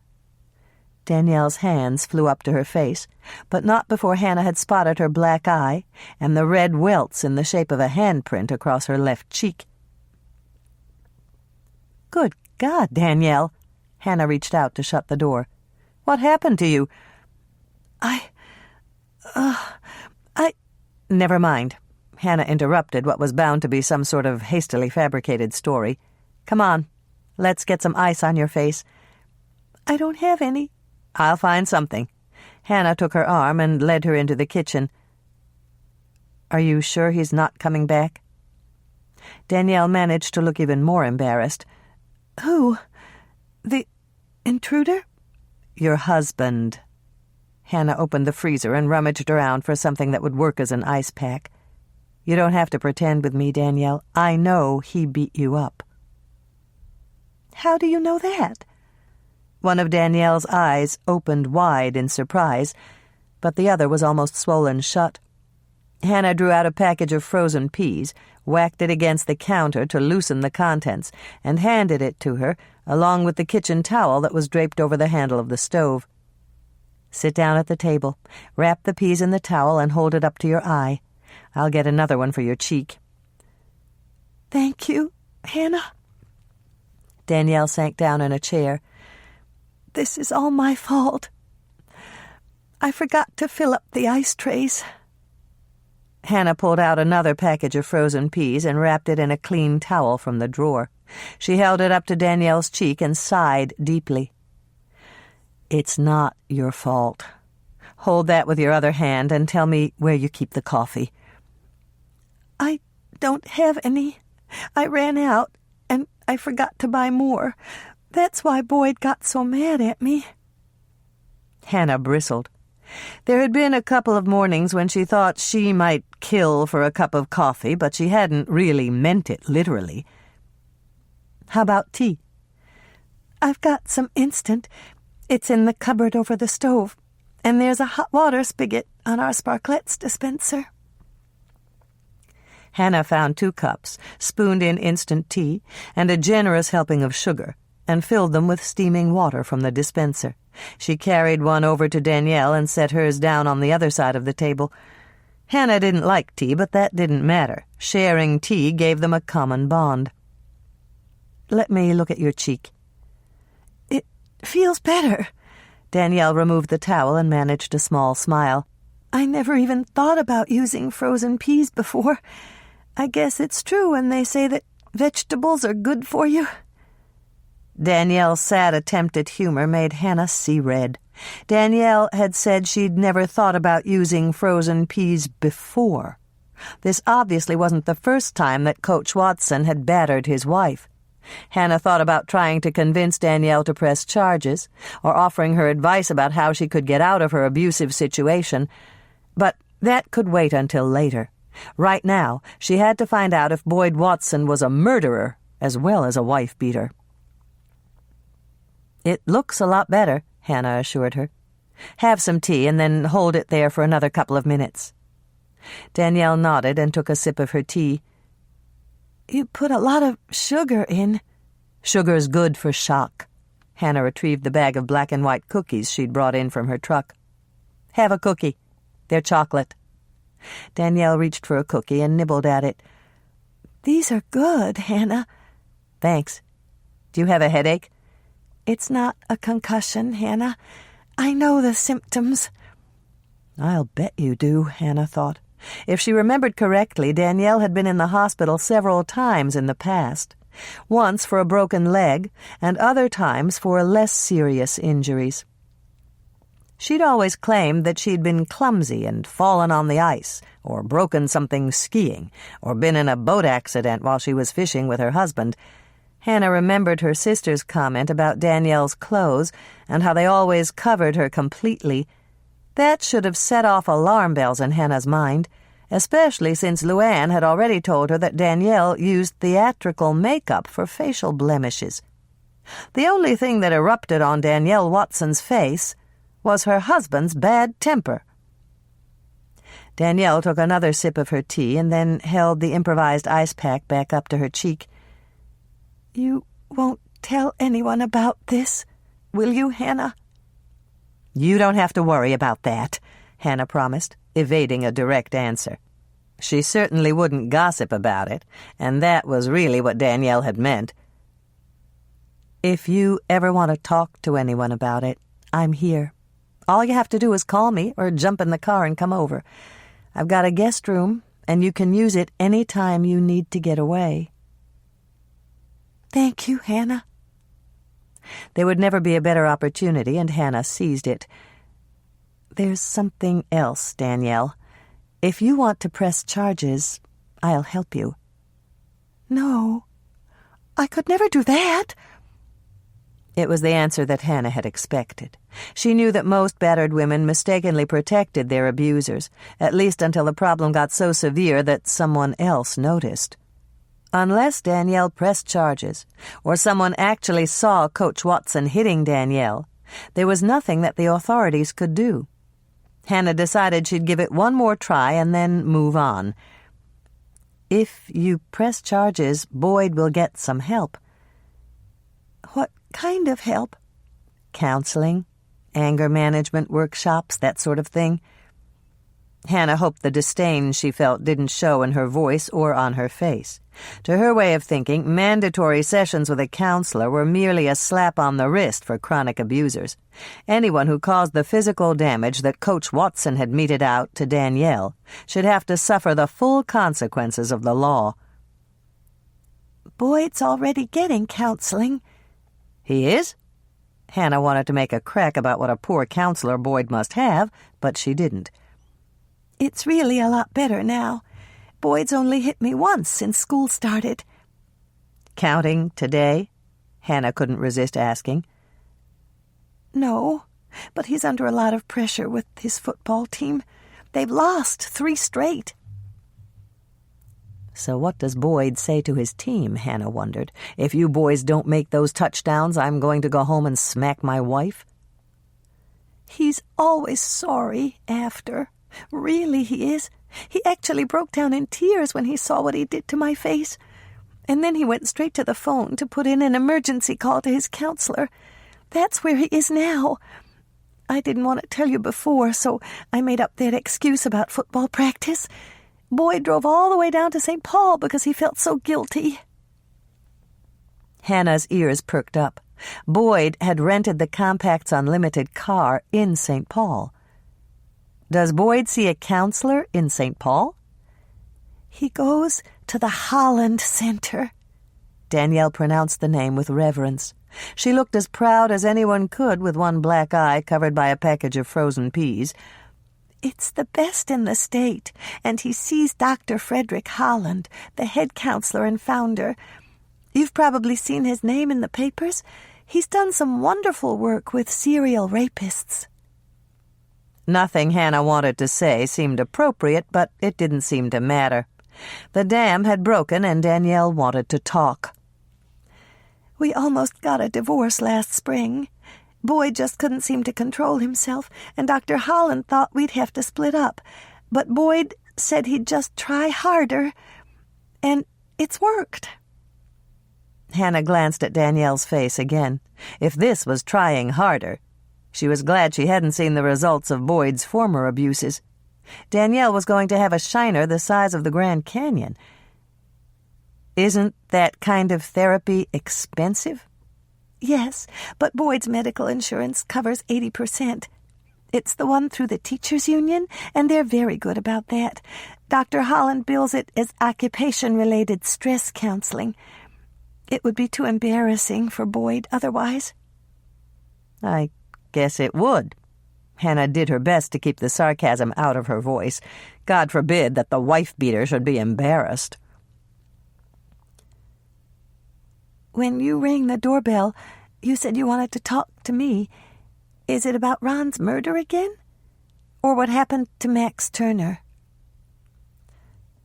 Danielle's hands flew up to her face, but not before Hannah had spotted her black eye and the red welts in the shape of a handprint across her left cheek. "Good God, Danielle!" Hannah reached out to shut the door. "What happened to you?" I... Never mind. Hannah interrupted what was bound to be some sort of hastily fabricated story. "Come on, let's get some ice on your face." "I don't have any." "I'll find something." Hannah took her arm and led her into the kitchen. "Are you sure he's not coming back?" Danielle managed to look even more embarrassed. "Who? The intruder?" "Your husband." Hannah opened the freezer and rummaged around for something that would work as an ice pack. "You don't have to pretend with me, Danielle. I know he beat you up." "How do you know that?" One of Danielle's eyes opened wide in surprise, but the other was almost swollen shut. Hannah drew out a package of frozen peas, whacked it against the counter to loosen the contents, and handed it to her, along with the kitchen towel that was draped over the handle of the stove. "Sit down at the table, wrap the peas in the towel, and hold it up to your eye. I'll get another one for your cheek." "Thank you, Hannah." Danielle sank down in a chair. "This is all my fault. I forgot to fill up the ice trays." Hannah pulled out another package of frozen peas and wrapped it in a clean towel from the drawer. She held it up to Danielle's cheek and sighed deeply. "It's not your fault. Hold that with your other hand and tell me where you keep the coffee." "I don't have any. I ran out, and I forgot to buy more. That's why Boyd got so mad at me." Hannah bristled. There had been a couple of mornings when she thought she might kill for a cup of coffee, but she hadn't really meant it literally. "How about tea?" "I've got some instant. It's in the cupboard over the stove, and there's a hot water spigot on our sparklettes dispenser." Hannah found 2 cups, spooned in instant tea, and a generous helping of sugar, and filled them with steaming water from the dispenser. She carried one over to Danielle and set hers down on the other side of the table. Hannah didn't like tea, but that didn't matter. Sharing tea gave them a common bond. "Let me look at your cheek." "It feels better." Danielle removed the towel and managed a small smile. "I never even thought about using frozen peas before. I guess it's true when they say that vegetables are good for you." Danielle's sad attempt at humor made Hannah see red. Danielle had said she'd never thought about using frozen peas before. This obviously wasn't the first time that Coach Watson had battered his wife. Hannah thought about trying to convince Danielle to press charges, or offering her advice about how she could get out of her abusive situation, but that could wait until later. Right now, she had to find out if Boyd Watson was a murderer as well as a wife-beater. "It looks a lot better," Hannah assured her. "Have some tea and then hold it there for another couple of minutes." Danielle nodded and took a sip of her tea. "You put a lot of sugar in." "Sugar's good for shock." Hannah retrieved the bag of black and white cookies she'd brought in from her truck. "Have a cookie. They're chocolate." Danielle reached for a cookie and nibbled at it. "These are good, Hannah." "Thanks. Do you have a headache? It's not a concussion, Hannah. I know the symptoms. I'll bet you do, Hannah thought. If she remembered correctly, Danielle had been in the hospital several times in the past. Once for a broken leg, and other times for less serious injuries. She'd always claimed that she'd been clumsy and fallen on the ice, or broken something skiing, or been in a boat accident while she was fishing with her husband. Hannah remembered her sister's comment about Danielle's clothes and how they always covered her completely. That should have set off alarm bells in Hannah's mind, especially since Luann had already told her that Danielle used theatrical makeup for facial blemishes. The only thing that erupted on Danielle Watson's face was her husband's bad temper. Danielle took another sip of her tea and then held the improvised ice pack back up to her cheek. You won't tell anyone about this, will you, Hannah? You don't have to worry about that, Hannah promised, evading a direct answer. She certainly wouldn't gossip about it, and that was really what Danielle had meant. If you ever want to talk to anyone about it, I'm here. All you have to do is call me or jump in the car and come over. I've got a guest room, and you can use it any time you need to get away. Thank you, Hannah. There would never be a better opportunity, and Hannah seized it. There's something else, Danielle. If you want to press charges, I'll help you. No, I could never do that. It was the answer that Hannah had expected. She knew that most battered women mistakenly protected their abusers, at least until the problem got so severe that someone else noticed. Unless Danielle pressed charges, or someone actually saw Coach Watson hitting Danielle, there was nothing that the authorities could do. Hannah decided she'd give it one more try and then move on. If you press charges, Boyd will get some help. What kind of help? Counseling, anger management workshops, that sort of thing. Hannah hoped the disdain she felt didn't show in her voice or on her face. To her way of thinking, mandatory sessions with a counselor were merely a slap on the wrist for chronic abusers. Anyone who caused the physical damage that Coach Watson had meted out to Danielle should have to suffer the full consequences of the law. Boyd's already getting counseling. He is? Hannah wanted to make a crack about what a poor counselor Boyd must have, but she didn't. It's really a lot better now. Boyd's only hit me once since school started. Counting today? Hannah couldn't resist asking. No, but he's under a lot of pressure with his football team. They've lost 3 straight. So what does Boyd say to his team, Hannah wondered. If you boys don't make those touchdowns, I'm going to go home and smack my wife? He's always sorry after. Really, he is. He actually broke down in tears when he saw what he did to my face. And then he went straight to the phone to put in an emergency call to his counselor. That's where he is now. I didn't want to tell you before, so I made up that excuse about football practice. Boyd drove all the way down to St. Paul because he felt so guilty. Hannah's ears perked up. Boyd had rented the Compact's unlimited car in St. Paul. Does Boyd see a counselor in St. Paul? He goes to the Holland Center. Danielle pronounced the name with reverence. She looked as proud as anyone could with one black eye covered by a package of frozen peas. It's the best in the state, and he sees Dr. Frederick Holland, the head counselor and founder. You've probably seen his name in the papers. He's done some wonderful work with serial rapists. Nothing Hannah wanted to say seemed appropriate, but it didn't seem to matter. The dam had broken, and Danielle wanted to talk. We almost got a divorce last spring. Boyd just couldn't seem to control himself, and Dr. Holland thought we'd have to split up. But Boyd said he'd just try harder, and it's worked. Hannah glanced at Danielle's face again. If this was trying harder, she was glad she hadn't seen the results of Boyd's former abuses. Danielle was going to have a shiner the size of the Grand Canyon. Isn't that kind of therapy expensive? Yes, but Boyd's medical insurance covers 80%. It's the one through the teachers' union, and they're very good about that. Dr. Holland bills it as occupation-related stress counseling. It would be too embarrassing for Boyd otherwise. I guess it would. Hannah did her best to keep the sarcasm out of her voice. God forbid that the wife-beater should be embarrassed. When you rang the doorbell, you said you wanted to talk to me. Is it about Ron's murder again? Or what happened to Max Turner?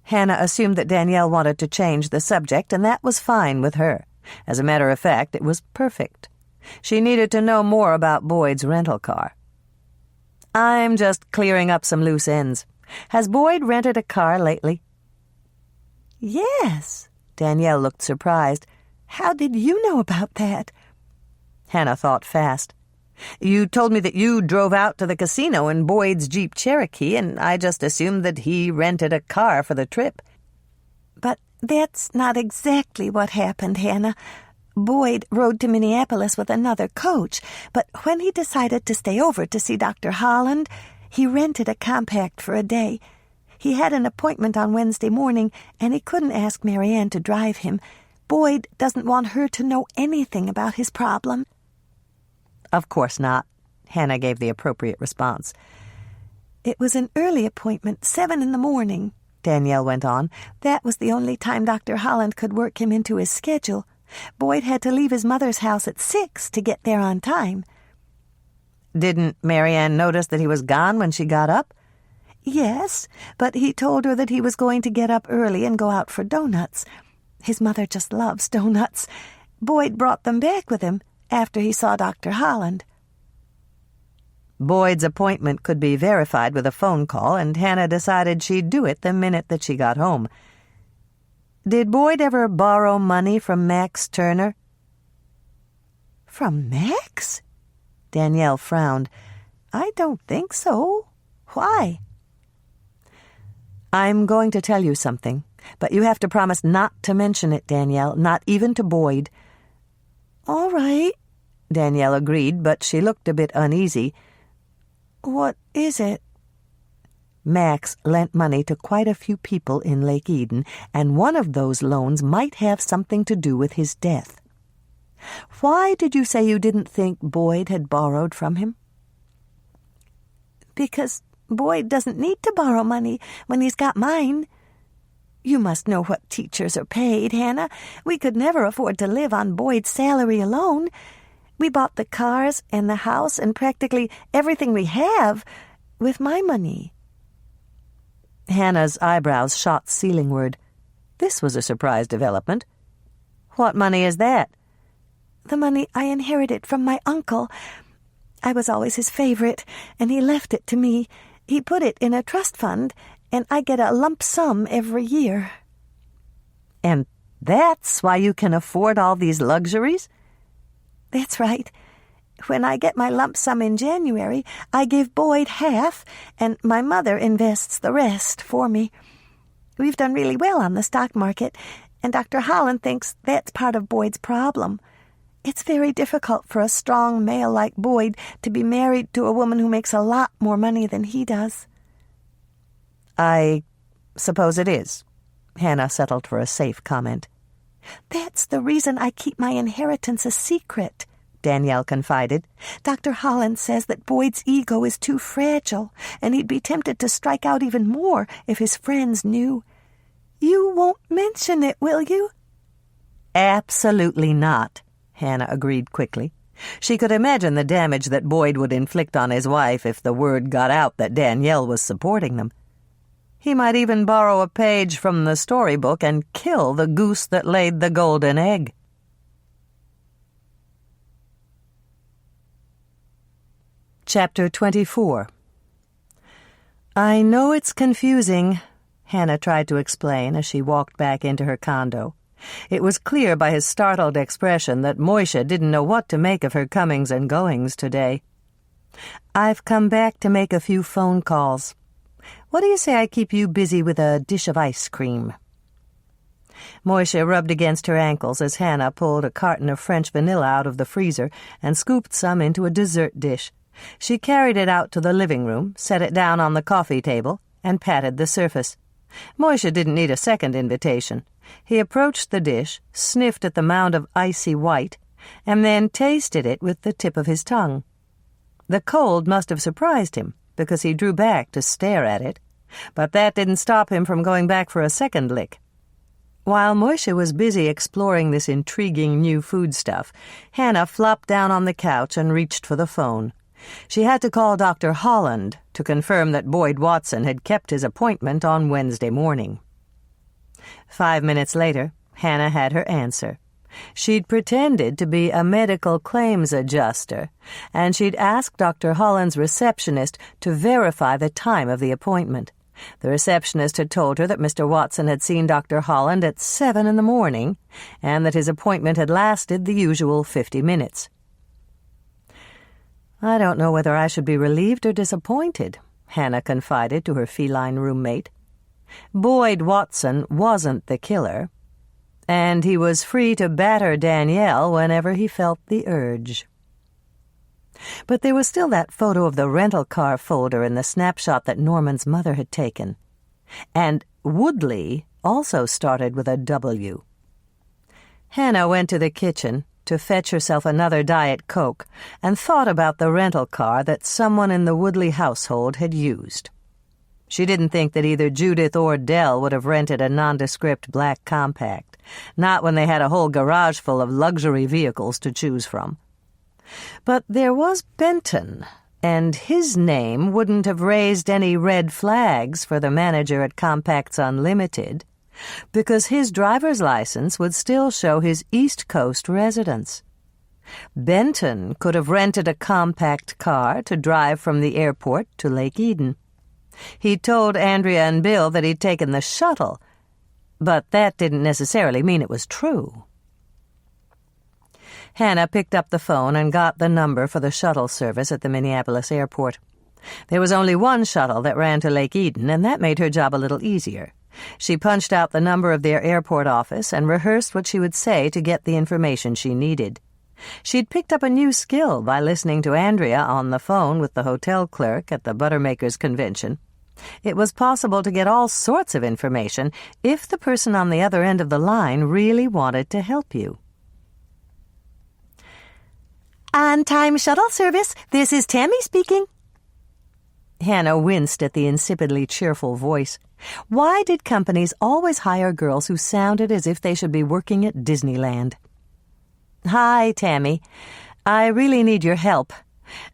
Hannah assumed that Danielle wanted to change the subject, and that was fine with her. As a matter of fact, it was perfect. She needed to know more about Boyd's rental car. I'm just clearing up some loose ends. Has Boyd rented a car lately? Yes. Danielle looked surprised. How did you know about that? Hannah thought fast. You told me that you drove out to the casino in Boyd's Jeep Cherokee, and I just assumed that he rented a car for the trip. But that's not exactly what happened, Hannah. Boyd rode to Minneapolis with another coach, but when he decided to stay over to see Dr. Holland, he rented a compact for a day. He had an appointment on Wednesday morning, and he couldn't ask Marianne to drive him. Boyd doesn't want her to know anything about his problem. Of course not. Hannah gave the appropriate response. It was an early appointment, 7 a.m, Danielle went on. That was the only time Dr. Holland could work him into his schedule. Boyd had to leave his mother's house at 6 to get there on time. Didn't Marianne notice that he was gone when she got up? Yes, but he told her that he was going to get up early and go out for donuts. His mother just loves donuts. Boyd brought them back with him after he saw Dr. Holland. Boyd's appointment could be verified with a phone call, and Hannah decided she'd do it the minute that she got home. Did Boyd ever borrow money from Max Turner? From Max? Danielle frowned. I don't think so. Why? I'm going to tell you something, but you have to promise not to mention it, Danielle, not even to Boyd. All right, Danielle agreed, but she looked a bit uneasy. What is it? Max lent money to quite a few people in Lake Eden, and one of those loans might have something to do with his death. Why did you say you didn't think Boyd had borrowed from him? Because Boyd doesn't need to borrow money when he's got mine. You must know what teachers are paid, Hannah. We could never afford to live on Boyd's salary alone. We bought the cars and the house and practically everything we have with my money. Hannah's eyebrows shot ceilingward. This was a surprise development. What money is that? The money I inherited from my uncle. I was always his favorite, and he left it to me. He put it in a trust fund, and I get a lump sum every year. And that's why you can afford all these luxuries? That's right. When I get my lump sum in January, I give Boyd half, and my mother invests the rest for me. We've done really well on the stock market, and Dr. Holland thinks that's part of Boyd's problem. It's very difficult for a strong male like Boyd to be married to a woman who makes a lot more money than he does. I suppose it is. Hannah settled for a safe comment. That's the reason I keep my inheritance a secret, Danielle confided. Dr. Holland says that Boyd's ego is too fragile, and he'd be tempted to strike out even more if his friends knew. You won't mention it, will you? Absolutely not, Hannah agreed quickly. She could imagine the damage that Boyd would inflict on his wife if the word got out that Danielle was supporting them. He might even borrow a page from the storybook and kill the goose that laid the golden egg. Chapter 24. I know it's confusing, Hannah tried to explain as she walked back into her condo. It was clear by his startled expression that Moishe didn't know what to make of her comings and goings today. I've come back to make a few phone calls. What do you say I keep you busy with a dish of ice cream? Moisha rubbed against her ankles as Hannah pulled a carton of French vanilla out of the freezer and scooped some into a dessert dish. She carried it out to the living room, set it down on the coffee table, and patted the surface. Moisha didn't need a second invitation. He approached the dish, sniffed at the mound of icy white, and then tasted it with the tip of his tongue. The cold must have surprised him, because he drew back to stare at it, but that didn't stop him from going back for a second lick. While Moisha was busy exploring this intriguing new foodstuff, Hannah flopped down on the couch and reached for the phone. She had to call Dr. Holland to confirm that Boyd Watson had kept his appointment on Wednesday morning. 5 minutes later, Hannah had her answer. She'd pretended to be a medical claims adjuster, and she'd asked Dr. Holland's receptionist to verify the time of the appointment. The receptionist had told her that Mr. Watson had seen Dr. Holland at 7 in the morning, and that his appointment had lasted the usual 50 minutes. "I don't know whether I should be relieved or disappointed," Hannah confided to her feline roommate. Boyd Watson wasn't the killer, and he was free to batter Danielle whenever he felt the urge. But there was still that photo of the rental car folder in the snapshot that Norman's mother had taken. And Woodley also started with a W. Hannah went to the kitchen to fetch herself another Diet Coke and thought about the rental car that someone in the Woodley household had used. She didn't think that either Judith or Dell would have rented a nondescript black compact, not when they had a whole garage full of luxury vehicles to choose from. But there was Benton, and his name wouldn't have raised any red flags for the manager at Compacts Unlimited, because his driver's license would still show his East Coast residence. Benton could have rented a compact car to drive from the airport to Lake Eden. He told Andrea and Bill that he'd taken the shuttle, but that didn't necessarily mean it was true. Hannah picked up the phone and got the number for the shuttle service at the Minneapolis airport. There was only one shuttle that ran to Lake Eden, and that made her job a little easier. She punched out the number of their airport office and rehearsed what she would say to get the information she needed. She'd picked up a new skill by listening to Andrea on the phone with the hotel clerk at the Buttermakers Convention. It was possible to get all sorts of information if the person on the other end of the line really wanted to help you. On-time shuttle service, this is Tammy speaking. Hannah winced at the insipidly cheerful voice. Why did companies always hire girls who sounded as if they should be working at Disneyland? "Hi, Tammy. I really need your help.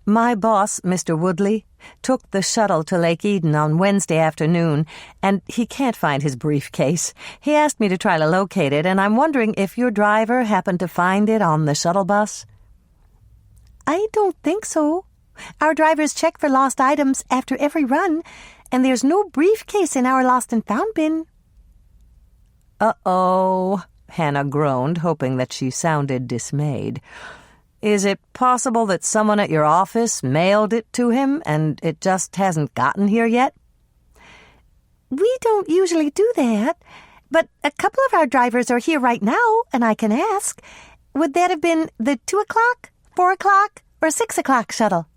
My boss, Mr. Woodley, took the shuttle to Lake Eden on Wednesday afternoon, and he can't find his briefcase. He asked me to try to locate it, and I'm wondering if your driver happened to find it on the shuttle bus." I don't think so. Our drivers check for lost items after every run, and there's no briefcase in our lost and found bin. Uh-oh, Hannah groaned, hoping that she sounded dismayed. Is it possible that someone at your office mailed it to him and it just hasn't gotten here yet? We don't usually do that, but a couple of our drivers are here right now, and I can ask. Would that have been the 2 o'clock, 4 o'clock, or 6 o'clock shuttle?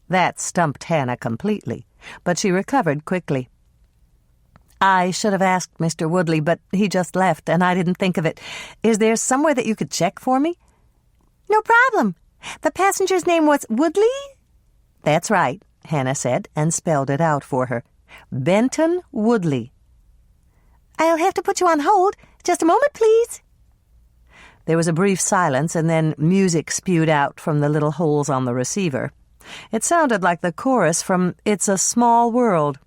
That stumped Hannah completely, but she recovered quickly. I should have asked Mr. Woodley, but he just left, and I didn't think of it. Is there somewhere that you could check for me? No problem. The passenger's name was Woodley? That's right, Hannah said, and spelled it out for her. Benton Woodley. I'll have to put you on hold. Just a moment, please. There was a brief silence, and then music spewed out from the little holes on the receiver. It sounded like the chorus from It's a Small World,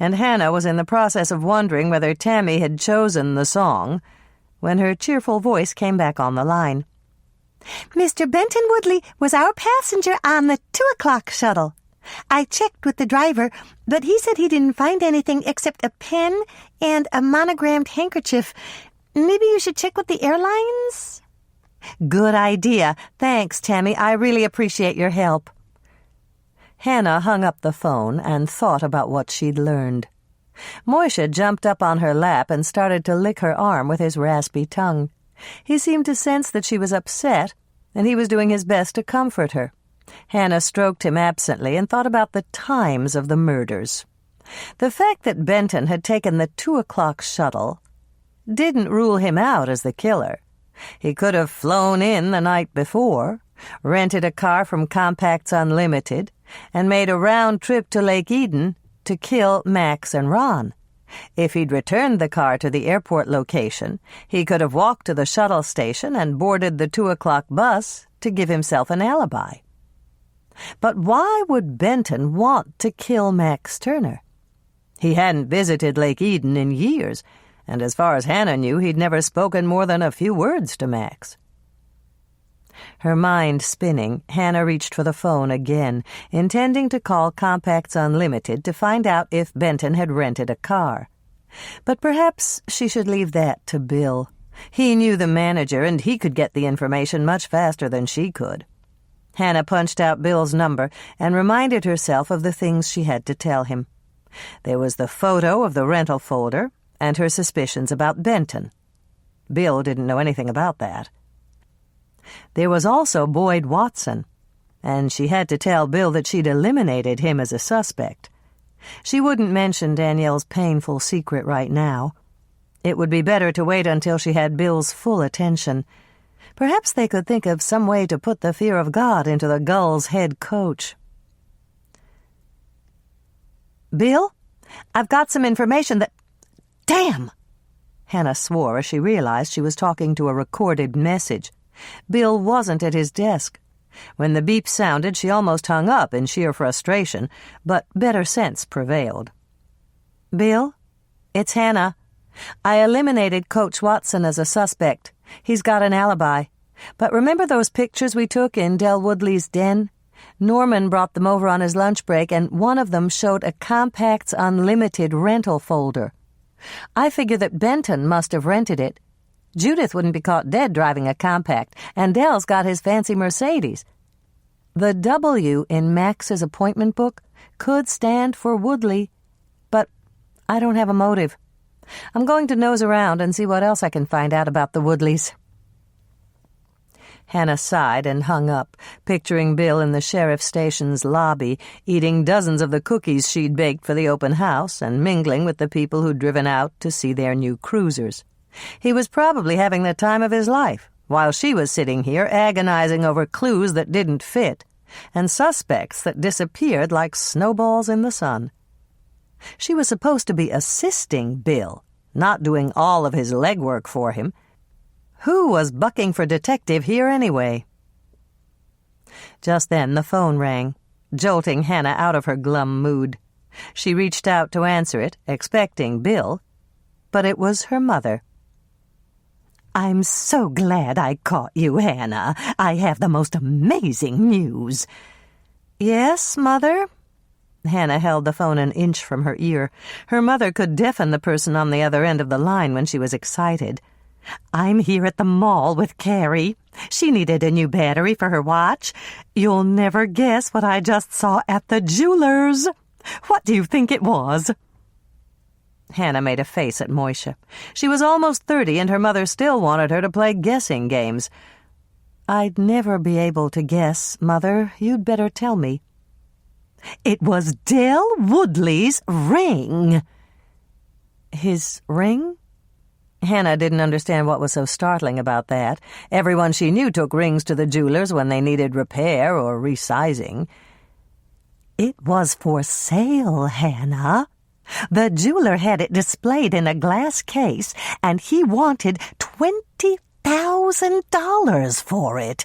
and Hannah was in the process of wondering whether Tammy had chosen the song when her cheerful voice came back on the line. Mr. Benton Woodley was our passenger on the 2 o'clock shuttle. I checked with the driver, but he said he didn't find anything except a pen and a monogrammed handkerchief. Maybe you should check with the airlines? Good idea. Thanks, Tammy. I really appreciate your help. Hannah hung up the phone and thought about what she'd learned. Moishe jumped up on her lap and started to lick her arm with his raspy tongue. He seemed to sense that she was upset, and he was doing his best to comfort her. Hannah stroked him absently and thought about the times of the murders. The fact that Benton had taken the 2:00 shuttle didn't rule him out as the killer. He could have flown in the night before, rented a car from Compacts Unlimited, and made a round trip to Lake Eden to kill Max and Ron. If he'd returned the car to the airport location, he could have walked to the shuttle station and boarded the 2:00 bus to give himself an alibi. But why would Benton want to kill Max Turner? He hadn't visited Lake Eden in years, and as far as Hannah knew, he'd never spoken more than a few words to Max. Her mind spinning, Hannah reached for the phone again, intending to call Compacts Unlimited to find out if Benton had rented a car. But perhaps she should leave that to Bill. He knew the manager, and he could get the information much faster than she could. Hannah punched out Bill's number and reminded herself of the things she had to tell him. There was the photo of the rental folder and her suspicions about Benton. Bill didn't know anything about that. There was also Boyd Watson, and she had to tell Bill that she'd eliminated him as a suspect. She wouldn't mention Danielle's painful secret right now. It would be better to wait until she had Bill's full attention. Perhaps they could think of some way to put the fear of God into the Gulls' head coach. "Bill, I've got some information that—" "Damn!" Hannah swore as she realized she was talking to a recorded message. Bill wasn't at his desk. When the beep sounded, she almost hung up in sheer frustration, but better sense prevailed. "Bill, it's Hannah. I eliminated Coach Watson as a suspect. He's got an alibi. But remember those pictures we took in Del Woodley's den? Norman brought them over on his lunch break, and one of them showed a Compacts Unlimited rental folder. I figure that Benton must have rented it. Judith wouldn't be caught dead driving a Compact, and Del's got his fancy Mercedes. The W in Max's appointment book could stand for Woodley, but I don't have a motive. I'm going to nose around and see what else I can find out about the Woodleys." Hannah sighed and hung up, picturing Bill in the sheriff's station's lobby, eating dozens of the cookies she'd baked for the open house and mingling with the people who'd driven out to see their new cruisers. He was probably having the time of his life, while she was sitting here agonizing over clues that didn't fit and suspects that disappeared like snowballs in the sun. She was supposed to be assisting Bill, not doing all of his legwork for him. Who was bucking for detective here anyway? Just then the phone rang, jolting Hannah out of her glum mood. She reached out to answer it, expecting Bill, but it was her mother. "I'm so glad I caught you, Hannah. I have the most amazing news." "Yes, Mother?" Hannah held the phone an inch from her ear. Her mother could deafen the person on the other end of the line when she was excited. "I'm here at the mall with Carrie. She needed a new battery for her watch. You'll never guess what I just saw at the jeweler's. What do you think it was?" Hannah made a face at Moishe. She was almost 30, and her mother still wanted her to play guessing games. "I'd never be able to guess, Mother. You'd better tell me." "It was Del Woodley's ring." "His ring?" Hannah didn't understand what was so startling about that. Everyone she knew took rings to the jeweler's when they needed repair or resizing. "It was for sale, Hannah. The jeweler had it displayed in a glass case, and he wanted $20,000 for it."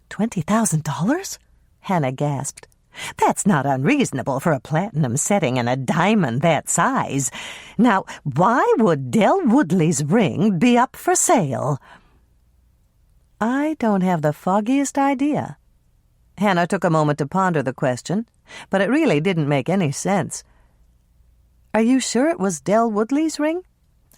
"$20,000? Hannah gasped. "That's not unreasonable for a platinum setting and a diamond that size. Now, why would Del Woodley's ring be up for sale?" "I don't have the foggiest idea." Hannah took a moment to ponder the question, but it really didn't make any sense. "Are you sure it was Del Woodley's ring?"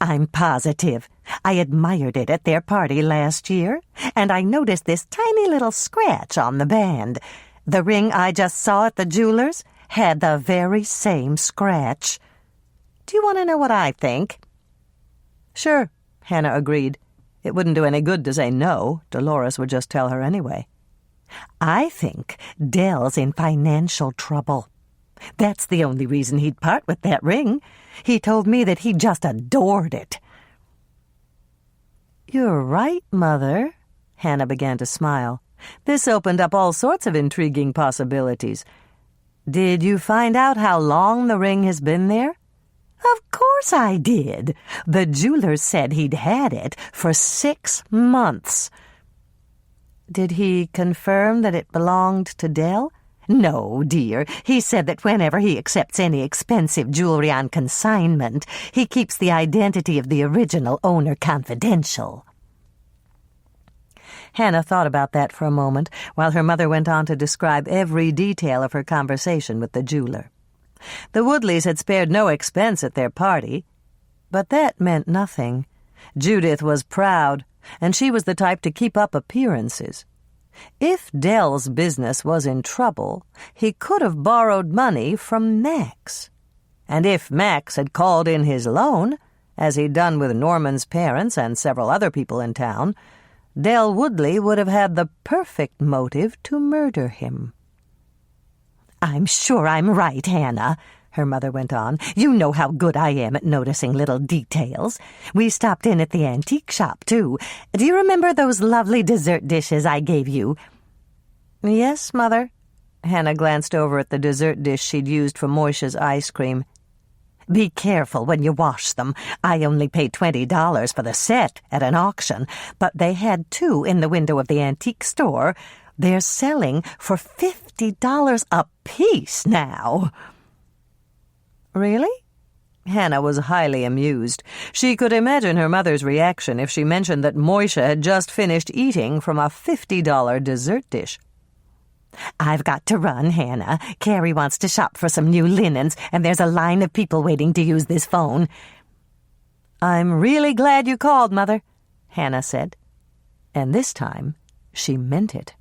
"I'm positive. I admired it at their party last year, and I noticed this tiny little scratch on the band. The ring I just saw at the jeweler's had the very same scratch." Do you want to know what I think?" "Sure," Hannah agreed. It wouldn't do any good to say no. Dolores would just tell her anyway. "I think Dell's in financial trouble. That's the only reason he'd part with that ring. He told me that he just adored it." "You're right, Mother." Hannah began to smile. This opened up all sorts of intriguing possibilities. "Did you find out how long the ring has been there?" "Of course I did. The jeweler said he'd had it for 6 months. "Did he confirm that it belonged to Dell?" "No, dear. He said that whenever he accepts any expensive jewelry on consignment, he keeps the identity of the original owner confidential." Hannah thought about that for a moment, while her mother went on to describe every detail of her conversation with the jeweler. The Woodleys had spared no expense at their party, but that meant nothing. Judith was proud, and she was the type to keep up appearances. If Dell's business was in trouble, he could have borrowed money from Max. And if Max had called in his loan, as he'd done with Norman's parents and several other people in town, Dell Woodley would have had the perfect motive to murder him. "I'm sure I'm right, Hannah," her mother went on. "You know how good I am at noticing little details. We stopped in at the antique shop, too. Do you remember those lovely dessert dishes I gave you?" "Yes, Mother." Hannah glanced over at the dessert dish she'd used for Moisha's ice cream. "Be careful when you wash them. I only paid $20 for the set at an auction, but they had 2 in the window of the antique store. They're selling for $50 a piece now." "Really?" Hannah was highly amused. She could imagine her mother's reaction if she mentioned that Moisha had just finished eating from a $50 dessert dish. "I've got to run, Hannah. Carrie wants to shop for some new linens, and there's a line of people waiting to use this phone." "I'm really glad you called, Mother," Hannah said. And this time, she meant it.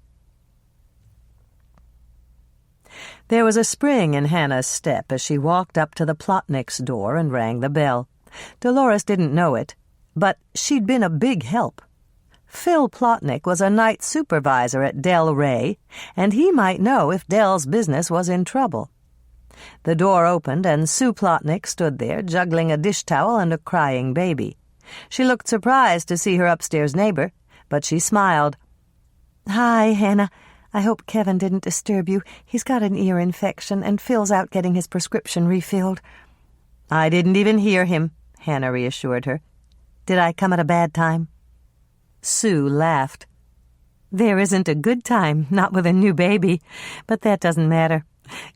There was a spring in Hannah's step as she walked up to the Plotnick's door and rang the bell. Dolores didn't know it, but she'd been a big help. Phil Plotnick was a night supervisor at Del Rey, and he might know if Dell's business was in trouble. The door opened, and Sue Plotnick stood there, juggling a dish towel and a crying baby. She looked surprised to see her upstairs neighbor, but she smiled. "Hi, Hannah. I hope Kevin didn't disturb you. He's got an ear infection, and Phil's out getting his prescription refilled." "I didn't even hear him," Hannah reassured her. "Did I come at a bad time?" Sue laughed. "There isn't a good time, not with a new baby. But that doesn't matter.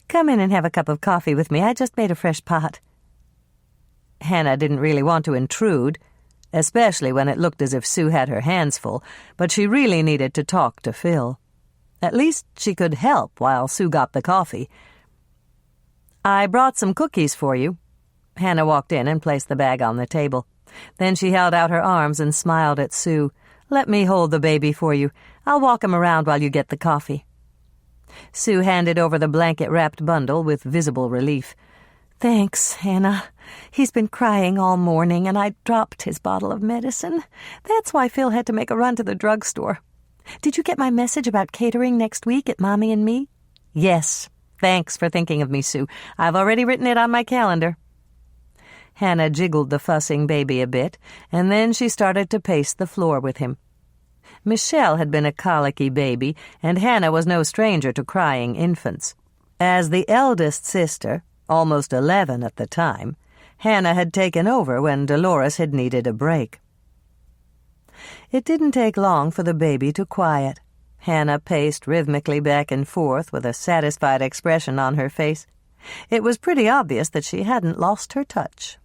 Come in and have a cup of coffee with me. I just made a fresh pot." Hannah didn't really want to intrude, especially when it looked as if Sue had her hands full, but she really needed to talk to Phil. At least she could help while Sue got the coffee. "I brought some cookies for you." Hannah walked in and placed the bag on the table. Then she held out her arms and smiled at Sue. "Let me hold the baby for you. I'll walk him around while you get the coffee." Sue handed over the blanket-wrapped bundle with visible relief. "Thanks, Hannah. He's been crying all morning, and I dropped his bottle of medicine. That's why Phil had to make a run to the drugstore. Did you get my message about catering next week at Mommy and Me?" "Yes. Thanks for thinking of me, Sue. I've already written it on my calendar." Hannah jiggled the fussing baby a bit, and then she started to pace the floor with him. Michelle had been a colicky baby, and Hannah was no stranger to crying infants. As the eldest sister, almost 11 at the time, Hannah had taken over when Dolores had needed a break. It didn't take long for the baby to quiet. Hannah paced rhythmically back and forth with a satisfied expression on her face. It was pretty obvious that she hadn't lost her touch.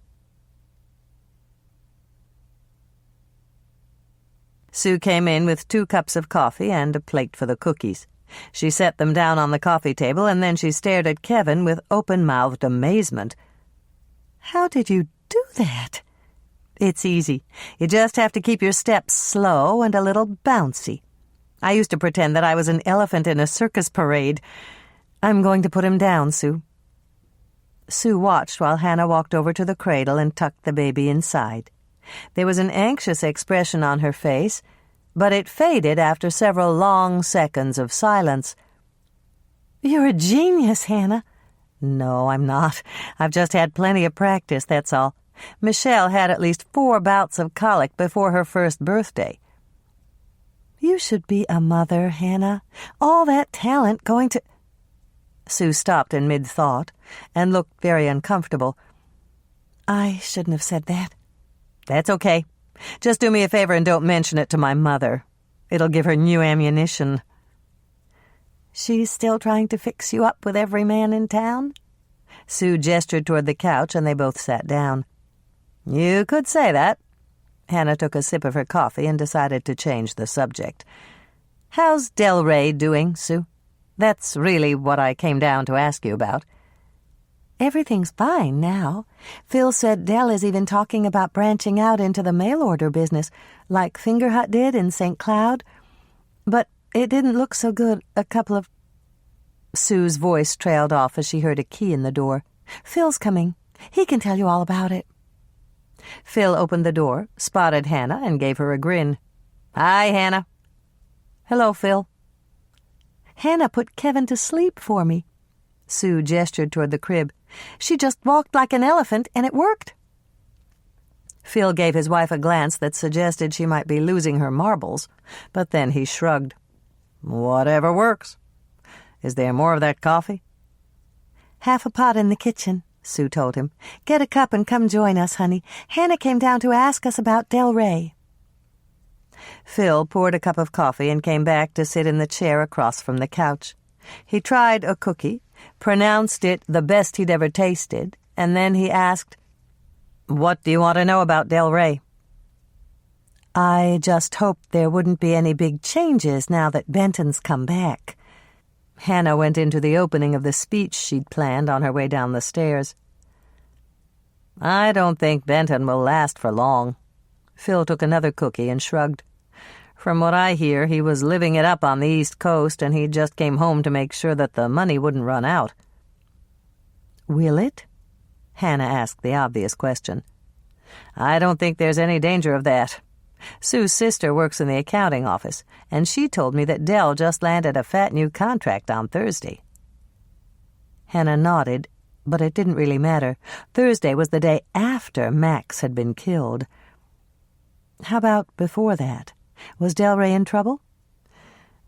Sue came in with 2 cups of coffee and a plate for the cookies. She set them down on the coffee table, and then she stared at Kevin with open-mouthed amazement. "How did you do that?" "It's easy. You just have to keep your steps slow and a little bouncy. I used to pretend that I was an elephant in a circus parade. I'm going to put him down, Sue." Sue watched while Hannah walked over to the cradle and tucked the baby inside. There was an anxious expression on her face, but it faded after several long seconds of silence. "You're a genius, Hannah." "No, I'm not. I've just had plenty of practice, that's all. Michelle had at least 4 bouts of colic before her first birthday." "You should be a mother, Hannah. All that talent going to—" Sue stopped in mid-thought and looked very uncomfortable. "I shouldn't have said that." "That's okay. Just do me a favor and don't mention it to my mother. It'll give her new ammunition." "She's still trying to fix you up with every man in town?" Sue gestured toward the couch, and they both sat down. "You could say that." Hannah took a sip of her coffee and decided to change the subject. "How's Del Rey doing, Sue? That's really what I came down to ask you about." "Everything's fine now. Phil said Del is even talking about branching out into the mail-order business, like Fingerhut did in St. Cloud. But it didn't look so good a couple of—" Sue's voice trailed off as she heard a key in the door. "Phil's coming. He can tell you all about it." Phil opened the door, spotted Hannah, and gave her a grin. "Hi, Hannah." "Hello, Phil." "Hannah put Kevin to sleep for me." Sue gestured toward the crib. "She just walked like an elephant, and it worked." Phil gave his wife a glance that suggested she might be losing her marbles, but then he shrugged. "Whatever works. Is there more of that coffee?" "Half a pot in the kitchen," Sue told him. "Get a cup and come join us, honey. Hannah came down to ask us about Del Rey." Phil poured a cup of coffee and came back to sit in the chair across from the couch. He tried a cookie, pronounced it the best he'd ever tasted, and then he asked, "What do you want to know about Del Rey?" "I just hoped there wouldn't be any big changes now that Benton's come back." Hannah went into the opening of the speech she'd planned on her way down the stairs. "I don't think Benton will last for long." Phil took another cookie and shrugged. "From what I hear, he was living it up on the East Coast, and he just came home to make sure that the money wouldn't run out." "Will it?" Hannah asked the obvious question. "I don't think there's any danger of that. Sue's sister works in the accounting office, and she told me that Del just landed a fat new contract on Thursday." Hannah nodded, but it didn't really matter. Thursday was the day after Max had been killed. "How about before that? Was Del Rey in trouble?"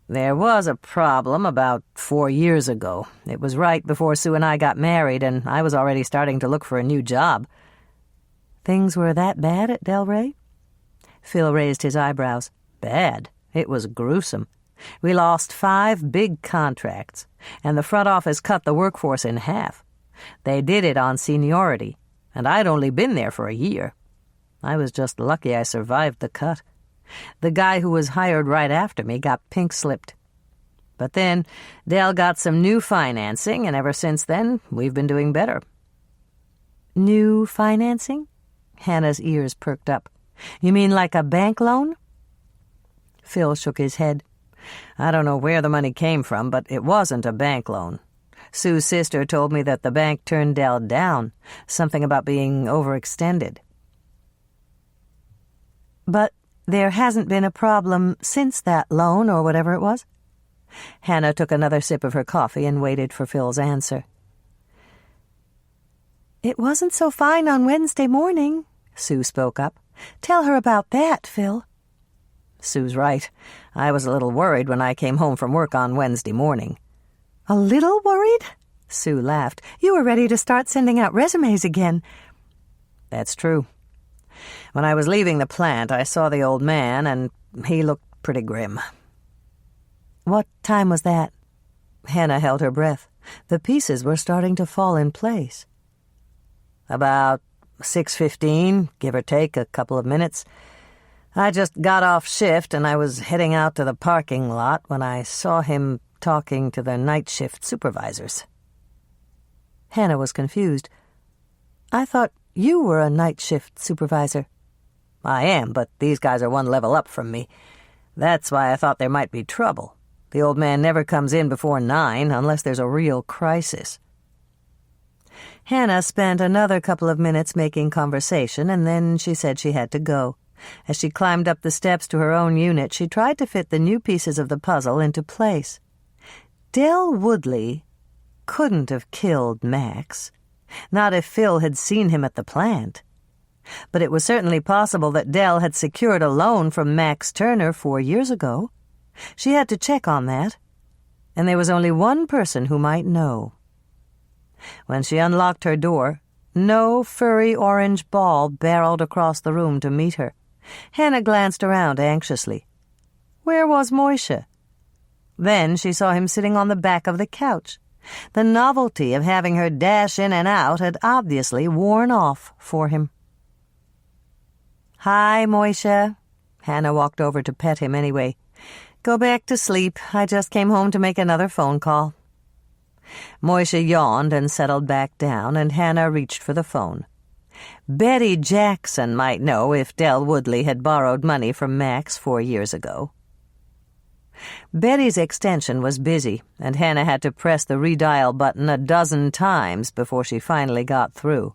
"There was a problem about 4 years ago. It was right before Sue and I got married, and I was already starting to look for a new job." "Things were that bad at Del Rey?" Phil raised his eyebrows. "Bad? It was gruesome. We lost 5 big contracts, and the front office cut the workforce in half. They did it on seniority, and I'd only been there for a year. I was just lucky I survived the cut. The guy who was hired right after me got pink-slipped. But then Del got some new financing, and ever since then, we've been doing better." "New financing?" Hannah's ears perked up. "You mean like a bank loan?" Phil shook his head. "I don't know where the money came from, but it wasn't a bank loan. Sue's sister told me that the bank turned Del down, something about being overextended." "But there hasn't been a problem since that loan or whatever it was?" Hannah took another sip of her coffee and waited for Phil's answer. "It wasn't so fine on Wednesday morning," Sue spoke up. "Tell her about that, Phil." Sue's right. I was a little worried when I came home from work on Wednesday morning. "A little worried?" Sue laughed. "You were ready to start sending out resumes again." "That's true. When I was leaving the plant, I saw the old man, and he looked pretty grim." "What time was that?" Hannah held her breath. The pieces were starting to fall in place. "About 6:15, give or take a couple of minutes. I just got off shift, and I was heading out to the parking lot when I saw him talking to the night shift supervisors." Hannah was confused. "I thought you were a night shift supervisor." "I am, but these guys are one level up from me. That's why I thought there might be trouble. The old man never comes in before 9 unless there's a real crisis." Hannah spent another couple of minutes making conversation, and then she said she had to go. As she climbed up the steps to her own unit, she tried to fit the new pieces of the puzzle into place. Dell Woodley couldn't have killed Max, not if Phil had seen him at the plant. But it was certainly possible that Dell had secured a loan from Max Turner 4 years ago. She had to check on that, and there was only one person who might know. When she unlocked her door, no furry orange ball barreled across the room to meet her. Hannah glanced around anxiously. Where was Moishe? Then she saw him sitting on the back of the couch. The novelty of having her dash in and out had obviously worn off for him. "Hi, Moishe." Hannah walked over to pet him anyway. "Go back to sleep. I just came home to make another phone call." Moishe yawned and settled back down, and Hannah reached for the phone. Betty Jackson might know if Dell Woodley had borrowed money from Max 4 years ago. Betty's extension was busy, and Hannah had to press the redial button a dozen times before she finally got through.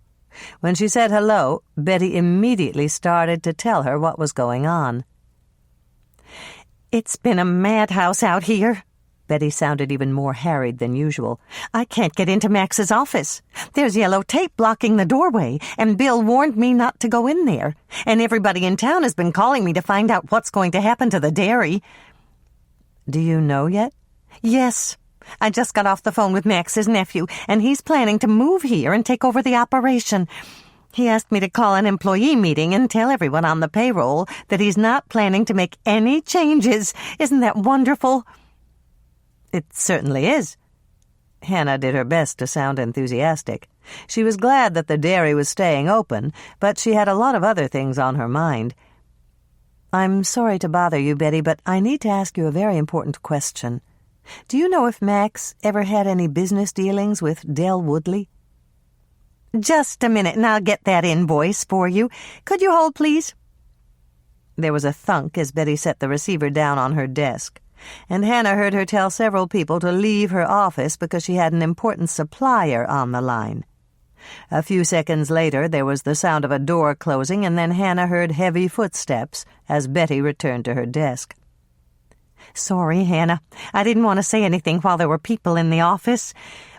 When she said hello, Betty immediately started to tell her what was going on. "It's been a madhouse out here." Betty sounded even more harried than usual. "I can't get into Max's office. There's yellow tape blocking the doorway, and Bill warned me not to go in there. And everybody in town has been calling me to find out what's going to happen to the dairy." "Do you know yet?" "Yes. I just got off the phone with Max's nephew, and he's planning to move here and take over the operation. He asked me to call an employee meeting and tell everyone on the payroll that he's not planning to make any changes. Isn't that wonderful?" "It certainly is." Hannah did her best to sound enthusiastic. She was glad that the dairy was staying open, but she had a lot of other things on her mind. "I'm sorry to bother you, Betty, but I need to ask you a very important question. Do you know if Max ever had any business dealings with Dell Woodley?" "Just a minute, and I'll get that invoice for you. Could you hold, please?" There was a thunk as Betty set the receiver down on her desk, and Hannah heard her tell several people to leave her office because she had an important supplier on the line. A few seconds later, there was the sound of a door closing, and then Hannah heard heavy footsteps as Betty returned to her desk. "Sorry, Hannah. I didn't want to say anything while there were people in the office.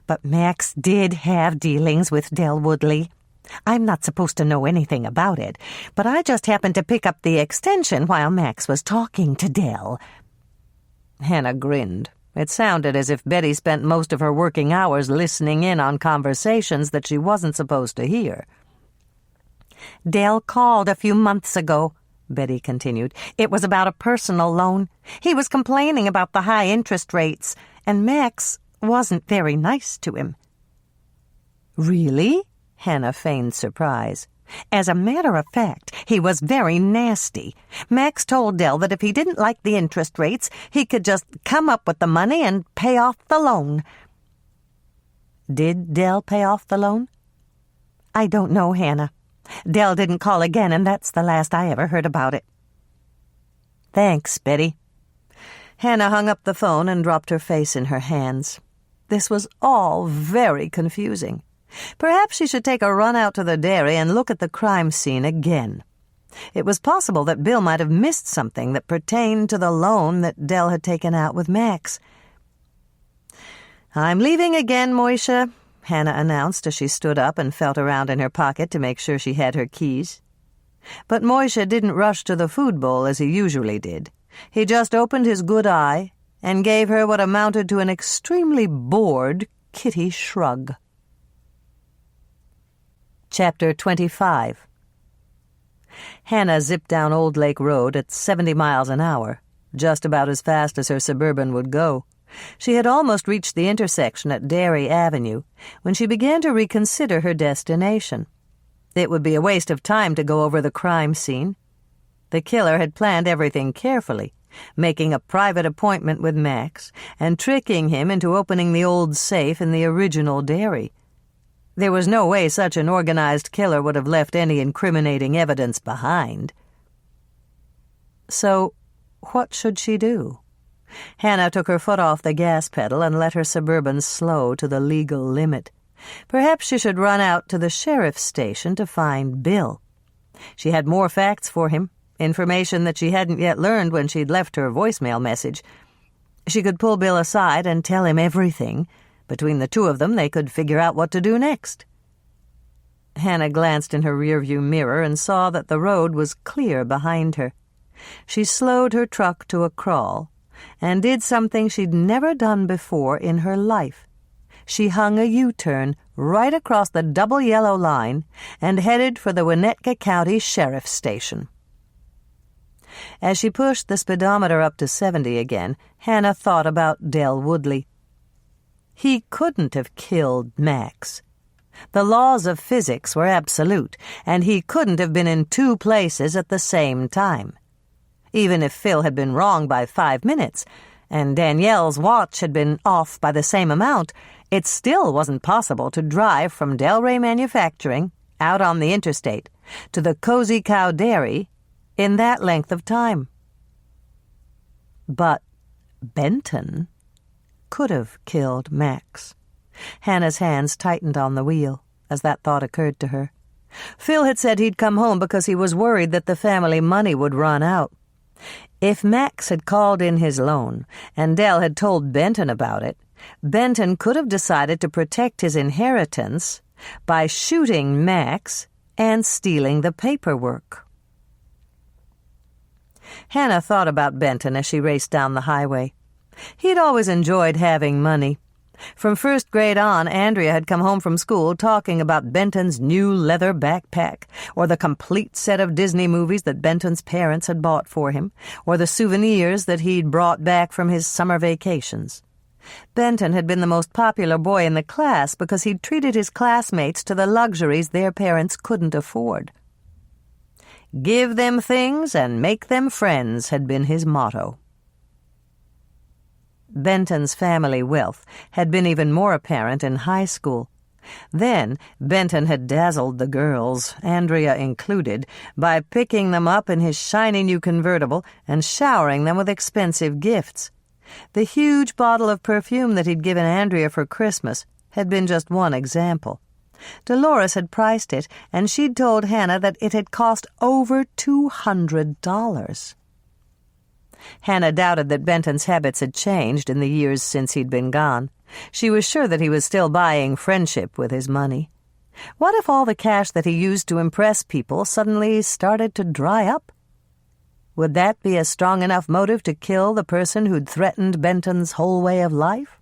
But Max did have dealings with Dell Woodley. I'm not supposed to know anything about it, but I just happened to pick up the extension while Max was talking to Dell." Hannah grinned. It sounded as if Betty spent most of her working hours listening in on conversations that she wasn't supposed to hear. "Dell called a few months ago," Betty continued. "It was about a personal loan. He was complaining about the high interest rates, and Max wasn't very nice to him." "Really?" Hannah feigned surprise. "As a matter of fact, he was very nasty. Max told Dell that if he didn't like the interest rates, he could just come up with the money and pay off the loan." "Did Dell pay off the loan?" "I don't know, Hannah. Dell didn't call again, and that's the last I ever heard about it." "Thanks, Betty." Hannah hung up the phone and dropped her face in her hands. This was all very confusing. Perhaps she should take a run out to the dairy and look at the crime scene again. It was possible that Bill might have missed something that pertained to the loan that Dell had taken out with Max. "I'm leaving again, Moishe," Hannah announced as she stood up and felt around in her pocket to make sure she had her keys. But Moishe didn't rush to the food bowl as he usually did. He just opened his good eye and gave her what amounted to an extremely bored kitty shrug. Chapter 25. Hannah zipped down Old Lake Road at 70 miles an hour, just about as fast as her Suburban would go. She had almost reached the intersection at Dairy Avenue when she began to reconsider her destination. It would be a waste of time to go over the crime scene. The killer had planned everything carefully, making a private appointment with Max and tricking him into opening the old safe in the original dairy. There was no way such an organized killer would have left any incriminating evidence behind. So, what should she do? Hannah took her foot off the gas pedal and let her Suburban slow to the legal limit. Perhaps she should run out to the sheriff's station to find Bill. She had more facts for him, information that she hadn't yet learned when she'd left her voicemail message. She could pull Bill aside and tell him everything. Between the two of them, they could figure out what to do next. Hannah glanced in her rearview mirror and saw that the road was clear behind her. She slowed her truck to a crawl and did something she'd never done before in her life. She hung a U-turn right across the double yellow line and headed for the Winnetka County Sheriff's Station. As she pushed the speedometer up to 70 again, Hannah thought about Del Woodley. He couldn't have killed Max. The laws of physics were absolute, and he couldn't have been in two places at the same time. Even if Phil had been wrong by 5 minutes, and Danielle's watch had been off by the same amount, it still wasn't possible to drive from Delray Manufacturing, out on the interstate, to the Cozy Cow Dairy in that length of time. But Benton could have killed Max. Hannah's hands tightened on the wheel as that thought occurred to her. Phil had said he'd come home because he was worried that the family money would run out. If Max had called in his loan and Del had told Benton about it, Benton could have decided to protect his inheritance by shooting Max and stealing the paperwork. Hannah thought about Benton as she raced down the highway. He'd always enjoyed having money. From first grade on, Andrea had come home from school talking about Benton's new leather backpack, or the complete set of Disney movies that Benton's parents had bought for him, or the souvenirs that he'd brought back from his summer vacations. Benton had been the most popular boy in the class because he'd treated his classmates to the luxuries their parents couldn't afford. Give them things and make them friends had been his motto. Benton's family wealth had been even more apparent in high school. Then Benton had dazzled the girls, Andrea included, by picking them up in his shiny new convertible and showering them with expensive gifts. The huge bottle of perfume that he'd given Andrea for Christmas had been just one example. Dolores had priced it, and she'd told Hannah that it had cost over $200. Hannah doubted that Benton's habits had changed in the years since he'd been gone. She was sure that he was still buying friendship with his money. What if all the cash that he used to impress people suddenly started to dry up? Would that be a strong enough motive to kill the person who'd threatened Benton's whole way of life?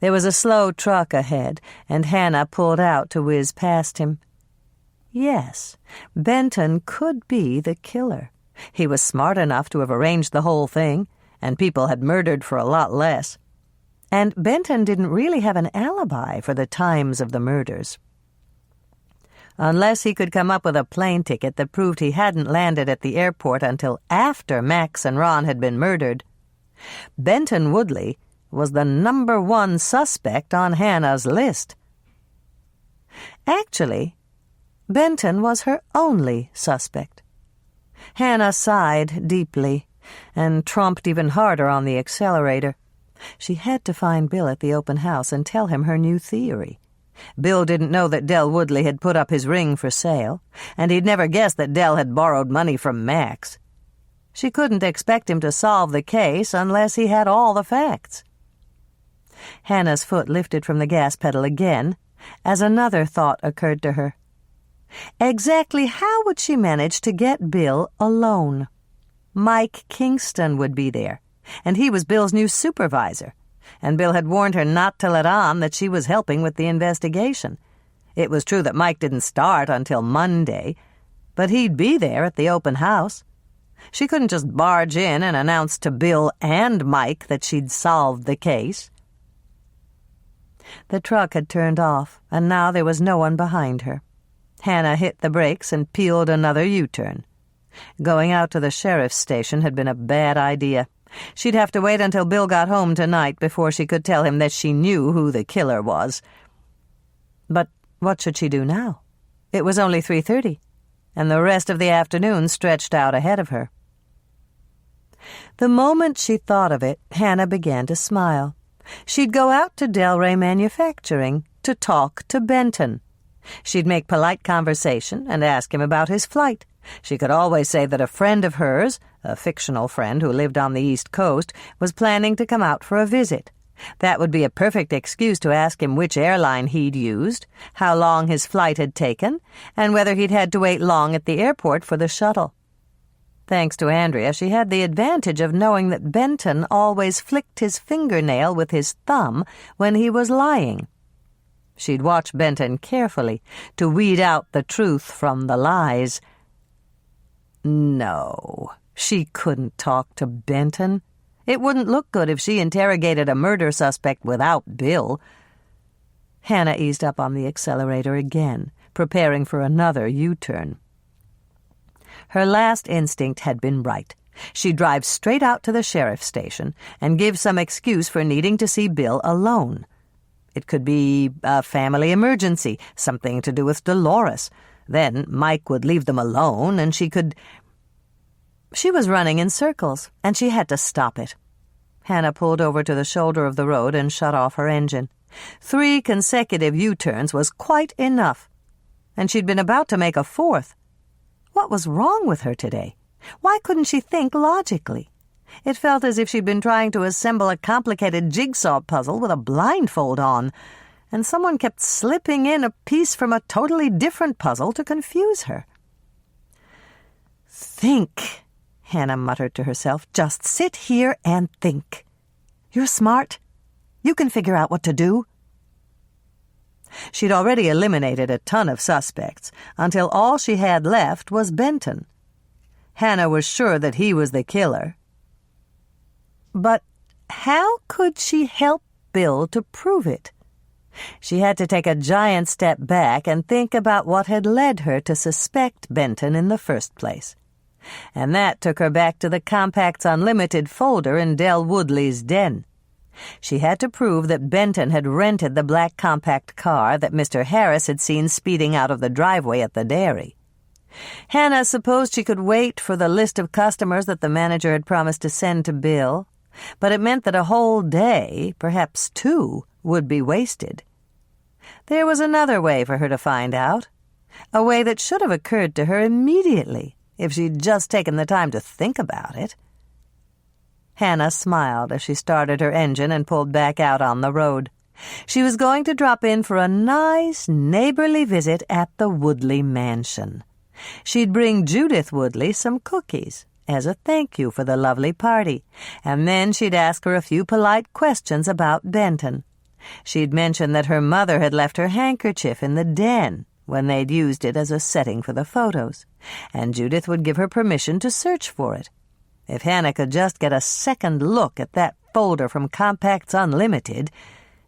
There was a slow truck ahead, and Hannah pulled out to whiz past him. Yes, Benton could be the killer. He was smart enough to have arranged the whole thing, and people had murdered for a lot less. And Benton didn't really have an alibi for the times of the murders. Unless he could come up with a plane ticket that proved he hadn't landed at the airport until after Max and Ron had been murdered, Benton Woodley was the #1 suspect on Hannah's list. Actually, Benton was her only suspect. Hannah sighed deeply and tromped even harder on the accelerator. She had to find Bill at the open house and tell him her new theory. Bill didn't know that Del Woodley had put up his ring for sale, and he'd never guessed that Del had borrowed money from Max. She couldn't expect him to solve the case unless he had all the facts. Hannah's foot lifted from the gas pedal again as another thought occurred to her. Exactly how would she manage to get Bill alone? Mike Kingston would be there, and he was Bill's new supervisor, and Bill had warned her not to let on that she was helping with the investigation. It was true that Mike didn't start until Monday, but he'd be there at the open house. She couldn't just barge in and announce to Bill and Mike that she'd solved the case. The truck had turned off, and now there was no one behind her. Hannah hit the brakes and peeled another U-turn. Going out to the sheriff's station had been a bad idea. She'd have to wait until Bill got home tonight before she could tell him that she knew who the killer was. But what should she do now? It was only 3:30, and the rest of the afternoon stretched out ahead of her. The moment she thought of it, Hannah began to smile. She'd go out to Delray Manufacturing to talk to Benton. She'd make polite conversation and ask him about his flight. She could always say that a friend of hers, a fictional friend who lived on the East Coast, was planning to come out for a visit. That would be a perfect excuse to ask him which airline he'd used, how long his flight had taken, and whether he'd had to wait long at the airport for the shuttle. Thanks to Andrea, she had the advantage of knowing that Benton always flicked his fingernail with his thumb when he was lying. She'd watch Benton carefully to weed out the truth from the lies. No, she couldn't talk to Benton. It wouldn't look good if she interrogated a murder suspect without Bill. Hannah eased up on the accelerator again, preparing for another U-turn. Her last instinct had been right. She'd drive straight out to the sheriff's station and give some excuse for needing to see Bill alone. It could be a family emergency, something to do with Dolores. Then Mike would leave them alone, and she could... She was running in circles, and she had to stop it. Hannah pulled over to the shoulder of the road and shut off her engine. 3 consecutive U-turns was quite enough, and she'd been about to make a 4th. What was wrong with her today? Why couldn't she think logically? It felt as if she'd been trying to assemble a complicated jigsaw puzzle with a blindfold on, and someone kept slipping in a piece from a totally different puzzle to confuse her. Think, Hannah muttered to herself. Just sit here and think. You're smart. You can figure out what to do. She'd already eliminated a ton of suspects until all she had left was Benton. Hannah was sure that he was the killer. But how could she help Bill to prove it? She had to take a giant step back and think about what had led her to suspect Benton in the first place. And that took her back to the Compacts Unlimited folder in Del Woodley's den. She had to prove that Benton had rented the black compact car that Mr. Harris had seen speeding out of the driveway at the dairy. Hannah supposed she could wait for the list of customers that the manager had promised to send to Bill, but it meant that a whole day, perhaps 2, would be wasted. There was another way for her to find out, a way that should have occurred to her immediately if she'd just taken the time to think about it. Hannah smiled as she started her engine and pulled back out on the road. She was going to drop in for a nice, neighborly visit at the Woodley mansion. She'd bring Judith Woodley some cookies as a thank you for the lovely party, and then she'd ask her a few polite questions about Benton. She'd mention that her mother had left her handkerchief in the den when they'd used it as a setting for the photos, and Judith would give her permission to search for it. If Hannah could just get a second look at that folder from Compacts Unlimited,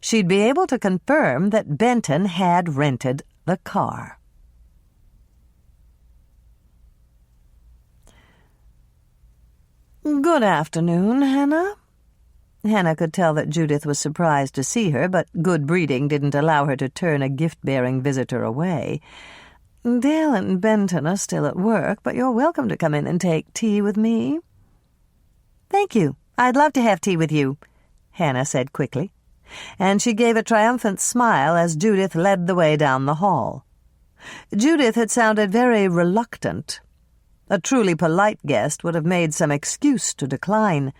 she'd be able to confirm that Benton had rented the car. "Good afternoon, Hannah." Hannah could tell that Judith was surprised to see her, but good breeding didn't allow her to turn a gift-bearing visitor away. "Dale and Benton are still at work, but you're welcome to come in and take tea with me." "Thank you. I'd love to have tea with you," Hannah said quickly, and she gave a triumphant smile as Judith led the way down the hall. Judith had sounded very reluctant. A truly polite guest would have made some excuse to decline,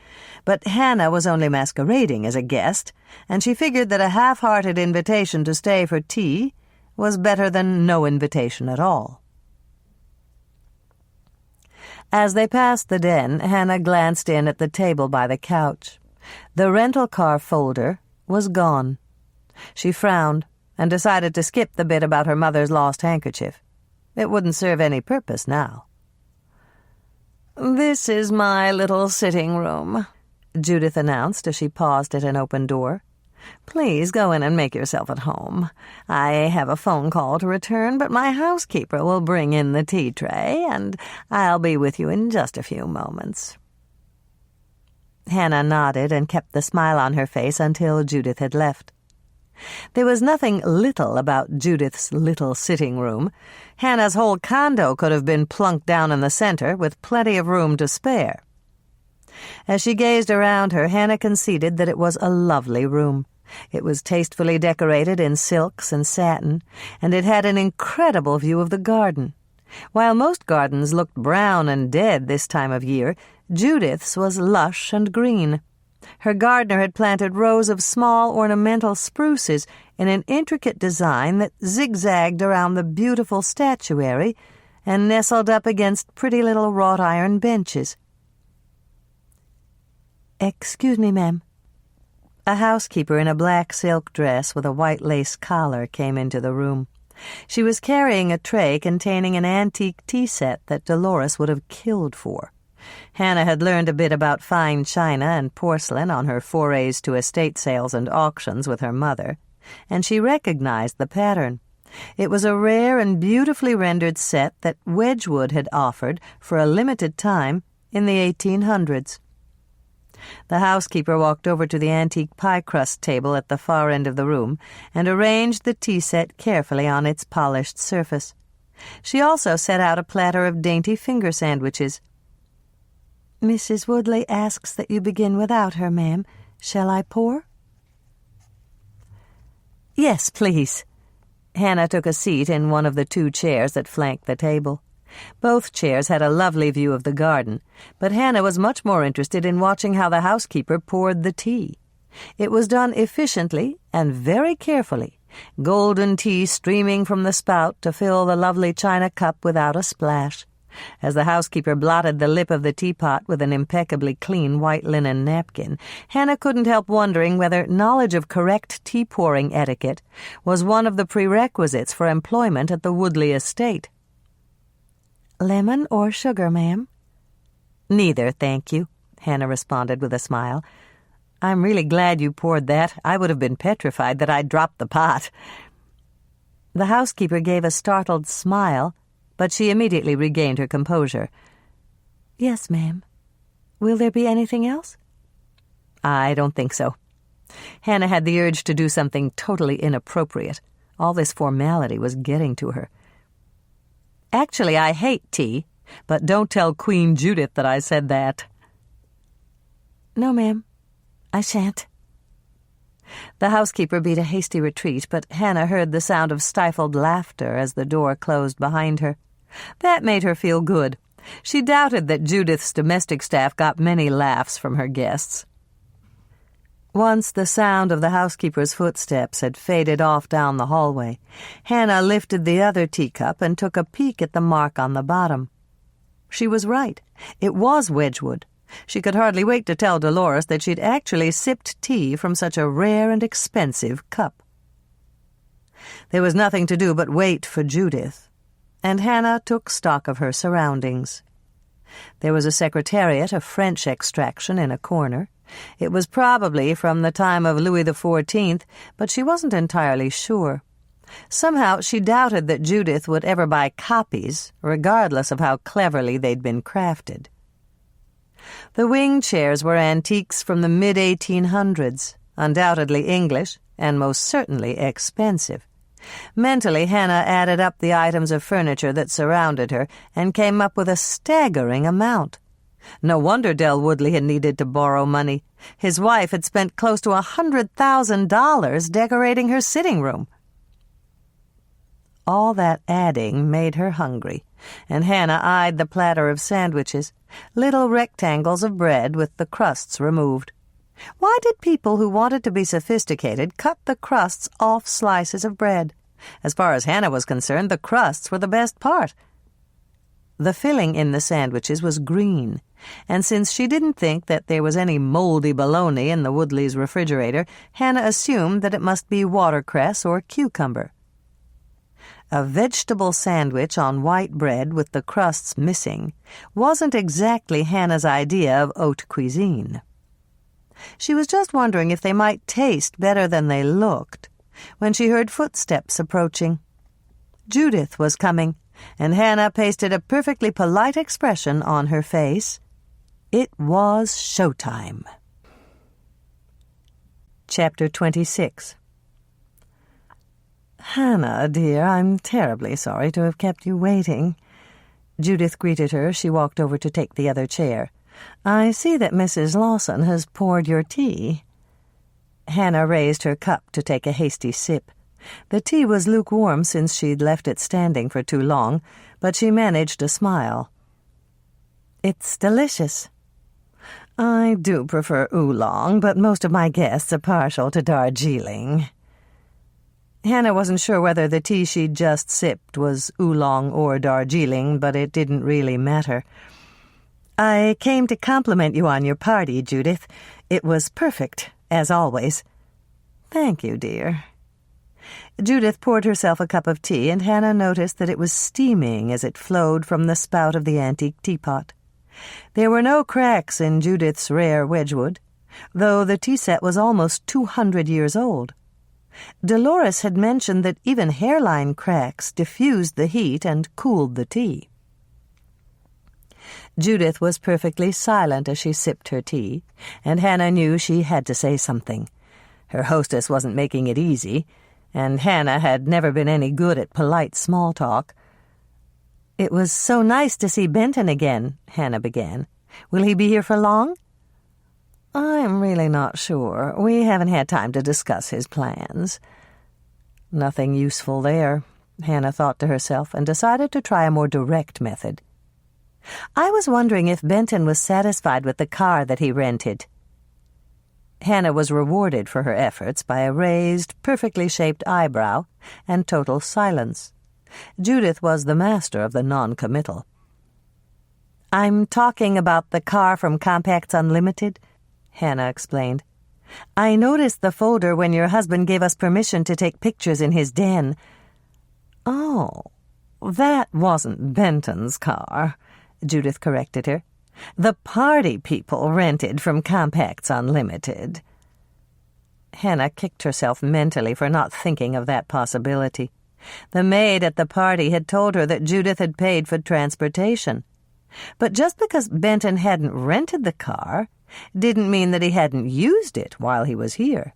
but Hannah was only masquerading as a guest, and she figured that a half-hearted invitation to stay for tea was better than no invitation at all. As they passed the den, Hannah glanced in at the table by the couch. The rental car folder was gone. She frowned and decided to skip the bit about her mother's lost handkerchief. It wouldn't serve any purpose now. "This is my little sitting room," Judith announced as she paused at an open door. "Please go in and make yourself at home. I have a phone call to return, but my housekeeper will bring in the tea tray, and I'll be with you in just a few moments." Hannah nodded and kept the smile on her face until Judith had left. There was nothing little about Judith's little sitting room. Hannah's whole condo could have been plunked down in the center with plenty of room to spare. As she gazed around her, Hannah conceded that it was a lovely room. It was tastefully decorated in silks and satin, and it had an incredible view of the garden. While most gardens looked brown and dead this time of year, Judith's was lush and green. Her gardener had planted rows of small ornamental spruces in an intricate design that zigzagged around the beautiful statuary and nestled up against pretty little wrought-iron benches. "Excuse me, ma'am." A housekeeper in a black silk dress with a white lace collar came into the room. She was carrying a tray containing an antique tea set that Dolores would have killed for. Hannah had learned a bit about fine china and porcelain on her forays to estate sales and auctions with her mother, and she recognized the pattern. It was a rare and beautifully rendered set that Wedgwood had offered for a limited time in the 1800s. The housekeeper walked over to the antique pie-crust table at the far end of the room and arranged the tea set carefully on its polished surface. She also set out a platter of dainty finger sandwiches. "Mrs. Woodley asks that you begin without her, ma'am. Shall I pour?" "Yes, please." Hannah took a seat in one of the two chairs that flanked the table. Both chairs had a lovely view of the garden, but Hannah was much more interested in watching how the housekeeper poured the tea. It was done efficiently and very carefully, golden tea streaming from the spout to fill the lovely china cup without a splash. As the housekeeper blotted the lip of the teapot with an impeccably clean white linen napkin, Hannah couldn't help wondering whether knowledge of correct tea-pouring etiquette was one of the prerequisites for employment at the Woodley estate. "Lemon or sugar, ma'am?" "Neither, thank you," Hannah responded with a smile. "I'm really glad you poured that. I would have been petrified that I'd dropped the pot." The housekeeper gave a startled smile, but she immediately regained her composure. "Yes, ma'am. Will there be anything else?" "I don't think so." Hannah had the urge to do something totally inappropriate. All this formality was getting to her. "Actually, I hate tea, but don't tell Queen Judith that I said that." "No, ma'am. I shan't." The housekeeper beat a hasty retreat, but Hannah heard the sound of stifled laughter as the door closed behind her. That made her feel good. She doubted that Judith's domestic staff got many laughs from her guests. Once the sound of the housekeeper's footsteps had faded off down the hallway, Hannah lifted the other teacup and took a peek at the mark on the bottom. She was right. It was Wedgwood. She could hardly wait to tell Dolores that she'd actually sipped tea from such a rare and expensive cup. There was nothing to do but wait for Judith, and Hannah took stock of her surroundings. There was a secretariat of French extraction in a corner. It was probably from the time of Louis XIV, but she wasn't entirely sure. Somehow she doubted that Judith would ever buy copies, regardless of how cleverly they'd been crafted. The wing chairs were antiques from the mid-1800s, undoubtedly English, and most certainly expensive. Mentally, Hannah added up the items of furniture that surrounded her and came up with a staggering amount. No wonder Del Woodley had needed to borrow money. His wife had spent close to $100,000 decorating her sitting room. All that adding made her hungry, and Hannah eyed the platter of sandwiches, little rectangles of bread with the crusts removed. Why did people who wanted to be sophisticated cut the crusts off slices of bread? As far as Hannah was concerned, the crusts were the best part. The filling in the sandwiches was green, and since she didn't think that there was any moldy bologna in the Woodleys' refrigerator, Hannah assumed that it must be watercress or cucumber. A vegetable sandwich on white bread with the crusts missing wasn't exactly Hannah's idea of haute cuisine. She was just wondering if they might taste better than they looked when she heard footsteps approaching. Judith was coming, and Hannah pasted a perfectly polite expression on her face. It was showtime. Chapter 26. "Hannah, dear, I'm terribly sorry to have kept you waiting." Judith greeted her as she walked over to take the other chair. I see that Mrs. Lawson has poured your tea." Hannah raised her cup to take a hasty sip. The tea was lukewarm since she'd left it standing for too long, but she managed a smile. "It's delicious." "I do prefer oolong, but most of my guests are partial to Darjeeling." Hannah wasn't sure whether the tea she'd just sipped was oolong or Darjeeling, but it didn't really matter. "I came to compliment you on your party, Judith. It was perfect, as always." "Thank you, dear." Judith poured herself a cup of tea, and Hannah noticed that it was steaming as it flowed from the spout of the antique teapot. There were no cracks in Judith's rare Wedgwood, though the tea set was almost 200 years old. Dolores had mentioned that even hairline cracks diffused the heat and cooled the tea. Judith was perfectly silent as she sipped her tea, and Hannah knew she had to say something. Her hostess wasn't making it easy, and Hannah had never been any good at polite small talk. "It was so nice to see Benton again," Hannah began. "Will he be here for long?" "I'm really not sure. We haven't had time to discuss his plans." Nothing useful there, Hannah thought to herself, and decided to try a more direct method. "I was wondering if Benton was satisfied with the car that he rented." Hannah was rewarded for her efforts by a raised, perfectly shaped eyebrow and total silence. Judith was the master of the non-committal. "I'm talking about the car from Compacts Unlimited," Hannah explained. "I noticed the folder when your husband gave us permission to take pictures in his den." "Oh, that wasn't Benton's car," Judith corrected her. "The party people rented from Compacts Unlimited." Hannah kicked herself mentally for not thinking of that possibility. The maid at the party had told her that Judith had paid for transportation. But just because Benton hadn't rented the car didn't mean that he hadn't used it while he was here.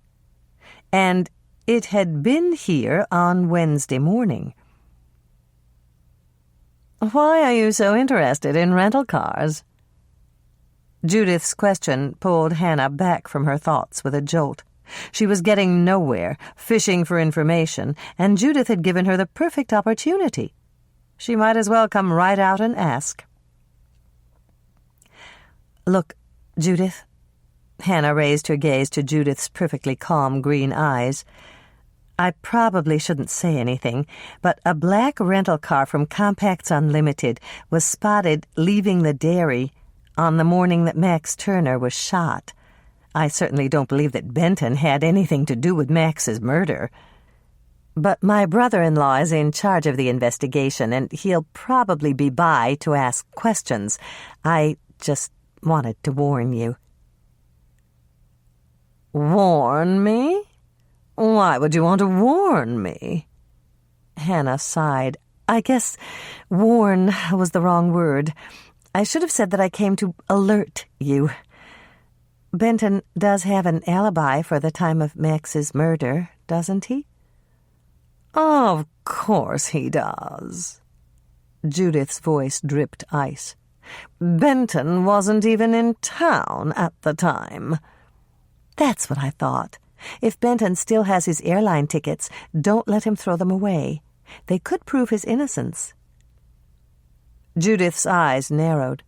And it had been here on Wednesday morning. "Why are you so interested in rental cars?" Judith's question pulled Hannah back from her thoughts with a jolt. She was getting nowhere, fishing for information, and Judith had given her the perfect opportunity. She might as well come right out and ask. "Look, Judith," Hannah raised her gaze to Judith's perfectly calm green eyes. "I probably shouldn't say anything, but a black rental car from Compacts Unlimited was spotted leaving the dairy on the morning that Max Turner was shot. I certainly don't believe that Benton had anything to do with Max's murder. But my brother-in-law is in charge of the investigation, and he'll probably be by to ask questions. I just wanted to warn you." "Warn me? Why would you want to warn me?" Hannah sighed. "I guess warn was the wrong word. I should have said that I came to alert you. Benton does have an alibi for the time of Max's murder, doesn't he?" "Of course he does." Judith's voice dripped ice. "Benton wasn't even in town at the time." "That's what I thought. If Benton still has his airline tickets, don't let him throw them away. They could prove his innocence." Judith's eyes narrowed.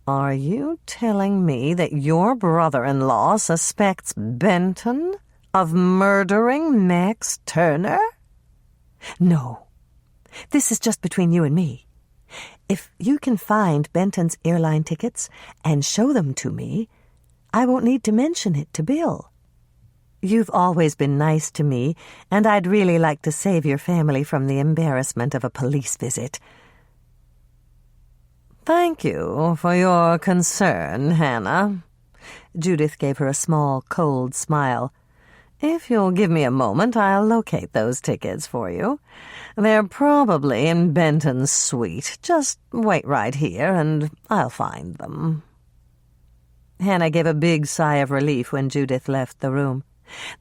"Are you telling me that your brother-in-law suspects Benton of murdering Max Turner?" "No. This is just between you and me. If you can find Benton's airline tickets and show them to me, I won't need to mention it to Bill. You've always been nice to me, and I'd really like to save your family from the embarrassment of a police visit." "Thank you for your concern, Hannah." Judith gave her a small, cold smile. "If you'll give me a moment, I'll locate those tickets for you. They're probably in Benton's suite. Just wait right here, and I'll find them." Hannah gave a big sigh of relief when Judith left the room.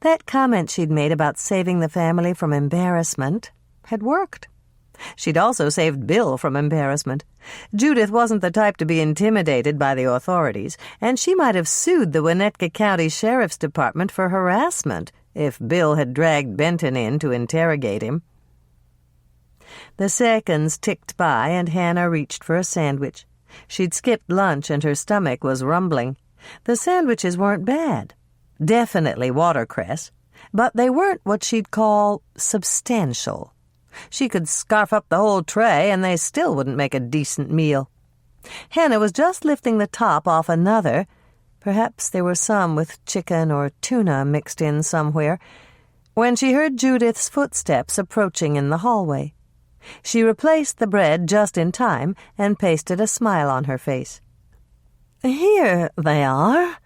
That comment she'd made about saving the family from embarrassment had worked. She'd also saved Bill from embarrassment. Judith wasn't the type to be intimidated by the authorities, and she might have sued the Winnetka County Sheriff's Department for harassment if Bill had dragged Benton in to interrogate him. The seconds ticked by, and Hannah reached for a sandwich. She'd skipped lunch, and her stomach was rumbling. The sandwiches weren't bad. Definitely watercress, but they weren't what she'd call substantial. She could scarf up the whole tray, and they still wouldn't make a decent meal. Hannah was just lifting the top off another. Perhaps there were some with chicken or tuna mixed in somewhere, when she heard Judith's footsteps approaching in the hallway. She replaced the bread just in time and pasted a smile on her face. "Here they are."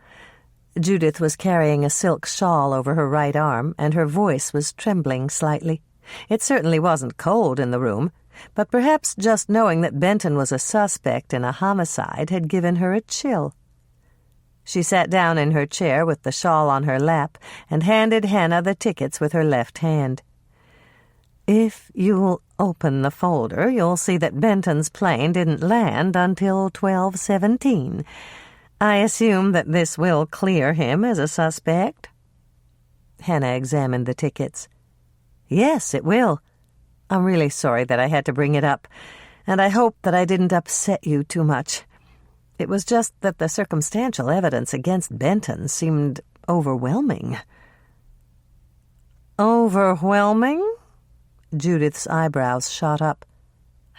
Judith was carrying a silk shawl over her right arm, and her voice was trembling slightly. It certainly wasn't cold in the room, but perhaps just knowing that Benton was a suspect in a homicide had given her a chill. She sat down in her chair with the shawl on her lap and handed Hannah the tickets with her left hand. "If you'll open the folder, you'll see that Benton's plane didn't land until 12:17. I assume that this will clear him as a suspect?" Hannah examined the tickets. "Yes, it will. I'm really sorry that I had to bring it up, and I hope that I didn't upset you too much. It was just that the circumstantial evidence against Benton seemed overwhelming." "Overwhelming?" Judith's eyebrows shot up.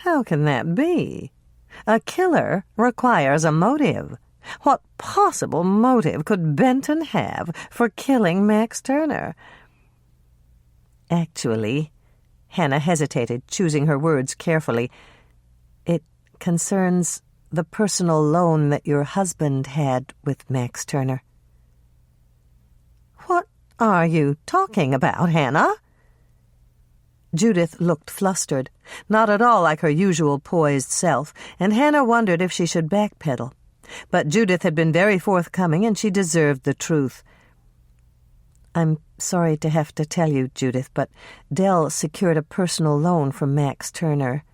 "How can that be? A killer requires a motive. What possible motive could Benton have for killing Max Turner?" "Actually," Hannah hesitated, choosing her words carefully, "it concerns the personal loan that your husband had with Max Turner." "What are you talking about, Hannah?" Judith looked flustered, not at all like her usual poised self, and Hannah wondered if she should backpedal. But Judith had been very forthcoming, and she deserved the truth. "I'm sorry to have to tell you, Judith, but Dell secured a personal loan from Max Turner.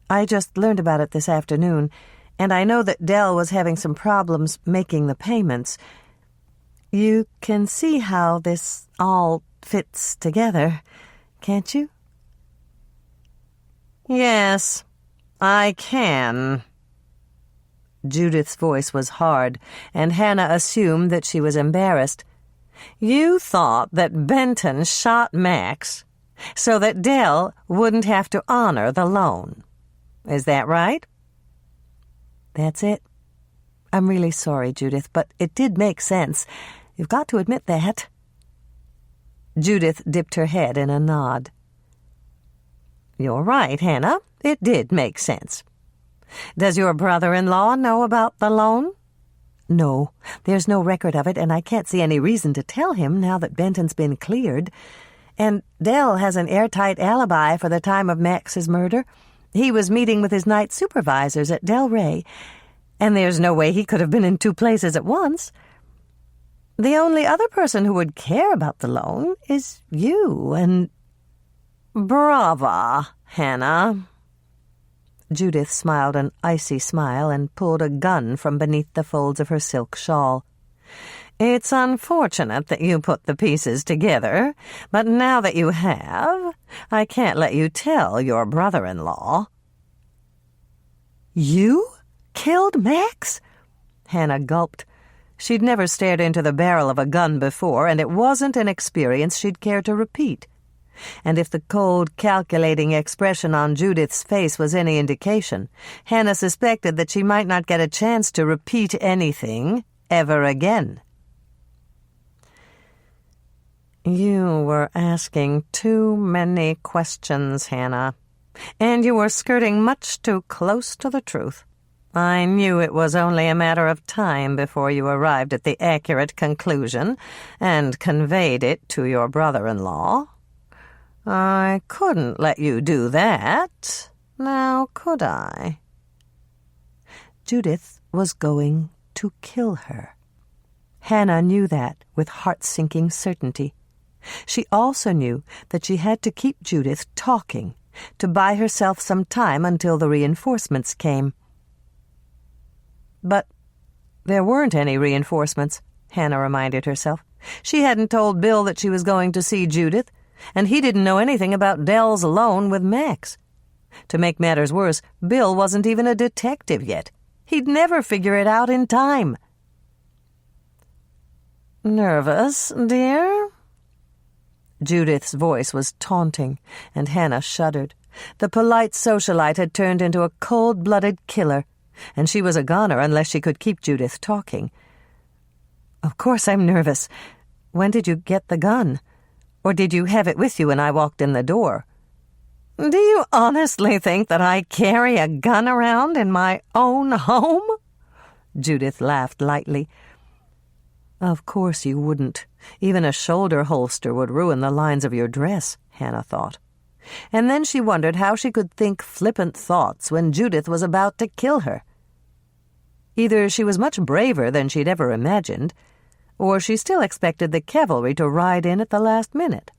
I just learned about it this afternoon, and I know that Dell was having some problems making the payments. You can see how this all fits together, can't you?" "Yes, I can." Judith's voice was hard, and Hannah assumed that she was embarrassed. "You thought that Benton shot Max so that Dell wouldn't have to honor the loan. Is that right?" "That's it. I'm really sorry, Judith, but it did make sense. You've got to admit that." Judith dipped her head in a nod. "You're right, Hannah. It did make sense. Does your brother-in-law know about the loan?" "No, there's no record of it, and I can't see any reason to tell him now that Benton's been cleared. And Dell has an airtight alibi for the time of Max's murder. He was meeting with his night supervisors at Del Rey, and there's no way he could have been in two places at once. The only other person who would care about the loan is you, and—" "Brava, Hannah." Judith smiled an icy smile and pulled a gun from beneath the folds of her silk shawl. "It's unfortunate that you put the pieces together, but now that you have, I can't let you tell your brother-in-law." "You killed Max?" Hannah gulped. She'd never stared into the barrel of a gun before, and it wasn't an experience she'd care to repeat. And if the cold, calculating expression on Judith's face was any indication, Hannah suspected that she might not get a chance to repeat anything ever again. "You were asking too many questions, Hannah, and you were skirting much too close to the truth. I knew it was only a matter of time before you arrived at the accurate conclusion and conveyed it to your brother-in-law. I couldn't let you do that, now could I?" Judith was going to kill her. Hannah knew that with heart-sinking certainty. She also knew that she had to keep Judith talking to buy herself some time until the reinforcements came. But there weren't any reinforcements, Hannah reminded herself. She hadn't told Bill that she was going to see Judith, and he didn't know anything about Dell's loan with Max. To make matters worse, Bill wasn't even a detective yet. He'd never figure it out in time. "Nervous, dear?" Judith's voice was taunting, and Hannah shuddered. The polite socialite had turned into a cold-blooded killer, and she was a goner unless she could keep Judith talking. "Of course I'm nervous. When did you get the gun? Or did you have it with you when I walked in the door?" "Do you honestly think that I carry a gun around in my own home?" Judith laughed lightly. "Of course you wouldn't. Even a shoulder holster would ruin the lines of your dress," Hannah thought. And then she wondered how she could think flippant thoughts when Judith was about to kill her. Either she was much braver than she'd ever imagined, or she still expected the cavalry to ride in at the last minute.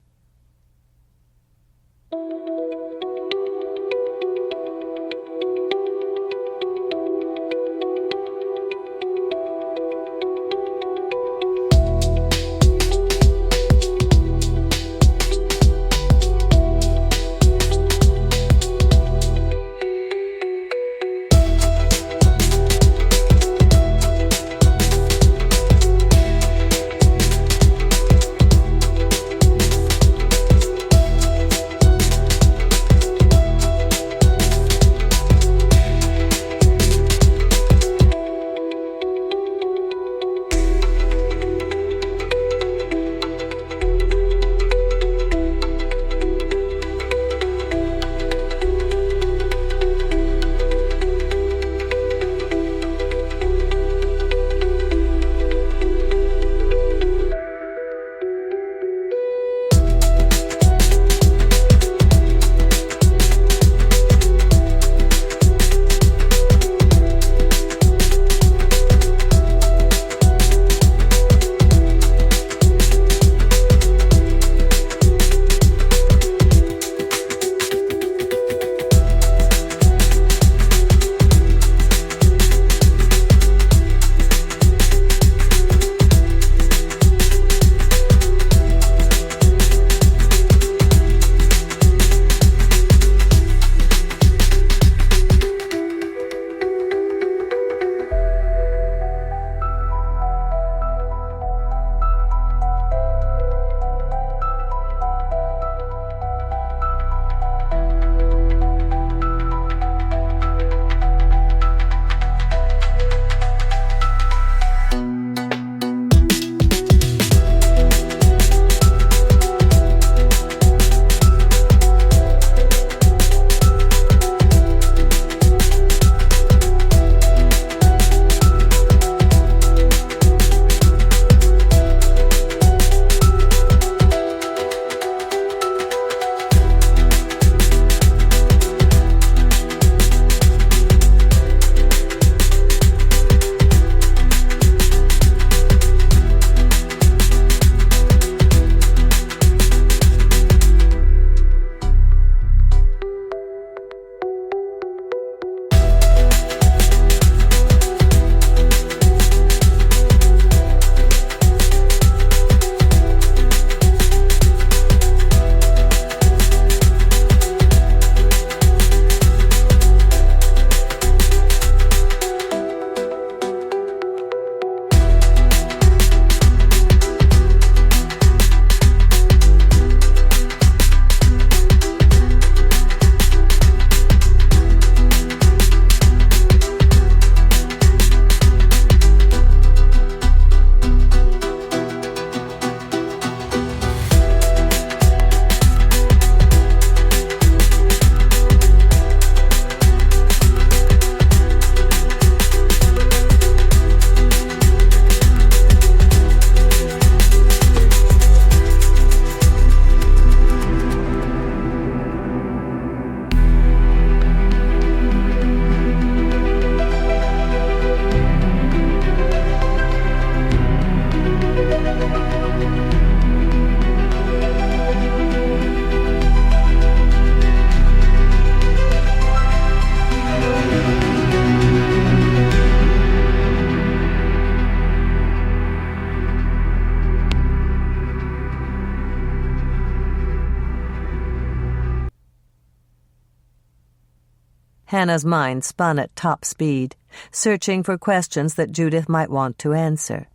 Hannah's mind spun at top speed, searching for questions that Judith might want to answer.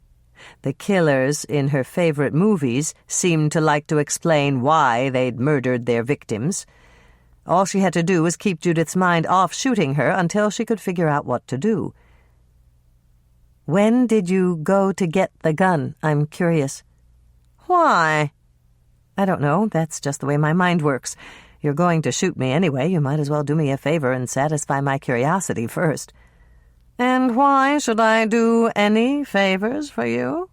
The killers in her favorite movies seemed to like to explain why they'd murdered their victims. All she had to do was keep Judith's mind off shooting her until she could figure out what to do. "When did you go to get the gun? I'm curious." "Why?" "I don't know. That's just the way my mind works. You're going to shoot me anyway. You might as well do me a favor and satisfy my curiosity first." "And why should I do any favors for you?"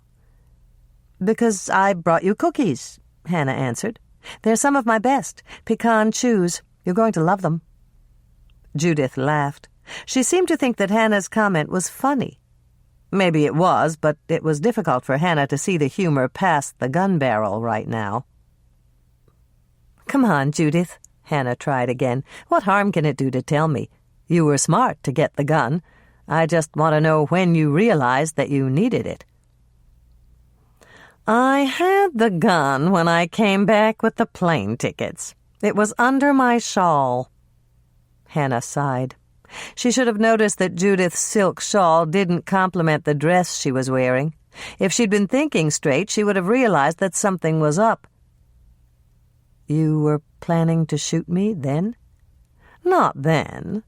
"Because I brought you cookies," Hannah answered. "They're some of my best. Pecan chews. You're going to love them." Judith laughed. She seemed to think that Hannah's comment was funny. Maybe it was, but it was difficult for Hannah to see the humor past the gun barrel right now. "Come on, Judith," Hannah tried again. "What harm can it do to tell me? You were smart to get the gun. I just want to know when you realized that you needed it." "I had the gun when I came back with the plane tickets. It was under my shawl." Hannah sighed. She should have noticed that Judith's silk shawl didn't complement the dress she was wearing. If she'd been thinking straight, she would have realized that something was up. "You were planning to shoot me then?" "Not then.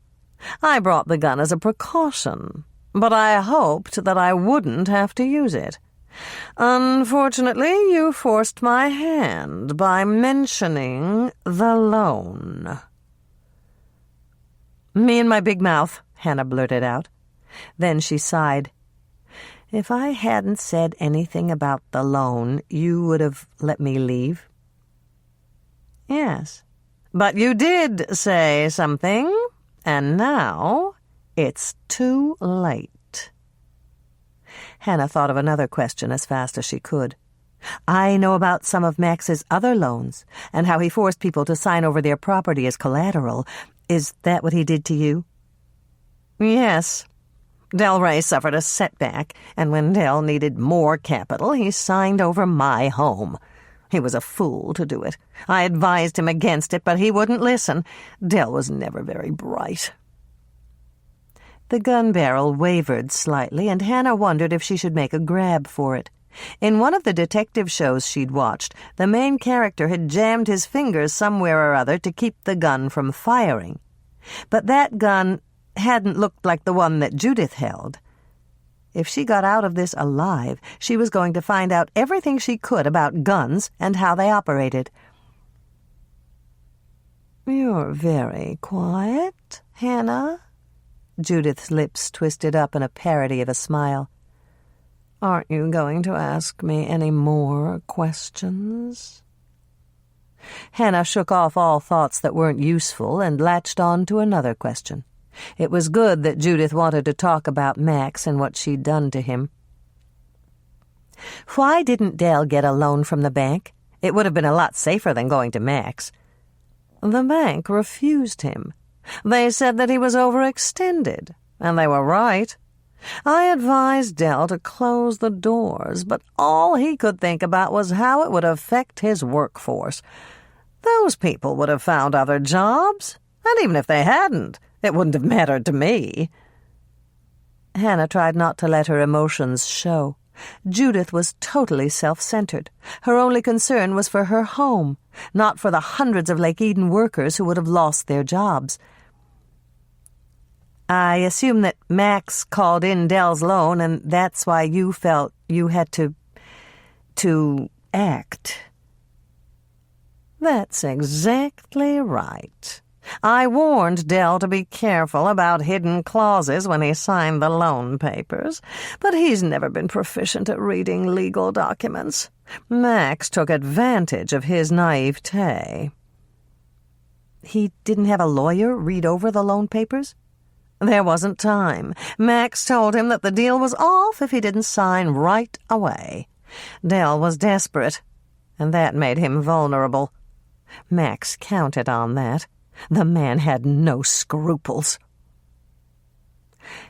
I brought the gun as a precaution, but I hoped that I wouldn't have to use it. Unfortunately, you forced my hand by mentioning the loan." "Me and my big mouth," Hannah blurted out. Then she sighed. "If I hadn't said anything about the loan, you would have let me leave?" "Yes, but you did say something, and now it's too late." Hannah thought of another question as fast as she could. "I know about some of Max's other loans, and how he forced people to sign over their property as collateral. Is that what he did to you?" "Yes. Del Rey suffered a setback, and when Del needed more capital, he signed over my home. He was a fool to do it. I advised him against it, but he wouldn't listen. Del was never very bright." The gun barrel wavered slightly, and Hannah wondered if she should make a grab for it. In one of the detective shows she'd watched, the main character had jammed his fingers somewhere or other to keep the gun from firing. But that gun hadn't looked like the one that Judith held. If she got out of this alive, she was going to find out everything she could about guns and how they operated. "You're very quiet, Hannah." Judith's lips twisted up in a parody of a smile. "Aren't you going to ask me any more questions?" Hannah shook off all thoughts that weren't useful and latched on to another question. It was good that Judith wanted to talk about Max and what she'd done to him. "Why didn't Del get a loan from the bank? It would have been a lot safer than going to Max." "The bank refused him. They said that he was overextended, and they were right. I advised Del to close the doors, but all he could think about was how it would affect his workforce. Those people would have found other jobs, and even if they hadn't, it wouldn't have mattered to me." Hannah tried not to let her emotions show. Judith was totally self-centered. Her only concern was for her home, not for the hundreds of Lake Eden workers who would have lost their jobs. "I assume that Max called in Del's loan, and that's why you felt you had to act." "That's exactly right. I warned Del to be careful about hidden clauses when he signed the loan papers, but he's never been proficient at reading legal documents. Max took advantage of his naivete." "He didn't have a lawyer read over the loan papers?" "There wasn't time. Max told him that the deal was off if he didn't sign right away. Del was desperate, and that made him vulnerable. Max counted on that. The man had no scruples."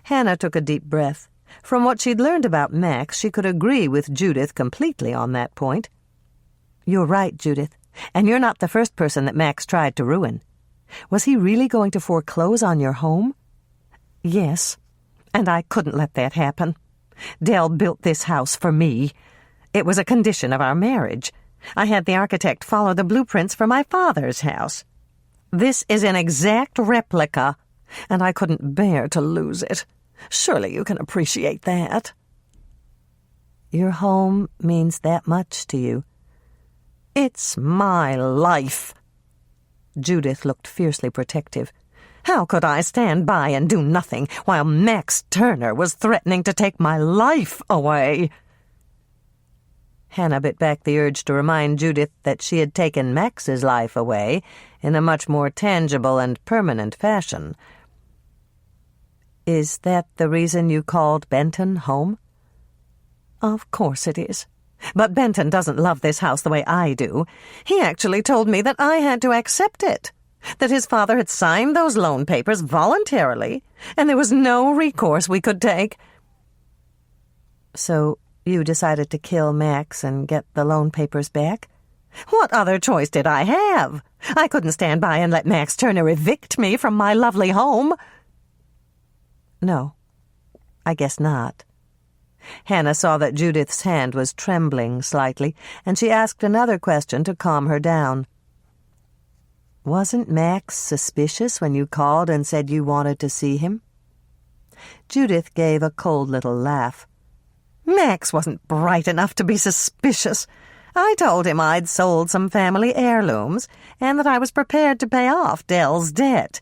Hannah took a deep breath. From what she'd learned about Max, she could agree with Judith completely on that point. "You're right, Judith, and you're not the first person that Max tried to ruin. Was he really going to foreclose on your home? Yes, and I couldn't let that happen. Dell built this house for me. It was a condition of our marriage. I had the architect follow the blueprints for my father's house. This is an exact replica, and I couldn't bear to lose it. Surely you can appreciate that. Your home means that much to you. It's my life. Judith looked fiercely protective. How could I stand by and do nothing while Max Turner was threatening to take my life away? Hannah bit back the urge to remind Judith that she had taken Max's life away in a much more tangible and permanent fashion. Is that the reason you called Benton home? Of course it is. But Benton doesn't love this house the way I do. He actually told me that I had to accept it, that his father had signed those loan papers voluntarily, and there was no recourse we could take. So you decided to kill Max and get the loan papers back? What other choice did I have? I couldn't stand by and let Max Turner evict me from my lovely home. No, I guess not. Hannah saw that Judith's hand was trembling slightly, and she asked another question to calm her down. Wasn't Max suspicious when you called and said you wanted to see him? Judith gave a cold little laugh. Max wasn't bright enough to be suspicious. I told him I'd sold some family heirlooms and that I was prepared to pay off Dell's debt.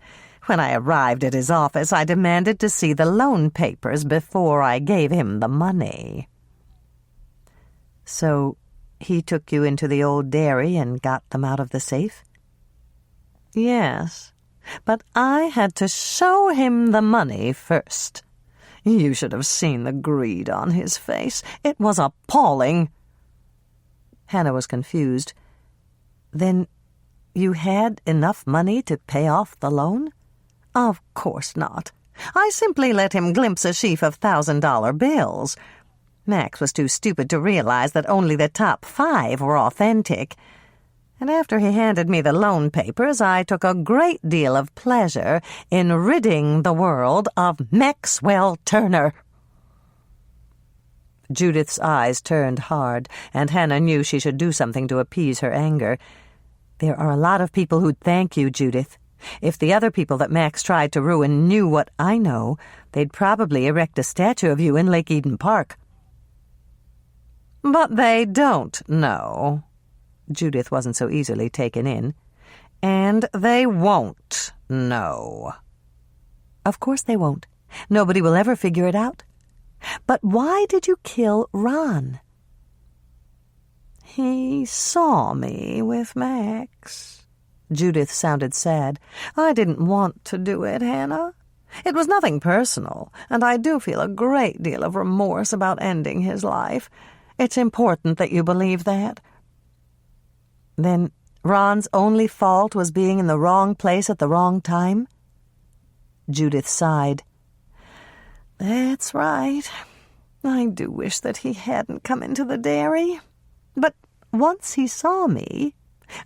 When I arrived at his office, I demanded to see the loan papers before I gave him the money. So he took you into the old dairy and got them out of the safe? Yes, but I had to show him the money first. You should have seen the greed on his face. It was appalling. Hannah was confused. Then you had enough money to pay off the loan? Of course not. I simply let him glimpse a sheaf of $1,000 bills. Max was too stupid to realize that only the top 5 were authentic. And after he handed me the loan papers, I took a great deal of pleasure in ridding the world of Maxwell Turner. Judith's eyes turned hard, and Hannah knew she should do something to appease her anger. There are a lot of people who'd thank you, Judith. If the other people that Max tried to ruin knew what I know, they'd probably erect a statue of you in Lake Eden Park. But they don't know. Judith wasn't so easily taken in. And they won't know. Of course they won't. Nobody will ever figure it out. But why did you kill Ron? He saw me with Max. Judith sounded sad. I didn't want to do it, Hannah. It was nothing personal, and I do feel a great deal of remorse about ending his life. It's important that you believe that. Then Ron's only fault was being in the wrong place at the wrong time? Judith sighed. That's right. I do wish that he hadn't come into the dairy. But once he saw me,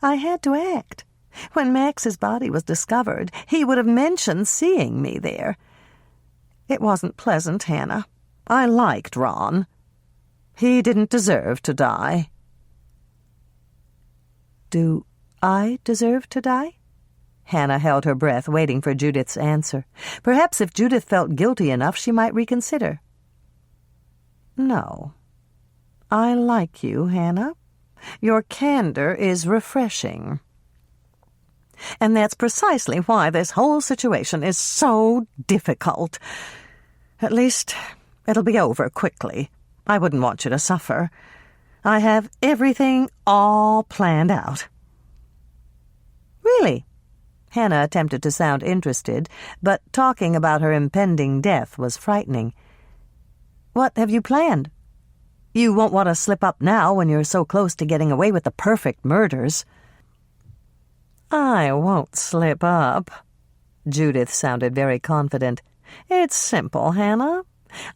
I had to act. When Max's body was discovered, he would have mentioned seeing me there. It wasn't pleasant, Hannah. I liked Ron. He didn't deserve to die. Do I deserve to die? Hannah held her breath, waiting for Judith's answer. Perhaps if Judith felt guilty enough, she might reconsider. No. I like you, Hannah. Your candor is refreshing. And that's precisely why this whole situation is so difficult. At least, it'll be over quickly. I wouldn't want you to suffer. I have everything all planned out. Really? Hannah attempted to sound interested, but talking about her impending death was frightening. What have you planned? You won't want to slip up now when you're so close to getting away with the perfect murders. I won't slip up. Judith sounded very confident. It's simple, Hannah.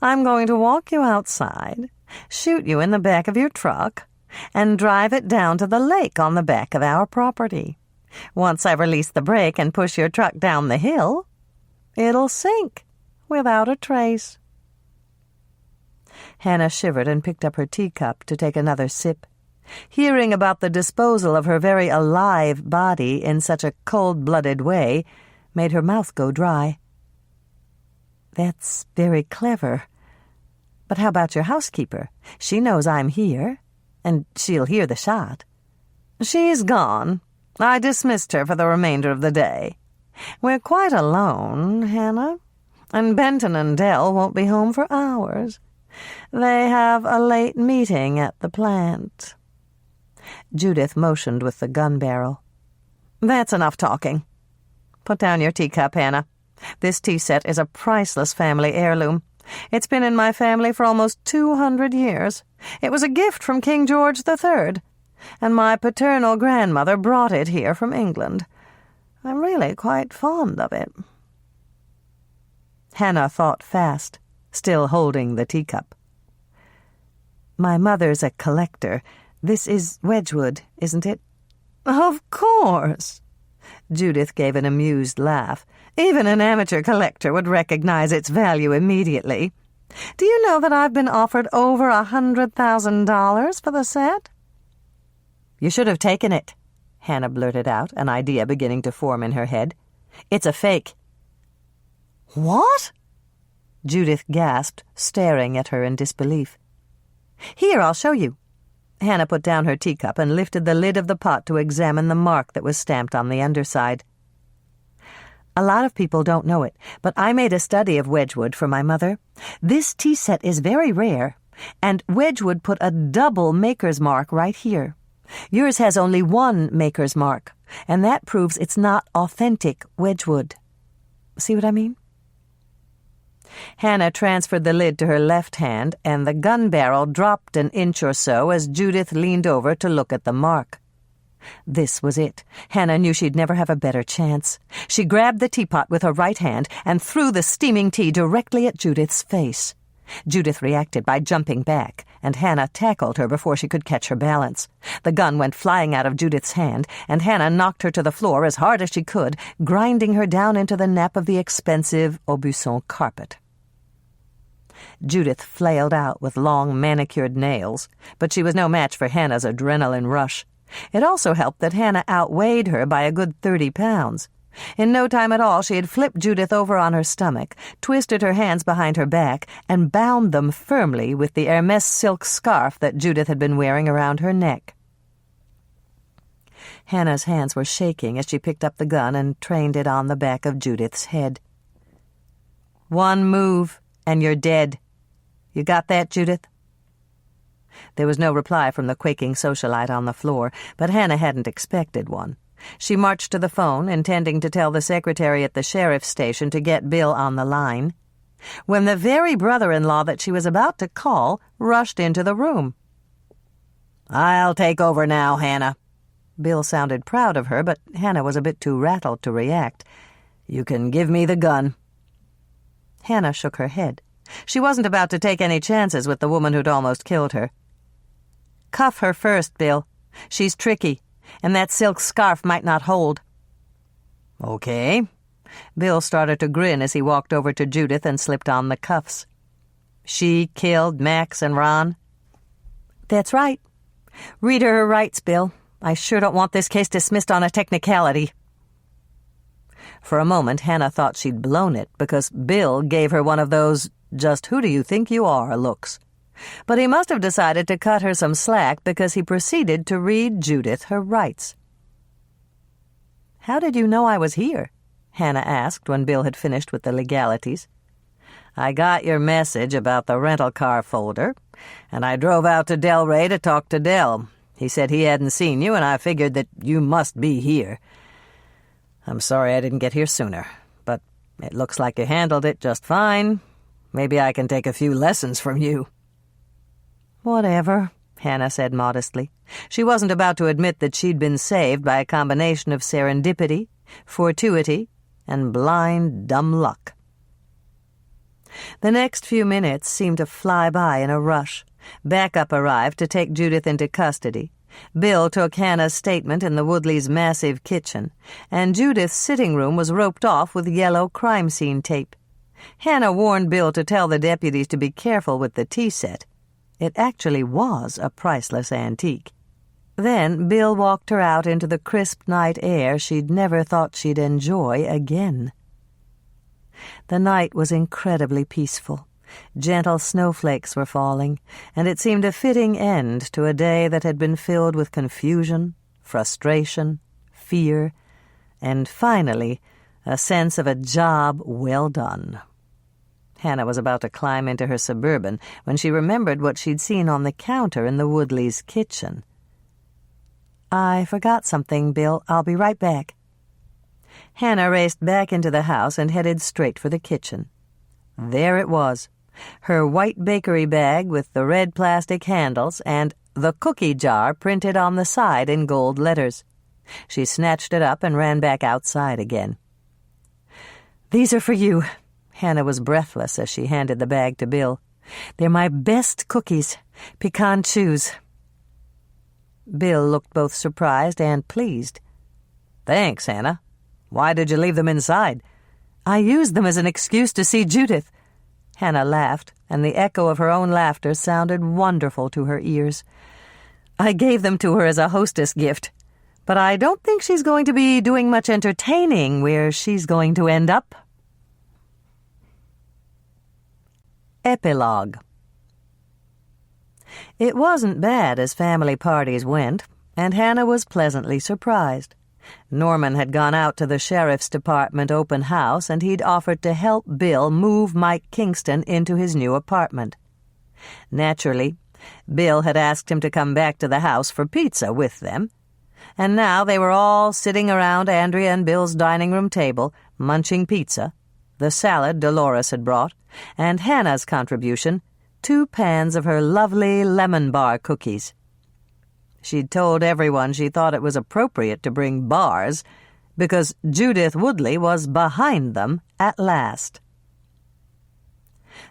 I'm going to walk you outside, shoot you in the back of your truck, and drive it down to the lake on the back of our property. Once I release the brake and push your truck down the hill, it'll sink without a trace." Hannah shivered and picked up her teacup to take another sip. Hearing about the disposal of her very alive body in such a cold-blooded way made her mouth go dry. "That's very clever. But how about your housekeeper? She knows I'm here, and she'll hear the shot." "She's gone. I dismissed her for the remainder of the day. We're quite alone, Hannah, and Benton and Dell won't be home for hours. They have a late meeting at the plant." Judith motioned with the gun barrel. "That's enough talking. Put down your teacup, Hannah. This tea set is a priceless family heirloom. It's been in my family for almost 200 years. It was a gift from King George III, and my paternal grandmother brought it here from England. I'm really quite fond of it." Hannah thought fast, still holding the teacup. "My mother's a collector. This is Wedgwood, isn't it?" "Of course." Judith gave an amused laugh. "Even an amateur collector would recognize its value immediately. Do you know that I've been offered over $100,000 for the set?" "You should have taken it," Hannah blurted out, an idea beginning to form in her head. "It's a fake." "What?" Judith gasped, staring at her in disbelief. "Here, I'll show you." Hannah put down her teacup and lifted the lid of the pot to examine the mark that was stamped on the underside. "A lot of people don't know it, but I made a study of Wedgwood for my mother. This tea set is very rare, and Wedgwood put a double maker's mark right here. Yours has only one maker's mark, and that proves it's not authentic Wedgwood. See what I mean?" Hannah transferred the lid to her left hand, and the gun barrel dropped an inch or so as Judith leaned over to look at the mark. This was it. Hannah knew she'd never have a better chance. She grabbed the teapot with her right hand and threw the steaming tea directly at Judith's face. Judith reacted by jumping back, and Hannah tackled her before she could catch her balance. The gun went flying out of Judith's hand, and Hannah knocked her to the floor as hard as she could, grinding her down into the nap of the expensive Aubusson carpet. Judith flailed out with long manicured nails, but she was no match for Hannah's adrenaline rush. It also helped that Hannah outweighed her by a good 30 pounds. In no time at all, she had flipped Judith over on her stomach, twisted her hands behind her back, and bound them firmly with the Hermès silk scarf that Judith had been wearing around her neck. Hannah's hands were shaking as she picked up the gun and trained it on the back of Judith's head. "One move, and you're dead. You got that, Judith?" There was no reply from the quaking socialite on the floor, but Hannah hadn't expected one. She marched to the phone, intending to tell the secretary at the sheriff's station to get Bill on the line, when the very brother-in-law that she was about to call rushed into the room. "I'll take over now, Hannah." Bill sounded proud of her, but Hannah was a bit too rattled to react. "You can give me the gun." Hannah shook her head. She wasn't about to take any chances with the woman who'd almost killed her. "Cuff her first, Bill. She's tricky, and that silk scarf might not hold." "Okay." Bill started to grin as he walked over to Judith and slipped on the cuffs. "She killed Max and Ron?" "That's right. Read her her rights, Bill. I sure don't want this case dismissed on a technicality." For a moment, Hannah thought she'd blown it because Bill gave her one of those "just who do you think you are" looks. But he must have decided to cut her some slack because he proceeded to read Judith her rights. "How did you know I was here?" Hannah asked when Bill had finished with the legalities. "I got your message about the rental car folder, and I drove out to Delray to talk to Dell. He said he hadn't seen you, and I figured that you must be here. I'm sorry I didn't get here sooner, but it looks like you handled it just fine. Maybe I can take a few lessons from you." "Whatever," Hannah said modestly. She wasn't about to admit that she'd been saved by a combination of serendipity, fortuity, and blind, dumb luck. The next few minutes seemed to fly by in a rush. Backup arrived to take Judith into custody. Bill took Hannah's statement in the Woodleys' massive kitchen, and Judith's sitting room was roped off with yellow crime scene tape. Hannah warned Bill to tell the deputies to be careful with the tea set. It actually was a priceless antique. Then Bill walked her out into the crisp night air she'd never thought she'd enjoy again. The night was incredibly peaceful. Gentle snowflakes were falling, and it seemed a fitting end to a day that had been filled with confusion, frustration, fear, and finally, a sense of a job well done. Hannah was about to climb into her Suburban when she remembered what she'd seen on the counter in the Woodleys' kitchen. "I forgot something, Bill. I'll be right back." Hannah raced back into the house and headed straight for the kitchen. There it was, her white bakery bag with the red plastic handles and "the cookie jar" printed on the side in gold letters. She snatched it up and ran back outside again. "These are for you." Hannah was breathless as she handed the bag to Bill. "They're my best cookies, pecan chews." Bill looked both surprised and pleased. "Thanks, Hannah. Why did you leave them inside?" "I used them as an excuse to see Judith." Hannah laughed, and the echo of her own laughter sounded wonderful to her ears. "I gave them to her as a hostess gift, but I don't think she's going to be doing much entertaining where she's going to end up." Epilogue. It wasn't bad as family parties went, and Hannah was pleasantly surprised. Norman had gone out to the sheriff's department open house, and he'd offered to help Bill move Mike Kingston into his new apartment. Naturally, Bill had asked him to come back to the house for pizza with them, and now they were all sitting around Andrea and Bill's dining room table, munching pizza, the salad Dolores had brought, and Hannah's contribution, 2 pans of her lovely lemon bar cookies. She'd told everyone she thought it was appropriate to bring bars, because Judith Woodley was behind them at last.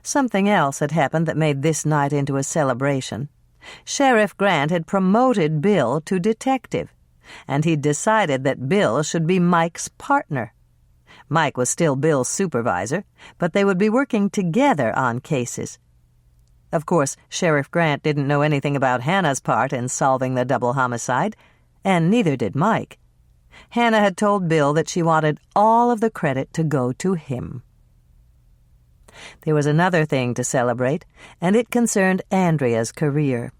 Something else had happened that made this night into a celebration. Sheriff Grant had promoted Bill to detective, and he'd decided that Bill should be Mike's partner. Mike was still Bill's supervisor, but they would be working together on cases. Of course, Sheriff Grant didn't know anything about Hannah's part in solving the double homicide, and neither did Mike. Hannah had told Bill that she wanted all of the credit to go to him. There was another thing to celebrate, and it concerned Andrea's career.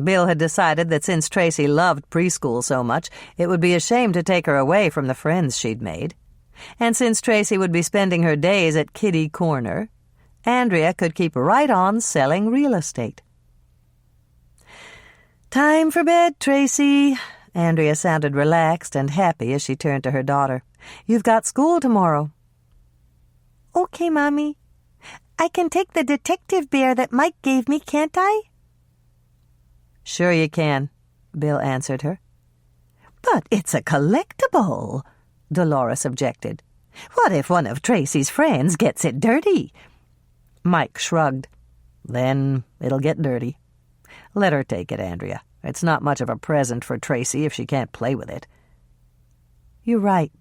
Bill had decided that since Tracy loved preschool so much, it would be a shame to take her away from the friends she'd made. And since Tracy would be spending her days at Kitty Corner, Andrea could keep right on selling real estate. "Time for bed, Tracy." Andrea sounded relaxed and happy as she turned to her daughter. "You've got school tomorrow." "Okay, Mommy. I can take the detective bear that Mike gave me, can't I?" "Sure you can," Bill answered her. "But it's a collectible," Dolores objected. "What if one of Tracy's friends gets it dirty?" Mike shrugged. "Then it'll get dirty. Let her take it, Andrea. It's not much of a present for Tracy if she can't play with it." "You're right."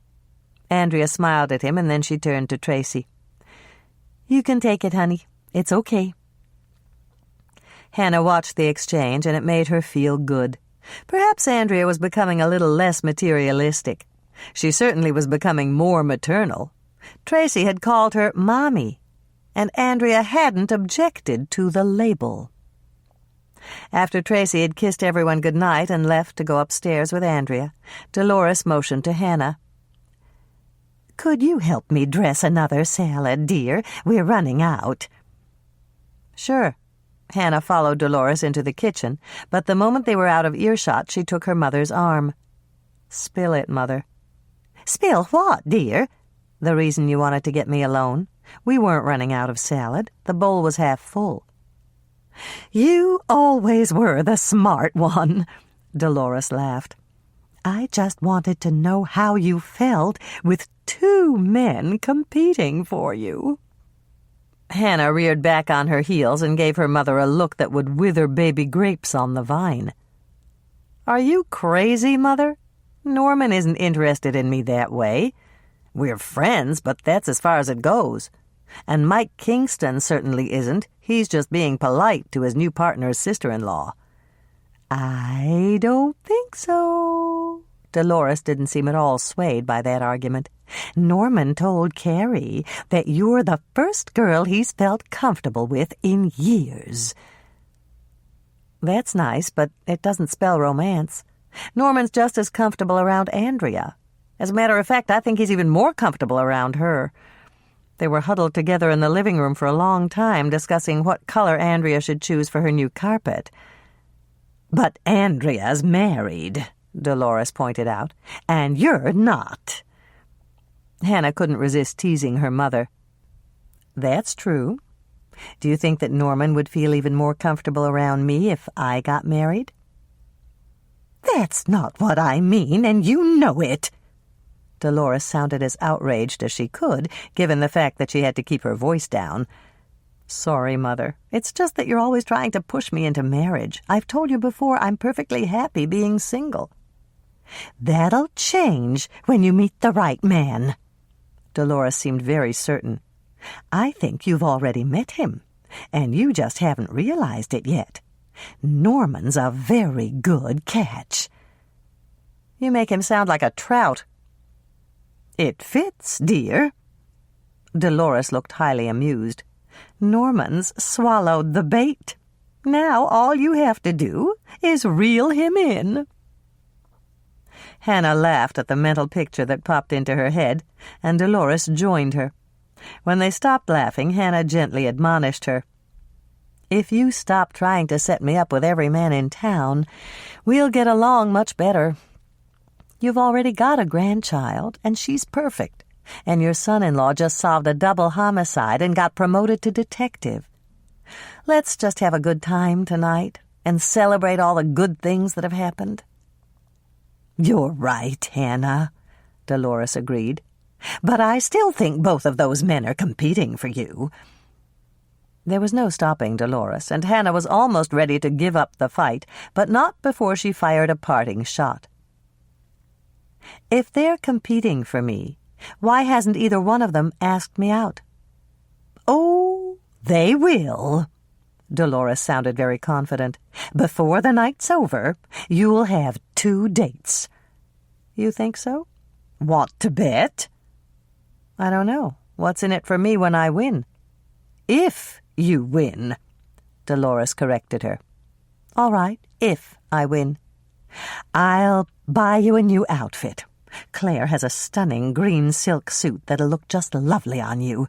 Andrea smiled at him, and then she turned to Tracy. "You can take it, honey. It's okay." Hannah watched the exchange, and it made her feel good. Perhaps Andrea was becoming a little less materialistic. She certainly was becoming more maternal. Tracy had called her Mommy, and Andrea hadn't objected to the label. After Tracy had kissed everyone good night and left to go upstairs with Andrea, Dolores motioned to Hannah. "Could you help me dress another salad, dear? We're running out." "Sure." Hannah followed Dolores into the kitchen, but the moment they were out of earshot, she took her mother's arm. "Spill it, Mother." "Spill what, dear?" "The reason you wanted to get me alone. We weren't running out of salad. The bowl was half full." "You always were the smart one," Dolores laughed. "I just wanted to know how you felt with 2 men competing for you." Hannah reared back on her heels and gave her mother a look that would wither baby grapes on the vine. Are you crazy, Mother? Norman isn't interested in me that way. We're friends, but that's as far as it goes. And Mike Kingston certainly isn't. He's just being polite to his new partner's sister-in-law. I don't think so. Dolores didn't seem at all swayed by that argument. Norman told Carrie that you're the first girl he's felt comfortable with in years. That's nice, but it doesn't spell romance. Norman's just as comfortable around Andrea. As a matter of fact, I think he's even more comfortable around her. They were huddled together in the living room for a long time, discussing what color Andrea should choose for her new carpet. But Andrea's married, Dolores pointed out, and you're not. Hannah couldn't resist teasing her mother. That's true. Do you think that Norman would feel even more comfortable around me if I got married? That's not what I mean, and you know it. Dolores sounded as outraged as she could, given the fact that she had to keep her voice down. Sorry, Mother. It's just that you're always trying to push me into marriage. I've told you before I'm perfectly happy being single. That'll change when you meet the right man. Dolores seemed very certain. I think you've already met him, and you just haven't realized it yet. Norman's a very good catch. You make him sound like a trout. It fits, dear. Dolores looked highly amused. Norman's swallowed the bait. Now all you have to do is reel him in. Hannah laughed at the mental picture that popped into her head, and Dolores joined her. When they stopped laughing, Hannah gently admonished her. If you stop trying to set me up with every man in town, we'll get along much better. You've already got a grandchild, and she's perfect. And your son-in-law just solved a double homicide and got promoted to detective. Let's just have a good time tonight and celebrate all the good things that have happened. You're right, Hannah, Dolores agreed. But I still think both of those men are competing for you. There was no stopping Dolores, and Hannah was almost ready to give up the fight, but not before she fired a parting shot. If they're competing for me, why hasn't either one of them asked me out? Oh, they will. Dolores sounded very confident. Before the night's over, you'll have 2 dates. You think so? Want to bet? I don't know. What's in it for me when I win? If you win, Dolores corrected her. All right, if I win. I'll buy you a new outfit. Claire has a stunning green silk suit that'll look just lovely on you.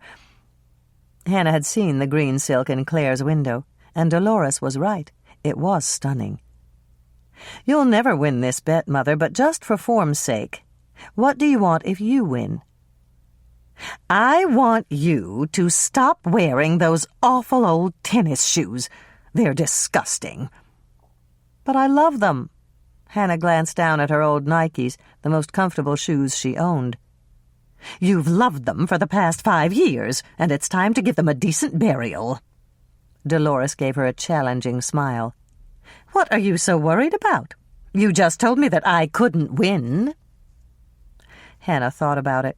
Hannah had seen the green silk in Claire's window, and Dolores was right. It was stunning. You'll never win this bet, Mother, but just for form's sake, what do you want if you win? I want you to stop wearing those awful old tennis shoes. They're disgusting. But I love them. Hannah glanced down at her old Nikes, the most comfortable shoes she owned. You've loved them for the past 5 years, and it's time to give them a decent burial. Dolores gave her a challenging smile. What are you so worried about? You just told me that I couldn't win. Hannah thought about it.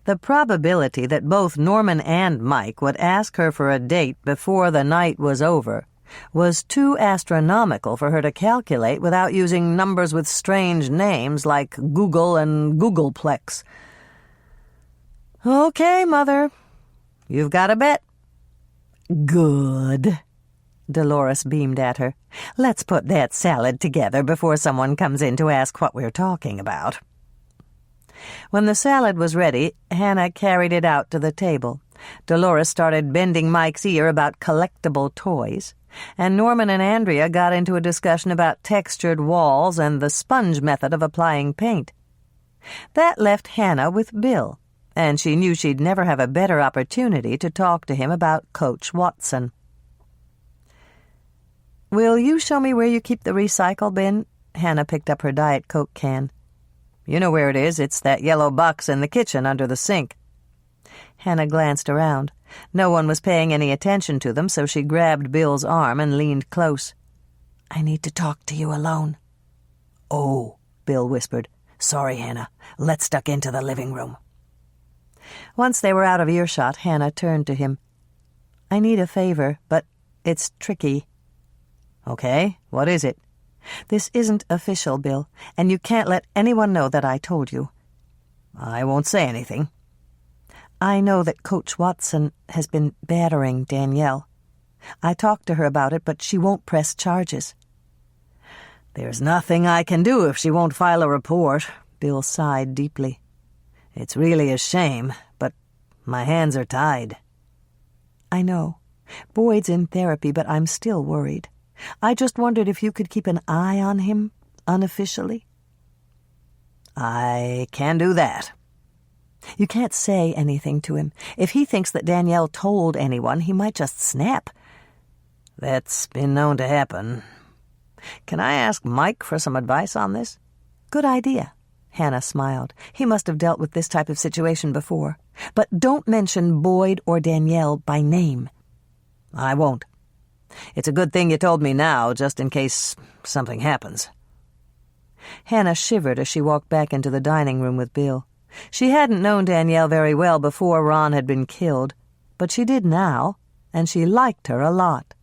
The probability that both Norman and Mike would ask her for a date before the night was over was too astronomical for her to calculate without using numbers with strange names like Google and Googleplex. Okay, Mother. You've got a bet. Good. Dolores beamed at her. Let's put that salad together before someone comes in to ask what we're talking about. When the salad was ready, Hannah carried it out to the table. Dolores started bending Mike's ear about collectible toys, and Norman and Andrea got into a discussion about textured walls and the sponge method of applying paint. That left Hannah with Bill, and she knew she'd never have a better opportunity to talk to him about Coach Watson. Will you show me where you keep the recycle bin? Hannah picked up her Diet Coke can. You know where it is. It's that yellow box in the kitchen under the sink. Hannah glanced around. No one was paying any attention to them, so she grabbed Bill's arm and leaned close. I need to talk to you alone. "Oh," Bill whispered. "Sorry, Hannah. Let's duck into the living room." Once they were out of earshot, Hannah turned to him. "I need a favor, but it's tricky." "Okay, what is it?" "This isn't official, Bill, and you can't let anyone know that I told you." "I won't say anything." "I know that Coach Watson has been battering Danielle. I talked to her about it, but she won't press charges." "There's nothing I can do if she won't file a report," Bill sighed deeply. "It's really a shame, but my hands are tied." "I know. Boyd's in therapy, but I'm still worried. I just wondered if you could keep an eye on him, unofficially." "I can do that." "You can't say anything to him. If he thinks that Danielle told anyone, he might just snap." "That's been known to happen. Can I ask Mike for some advice on this?" "Good idea." Hannah smiled. "He must have dealt with this type of situation before. But don't mention Boyd or Danielle by name." "I won't. It's a good thing you told me now, just in case something happens." Hannah shivered as she walked back into the dining room with Bill. She hadn't known Danielle very well before Ron had been killed, but she did now, and she liked her a lot.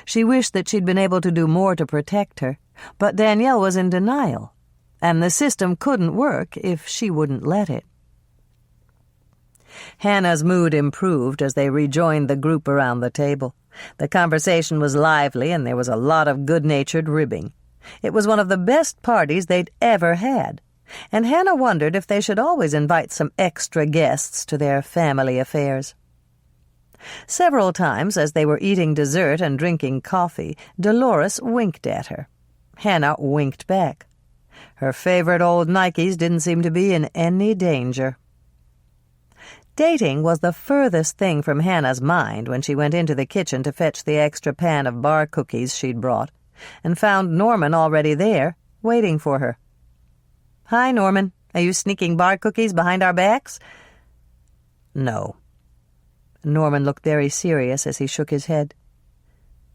She wished that she'd been able to do more to protect her, but Danielle was in denial, and the system couldn't work if she wouldn't let it. Hannah's mood improved as they rejoined the group around the table. The conversation was lively, and there was a lot of good-natured ribbing. It was one of the best parties they'd ever had, and Hannah wondered if they should always invite some extra guests to their family affairs. Several times, as they were eating dessert and drinking coffee, Dolores winked at her. Hannah winked back. Her favorite old Nikes didn't seem to be in any danger. Dating was the furthest thing from Hannah's mind when she went into the kitchen to fetch the extra pan of bar cookies she'd brought, and found Norman already there, waiting for her. "Hi, Norman. Are you sneaking bar cookies behind our backs?" "No." Norman looked very serious as he shook his head.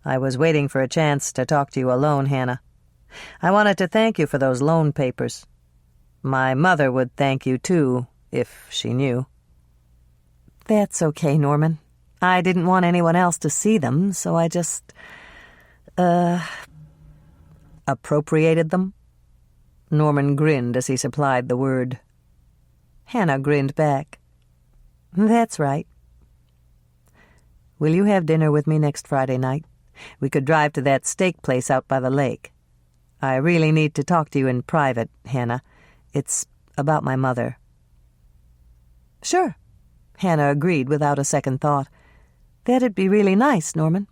"I was waiting for a chance to talk to you alone, Hannah. I wanted to thank you for those loan papers. My mother would thank you, too, if she knew." "That's okay, Norman. I didn't want anyone else to see them, so I just, appropriated them?" Norman grinned as he supplied the word. Hannah grinned back. "That's right." "Will you have dinner with me next Friday night? We could drive to that steak place out by the lake. I really need to talk to you in private, Hannah. It's about my mother." "Sure," Hannah agreed without a second thought. "That'd be really nice, Norman."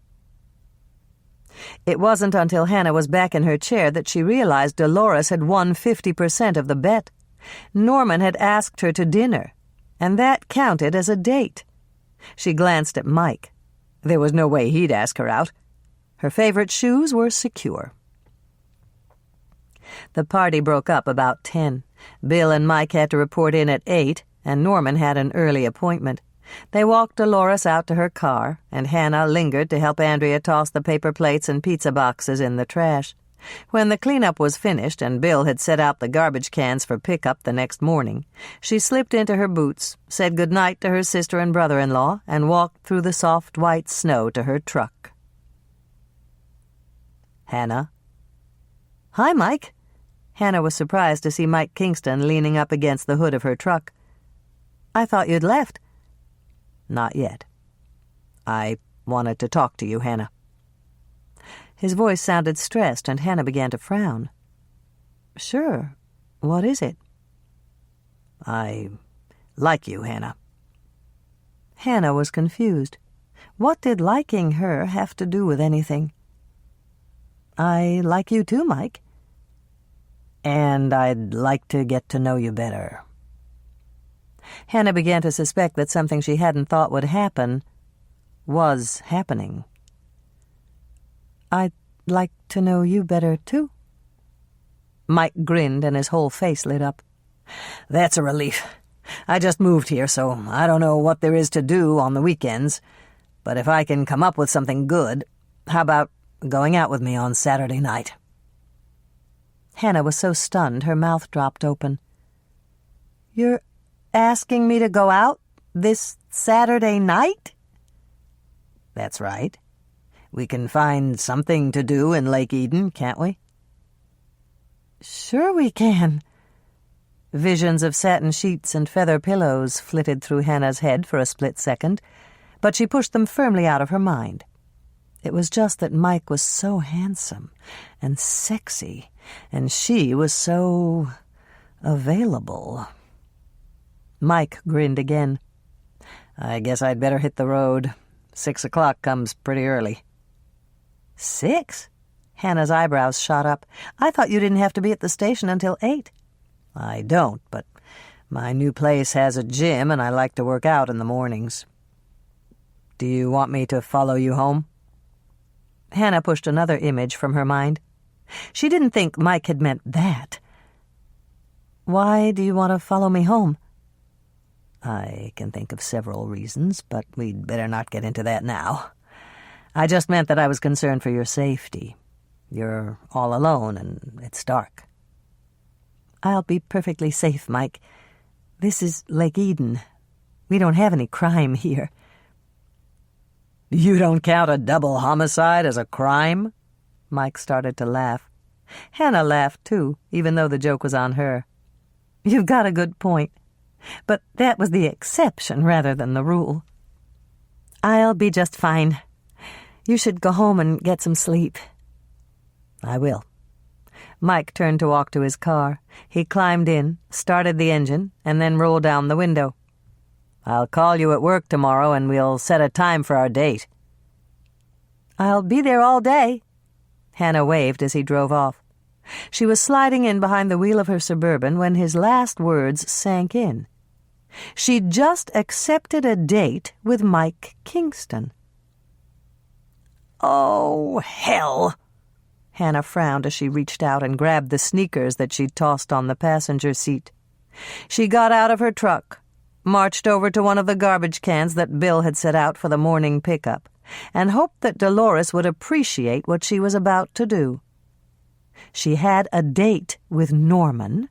It wasn't until Hannah was back in her chair that she realized Dolores had won 50% of the bet. Norman had asked her to dinner, and that counted as a date. She glanced at Mike. There was no way he'd ask her out. Her favorite shoes were secure. The party broke up about 10. Bill and Mike had to report in at 8, and Norman had an early appointment. They walked Dolores out to her car, and Hannah lingered to help Andrea toss the paper plates and pizza boxes in the trash. When the cleanup was finished and Bill had set out the garbage cans for pickup the next morning, she slipped into her boots, said good-night to her sister and brother-in-law, and walked through the soft white snow to her truck. "Hannah?" "Hi, Mike." Hannah was surprised to see Mike Kingston leaning up against the hood of her truck. "I thought you'd left." "Not yet. I wanted to talk to you, Hannah." His voice sounded stressed, and Hannah began to frown. "Sure. What is it?" "I like you, Hannah." Hannah was confused. What did liking her have to do with anything? "I like you too, Mike." "And I'd like to get to know you better." Hannah began to suspect that something she hadn't thought would happen was happening. "I'd like to know you better, too." Mike grinned, and his whole face lit up. "That's a relief. I just moved here, so I don't know what there is to do on the weekends. But if I can come up with something good, how about going out with me on Saturday night?" Hannah was so stunned her mouth dropped open. "You're asking me to go out this Saturday night?" "That's right. We can find something to do in Lake Eden, can't we?" "Sure we can." Visions of satin sheets and feather pillows flitted through Hannah's head for a split second, but she pushed them firmly out of her mind. It was just that Mike was so handsome and sexy, and she was so available. Mike grinned again. "I guess I'd better hit the road. 6 o'clock comes pretty early." 6? Hannah's eyebrows shot up. "I thought you didn't have to be at the station until 8. "I don't, but my new place has a gym, and I like to work out in the mornings. Do you want me to follow you home?" Hannah pushed another image from her mind. She didn't think Mike had meant that. "Why do you want to follow me home?" "I can think of several reasons, but we'd better not get into that now. I just meant that I was concerned for your safety. You're all alone, and it's dark." "I'll be perfectly safe, Mike. This is Lake Eden. We don't have any crime here." "You don't count a double homicide as a crime?" Mike started to laugh. Hannah laughed, too, even though the joke was on her. "You've got a good point. But that was the exception rather than the rule." "I'll be just fine. You should go home and get some sleep." "I will." Mike turned to walk to his car. He climbed in, started the engine, and then rolled down the window. "I'll call you at work tomorrow, and we'll set a time for our date." "I'll be there all day." Hannah waved as he drove off. She was sliding in behind the wheel of her Suburban when his last words sank in. She'd just accepted a date with Mike Kingston. "Oh, hell!" Hannah frowned as she reached out and grabbed the sneakers that she'd tossed on the passenger seat. She got out of her truck, marched over to one of the garbage cans that Bill had set out for the morning pickup, and hoped that Dolores would appreciate what she was about to do. She had a date with Norman,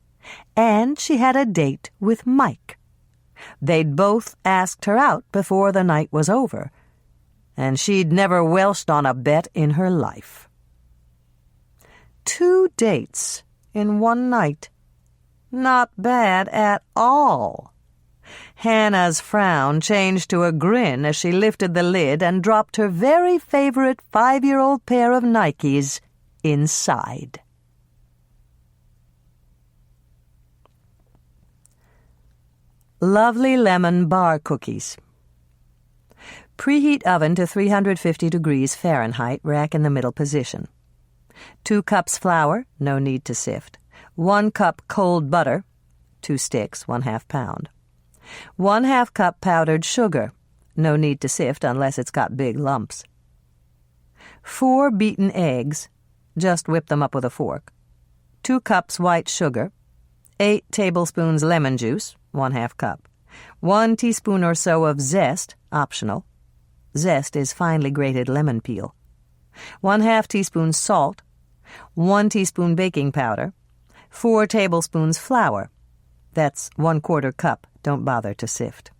and she had a date with Mike. They'd both asked her out before the night was over, and she'd never welched on a bet in her life. 2 dates in one night. Not bad at all. Hannah's frown changed to a grin as she lifted the lid and dropped her very favorite 5-year-old pair of Nikes inside. Lovely Lemon Bar Cookies. Preheat oven to 350 degrees Fahrenheit, rack in the middle position. 2 cups flour, no need to sift. 1 cup cold butter, 2 sticks, 1/2 pound. 1/2 cup powdered sugar, no need to sift unless it's got big lumps. 4 beaten eggs, just whip them up with a fork. 2 cups white sugar. 8 tablespoons lemon juice, 1/2 cup. 1 teaspoon or so of zest, optional. Zest is finely grated lemon peel. 1/2 teaspoon salt. 1 teaspoon baking powder. 4 tablespoons flour. That's 1/4 cup. Don't bother to sift.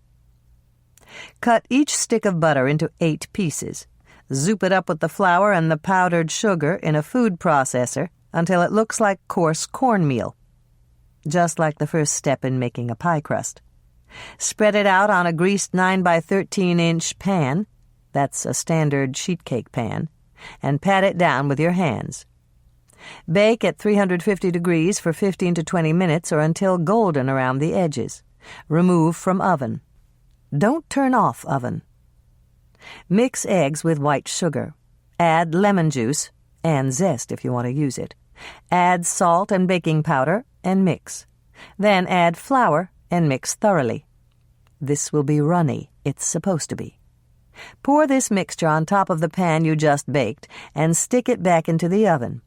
Cut each stick of butter into 8 pieces. Zoop it up with the flour and the powdered sugar in a food processor until it looks like coarse cornmeal, just like the first step in making a pie crust. Spread it out on a greased 9 by 13-inch pan, that's a standard sheet cake pan, and pat it down with your hands. Bake at 350 degrees for 15 to 20 minutes or until golden around the edges. Remove from oven. Don't turn off oven. Mix eggs with white sugar. Add lemon juice and zest if you want to use it. Add salt and baking powder and mix. Then add flour and mix thoroughly. This will be runny. It's supposed to be. Pour this mixture on top of the pan you just baked and stick it back into the oven.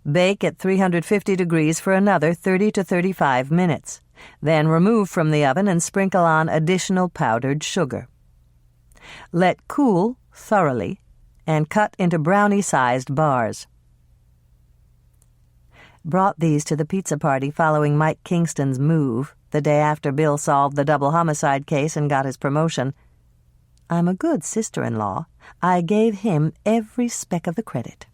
Bake at 350 degrees for another 30 to 35 minutes. Then remove from the oven and sprinkle on additional powdered sugar. Let cool thoroughly and cut into brownie-sized bars. brought these to the pizza party following Mike Kingston's move, the day after Bill solved the double homicide case and got his promotion. I'm a good sister-in-law. I gave him every speck of the credit.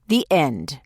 The end.